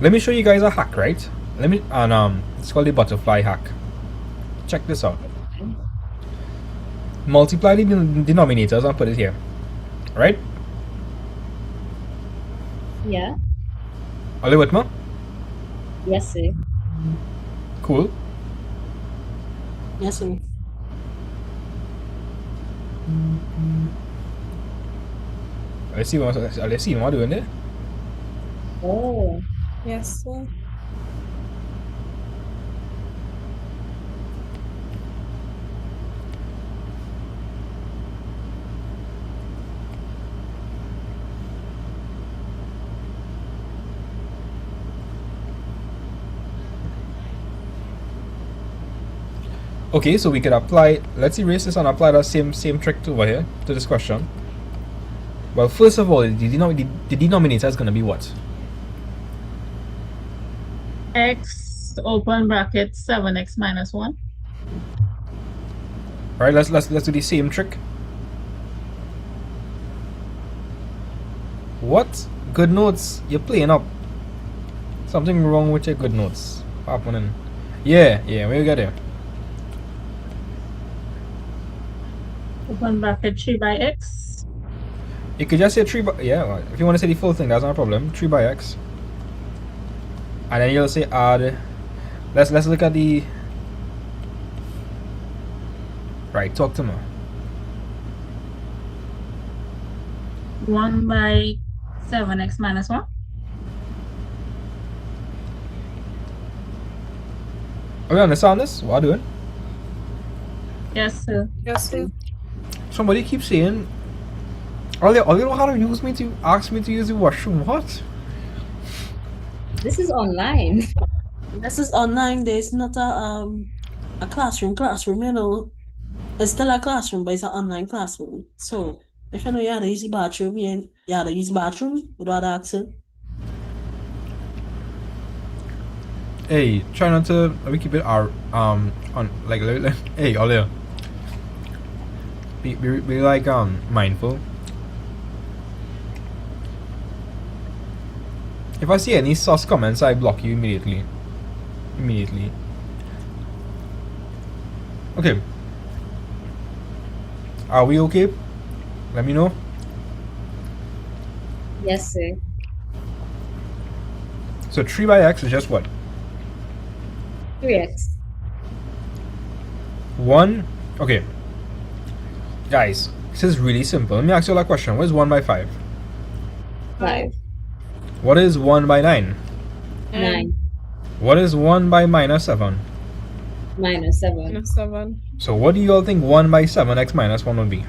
Let me show you guys a hack, right? It's called the butterfly hack. Check this out. Multiply the denominators and put it here. Right? Yeah. Are you with me? Yes, sir. Cool. Yes, sir. Let's see what I'm doing there. Oh. Yes, sir. Okay, so we could apply, let's erase this and apply that same trick to over here, to this question. Well, first of all, the denominator is going to be what? X open bracket 7x minus 1. Alright, let's do the same trick. What? Good notes? You're playing up. Something wrong with your good notes. What happening? Yeah, we'll get there. Open bracket 3 by x. You could just say 3 by, yeah, if you want to say the full thing, that's not a problem. 3 by x. And then you'll say add, let's look at the, right, talk to me. 1 by 7x minus 1. Are we understand this? What are you doing? Yes, sir. Yes, sir. Somebody keeps saying, all they know how to use me to ask me to use the washroom. What? This is online. This is online. There's not a classroom, you know. It's still a classroom, but it's an online classroom. So if you know you have to use the bathroom, you have to use the bathroom without asking. Hey, try not to, we keep it our on like hey Olio. Be like mindful. If I see any sus comments, I block you immediately. Okay. Are we okay? Let me know. Yes, sir. So 3 by x is just what? 3x. 1. Okay. Guys, this is really simple. Let me ask you a question. What is 1 by 5? 5. What is 1 by 9? 9. What is 1 by minus 7? Minus 7. Minus 7. So what do you all think 1 by 7x minus 1 would be?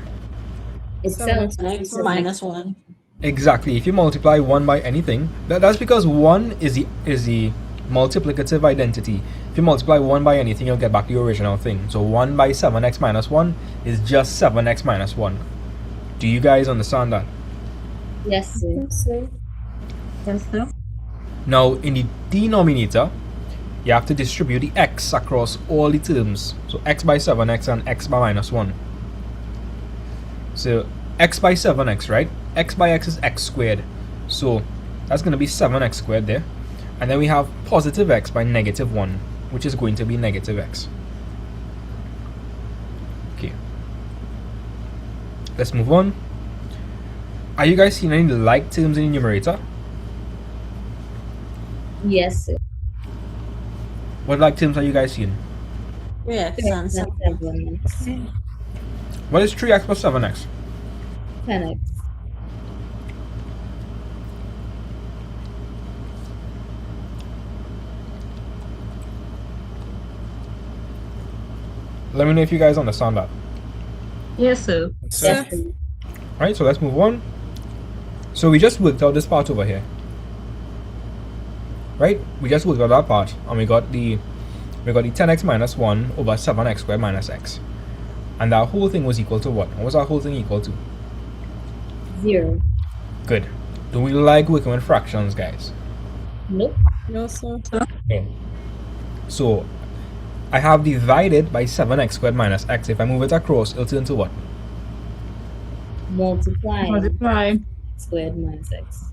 It's 7x minus 1. Exactly. If you multiply 1 by anything, that's because 1 is the multiplicative identity. If you multiply 1 by anything, you'll get back to your original thing. So 1 by 7x minus 1 is just 7x minus 1. Do you guys understand that? Yes, sir. Yes, sir. Now, in the denominator, you have to distribute the x across all the terms. So x by 7x and x by minus 1. So x by 7x, right? X by x is x squared. So that's going to be 7x squared there. And then we have positive x by negative 1, which is going to be negative x. Okay. Let's move on. Are you guys seeing any like terms in the numerator? Yes, sir. What like terms are you guys seeing? 3x and 7x. What is 3x plus 7x? 10x. Let me know if you guys understand that. Yes, sir. Yes, Alright, so let's move on. So we just worked out this part over here. Right? We just worked out that part and we got the 10x minus 1 over 7x squared minus x. And that whole thing was equal to what? What was that whole thing equal to? 0. Good. Do we like working with fractions, guys? Nope. No, sir. Okay. So, I have divided by 7x squared minus x. If I move it across, it'll turn to what? Multiply. Squared minus x.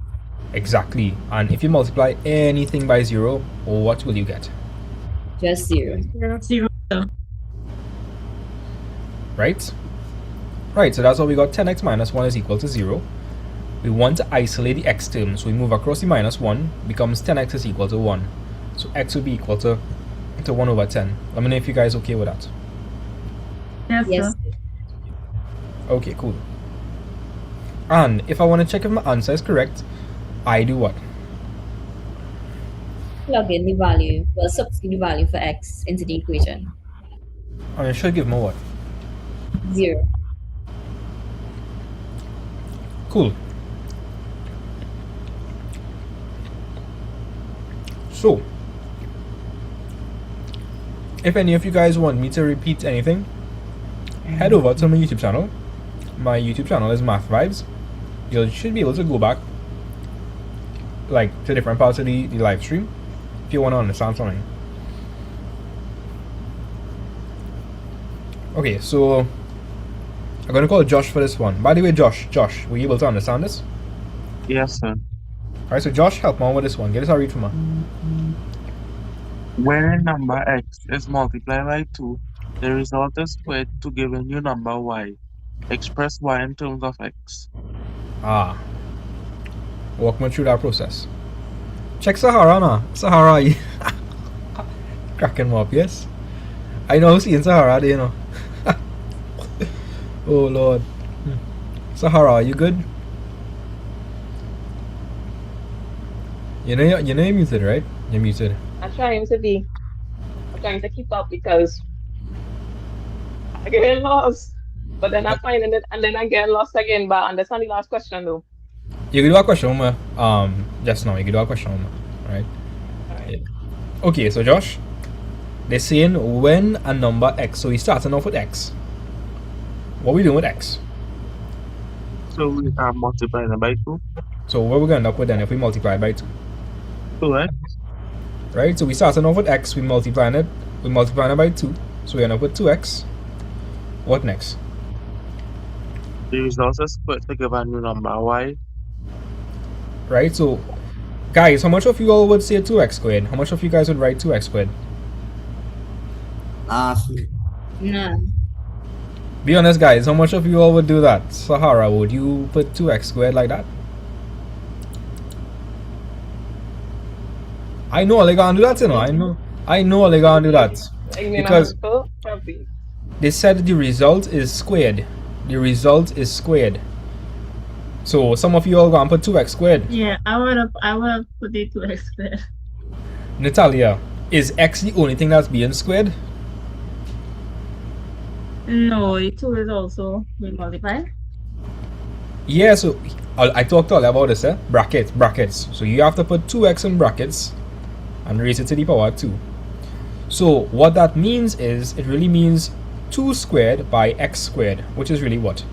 Exactly. And if you multiply anything by 0, what will you get? Just 0. 0. Right? Right, so that's how we got 10x minus 1 is equal to 0. We want to isolate the x term, so we move across the minus 1, becomes 10x is equal to 1. So x will be equal to 1 over 10. Let me know if you guys okay with that. Yes, sir. Okay, cool. And if I want to check if my answer is correct, I do what? Plug in the value, well, substitute the value for x into the equation. I should give more what? 0. Cool. So, if any of you guys want me to repeat anything, head over to my YouTube channel. My YouTube channel is Math Vibes. You should be able to go back like to different parts of the live stream if you want to understand something. Okay, so I'm gonna call Josh for this one. By the way, Josh, were you able to understand this? Yes, sir. Alright, so Josh, help me out with this one. Get this a read from her. When a number x is multiplied by 2, the result is squared to give a new number y. Express y in terms of x. Ah. Walk me through that process. Check Sahara now. Sahara, you cracking me up, yes? I know seeing Sahara there, you know. Oh Lord. Sahara, are you good? You know you're muted, right? You're muted. I'm trying to be. I'm trying to keep up because I get lost. But then I'm finding it and then I get lost again. But understand the last question though. You can do a question, just now. You can do a question, right? Yeah. Okay, so Josh, they're saying when a number x, so we're starting off with x. What are we doing with x? So we are multiplying it by 2. So what we're going to end up with then if we multiply by 2? 2x. Right, so we starting off with x, we multiplying it by 2. So we end up with 2x. What next? The result is squared to give a new number y. Right, so guys, how much of you all would say 2x squared? How much of you guys would write 2x squared? No. Be honest, guys, how much of you all would do that? Sahara, would you put 2x squared like that? I know they gonna do that, you know. I know they gonna do that. Because they said the result is squared. The result is squared. So some of you all gonna put 2x squared. Yeah, I would put it 2x squared. Natalia, is x the only thing that's being squared? No, the 2 is also being multiplied. Yeah, so I talked all about this, brackets. So you have to put 2x in brackets and raise it to the power 2. So what that means is, it really means 2 squared by x squared, which is really what?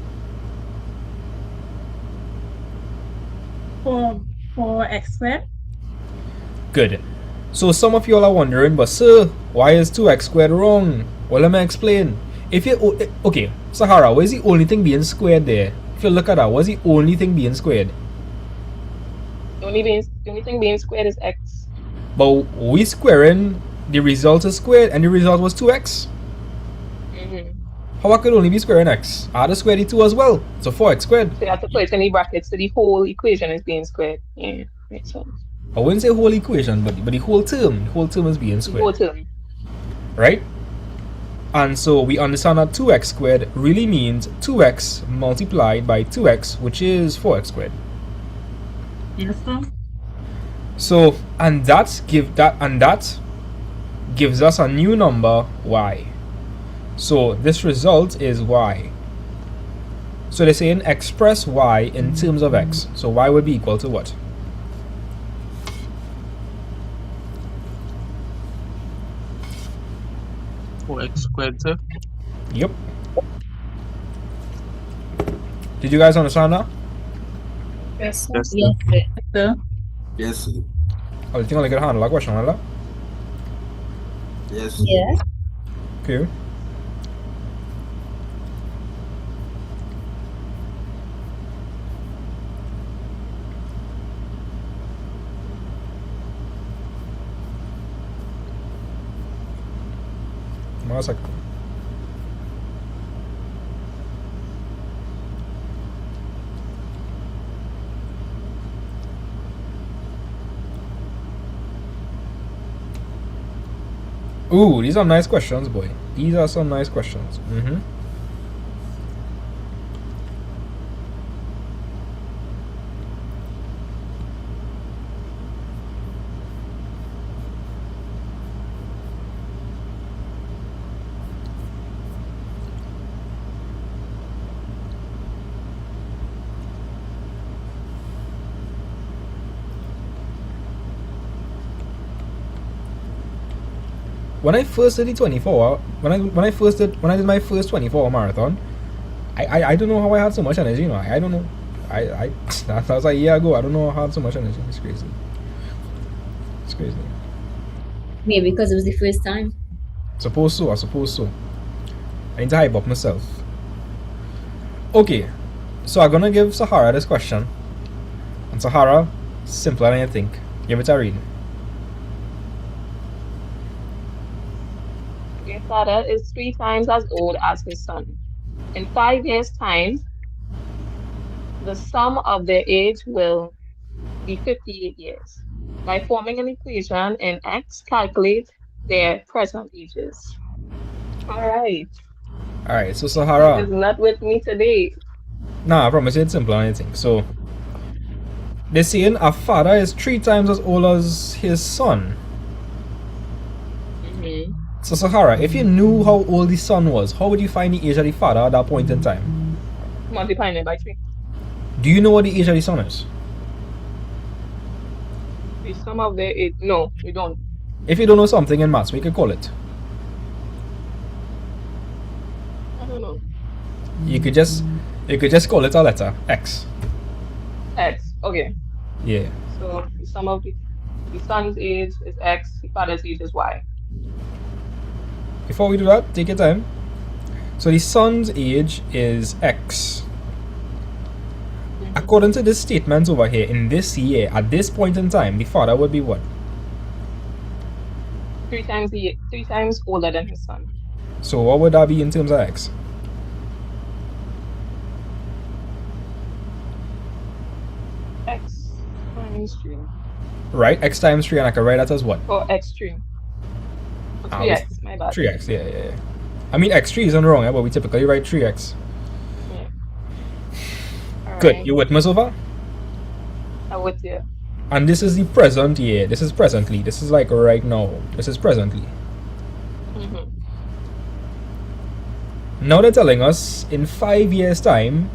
4x squared. Good. So some of you all are wondering, but sir, why is 2x squared wrong? Well, let me explain. If you okay, Sahara, what is the only thing being squared there? If you look at that, what's the only thing being squared? The only thing being squared is x. But we squaring, the result is squared, and the result was 2x. How I could only be squaring x? I had to square the 2 as well. So 4x squared. So you have to put it in the brackets, so the whole equation is being squared. Yeah, makes sense. I wouldn't say whole equation, but the whole term. The whole term is being squared. Whole term. Right? And so we understand that 2x squared really means 2x multiplied by 2x, which is 4x squared. Yes, sir. So, and that gives us a new number, y. So this result is y. So they're saying express y in terms of x. So y would be equal to what? X squared, sir? Yep. Did you guys understand that? Yes, Yes, sir. Yes, sir. Yes, sir. I think I can handle that question, right? Yes. Yeah. Okay. One second. Ooh, these are nice questions, boy. These are some nice questions. When I first did the 24, when I did my first 24-hour marathon, I don't know how I had so much energy. You know, I don't know. That was like a year ago. I don't know how I had so much energy. It's crazy. It's crazy. Maybe because it was the first time. I suppose so. I need to hype up myself. Okay, so I'm gonna give Sahara this question. And Sahara, simpler than you think. Give it a read. Your father is 3 times as old as his son. In 5 years' time, the sum of their age will be 58 years. By forming an equation in X, calculate their present ages. Alright. Alright, so Sahara. Is not with me today. Nah, I promise you it's simpler than you think. So, they're saying a father is 3 times as old as his son. So Sahara, if you knew how old the son was, how would you find the age of the father at that point in time? Multiplying it by 3. Do you know what the age of the son is? The sum of their age. No, we don't. If you don't know something in maths, we can call it. I don't know. You could just call it a letter, X. X. Okay. Yeah. So the sum of the son's age is X, the father's age is Y. Before we do that, take your time. So the son's age is X. According to this statement over here, in this year, at this point in time, the father would be what? 3 times older than his son. So what would that be in terms of X? X times 3. Right, X times 3, and I can write that as what? Or X3. 3x, my bad. 3x, yeah. I mean, X3 isn't wrong, but we typically write 3x. Yeah. Good, you with me so far? I'm with you. And this is the present year. This is presently. This is like right now. This is presently. Now they're telling us in 5 years' time,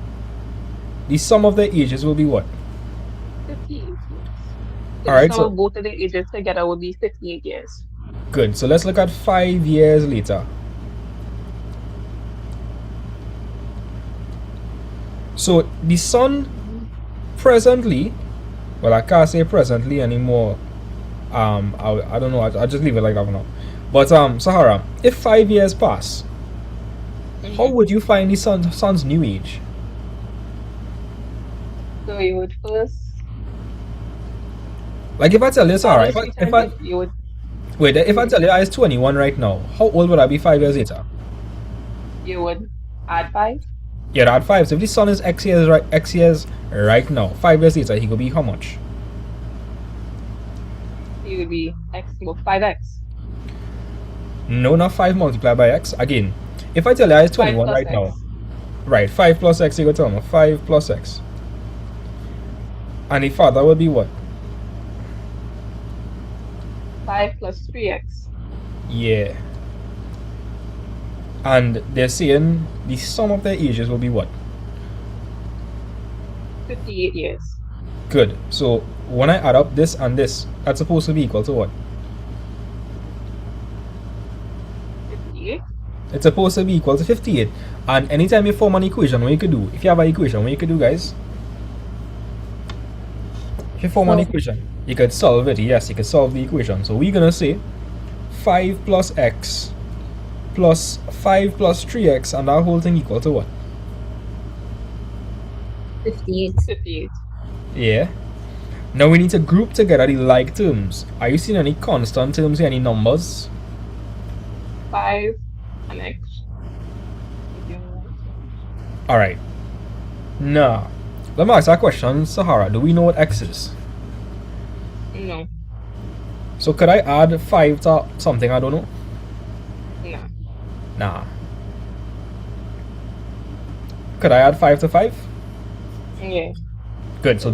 the sum of their ages will be what? 58 years. Alright, so so both of the ages together would be 58 years. good. So let's look at 5 years later. So the son presently, well, I can't say presently anymore. I don't know. I'll just leave it like that for now. But Sahara, if 5 years pass, how would you find the son's new age? So you would first. Like if I tell you, Sahara, if I you would. wait, if I tell you I is 21 right now, how old would I be 5 years later? You would add 5. Yeah, add 5. So if the son is X years right now, 5 years later, he could be how much? He would be X, well, 5x. No, not 5 multiplied by X. Again, if I tell you I is 21 right X. now, right, 5 plus X, you go tell me 5 plus X. And the father would be what? 5 plus 3x. Yeah. And they're saying the sum of their ages will be what? 58 years. Good. So when I add up this and this, that's supposed to be equal to what? 58? It's supposed to be equal to 58. And anytime you form an equation, what you could do, if you have an equation, what you could do, guys? If you form an equation, you could solve it. Yes, you could solve the equation. So we're gonna say 5 plus x plus 5 plus 3x, and that whole thing equal to what? 58. 58. Yeah. Now we need to group together the like terms. Are you seeing any constant terms here, any numbers? 5 and x. Alright. Now, let me ask that question, Sahara. Do we know what x is? No. So could I add 5 to something I don't know? No. Nah. Could I add 5 to 5? Yeah. Good. So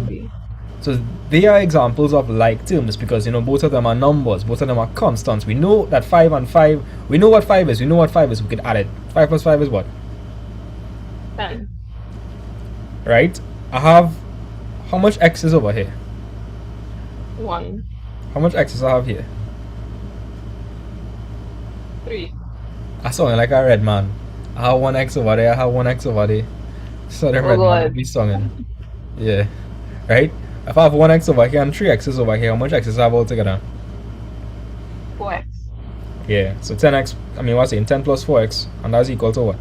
they are examples of like terms because both of them are numbers, both of them are constants. We know that 5 and 5, we know what 5 is, we could add it. 5 plus 5 is what? 10. Right? I have, how much x is over here? 1. How much x's I have here? 3. I sound like a red man. I have 1 x over there, I have 1 x over there. So the red man be singing. Yeah. Right? If I have 1 x over here and 3 x's over here, how much x's I have altogether? 4x. Yeah. So 10x, I mean what's saying 10 plus 4x, and that's equal to what?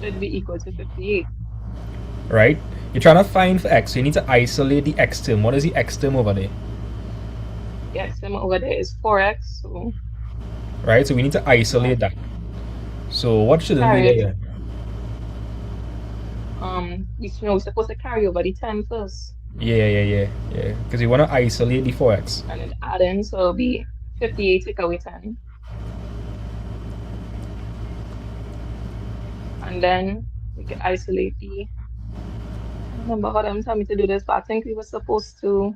Should be equal to 58. Right? You're trying to find for x, so you need to isolate the x term. What is the x term over there? The x term over there is 4x. So Right? So we need to isolate that. So what should it be there? we're supposed to carry over the 10 first. Yeah. Because we want to isolate the 4x. And then add in, so it'll be 58 take away 10. And then we can isolate the. I don't remember how them told me to do this, but I think we were supposed to.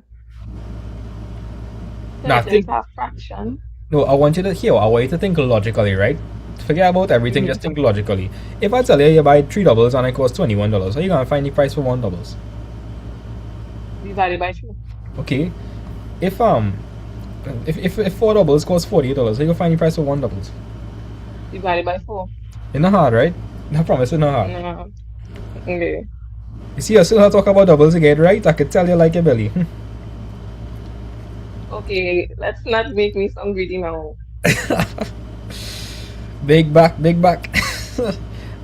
Have fraction. No, I want you to think logically, right? Forget about everything, just think logically. If I tell you you buy 3 doubles and it costs $21, how are you gonna find the price for 1 doubles? Divided by 2. Okay. If 4 doubles cost $48, how you gonna find the price for 1 doubles? Divided by 4. It's not hard, right? I promise it's not hard. No. Okay. You see, I still have to talk about doubles again, right? I could tell you like a belly. Okay, let's not make me sound greedy now. Big back. Big back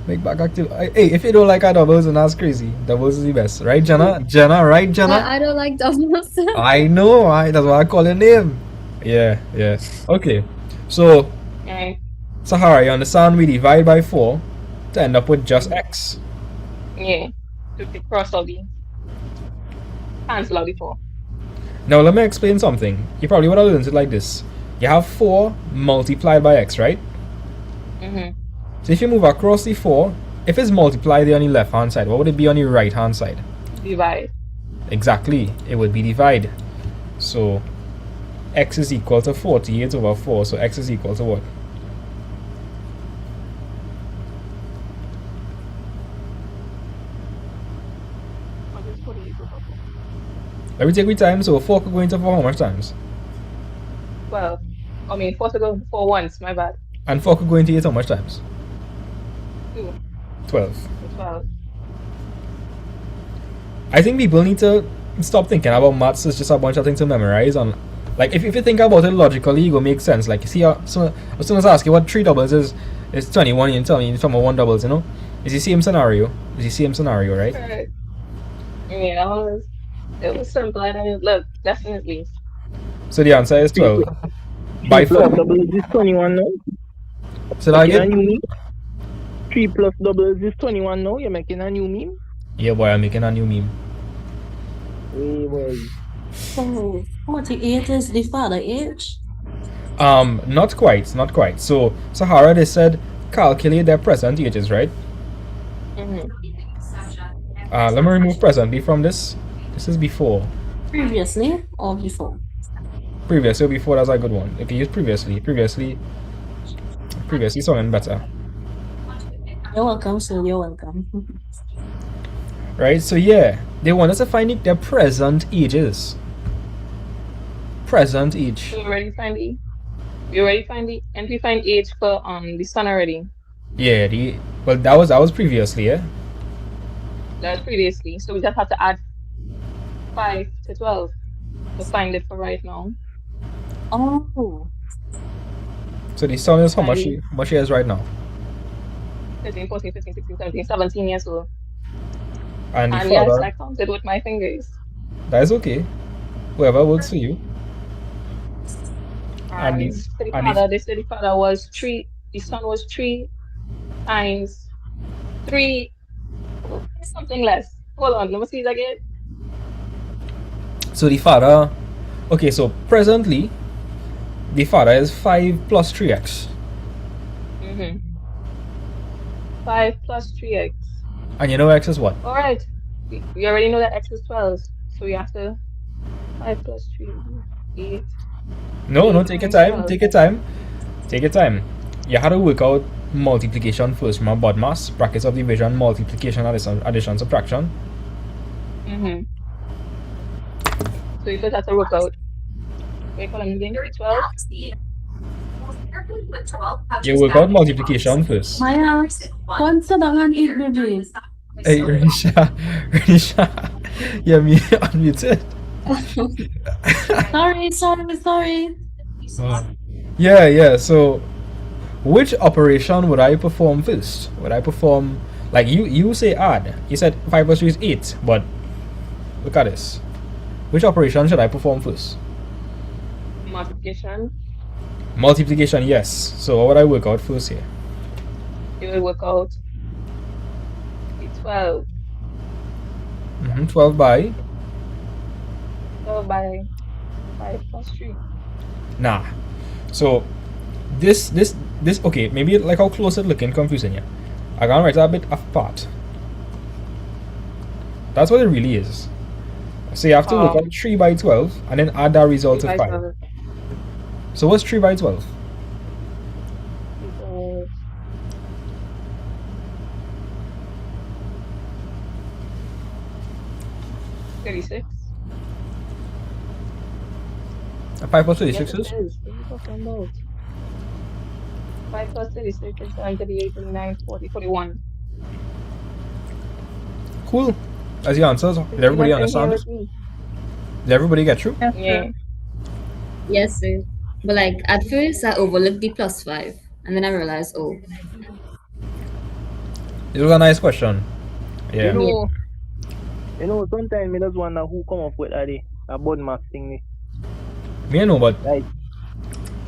active. Hey, if you don't like our doubles, then that's crazy. Doubles is the best, right, Jenna? Right, Jenna? I don't like doubles. I know, that's why I call your name. Yeah. Okay, so Sahara, you understand? We divide by 4 to end up with just x. Yeah, to cross all the cancel out the 4. Now let me explain something. You probably would have learned it like this. You have 4 multiplied by x, right? So if you move across the 4, if it's multiplied there on the left hand side, what would it be on the right hand side? Divide. Exactly, it would be divide. So x is equal to 48 over 4, so x is equal to what? Let me take my time, so 4 could go into 4 how much times? Well, 4 to go 4 once, my bad. And 4 could go into 8 how much times? 2. 12. 12. I think people need to stop thinking about maths as just a bunch of things to memorize. And like, if you think about it logically, it will make sense. Like, you see, as soon as I ask you what 3 doubles is 21, you tell me you're talking about 1 doubles, It's the same scenario. Right? Right. Yeah, it was simple. I didn't look, definitely. So the answer is 12. By 4 doubles is 21 now. So that again? 3 plus doubles is 21 now. You're making a new meme? Yeah, boy, I'm making a new meme. So 48 is the father age? Not quite. So Sahara, they said calculate their present ages, right? Let me remove presently from this. This is before. Previously or before? Previously or before, that's a good one. Okay, use previously. Previously sounding better. You're welcome, sir. You're welcome. Right, so yeah, they want us to find their present ages. Present age. You already find E? We already find age for the son already. Yeah, well that was previously, yeah. That was previously. So we just have to add 5 to 12 to find it for right now. Oh. So the son is how much she has right now? 13, 14, 15, 16, 17, 17 years old. And the And yes, father, I counted with my fingers. that is okay. Whoever works for you. And And the, the and father, the, they said the father was 3, the son was 3 times 3, something less. Hold on, let me see it again. so the father, okay, so presently the father is 5 plus 3x. 5 plus 3x. And you know x is what? Alright. We already know that x is 12. So we have to 5 plus 3, 8. No, take your time, take your time. Take your time. You had to work out multiplication first from a BODMAS, brackets of division, multiplication, addition, subtraction. So you first have to work out. Wait, call them again. 12. You work out multiplication first. Maya, one sit down and eat, baby. Hey, Renisha, you're unmuted. Sorry. Yeah, so which operation would I perform first? Would I perform, like you say add, you said 5 plus 3 is 8, but look at this. Which operation should I perform first? Multiplication. Multiplication, yes. So what would I work out first here? You will work out the 12. 12 by? 12 by 5 plus 3. Nah. So this okay, maybe like how close it looking confusing here. I'm gonna write a bit apart. That's what it really is. So you have to work out 3 by 12 and then add that result to 5. 12. So what's 3 by 12? So, $36. 5 plus 36 Yes, is? it is. What are you talking about? 5 plus 36 is 38, 39, 40, 41. Cool. As the answers, did everybody understand? Did everybody get through? Yeah. Yes, sir. But like at first, I overlooked the plus 5, and then I realized, oh, It was a nice question. Yeah. You know, sometimes I just wonder who come up with that a BODMAS thing. Me I know, but Like,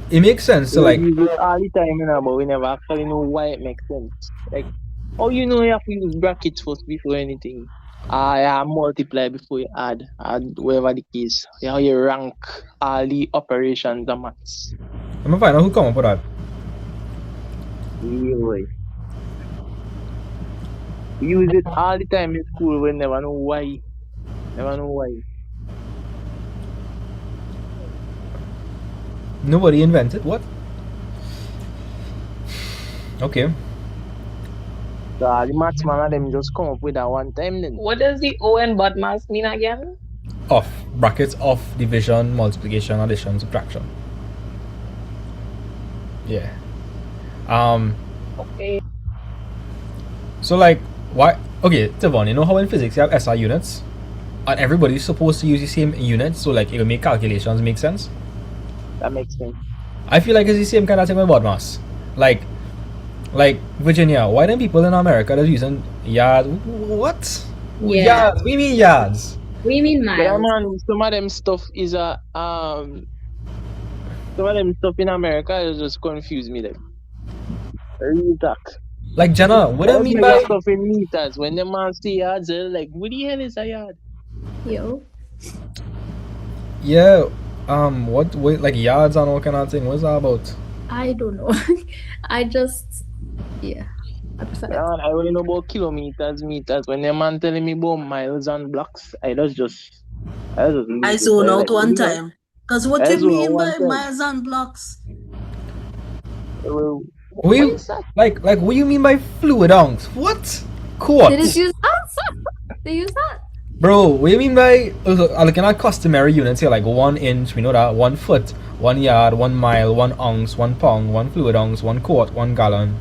it makes sense to we like. use it all the time, you know, but we never actually know why it makes sense. Like, oh, you know, you have to use brackets first before anything. Yeah, multiply before you add whatever the case. You know, you rank all the operations and maths. I'm gonna find out who come up with that. Yeah, boy. We use it all the time in school. We never know why. Nobody invented what? Okay. The maths man and them just come up with that one time then. What does the O and BODMAS mean again? Off brackets of division, multiplication, addition, subtraction. Yeah. Okay. So like why? Okay, Tavon, you know how in physics you have SI units, and everybody's supposed to use the same units, so like it'll make calculations make sense. That makes sense. I feel like it's the same kind of thing with BODMAS. Like Virginia, why don't people in America just using yards? What? Yeah. Yards? We mean yards. We mean Yeah, miles. man, some of them stuff is some of them stuff in America is just confuse me like. Real talk. Like Jenna, what do you mean by stuff in meters? When the man see yards, they're like, what the hell is a yard? Yo. yeah? What like yards and all kind of thing? What's that about? I don't know. I just, yeah. I prefer Yeah, man, I only know about kilometers, meters. When the man telling me about miles and blocks, I just I zone out one time. Because what I you zone out mean one by time. miles and blocks? What you, like what you mean by fluid ounce? What? Quartz? They just use that? They use that? Bro, what do you mean by looking at customary units here, like 1 inch, we know that, 1 foot, 1 yard, 1 mile, 1 ounce, 1 pound, 1 fluid ounce, 1 quart, 1 gallon.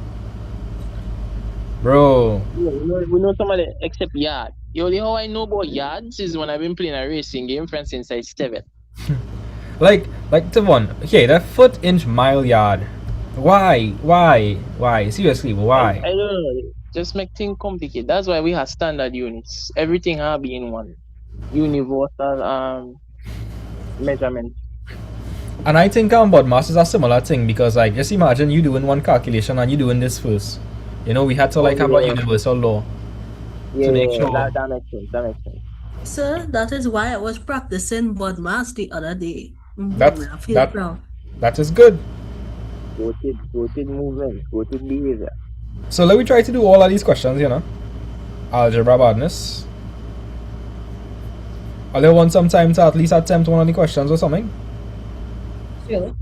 Bro. We know some of the except yard. The only how I know about yards is when I've been playing a racing game from since I 7. Like Tavon, okay, that foot, inch, mile, yard. Why? Seriously, why? I don't know. Just make things complicated. That's why we have standard units. Everything have been one universal measurement. And I think BODMAS is a similar thing because like just imagine you doing one calculation and you doing this first. You know, we had to like have a universal law Yeah, to make sure. that makes sense. That makes sense. Sir, that is why I was practicing BODMAS the other day. That is good. Voted movement, voted behavior. So let me try to do all of these questions, you know. Algebra badness. I'll they want some time to at least attempt one of the questions or something. Sure.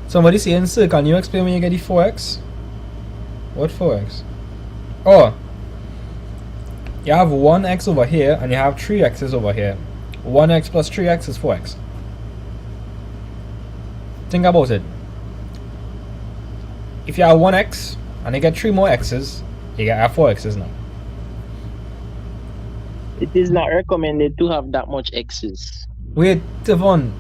Somebody saying, sir, can you explain when you get the 4x? What 4x? Oh, you have 1x over here and you have 3x's over here. 1x plus 3x is 4x. Think about it. If you have 1x and you get 3 more x's, you get 4x's now. It is not recommended to have that much x's. Wait, Tavon,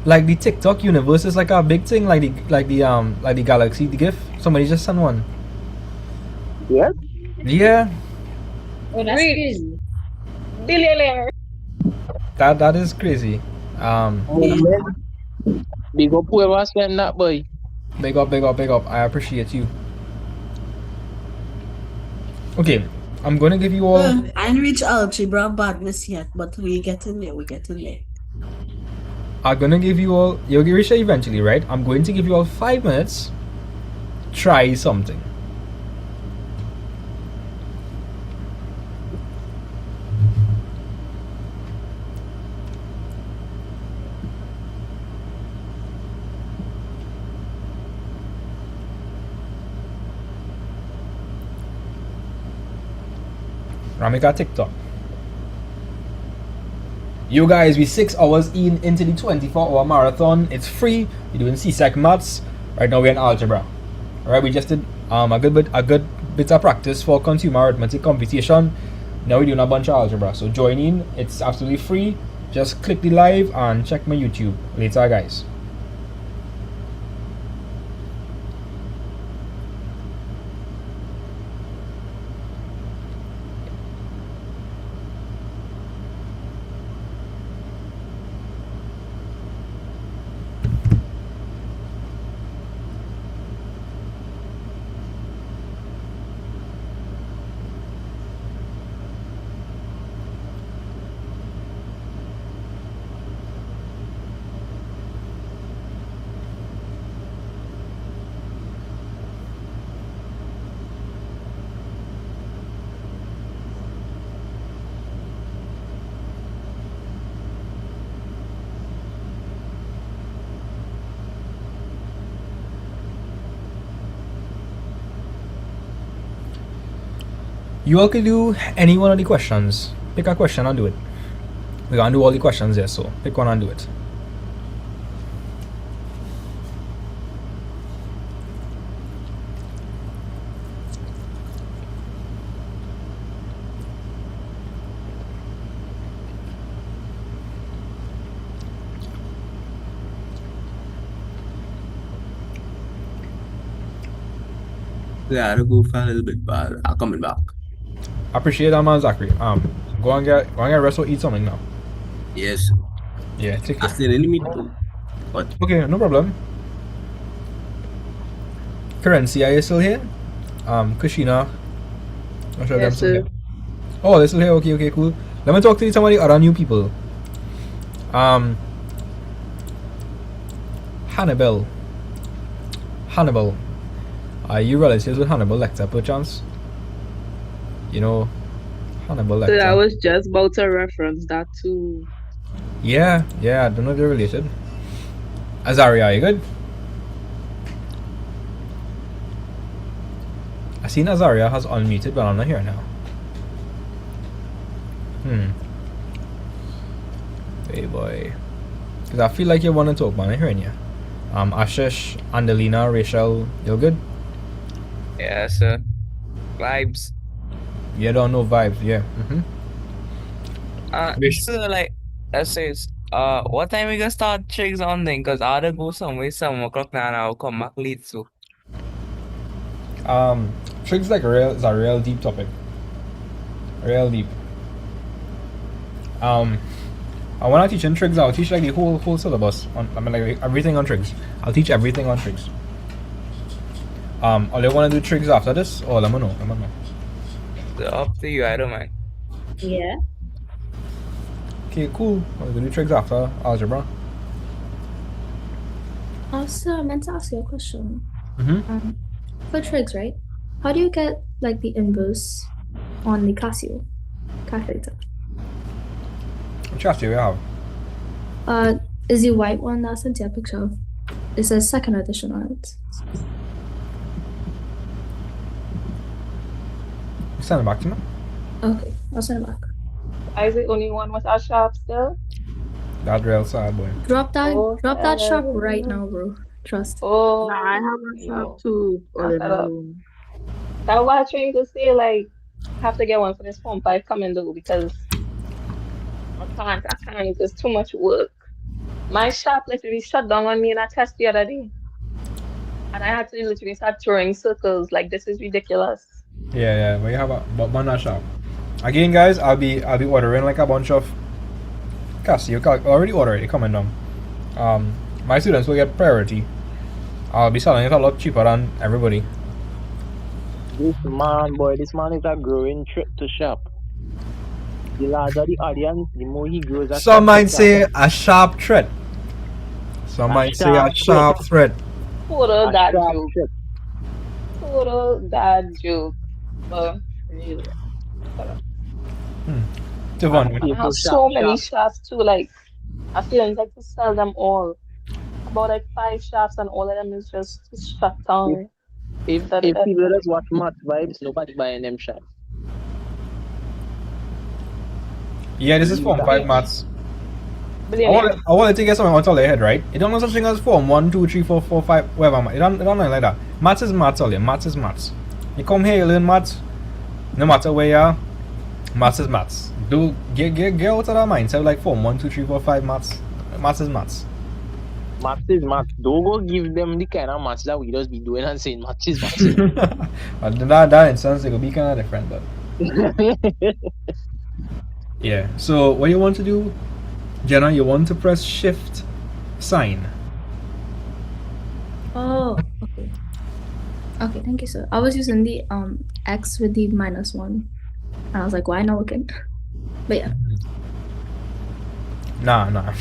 like the TikTok universe is like a big thing, like the Galaxy, the GIF. Somebody just sent one. Yeah. Yeah. Oh, that's crazy. Billionaire. That is crazy. Big up whoever sent that, boy. Big up. I appreciate you. Okay, I'm gonna give you all. I didn't reach algebra badness yet, but we getting there. I'm gonna give you all. You'll reach it eventually, right? I'm going to give you all 5 minutes. Try something. Ramika TikTok. You guys, we 6 hours into the 24-hour marathon. It's free. We're doing CSEC maths. Right now we're in algebra. Alright, we just did a good bit of practice for consumer arithmetic computation. Now we're doing a bunch of algebra. So join in. It's absolutely free. Just click the live and check my YouTube later, guys. You all can do any one of the questions. Pick a question and do it. We're gonna do all the questions there, so pick one and do it. Yeah, I'll go for a little bit, but I'm coming back. Appreciate that, man, Zachary. Go and get rest or eat something now. Yes. Yeah, take care. I still in the meeting. But okay, no problem. Currency, are you still here? Kushina. I'm sure Yes, them still sir. here. Oh, they're still here. Okay, cool. Let me talk to some of the other new people. Hannibal. Are you relatives with Hannibal Lecter, perchance? You know, Hannibal Lecter. So I was just about to reference that too. Yeah, I don't know if they're related. Azaria, you good? I seen Azaria has unmuted, but I'm not here now. Hey boy. Because I feel like you want to talk, man. I'm hearing you. Ashish, Andelina, Rachel, you're good? Yeah, sir. Vibes. You don't know vibes, yeah. So like, let's say what time we gonna start tricks on then? Cause I gotta go somewhere 7 o'clock now and I'll come back late, so. Tricks is a real deep topic. Real deep. I wanna teach in tricks, I'll teach like the whole syllabus like everything on tricks. I'll teach everything on tricks. Or you wanna do tricks after this? Or let me know. So up to you, I don't mind. Yeah. Okay, cool. We're gonna do tricks after algebra. Also, I meant to ask you a question. Mm-hmm. For tricks, right? How do you get like the inverse on the Casio calculator? Which Casio you have? Is the white one that I sent you a picture of? It says second edition on it. Send it back to me. Okay, I'll send it back. Is the only one with a sharp still? That real sad boy. Drop that sharp right now, bro. Trust. Oh, Nah, I have a sharp too. That's what I'm trying to say. Like, have to get one for this Form 5 coming though because I can't. It's too much work. My shop literally shut down on me in a test the other day, and I had to literally start throwing circles. Like, this is ridiculous. Yeah. But you have a banana shop. Again, guys, I'll be ordering like a bunch of Casio. Already ordered it coming down. My students will get priority. I'll be selling it a lot cheaper than everybody. This man is a growing threat to shop. The larger the audience, the more he grows. Some might say a sharp threat. Some might say a sharp threat. Total dad joke. Total dad joke. But really. Devon, I have so many shafts too. Like, I feel like to sell them all. About like 5 shafts, and all of them is just shut down. If people just watch Math Vibes, nobody buying them shafts. Yeah, this is Form 5 maths. Billionaire. I want to get something on top of your head, right? It don't know such thing as Form 1, 2, 3, 4, 5, whatever. It don't know like that. Maths is maths, all maths is maths. You come here, you learn maths. No matter where you are, maths is maths. Get out of that mindset like Form 1, 2, 3, 4, 5 maths. Maths is maths. Maths is maths. Don't go give them the kind of maths that we just be doing and saying maths is maths. But in that instance, it could be kind of different, but. Yeah, so what you want to do, Jenna, you want to press shift sign. Oh, okay. Okay, thank you, sir. I was using the X with the -1. And I was like, why not working? But yeah. Nah.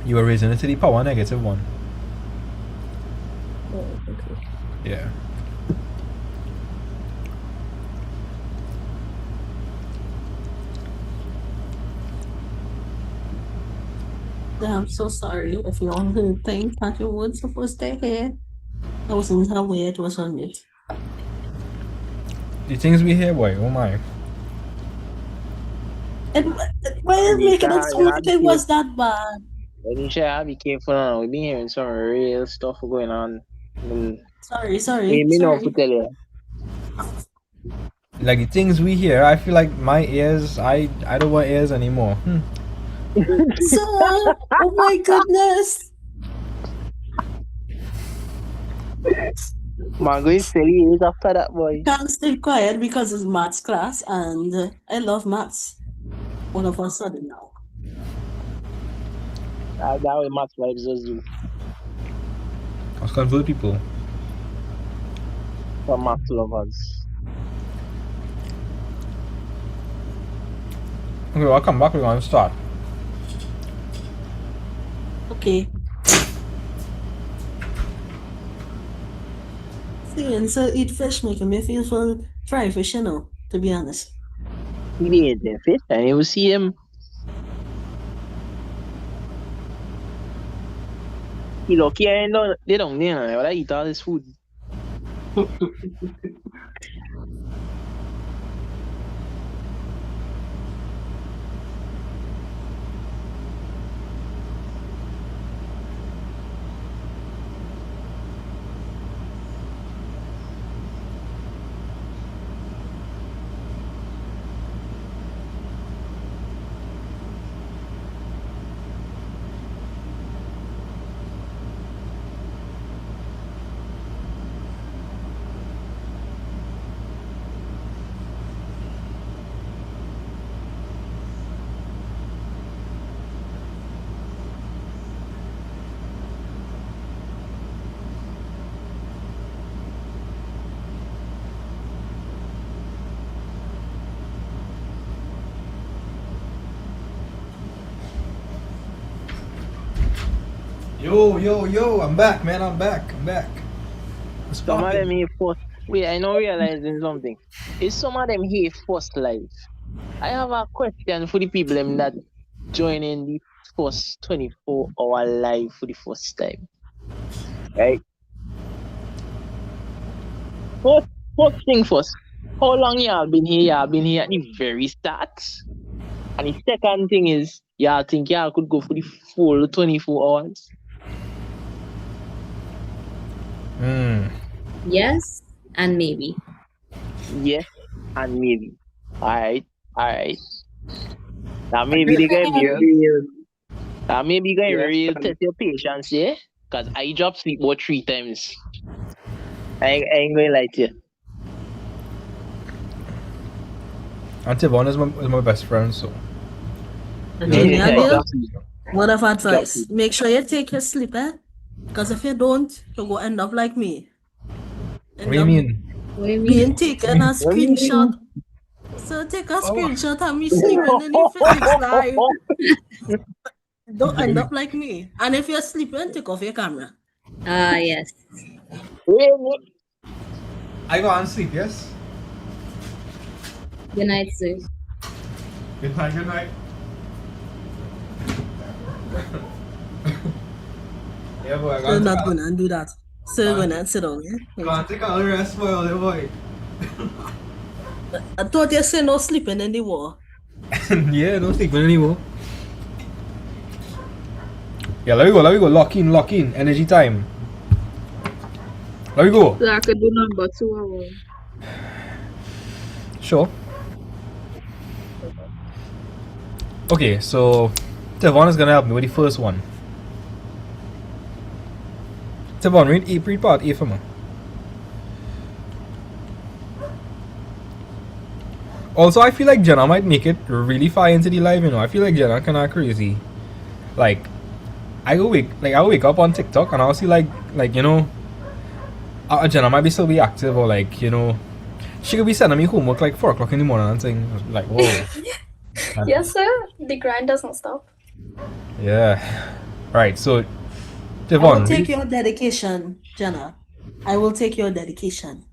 You were raising it to the power -1. Oh, okay. Yeah. I'm so sorry if you all heard things that you weren't supposed to hear. I wasn't aware it was on it. The things we hear, boy, oh my. And why is making it sound like it was that bad? Anisha, be careful now. We've been hearing some real stuff going on. Sorry. Me know to tell you. Like the things we hear, I feel like my ears, I don't want ears anymore. So, oh my goodness. Mango is serious after that, boy. Can't stay quiet because it's maths class and I love maths. All of a sudden now. That way Math Vibes just do. I was convert people. For math lovers. Okay, I'll come back, we're going to start. Okay. Seeing so eat fish making me feel full fry fish, you know, to be honest. He be eating fish and you will see him. He lucky I know they don't know I eat all this food. Yo, I'm back, man. I'm back. Some of them hate first. Wait, I know realizing something. Is some of them hate first life? I have a question for the people them that join in the first 24-hour live for the first time. Right? First thing first. How long y'all been here? Y'all been here at the very start. And the second thing is, y'all think y'all could go for the full 24 hours? Yes and maybe. Yes and maybe. Alright. Now maybe they gonna be real. Now maybe you gonna real test your patience, yeah? Cause I dropped sleep about 3 times. I ain't gonna lie to you. And Tivon is my best friend, so. Word of advice. Make sure you take your sleep, eh? Because if you don't, you'll go end up like me. What do you mean? Being taken a screenshot. So take a screenshot of me sleeping in the physics live. Don't end up like me. And if you're sleeping, take off your camera. Yes. I go and sleep, yes? Good night, sir. Good night. Yeah, boy, You're not gonna do that. So you're gonna sit down, yeah? Can't take all the rest, boy. I thought you said no sleeping anymore. Yeah, no sleeping anymore. Yeah, let me go. Lock in. Energy time. Let me go. So I could do number 2 hours. Sure. Okay, so Tevon is gonna help me with the first one. Tevon, read part A for me. Also, I feel like Jenna might make it really far into the live, you know. I feel like Jenna kinda crazy. Like, I'll wake up on TikTok and I'll see like you know, Jenna might still be active, or like, you know, she could be sending me homework like 4 o'clock in the morning and saying like, whoa. Yes, sir. The grind doesn't stop. Yeah. Right, so I Tevon, will take your dedication, Jenna. I will take your dedication.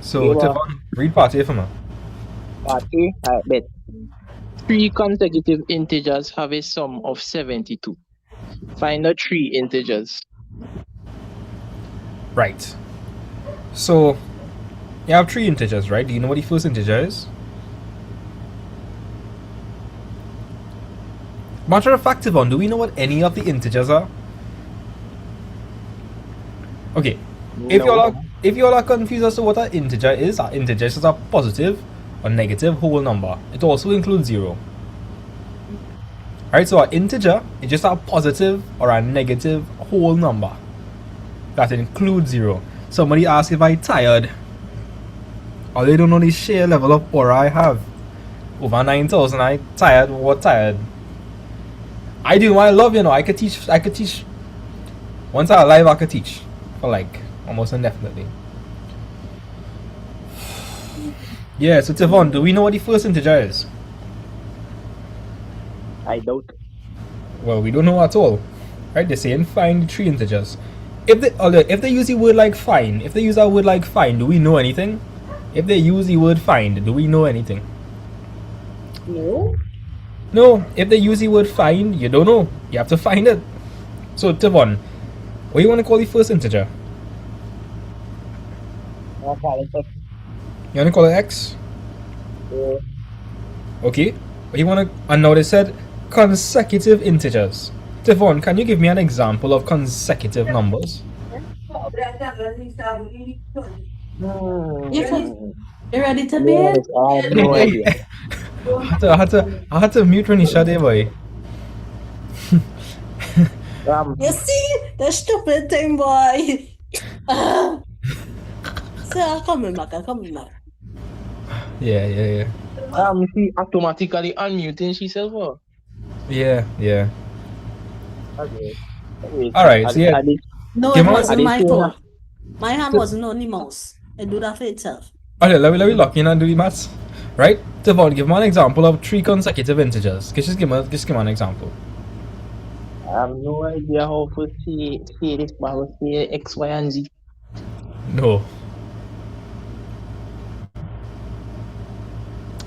so Tevon, read part A for me. Part A, I bet. 3 consecutive integers have a sum of 72. Find the 3 integers. Right. So you have 3 integers, right? Do you know what the first integer is? Matter of fact, Tevon, do we know what any of the integers are? Okay. If y'all are confused as to what an integer is, our integer is a positive or negative whole number. It also includes 0. Alright, so an integer is just a positive or a negative whole number that includes 0. Somebody asks if I'm tired, or they don't know the sheer level of aura I have. Over 9,000, I tired. What tired? I do what I love, you know. I could teach. Once I'm alive, I could teach for like almost indefinitely. Yeah, so Tevon, do we know what the first integer is? I don't. Well, we don't know at all. Right? They're saying find 3 integers. If they use the word like find, if they use our word like find, do we know anything? If they use the word find, do we know anything? No. No, if they use the word find, you don't know. You have to find it. So Tevon, what do you want to call the first integer? I'll call it X. You want to call it X? Yeah. Okay. What you want to? And now they said consecutive integers. Tevon, can you give me an example of consecutive numbers? You ready to bed? I have no idea. I had to mute Renisha there, boy. You see? The stupid thing, boy. So I'm coming back. Yeah. She automatically unmuting herself. Or? Yeah. Okay. Alright, so yeah. No, it wasn't my fault. My hand wasn't on the mouse. It do that for itself. Okay, let me lock in and do the maths. Right? Tevon, give me an example of 3 consecutive integers. Just give me an example. I have no idea how to see this, but I will say X, Y, and Z. No.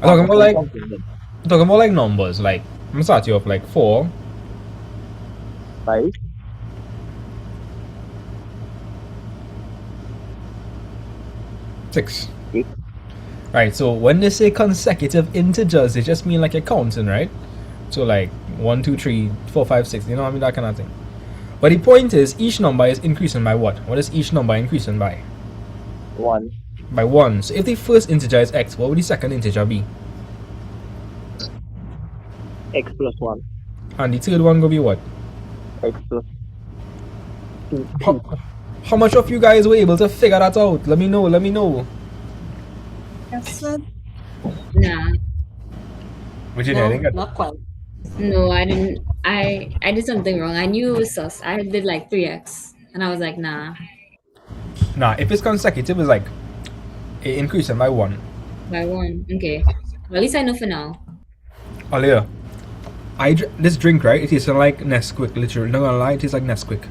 I'm talking about like numbers. Like I'm gonna start you off like 4, 5, 6. Right, so when they say consecutive integers, they just mean like you're counting, right? So like 1, 2, 3, 4, 5, 6, you know what I mean, that kind of thing. But the point is, each number is increasing by what? What is each number increasing by? 1. By 1. So if the first integer is x, what would the second integer be? X plus 1. And the third one will be what? X plus 2. How much of you guys were able to figure that out? Let me know, let me know. Yes, sir. Nah. Virginia, I think Not quite. No, I didn't. I did something wrong. I knew it was sus. I did like 3x, and I was like, nah. Nah, if it's consecutive, it's like it increasing by 1. By 1. Okay. Well, at least I know for now. Earlier, this drink, right? It tastes like Nesquik, literally. Not gonna lie, it tastes like Nesquik.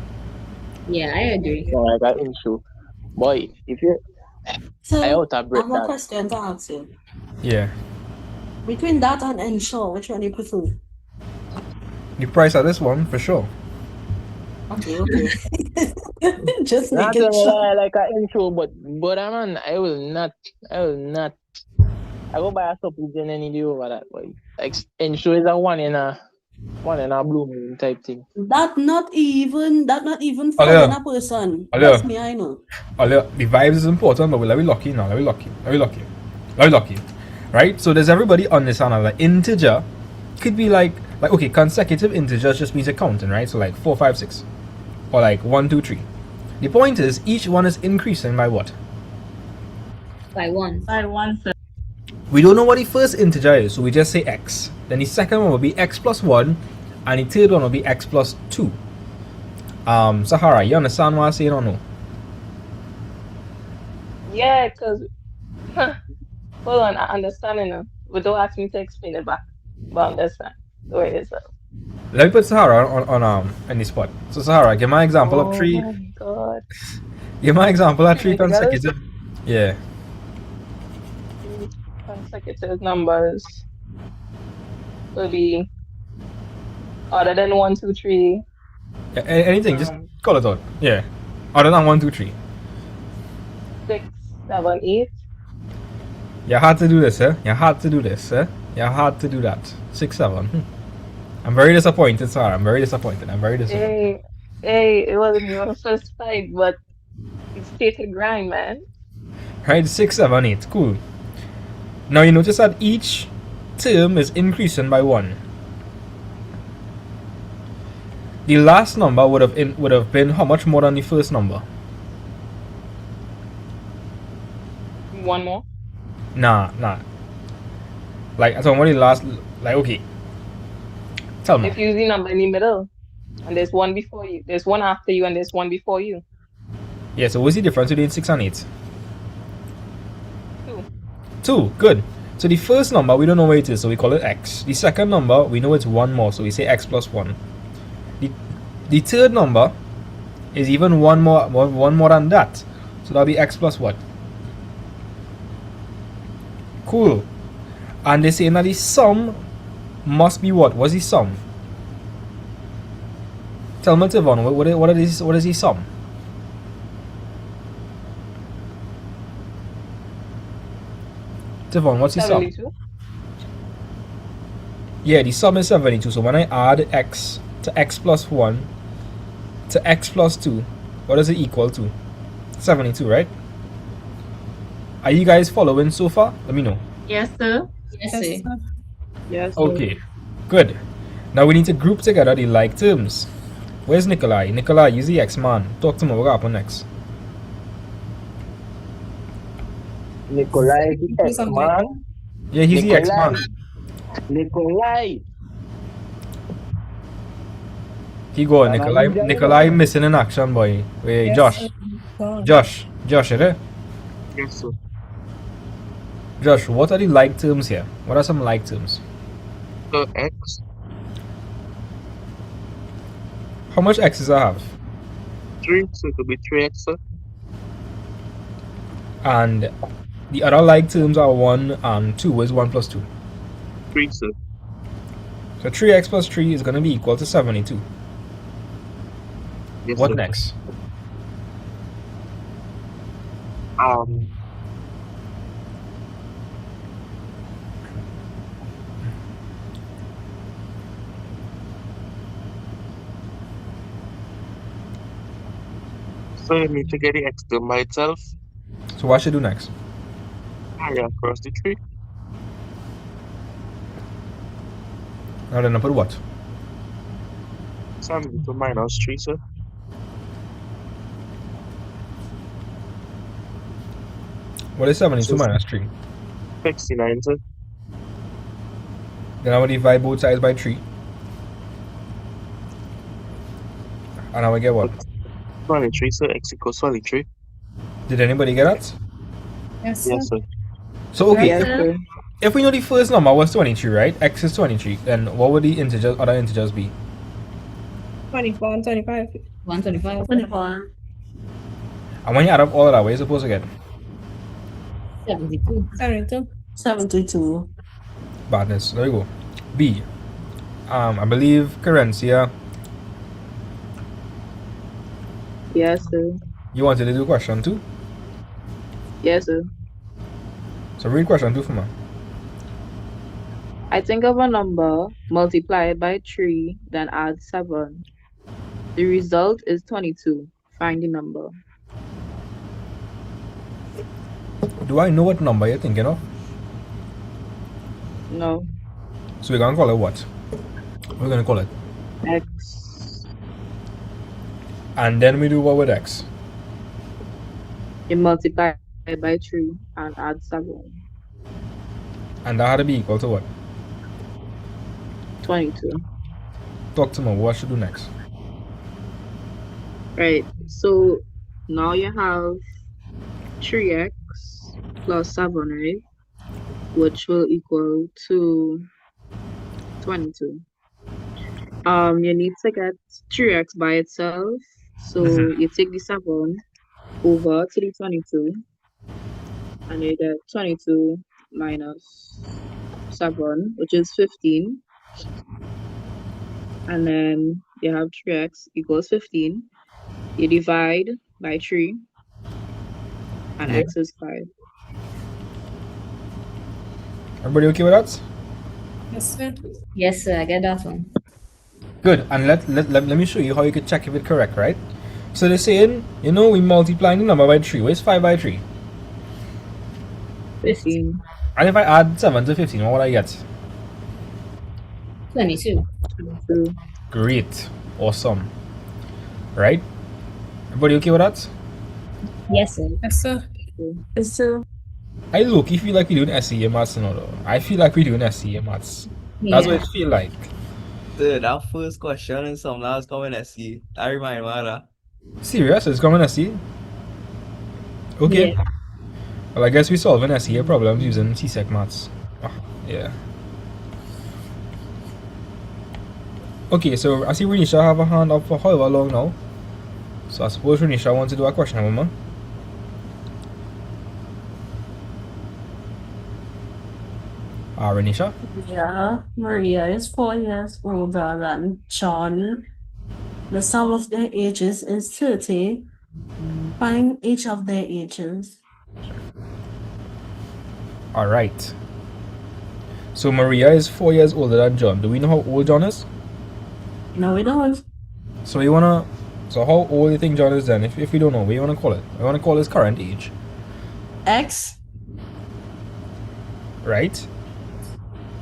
Yeah, I agree. So I got intro. Boy, if you So, I out of I break have a that. question to ask you. Yeah. Between that and Ensure, which one you prefer? The price of this one, for sure. Okay. Just Not making gonna sure. lie, like an intro, but man, I will not. I go buy a supplement any day over that, boy. Like intro is a one in a blue moon type thing. That not even Oh, for yeah. a person. Oh, yeah. That's me, I know. The vibes is important, but let me lucky now. Let me lucky. Right? So there's everybody on this channel. Like integer could be like okay, consecutive integers just means you're counting, right? So like 4, 5, 6. Or like 1, 2, 3. The point is each one is increasing by what? By 1. By 1, sir. We don't know what the first integer is, so we just say x. Then the second one will be x plus 1, and the third one will be x plus 2. Sahara, you understand what I'm saying or no? Yeah, because hold on, I understand it now. But don't ask me to explain it back. But I understand the way it is. Let me put Sahara on the spot. So Sahara, give my example of 3. Oh my god. Give my example of 3 You gotta- consecutive. Yeah. Consecutive numbers will be other than 1, 2, 3. Yeah, anything, just call it out. Yeah. Other than 1, 2, 3. 6, 7, 8. You had to do this, eh? You had to do this, eh? You had to do that. 6, 7. I'm very disappointed, Sarah. I'm very disappointed. Hey, it wasn't your first fight, but it's stated grind, man. Right, 6, 7, 8. Cool. Now you notice that each term is increasing by 1. The last number would have been how much more than the first number? One more. Nah. Like I'm talking about the last. Like okay. Tell me. If you use the number in the middle, and there's one before you, there's one after you, and there's one before you. Yeah. So what's the difference between 6 and 8? 2. 2. Good. So the first number we don't know where it is, so we call it x. The second number we know it's 1 more, so we say x plus 1. The third number is even one more than that, so that'll be x plus what? Cool. And they say that the sum must be what? What's the sum? Tell me, Tivon, what is the sum? Tivon, what's the sum? 72. Yeah, the sum is 72. So when I add x to x plus 1 to x plus 2, what does it equal to? 72, right? Are you guys following so far? Let me know. Yes, sir. Yes, sir. Yes. Okay, good. Now we need to group together the like terms. Where's Nikolai? Nikolai, use the X man. Talk to me. What happened next? Nikolai, the X man. Yeah, he's the X man. Nikolai. He go. Nikolai missing in action, boy. Wait, Yes, Josh, is it? Yes, sir. Josh, what are the like terms here? What are some like terms? X. How much x's I have? 3, so it could be 3x, sir. And the other like terms are 1 and 2. Is 1 plus 2? 3, sir. So 3x plus 3 is going to be equal to 72. Yes, What sir. next? So you need to get the x term by itself. So what should I do next? Carry across the tree. Now then I put what? 72 minus 3, sir. What is 72 minus 3? 69, sir. Then I will divide both sides by 3. And I will get what? 23, sir. X equals 23. Did anybody get that? Yes, Yes, sir. So okay, Yes, sir. if we know the first number was 23, right? X is 23. Then what would the other integers be? 24 and 25. 125. 24. And when you add up all of that, what are you supposed to get? 72. 72. 72. Badness. There you go. B. I believe Carencia, Yes, sir. you wanted to do question 2. Yes, sir. So read question 2 for me. I think of a number, multiply it by 3, then add 7. The result is 22. Find the number. Do I know what number you're thinking of? No. So we're gonna call it what? We're gonna call it. X. And then we do what with x? You multiply it by 3 and add 7. And that had to be equal to what? 22. Talk to me. What should do next? Right. So now you have 3x plus 7, right? Which will equal to 22. You need to get 3x by itself. So you take the 7 over to the 22, and you get 22 minus 7, which is 15. And then you have 3x equals 15. You divide by 3, and Yeah. x is 5. Everybody okay with that? Yes, sir. Yes, sir. I get that one. Good. And let me show you how you can check if it's correct, right? So they're saying, you know, we multiplying the number by 3. Where's 5 by 3? 15. And if I add 7 to 15, what would I get? 22. 22. Great. Awesome. Right? Everybody okay with that? Yes, sir. Yes, sir. Yes, sir. I look, you feel like we're doing SEA maths, you know, though. I feel like we're doing SEA maths. That's what it feel like. Dude, that first question in some last coming SE. I remind me of that. Serious? It's coming SEA? Okay. Yeah. Well, I guess we're solving SEA problems using CSEC maths. Ah, yeah. Okay, so I see Renisha have a hand up for however long now. So I suppose Renisha wants to do a question, Mama. Renisha? Yeah, Maria is 4 years older than John. The sum of their ages is 30. Find each of their ages. Alright. So Maria is 4 years older than John. Do we know how old John is? No, we don't. So you wanna... So how old do you think John is then? If we don't know, what do you wanna call it? I wanna call his current age. X. Right?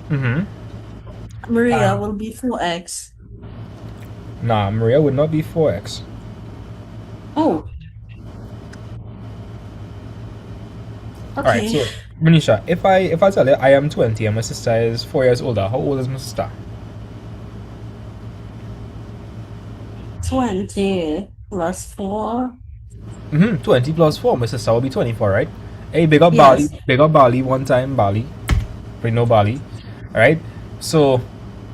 Mm-hmm. Maria will be 4x. Nah, Maria would not be 4x. Oh. Alright, Okay. so Renisha, if I tell you I am 20 and my sister is 4 years older, how old is my sister? 20 plus 4. 20 plus 4, my sister will be 24, right? Hey, big up Yes. Bali, one time Bali. We know Bali. Alright? So,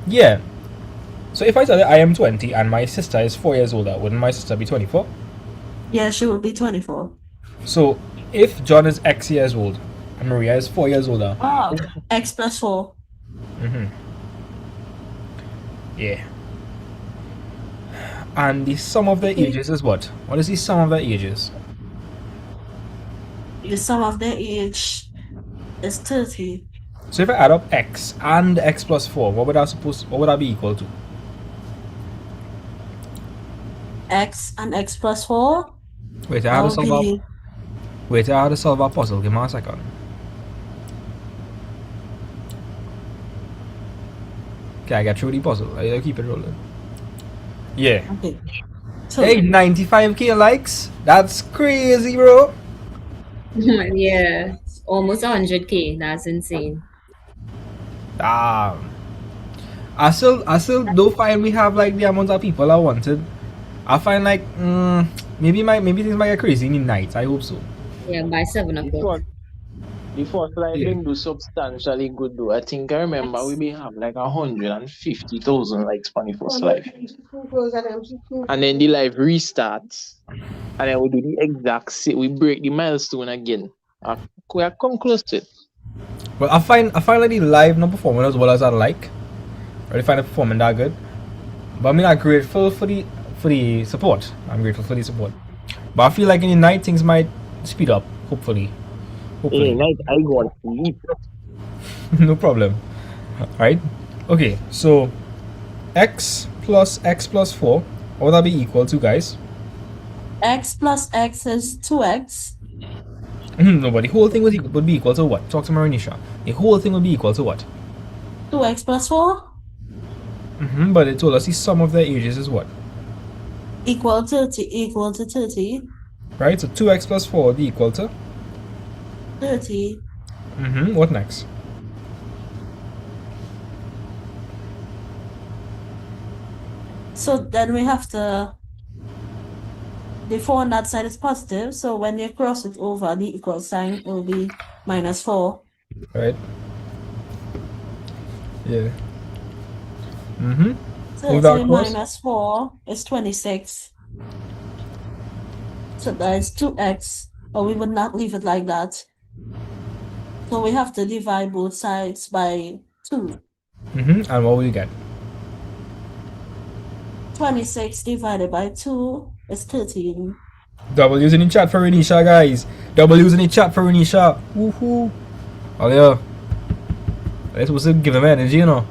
yeah. So if I tell you I am 20 and my sister is 4 years older, wouldn't my sister be 24? Yeah, she will be 24. So if John is X years old and Maria is 4 years older. Oh, X plus 4. Yeah. And the sum of their ages is what? What is the sum of their ages? The sum of their age is 30. So if I add up X and X plus 4, what would that be equal to? X and X plus 4. Wait, I have to solve a puzzle. Give me a second. Okay, I get through the puzzle. I'll keep it rolling. Yeah. Okay. Hey, 95k likes? That's crazy, bro. Yeah, almost 100k. That's insane. I still don't find we have like the amount of people I wanted. I find like maybe things might get crazy in the night. I hope so. Yeah, by 7 o'clock. The first live didn't do substantially good though. I think I remember we may have like 150,000 likes on the first live. And then the live restarts. And then we do the exact same. We break the milestone again. We are come close to it. Well, I find like the live not performing as well as I like. I really find it performing that good. But I mean, I'm grateful for the support. I'm grateful for the support. But I feel like in the night things might speed up. Hopefully. In the night I go on sleep. No problem. Right? Okay, so X plus 4. What would that be equal to, guys? X plus X is 2X. No, but the whole thing would be equal to what? Talk to Marinisha. The whole thing would be equal to what? 2X plus 4? But it told us the sum of their ages is what? Equal to 30. Right, so 2x plus 4 would be equal to? 30. What next? So then we have to... The 4 on that side is positive, so when you cross it over, the equal sign will be -4. Right. Yeah. 30 minus 4 is 26. So that is 2x, but we would not leave it like that. So we have to divide both sides by 2. And what will you get? 26 divided by 2 is 13. W's in the chat for Renisha, guys. W's in the chat for Renisha. Woohoo. Oh, yeah. That's supposed to give them energy, you know.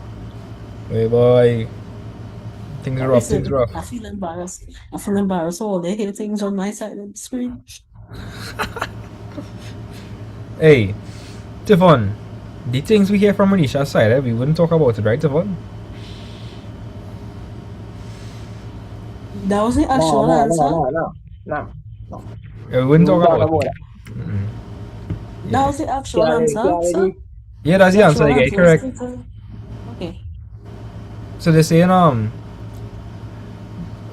Hey, boy. Things are rough, things are rough. I feel embarrassed. I feel embarrassed. All they hear things on my side of the screen. Hey, Tiffon. The things we hear from Renisha's side, we wouldn't talk about it, right, Tiffon? That was the actual answer. No. Yeah, we wouldn't talk about it. That was the actual answer, sir. Yeah, that's the answer. You get it correct. Okay. So they're saying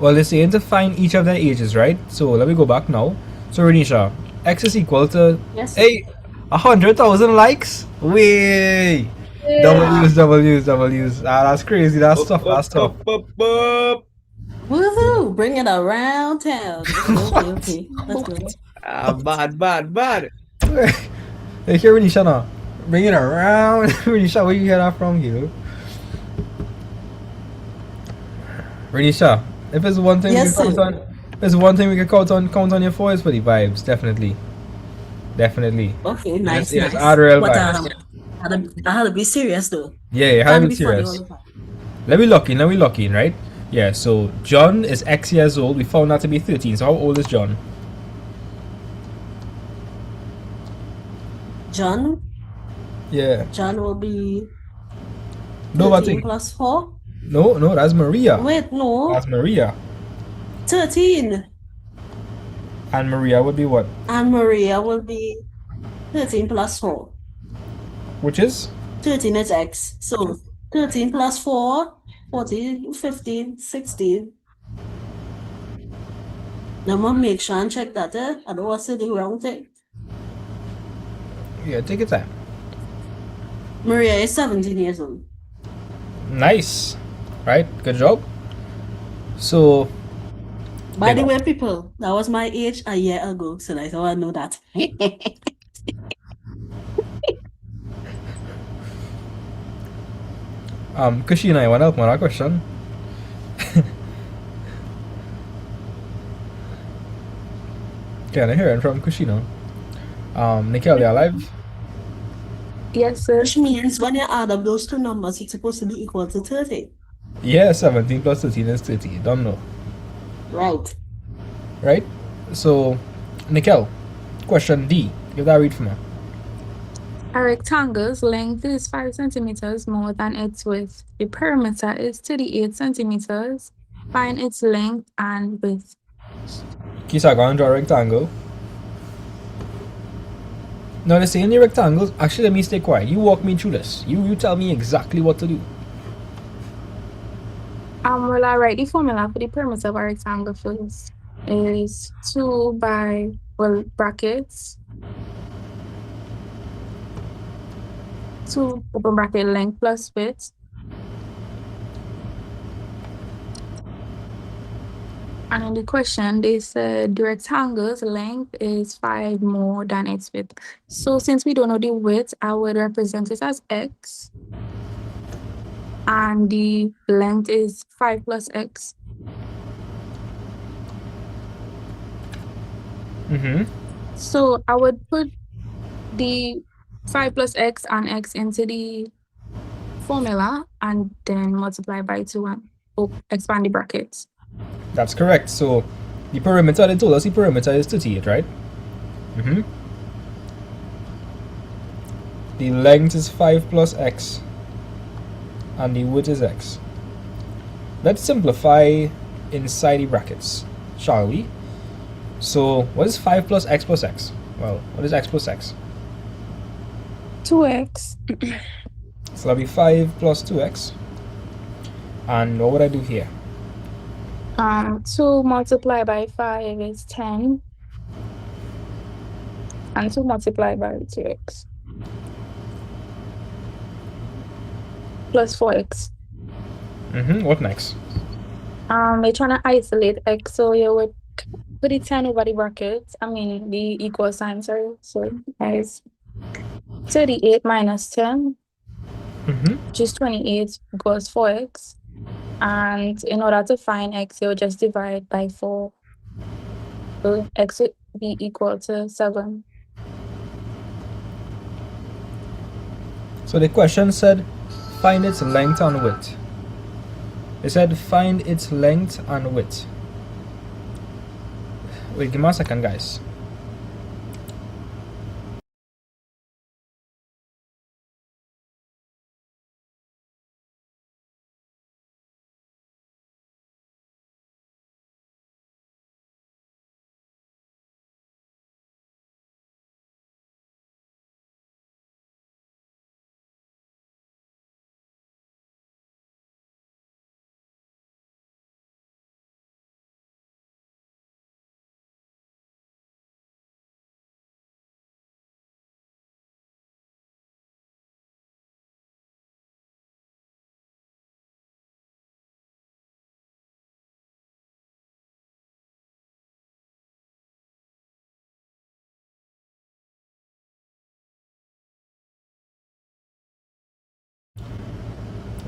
well, they're saying to find each of their ages, right? So let me go back now. So Renisha, X is equal to 100,000 likes. Way. Yeah. W's. That's crazy. That's tough. Woohoo! Bring it around town. Okay. Let's go. Bad. Hey, here, Renisha, now. Bring it around. Renisha, where you get that from, you? Renisha, if there's one thing we can count on, there's one thing we can count on your for is for the vibes, definitely. Okay, nice. Yes, real vibes. I had to be serious though. Yeah, you have to be serious. Let me lock in, right? Yeah, so John is X years old. We found that to be 13. So how old is John? John? Yeah. John will be 13 plus 4. No, that's Maria. Wait, no. That's Maria. 13. And Maria would be what? And Maria will be 13 plus 4. Which is? 13 is X. So 13 plus 4, 14, 15, 16. Now I'm going to make sure and check that. I don't want to say the wrong thing. Yeah, take your time. Maria is 17 years old. Nice. Right? Good job. So, By the way, people, that was my age a year ago, so I thought I know that. Kushina, you want to help me with that question? Can I hear it from Kushina? Nikhil, you alive? Yes, sir. Which means when you add up those two numbers, it's supposed to be equal to 30. Yeah, 17 plus 13 is 30. You don't know. Right. Right? So, Nikhil, question D. Give that a read for me. A rectangle's length is 5 centimeters more than its width. The perimeter is 38 centimeters. Find its length and width. Kisa, go and draw a rectangle. Now, they say in the rectangles, actually, let me stay quiet. You walk me through this. You tell me exactly what to do. Well, I write the formula for the perimeter of a rectangle first. Is 2 by, well, brackets. 2 open bracket length plus width. And in the question, they said the rectangle's length is 5 more than its width. So since we don't know the width, I would represent it as x. And the length is 5 plus x. So I would put the 5 plus x and x into the formula and then multiply by 2 and expand the brackets. That's correct. So, the perimeter, they told us the perimeter is 38, right? The length is 5 plus x. And the width is x. Let's simplify inside the brackets, shall we? So, what is 5 plus x plus x? Well, what is x plus x? 2x. So that'll be 5 plus 2x. And what would I do here? 2 multiplied by 5 is 10. And 2 multiplied by 2x. Plus 4x. What next? We're trying to isolate x, so you would put the 10 over the brackets. I mean, the equal sign, sorry. So, guys, 38 minus 10, which is 28, equals 4x. And in order to find x, you'll just divide by 4. So x would be equal to 7. So the question said, find its length and width. It said, find its length and width. Wait, give me a second, guys.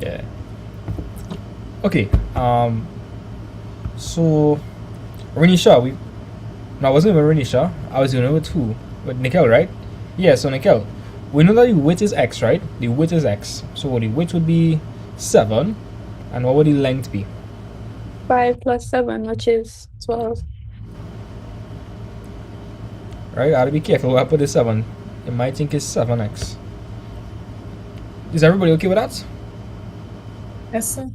Yeah. Okay. So Renisha, I wasn't with Renisha. I was doing it with who? With Nikhil, right? Yeah. So Nikhil, we know that the width is x, right? The width is x. So the width would be 7, and what would the length be? 5 plus 7, which is 12. Right. I gotta be careful where I put the 7. You might think it's 7x. Is everybody okay with that? Yes, sir.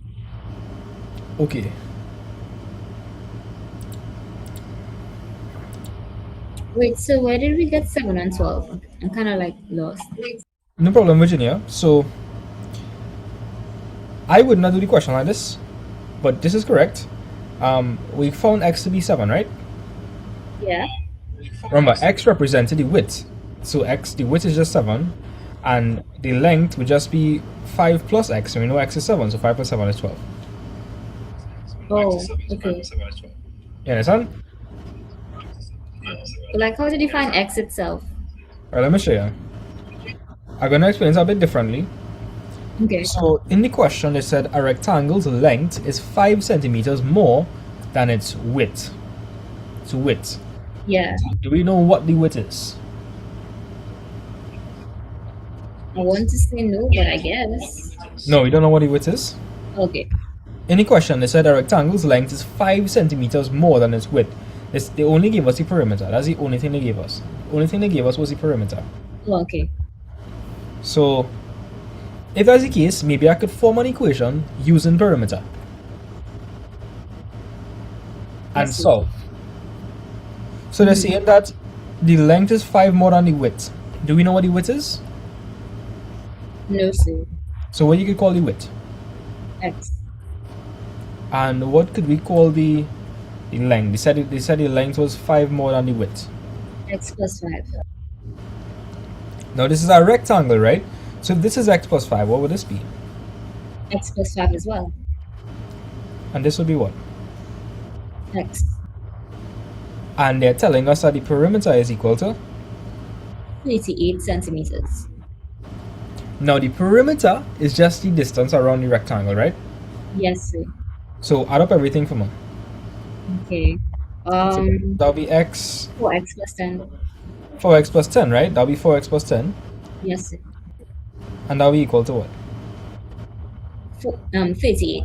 Okay. Wait, so where did we get 7 and 12? I'm kind of like lost. No problem, Virginia. So I would not do the question like this, but this is correct. We found x to be 7, right? Yeah. Remember, x represented the width. So the width is just 7, and the length would just be 5 plus x. So we know x is 7, so 5 plus 7 is 12. Oh, okay. You understand? Like, how to define x itself? Alright, let me show you. I'm gonna explain it a bit differently. Okay. So in the question they said a rectangle's length is 5 centimeters more than its width. Its width. Yeah. Do we know what the width is? I want to say no, but I guess. No, we don't know what the width is. Okay. In the question they said a rectangle's length is 5 centimeters more than its width. They only gave us the perimeter. That's the only thing they gave us. The only thing they gave us was the perimeter. Oh, okay. So if that's the case, maybe I could form an equation using perimeter and solve. So they're saying that the length is 5 more than the width. Do we know what the width is? No, sir. So what you could call the width? X. And what could we call the length? They said the length was 5 more than the width. X plus 5. Now this is a rectangle, right? So if this is x plus 5, what would this be? X plus 5 as well. And this would be what? X. And they're telling us that the perimeter is equal to? 38 centimeters. Now the perimeter is just the distance around the rectangle, right? Yes, sir. So add up everything for me. Okay. That'll be x. 4x plus 10. 4x plus 10, right? That'll be 4x plus 10. Yes, sir. And that'll be equal to what? 38.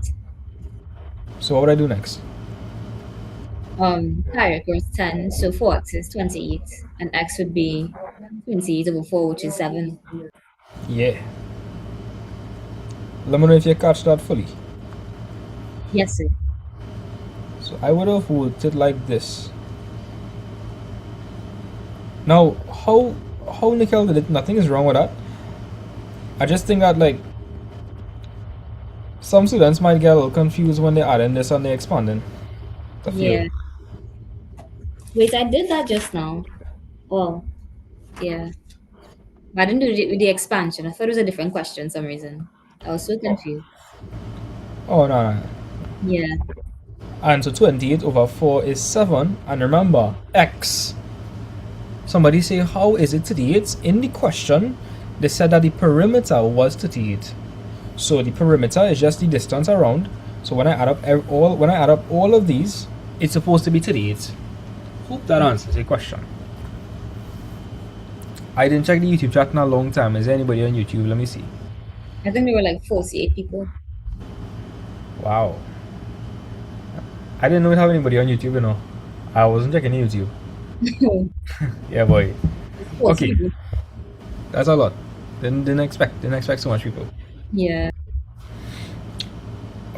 So what would I do next? Carry across 10, so 4x is 28, and x would be 28 over 4, which is 7. Yeah. Let me know if you catch that fully. Yes, sir. So I would have worked it like this. Now, how Nickel did it, nothing is wrong with that. I just think that, like, some students might get a little confused when they're adding this and they're expanding. Yeah. Wait, I did that just now. Oh, yeah. But I didn't do it with the expansion. I thought it was a different question for some reason. I was so confused. Oh, no. Yeah. And so 28 over 4 is 7. And remember, x. Somebody say, how is it 38? In the question, they said that the perimeter was 38. So the perimeter is just the distance around. So when I add up all of these, it's supposed to be 38. Hope that answers the question. I didn't check the YouTube chat in a long time. Is there anybody on YouTube? Let me see. I think there were like 48 people. Wow. I didn't know we have anybody on YouTube, you know. I wasn't checking YouTube. Yeah, boy. Okay. That's a lot. Didn't expect so much people. Yeah.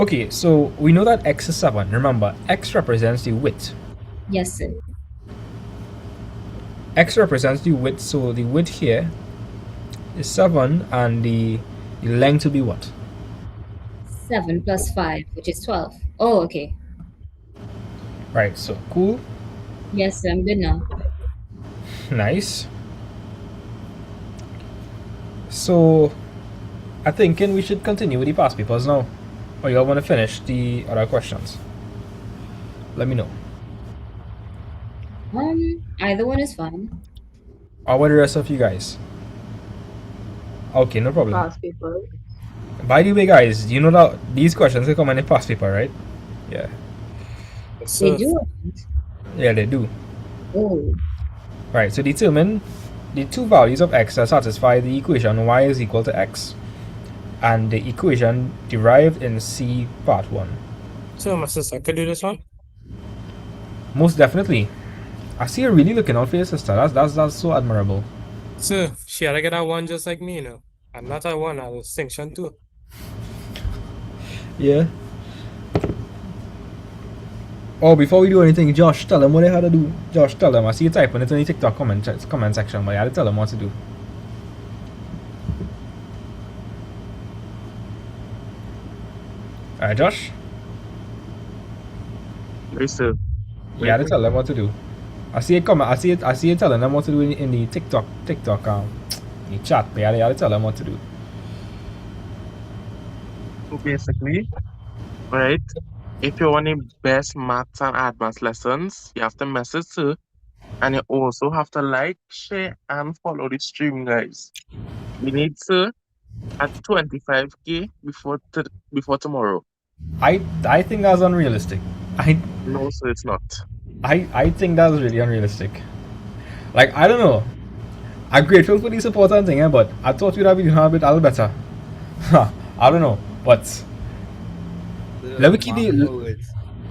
Okay, so we know that x is 7. Remember, x represents the width. Yes, sir. X represents the width, so the width here is 7 and the length will be what? 7 plus 5, which is 12. Oh, okay. Right, so cool. Yes, sir, I'm good now. Nice. So I think we should continue with the past papers now. Or you all want to finish the other questions? Let me know. Either one is fine. How about the rest of you guys? Okay, no problem. Past paper. By the way, guys, you know that these questions will come in the past paper, right? Yeah. They do? Yeah, they do. Oh. Right, so determine the two values of x that satisfy the equation y is equal to x and the equation derived in C part 1. So my sister could do this one? Most definitely. I see her really looking out for your sister. That's so admirable. So she had to get that one just like me, you know. And not I won, I was distinction too. Yeah. Oh, before we do anything, Josh, tell them what they had to do. Josh, tell them. I see you typing it in the TikTok comment section, but you had to tell them what to do. Alright, Josh? Yes, sir. You had to tell them what to do. I see it comment. I see you telling them what to do in the TikTok the chat, but you had to tell them what to do. So basically, right, if you want the best maths and advanced lessons, you have to message too. And you also have to like, share, and follow the stream, guys. We need to at 25K before tomorrow. I think that's unrealistic. No, sir, it's not. I think that's really unrealistic. Like, I don't know. I'm grateful for the support and thing, but I thought we'd have been a bit a little better. I don't know, but let me keep the.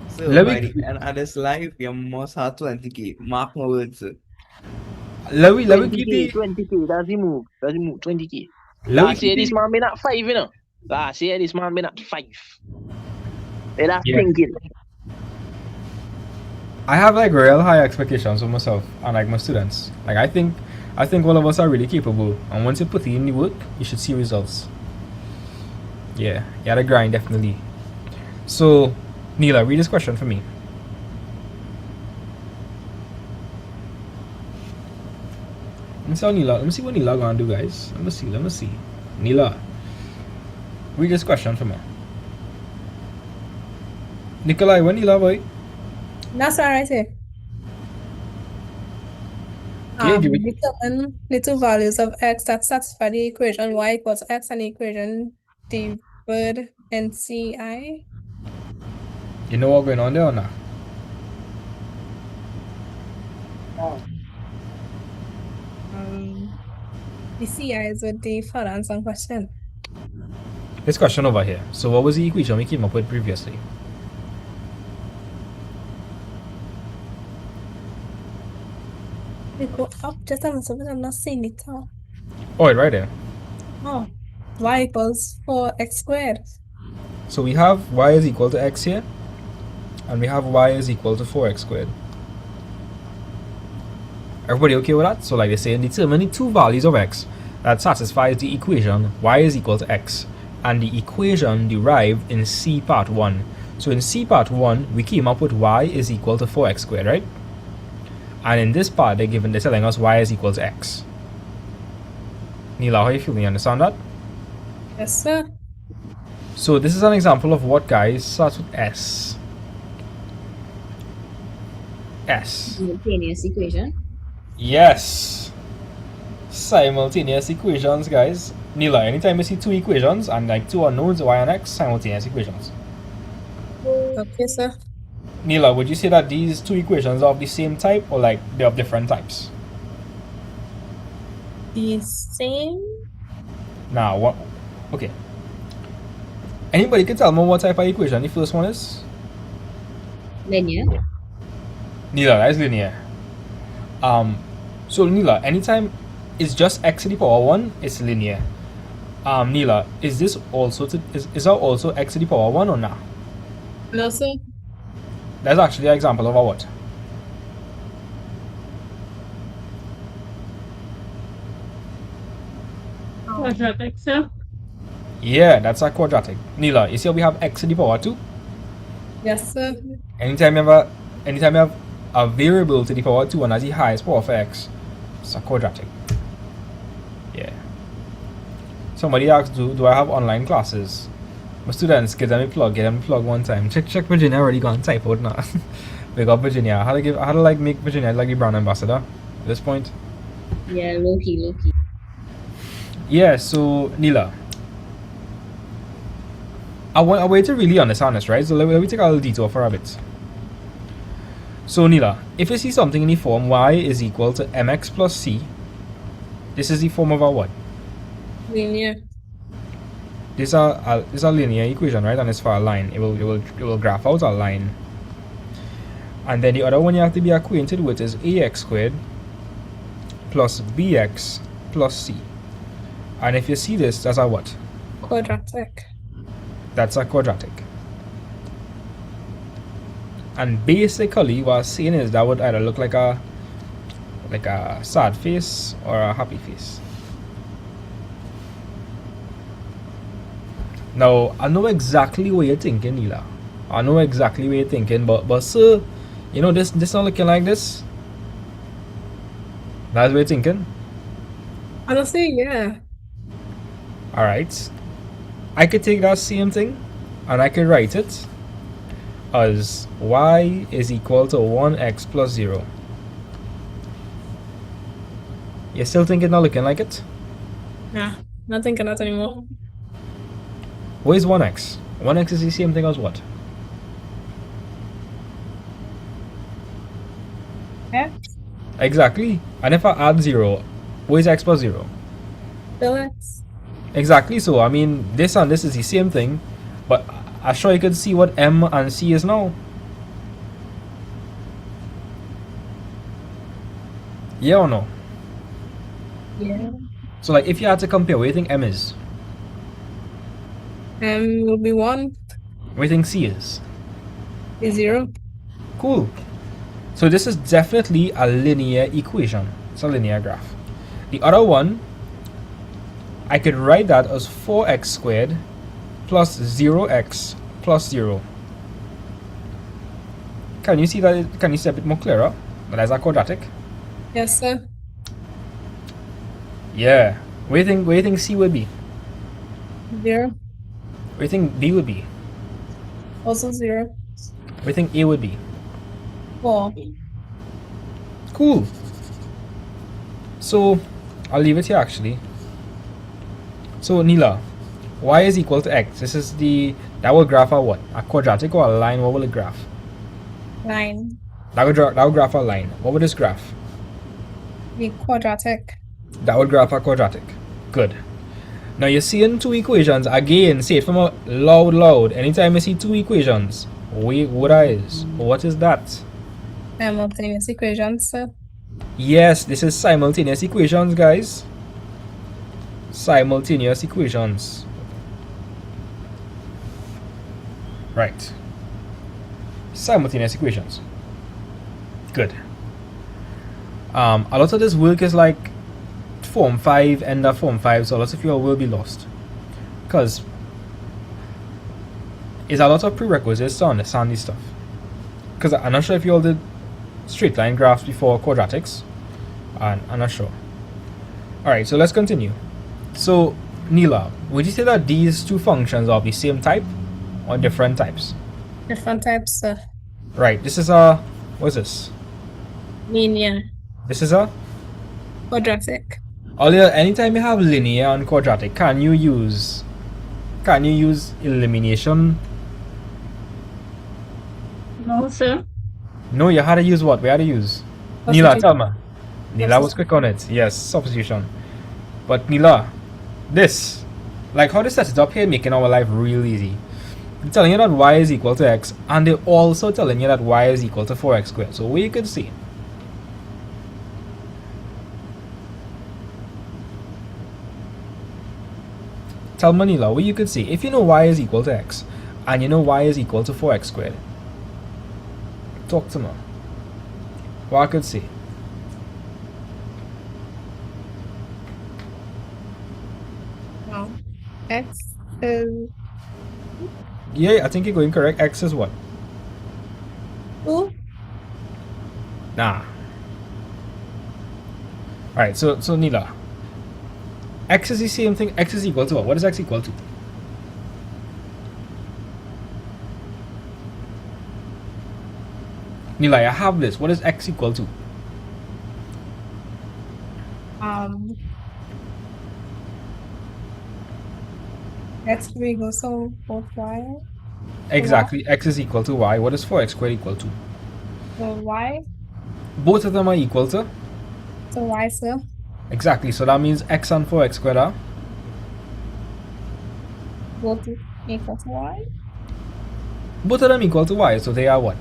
So Let by me the end of this life, you must have 20K. Mark my words, sir. let me keep 20K, the. 20K, that's the move. 20K. Let me Last keep year, this the. man been at 5, you know. Last year, this man been at 5. They that's Yeah. thinking. I have like real high expectations for myself and like my students. Like I think all of us are really capable, and once you put in the work, you should see results. Yeah, you gotta grind definitely. So, Neela, read this question for me. Let me see how Neela. Let me see what Neela gonna do, guys. Let me see. Neela, read this question for me. Nikolai, when Neela boy? That's all right here. Okay, give it. Determine the two values of x that satisfy the equation y equals x and the equation divided NCI. You know what's going on there or not? The CI is with the further answer question. This question over here. So what was the equation we came up with previously? We go up just a little bit, I'm not seeing it all. Oh, right there. Oh, y equals 4x squared. So we have y is equal to x here, and we have y is equal to 4x squared. Everybody okay with that? So like they say, determine the two values of x that satisfies the equation y is equal to x, and the equation derived in C part 1. So in C part 1, we came up with y is equal to 4x squared, right? And in this part, they're telling us y is equal to x. Neela, how you feeling? You understand that? Yes, sir. So this is an example of what, guys, starts with S. S. Simultaneous equation. Yes. Simultaneous equations, guys. Neela, anytime you see two equations and like two unknowns, y and x, simultaneous equations. Okay, sir. Neela, would you say that these two equations are of the same type or like they're of different types? The same? Now, what? Okay. Anybody can tell me what type of equation the first one is? Linear. Neela, that is linear. So Neela, anytime it's just x to the power 1, it's linear. Neela, is this also is that also x to the power 1 or not? No, sir. That's actually an example of a what? Quadratic, sir. Yeah, that's a quadratic. Neela, you see how we have x to the power 2? Yes, sir. Anytime you have a variable to the power 2 and has the highest power for x, it's a quadratic. Yeah. Somebody asked, do I have online classes? My students, get them a plug one time. Check Virginia already gone type out now. Big up Virginia. I had to like make Virginia like the brand ambassador at this point. Yeah, low key. Yeah, so Neela, I want to really understand this, right? So let me take a little detour for a bit. So Neela, if you see something in the form y is equal to mx plus c, this is the form of a what? Linear. This is a linear equation, right? And it's for a line. It will graph out a line. And then the other one you have to be acquainted with is ax squared plus bx plus c. And if you see this, that's a what? Quadratic. That's a quadratic. And basically what I'm saying is that would either look like a sad face or a happy face. Now I know exactly what you're thinking, Neela. I know exactly what you're thinking, but sir, you know this not looking like this. That's what you're thinking? Honestly, yeah. Alright. I could take that same thing and I could write it us y is equal to 1x plus 0. You still thinking not looking like it? Nah, not thinking that anymore. What is 1x? 1x is the same thing as what? Yeah. Exactly. And if I add 0, what is x plus 0? Still x. Exactly. So, I mean, this and this is the same thing, but I'm sure you can see what m and c is now. Yeah or no? Yeah. So, like, if you had to compare, what do you think m is? M will be 1. What do you think c is? Is 0. Cool. So this is definitely a linear equation. It's a linear graph. The other one, I could write that as 4x squared plus 0x plus 0. Can you see that? Can you see a bit more clearer? That is a quadratic. Yes, sir. Yeah. What do you think C would be? 0. What do you think D would be? Also 0. What do you think A would be? 4. Cool. So I'll leave it here actually. So Neela, y is equal to x. This is that will graph a what? A quadratic or a line? What will it graph? Line. That would graph a line. What would this graph? Be quadratic. That would graph a quadratic. Good. Now you're seeing two equations. Again, say it from a loud. Anytime you see two equations, what is that? Simultaneous equations, sir. Yes, this is simultaneous equations, guys. Simultaneous equations. Right. Simultaneous equations. Good. A lot of this work is like Form 5, end of Form 5, so a lot of you all will be lost. Because it's a lot of prerequisites to understand this stuff. Because I'm not sure if you all did straight line graphs before quadratics. And I'm not sure. Alright, so let's continue. So, Neela, would you say that these two functions are of the same type or different types? Different types, sir. Right, this is a... what's this? Linear. This is a... Quadratic. Earlier, anytime you have linear and quadratic, can you use elimination? No, sir. No, you had to use what? We had to use... Neela, tell me. Neela was quick on it. Yes, substitution. But Neela, this, like how they set it up here, making our life real easy. They're telling you that y is equal to x, and they're also telling you that y is equal to 4x squared. So we could see. Tell me, Neela, what you could see. If you know y is equal to x, and you know y is equal to 4x squared, talk to me. What I could see. No. X is... Yeah, I think you're going correct. X is what? 2. Nah. Alright, so Neela. X is the same thing. X is equal to what? What is x equal to? Neela, I have this. What is x equal to? X will go so both y. Exactly. X is equal to y. What is 4x squared equal to? So y. Both of them are equal to? So y, sir. Exactly. So that means x and 4x squared are? Both equal to y. Both of them equal to y. So they are what?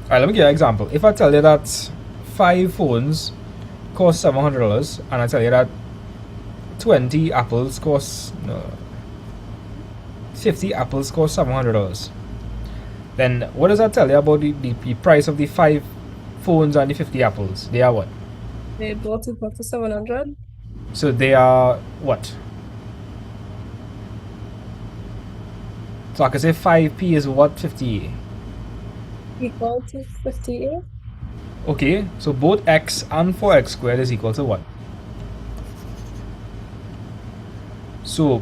Alright, let me give you an example. If I tell you that 5 phones cost $700, and I tell you that 20 apples cost 50 apples cost $700, then what does that tell you about the price of the 5 phones and the 50 apples? They are what? They both equal to 700. So they are what? So I can say 5p is what? 50. Equal to 58. Okay, so both x and 4x squared is equal to what? So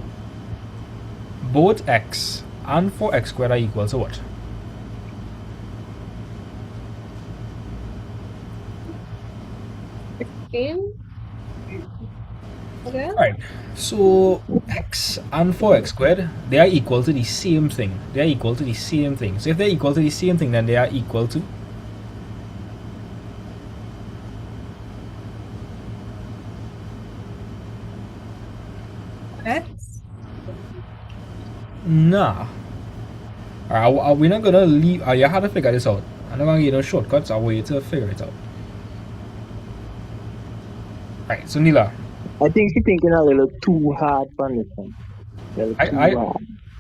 both x and 4x squared are equal to what? Okay. Alright, so x and 4x squared, they are equal to the same thing. They are equal to the same thing. So if they're equal to the same thing, then they are equal to X. nah. We're not gonna leave. You have to figure this out. I'm not gonna give you no shortcuts. I'll wait to figure it out. Right, so Nila, I think she's thinking a little too hard for this one.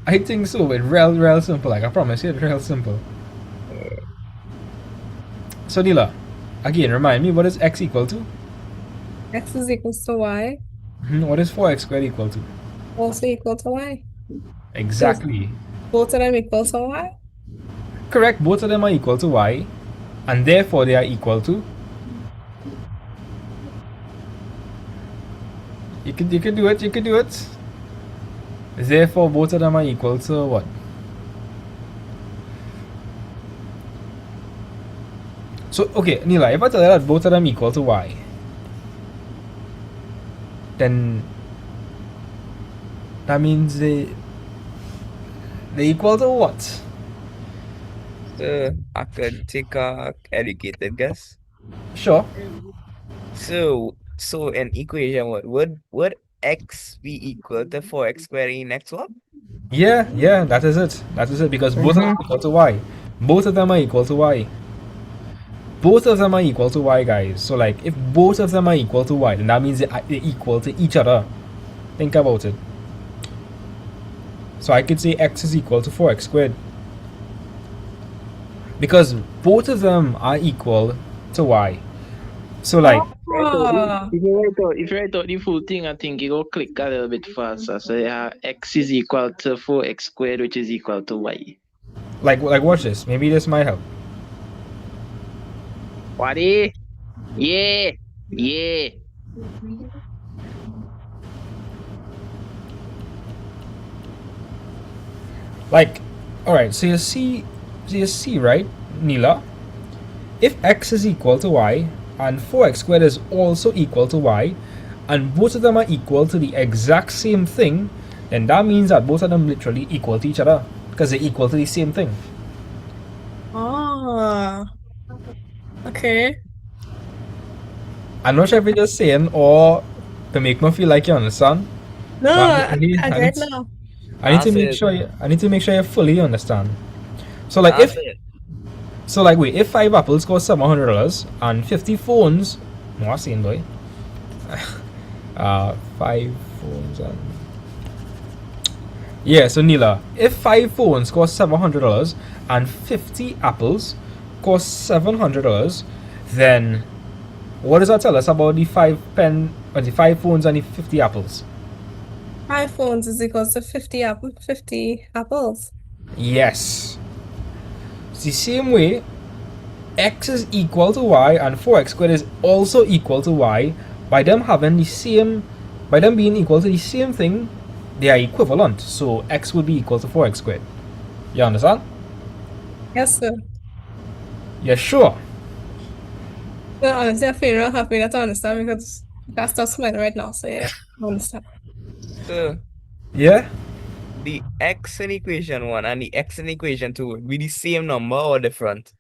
I think so. It's real simple. Like I promise you, it's real simple. So Nila, again, remind me, what is x equal to? X is equal to y. What is 4x squared equal to? Also equal to y. Exactly. Both of them equal to y. Correct. Both of them are equal to y, and therefore they are equal to. You can do it. You can do it. Therefore, both of them are equal to what? So okay, Nila, if I tell you that both of them equal to y, then that means they equal to what? So I could take a educated guess. Sure. So in equation, what would x be equal to 4x squared in next one? Yeah, that is it. That is it, because both of them are equal to y. Both of them are equal to y. Both of them are equal to y, guys. So like, if both of them are equal to y, then that means they're equal to each other. Think about it. So I could say x is equal to 4x squared, because both of them are equal to y. So like, If you write out the full thing, I think you go click a little bit faster. So yeah, x is equal to 4x squared, which is equal to y. like watch this. Maybe this might help. Waddy? Yeah. Like, alright, so you see, right, Nila? If x is equal to y, and 4x squared is also equal to y, and both of them are equal to the exact same thing, then that means that both of them literally equal to each other, because they're equal to the same thing. Oh. Okay. I'm not sure if you're just saying or to make me feel like you understand. No, But I get it now. I need to make sure you fully understand. So like if if 5 apples cost $700 and 50 phones, no, I'm saying boy. 5 phones and yeah. So Nila, if 5 phones cost $700 and 50 apples cost $700, then what does that tell us about the 5 phones and the 50 apples? 5 phones is equal to 50 apples. Yes. It's the same way x is equal to y and 4x squared is also equal to y. By them being equal to the same thing, they are equivalent. So x would be equal to 4x squared. You understand? Yes, sir. Yeah, sure. Well, honestly, I feel real happy that I understand because that's stop smiling right now. So yeah, I understand. So yeah, the x in equation 1 and the x in equation 2 would be the same number or different?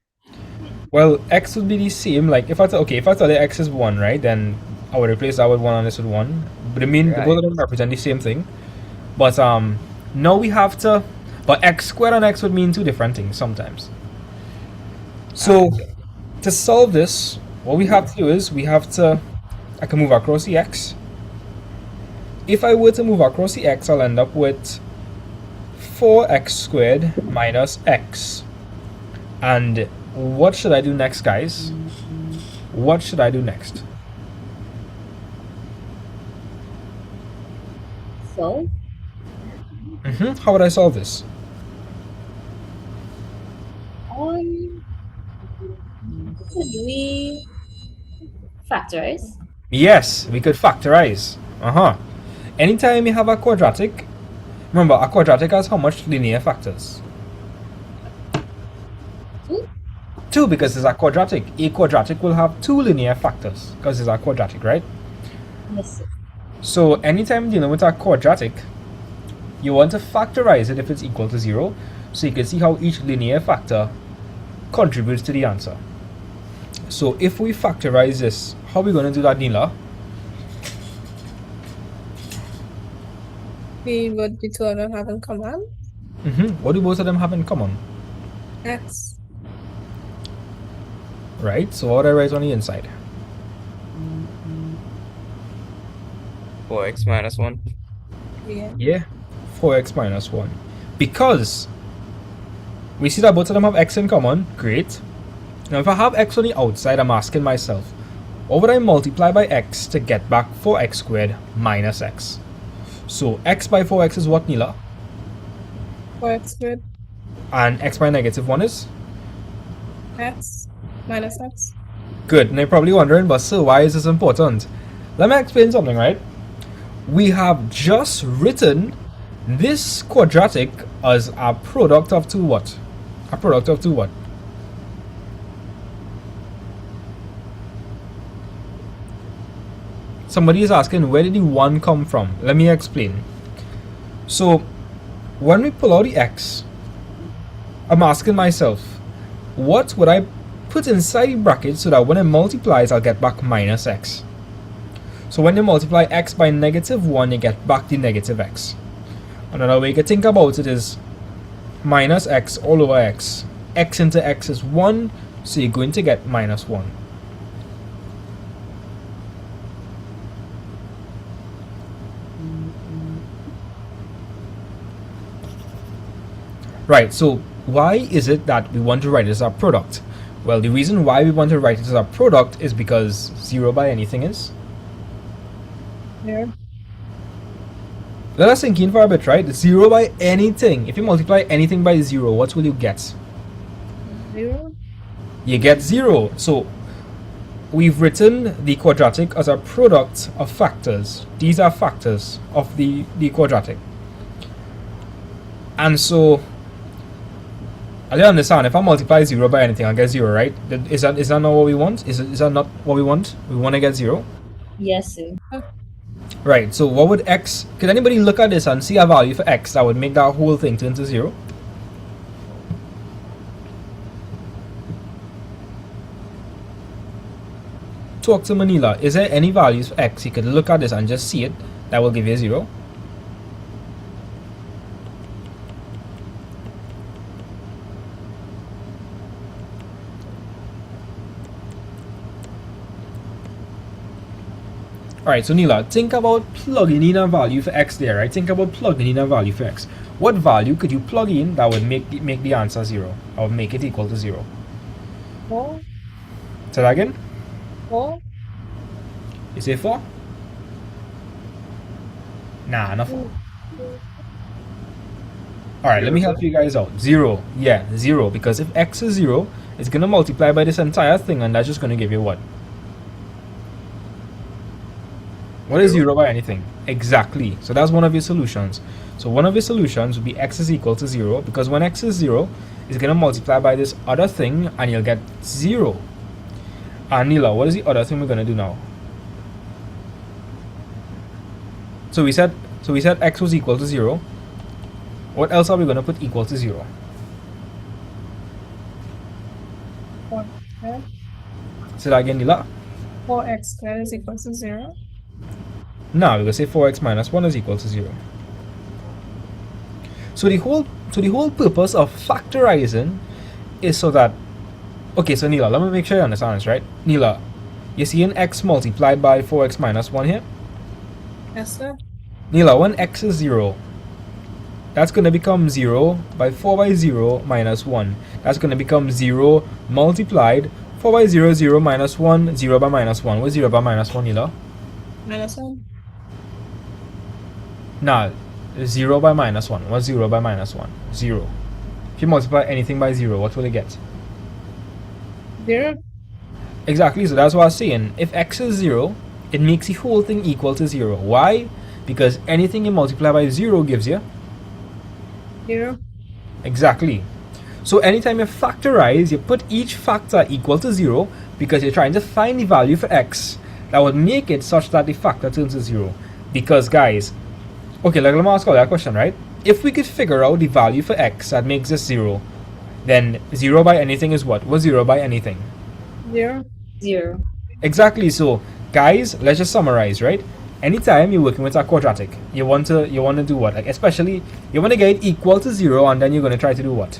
Well, x would be the same. Like if I tell you x is 1, right, then I would replace that with 1 and this with 1. But both of them represent the same thing. But now we have to. But x squared and x would mean 2 different things sometimes. So to solve this, what we have to do is I can move across the x. If I were to move across the x, I'll end up with 4x squared minus x. And what should I do next, guys? What should I do next? So? How would I solve this? Could we factorize? Yes, we could factorize. anytime you have a quadratic, remember a quadratic has how much linear factors? 2, because it's a quadratic. A quadratic will have 2 linear factors because it's a quadratic, right? Yes, sir. So anytime dealing with a quadratic, you want to factorize it if it's equal to 0, so you can see how each linear factor contributes to the answer. So if we factorize this, how are we going to do that, Neela? We would be two of them have in common. What do both of them have in common? X. Right, so what do I write on the inside? 4x minus 1. Yeah, 4x minus 1. Because we see that both of them have x in common, great. Now if I have x on the outside, I'm asking myself, what would I multiply by x to get back 4x squared minus x? So x by 4x is what, Neela? 4x squared. And x by negative 1 is? X minus x. Good, and you're probably wondering, but so why is this important? Let me explain something, right? We have just written this quadratic as a product of two what? A product of two what? Somebody is asking, where did the 1 come from? Let me explain. So, when we pull out the x, I'm asking myself, what would I put inside the bracket so that when it multiplies, I'll get back minus x? So when you multiply x by negative 1, you get back the negative x. Another way you can think about it is minus x all over x. X into x is 1, so you're going to get minus 1. Right, so why is it that we want to write it as a product? Well, the reason why we want to write it as a product is because 0 by anything is? Yeah. Let us think in for a bit, right? 0 by anything. If you multiply anything by 0, what will you get? 0. You get 0. So we've written the quadratic as a product of factors. These are factors of the quadratic. And so, I don't understand. If I multiply 0 by anything, I'll get 0, right? Is that not what we want? Is that not what we want? We want to get 0? Yes, sir. Right, so what would x... Could anybody look at this and see a value for x that would make that whole thing turn to 0? Talk to Manila. Is there any values for x? You could look at this and just see it. That will give you a 0. Alright, so Neela, think about plugging in a value for x there, right? Think about plugging in a value for x. What value could you plug in that would make the answer 0? Or make it equal to 0? 4. Say that again? 4. You say 4? Nah, not 4. Alright, let me help you guys out. 0. Yeah, 0. Because if x is 0, it's going to multiply by this entire thing and that's just going to give you what? What is 0 by anything? Exactly. So that's one of your solutions. So one of your solutions would be x is equal to 0, because when x is 0, it's going to multiply by this other thing and you'll get 0. And Neela, what is the other thing we're going to do now? So we said x was equal to 0. What else are we going to put equal to 0? 4. Say that again, Neela. 4x squared is equal to 0. Now we're going to say 4x minus 1 is equal to 0. So the whole purpose of factorizing is so that... Okay, so Neela, let me make sure you understand this, right? Neela, you see an x multiplied by 4x minus 1 here? Yes, sir. Neela, when x is 0, that's going to become 0 by 4 by 0 minus 1. That's going to become 0 multiplied 4 by 0, 0 minus 1, 0 by minus 1. What's 0 by minus 1, Neela? Minus 1. Nah, 0 by minus 1. What's 0 by minus 1? 0. If you multiply anything by 0, what will you get? 0. Exactly, so that's what I was saying. If x is 0, it makes the whole thing equal to 0. Why? Because anything you multiply by 0 gives you 0. exactly. So anytime you factorize, you put each factor equal to 0 because you're trying to find the value for x that would make it such that the factor turns to 0. Because guys, okay, let me ask you that question, right? If we could figure out the value for x that makes this 0, then 0 by anything is what? What's 0 by anything? 0. 0. Exactly. So guys, let's just summarize, right? Anytime you're working with a quadratic, you want to do what? Like especially you want to get it equal to 0, and then you're going to try to do what?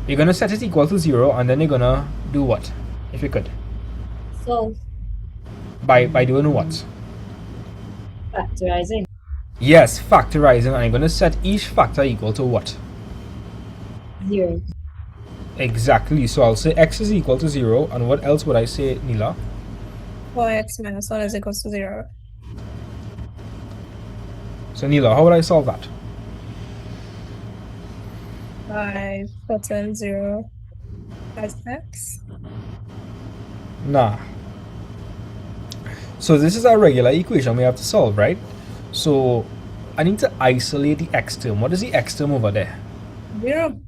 You're going to set it equal to 0, and then you're going to do what? If you could. So, By doing what? factorizing. Yes, factorizing, and you're going to set each factor equal to what? 0. Exactly. So I'll say x is equal to 0, and what else would I say, Nila? 4x minus 1 is equals to 0. So Nila, how would I solve that? By putting 0 as x. Nah. So this is our regular equation we have to solve, right? So I need to isolate the x term. What is the x term over there? 0.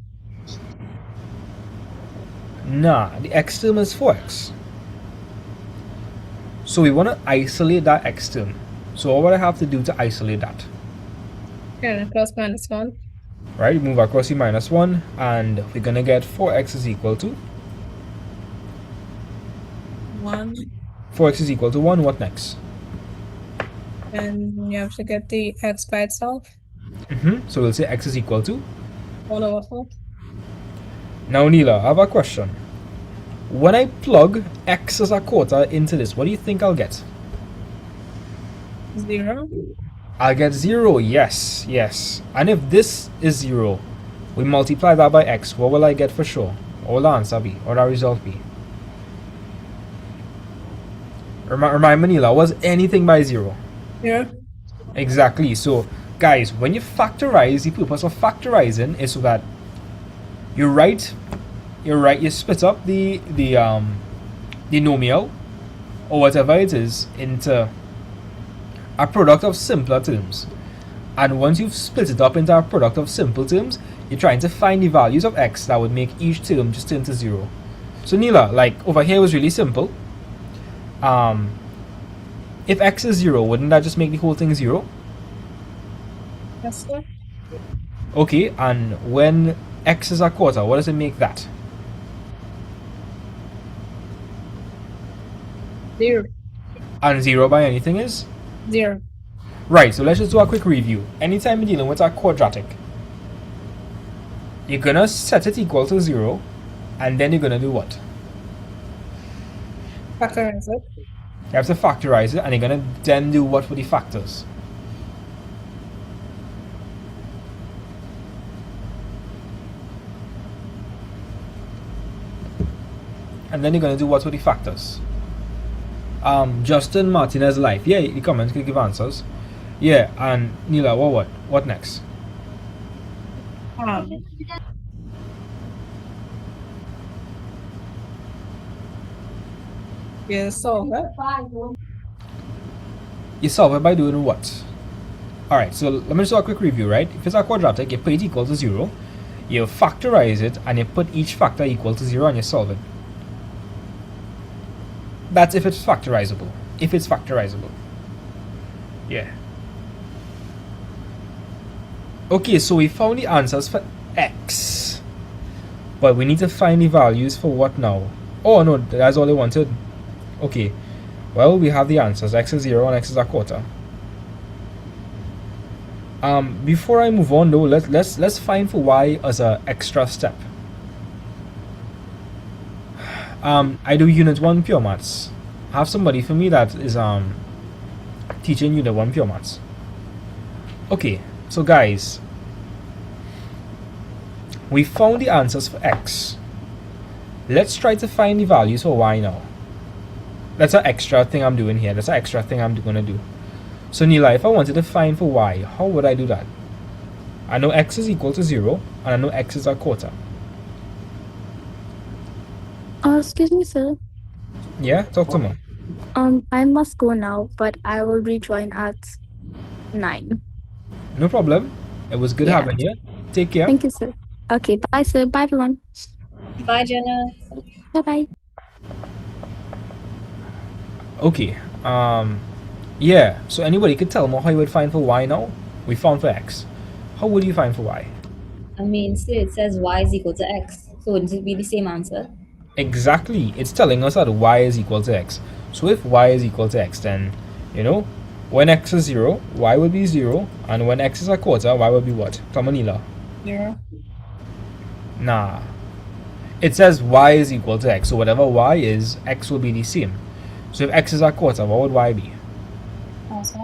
Nah, the x term is 4x. So we want to isolate that x term. So what would I have to do to isolate that? And plus minus 1. Right, move across the minus 1, and we're going to get 4x is equal to 1. 4x is equal to 1. What next? And you have to get the x by itself. So we'll say x is equal to 1 over 4. Now, Neela, I have a question. When I plug x as a quarter into this, what do you think I'll get? 0. I'll get 0, yes, yes. And if this is 0, we multiply that by x, what will I get for sure? What will the answer be? Or the result be? Remind me, Neela, was anything by 0? Yeah. Exactly. So, guys, when you factorize, the purpose of factorizing is so that you split up the nomial or whatever it is into a product of simpler terms. And once you've split it up into a product of simple terms, you're trying to find the values of x that would make each term just turn to 0. So Neela, like over here was really simple. If x is 0, wouldn't that just make the whole thing 0? Yes, sir. Okay, and when x is a quarter, what does it make that? 0. And 0 by anything is? 0. Right, so let's just do a quick review. Anytime you're dealing with a quadratic, you're gonna set it equal to 0, and then you're gonna do what? Factorize it. You have to factorize it, and you're gonna then do what with the factors? And then you're gonna do what with the factors? Justin Martinez Life. Yeah, the comments can give answers. Yeah, and Neela, what next? Yeah, solve it. You solve it by doing what? Alright, so let me just do a quick review, right? If it's a quadratic, you put it equal to 0, you factorize it, and you put each factor equal to 0, and you solve it. That's if it's factorizable. If it's factorizable. Yeah. Okay, so we found the answers for x. But we need to find the values for what now? Oh no, that's all they wanted. Okay. Well, we have the answers. X is 0 and x is a quarter. Before I move on though, let's find for y as an extra step. I do unit 1 pure maths. I have somebody for me that is teaching unit 1 pure maths. Okay, so guys, we found the answers for x. Let's try to find the values for y now. That's an extra thing I'm doing here. That's an extra thing I'm gonna do. So Neela, if I wanted to find for y, how would I do that? I know x is equal to 0, and I know x is a quarter. Excuse me, sir. Yeah, talk to me. I must go now, but I will rejoin at 9. No problem. It was good Yeah. having you. Take care. Thank you, sir. Okay, bye, sir. Bye, everyone. Bye, Jenna. Bye bye. Okay. Yeah. So anybody could tell me how you would find for y now? We found for x. How would you find for y? I mean, still it says y is equal to x. So wouldn't it be the same answer? Exactly. It's telling us that y is equal to x. So if y is equal to x, then, when x is 0, y will be 0. And when x is a quarter, y will be what? Kamanila. Yeah. Nah. It says y is equal to x. So whatever y is, x will be the same. So if x is a quarter, what would y be? Also,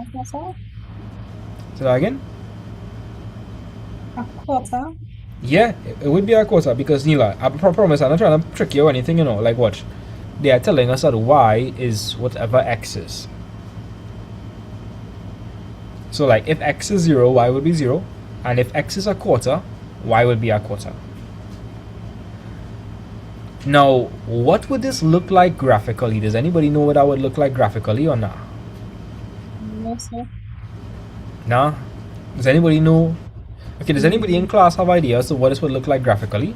Say that again? a quarter. Yeah, it would be a quarter because Neela, I promise I'm not trying to trick you or anything, like watch. They are telling us that y is whatever x is. So like if x is 0, y will be 0. And if x is a quarter, y will be a quarter. Now, what would this look like graphically? Does anybody know what that would look like graphically or not? No, sir. Nah? Does anybody know? Okay, does anybody in class have ideas of what this would look like graphically?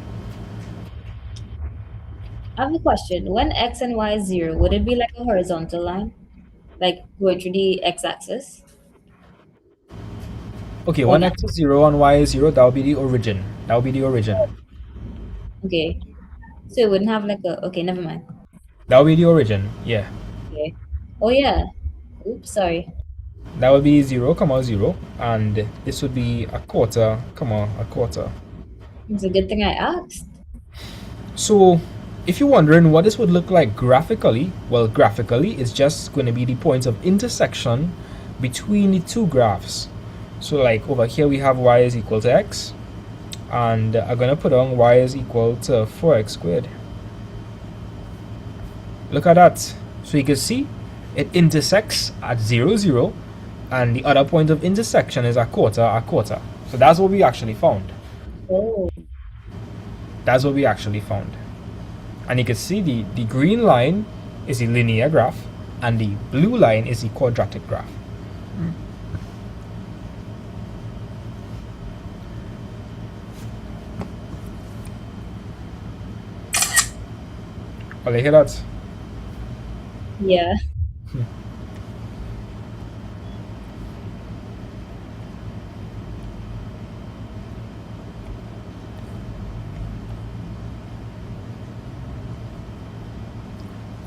I have a question. When x and y is 0, would it be like a horizontal line? Like going through the x-axis? Okay, when x is 0 and y is 0, that would be the origin. That would be the origin. Okay. So it wouldn't have like a... Okay, never mind. That would be the origin, yeah. Okay. Oh, yeah. Oops, sorry. That would be 0, 0, and this would be a quarter, a quarter. It's a good thing I asked. So, if you're wondering what this would look like graphically, well, graphically, it's just going to be the points of intersection between the two graphs. So, like over here, we have y is equal to x, and I'm going to put on y is equal to 4x squared. Look at that. So, you can see it intersects at 0, 0, and the other point of intersection is a quarter, a quarter. So, that's what we actually found. Oh. That's what we actually found. And you can see the green line is the linear graph and the blue line is the quadratic graph. Well, you hear that? Yeah.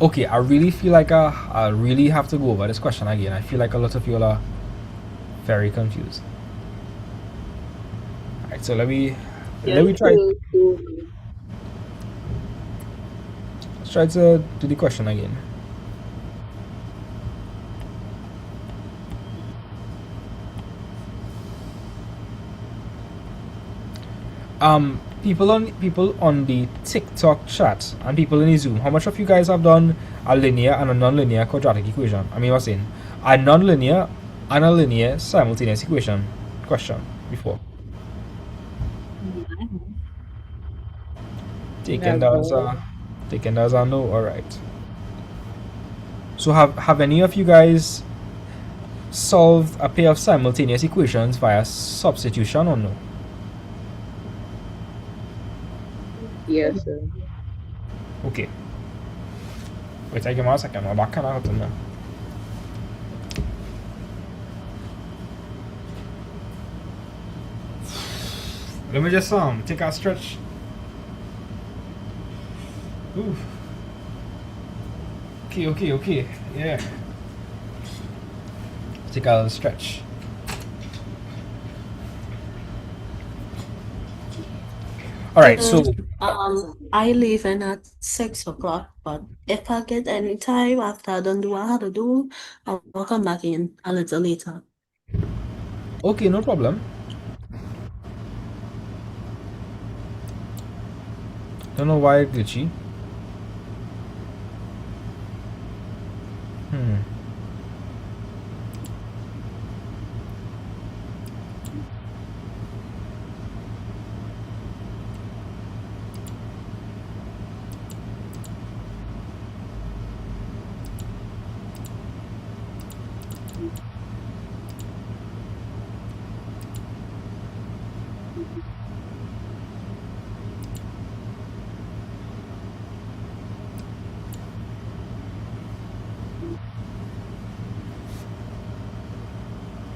Okay, I really feel like I really have to go over this question again. I feel like a lot of you are very confused. Alright, so let me try. Let's try to do the question again. People on the TikTok chat and people in the Zoom, how much of you guys have done a linear and a non-linear quadratic equation? I mean, what's in a non-linear and a linear simultaneous equation question before? Taken as a no. All right. So have any of you guys solved a pair of simultaneous equations via substitution or no? Yes, sir. Okay. Wait, give me a second. My back cannot happen now. Let me just take a stretch. Ooh. Okay. Yeah. Take a little stretch. All right, so I leave in at 6 o'clock, but if I get any time after I don't do what I had to do, I'll come back in a little later. okay, no problem. Don't know why it's glitchy.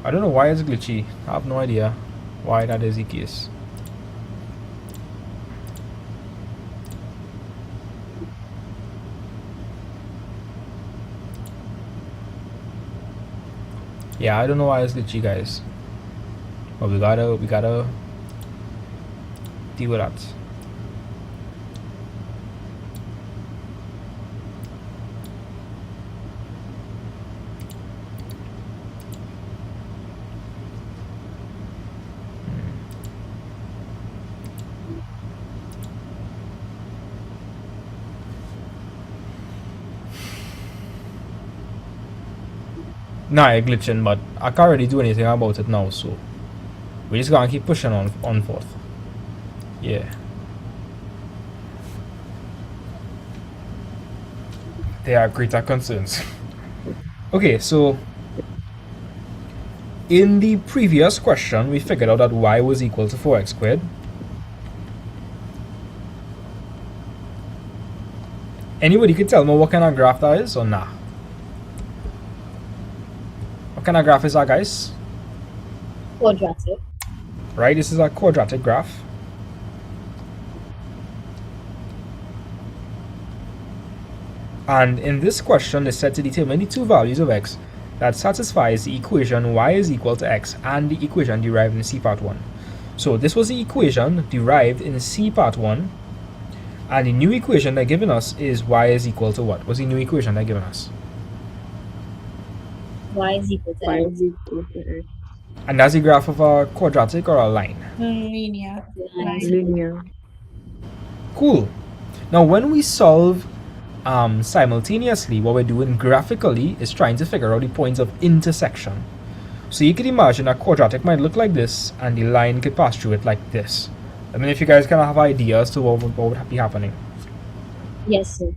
I don't know why it's glitchy. I have no idea why that is the case. Yeah, I don't know why it's glitchy, guys. But we gotta deal with that. Nah, it's glitching, but I can't really do anything about it now, so we just gotta keep pushing on forth. Yeah. There are greater concerns. Okay, so in the previous question, we figured out that y was equal to 4x squared. Anybody could tell me what kind of graph that is or nah? What kind of graph is that, guys? Quadratic. Right, this is a quadratic graph. And in this question, it's said to determine the two values of x that satisfies the equation y is equal to x and the equation derived in C part 1. So this was the equation derived in C part 1, and the new equation they're giving us is y is equal to what? What's the new equation they're giving us? Y is equal to x. And that's the graph of a quadratic or a line? Linear. Linear. Cool. Now when we solve simultaneously, what we're doing graphically is trying to figure out the points of intersection. So you could imagine a quadratic might look like this and the line could pass through it like this. I mean, if you guys kind of have ideas to what would be happening. Yes, sir.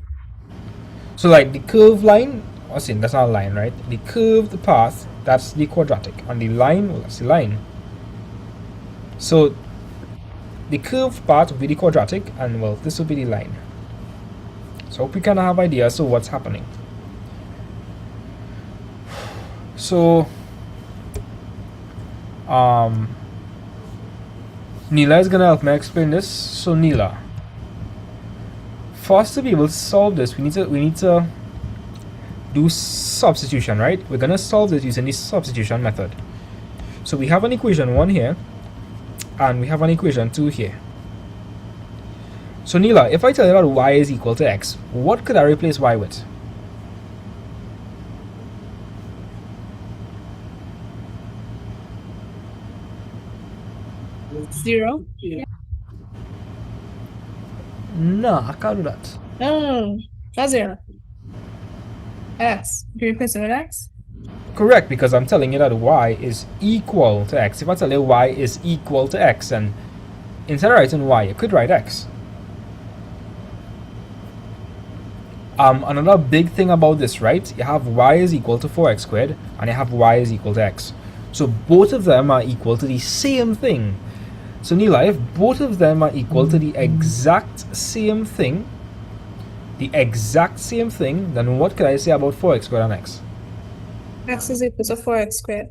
So like the curved line, that's not a line, right? The curved path, that's the quadratic, and the line, well, that's the line. So the curved part will be the quadratic, and well, this will be the line. So hope we kind of have ideas of what's happening. So Neela is gonna help me explain this. So Neela, for us to be able to solve this, we need to do substitution, right? We're gonna solve this using the substitution method. So we have an equation 1 here, and we have an equation 2 here. So Neela, if I tell you that y is equal to x, what could I replace y with? Zero. No, I can't do that. No, not zero. X. Do you replace it with x? Correct, because I'm telling you that y is equal to x. If I tell you y is equal to x, and instead of writing y, you could write x. Another big thing about this, right? You have y is equal to 4x squared, and you have y is equal to x. So both of them are equal to the same thing. So Neela, if both of them are equal to the exact same thing, then what could I say about 4x squared and x? X is equal to 4x squared.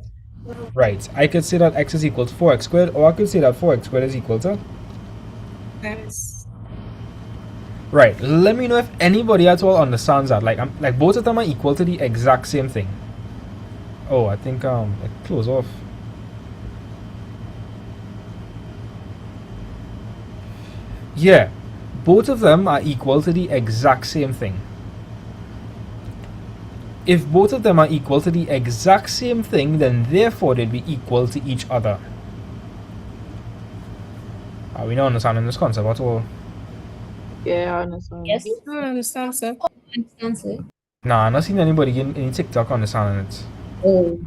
Right, I could say that x is equal to 4x squared, or I could say that 4x squared is equal to X. Right, let me know if anybody at all understands that. Like both of them are equal to the exact same thing. Oh, I think it closed off. Yeah, both of them are equal to the exact same thing. If both of them are equal to the exact same thing, then therefore they'd be equal to each other. Are we not understanding this concept at all? Yeah, I understand. Yes. I understand, sir. I understand, sir. Nah, I'm not seeing anybody in any TikTok understanding it. Oh.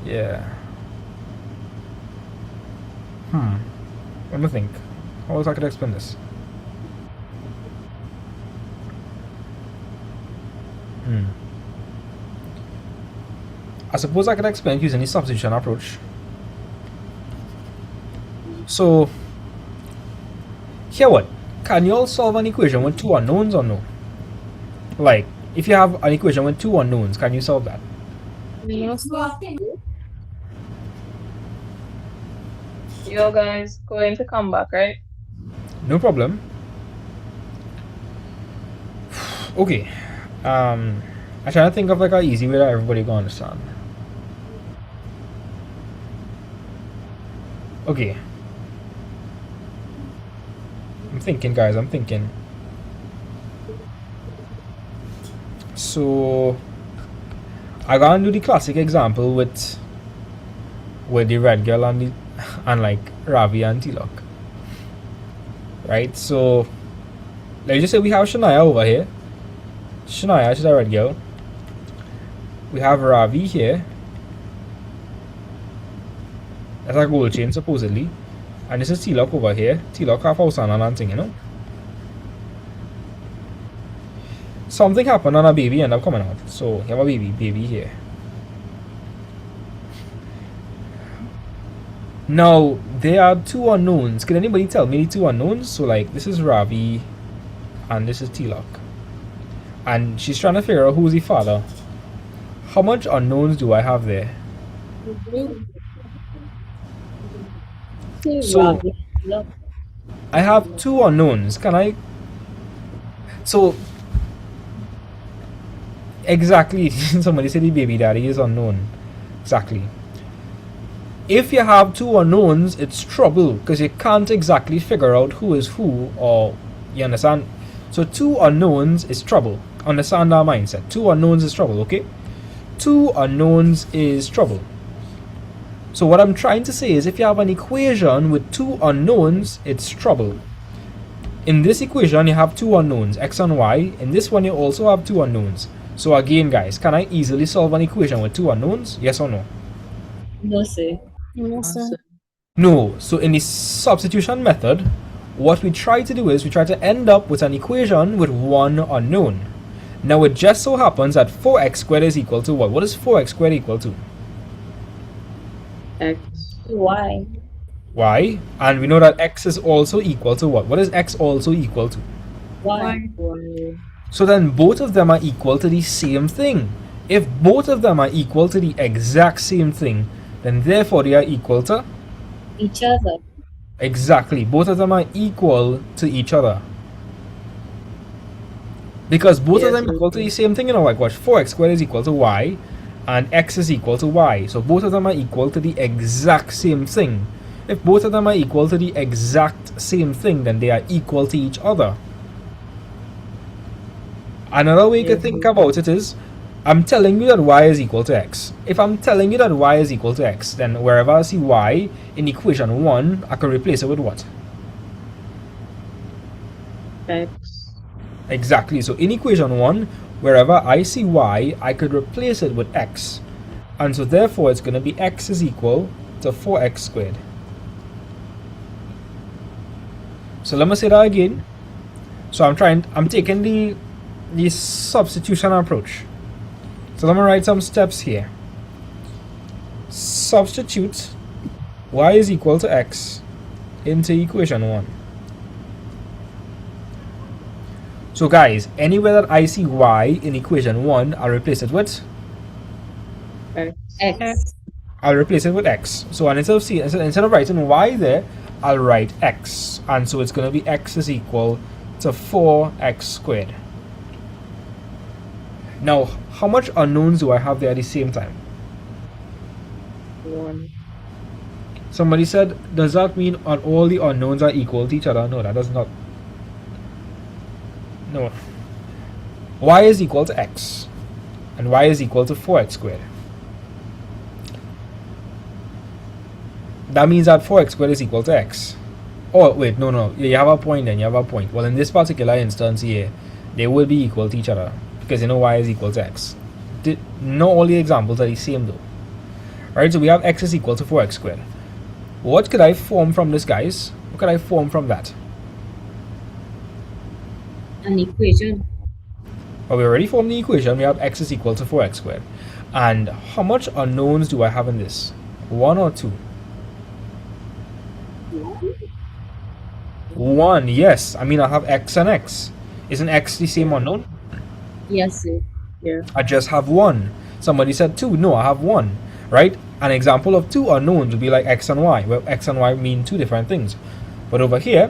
Yeah. Let me think. How else I could explain this? I suppose I could explain using the substitution approach. So, here what? Can you all solve an equation with two unknowns or no? Like, if you have an equation with two unknowns, can you solve that? You guys going to come back, right? No problem. Okay. I'm trying to think of like an easy way that everybody can understand. Okay. I'm thinking, guys. I'm thinking. So I gotta do the classic example with the red girl and like Ravi and Tilak. Right? So let's just say we have Shania over here. Shania, she's a red girl. We have Ravi here. That's a gold chain supposedly. And this is Tilak over here. Tilak have house and thing, you know. Something happened and a baby ended up coming out. So you have a baby here. Now there are two unknowns. Can anybody tell me the two unknowns? So like this is Ravi and this is Tilak. And she's trying to figure out who's the father. How much unknowns do I have there? So I have two unknowns. Can I? So exactly, somebody said the baby daddy is unknown. Exactly. If you have two unknowns, it's trouble because you can't exactly figure out who is who, or you understand? So two unknowns is trouble. Understand our mindset. Two unknowns is trouble, okay? Two unknowns is trouble. So what I'm trying to say is if you have an equation with two unknowns, it's trouble. In this equation, you have two unknowns, x and y. In this one, you also have two unknowns. So again, guys, can I easily solve an equation with two unknowns? Yes or no? No, sir. No, sir. No. So in the substitution method, what we try to do is we try to end up with an equation with one unknown. Now it just so happens that 4x squared is equal to what? What is 4x squared equal to? X. Y. Y. And we know that x is also equal to what? What is x also equal to? Y. So then both of them are equal to the same thing. If both of them are equal to the exact same thing, then therefore they are equal to Each other. exactly. Both of them are equal to each other. Because both of them equal to the same thing, you know, like what? 4x squared is equal to y, and x is equal to y. So both of them are equal to the exact same thing. If both of them are equal to the exact same thing, then they are equal to each other. Another way to think about it is, I'm telling you that y is equal to x. If I'm telling you that y is equal to x, then wherever I see y in equation 1, I can replace it with what? X. Exactly. So in equation 1, wherever I see y, I could replace it with x. And so therefore it's going to be x is equal to 4x squared. So let me say that again. So I'm taking the substitution approach. So let me write some steps here. Substitute y is equal to x into equation 1. So guys, anywhere that I see y in equation 1, I'll replace it with X. I'll replace it with x. So instead of writing y there, I'll write x. And so it's going to be x is equal to 4x squared. Now, how much unknowns do I have there at the same time? 1. Somebody said, does that mean all the unknowns are equal to each other? No, that does not. No. Y is equal to x. And y is equal to 4x squared. That means that 4x squared is equal to x. Oh, wait, no. You have a point then, you have a point. Well, in this particular instance here, they will be equal to each other. Because you know y is equal to x. Not all the examples are the same though. Alright, so we have x is equal to 4x squared. What could I form from this, guys? What could I form from that? An equation. Well, we already formed the equation. We have x is equal to 4x squared. And how much unknowns do I have in this? 1 or 2? 1, yes. I mean, I have x and x. Isn't x the same unknown? Yes, sir. Yeah. I just have 1. Somebody said 2. No, I have 1. Right? An example of two unknowns would be like x and y, where x and y mean two different things. But over here,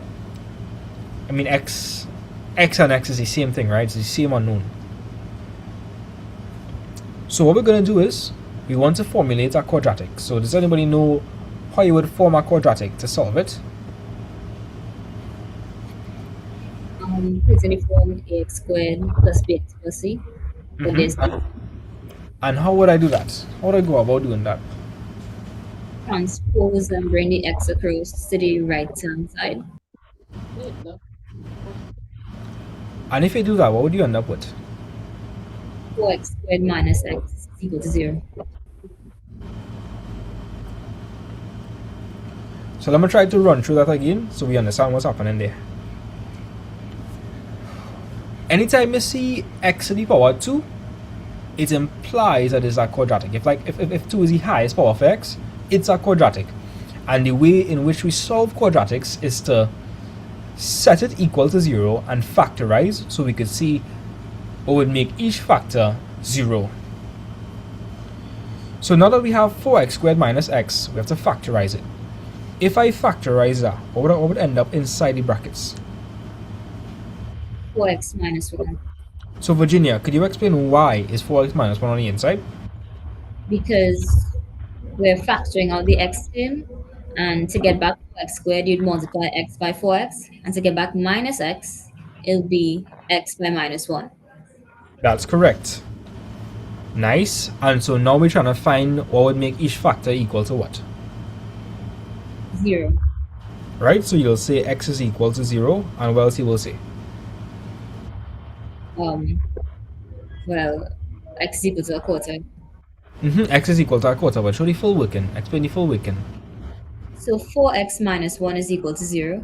I mean x and x is the same thing, right? It's the same unknown. So what we're going to do is, we want to formulate a quadratic. So does anybody know how you would form a quadratic to solve it? It's uniform ax squared plus bx plus c. But there's And how would I do that? How would I go about doing that? transpose and bring the x across to the right hand side. And if you do that, what would you end up with? 4x squared minus x is equal to 0. So let me try to run through that again so we understand what's happening there. Anytime you see x to the power 2, it implies that it's a quadratic. If 2 is the highest power of x, it's a quadratic. And the way in which we solve quadratics is to set it equal to 0 and factorize, so we could see what would make each factor 0. So now that we have 4x squared minus x, we have to factorize it. If I factorize that, what would end up inside the brackets? 4x minus 1. So Virginia, could you explain why is 4x minus 1 on the inside? Because we're factoring out the x term, and to get back 4x squared, you'd multiply x by 4x, and to get back minus x, it'll be x by minus 1. That's correct. Nice. And so now we're trying to find what would make each factor equal to what? 0. Right? So you'll say x is equal to 0, and what else you will say? Well, x is equal to a quarter. X is equal to a quarter, but show the full working. Explain the full working. So 4x minus 1 is equal to 0.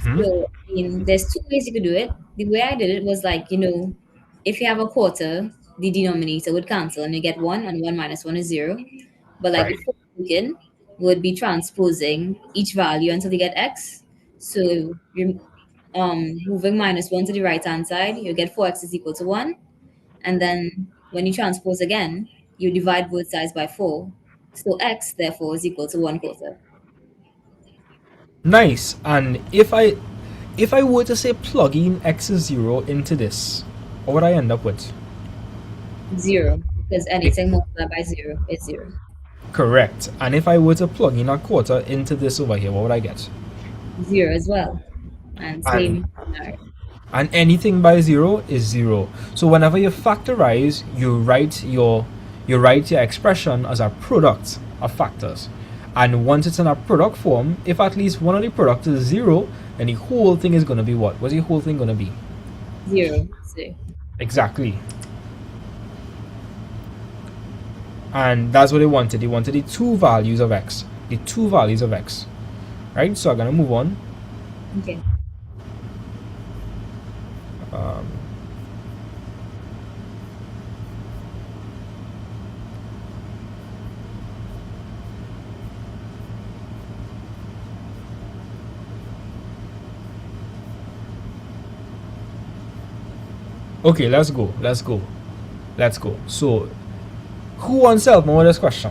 So, I mean, there's two ways you could do it. The way I did it was like, if you have a quarter, the denominator would cancel and you get 1, and 1 minus 1 is 0. But like the full working would be transposing each value until you get x. So you're moving minus 1 to the right hand side, you get 4x is equal to 1. And then when you transpose again, you divide both sides by 4. So x, therefore, is equal to 1 quarter. Nice. And if I were to say plug in x is 0 into this, what would I end up with? 0, because anything multiplied by 0 is 0. Correct. And if I were to plug in a quarter into this over here, what would I get? 0 as well. And same. And anything by 0 is 0. So whenever you factorize, you write your expression as a product of factors. And once it's in a product form, if at least one of the products is 0, then the whole thing is going to be what? What's the whole thing going to be? 0. So. Exactly. And that's what they wanted. They wanted the two values of x. The two values of x. Right? So I'm going to move on. Okay. Okay, let's go. So, who wants to help me with this question?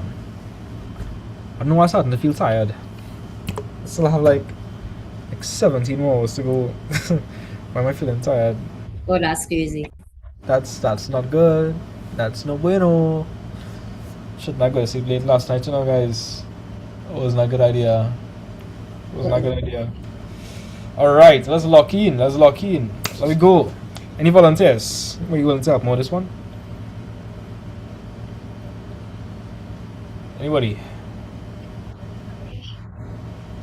I know I'm starting to feel tired. I still have like 17 more hours to go. Why am I feeling tired? Oh, that's crazy. That's not good. That's no bueno. Should not go to sleep late last night, guys. It was not a good idea. Alright, let's lock in. Let me go. Any volunteers? Are you willing to help me with this one? Anybody?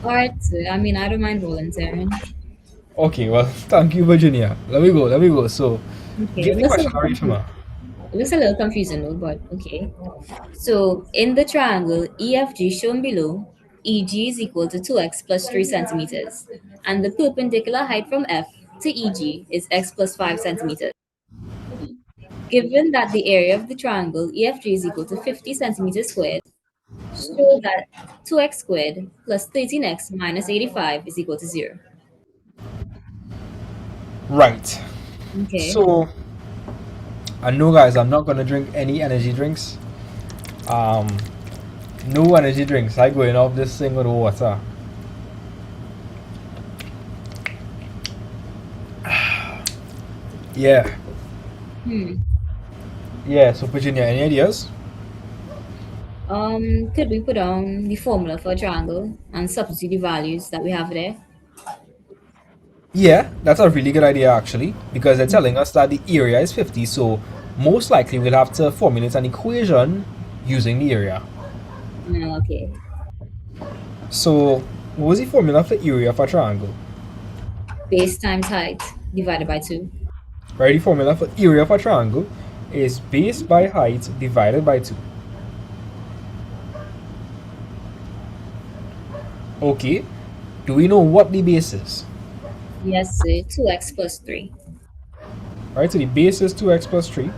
Alright, so, I don't mind volunteering. Okay, well, thank you, Virginia. Let me go. So, Okay, give the question a read, Shima. It looks a little confusing though, but okay. So in the triangle EFG shown below, EG is equal to 2x plus 3 centimeters, and the perpendicular height from F to EG is x plus 5 centimeters. Given that the area of the triangle EFG is equal to 50 centimeters squared, show that 2x squared plus 13x minus 85 is equal to 0. Right. Okay. So, I know, guys, I'm not going to drink any energy drinks. No energy drinks. I going off this thing with water. Yeah. Yeah, so Virginia, any ideas? Could we put down the formula for a triangle and substitute the values that we have there? Yeah, that's a really good idea actually, because they're telling us that the area is 50, so most likely we'll have to formulate an equation using the area. Okay. So, what was the formula for area for a triangle? Base times height divided by 2. Right, the formula for area for a triangle is base by height divided by 2. Okay, do we know what the base is? Yes, sir. 2x plus 3. Right, so the base is 2x plus 3.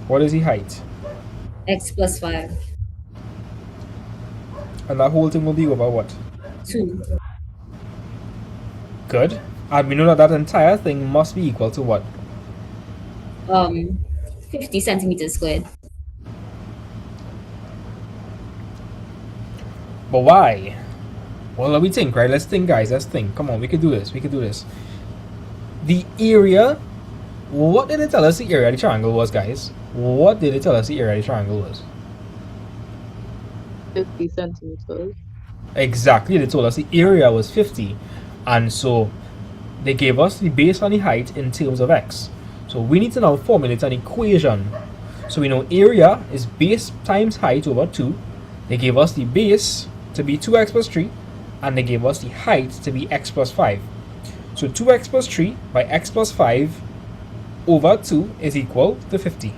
What is the height? X plus 5. And that whole thing will be over what? 2. Good. And we know that that entire thing must be equal to what? 50 centimeters squared. But why? Well, let me think, right? Let's think, guys. Let's think. Come on, we can do this. We can do this. The area. What did it tell us the area of the triangle was, guys? What did it tell us the area of the triangle was? 50 centimeters. Exactly. They told us the area was 50. And so they gave us the base and the height in terms of x. So we need to now formulate an equation. So we know area is base times height over 2. They gave us the base to be 2x plus 3. And they gave us the height to be x plus 5. So 2x plus 3 by x plus 5 over 2 is equal to 50.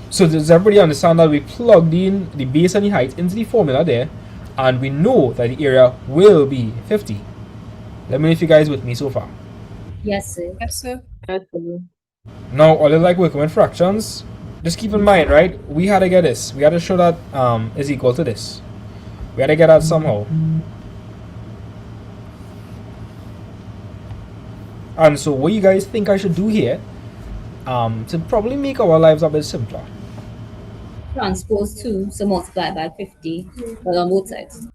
So does everybody understand that we plugged in the base and the height into the formula there, and we know that the area will be 50? Let me know if you guys with me so far. Yes, sir. Yes, sir. Now, all of like working with fractions, just keep in mind, right? We had to get this. We had to show that is equal to this. We had to get that somehow. And so what you guys think I should do here to probably make our lives a bit simpler? Transpose 2, so multiply by 50, but on both sides.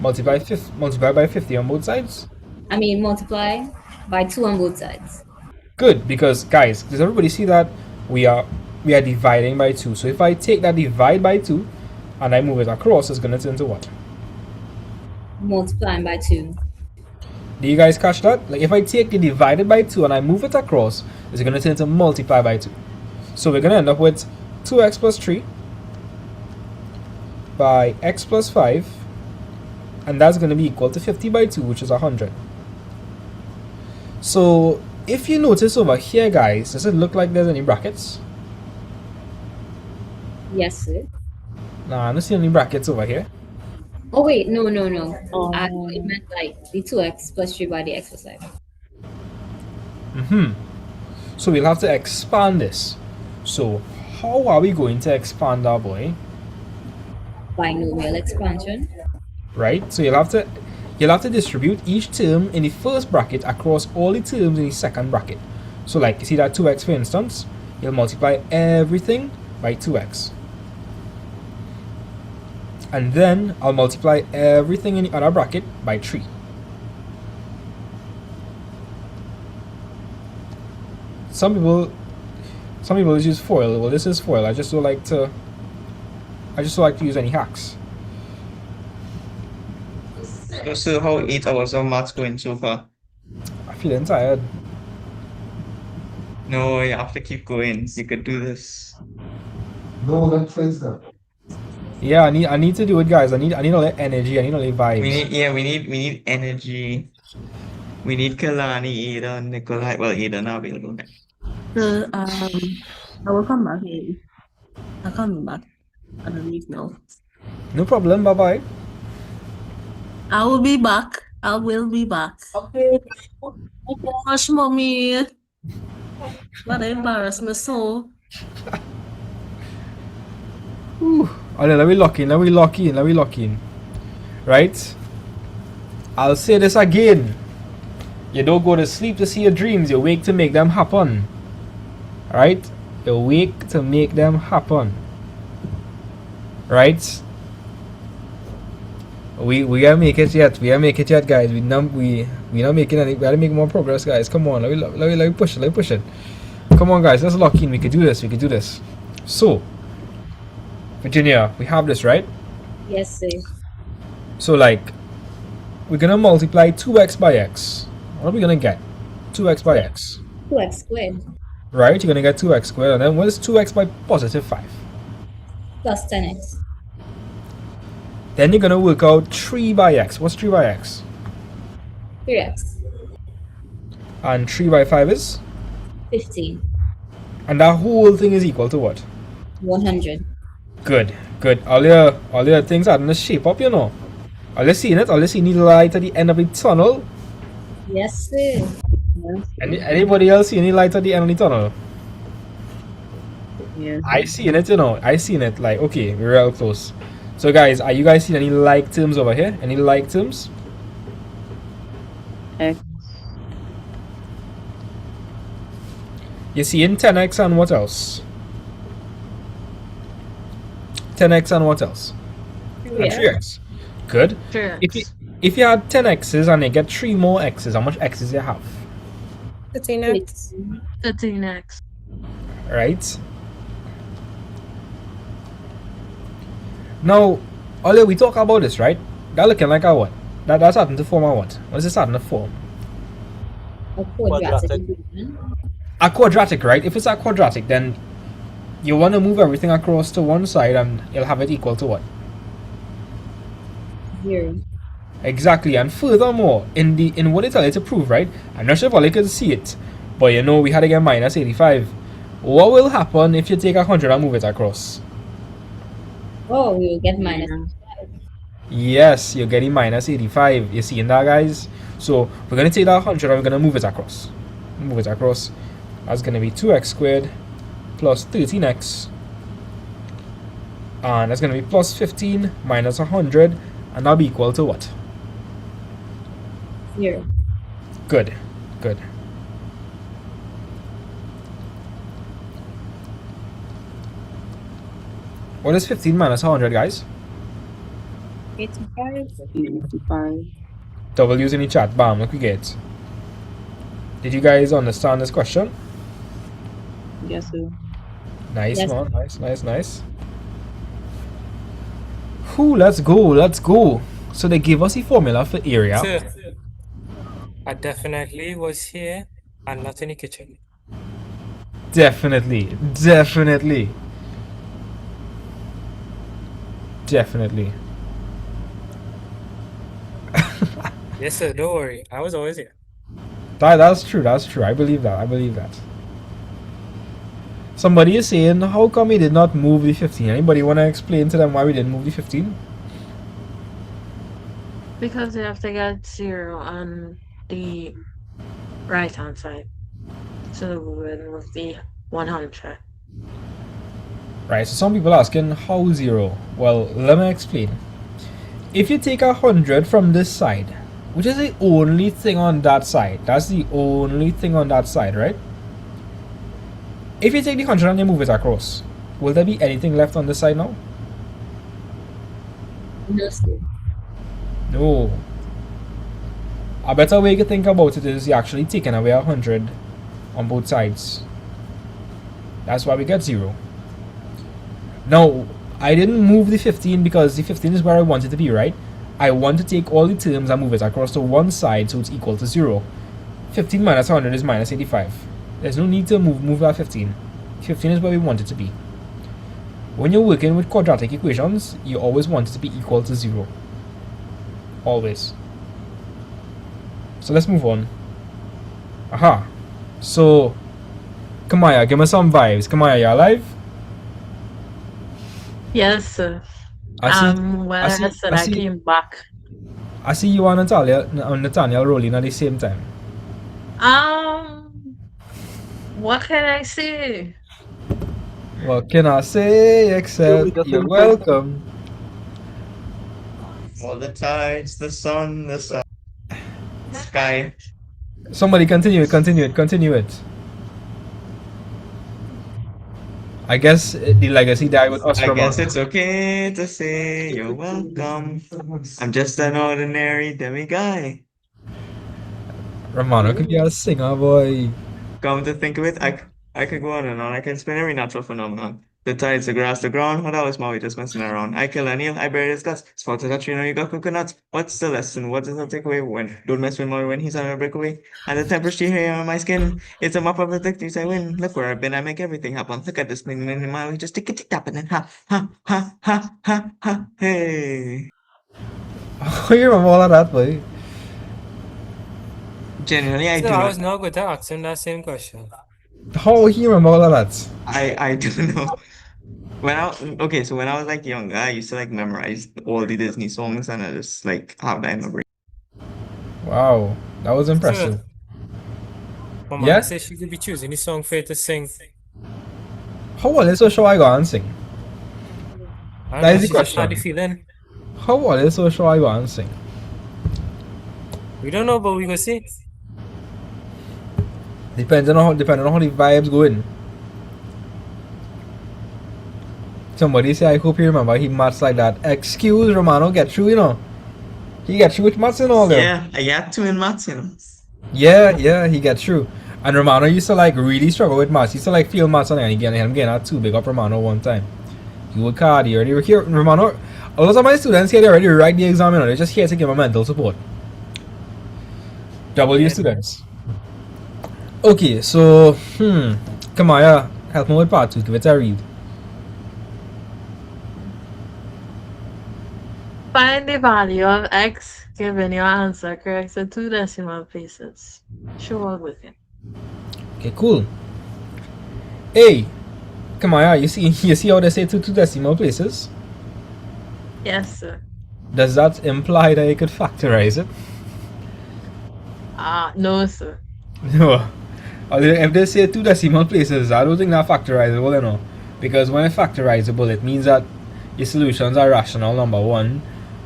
Multiply by 50 on both sides? I mean, multiply by 2 on both sides. Good, because guys, does everybody see that we are dividing by 2? So if I take that divide by 2 and I move it across, it's going to turn to what? Multiplying by 2. Do you guys catch that? Like if I take the divided by 2 and I move it across, it's going to turn to multiply by 2. So we're going to end up with 2x plus 3 by x plus 5, and that's going to be equal to 50 by 2, which is 100. So if you notice over here, guys, does it look like there's any brackets? Yes, sir. Nah, I don't see any brackets over here. Oh, wait, no. It meant like the 2x plus 3 by the x plus 5. So we'll have to expand this. So how are we going to expand our boy? Binomial expansion. Right, so you'll have to distribute each term in the first bracket across all the terms in the second bracket. So like you see that 2x for instance, you'll multiply everything by 2x. And then I'll multiply everything in the other bracket by 3. Some people use FOIL. Well, this is FOIL. I just don't like to use any hacks. So how 8 hours of maths going so far? I'm feeling tired. No, you have to keep going. You could do this. No, let's face that. Yeah, I need to do it, guys. I need a little energy. I need a little vibes. We need energy. We need Kalani, Aidan, Nikolai. Well, Aidan not available. So I will come back maybe. I'll come back. I don't need now. No problem. Bye bye. I will be back. I will be back. Okay. Oh gosh, mommy. That embarrassed me so. Alright, let me lock in. Right? I'll say this again. You don't go to sleep to see your dreams, you wake to make them happen. Alright? You wake to make them happen. right? We gotta make it yet. We gotta make it yet, guys. We not making any. We gotta make more progress, guys. Come on, let me push it. Let me push it. Come on, guys. Let's lock in. We can do this. We can do this. So, Virginia, we have this, right? Yes, sir. So, like, we're gonna multiply 2x by x. What are we gonna get? 2x by x. 2x squared Right? You're gonna get 2x squared, and then what is 2x by positive 5? plus 10x. Then you're gonna work out 3 by x. What's 3 by x? 3x. And 3 by 5 is? 15. And that whole thing is equal to what? 100. Good, good. All your things are gonna shape up, you know. Are you seeing it? Are you seeing the light at the end of the tunnel? Yes, sir. Yes. Anybody else see any light at the end of the tunnel? Yes. I seen it, you know. I seen it. Like, okay, we're real close. So, guys, are you guys seeing any like terms over here? Any like terms? X. You seeing 10x and what else? 10x and what else? And 3x. Good. 3x. If you had 10 x's and you get 3 more x's, how much x's you have? 13x. 13x. Right? Now, earlier we talk about this, right? That looking like a what? That's starting to form a what? What is it starting to form? A quadratic equation. A quadratic, right? If it's a quadratic, then you want to move everything across to one side and you'll have it equal to what? 0. Exactly. And furthermore, in what it tells you to prove, right? I'm not sure if all you can see it, but you know we had to get minus 85. What will happen if you take 100 and move it across? Oh, we will get minus 5. Yes, you're getting minus 85. You seeing that, guys? So we're gonna take that 100 and we're gonna move it across. Move it across. That's gonna be 2x squared plus 13x, and that's gonna be plus 15 minus 100, and that'll be equal to what? 0. Good, good. What is 15 minus 100, guys? 85. 85. W's in the chat. Bam, look we get. Did you guys understand this question? Yes, sir. Nice, Yes. man. Nice. Whew, let's go. So they gave us the formula for area. Sir, I definitely was here and not in the kitchen. Definitely. Yes, sir, don't worry. I was always here. That's true. I believe that. Somebody is saying, how come we did not move the 15? Anybody want to explain to them why we didn't move the 15? Because you have to get 0 on the right hand side. So we will move the 100. Right, so some people are asking, how 0? Well, let me explain. If you take 100 from this side, which is the only thing on that side, that's the only thing on that side, right? If you take the 100 and you move it across, will there be anything left on this side now? No, sir. No. A better way to think about it is you're actually taking away 100 on both sides. That's why we get 0. Now, I didn't move the 15 because the 15 is where I want it to be, right? I want to take all the terms and move it across to one side so it's equal to 0. 15 minus 100 is minus 85. There's no need to move that 15. 15 is where we want it to be. When you're working with quadratic equations, you always want it to be equal to 0. Always. So let's move on. Aha. So, Kamaya, give me some vibes. Kamaya, you alive? Yes, sir. I came back. I see you and Nathaniel rolling at the same time. What can I say? What can I say except you're welcome? All the tides, the sun, the sky. Somebody continue it. I guess the legacy died with us, I Romano. guess it's okay to say you're welcome. I'm just an ordinary demiguy. Romano could be a singer, boy. Come to think of it, I could go on and on. I can explain every natural phenomenon. The tides, the grass, the ground. What else, Maui just messing around? I kill a Neil, I bury his guts. Spotted a tree, now you got coconuts. What's the lesson? What does that take away? When don't mess with Maui when he's on a breakaway. And the temperature here on my skin, it's a map of the victories I win. Look where I've been, I make everything happen. Look at this thing in Maui, just tick it tapping and ha ha ha ha ha ha. Hey. Oh, you remember all of that, boy? Genuinely, I So do I not. was not going to ask him that same question. How he remember all of that? I do know. So when I was like younger, I used to like memorize all the Disney songs and I just like have that in my brain. Wow, that was impressive. Mama Yeah? said she could be choosing the song for you to sing. How well is so sure I go and sing? I That don't know, is the she just had the question. feeling. How well is so sure I go and sing? We don't know, but we go see. Depending on how the vibes going. Somebody say, I hope you remember he maths like that. Excuse Romano, get through, you know. He get through with maths and all that. Yeah, I got two in maths, you know. Yeah, he get through. And Romano used to like really struggle with maths. He used to like feel maths on it and him getting that too big up Romano one time. He would card, he already here. Romano, a lot of my students here, they already write the exam, you know. They're just here to give them mental support. W students. Okay, so, Kamaya, help me with part 2. Give it a read. Find the value of x given your answer correct to 2 decimal places. Sure with it. Okay, cool. Hey, Kamaya, you see how they say two decimal places? Yes, sir. Does that imply that you could factorize it? No, sir. No. If they say 2 decimal places, I don't think that's factorizable, you know. Because when it's factorizable, it means that your solutions are rational, number one.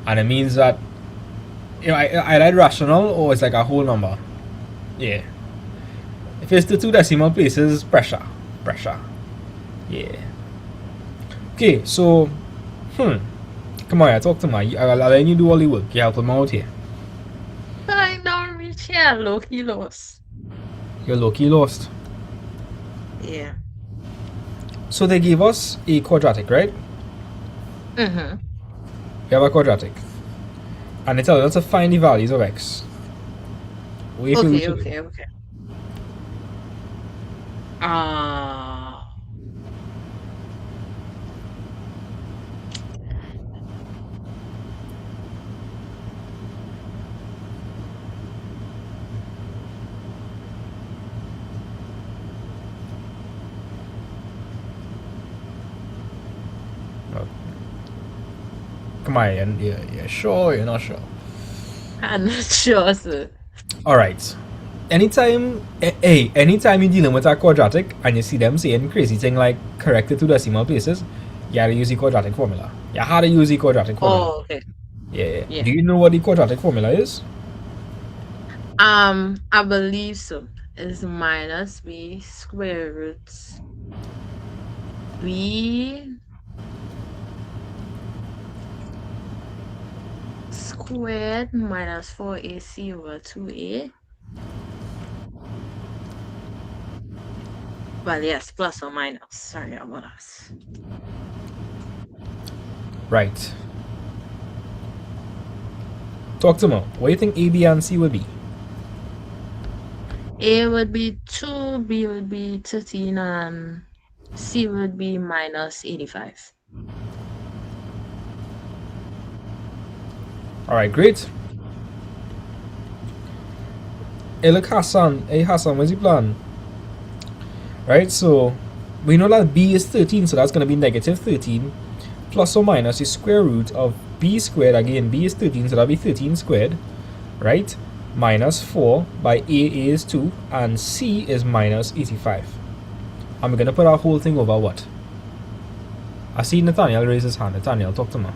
And it means that, you know, either rational or it's like a whole number. Yeah. If it's the 2 decimal places, pressure. Yeah. Okay, so, come on, talk to me. I'll let you do all the work. You help them out here. I don't reach here, low-key lost. You're low-key lost. Yeah. So they gave us a quadratic, right? Mm-hmm. We have a quadratic. And they tell us to find the values of x. What do you feel we should do? Okay. Come on, you're sure? You're not sure? I'm not sure, sir. Alright. Anytime you're dealing with a quadratic and you see them saying crazy thing like correct it to decimal places, you gotta use the quadratic formula. You have to use the quadratic formula. Oh, okay. Yeah. Do you know what the quadratic formula is? I believe so. It's minus b square root b squared minus 4ac over 2a. Well, yes, plus or minus. Sorry about that. Right. Talk to me. What do you think A, B, and C would be? A would be 2, B would be 13, and C would be minus 85. Alright, great. Hey, look, Hassan. Hey, Hassan, what's your plan? Right, so we know that b is 13, so that's going to be negative 13 plus or minus the square root of b squared. Again, b is 13, so that'll be 13 squared, right? Minus 4 by a is 2, and c is minus 85. And we're going to put our whole thing over what? I see Nathaniel raise his hand. Nathaniel, talk to me.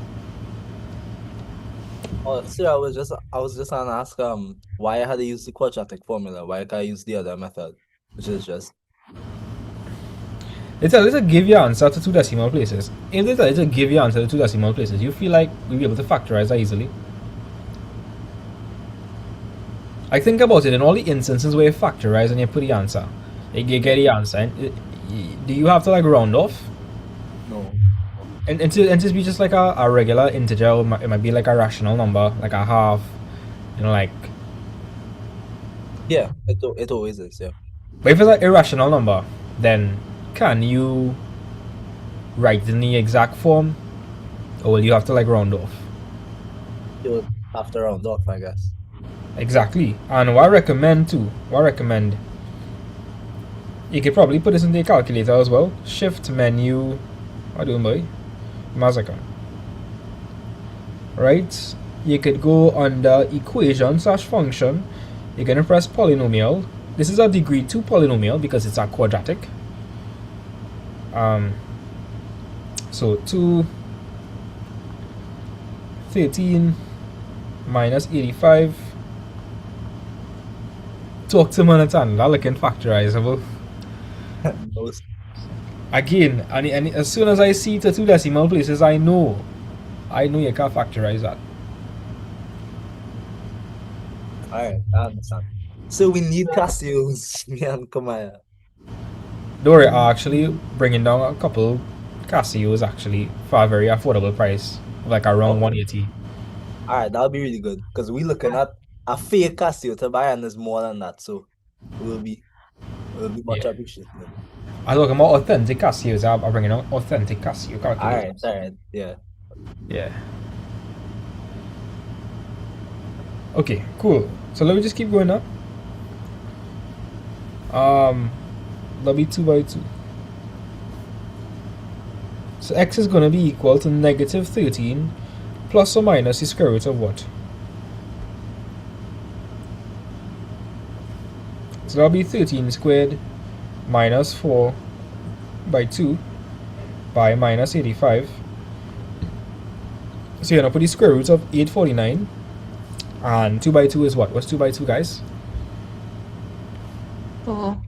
Oh, sir, I was just gonna ask why I had to use the quadratic formula. Why can't I use the other method, which is just They tell you to give your answer to 2 decimal places. If they tell you to give your answer to 2 decimal places, you feel like we'll be able to factorize that easily. I think about it in all the instances where you factorize and you put the answer. You get the answer. And do you have to like round off? No. And to be just like a regular integer, it might be like a rational number, like a half, like. Yeah, it always is, yeah. But if it's an irrational number, then can you write it in the exact form, or will you have to like round off? You would have to round off, I guess. Exactly. And what I recommend, you could probably put this in the calculator as well. Shift menu, what do you boy? Massacre. Right? You could go under equation/function. You're gonna press polynomial. This is a degree 2 polynomial because it's a quadratic. So 213 minus 85. Talk to Manhattan, that looking factorizable. Again, and as soon as I see the 2 decimal places, I know you can't factorize that. Alright, I understand. So we need Casios, me and Kamaya. Don't worry, I'm actually bringing down a couple Casios actually for a very affordable price, like around 180. Alright, that'll be really good. Because we're looking at a fake Casio to buy and there's more than that, so we'll be much appreciated. I'm talking about authentic Casios. I'm bringing out authentic Casio calculators. Alright, yeah. Yeah. Okay, cool. So let me just keep going up. That'll be 2 by 2. So x is going to be equal to negative 13 plus or minus the square root of what? So that'll be 13 squared minus 4 by 2 by minus 85. So you're going to put the square root of 849. And 2 by 2 is what? What's 2 by 2, guys? 4.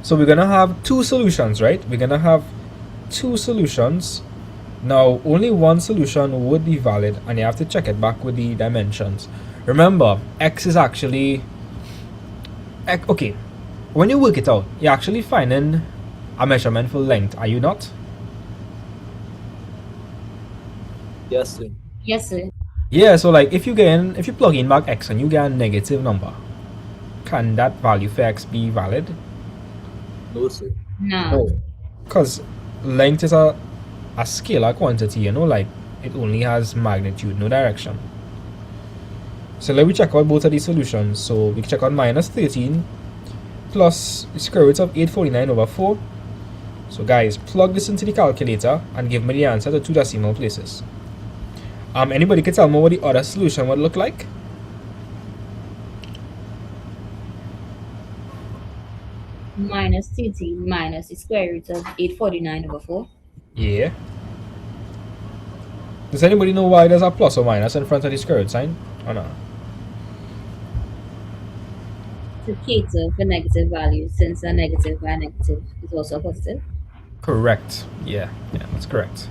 So we're going to have 2 solutions, right? We're going to have 2 solutions. Now, only one solution would be valid, and you have to check it back with the dimensions. Remember, x is actually... Okay, when you work it out, you're actually finding a measurement for length, are you not? Yes, sir. Yes, sir. Yeah, so like if you plug in back x and you get a negative number, can that value for x be valid? No, sir. No. Because length is a scalar quantity, like it only has magnitude, no direction. So let me check out both of these solutions. So we can check out minus 13 plus the square root of 849 over 4. So guys, plug this into the calculator and give me the answer to 2 decimal places. Anybody can tell me what the other solution would look like? Minus 13 minus the square root of 849 over 4. Yeah. Does anybody know why there's a plus or minus in front of the square root sign? Or no? To cater for negative values, since a negative by a negative is also a positive. Correct. Yeah, that's correct.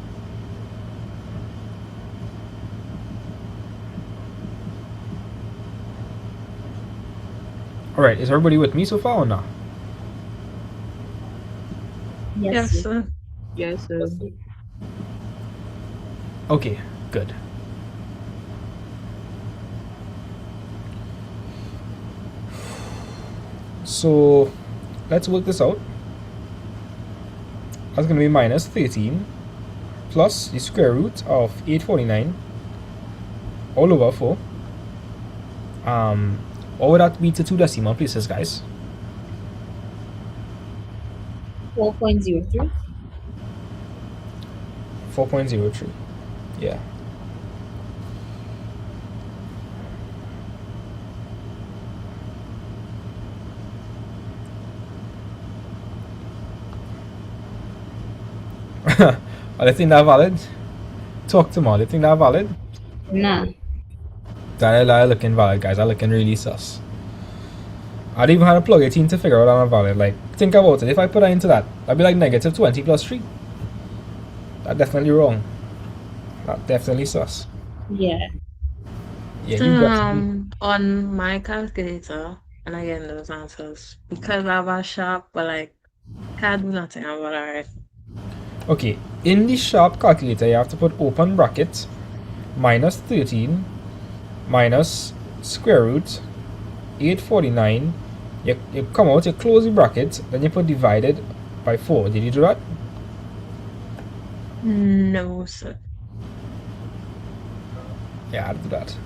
Alright, is everybody with me so far or not? Yes, sir. Yes, sir. Okay, good. So let's work this out. That's going to be minus 13 plus the square root of 849 all over 4. What would that be to 2 decimal places, guys? 4.03. 4.03. Yeah. Are they think that valid? Talk to me. Are they think that valid? Nah. That looking valid, guys. That looking really sus. I don't even have to plug it in to figure out I'm valid. Like, think about it. If I put that into that, that'd be like negative 20 plus 3. That's definitely wrong. That's definitely sus. Yeah. Yeah, you got On my calculator, and again those answers because I have a sharp, but like can't do nothing about it. Okay, in the sharp calculator, you have to put open bracket minus 13 minus square root 849. You come out, you close the bracket, then you put divided by 4. Did you do that? No, sir. Yeah, I'll do that.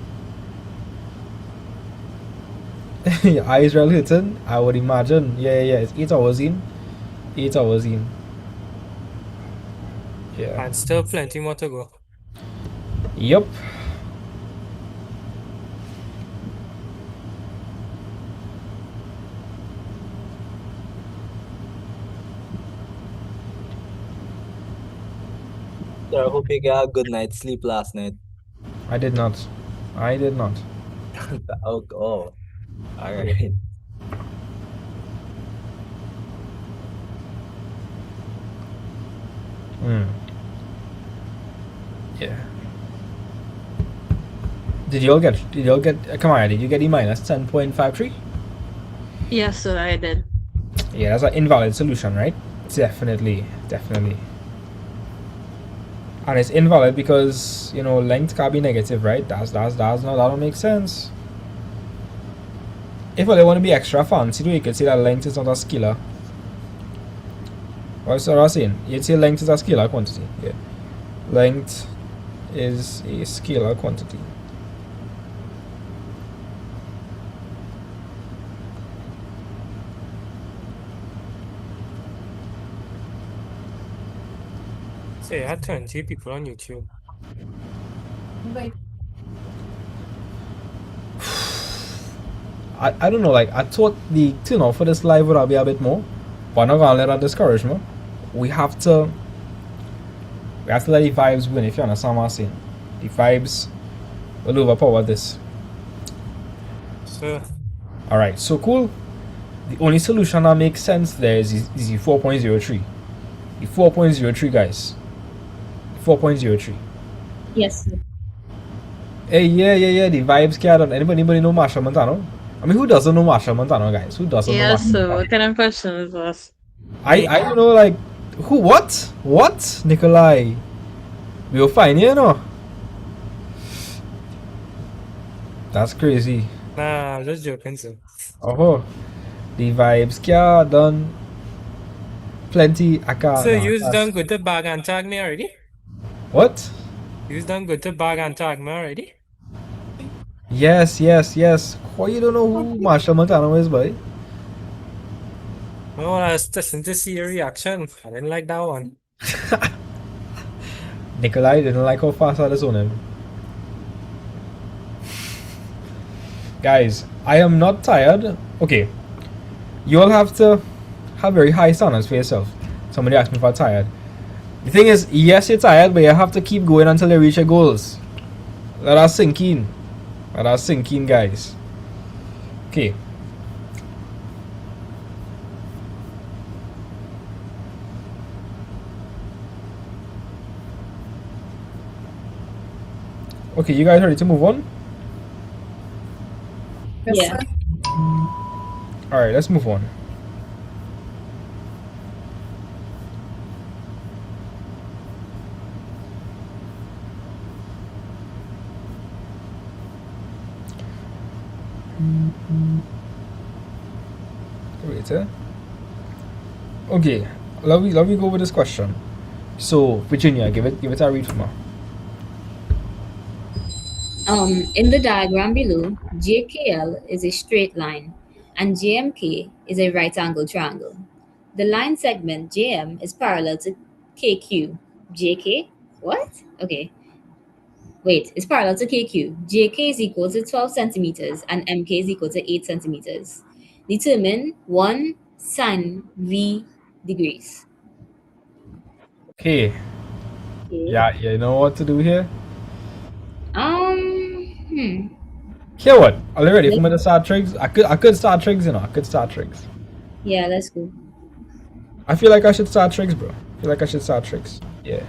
Your eyes real hurting? I would imagine. Yeah. It's 8 hours in. 8 hours in. Yeah. And still plenty more to go. Yep. So I hope you got a good night's sleep last night. I did not. Oh, alright. Yeah. Did you all get come on, did you get E minus 10.53? Yes, sir, I did. Yeah, that's an invalid solution, right? Definitely. And it's invalid because, you know, length can be negative, right? That don't make sense. If they want to be extra fancy, you could say that length is not a scalar. What's what I was saying? You'd say length is a scalar quantity. Yeah. Length is a scalar quantity. So you had 20 people on YouTube. I don't know, like, I thought the turnout for this live would be a bit more, but I'm not gonna let that discourage me. We have to let the vibes win, if you understand what I'm saying. The vibes will overpower this. So Alright, so cool. The only solution that makes sense there is the 4.03. The 4.03, guys. 4.03. Yes, sir. Hey, yeah, the vibes carry. Anybody know Machel Montano? I mean, who doesn't know Machel Montano, guys? Who doesn't know Yes, Machel sir. Montano? What kind of question is this? I don't know, like, who, what? Nikolai. We'll find you, know. That's crazy. nah, I'm just joking, sir. Oh, the vibes care done. Plenty, I can't. So Nah, you's that's- done good to bag and tag me already? What? You's done good to bag and tag me already? Yes. Why you don't know who Machel Montano is, boy? No, I was testing to see your reaction. I didn't like that one. Nikolai didn't like how fast I was on him. Guys, I am not tired. Okay, you all have to have very high standards for yourself. Somebody asked me if I'm tired. The thing is, yes, you're tired, but you have to keep going until you reach your goals. Let us sink in. Guys. Okay. Okay, you guys ready to move on? Yeah. Alright, let's move on. Wait, okay, let me go with this question. So, Virginia, give it a read for me. In the diagram below, JKL is a straight line and JMK is a right angle triangle. The line segment JM is parallel to KQ. JK? What? Okay. Wait, it's parallel to KQ. JK is equal to 12 centimeters and MK is equal to 8 centimeters. Determine 1 sine V degrees. Okay. Yeah, you know what to do here? Here what? Are you ready for me to start trigs? I could start trigs, you know. I could start trigs. Yeah, let's go. I feel like I should start trigs, bro. I feel like I should start trigs. Yeah.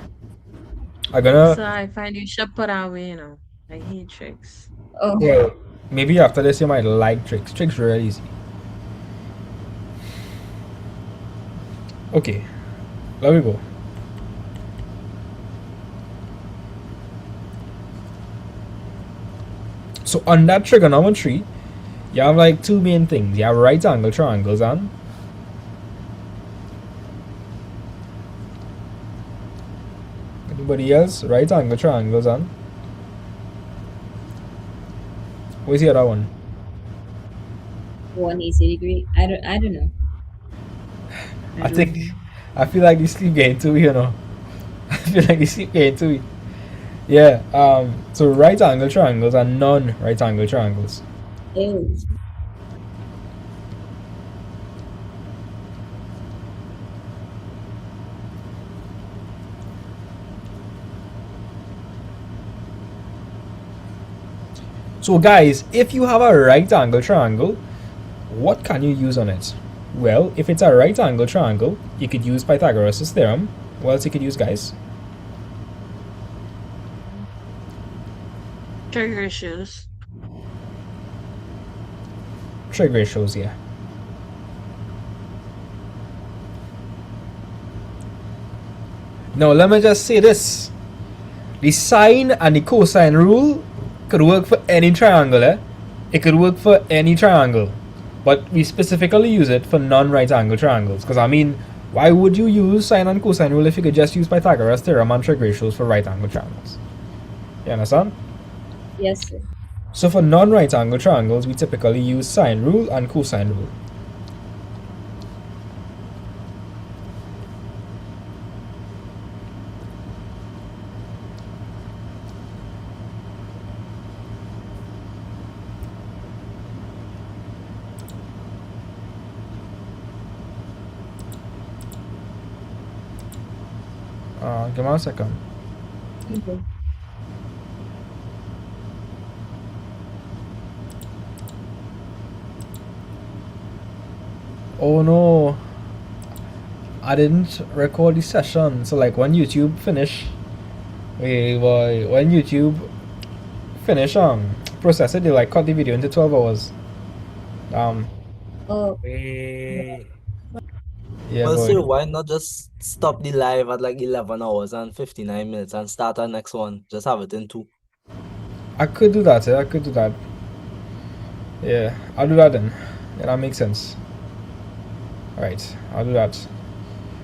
I'm gonna. So I find you should put away, you know. I hate tricks. Oh. Well, maybe after this you might like tricks. Tricks are really easy. Okay. There we go. So on that trigonometry, you have like two main things. You have right angle triangles and anybody else? Right angle triangles and where's the other one? 180 degree. I don't know. I feel like this sleep getting to me, you know. I feel like this sleep getting to me. Yeah, so right angle triangles and non-right angle triangles. Ew. So guys, if you have a right angle triangle, what can you use on it? Well, if it's a right angle triangle, you could use Pythagoras' theorem. What else you could use, guys? Trig ratios. Trig ratios, yeah. Now let me just say this. The sine and the cosine rule could work for any triangle, eh? It could work for any triangle. But we specifically use it for non-right angle triangles. Because I mean, why would you use sine and cosine rule if you could just use Pythagoras theorem and trig ratios for right angle triangles? You understand? Yes, sir. So for non-right angle triangles, we typically use sine rule and cosine rule. Give me a second. Okay. Oh no, I didn't record the session. So like when YouTube finish, when YouTube finish process it, they like cut the video into 12 hours. Oh. Yeah, Well, boy. sir, why not just stop the live at like 11 hours and 59 minutes and start our next one? Just have it in 2. I could do that. I could do that. Yeah, I'll do that then. Yeah, that makes sense. Alright, I'll do that.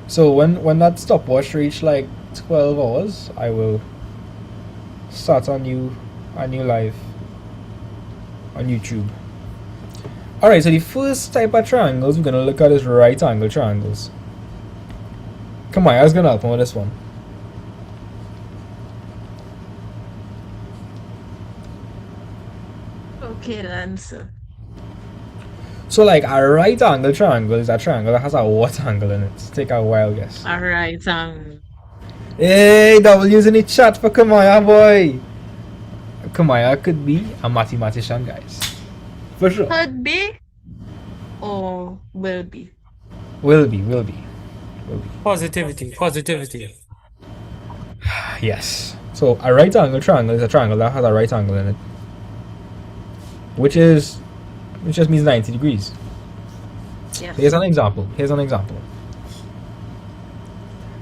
So when that stopwatch reach like 12 hours, I will start a new live on YouTube. Alright, so the first type of triangles we're gonna look at is right angle triangles. Come on, I was gonna help me with this one. Okay, then, sir. So like a right angle triangle is a triangle that has a what angle in it? Take a wild guess. Alright, Hey, W's in the chat for Kamaya, boy. Kamaya could be a mathematician, guys. For sure. could be or will be. Will be. Positivity. Yes. So a right angle triangle is a triangle that has a right angle in it. Which just means 90 degrees. Yes. Here's an example.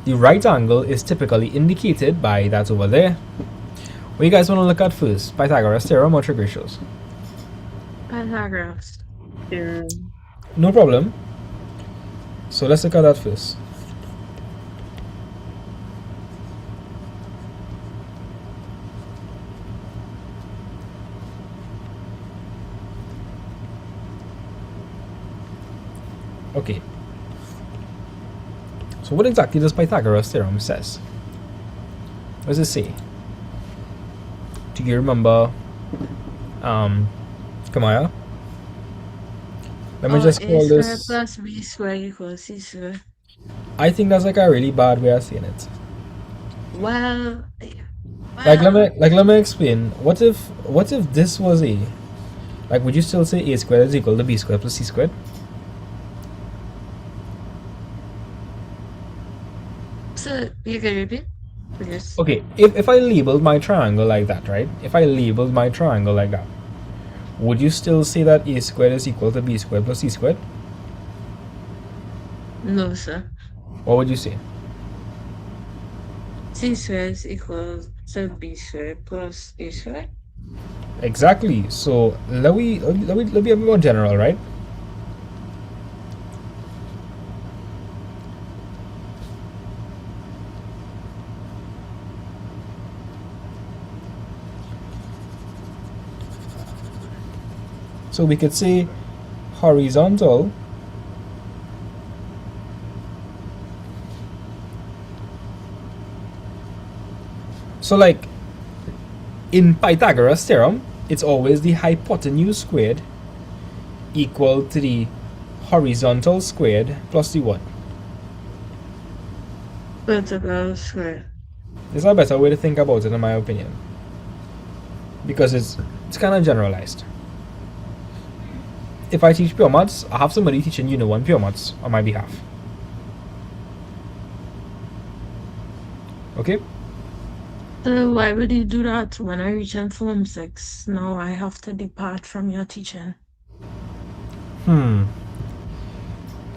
The right angle is typically indicated by that over there. What you guys want to look at first? Pythagoras theorem or trig ratios? Pythagoras theorem. No problem. So let's look at that first. Okay. So what exactly does Pythagoras theorem says? What does it say? Do you remember Kamaya? Let me just call A square this. plus B square equals C square. I think that's like a really bad way of saying it. Well, Let me explain. What if this was a Like, would you still say a squared is equal to b squared plus c squared? So you can repeat, please. Okay, if I labeled my triangle like that, right? If I labeled my triangle like that, would you still say that a squared is equal to b squared plus c squared? No, sir. What would you say? C squared is equal to b squared plus a squared. Exactly. So let me be a bit more general, right? So we could say horizontal so like in Pythagoras theorem, it's always the hypotenuse squared equal to the horizontal squared plus the what? Vertical squared. There's a better way to think about it, in my opinion, because it's kind of generalized. If I teach pure maths, I have somebody teaching Unit 1 pure maths on my behalf. Okay? So why would you do that when I reach in Form 6? Now I have to depart from your teaching. The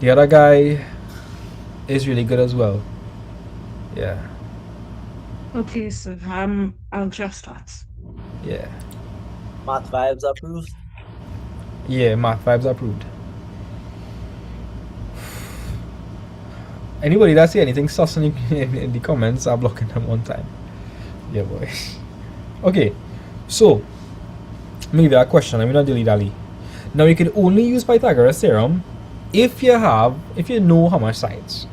other guy is really good as well. Yeah. Okay, so I'll just that. Yeah. Math vibes approved. Yeah, math vibes approved. Anybody that say anything sus in the comments, I'm blocking them one time. Yeah, boy. Okay, so maybe a question. I'm not dilly-dally. Now you can only use Pythagoras theorem if you know how much sides.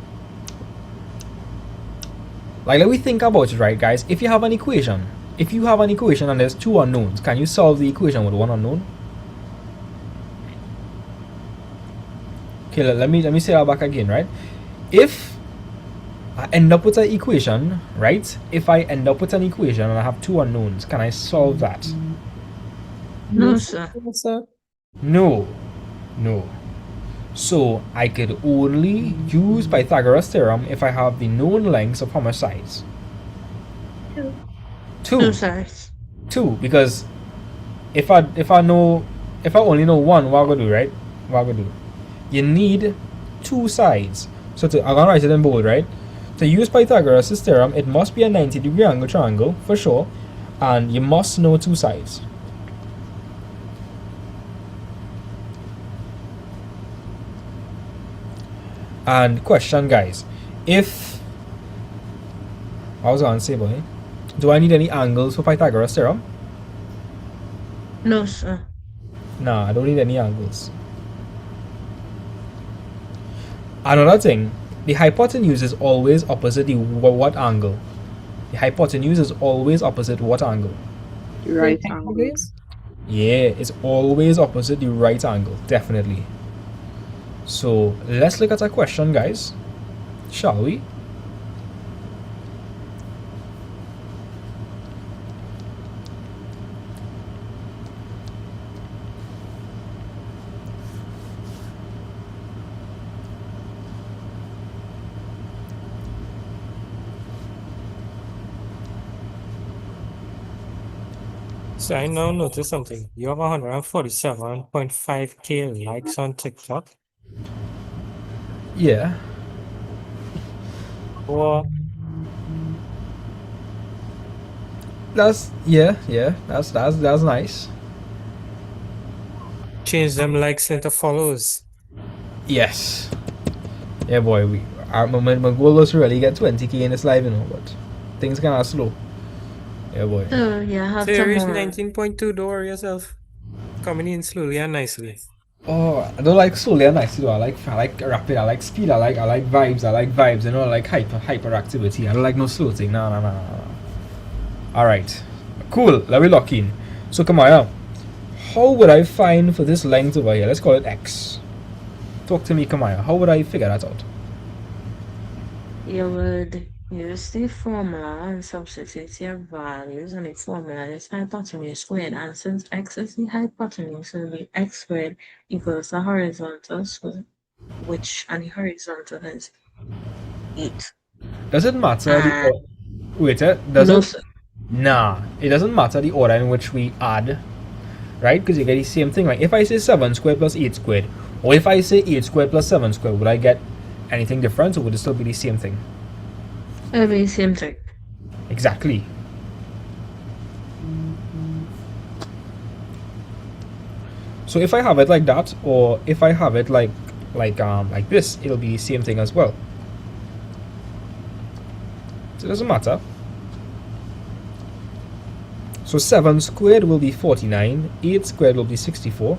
Like, let me think about it, right, guys? If you have an equation and there's two unknowns, can you solve the equation with one unknown? Okay, let me say that back again, right? If I end up with an equation, right? If I end up with an equation and I have two unknowns, can I solve that? No, sir. No. So I could only use Pythagoras theorem if I have the known lengths of how much sides? Two. Two sides. Two, because if I only know one, what I'm gonna do, right? What I'm gonna do? You need two sides. So I'm gonna write it in bold, right? To use Pythagoras' theorem, it must be a 90-degree angle triangle for sure, and you must know two sides. And question, guys, if I was gonna say, boy, do I need any angles for Pythagoras theorem? No, sir. Nah, I don't need any angles. Another thing, the hypotenuse is always opposite the what angle? The hypotenuse is always opposite what angle? Right angle. Yeah, it's always opposite the right angle, definitely. So let's look at a question, guys, shall we? So I now notice something. You have 147.5K likes on TikTok. Yeah. Or That's nice. change them likes into follows. Yes. Yeah, boy. My goal was to really get 20K in this live, you know, but things kind of slow. Yeah, boy. So yeah, have So you some reached more. 19.2. Don't worry yourself. Coming in slowly and nicely. Oh, I don't like slowly and nice, though. I like rapid. I like speed. I like vibes. You know, I like hyperactivity. I don't like no slow thing. No. All right, cool. Let me lock in. So come on, how would I find for this length over here? Let's call it x. Talk to me, Kamaya. How would I figure that out? You would use the formula and substitute your values and the formula is hypotenuse squared. And since x is the hypotenuse, it will be x squared equals the horizontal square, which and the horizontal is 8. Does it matter? Wait, doesn't? Nah, it doesn't matter the order in which we add, right? Because you get the same thing. Like if I say 7 squared plus 8 squared, or if I say 8 squared plus 7 squared, would I get anything different, or would it still be the same thing? It'll be the same thing. Exactly. So if I have it like that, or if I have it like this, it'll be the same thing as well. So it doesn't matter. So 7 squared will be 49, 8 squared will be 64.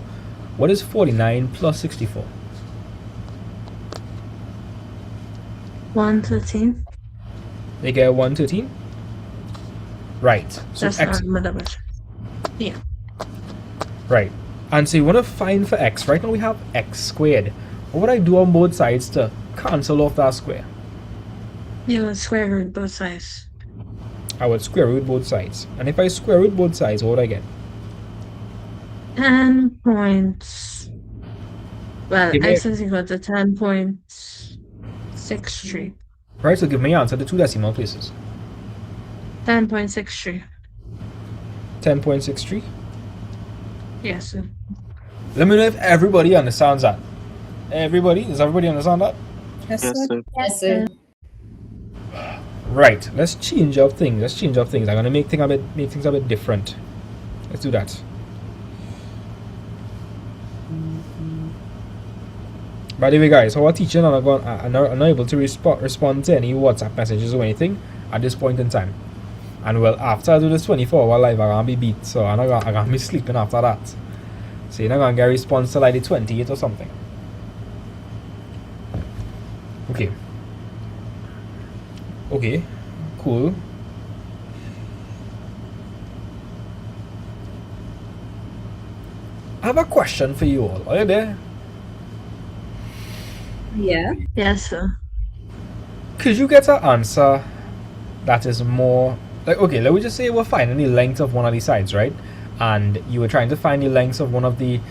What is 49 plus 64? 113. They get 113? Right. So That's x. not my double check. Yeah. Right. And so you want to find for x. Right now we have x squared. What would I do on both sides to cancel off that square? You would square root both sides. I would square root both sides. And if I square root both sides, what would I get? 10 points. Well, Give me x is equal to 10.63. Right, so give me your answer, the 2 decimal places. 10.63. 10.63. Yes, sir. Let me know if everybody understands that. Everybody? Does everybody understand that? Yes, sir. Yes, sir. Right, let's change up things. Let's change up things. I'm gonna make things a bit different. Let's do that. By the way, guys, our teacher are not able to respond to any WhatsApp messages or anything at this point in time. And well, after I do this 24-hour live, I'm gonna be beat, so I'm gonna be sleeping after that. So you're not gonna get a response till like the 28th or something. Okay. Okay, cool. I have a question for you all. Are you there? Yeah. Yes, sir. Could you get an answer that is more like, okay, let me just say we're finding the length of one of the sides, right? And you were trying to find the length of one of the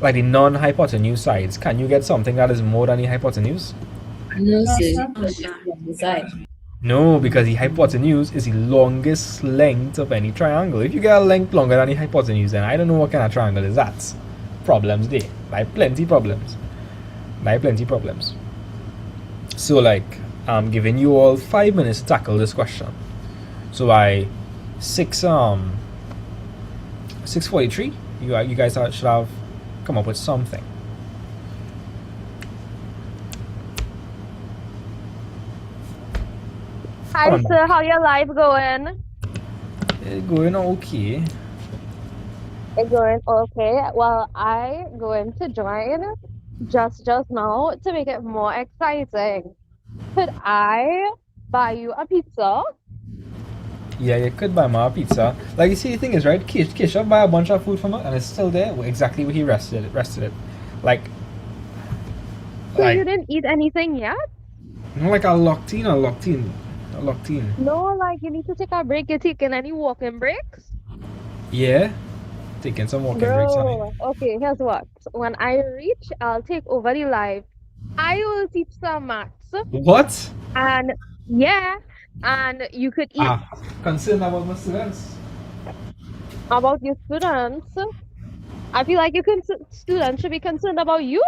like the non-hypotenuse sides. Can you get something that is more than the hypotenuse? No, sir. No, because the hypotenuse is the longest length of any triangle. If you get a length longer than the hypotenuse, then I don't know what kind of triangle is that. Problems there. Like plenty problems. So like, I'm giving you all 5 minutes to tackle this question. So by 6:43, you guys should have come up with something. Hi, sir. How your life going? It's going okay. It's going okay. Well, I going to join just now to make it more exciting. Could I buy you a pizza? Yeah, you could buy my pizza. Like, you see, the thing is, right? Keshav buy a bunch of food from her, and it's still there, exactly where he rested it. Like, So you didn't eat anything yet? no, like I locked in. No, like you need to take a break. You taking any walking breaks? Yeah, taking some walking breaks, honey. Bro, okay, here's what. When I reach, I'll take over the live. I will teach some maths. What? And yeah, and you could eat Concerned about my students. about your students. I feel like students should be concerned about you.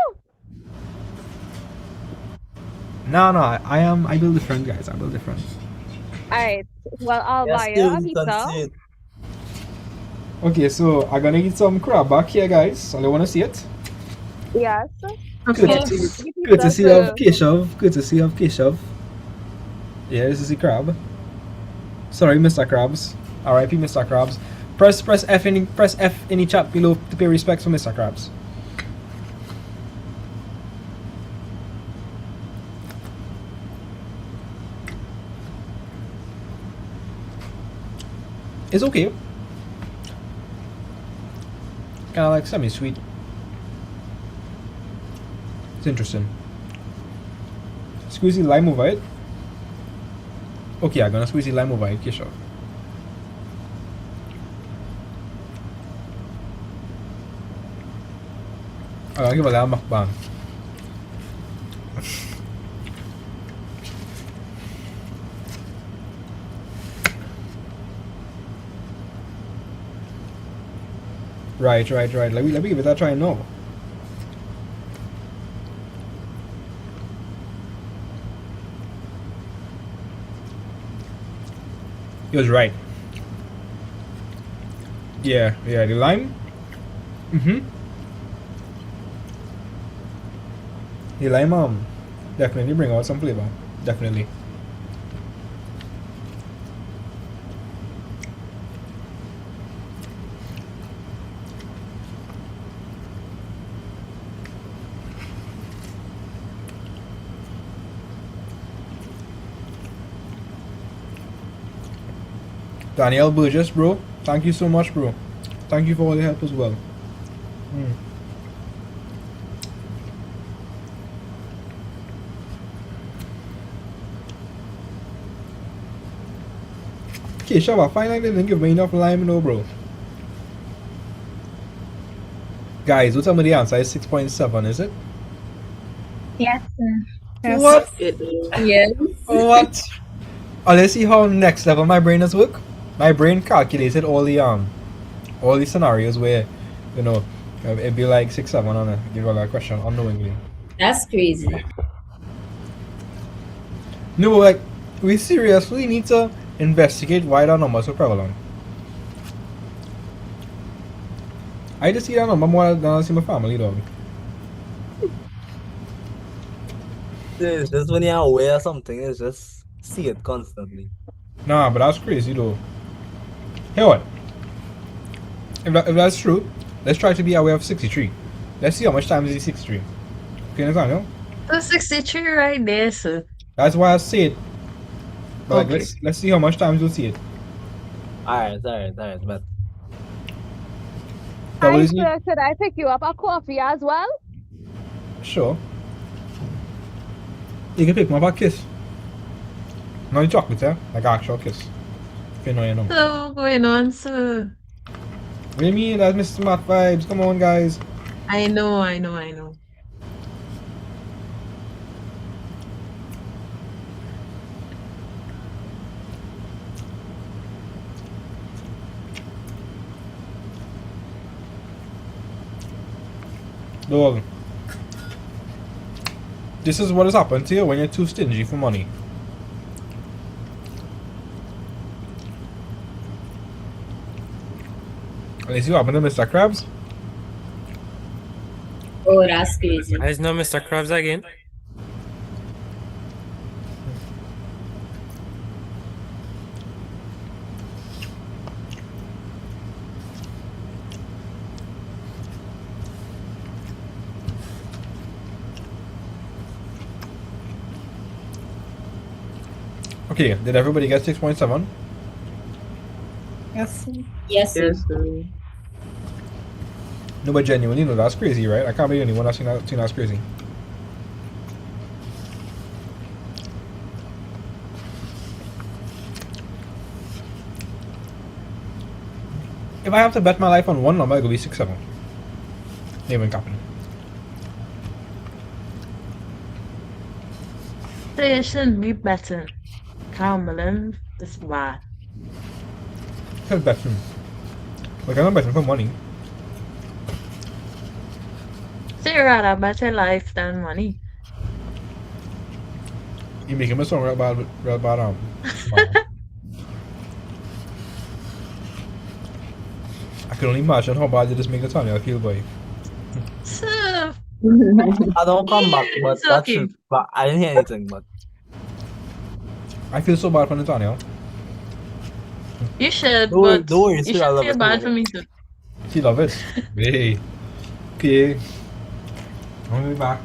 No, I build different, guys. I build different. Alright, well, I'll Yes, buy you a student pizza. concern. Okay, so I'm gonna eat some crab back here, guys. So I wanna see it. Yes. Courtesy of Keshav. Yeah, this is the crab. Sorry, Mr. Krabs. R.I.P. Mr. Krabs. Press F in the chat below to pay respects for Mr. Krabs. It's okay. Kinda like semi-sweet. It's interesting. Squeeze the lime over it. Okay, I'm gonna squeeze the lime over it, Keshav. I'm gonna give a little mukbang. Right. Let me give it a try now. He was right. Yeah, the lime. The lime definitely bring out some flavor. Definitely. Daniel Burgess, bro. Thank you so much, bro. Thank you for all the help as well. Okay, Shaba, finally they didn't give me enough lime, no, bro. Guys, what's some of the answer? Is 6.7, is it? Yes, sir. What? Yes. What? Oh, let's see how next level my brain does work. My brain calculated all the scenarios where, you know, it'd be like 6, 7 on a give a question unknowingly. That's crazy. No, like we seriously need to investigate why that number is so prevalent. I just see that number more than I see my family, dog. It's just when you're aware of something, it's just see it constantly. Nah, but that's crazy though. Hey, what? If that's true, let's try to be aware of 63. Let's see how much time is the 63. Okay, understand, no? The 63 right there, sir. That's why I say it. But Okay. like, let's see how much times you'll see it. Alright, but Double Hi, is sir. Could I pick you up a coffee as well? sure. You can pick me up a kiss. Not the chocolate, yeah? Like actual kiss. If you know, you know. So going on, sir. What do you mean? That's Mr. Smart Vibes. Come on, guys. I know. Dog. This is what has happened to you when you're too stingy for money. And you see what happened to Mr. Krabs? Oh, that's crazy. There's no Mr. Krabs again. Okay, did everybody get 6.7? Yes, sir. Yes, sir. No, but genuinely, no, that's crazy, right? I can't be the only one that's seen that's crazy. If I have to bet my life on one number, it'll be 6-7. Even capping. So you shouldn't be better. Cameron, this bad. I'll bet him. Like, I'm not betting for money. So you rather bet your life than money. You make him a song real bad. I can only imagine how bad did this make Tanya feel, boy. So I don't come back, but It's that's okay. true. But I didn't hear anything, but I feel so bad for Nathaniel. you should, Don't worry- but don't worry, you sir, I should love feel it, bad love for it. me too. She love it. Hey. Okay. I'm gonna be back.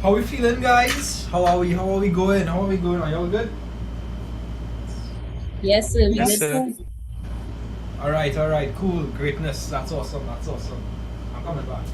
How we feeling, guys? How are we going? Are y'all good? Yes, sir. Yes, Yes, sir. All right, cool, greatness. That's awesome. I'm coming back.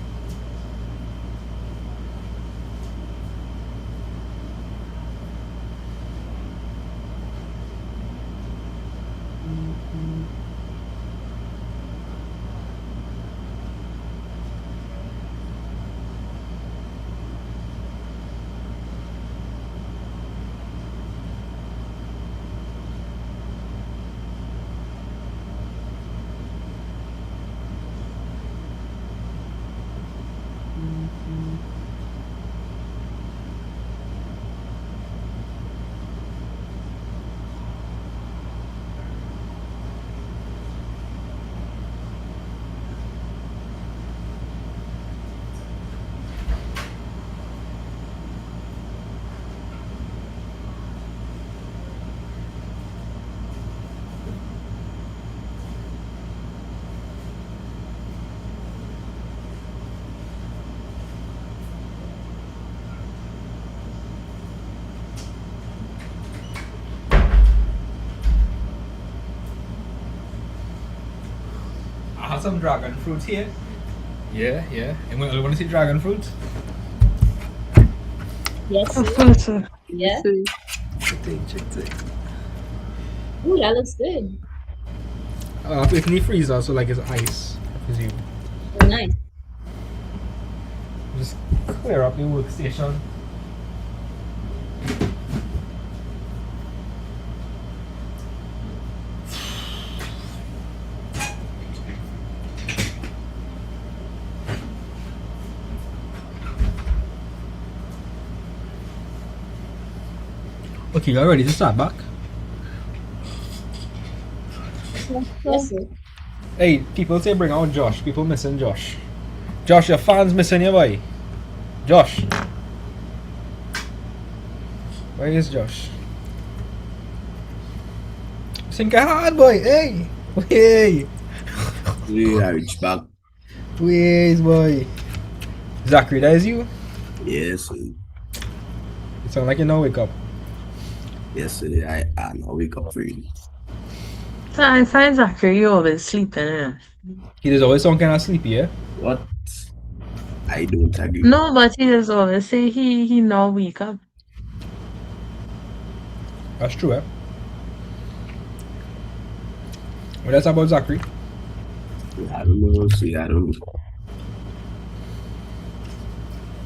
I have some dragon fruit here. Yeah. And we want to see dragon fruit? Yes, sir. Of course, sir. Yeah. Check it. Ooh, that looks good. It's in the freezer, so like it's ice, I presume. Oh, nice. Just clear up the workstation. Okay, y'all ready to start back? Yes, sir. Hey, people say bring out Josh. People missing Josh. Josh, your fans missing you, boy. Josh. Where is Josh? Think hard, boy. Hey. Yeah, reach back. Please, boy. Zachary, that is you? Yes, sir. It sound like you now wake up. Yes, sir. I know wake up for you. So I find Zachary always sleeping. He does always sound kind of sleepy, yeah? What? I don't agree. No, but he does always say he now wake up. That's true, eh? What else about Zachary? I don't know, see, I don't know.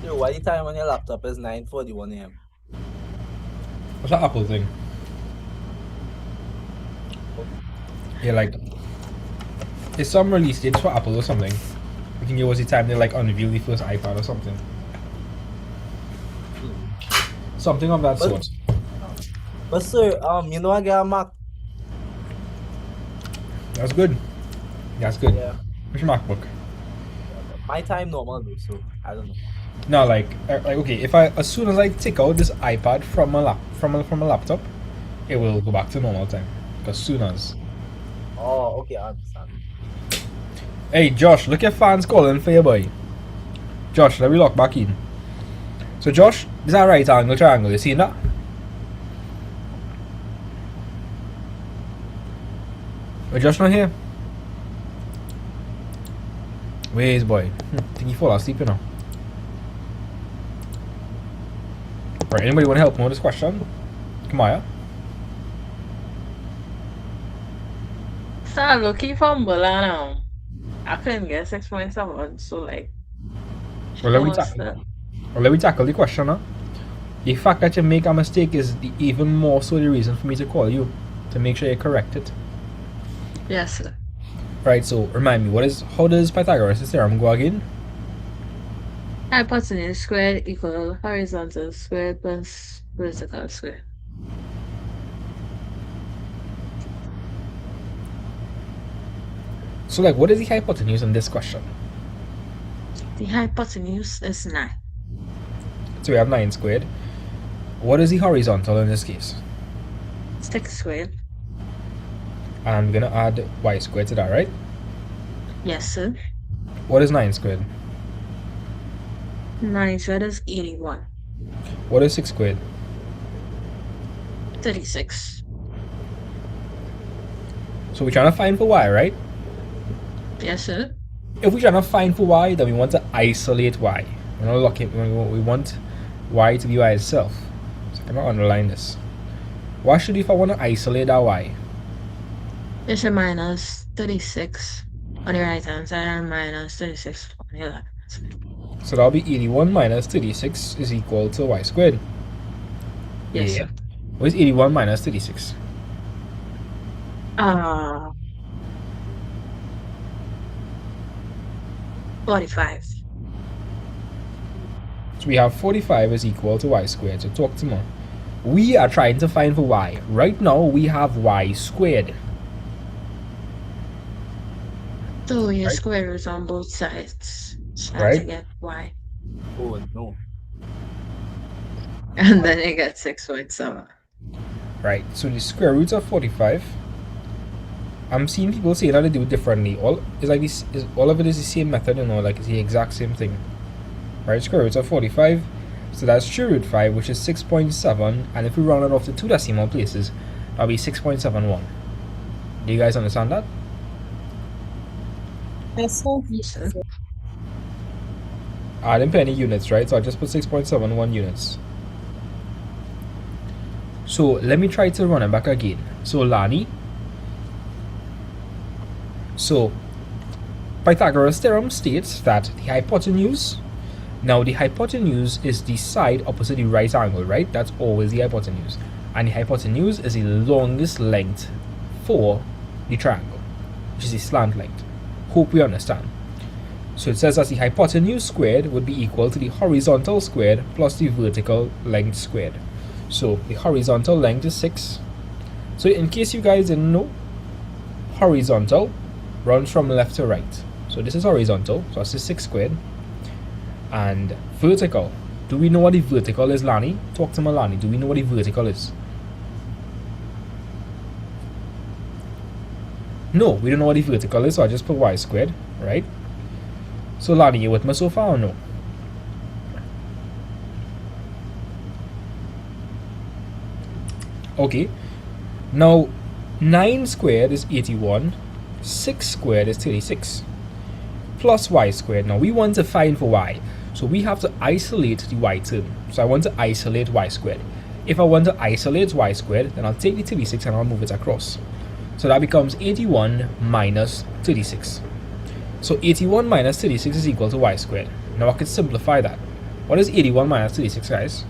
Yo, why the time on your laptop is 9:41 a.m.? What's that Apple thing? Yeah, like, it's some release dates for Apple or something. I think it was the time they like unveiled the first iPad or something. Something of that sort. But sir, you know I got a Mac. That's good. Yeah. Which MacBook? My time normal though, so I don't know. No, like okay, as soon as I take out this iPad from a laptop, it will go back to normal time. As soon as. Oh, okay, I understand. Hey Josh, look your fans calling for you, boy. Josh, let me lock back in. So Josh, this is a right angle triangle, you seen that? But Josh not here. Where is boy? Think he fall asleep, you know. Right, anybody want to help me with this question? Come on, yeah? So I'm looking for Mulan now. I couldn't get 6.7, so like. Well, let me tackle the question, huh? The fact that you make a mistake is even more so the reason for me to call you, to make sure you correct it. Yes, sir. Right, so remind me, how does Pythagoras' theorem go again? Hypotenuse squared equal horizontal squared plus vertical squared. So like, what is the hypotenuse in this question? The hypotenuse is 9. So we have 9 squared. What is the horizontal in this case? 6 squared. And we're gonna add y squared to that, right? Yes, sir. What is 9 squared? 9 squared is 81. What is 6 squared? 36. So we're trying to find for y, right? Yes, sir. If we're trying to find for y, then we want to isolate y. We're not looking. We want y to be by itself. So I'm gonna underline this. What should if I want to isolate that y? It's a minus 36 on the right hand side and minus 36 on the left side. So that'll be 81 minus 36 is equal to y squared. Yes, sir. What is 81 minus 36? 45. So we have 45 is equal to y squared. So talk to me. We are trying to find for y. Right now we have y squared. So we have square roots on both sides. Try Right. to get y. Oh no. And then you get 6.7. Right. So the square root of 45. I'm seeing people say that they do it differently. All of it is the same method, like it's the exact same thing. Right, square root of 45. So that's true root 5, which is 6.7, and if we round it off to 2 decimal places, that'll be 6.71. Do you guys understand that? Yes, sir. I didn't put any units, right? So I just put 6.71 units. So let me try to run it back again. So Lani. So Pythagoras' theorem states that the hypotenuse, now the hypotenuse is the side opposite the right angle, right? That's always the hypotenuse. And the hypotenuse is the longest length for the triangle, which is the slant length. Hope we understand. So it says that the hypotenuse squared would be equal to the horizontal squared plus the vertical length squared. So the horizontal length is 6. So in case you guys didn't know, horizontal runs from left to right. So this is horizontal, so that's 6 squared. And vertical. Do we know what the vertical is, Lani? Talk to me, Lani. Do we know what the vertical is? No, we don't know what the vertical is, so I just put y squared, right? So Lani, you with me so far or no? Okay. Now, 9 squared is 81. 6 squared is 36. Plus y squared. Now, we want to find for y. So we have to isolate the y term. So I want to isolate y squared. If I want to isolate y squared, then I'll take the 36 and I'll move it across. So that becomes 81 minus 36. So 81 minus 36 is equal to y squared. Now I can simplify that. What is 81 minus 36, guys?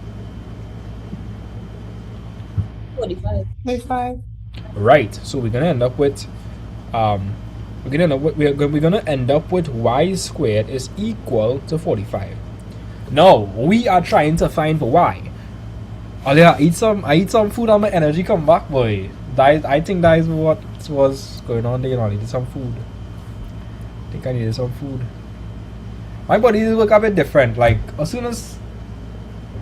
45. 45. Right. So we're gonna end up with we're gonna end up with y squared is equal to 45. Now we are trying to find for y. Oh yeah, I eat some food and my energy come back, boy. I think that is what was going on there. I needed some food. I think I needed some food. My body is work a bit different. Like as soon as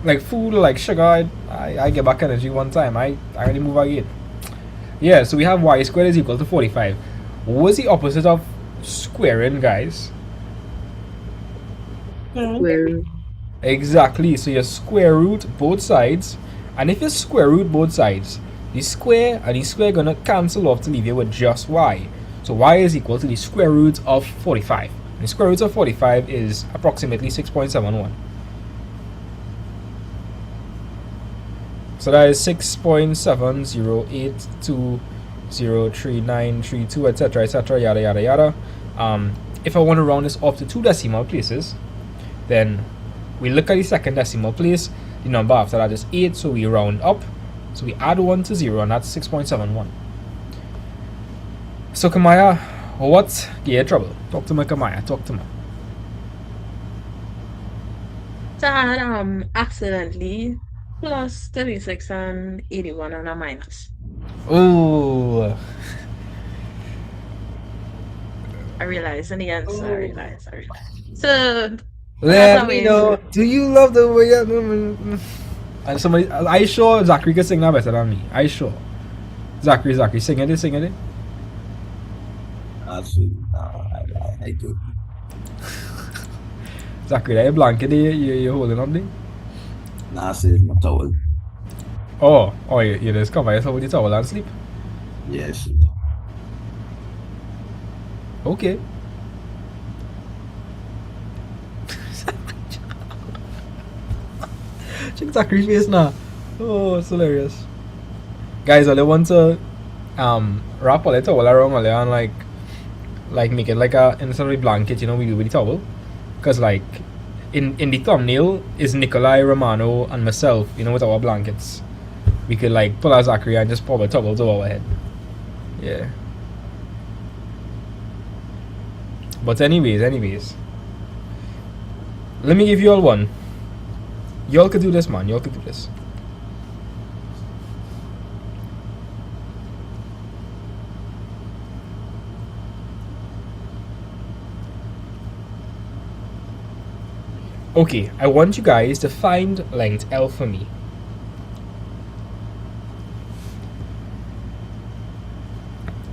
like food or like sugar, I get back energy one time. I already move again. Yeah, so we have y squared is equal to 45. What is the opposite of squaring, guys? Square root. Exactly. So you square root both sides, and if you square root both sides, the square and the square gonna cancel off to leave you with just y. So y is equal to the square root of 45. And the square root of 45 is approximately 6.71. So that is 6.7082033932, etc., etc., yada yada yada. If I want to round this off to 2 decimal places, then we look at the second decimal place. The number after that is 8, so we round up. So we add 1 to 0, and that's 6.71. So Kamaya, what gave you trouble? Talk to me, Kamaya. Talk to me. So I had accidentally plus 36 and 81 and a minus. Oh. I realized in the answer. I realized. So Let me know. Do you love the way and somebody? I sure Zachary can sing that better than me. I sure. Zachary, sing it, sing it. I do. Zachary, that blanket you're holding on there. Nah, I said my towel. Oh, you just cover yourself with the towel and sleep? Yes. Okay. Check Zachary's face now. Oh, it's hilarious. Guys, I want to wrap all the towel around all and like make it like a instead of a blanket, you know, we do with the towel. Cause like in the thumbnail is Nikolai, Romano, and myself, you know, with our blankets. We could like pull out Zachary and just pull the towels over our head. Yeah. But anyways. Let me give you all one. Y'all could do this, man. Y'all could do this. Okay, I want you guys to find length L for me.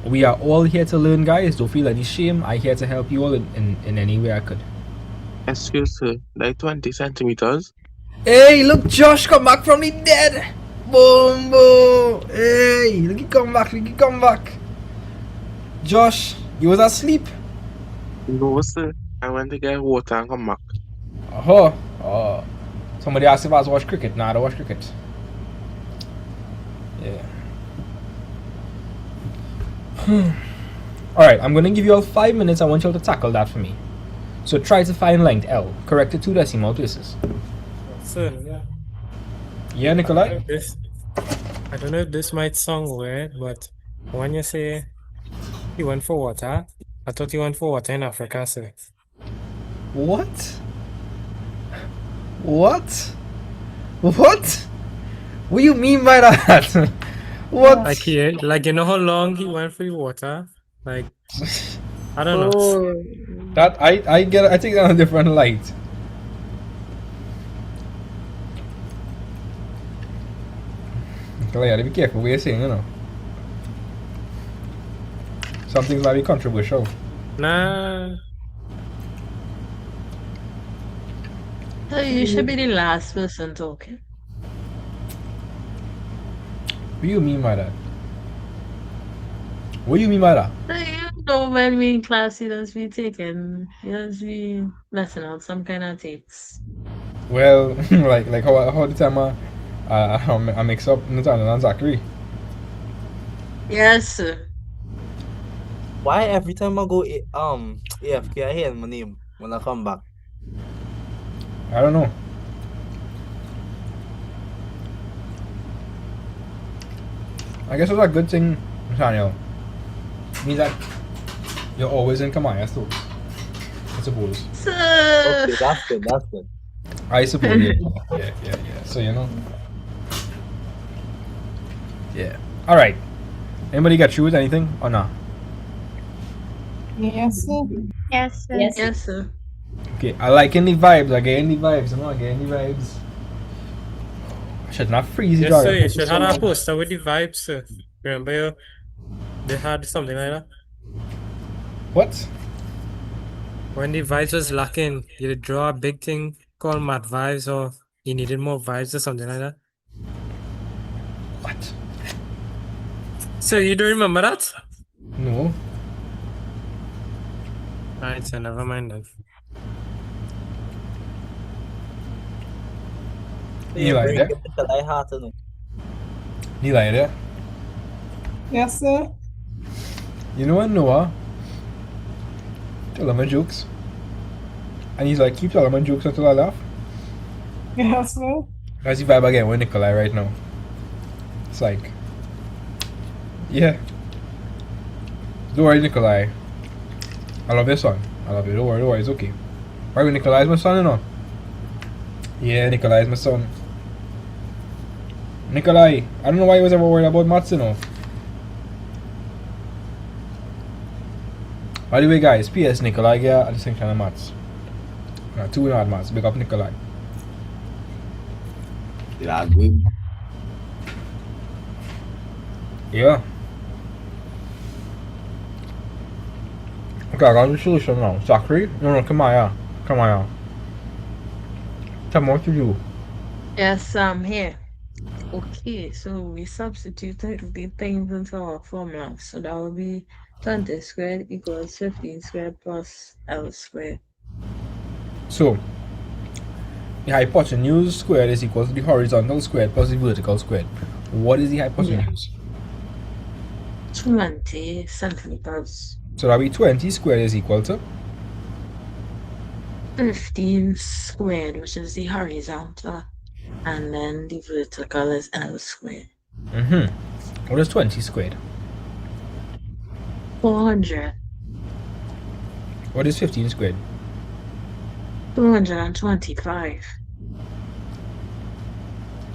We are all here to learn, guys. Don't feel any shame. I'm here to help you all in any way I could. Excuse me, like 20 centimeters. Hey, look, Josh come back from the dead. Boom, boom. Hey, look, he come back. Josh, you was asleep? No, sir. I went to get water and come back. Oh. Somebody asked if I was watch cricket. Nah, I don't watch cricket. Yeah. Alright, I'm gonna give you all 5 minutes. I want you all to tackle that for me. So try to find length L. Correct it 2 decimal places. So, Yeah, Nikolai? I don't know if this might sound weird, but when you say you went for water, I thought you went for water in Africa, sir. What? What? What do you mean by that? What? Like you know how long he went for water? Like, I don't know. That I get. I take that on a different light. Nikolai, you gotta be careful what you're saying, you know. Some things might be controversial. Nah. So you should be the last person talking. What do you mean by that? What do you mean by that? So you know when we in class you just be taking, you just be messing out some kind of takes. Well, like how the time I mix up Nathaniel and Zachary. Yes, sir. Why every time I go AFK I hear my name when I come back? I don't know. I guess it's a good thing, Nathaniel. Means that you're always in Kamaya still. I suppose. Okay, that's good. I suppose, yeah. So, you know. Yeah. Alright. Anybody got through with anything or not? Yes, sir. Yes, sir. Yes, sir. Okay, I like any vibes. I get any vibes. I get any vibes. I should not freeze Yes, it. sir. You should have a poster with the vibes, sir. Remember, they had something like that. What? When the vibes was lacking, you would draw a big thing called Mad Vibes, or you needed more vibes or something like that. What? So you don't remember that? No. Alright, so never mind then. You like that? You like that? Yes, sir. You know what, Noah? Tell him my jokes. And he's like, keep telling my jokes until I laugh. Yes, sir. That's the vibe again with Nikolai right now. It's like, yeah. Don't worry, Nikolai. I love your son. I love you. Don't worry, it's okay. Right, with Nikolai is my son, you know? Yeah, Nikolai is my son. Nikolai, I don't know why you was ever worried about maths, you know? By the way, guys, PS Nikolai get at the same kind of maths. 2 in hard maths. Big up Nikolai. Yeah, good. Yeah. Okay, I got the solution now. Zachary? No, come on, yeah. Tell me what to do. Yes, here. Okay, so we substituted the things into our formula. So that will be 20 squared equals 15 squared plus L squared. So the hypotenuse squared is equal to the horizontal squared plus the vertical squared. What is the hypotenuse? 20 centimeters. So that will be 20 squared is equal to 15 squared, which is the horizontal, and then the vertical is L squared. What is 20 squared? 400. What is 15 squared? 225.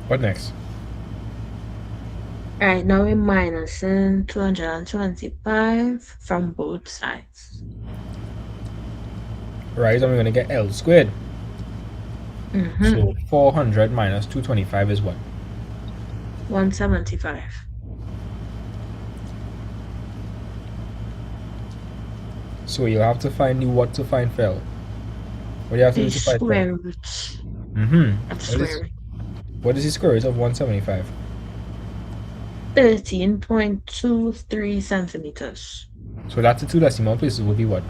What next? Alright, now we're minusing 225 from both sides. Right, and we're going to get L squared. So 400 minus 225 is what? 175. So you'll have to find the what to find for L. What do you have to do The to find for square L? root. What is the square root of 175? 13.23 centimeters. So that's the two decimal places would be what?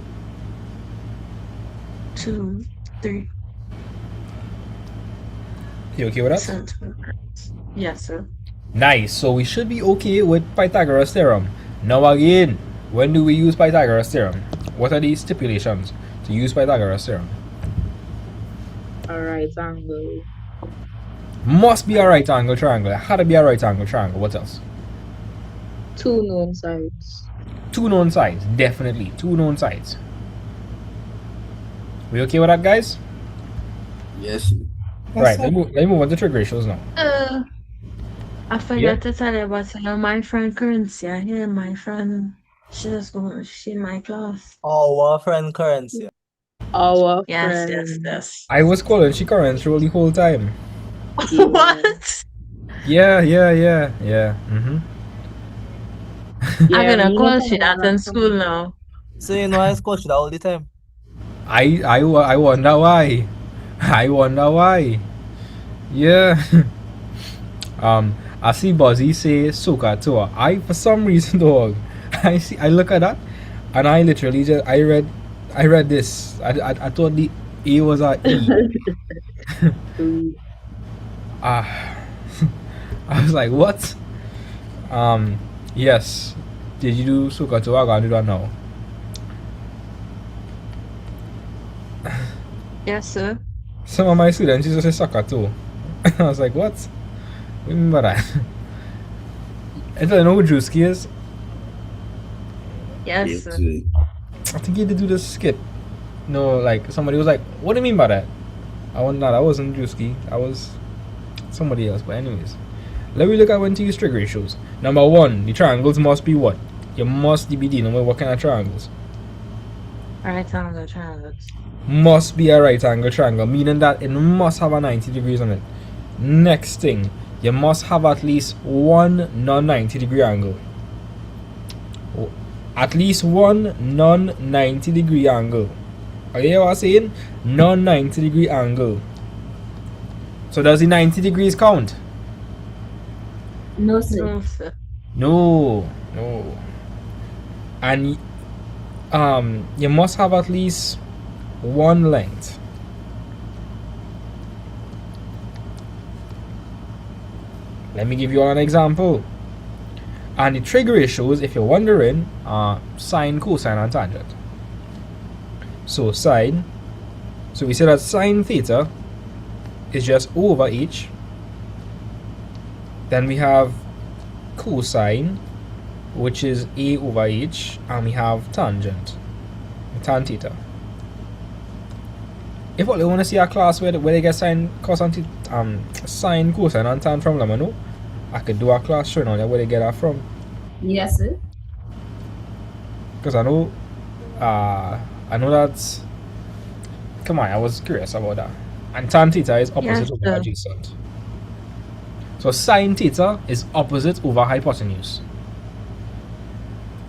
2, 3 You okay with that? centimeters. Yes, sir. Nice. So we should be okay with Pythagoras theorem. Now again, when do we use Pythagoras theorem? What are the stipulations to use Pythagoras theorem? A right angle. Must be a right angle triangle. It had to be a right angle triangle. What else? 2 known sides. 2 known sides. Definitely. 2 known sides. We okay with that, guys? Yes. Right. Let me move on to trig ratios now. I forgot to tell you about my friend Currency. Here, my friend. She in my class. Our friend Currency. Our Yes, friend. yes. I was calling she current through the whole time. What? Yeah. I'm gonna call she that in school now. So you know I scored that all the time. I wonder why. I wonder why. Yeah. I see Buzzy say Soka tour. For some reason, dog, I look at that and I literally just I read this. I thought the A was a E. I was like, what? Yes. Did you do Soka tour? I'm gonna do that now. Yes, sir. Some of my students used to say soccer too. I was like, what? Remember that? I don't know who Drewski is. Yes, sir. I think he did do this skit. No, like somebody was like, what do you mean by that? I wasn't Drewski. I was somebody else. But anyways, let me look at when to use trig ratios. Number 1, the triangles must be what? You must be dealing with what kind of triangles? Right angle triangles. Must be a right angle triangle, meaning that it must have a 90 degrees on it. Next thing, you must have at least one non-90 degree angle. At least one non-90 degree angle. Are you hear what I'm saying? Non-90 degree angle. So does the 90 degrees count? No, sir. No, sir. No. And you must have at least one length. Let me give you an example. And the trig ratios, if you're wondering, are sine, cosine, and tangent. So sine, so we say that sine theta is just O over H. Then we have cosine, which is A over H, and we have tangent, tan theta. If you want to see a class where they get sine, cosine, sine, cosine, and tan from, let me know. I could do a class showing on where they get that from. Yes, sir. Because I know that's. Come on, I was curious about that. And tan theta is opposite over adjacent. So sine theta is opposite over hypotenuse.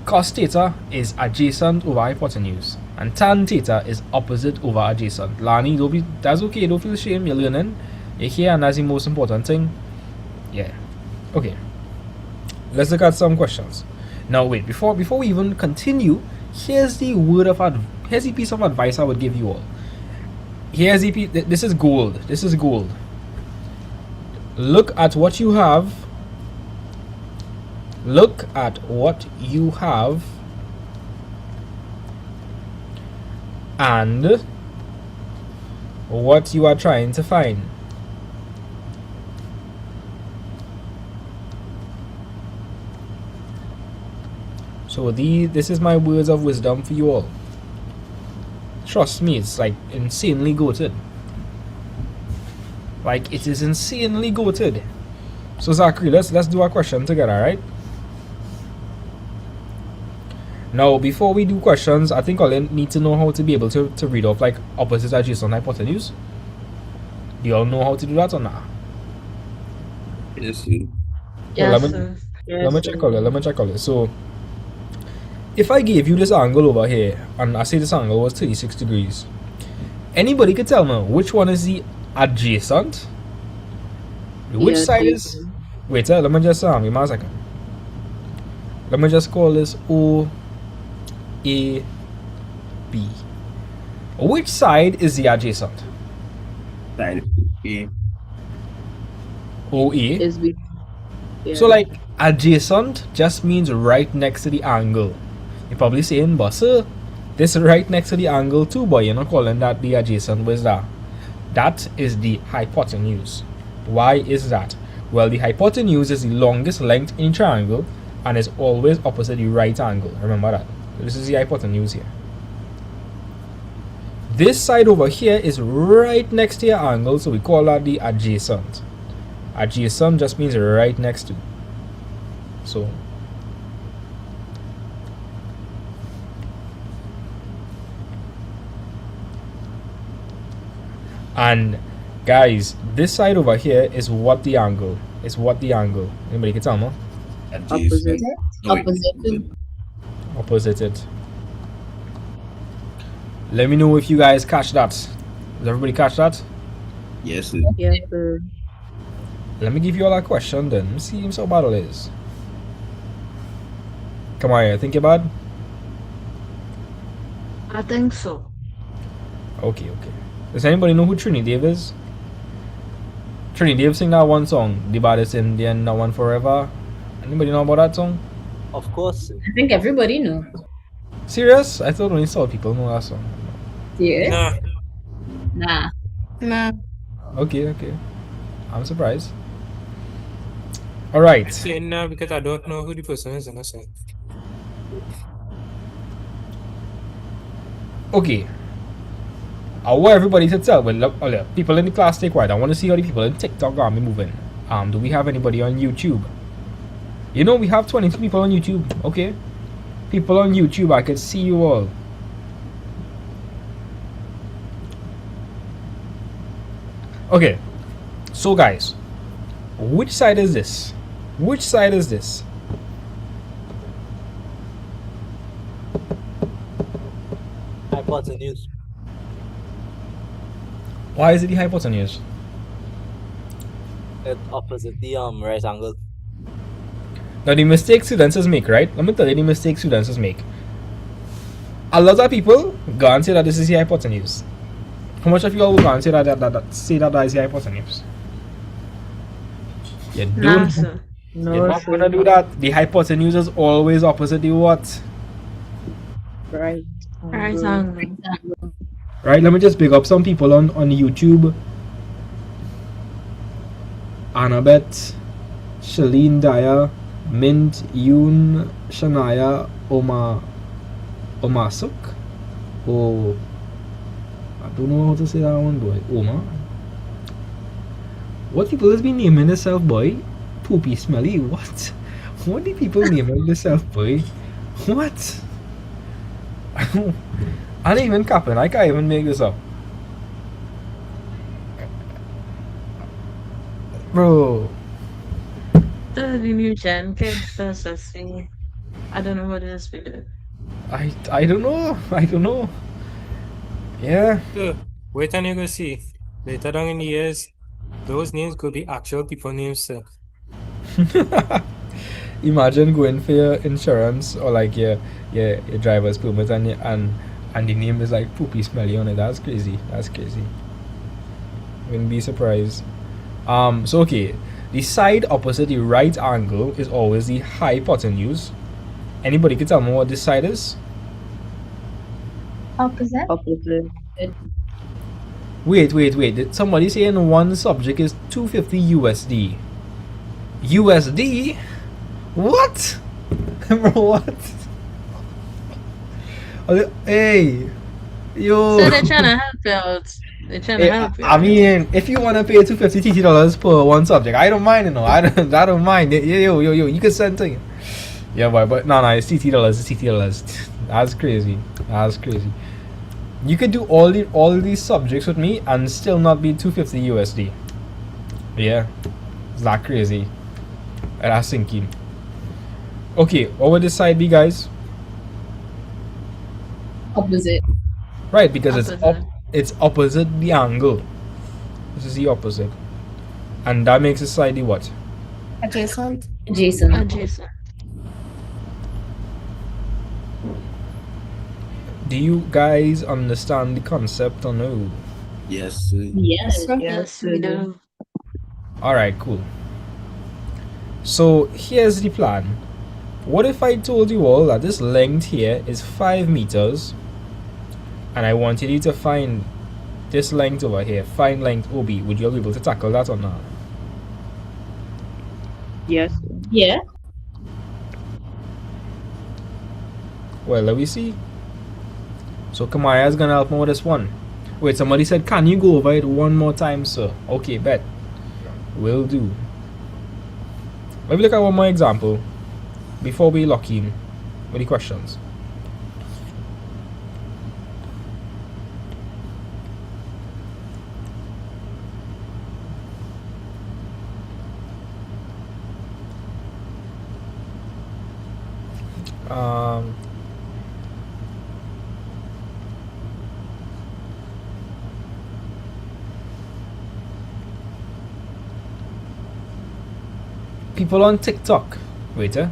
Cos theta is adjacent over hypotenuse. And tan theta is opposite over adjacent. Lani, that's okay, don't feel shame, you're learning. here, and that's the most important thing. Yeah. Okay. Let's look at some questions. Now wait, before we even continue, here's the here's the piece of advice I would give you all. Here's this is gold. This is gold. Look at what you have. Look at what you have and what you are trying to find. So this is my words of wisdom for you all. Trust me, it's like insanely goated. Like it is insanely goated. So Zachary, let's do a question together, right? Now, before we do questions, I think I'll need to know how to be able to read off like opposite adjacent hypotenuse. Do you all know how to do that or not? Yes, sir. Well, let me check all it. Let me check all it. So, if I gave you this angle over here, and I say this angle was 36 degrees, anybody could tell me which one is the adjacent? Which side is... Wait, let me just give me a second. Let me just call this O, A, B. Which side is the adjacent? Side A. OA? Is B. Yeah. So like adjacent just means right next to the angle. You're probably saying, but sir, this is right next to the angle too, but you're not calling that the adjacent. What is that? That is the hypotenuse. Why is that? Well, the hypotenuse is the longest length in triangle and is always opposite the right angle. Remember that. This is the hypotenuse here. This side over here is right next to your angle, so we call that the adjacent. Adjacent just means right next to. So and guys, this side over here is what the angle. Is what the angle. Anybody can tell me? Opposite. Opposite it. Let me know if you guys catch that. Does everybody catch that? Yes, sir. Yes, sir. Let me give you all a question then. Let's see how bad it is. Come on here, think you're bad? I think so. Okay. Does anybody know who Trini Dave is? Trini Dave sing that one song, The Baddest Indian, That One Forever. Anybody know about that song? Of course. I think everybody knows. Serious? I thought only some people know that song. Yeah? Nah. Okay. I'm surprised. Alright. Saying now because I don't know who the person is, and I said. Okay. I want everybody to tell, but look, people in the class stay quiet. I want to see how the people in TikTok are moving. Do we have anybody on YouTube? You know, we have 22 people on YouTube. Okay. People on YouTube, I can see you all. Okay. So guys, which side is this? Which side is this? Hypotenuse. Why is it the hypotenuse? It's opposite the right angle. Now the mistake students make, right? Let me tell you the mistake students make. A lot of people go and say that this is the hypotenuse. How much of you all will go and say that is the hypotenuse? You don't. Sir. You're not gonna do that. The hypotenuse is always opposite the what? Right. Right angle. Right, let me just pick up some people on YouTube. Annabeth, Shalene Dyer, Mint, Yoon, Shania, Omasuk. Oh, I don't know how to say that one, boy. Oma. What people has been naming themselves, boy? Poopy Smelly. What? What do people naming themselves, boy? What? I ain't even capping. I can't even make this up. Bro. The new gen kids versus thing. I don't know what it is we do. I don't know. Yeah. Wait and you go see. Later down in the years, Those names could be actual people names, sir. Imagine going for your insurance or like your driver's permit and the name is like poopy smelly on it. That's crazy. That's crazy. Wouldn't be surprised. So okay, the side opposite the right angle is always the hypotenuse. Anybody can tell me what this side is? Opposite. Opposite. Wait. Did somebody saying one subject is 250 USD? USD? What? Bro, what? Hey, yo. So they're trying to help you out. They're trying to help you. I mean, if you want to pay $250 per one subject, I don't mind, you know. I don't mind. Yo, you can send to. Yeah, but no, it's $60. That's crazy. That's crazy. You could do all these subjects with me and still not be 250 USD. Yeah, it's that crazy. That's sinking. Okay, what would this side be, guys? Opposite. Right, because it's opposite the angle. This is the opposite, and that makes the side the what? Adjacent. Adjacent. Do you guys understand the concept or no? Yes. Yes, we do. Alright, cool. So here's the plan. What if I told you all that this length here is 5 meters and I wanted you to find this length over here, find length OB? Would you be able to tackle that or not? Yes. Yeah. Well, let me see. So Kamaya's gonna help me with this one. Wait, somebody said, can you go over it one more time, sir? Okay, bet. Will do. Let me look at one more example before we lock in with the questions. People on TikTok, waiter,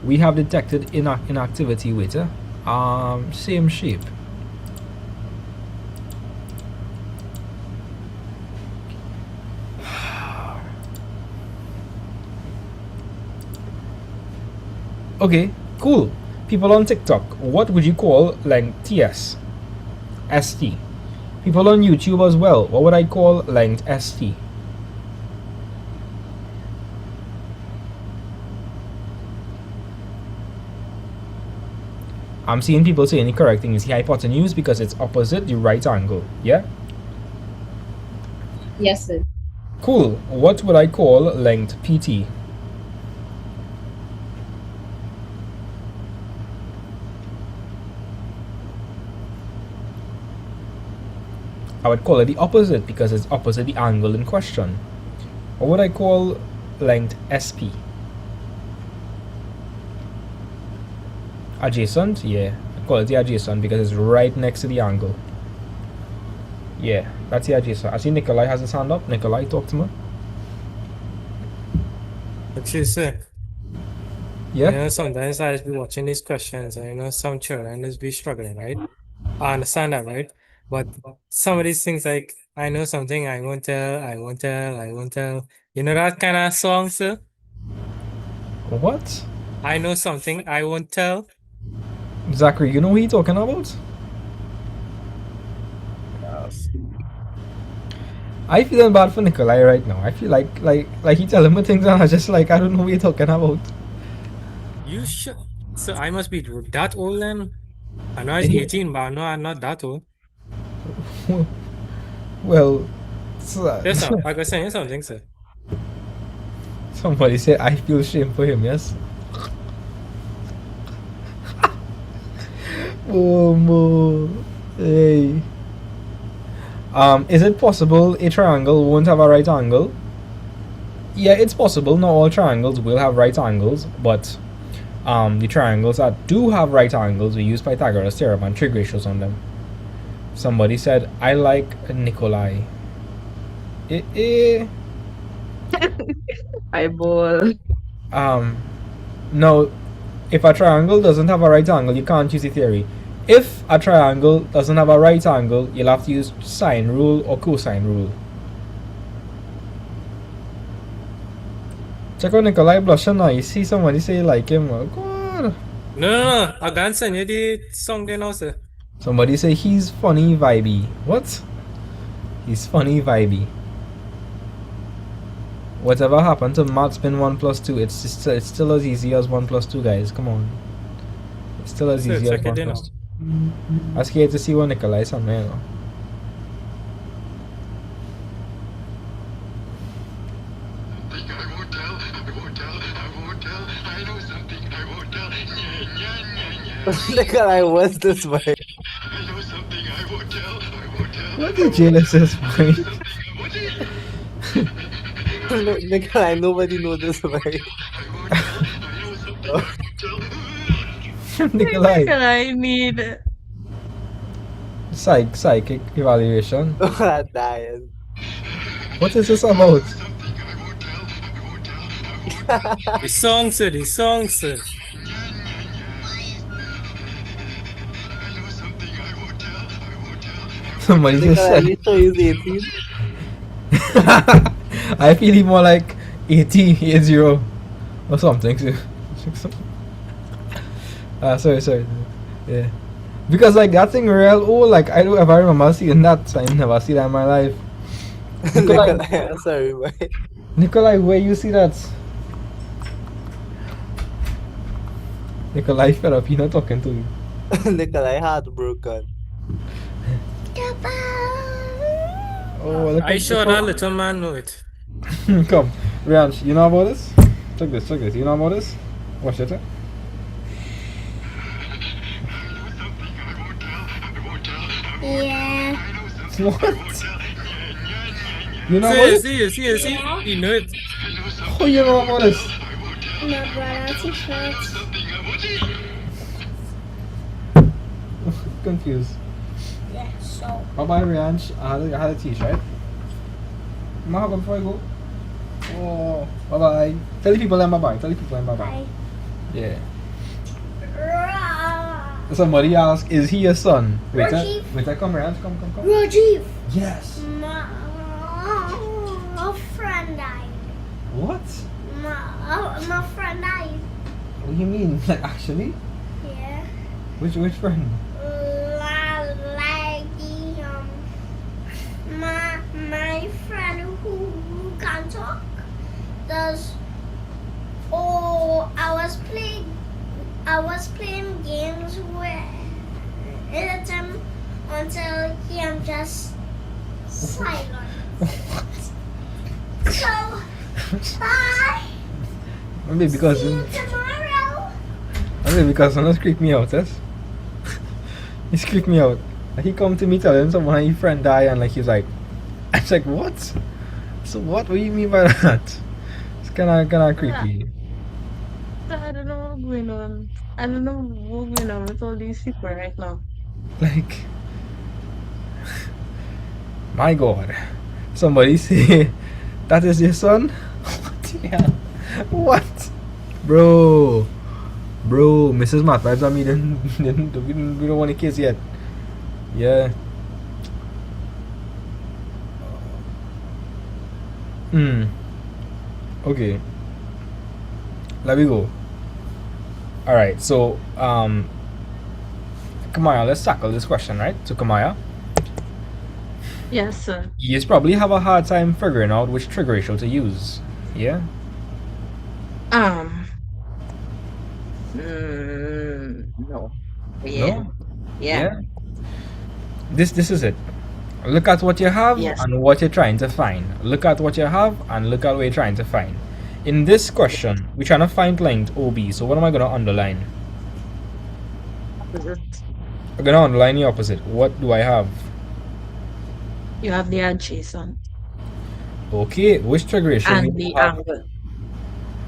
we have detected inactivity, waiter. Same shape. Okay, cool. People on TikTok, what would you call length TS? ST. People on YouTube as well, what would I call length ST? I'm seeing people saying the correct thing is the hypotenuse because it's opposite the right angle. Yeah? Yes, sir. Cool. What would I call length PT? I would call it the opposite because it's opposite the angle in question. What would I call length SP? Adjacent? Yeah, I call it the adjacent because it's right next to the angle. Yeah, that's the adjacent. I see Nikolai has his hand up. Nikolai, talk to me. Okay, sir. Yeah? You know, sometimes I just be watching these questions and, you know, some children just be struggling, right? I understand that, right? But some of these things, like, I know something I won't tell, I won't tell, I won't tell. You know that kind of song, sir? What? I know something I won't tell. Zachary, you know what you're talking about? I feeling bad for Nikolai right now. I feel like he telling me things and I just like, I don't know what you're talking about. You should. So I must be that old then? I know I'm 18, but I know I'm not that old. Well, Yes, sir. I was saying something, sir. somebody said I feel shame for him, yes? Oh, Mo. Hey. Is it possible a triangle won't have a right angle? Yeah, it's possible. Not all triangles will have right angles, but the triangles that do have right angles, we use Pythagoras theorem and trig ratios on them. Somebody said, I like Nikolai. Eyeball. No, if a triangle doesn't have a right angle, you can't use the theory. If a triangle doesn't have a right angle, you'll have to use sine rule or cosine rule. Check out Nikolai blushing now. You see somebody say you like him. Oh, God. No. I can't send you the song there now, sir. Somebody say he's funny vibey. What? He's funny vibey. Whatever happened to math spin 1 plus 2? It's still as easy as 1 plus 2, guys. Come on. It's still as Sir, easy as check 1 it plus out. 2. I'm scared to see what Nikolai is somewhere, you know. Nikolai, what's this way? What the jealous is, boy? Nikolai, nobody knows this way. Nikolai. I need. Psychic evaluation. I'm dying. What is this about? The song, sir. The song, sir. Somebody just Nikolai, said. you sure he's 18? I feel he more like 80 or something. Sorry. Yeah. Because like that thing real, like I don't ever remember seeing that. I never see that in my life. Nikolai, I'm sorry, boy. Nikolai, where you see that? Nikolai fed up, he not talking to you. Nikolai heartbroken. Oh, look I at- sure look that at- little man know it. Come, Rianch, you know about this? Check this. You know about this? Watch it. Yeah. What? You know See, about this? see. You know it. Oh, you know about this? My brother t-shirt. Confused. Yeah, so. Bye bye, Rianch. I had a t-shirt. Am I before I go? Oh, bye bye. Tell the people I'm bye bye. Bye. Yeah. Somebody asked, is he your son? Wait, Rajiv. Come, Rianch. Come. Rajiv. Yes. My friend died. What? My friend died. What do you mean? Like, actually? Yeah. Which friend? My friend who can't talk does. Oh, I was playing games with him until he am just silent. So bye. Maybe because See you tomorrow. someone's creeped me out, yes? He's creeped me out. Like, he come to me telling someone his friend died and like he's like, I was like, what? So what do you mean by that? It's kinda creepy. I don't know what's going on. I don't know what's going on with all these people right now. Like, my God. Somebody say that is your son? What the hell? What? Bro, Mrs. Matt vibes on me. We don't want a kids yet. Yeah. Okay. Let me go. Alright, so Kamaya, let's tackle this question, right? So Kamaya, Yes, sir. you probably have a hard time figuring out which trig ratio to use. Yeah? No. No? Yeah. This is it. Look at what you have Yes. and what you're trying to find. Look at what you have and look at what you're trying to find. In this question, we're trying to find length OB. So what am I going to underline? Opposite. I'm going to underline the opposite. What do I have? You have the adjacent Okay, which trig ratio? and we the have? angle.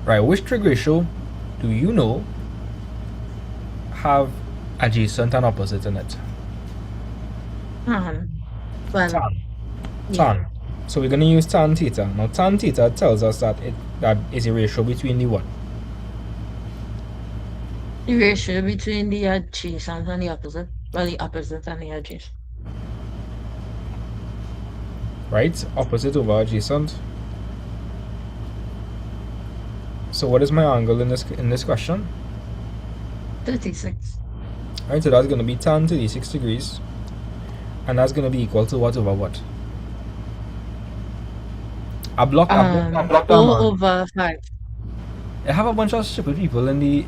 Right, which trig ratio do you know have adjacent and opposite in it? Well, Tan. So we're going to use tan theta. Now tan theta tells us that that is a ratio between the what? The ratio between the adjacent and the opposite. Well, the opposite and the adjacent. Right? Opposite over adjacent. So what is my angle in this question? 36. Right, so that's going to be tan 36 degrees. And that's going to be equal to what over what? A block 4 over 5. I have a bunch of stupid people in the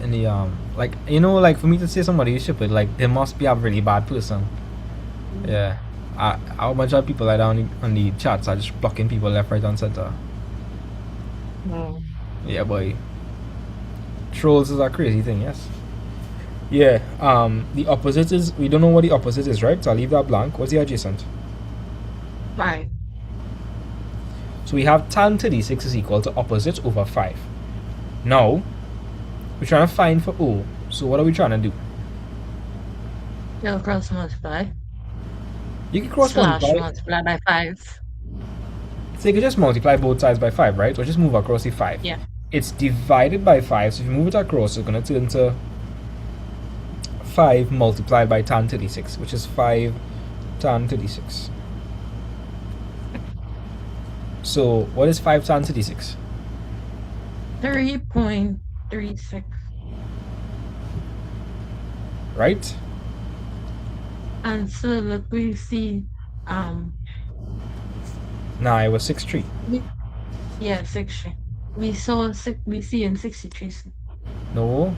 like, you know, like for me to say somebody is stupid, like they must be a really bad person. Yeah. A bunch of people like that on the chats are just blocking people left, right and center. No. Yeah, boy. Trolls is a crazy thing, yes. Yeah, the opposite is, we don't know what the opposite is, right? So I'll leave that blank. What's the adjacent? 5. So we have tan 36 is equal to opposite over 5. Now, we're trying to find for O. So what are we trying to do? You'll cross multiply. You can cross multiply by 5. So you can just multiply both sides by 5, right? Or just move across the 5. Yeah. It's divided by 5, so if you move it across, it's going to turn into 5 multiplied by tan 36, which is 5 tan 36. So what is 5 tan 36? 3.36. Right? And so look, we see Nah, it was 6.3. Yeah, 63. We see in 63. No,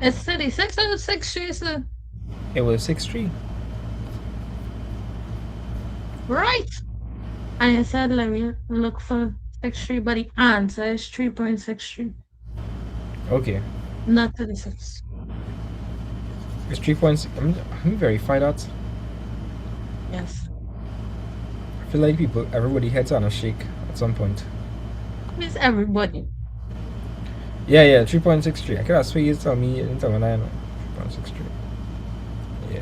It's 36 or 63, sir. it was 6.3. Right. And I said let me look for 63, but the answer is 3.63. Okay. Not 36. It's 3 points. Let me verify that. Yes. I feel like everybody heads on a shake at some point. It's everybody. Yeah, 3.63. I could have swear you tell me, you didn't tell me I know. 3.63. Yeah.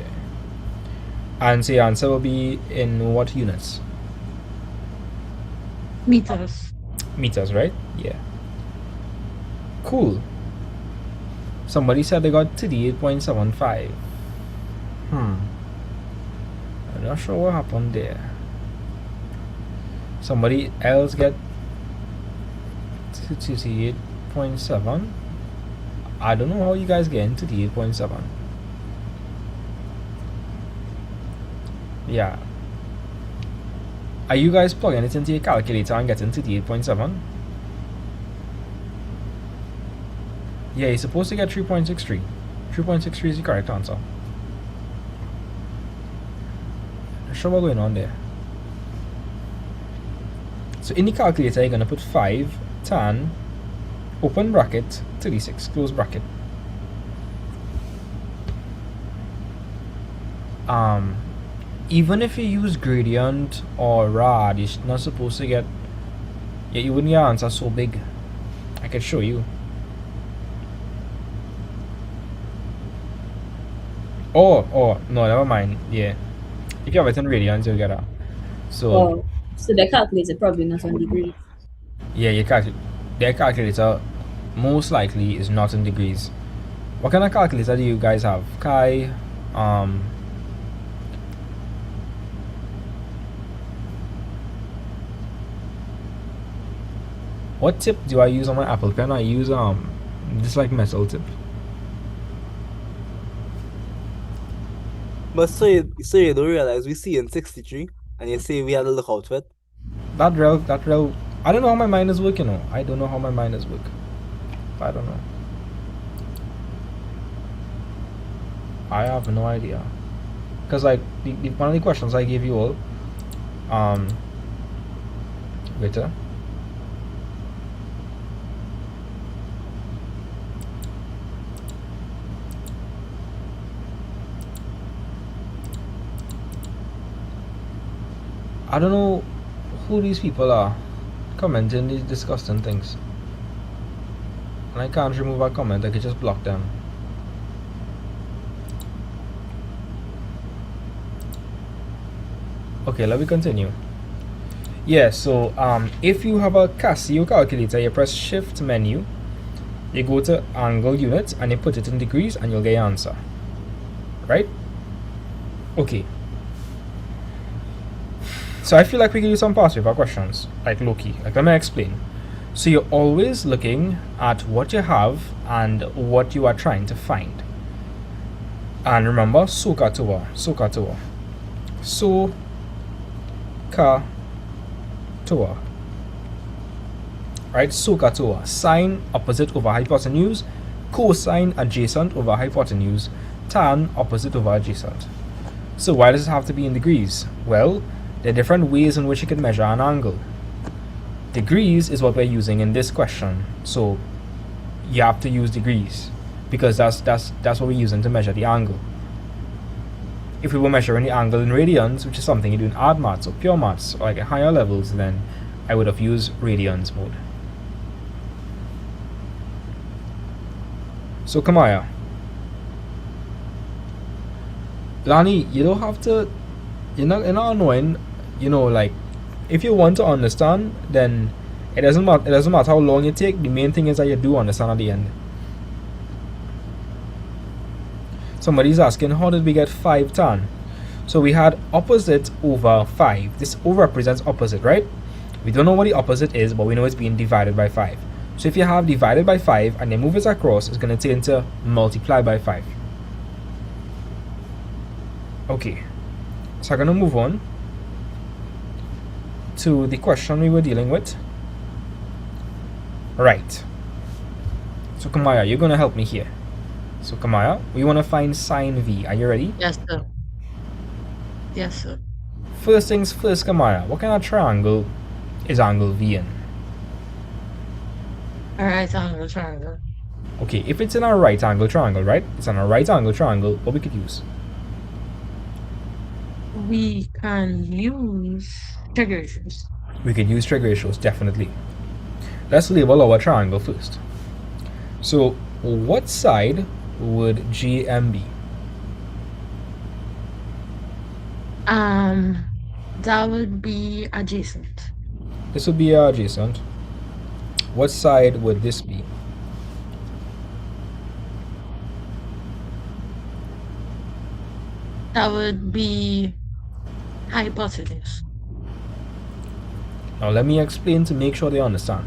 And so the answer will be in what units? Meters. Meters, right? Yeah. Cool. Somebody said they got 38.75. I'm not sure what happened there. Somebody else get 38.7. I don't know how you guys get into the 8.7. Yeah. Are you guys plugging it into your calculator and getting to the 8.7? Yeah, you're supposed to get 3.63. 3.63 is the correct answer. Not sure what's going on there. So in the calculator, you're going to put 5 tan, open bracket, 36, close bracket. Even if you use gradient or rad, you're not supposed to get, yeah, you wouldn't get an answer so big. I can show you. Oh, no, never mind. Yeah. If you have it in radians, you'll get that. So, so the calculator probably not on degrees. Yeah, their calculator most likely is not in degrees. What kind of calculator do you guys have? Kai, what tip do I use on my Apple Pen? I use this like metal tip. But so you don't realize we see in 63 and you say we had to look out for it? That real I don't know how my mind is working. I don't know how my mind is working. I don't know. I have no idea. Cause like one of the questions I gave you all, wait a I don't know who these people are commenting these disgusting things. And I can't remove a comment, I could just block them. Okay, let me continue. Yeah, so if you have a Casio calculator, you press shift menu, you go to angle units and you put it in degrees and you'll get your answer. Right? Okay. So I feel like we can do some past paper questions, like low-key. Like, let me explain. So you're always looking at what you have and what you are trying to find. And remember, SOHCAHTOA. Right? SOHCAHTOA. Sine opposite over hypotenuse, cosine adjacent over hypotenuse, tan opposite over adjacent. So why does it have to be in degrees? Well, there are different ways in which you can measure an angle. Degrees is what we're using in this question, so you have to use degrees because that's what we're using to measure the angle. If we were measuring the angle in radians, which is something you do in odd maths or pure maths, or like at higher levels, then I would have used radians mode. So Kamaya, Lani, you don't have to. You're not annoying. You know, like, if you want to understand, then it doesn't matter how long you take. The main thing is that you do understand at the end. Somebody's asking, how did we get 5 tan? So we had opposite over 5. This over represents opposite, right? We don't know what the opposite is, but we know it's being divided by 5. So if you have divided by 5 and then move it across, it's going to turn to multiply by 5. Okay, so I'm going to move on to the question we were dealing with. Right. So Kamaya, you're going to help me here. So Kamaya, we want to find sine V. Are you ready? Yes, sir. Yes, sir. First things first, Kamaya, what kind of triangle is angle V in? A right angle triangle. Okay, if it's in a right angle triangle, right? It's in a right angle triangle, what we could use? We can use trig ratios. We could use trig ratios, definitely. Let's label our triangle first. So, what side would GM be? That would be adjacent. This would be adjacent. What side would this be? That would be hypotenuse. Now let me explain to make sure they understand.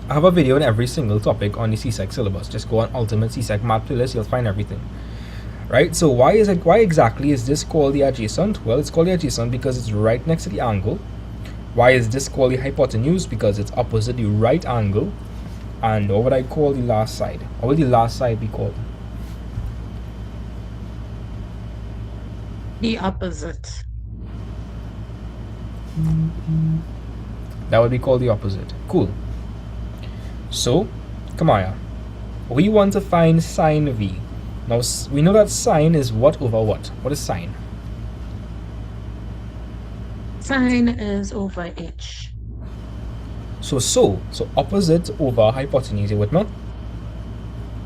I have a video on every single topic on the CSEC syllabus. Just go on Ultimate CSEC Math playlist, you'll find everything. Right? So why exactly is this called the adjacent? Well, it's called the adjacent because it's right next to the angle. Why is this called the hypotenuse? Because it's opposite the right angle. And what would I call the last side? What would the last side be called? The opposite. That would be called the opposite. Cool. So, Kamaya, we want to find sine V. Now, we know that sine is what over what? What is sine? Sine is over h. So opposite over hypotenuse, you with me?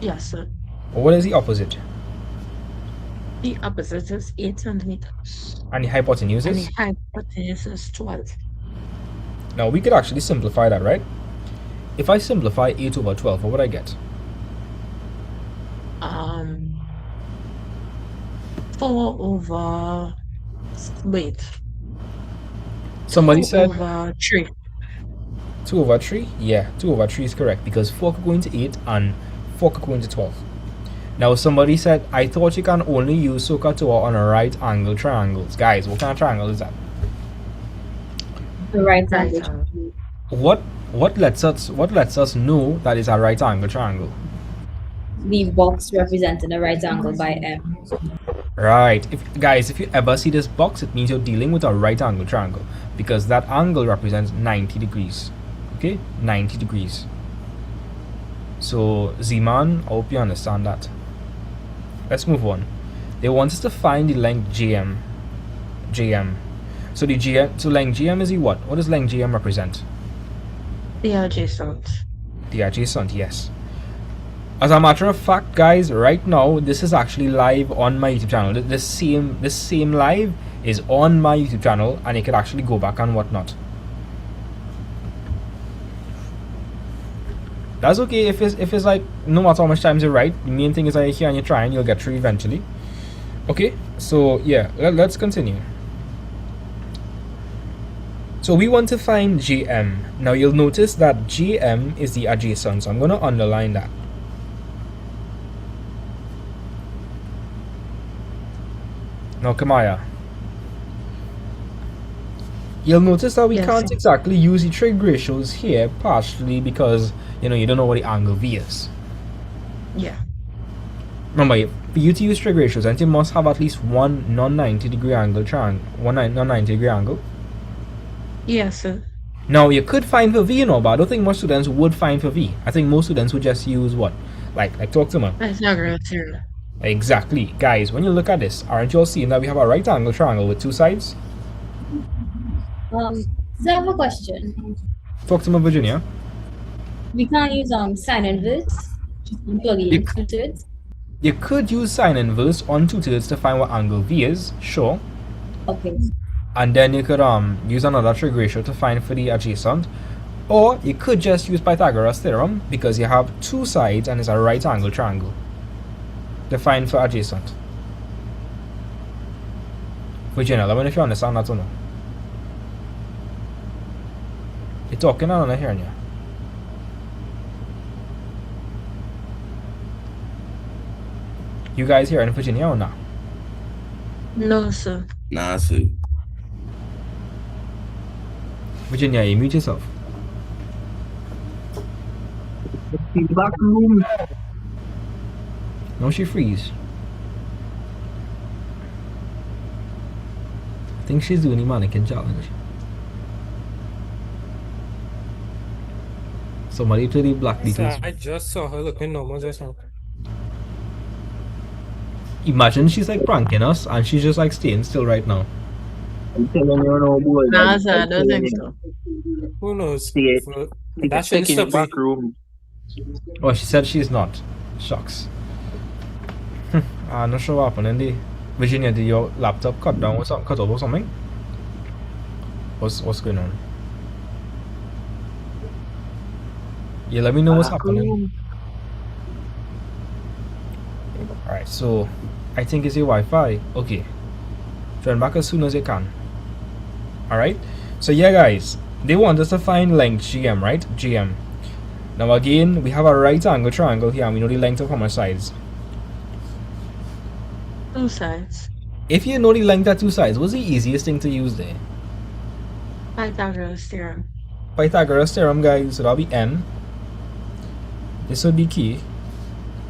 Yes, sir. What is the opposite? The opposite is 8 centimeters. And the hypotenuse And is? the hypotenuse is 12. Now, we could actually simplify that, right? If I simplify 8 over 12, what would I get? 4 over... Wait. Somebody 2 said? over 3. 2 over 3? Yeah, 2 over 3 is correct because 4 could go into 8 and 4 could go into 12. Now, somebody said, I thought you can only use SOHCAHTOA on a right angle triangles. Guys, what kind of triangle is that? The right angle. What lets us know that it's a right angle triangle? The box representing a right angle by M. Right. If you ever see this box, it means you're dealing with a right angle triangle because that angle represents 90 degrees. Okay? 90 degrees. So, Z-Man, I hope you understand that. Let's move on. They want us to find the length JM. So length GM is the what? What does length GM represent? The adjacent. The adjacent, yes. As a matter of fact, guys, right now this is actually live on my YouTube channel. This same live is on my YouTube channel, and you could actually go back and whatnot. That's okay if it's like no matter how much times you write. The main thing is that you're here and you're trying, you'll get through eventually. Okay, so yeah, let's continue. So we want to find GM. Now you'll notice that GM is the adjacent, so I'm going to underline that. Now Kamaya, you'll notice that we can't exactly use the trig ratios here, partially because you don't know what the angle V is. Yeah. Remember, for you to use trig ratios, and you must have at least one non-90 degree angle triangle, one non-90 degree angle. Yes, sir. Now you could find for V, but I don't think most students would find for V. I think most students would just use what, like talk to me. Pythagoras theorem. Exactly, guys. When you look at this, aren't you all seeing that we have a right angle triangle with two sides? So I have a question. Talk to me, Virginia. We can't use sine inverse and plug in 2/3. You could use sine inverse on 2/3 to find what angle V is, sure. Okay. And then you could use another trig ratio to find for the adjacent, or you could just use Pythagoras theorem because you have two sides and it's a right angle triangle to find for adjacent. Virginia, let me know if you understand that or no. You're talking and I'm not hearing you. You guys hearing Virginia or not? No, sir. Nah, sir. Virginia, you mute yourself. Back room. No, she freeze. I think she's doing the mannequin challenge. Somebody play the Black Beatles. I just saw her looking normal just now. Imagine she's like pranking us and she's just like staying still right now. I'm telling you, no boy. Nah, sir, I don't think so. Who knows? That's taking the back room. Oh, she said she's not. Shucks. I'm not sure what happened in the Virginia. Did your laptop cut down or something? Cut off or something? What's going on? Yeah, let me know what's happening. Alright, so I think it's your Wi-Fi. Okay. Join back as soon as you can. Alright? So yeah, guys, they want us to find length GM, right? GM. Now again, we have a right angle triangle here and we know the length of how much sides. Two sides. If you know the length of two sides, what's the easiest thing to use there? Pythagoras theorem. Pythagoras theorem, guys. So that'll be N. This will be K.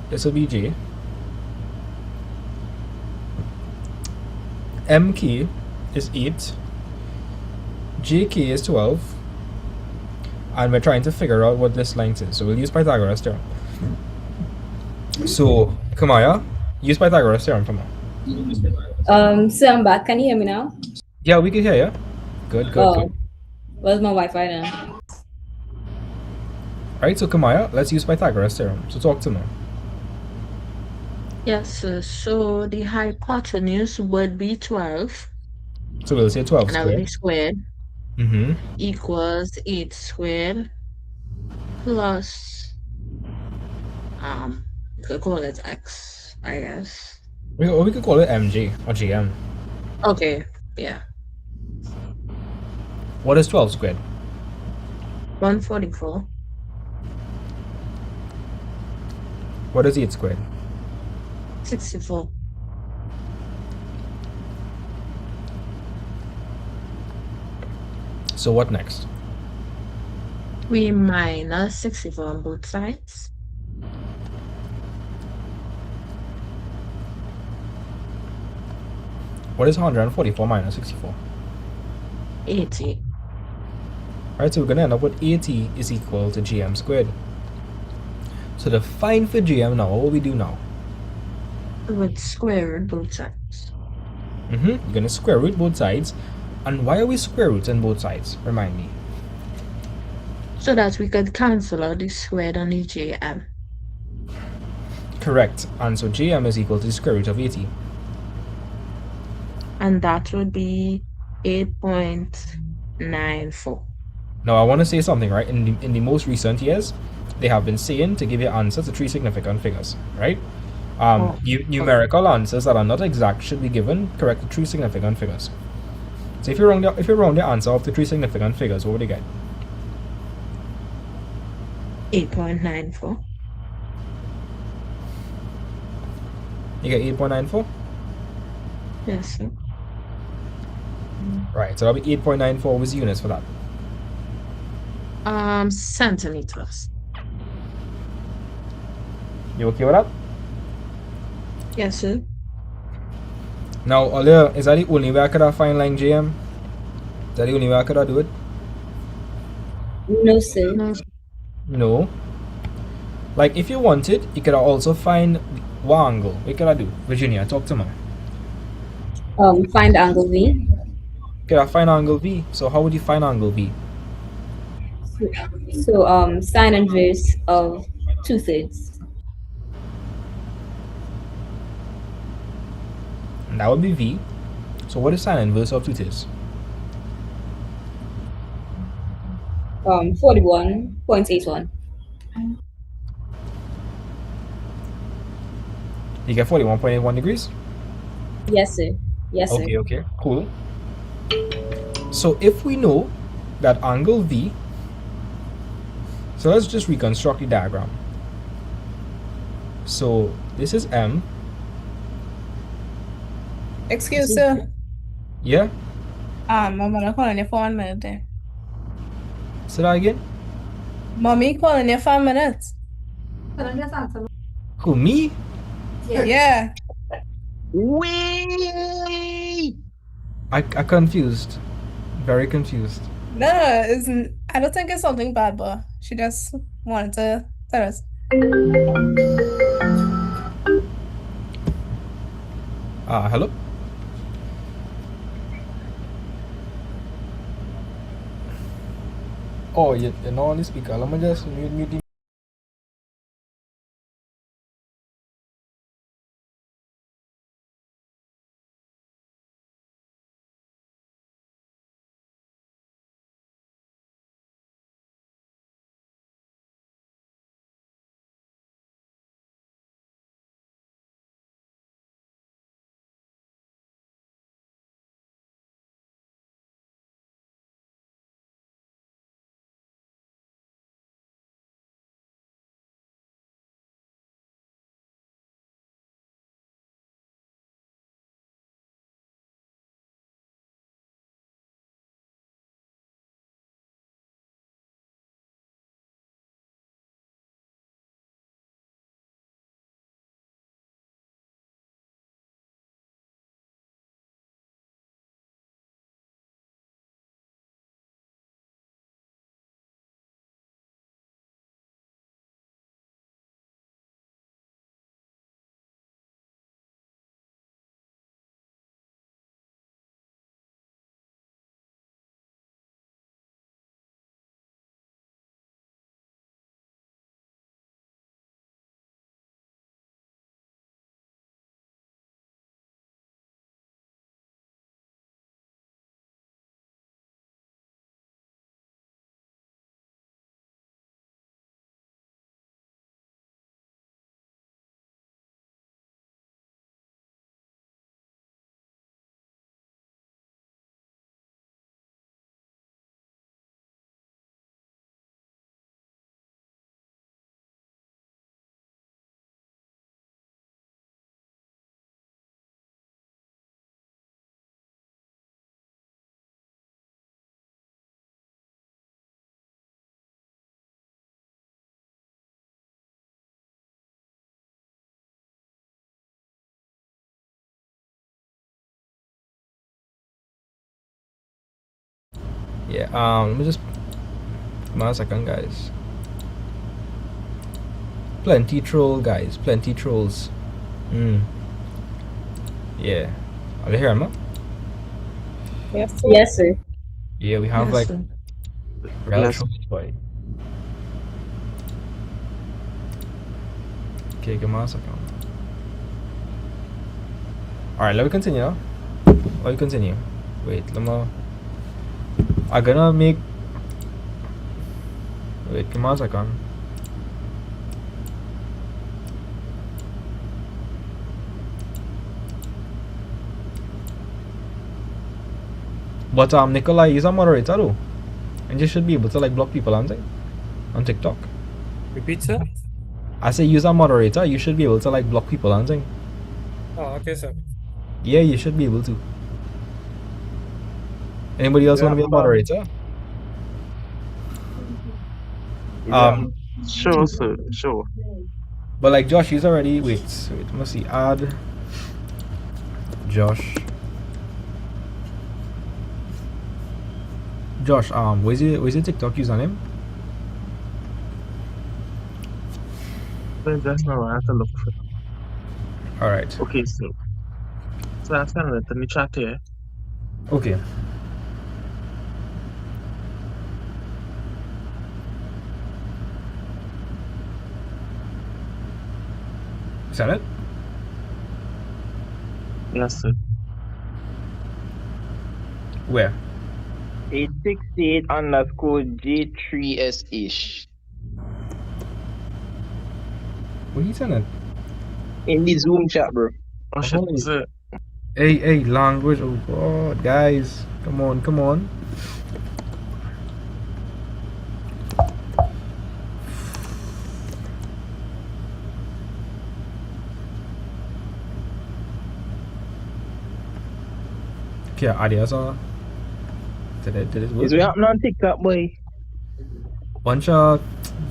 This will be J. MK is 8. JK is 12. And we're trying to figure out what this length is. So we'll use Pythagoras theorem. So, Kamaya, use Pythagoras theorem for me. So I'm back. Can you hear me now? Yeah, we can hear you. Good. Where's my Wi-Fi now? Alright, so Kamaya, let's use Pythagoras theorem. So talk to me. Yes, sir. So the hypotenuse would be 12. So we'll say 12 and that would be squared. Equals 8 squared plus we could call it x, I guess. We could call it MG or GM. Okay, yeah. What is 12 squared? 144. What is 8 squared? 64. So what next? We minus 64 on both sides. What is 144 minus 64? 80. Alright, so we're going to end up with 80 is equal to GM squared. So to find for GM now, what will we do now? We would square root both sides. You're going to square root both sides. And why are we square roots on both sides? Remind me. So that we could cancel out the squared on the GM. Correct. And so JM is equal to the square root of 80. And that would be 8.94. Now I want to say something, right? In the most recent years, they have been saying to give you answers to 3 significant figures, right? Numerical answers that are not exact should be given correct to 3 significant figures. So if you round the answer of the 3 significant figures, what would you get? 8.94. You get 8.94? Yes, sir. Right, so that'll be 8.94 was units for that. Centimeters. You okay with that? Yes, sir. Now, earlier, is that the only way I could have find line JM? Is that the only way I could have do it? No, sir. No. Like, if you wanted, you could also find what angle. What could I do? Virginia, talk to me. Find angle V. Could I find angle V? So how would you find angle V? So sine inverse of 2/3. And that would be V. So what is sine inverse of 2/3? 41.81. You get 41.81 degrees? Yes, sir. Yes, sir. Okay, cool. So if we know that angle V, so let's just reconstruct the diagram. So this is M. Excuse sir. Yeah? I'm gonna call on you for 1 minute there. Say that again? Mommy calling you for 1 minute. Who, me? Yeah. Wee! I confused. Very confused. No, isn't. I don't think it's something bad, but she just wanted to tell us. Hello? Oh, you're not on the speaker. Let me just mute the let me just come on a second, guys. Plenty troll, guys. Plenty trolls. Yeah. Are you here, man? Yes, sir. Yes, sir. Yeah, we have Yes, like sir. real Yes. trolls, boy. Okay, give me a second. Alright, let me continue now. Let me continue. Wait, let me... I'm gonna make... Wait, give me a second. But Nikolai is a moderator though. And you should be able to like block people on TikTok. Repeat, sir? I say use a moderator, you should be able to like block people on thing. Oh, okay, sir. Yeah, you should be able to. Anybody else want to be a moderator? Sure, sir. Sure. But like Josh, he's already wait, let me see. Add Josh. Josh, where's your TikTok username? Just now I have to look for it. Alright. Okay, so I send it in the chat here. Okay. Send it? Yes, sir. Where? 868_J3S-ish. Where you send it? In the Zoom chat, bro. Oh shit, sir. Hey, language. Oh god, guys. Come on. Okay, adios. Did it work? Is we happening on TikTok, boy? Bunch of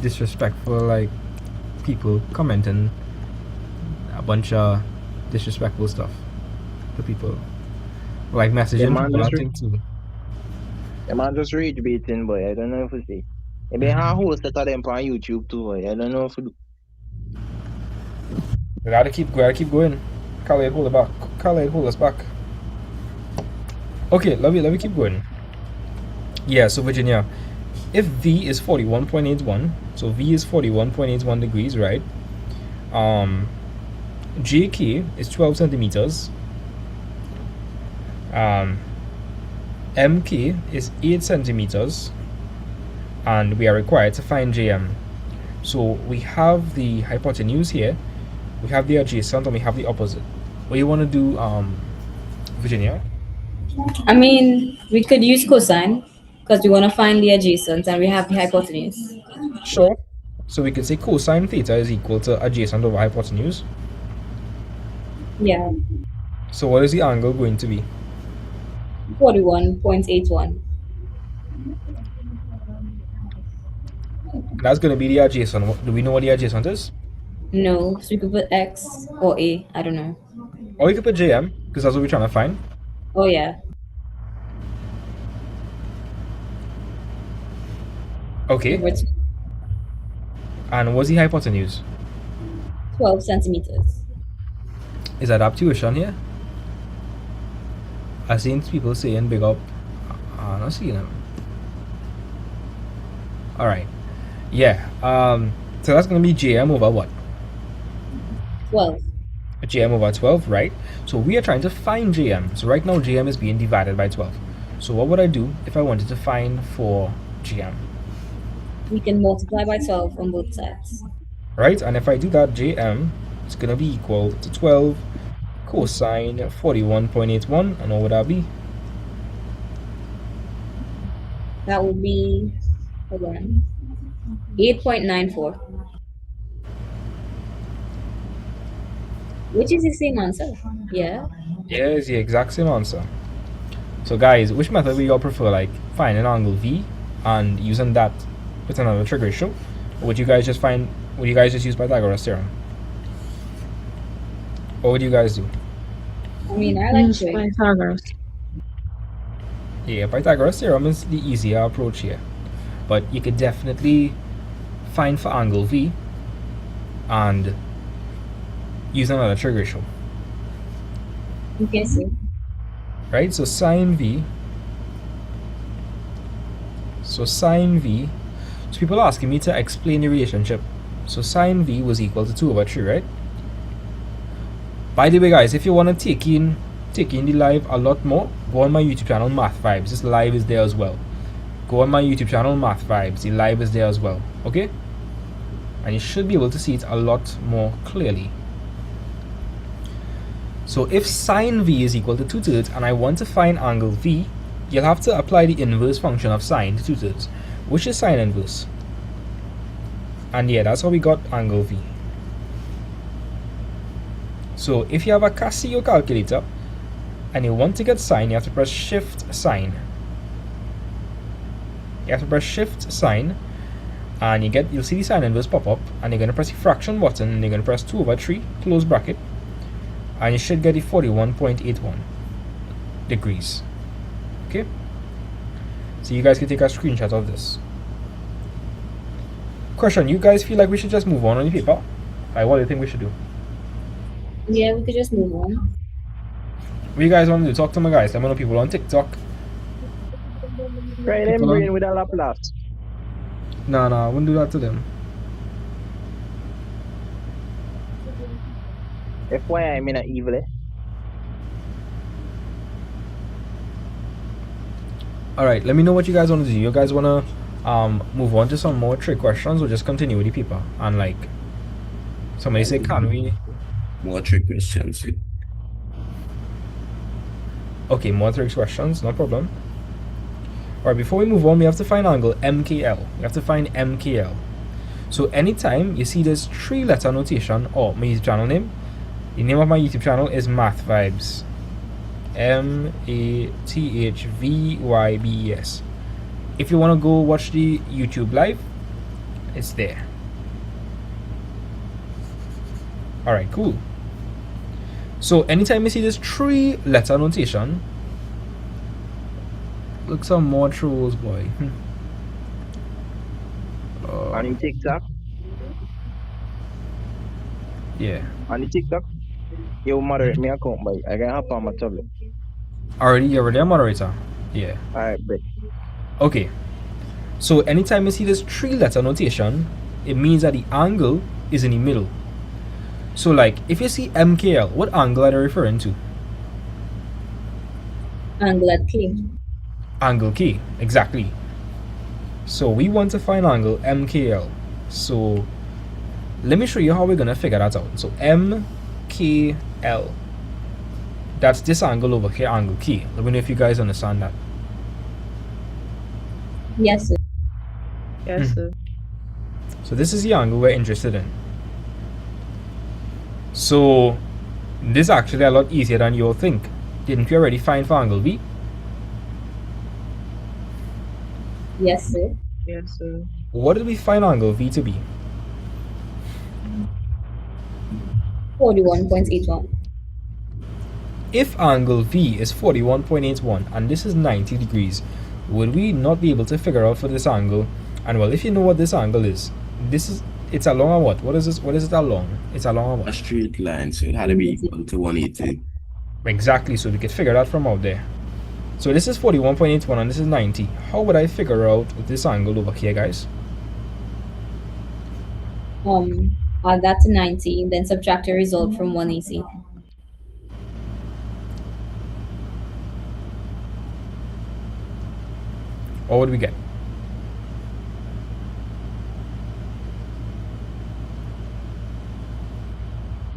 disrespectful like people commenting a bunch of disrespectful stuff to people. Like messaging people and things too. The man just rage baiting, boy. I don't know if we see. Maybe I host that of them on YouTube too, boy. I don't know if we do. We gotta keep going. Khaled, hold us back. Okay, let me keep going. Yeah, so Virginia, if V is 41.81, so V is 41.81 degrees, right? JK is 12 centimeters. MK is 8 centimeters, and we are required to find JM. So we have the hypotenuse here, we have the adjacent, and we have the opposite. What do you want to do, Virginia? I mean, we could use cosine because we want to find the adjacent and we have the hypotenuse. Sure. So we could say cosine theta is equal to adjacent over hypotenuse. Yeah. So what is the angle going to be? 41.81. That's going to be the adjacent. Do we know what the adjacent is? No, so we could put X or A. I don't know. Or we could put JM, because that's what we're trying to find. Oh, yeah. Okay. And what's the hypotenuse? 12 centimeters. Is that tuition here? I've seen people saying big up. I'm not seeing them. Alright. Yeah. So that's going to be JM over what? 12. JM over 12, right? So we are trying to find JM. So right now JM is being divided by 12. So what would I do if I wanted to find for JM? We can multiply by 12 on both sides. Right? And if I do that, JM is going to be equal to 12 cosine 41.81. And what would that be? That would be, hold on, 8.94. Which is the same answer. Yeah. Yeah, it's the exact same answer. So guys, which method would you all prefer? Like finding angle V and using that with another trig ratio? Or would you guys just use Pythagoras theorem? What would you guys do? I mean, I like Pythagoras. Yeah, Pythagoras theorem is the easier approach here. But you could definitely find for angle V and use another trig ratio. Okay, see. Right, so sine V. So people are asking me to explain the relationship. So sine v was equal to 2 over 3, right? By the way, guys, if you want to take in the live a lot more, go on my YouTube channel, Math Vibes. This live is there as well. Go on my YouTube channel, Math Vibes. The live is there as well. Okay? And you should be able to see it a lot more clearly. So if sine v is equal to 2/3 and I want to find angle v, you'll have to apply the inverse function of sine to 2/3, which is sine inverse. And yeah, that's how we got angle v. So if you have a Casio calculator and you want to get sine, you have to press shift sine. You have to press shift sine and you'll see the sine inverse pop up, and you're going to press the fraction button and you're going to press 2 over 3, close bracket, and you should get the 41.81 degrees. Okay? So you guys can take a screenshot of this. Question, you guys feel like we should just move on the paper? Like, what do you think we should do? Yeah, we could just move on. What you guys want to do? Talk to my guys. Let me know people on TikTok. Try them brain with a Laplace. No, I wouldn't do that to them. FYI, I'm in a evil, eh? Alright, let me know what you guys want to do. You guys want to move on to some more trick questions or just continue with the paper? And like, somebody say, can we? More trick questions. Okay, more trick questions, no problem. Alright, before we move on, we have to find angle MKL. We have to find MKL. So anytime you see this 3-letter notation, or my YouTube channel name, the name of my YouTube channel is Math Vibes. MATHVYBES. If you want to go watch the YouTube live, it's there. Alright, cool. So anytime you see this 3-letter notation, look some more trolls, boy. On the TikTok? Yeah. On the TikTok? You moderate me account, boy. I can hop on my tablet. You're already a moderator? Yeah. Alright, bet. Okay. So anytime you see this 3-letter notation, it means that the angle is in the middle. So like, if you see MKL, what angle are they referring to? Angle at K. Angle K, exactly. So we want to find angle MKL. So let me show you how we're going to figure that out. So MKL. That's this angle over here, angle K. Let me know if you guys understand that. Yes, sir. Yes, sir. So this is the angle we're interested in. So this is actually a lot easier than you'll think. Didn't you already find for angle V? Yes, sir. Yes, sir. What did we find angle V to be? 41.81. If angle V is 41.81 and this is 90 degrees, would we not be able to figure out for this angle? And well, if you know what this angle is, it's along a what? What is this? What is it along? It's along a what? A straight line, so it had to be equal to 180. Exactly, so we could figure that from out there. So this is 41.81 and this is 90. How would I figure out this angle over here, guys? Add that to 90, then subtract a result from 180. What would we get?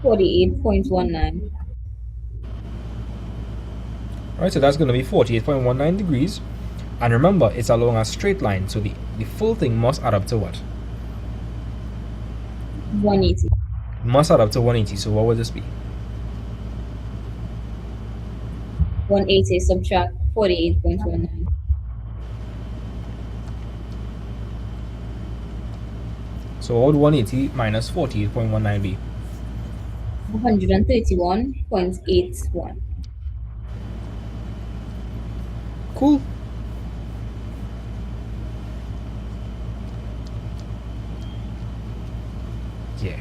$48.19. Alright, so that's going to be 48.19 degrees. And remember, it's along a straight line, so the full thing must add up to what? 180. Must add up to 180, so what would this be? 180 subtract 48.19. So what would 180 minus 48.19 be? 131.81. Cool. Yeah.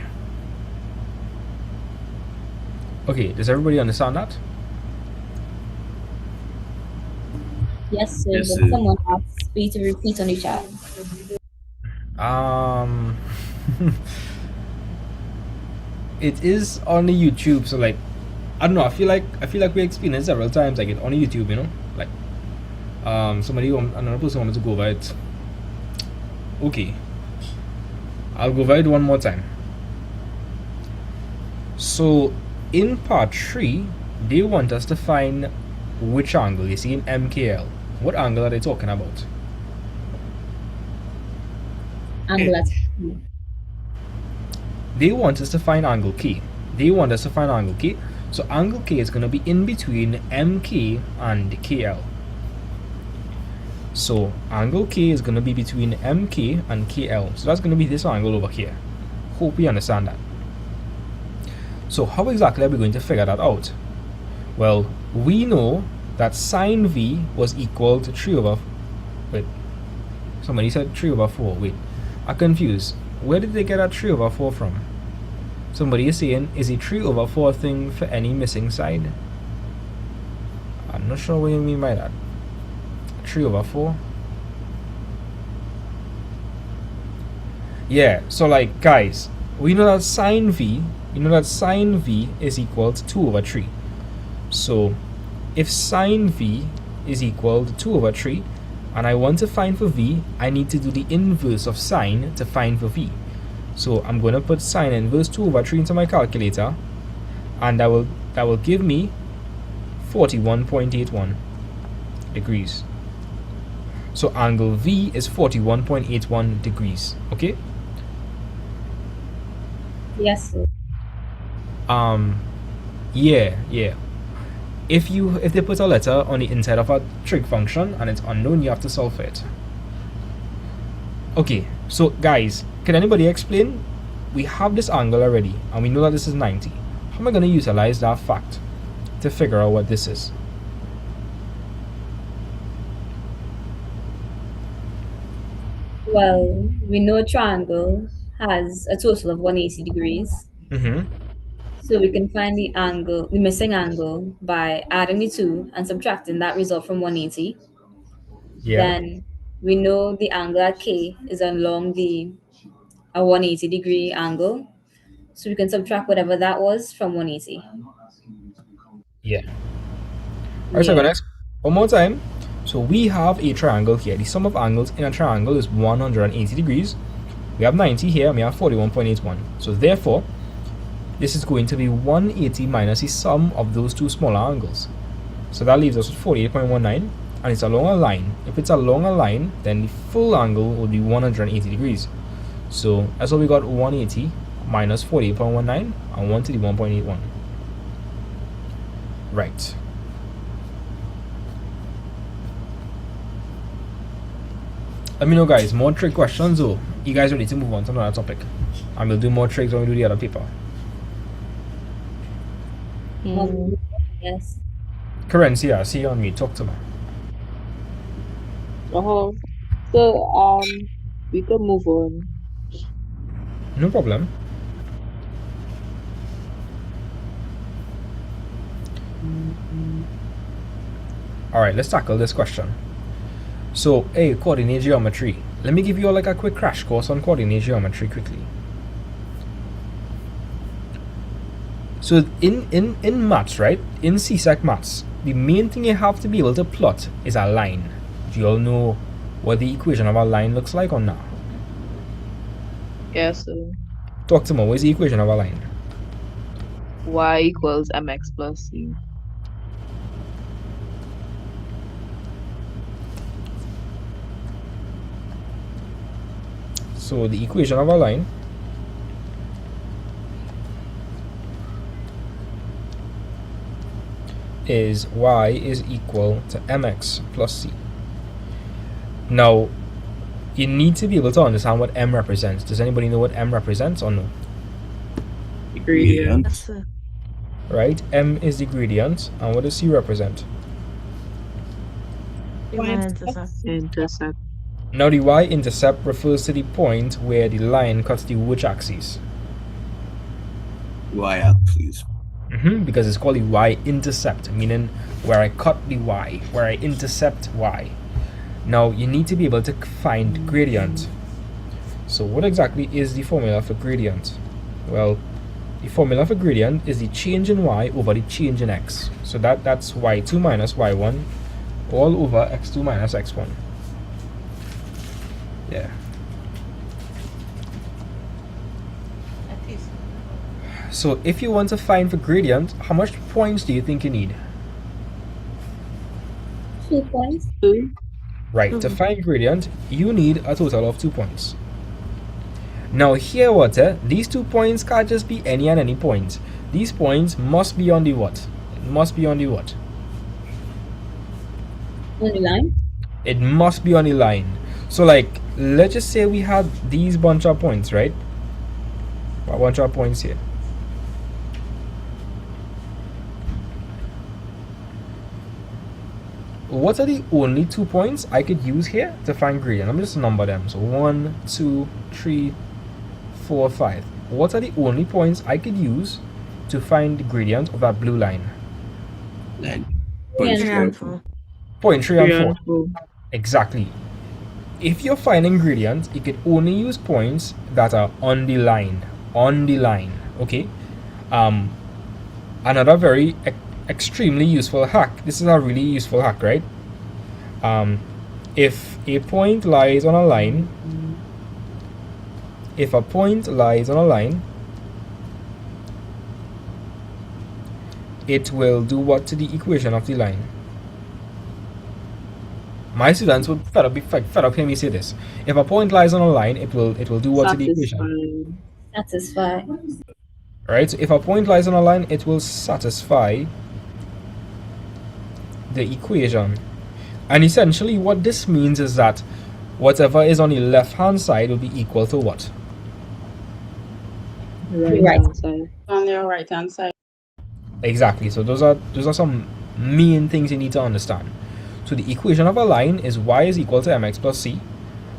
Okay, does everybody understand that? Yes, sir. Yes, But sir. someone asked me to repeat on the chat. it is on the YouTube. So like, I don't know. I feel like we explained it several times. Like it on the YouTube, you know. Like, another person wanted to go over it. Okay, I'll go over it one more time. So in part 3, they want us to find which angle. You see in MKL, what angle are they talking about? Angle at They want us to find angle K. So angle K is going to be in between MK and KL. So angle K is going to be between MK and KL. So that's going to be this angle over here. Hope you understand that. So how exactly are we going to figure that out? Well, we know that sine V was equal to 3 over... Wait. Somebody said 3 over 4. Wait. I'm confused. Where did they get that 3 over 4 from? Somebody is saying, is a 3 over 4 thing for any missing side? I'm not sure what you mean by that. 3 over 4? Yeah, so like, guys, we know that sine V, is equal to 2 over 3. So, if sine V is equal to 2 over 3, and I want to find for V, I need to do the inverse of sine to find for V. So I'm going to put sine inverse 2 over 3 into my calculator, and that will give me 41.81 degrees. So angle V is 41.81 degrees. Okay? yes, sir. Yeah. If they put a letter on the inside of a trig function and it's unknown, you have to solve it. Okay, so guys, can anybody explain? We have this angle already, and we know that this is 90. How am I going to utilize that fact to figure out what this is? Well, we know a triangle has a total of 180 degrees. Mm-hmm. So we can find the angle, the missing angle, by adding the 2 and subtracting that result from 180. Yeah. Then we know the angle at K is along a 180 degree angle. So we can subtract whatever that was from 180. Yeah. Alright, so I'm going to ask one more time. So we have a triangle here. The sum of angles in a triangle is 180 degrees. We have 90 here, and we have 41.81. So therefore, this is going to be 180 minus the sum of those two smaller angles. So that leaves us with 48.19, and it's along a line. If it's along a line, then the full angle will be 180 degrees. So that's why we got 180 minus 48.19 and 1 to the 1.81. Right. Let me know, guys, more trig questions, or you guys ready to move on to another topic? And we'll do more trigs when we do the other paper. Yes. Currency, I see you on me. Talk to me. So we can move on. No problem. Alright, let's tackle this question. So, hey, coordinate geometry. Let me give you all like a quick crash course on coordinate geometry quickly. So in maths, right? In CSEC maths, the main thing you have to be able to plot is a line. Do you all know what the equation of a line looks like or not? Yes, sir. Talk to me. What is the equation of a line? Y equals mx plus c. So the equation of a line is y is equal to mx plus c. Now, you need to be able to understand what m represents. Does anybody know what m represents or no? The gradient. Yes, sir. Right? M is the gradient. And what does c represent? Intercept. Now the y-intercept refers to the point where the line cuts the which axis? Y-axis. Because it's called the y-intercept, meaning where I cut the y, where I intercept y. Now you need to be able to find gradient. So what exactly is the formula for gradient? Well, The formula for gradient is the change in y over the change in x. So that's y2 minus y1 all over x2 minus x1. Yeah. So if you want to find the gradient, how much points do you think you need? 2 points. Right, to find gradient, you need a total of 2 points. Now here what, these 2 points can't just be any and any point. These points must be on the what? It must be on the what? On the line? It must be on the line. So like, let's just say we had these bunch of points, right? A bunch of points here. What are the only 2 points I could use here to find gradient? I'm just number them. So 1, 2, 3, 4, 5. What are the only points I could use to find the gradient of that blue line? Point 3 and 4. Point 3 and 4. Exactly. If you're finding gradient, you could only use points that are on the line. On the line. Okay? Another very extremely useful hack. This is a really useful hack, right? If a point lies on a line, it will do what to the equation of the line? My students would fed up hearing me say this. If a point lies on a line, it will do what to the equation? Satisfy. Right? So if a point lies on a line, it will satisfy the equation. And essentially what this means is that whatever is on the left hand side will be equal to what? Right side. On your right hand side. Exactly. So those are some main things you need to understand. So the equation of a line is y is equal to mx plus c,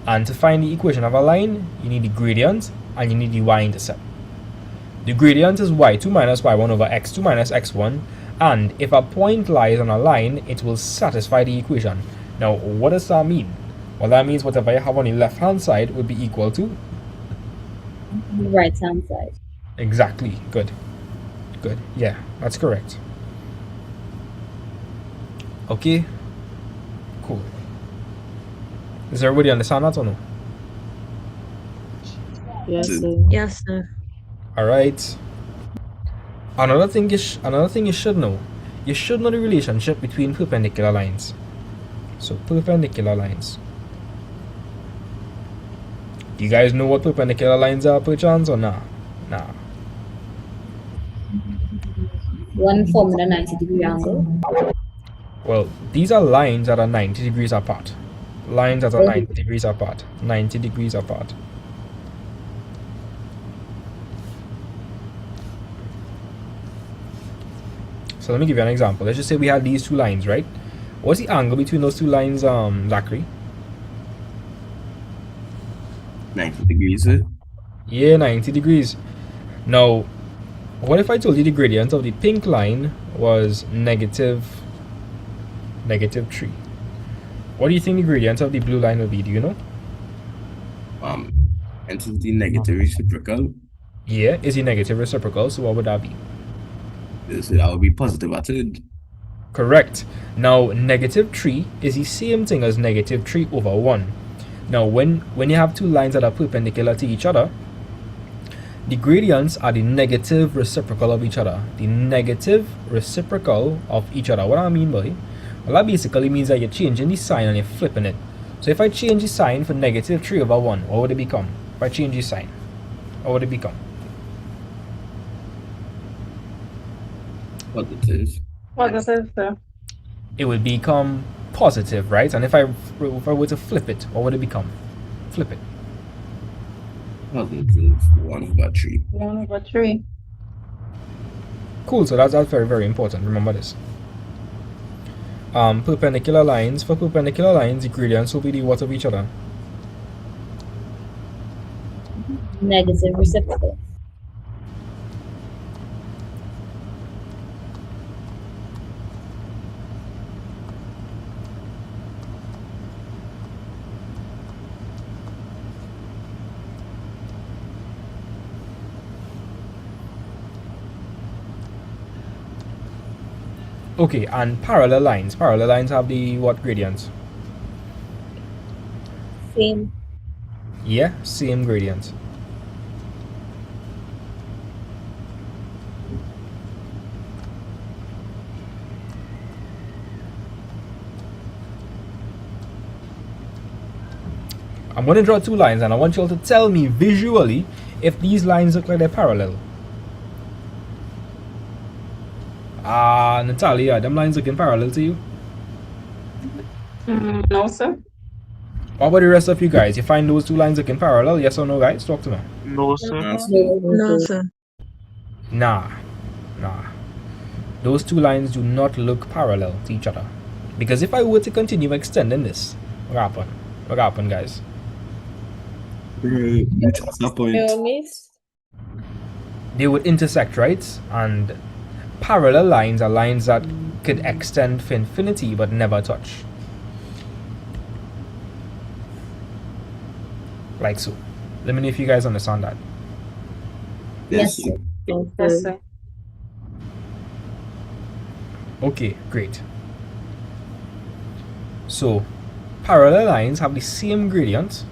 and to find the equation of a line you need the gradient and you need the y-intercept. The gradient is y2 minus y1 over x2 minus x1, and if a point lies on a line, it will satisfy the equation. Now, what does that mean? Well, that means whatever you have on the left-hand side would be equal to? Right hand side. Exactly. Good. Good. Yeah, that's correct. Okay. Cool. Does everybody understand that or no? Yes, sir. Yes, sir. All right. Another thing you should know. You should know the relationship between perpendicular lines. So perpendicular lines. Do you guys know what perpendicular lines are, perchance, or nah? Nah. One formula 90-degree angle. Well, these are lines that are 90 degrees apart. Lines that are 90 degrees apart. 90 degrees apart. So let me give you an example. Let's just say we have these two lines, right? What's the angle between those two lines, Zachary? 90 degrees, sir. Yeah, 90 degrees. Now, what if I told you the gradient of the pink line was negative 3? What do you think the gradient of the blue line will be? Do you know? Into the negative reciprocal. Yeah, is the negative reciprocal, so what would that be? So that would be positive at it. Correct. Now, negative 3 is the same thing as negative 3 over 1. Now, when you have two lines that are perpendicular to each other, the gradients are the negative reciprocal of each other. The negative reciprocal of each other. What do I mean by? Well, that basically means that you're changing the sign and you're flipping it. So if I change the sign for negative 3 over 1, what would it become? If I change the sign, what would it become? Positive. Positive, sir. It would become positive, right? And if I were to flip it, what would it become? Flip it. Positive 1 over 3. 1 over 3. Cool, so that's very, very important. Remember this. Perpendicular lines. For perpendicular lines, the gradients will be the what of each other? Negative reciprocal. Okay, and parallel lines. Parallel lines have the what gradients? Same. Yeah, same gradient. I'm going to draw two lines and I want you all to tell me visually if these lines look like they're parallel. Natalia, them lines looking parallel to you? No, sir. What about the rest of you guys? You find those two lines looking parallel? Yes or no, guys? Talk to me. No, sir. No, sir. Nah. Those two lines do not look parallel to each other. Because if I were to continue extending this, what happen? What happen, guys? They would intersect, right? And parallel lines are lines that could extend for infinity but never touch. Like so. Let me know if you guys understand that. Yes, sir. Yes, sir. Okay, great. So, parallel lines have the same gradient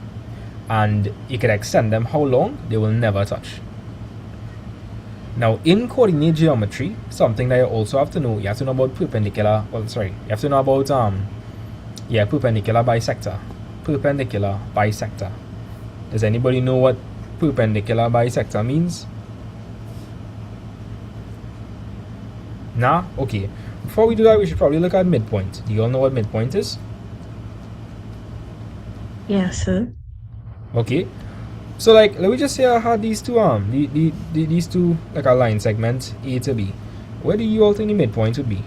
and you can extend them how long? They will never touch. Now, in coordinate geometry, something that you also have to know, you have to know about perpendicular, you have to know about, perpendicular bisector. Perpendicular bisector. Does anybody know what perpendicular bisector means? Nah? Okay. Before we do that, we should probably look at midpoint. Do you all know what midpoint is? Yes, sir. Okay. So like, let me just say I had these two these two like a line segments A to B. Where do you all think the midpoint would be?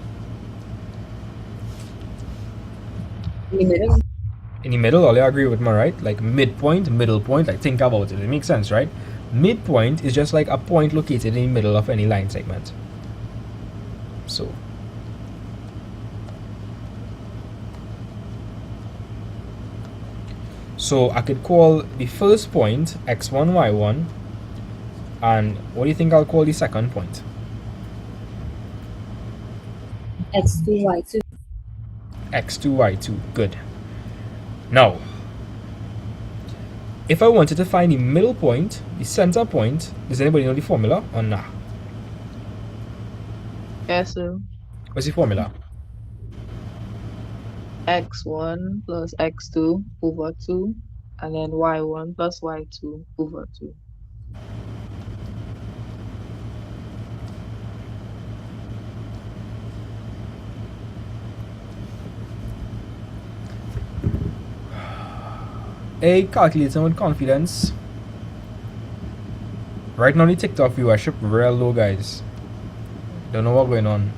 In the middle. In the middle, all you agree with me, right? Like midpoint, middle point, like think about it. It makes sense, right? Midpoint is just like a point located in the middle of any line segment. So I could call the first point x1, y1, and what do you think I'll call the second point? X2, Y2. X2, y2, good. Now, if I wanted to find the middle point, the center point, does anybody know the formula or nah? Yes, sir. What's the formula? X1 plus X2 over 2, and then Y1 plus Y2 over 2. A calculating with confidence. Right now the TikTok viewership real low, guys. Don't know what's going on.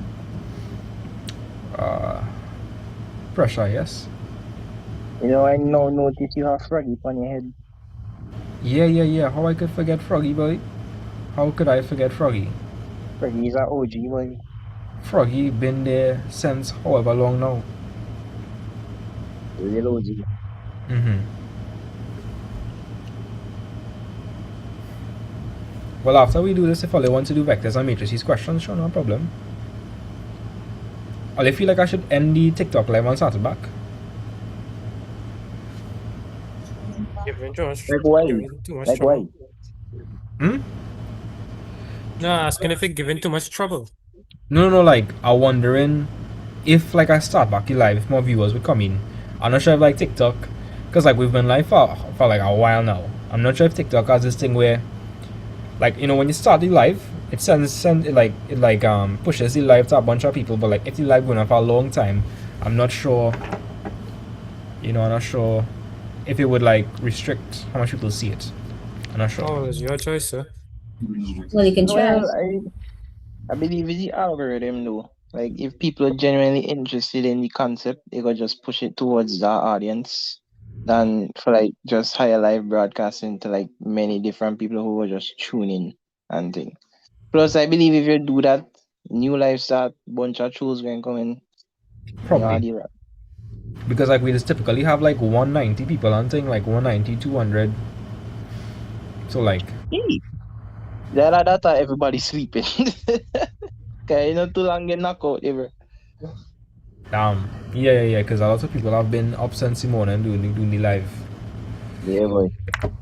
Pressure, yes. You know, I now notice you have Froggy on your head. Yeah. How I could forget Froggy, boy? How could I forget Froggy? Froggy's an OG, boy. Froggy been there since however long now. Real OG. Well, after we do this, if all I want to do vectors and matrices questions, sure, no problem. I feel like I should end the TikTok live and start it back. Giving too much, Like why? giving too much Like trouble. why? No, asking if it giving too much trouble. No, like, I'm wondering if, like, I start back the live, if more viewers would come in. I'm not sure if, like, TikTok, because, like, we've been live for like, a while now. I'm not sure if TikTok has this thing where, like, you know, when you start the live, it pushes the live to a bunch of people, but, like, if the live going on for a long time, I'm not sure, I'm not sure if it would, like, restrict how much people see it. I'm not sure. Oh, it's your choice, sir. Well, you can try. Well, I believe it's the algorithm though. Like if people are genuinely interested in the concept, they could just push it towards the audience than for like just higher live broadcasting to like many different people who will just tune in and thing. Plus I believe if you do that, new live start, bunch of shows going to come in. Probably. Because like we just typically have like 190 people on thing, like 190, 200. So like That everybody sleeping. Okay, not too long get knocked out ever. Yeah, because a lot of people have been up since the morning doing the live. Yeah, boy.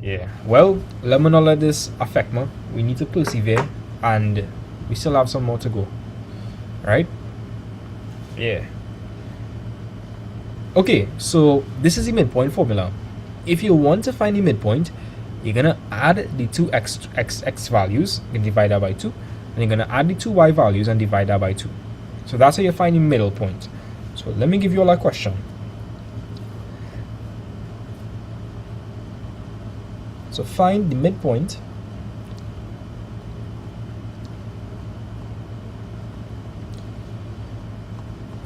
Yeah. Well, let me not let this affect me. We need to persevere, and we still have some more to go. Right? Yeah. Okay, so this is the midpoint formula. If you want to find the midpoint, you're gonna add the two x values and divide that by 2, and you're gonna add the two y values and divide that by 2. So that's how you find the middle point. So let me give you all a question. So find the midpoint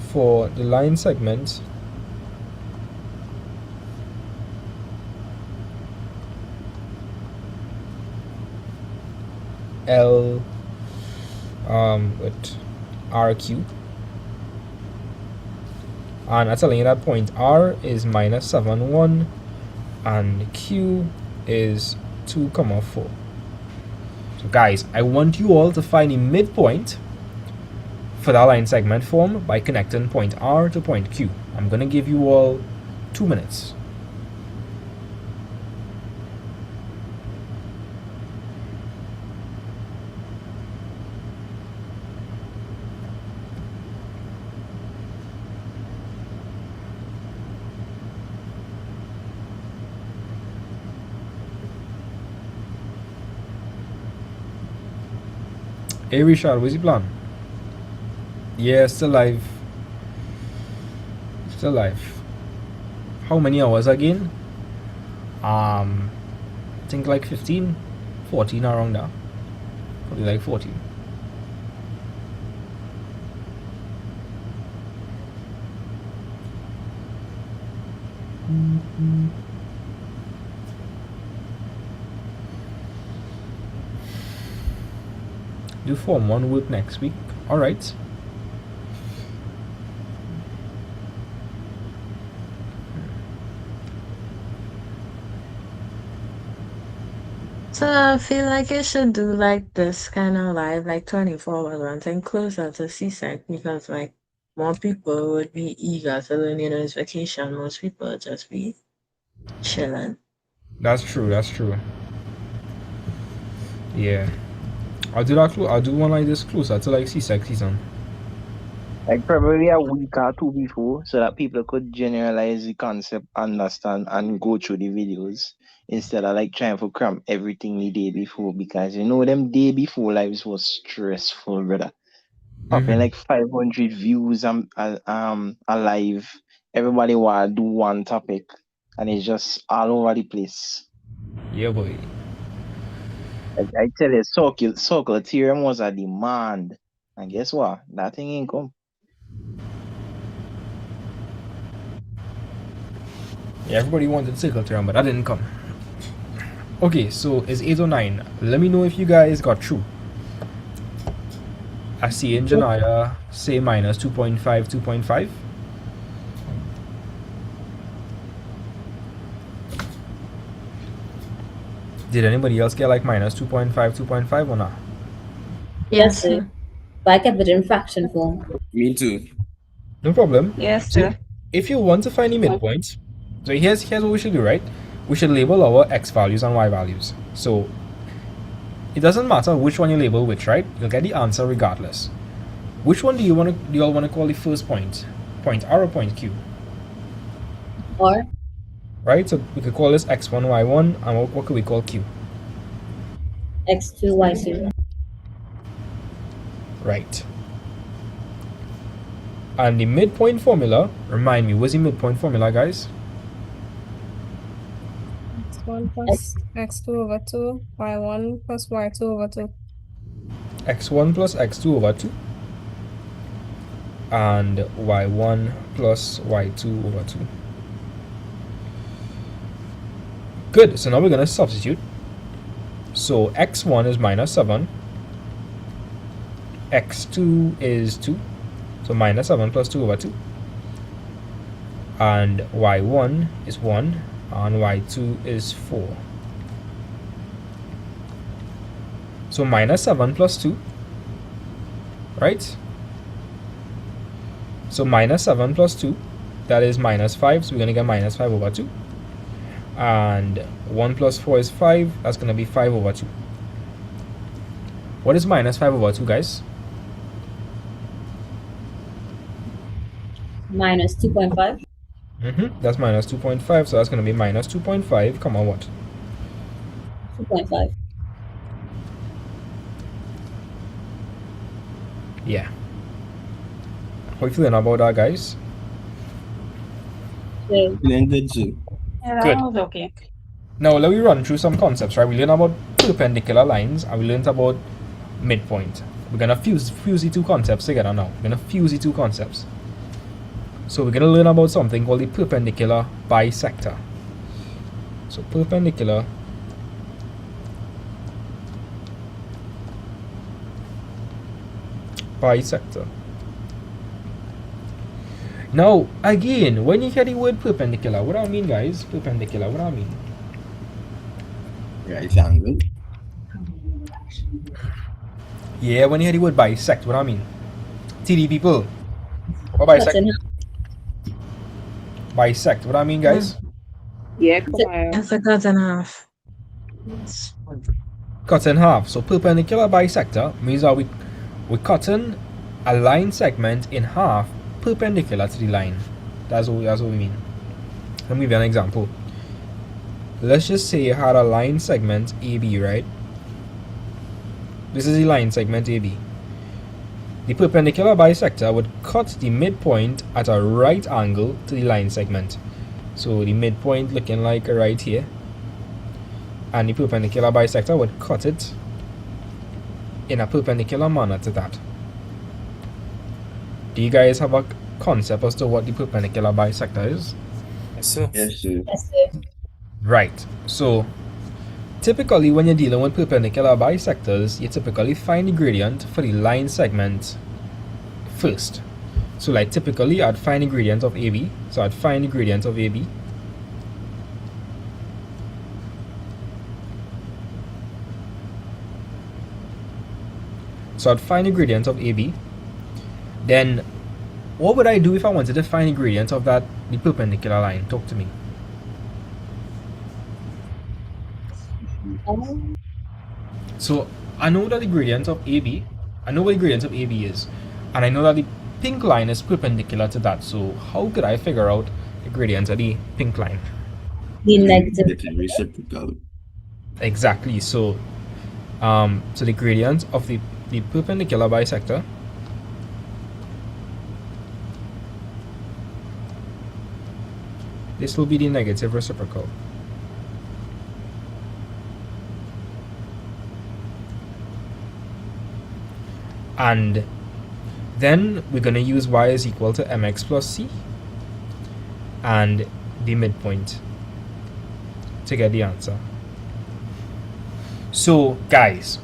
for the line segment L with RQ, and I'm telling you that point R is -7, 1, and Q is 2, 4. So guys, I want you all to find the midpoint for that line segment form by connecting point R to point Q. I'm gonna give you all 2 minutes. Hey Richard, what's your plan? Yeah, still live. Still live. How many hours again? I think like 15, 14 around there. Probably like 14. Do Form 1 work next week? Alright. So I feel like you should do like this kind of live, like 24 hours and closer to CSEC, because like more people would be eager to learn. You know, it's vacation. Most people would just be chilling. That's true. That's true. Yeah, I'll do that. I'll do one like this closer to like CSEC season. Like probably a week or 2 before, so that people could generalize the concept, understand, and go through the videos instead of like trying to cram everything the day before, because you know them day before lives was stressful, brother. Popping like 500 views alive. Everybody wanna do one topic, and it's just all over the place. Yeah, boy. I tell you, circle theorem was a demand, and guess what? That thing ain't come. Yeah, everybody wanted circle theorem, but that didn't come. Okay, so it's 8:09. Let me know if you guys got through. I see in Janaya say minus 2.5, 2.5. Did anybody else get like minus 2.5, 2.5 or not? Yes, sir. But I kept it in fraction form. Me too. No problem. Yes, So sir. if you want to find the midpoint, so here's what we should do, right? We should label our x values and y values. So it doesn't matter which one you label which, right? You'll get the answer regardless. Which one do you all want to call the first point? Point R or point Q? Or Right? So we could call this x1, y1, and what could we call Q? x2, y2. Right. And the midpoint formula, remind me, what's the midpoint formula, guys? X1 plus x2 over 2, y1 plus y2 over 2. X1 plus x2 over 2 and y1 plus y2 over 2. Good, so now we're going to substitute. So x1 is minus 7, x2 is 2, so minus 7 plus 2 over 2, and y1 is 1, and y2 is 4. So minus 7 plus 2, right? So minus 7 plus 2, that is minus 5. So we're going to get minus 5 over 2. And 1 plus 4 is 5. That's going to be 5 over 2. What is minus 5 over 2, guys? Minus 2.5. That's minus 2.5. So that's going to be minus 2.5, comma what? 2.5. Yeah. How you feeling about that, guys? Feeling good too. Yeah, Good. that was okay. Now let me run through some concepts, right? We learned about perpendicular lines and we learned about midpoint. We're gonna fuse the two concepts together now. We're gonna fuse the two concepts. So we're gonna learn about something called the perpendicular bisector. So perpendicular bisector. Now again, when you hear the word perpendicular, what do I mean, guys? Perpendicular, what do I mean? Right angle. Yeah, when you hear the word bisect, what do I mean? TD people. What bisect? Bisect, what do I mean, guys? Yeah, come on. It's a cut in half. Cut in half. So perpendicular bisector means that we're cutting a line segment in half perpendicular to the line. That's what we mean. Let me give you an example. Let's just say you had a line segment AB, right? This is the line segment AB. The perpendicular bisector would cut the midpoint at a right angle to the line segment. So the midpoint looking like right here. And the perpendicular bisector would cut it in a perpendicular manner to that. Do you guys have a concept as to what the perpendicular bisector is? Yes, sir. Yes, sir. Yes, sir. Right. So typically when you're dealing with perpendicular bisectors, you typically find the gradient for the line segment first. So like typically I'd find the gradient of AB. So I'd find the gradient of AB. So I'd find the gradient of AB. Then what would I do if I wanted to find the gradient of the perpendicular line? Talk to me. So I know that the gradient of AB, I know what the gradient of AB is, and I know that the pink line is perpendicular to that. So how could I figure out the gradient of the pink line? The negative. Reciprocal. Exactly. So so the gradient of the perpendicular bisector this will be the negative reciprocal. And then we're going to use y is equal to mx plus c and the midpoint to get the answer. So guys,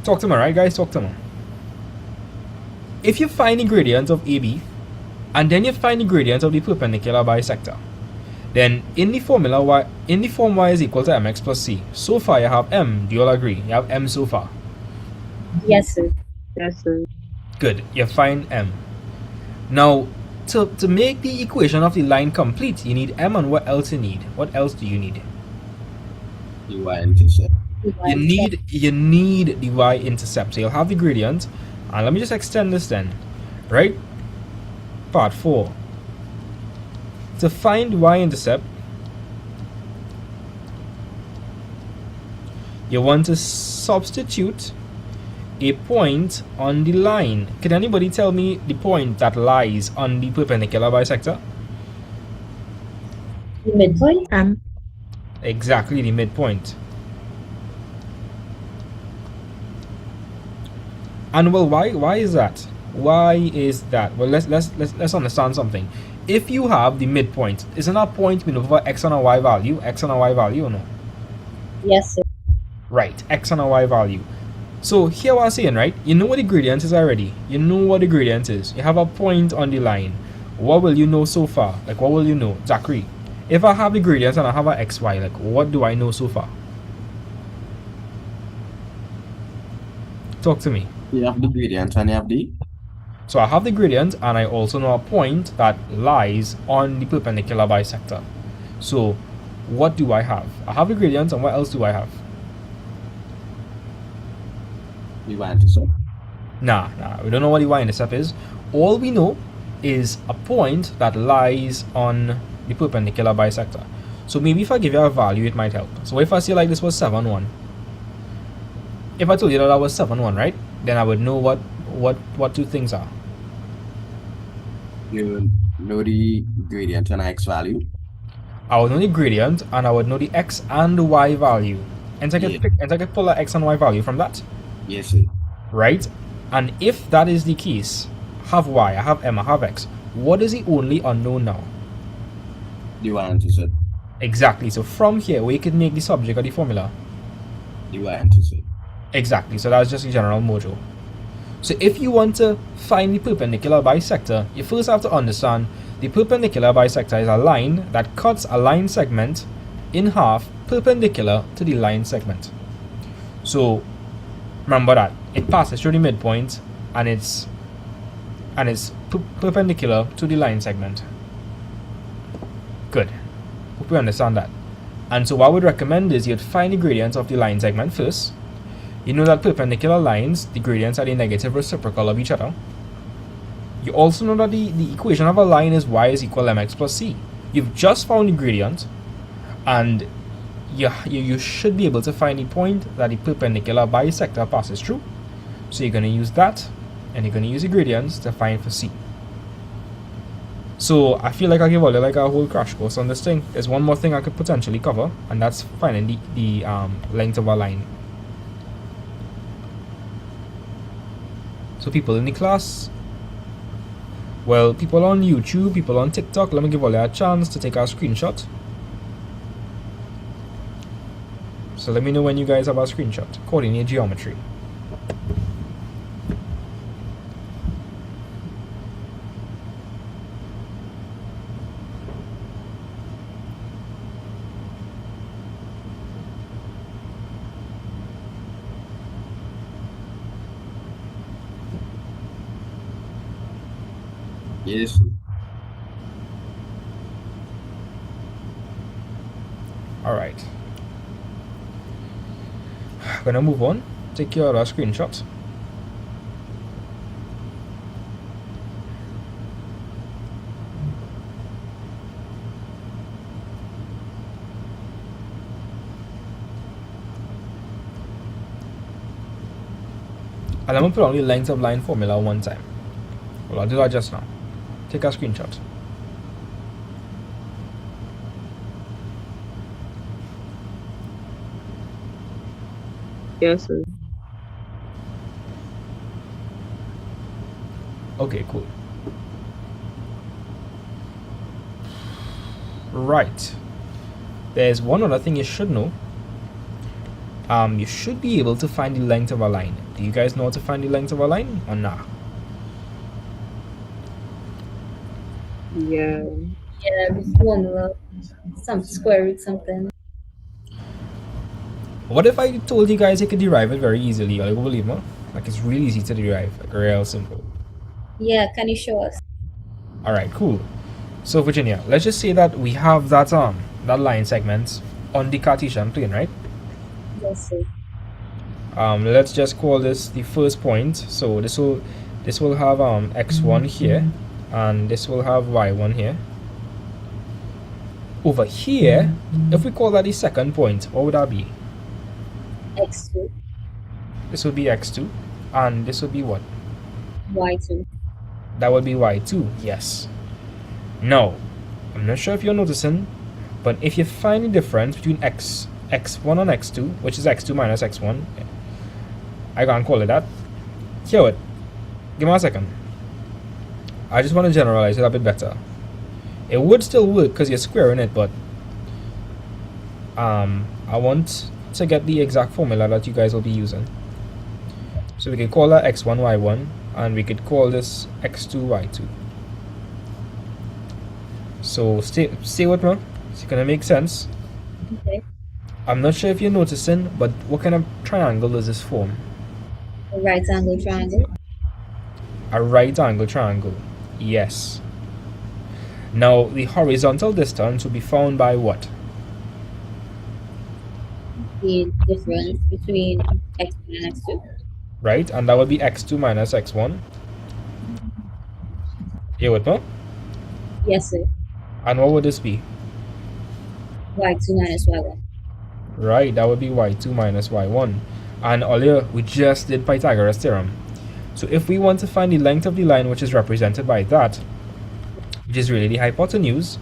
talk to me, right guys, talk to me. If you find the gradient of AB and then you find the gradient of the perpendicular bisector, then in the form y is equal to mx plus c. So far you have m. Do you all agree? You have m so far. Yes, sir. Yes, sir. Good. You find m. Now to make the equation of the line complete, you need m, and what else you need? What else do you need? The y-intercept. You need the y-intercept. So you'll have the gradient, and let me just extend this then, right? Part 4. To find y-intercept, you want to substitute a point on the line. Can anybody tell me the point that lies on the perpendicular bisector? The midpoint? Exactly, the midpoint. And well, why is that? Why is that? Well, let's understand something. If you have the midpoint, isn't a point we know for x and a y value? X and a y value or no? Yes, sir. Right, x and a y value. So here what I'm saying, right? You know what the gradient is already. You know what the gradient is. You have a point on the line. What will you know so far? Like what will you know? Zachary, if I have the gradient and I have a xy, like what do I know so far? Talk to me. You have the gradient and you have the. So I have the gradient, and I also know a point that lies on the perpendicular bisector. So what do I have? I have the gradient, and what else do I have? The y-intercept. Nah, we don't know what the y-intercept is. All we know is a point that lies on the perpendicular bisector. So maybe if I give you a value, it might help. So if I say like this was 7, 1. If I told you that was 7, 1, right? Then I would know what two things are. You know the gradient and x value. I would know the gradient, and I would know the x and the y value. And I can pull the x and y value from that. Yes, sir. Right? And if that is the case, I have y, I have m, I have x. What is the only unknown now? The y-intercept. Exactly. So from here, we could make the subject of the formula. The y-intercept. Exactly. So that's just a general mojo. So if you want to find the perpendicular bisector, you first have to understand the perpendicular bisector is a line that cuts a line segment in half perpendicular to the line segment. So remember that it passes through the midpoint, and it's perpendicular to the line segment. Good. Hope you understand that. And so what I would recommend is you'd find the gradient of the line segment first. You know that perpendicular lines, the gradients are the negative reciprocal of each other. You also know that the equation of a line is y is equal mx plus c. You've just found the gradient, and you should be able to find the point that the perpendicular bisector passes through. So you're going to use that, and you're going to use the gradients to find for c. So I feel like I give all you like a whole crash course on this thing. There's one more thing I could potentially cover, and that's finding the length of a line. So people in the class, well, people on YouTube, people on TikTok, let me give all you a chance to take a screenshot. So let me know when you guys have a screenshot. Coordinate geometry. Yes. Alright. Gonna move on. Take your screenshot. And I'm gonna put on the length of line formula one time. Well, I'll do that just now. Take a screenshot. Yes, sir. Okay, cool. Right. There's one other thing you should know. You should be able to find the length of a line. Do you guys know how to find the length of a line or nah? Yeah. Yeah, this formula, some square root something. What if I told you guys you could derive it very easily? Like, believe me? Like, it's really easy to derive, like real simple. Yeah, can you show us? Alright, cool. So Virginia, let's just say that we have that that line segment on the Cartesian plane, right? Yes, sir. Let's just call this the first point. So this will have x1 here, and this will have y1 here. Over here, if we call that the second point, what would that be? X2. This would be x2, and this would be what? Y2. That would be y2, yes. Now, I'm not sure if you're noticing, but if you find the difference between x1 and x2, which is x2 minus x1, I can't call it that. Hear it. Give me a second. I just want to generalize it a bit better. It would still work because you're squaring it, but I want to get the exact formula that you guys will be using. So we could call that x1 y1, and we could call this x2 y2. So stay with me. It's gonna make sense. Okay. I'm not sure if you're noticing, but what kind of triangle does this form? A right angle triangle. A right angle triangle. Yes. Now, the horizontal distance will be found by what? The difference between x1 and x2. Right? And that would be x2 minus x1. You with me? Yes, sir. And what would this be? Y2 minus y1. Right, that would be y2 minus y1. And earlier, we just did Pythagoras theorem. So if we want to find the length of the line which is represented by that, which is really the hypotenuse,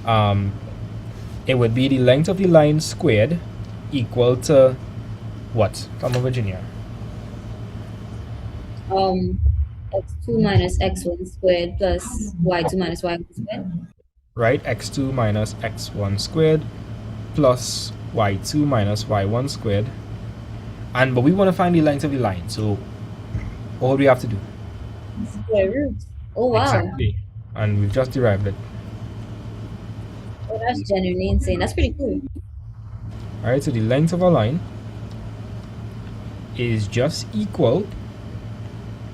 it would be the length of the line squared equal to what? Come on, Virginia. X2 minus x1 squared plus y2 minus y1 squared. Right, x2 minus x1 squared plus y2 minus y1 squared. But we want to find the length of the line, so what do we have to do? Square root. Oh wow. Exactly. And we've just derived it. Oh, that's genuinely insane. That's pretty cool. Alright, so the length of a line is just equal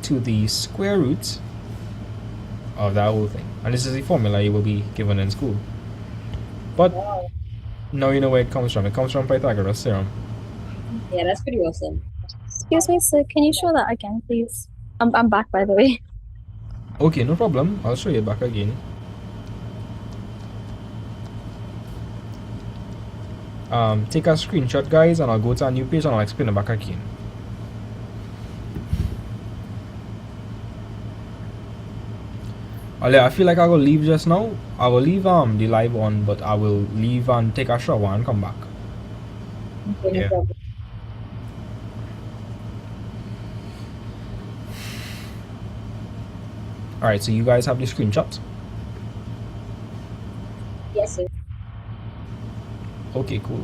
to the square root of that whole thing. And this is the formula you will be given in school. But now you know where it comes from. It comes from Pythagoras theorem. Yeah, that's pretty awesome. Excuse me, sir. Can you show that again, please? I'm back, by the way. Okay, no problem. I'll show you back again. Take a screenshot, guys, and I'll go to a new page and I'll explain it back again. I feel like I will leave just now. I will leave the live on, but I will leave and take a shower and come back. Okay, no problem. Alright, so you guys have the screenshot? Yes, sir. Okay, cool.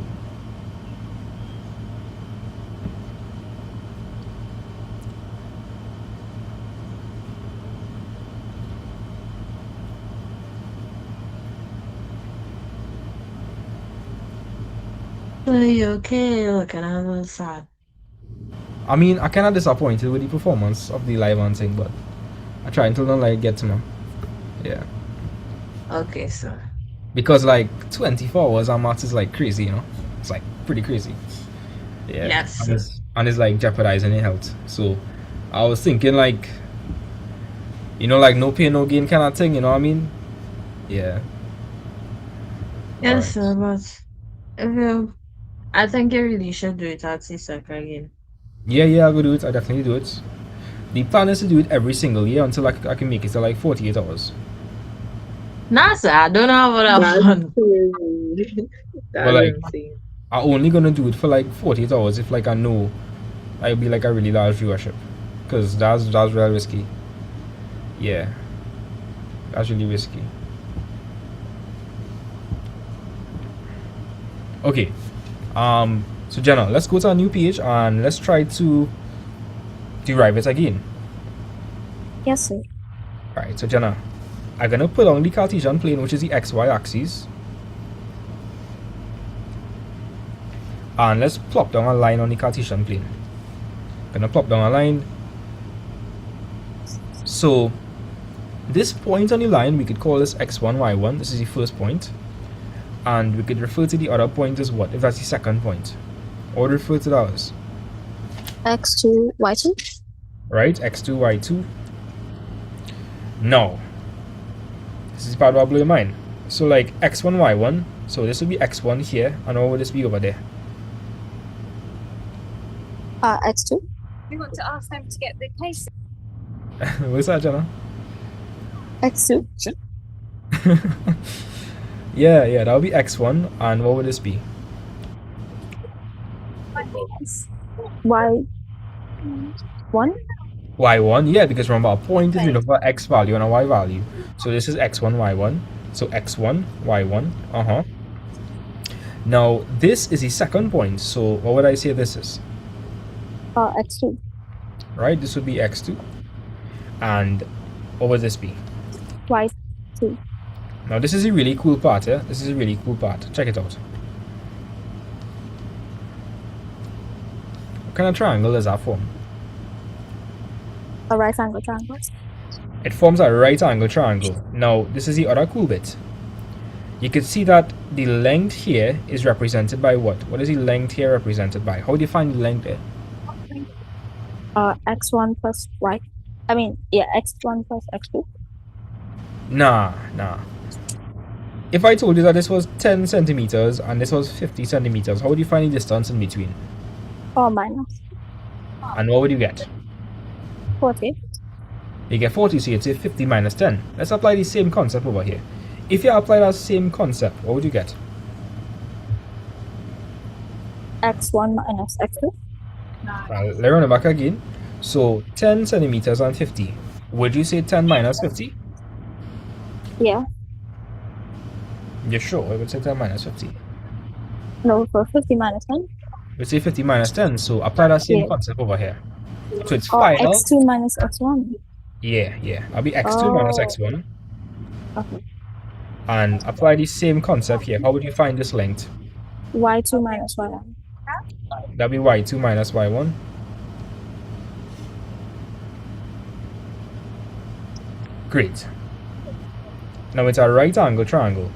Okay, look, and I was sad. I mean, I kinda disappointed with the performance of the live on thing, but I try until the light get to know. Yeah. Okay, so. Because like 24 hours on maths is like crazy, you know? It's like pretty crazy. Yeah. Yes. And it's like jeopardizing your health. So I was thinking like, you know, like no pain, no gain kind of thing, you know what I mean? Yeah. Yes, sir, but if you, I think you really should do it at CSEC again. Yeah, I'll go do it. I'll definitely do it. The plan is to do it every single year until I can make it to like 48 hours. Nah, sir, I don't know what I've done. But like, I'm only gonna do it for like 48 hours if like I know I'll be like a really large viewership, because that's real risky. Yeah, that's really risky. Okay, so Jenna, let's go to a new page and let's try to derive it again. Yes, sir. Alright, so Jenna, I'm gonna put on the Cartesian plane, which is the XY axis, and let's plop down a line on the Cartesian plane. Gonna plop down a line. So this point on the line, we could call this x1, y1. This is the first point, and we could refer to the other point as what if that's the second point, or refer to that as X2, Y2. right, x2, y2. Now this is the part that will blow your mind. So like x1, y1, so this would be x1 here, and what would this be over there? X2. We want to ask them to get the case. What's that, Jenna? X2. Yeah, that would be x1, and what would this be? Y1. Y1, yeah, because remember a point is uniform for x value and a y value. So this is x1, y1. So x1, y1. Now this is the second point. So what would I say this is? X2. Right, this would be x2. And what would this be? Y2. Now this is a really cool part, yeah? This is a really cool part. Check it out. What kind of triangle does that form? A right angle triangle. It forms a right angle triangle. Now, this is the other cool bit. You can see that the length here is represented by what? What is the length here represented by? How do you find the length there? X1 plus Y. I mean, yeah, X1 plus X2. Nah. If I told you that this was 10 centimeters and this was 50 centimeters, how would you find the distance in between? Or minus. And what would you get? 40. You get 40, so you'd say 50 minus 10. Let's apply the same concept over here. If you apply that same concept, what would you get? X1 minus X2. Let's run it back again. So 10 centimeters and 50. Would you say 10 minus 50? Yeah. You're sure? I would say 10 minus 50. No, for 50 minus 10. We'd say 50 minus 10, so apply that same Yeah. concept over here. So it's Or final. X2 minus X1. Yeah. That'll be X2 minus Oh. X1. Okay. And apply the same concept here. How would you find this length? Y2 minus Y1. That'll be Y2 minus Y1. Great. Now it's a right angle triangle.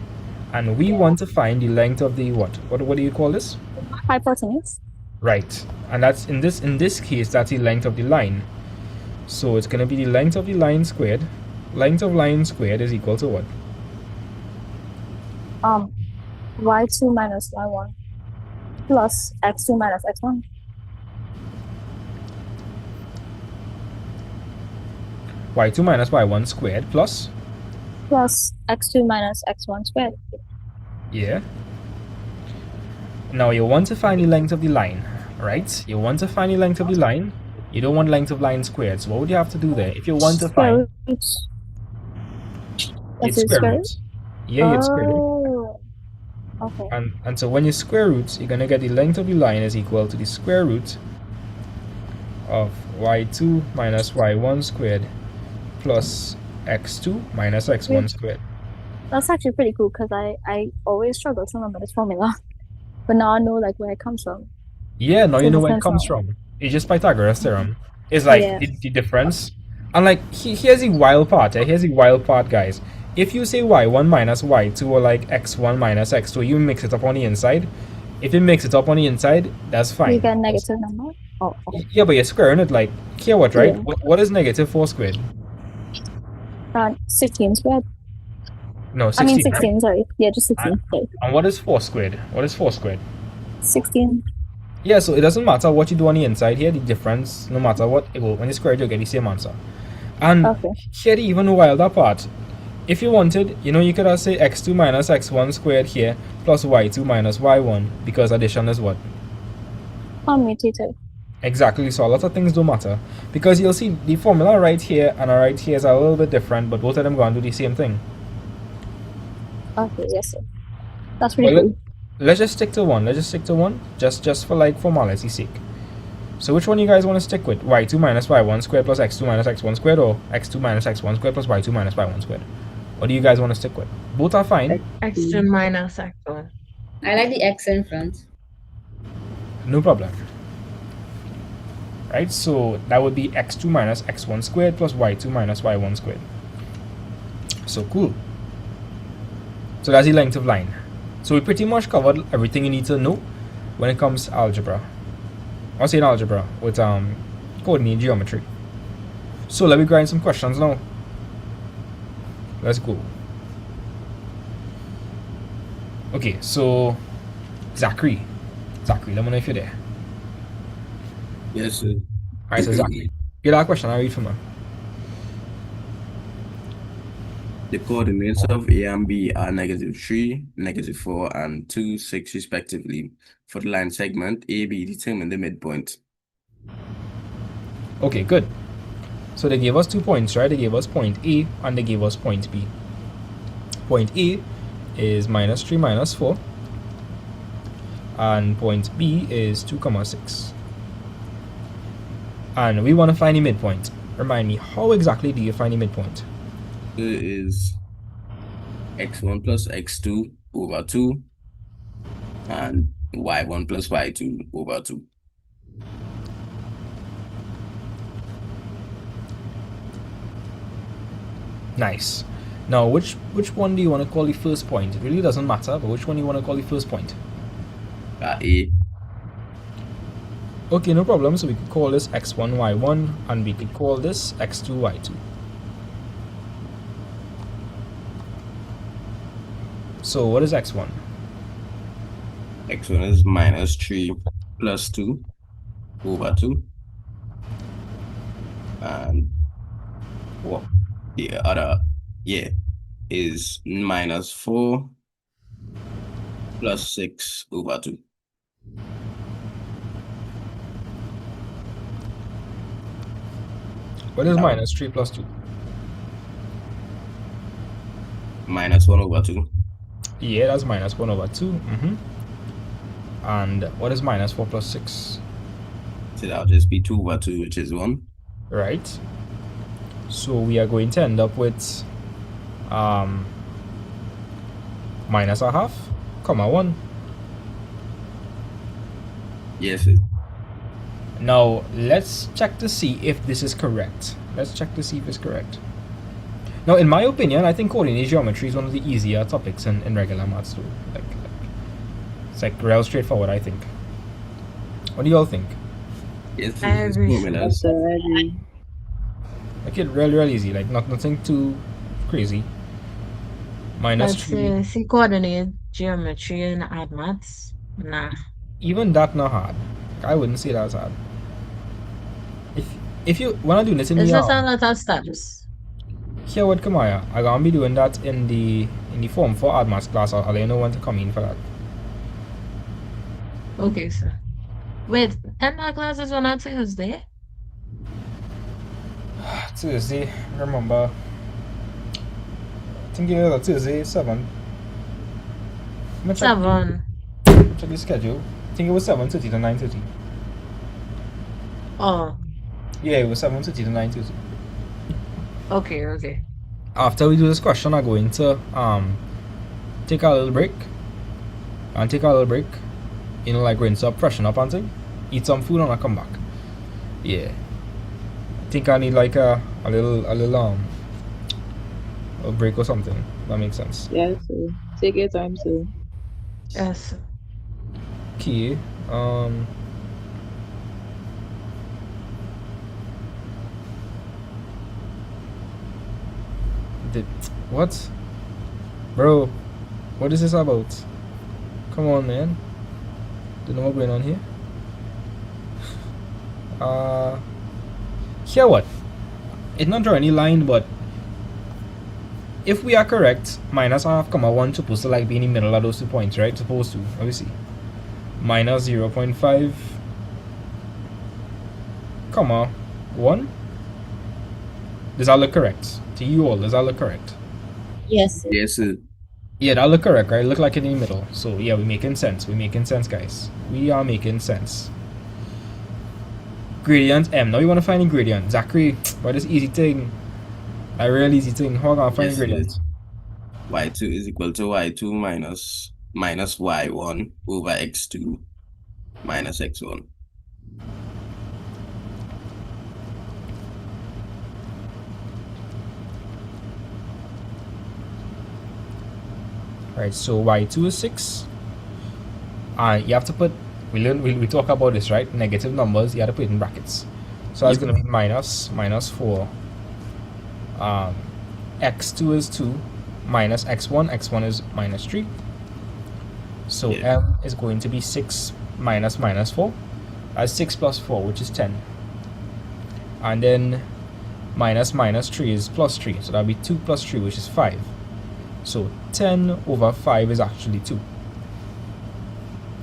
And we want to find the length of the what? What do you call this? Hypotenuse. Right. And that's in this case that's the length of the line. So it's gonna be the length of the line squared. Length of line squared is equal to what? Y2 minus Y1 plus X2 minus X1. Y2 minus Y1 squared plus, Plus X2 minus X1 squared. yeah. Now you want to find the length of the line, right? You want to find the length of the line. You don't want length of line squared. So what would you have to do there? If you want to find, Roots. it's square root. Yeah, it's square root. Oh. Okay. And so when you square roots, you're gonna get the length of the line is equal to the square root of y2 minus y1 squared plus x2 minus x1 squared. That's actually pretty cool because I always struggle to remember this formula. But now I know like where it comes from. Yeah, now So you know it where it makes comes sense from. It's just Pythagoras theorem. It's like Yeah. the difference. And like here's the wild part. Here's the wild part, guys. If you say y1 minus y2 or like x1 minus x2, you mix it up on the inside. If you mix it up on the inside, that's fine. You get a negative number. Oh, okay. Yeah, but you're squaring it like here what, right? Yeah. What is negative 4 squared? 16 squared. No, 16. I mean right? 16, sorry. Yeah, just 16. Sorry. And what is 4 squared? What is 4 squared? 16. Yeah, so it doesn't matter what you do on the inside here, the difference, no matter what, when you square it, you'll get the same answer. And here the even wilder part. If you wanted, you could have say x2 minus x1 squared here plus y2 minus y1 because addition is what? Commutative. Exactly, so a lot of things don't matter. Because you'll see the formula right here and right here is a little bit different, but both of them go and do the same thing. Okay, yes, sir. That's pretty Well, cool. let's just stick to one. Just for like formality's sake. So which one you guys want to stick with? Y2 minus y1 squared plus x2 minus x1 squared or x2 minus x1 squared plus y2 minus y1 squared? What do you guys want to stick with? Both are fine. X2 minus x1. I like the X in front. No problem. Right, so that would be x2 minus x1 squared plus y2 minus y1 squared. So cool. So that's the length of line. So we pretty much covered everything you need to know when it comes to algebra. I'll say in algebra with coordinate geometry. So let me grind some questions now. Let's go. Okay, so Zachary, let me know if you're there. Yes, sir. Alright, so Zachary, get that question. I'll read from them. The coordinates of A and B are -3, -4, and 2, 6 respectively. For the line segment AB, determine the midpoint. Okay, good. So they gave us 2 points, right? They gave us point A and they gave us point B. Point A is -3 minus 4 and point B is 2,6. And we want to find the midpoint. Remind me, how exactly do you find the midpoint? It is x1 plus x2 over 2 and y1 plus y2 over 2. Nice. Now, which one do you want to call the first point? It really doesn't matter, but which one do you want to call the first point? A. Okay, no problem. So we could call this x1, y1, and we could call this x2, y2. So what is x1? X1 is minus 3 plus 2 over 2. And what the other, is minus 4 plus 6 over 2. What is minus 3 plus 2? Minus 1 over 2. Yeah, that's minus 1 over 2. And what is minus 4 plus 6? So that'll just be 2 over 2, which is 1. Right. So we are going to end up with minus a half, comma 1. Yes, sir. Now, let's check to see if this is correct. Let's check to see if it's correct. Now, in my opinion, I think coordinate geometry is one of the easier topics in regular maths too. It's like real straightforward, I think. What do y'all think? Yes, I agree. Like it real easy, like nothing too crazy. Minus But 3. see coordinate geometry and add maths. Nah. Even that not hard. I wouldn't say that's hard. If you wanna do this in It's the just a lot of steps. here with Kamaya, I'm gonna be doing that in the form for Add Maths class. I'll let you know when to come in for that. Okay, sir. Wait, and that class is on Tuesday? Tuesday, remember. I think it was Tuesday, 7. I'm gonna check 7. Check the schedule. I think it was 7:30 to 9:30. Oh, Yeah, it was 7:30 to 9:30. okay. After we do this question, I'm going to take a little break. And take a little break. You know, like rinse up, freshen up and thing. Eat some food and I'll come back. Yeah. I think I need like a little break or something. That makes sense. Yes, sir. Take your time, sir. Yes. Okay. What? Bro, what is this about? Come on, man. Don't know what's going on here. Here what? It's not draw any line, but if we are correct, minus half comma 1 supposed to like be in the middle of those 2 points, right? Supposed to. Let me see. Minus 0.5 comma 1. Does that look correct? To you all, does that look correct? Yes. Yes, sir. Yeah, that look correct, right? Look like it in the middle. So yeah, we're making sense. We're making sense, guys. We are making sense. Gradient M. Now you want to find the gradient. Zachary, by this easy thing. A real easy thing. How am I find Yes, gradient? sir. Y2 is equal to Y2 minus Y1 over X2 minus X1. Right, so y2 is 6. You have to put, we talk about this, right? Negative numbers, you have to put it in brackets. So that's going to be minus 4. X2 is 2 minus x1. X1 is minus 3. So m is going to be 6 minus 4. That's 6 plus 4, which is 10. And then minus 3 is plus 3. So that'll be 2 plus 3, which is 5. So 10 over 5 is actually 2.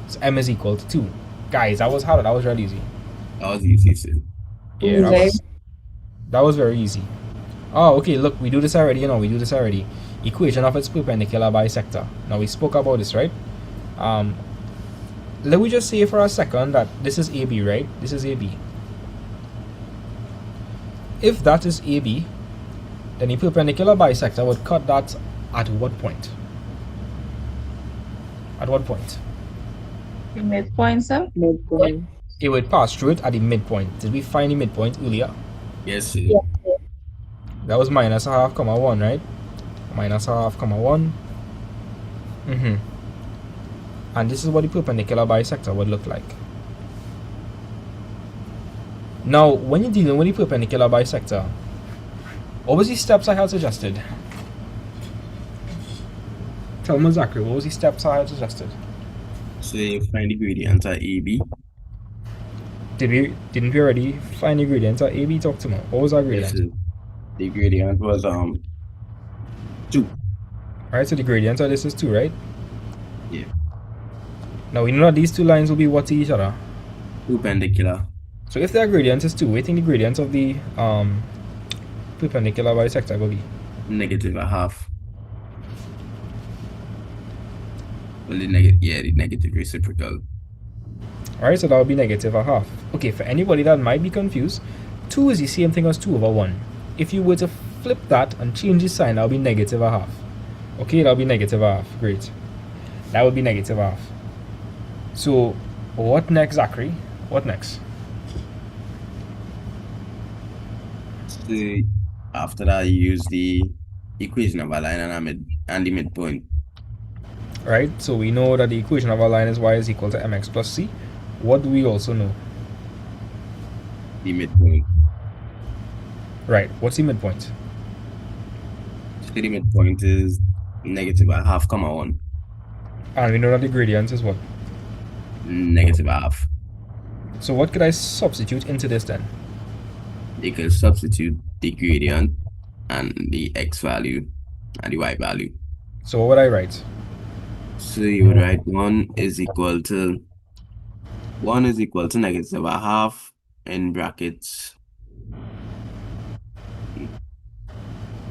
So m is equal to 2. Guys, that was hard. That was really easy. That was easy, sir. Yeah, that was very easy. Oh, okay, look, we do this already, we do this already. Equation of its perpendicular bisector. Now, we spoke about this, right? Let me just say for a second that this is AB, right? This is AB. If that is AB, then the perpendicular bisector would cut that at what point? At what point? Midpoint, sir? Midpoint. It would pass through it at the midpoint. Did we find the midpoint earlier? Yes, sir. That was minus a half comma 1, right? Minus a half comma 1. And this is what the perpendicular bisector would look like. Now, when you're dealing with the perpendicular bisector, what was the steps I had suggested? Tell me, Zachary, what was the steps I had suggested? So you find the gradient at AB. Didn't we already find the gradient at AB? Talk to me. What was our gradient? The gradient was 2. Alright, so the gradient of this is 2, right? Yeah. Now we know that these two lines will be what to each other? Perpendicular. So if their gradient is 2, what do you think the gradient of the perpendicular bisector will be? Negative a half. Well, the negative reciprocal. Alright, so that would be negative a half. Okay, for anybody that might be confused, 2 is the same thing as 2 over 1. If you were to flip that and change the sign, that would be negative a half. Okay, that would be negative a half. Great. That would be negative a half. So, what next, Zachary? What next? So after that, you use the equation of a line and the midpoint. Right, so we know that the equation of our line is y is equal to mx plus c. What do we also know? The midpoint. Right, what's the midpoint? So the midpoint is negative a half comma 1. And we know that the gradient is what? Negative a half. So what could I substitute into this then? You can substitute the gradient and the x value and the y value. So what would I write? So you would write 1 is equal to negative a half in brackets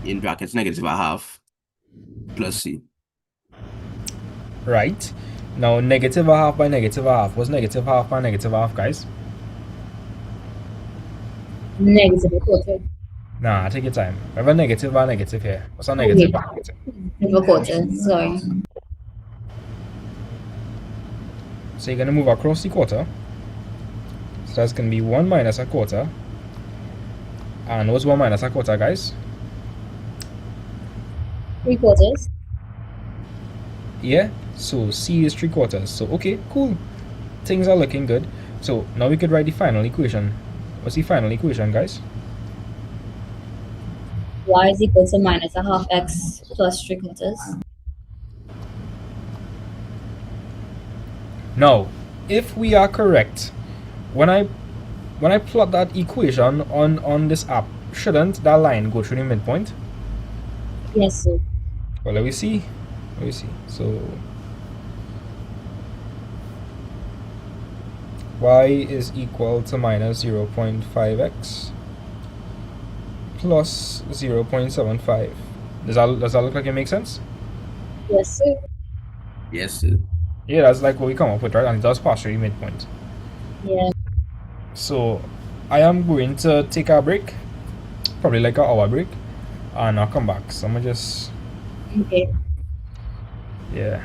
negative a half plus c. Right. Now negative a half by negative a half. What's negative half by negative half, guys? Negative a quarter. Nah, take your time. I have a negative by negative here. What's a negative by negative? Negative a quarter, sorry. So you're going to move across the quarter. So that's going to be 1 minus a quarter. And what's 1 minus a quarter, guys? 3/4. Yeah, so c is 3/4. So okay, cool. Things are looking good. So now we could write the final equation. What's the final equation, guys? Y is equal to minus a half x plus 3/4. Now, if we are correct, when I plot that equation on this app, shouldn't that line go through the midpoint? Yes, sir. Well, let me see. So y is equal to minus 0.5x plus 0.75. Does that look like it makes sense? Yes, sir. Yes, sir. Yeah, that's like what we come up with, right? And it does pass through the midpoint. Yeah. So I am going to take a break, probably like an hour break, and I'll come back. So I'm gonna just yeah.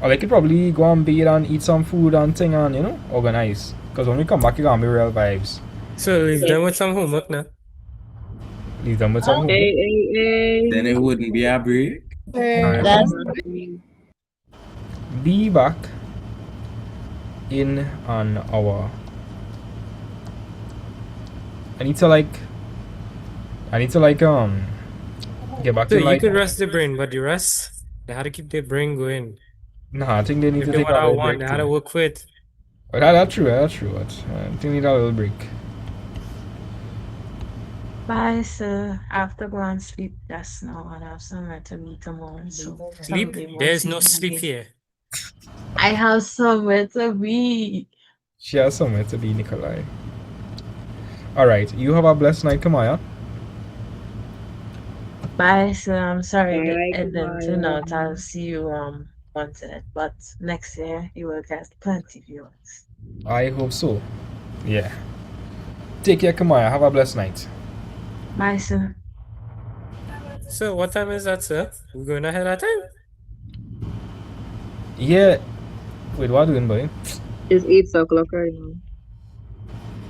Or I could probably go and bathe and eat some food and thing and organize. Because when we come back, you're gonna be real vibes. So leave them with some homework now. Leave them with some homework. Then it wouldn't be a break. That's Be back in an hour. I need to get back So to you could rest the brain, but the rest, they had to keep their brain going. Nah, I think they need to If they take what a I little want, break. they had to too. work with. But that's true. But I think they need a little break. Bye, sir. I have to go and sleep just now and I have somewhere to be tomorrow. So Sleep? someday we'll There's see no you sleep again. here. I have somewhere to be. She has somewhere to be, Nikolai. Alright, you have a blessed night, Kamaya. Bye, sir. I'm sorry Bye, that it didn't turn goodbye. out. I'll see you once it, but next year you will get plenty viewers. I hope so. Yeah. Take care, Kamaya. Have a blessed night. Bye, sir. So what time is that, sir? We're going ahead at time? Yeah. Wait, what are you doing, boy? It's 8 o'clock right now.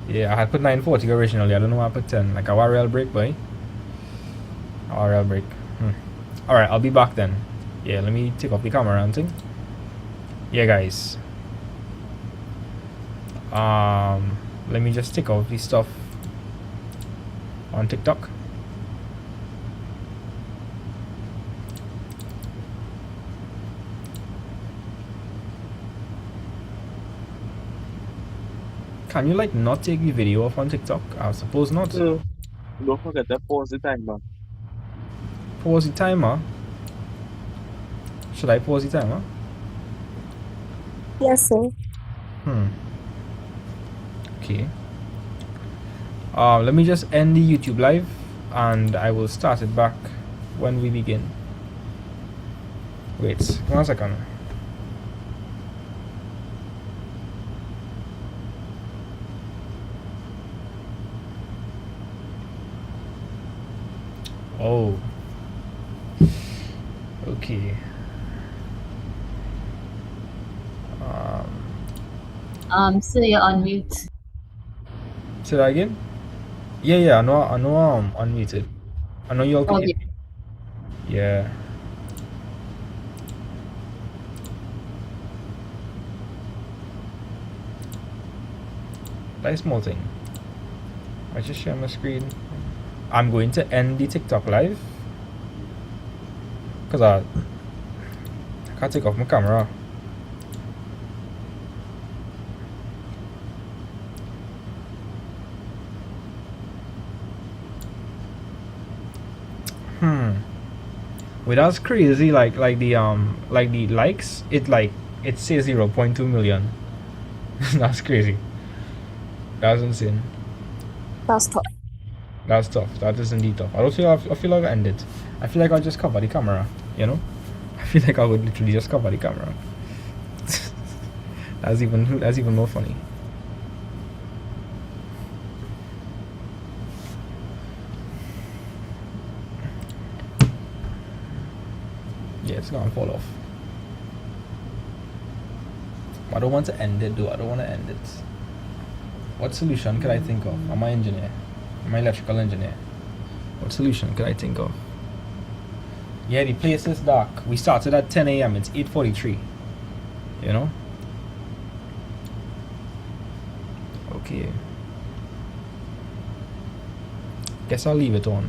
Yeah, I had put 940 originally. I don't know why I put 10. Like a RL break, boy. RL break. Alright, I'll be back then. Yeah, let me take off the camera and thing. Yeah, guys. Let me just take off the stuff on TikTok. Can you like not take the video off on TikTok? I suppose not. Don't forget to pause the timer. Pause the timer. Should I pause the timer? Yes, sir. Okay. Let me just end the YouTube live and I will start it back when we begin. Wait 1 second. Oh. Okay. So you're on mute. Say that again? Yeah, I know I'm unmuted. I know you're okay. Okay. Yeah. That small thing. I just share my screen. I'm going to end the TikTok live because I can't take off my camera. Wait, that's crazy. Like the likes, it says 0.2 million. That's crazy. That's insane. That's tough. That's tough. That is indeed tough. I feel like I ended. I feel like I'll just cover the camera, you know? I feel like I would literally just cover the camera. That's even more funny. Yeah, it's gonna fall off. I don't want to end it though. I don't want to end it. What solution could I think of? I'm an engineer. I'm an electrical engineer. What solution could I think of? Yeah, the place is dark. We started at 10 a.m. It's 8:43. You know? Okay. Guess I'll leave it on.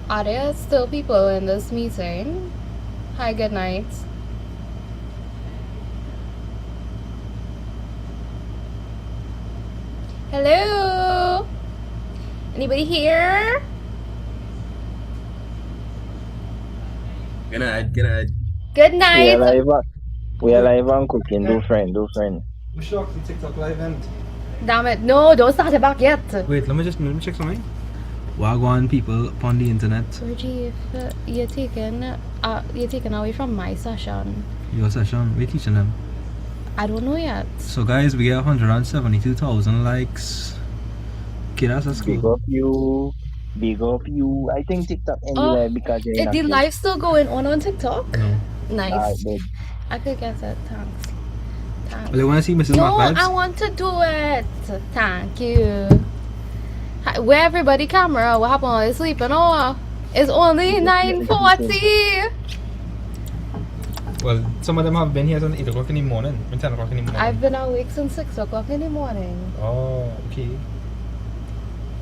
Are there still people in this meeting? Hi, good night. Hello? Anybody here? Good night, good night. Good We night. are live and cooking. Do friend. We shocked the TikTok live end. Damn it. No, don't start it back yet. Wait, let me check something. Wagwan people upon the internet. Reggie, if you're taken away from my session. Your session, we're teaching them. I don't know yet. So guys, we get 172,000 likes. Okay, that's Big cool. up you. Big up you. I think TikTok ended live because you're Is the inactive. live still going on TikTok? No. Nice. Dead. I could get it. Thanks. Well, you want to see Mrs. No, Mac vibes? I want to do it. Thank you. Where everybody camera? What happened? Are you sleeping? Oh, it's only 9:40. Well, some of them have been here since 8 o'clock in the morning, 10 o'clock in the morning. I've been awake since 6 o'clock in the morning. Oh, okay.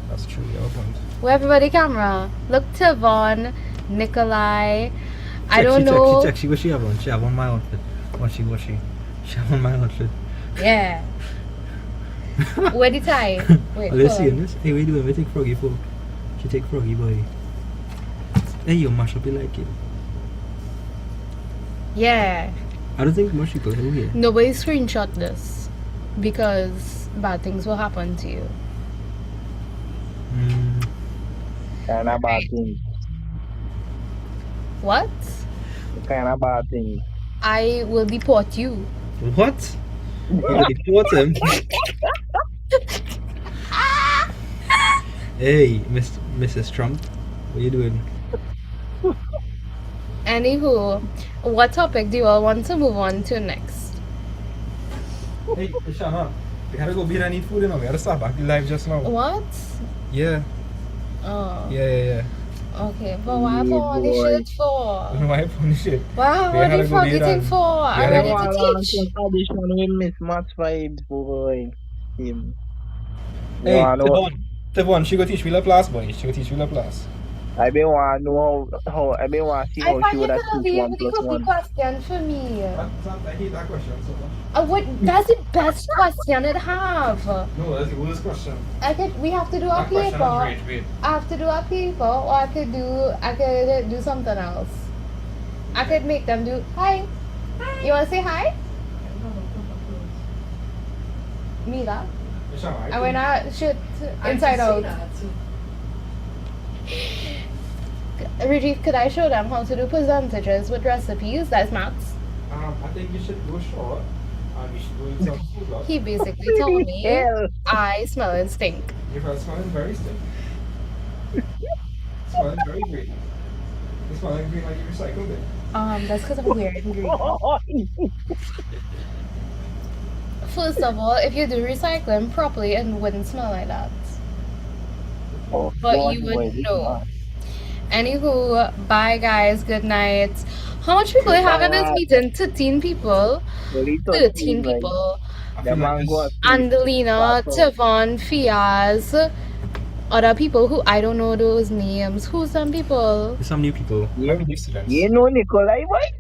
That's true, you have a point. Where everybody camera? Look, Tivon, Nikolai. I don't know. Check, what she have on? She have on my outfit. What she? She have on my outfit. Yeah. Where the tie? Wait, Are you hold on. seeing this? Hey, what you doing? We take Froggy for. She take Froggy, boy. Hey, you mash up, you like it. Yeah. I don't think much people know here. Nobody screenshot this because bad things will happen to you. Kind of bad thing. What? Kind of bad thing. I will deport you. What? You will deport him? Hey, Mrs. Trump, what you doing? Anywho, what topic do you all want to move on to next? Hey, Shana, we had to go beat any food, you know. We had to start back the live just now. What? Yeah. Oh. Yeah. Okay, but why put on the shit for? Why punish it? Wow, what are you forgetting for? I'm ready to teach. Audition with Miss Max Vibes, boy. Him. Hey, No, Tevon, she go teach me Laplace, boy. She go teach me Laplace. I been want to know how I been want to see I how thought she you would have could teach leave 1 the plus cookie 1. question for me. I hate that question so much. What? That's the best question it have. No, that's the worst question. We have to do a That question paper. is great. I have to do a paper, or I could do something else. I could make them do hi. You wanna say hi? Mila. And when I shoot inside out. Rajiv, could I show them how to do percentages with recipes? That's maths. I think you should go short and you should go eat some food. Love. He basically told me I smell and stink. You're smelling very stink. Smelling very great. You're smelling green like you recycled it. That's because I'm weird and green. First of all, if you do recycling properly, it wouldn't smell like that. But you would know. Anywho, bye guys, good night. How much people you have in this meeting? 13 people. 13 people. Andelina, Tevon, Fiaz, other people who I don't know those names. Who's some people? There's some new people. You know Nikolai, boy?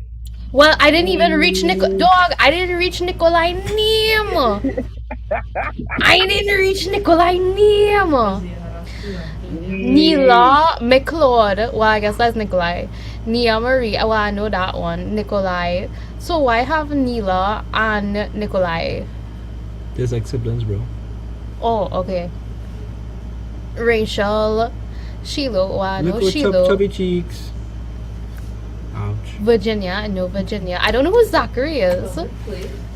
Well, I didn't even reach Dog, I didn't reach Nikolai name. I didn't reach Nikolai name. Neela McLeod. Well, I guess that's Nikolai. Nia Marie. Well, I know that one. Nikolai. So why have Neela and Nikolai? There's like siblings, bro. Oh, okay. Rachel. Shiloh. Well, I know Look at Shiloh. chubby cheeks. Ouch. Virginia. I know Virginia. I don't know who Zachary is.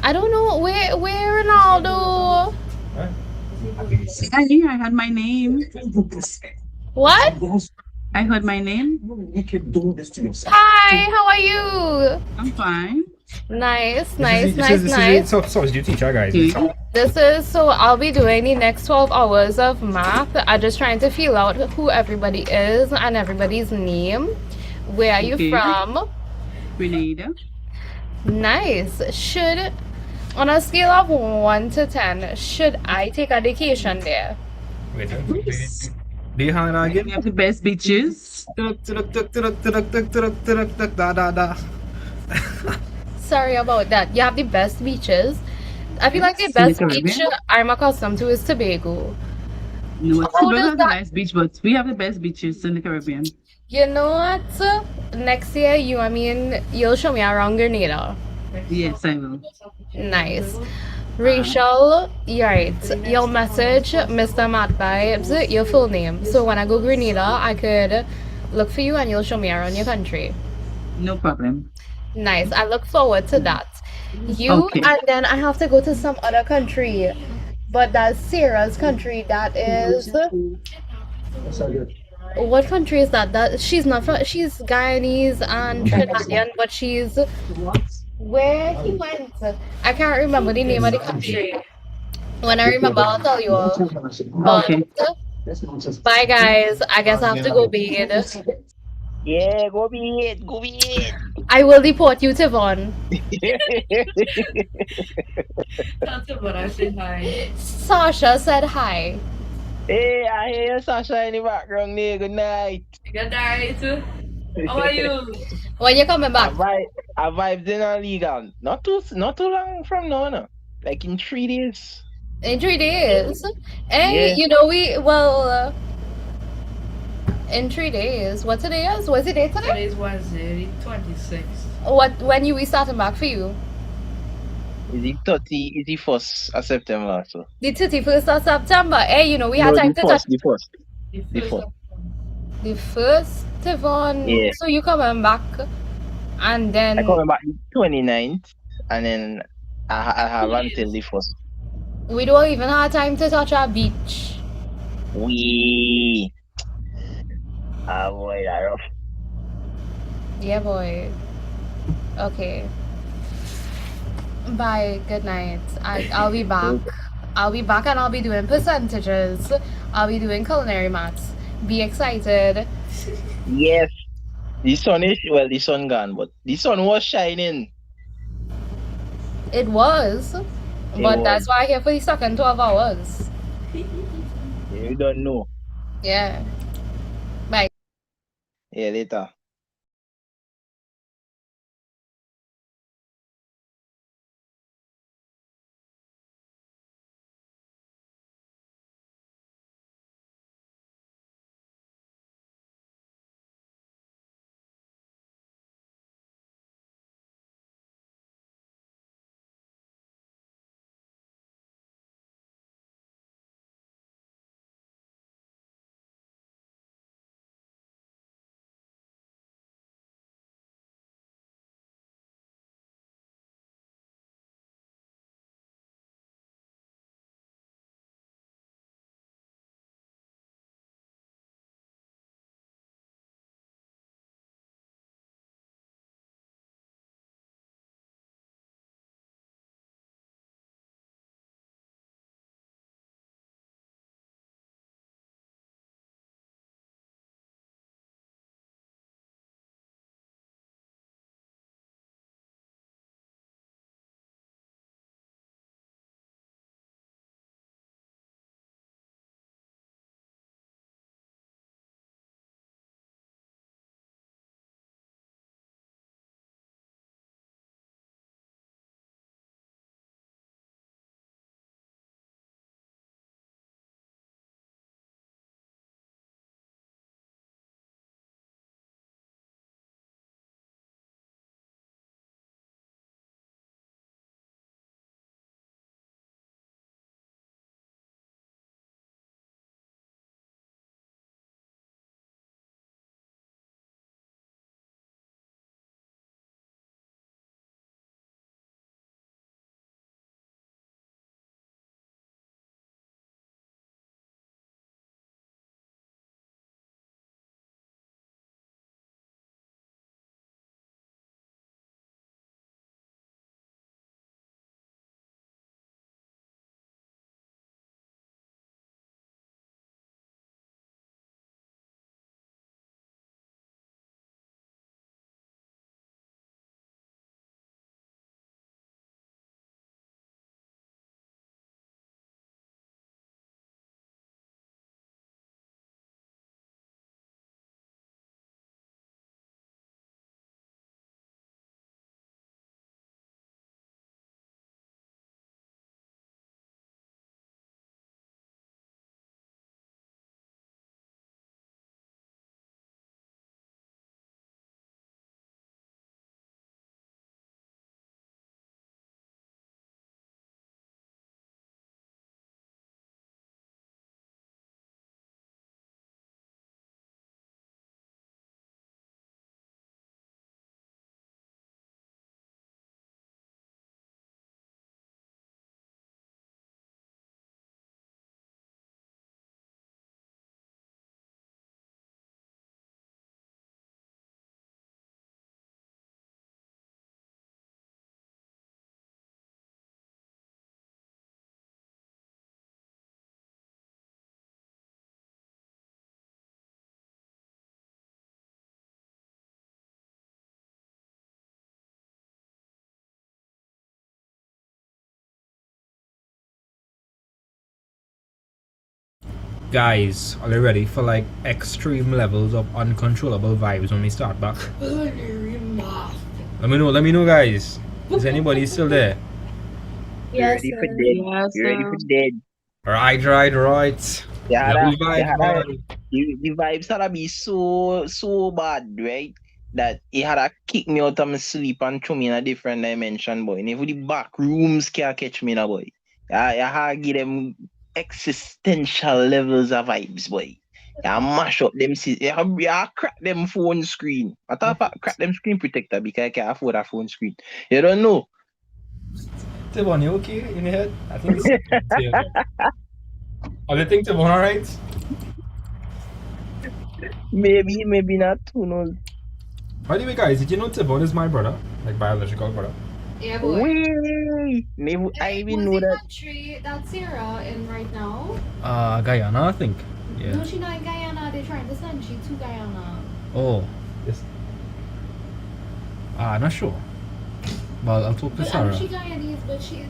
I don't know. Where Ronaldo? I knew I heard my name. What? I heard my name. Hi, how are you? I'm fine. Nice. So did you teach our guys? So I'll be doing the next 12 hours of math. I'm just trying to feel out who everybody is and everybody's name. Where are you from? Grenada. Nice. On a scale of 1 to 10, should I take a vacation there? Wait, do you hang out again? We have the best beaches. Da da da. Sorry about that. You have the best beaches. I feel like the Yes, in the best beach Caribbean. I'm accustomed to is Tobago. No, How Tobago does has a that? nice beach, but we have the best beaches in the Caribbean. You know what? Next year, you'll show me around Grenada. Yes, I will. Nice. Rachel, you're right. You'll message Mr. Matt Vibes your full name. So when I go Grenada, I could look for you and you'll show me around your country. No problem. Nice. I look forward to that. Okay. And then I have to go to some other country. But that's Sarah's country. That is. What country is that? That she's not from. She's Guyanese and Trinidadian, but she's where he went. I can't remember the name of the country. When I remember, I'll tell you all. But Okay. bye, guys. I guess I have to go bed. Yeah, go be it. Go be it. I will deport you, Tivon. Sasha said hi. Hey, I hear Sasha in the background there. Good night. Good night. How are you? When you coming back? I vibed in a legal. Not too long from now, no. Like in 3 days. In 3 days. Hey, Yeah. In 3 days. What today is? What's the date today? Today's Wednesday, the 26th. When you we starting back for you? Is it 1st of September, so? The 31st of September. Hey, we had time to touch. The first. The first, Tivon. Yeah. So you coming back, and then I coming back the 29th, and then I have until the 1st. we don't even have time to touch our beach. Boy, that rough. Yeah, boy. Okay. Bye. Good night. I'll be back. I'll be back and I'll be doing percentages. I'll be doing culinary maths. Be excited. Yes. The sun gone, but the sun was shining. It was. But that's why I'm here for the second 12 hours. You don't know. Yeah. Bye. Yeah, later. Guys, are you ready for like extreme levels of uncontrollable vibes when we start back? Let me know, guys. Is anybody still there? Yes, You ready for sir. dead? Yes, You ready sir. for dead? Right. Yeah, Level that, vibes, man. the vibes had to be so bad, right? That he had to kick me out of my sleep and throw me in a different dimension, boy. And even the back rooms can't catch me now, boy. I had to give them existential levels of vibes, boy. I mash up them, I crack them phone screen. I thought I crack them screen protector because I can't afford a phone screen. You don't know. Tibon, you okay in your head? I think it's I think Tibon alright? Maybe not. Who knows? By the way, guys, did you know Tibon is my brother? Like biological brother. Yeah, boy. Wait, maybe I even know that. Country that Sarah in right now? Guyana, I think. Yeah. No, she's not in Guyana. They're trying to send she to Guyana. Oh. Yes. Not sure. But I'll talk to But I know Sarah. she Guyanese, but she...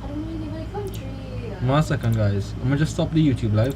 I don't know anybody country. 1 second, guys. I'm gonna just stop the YouTube live.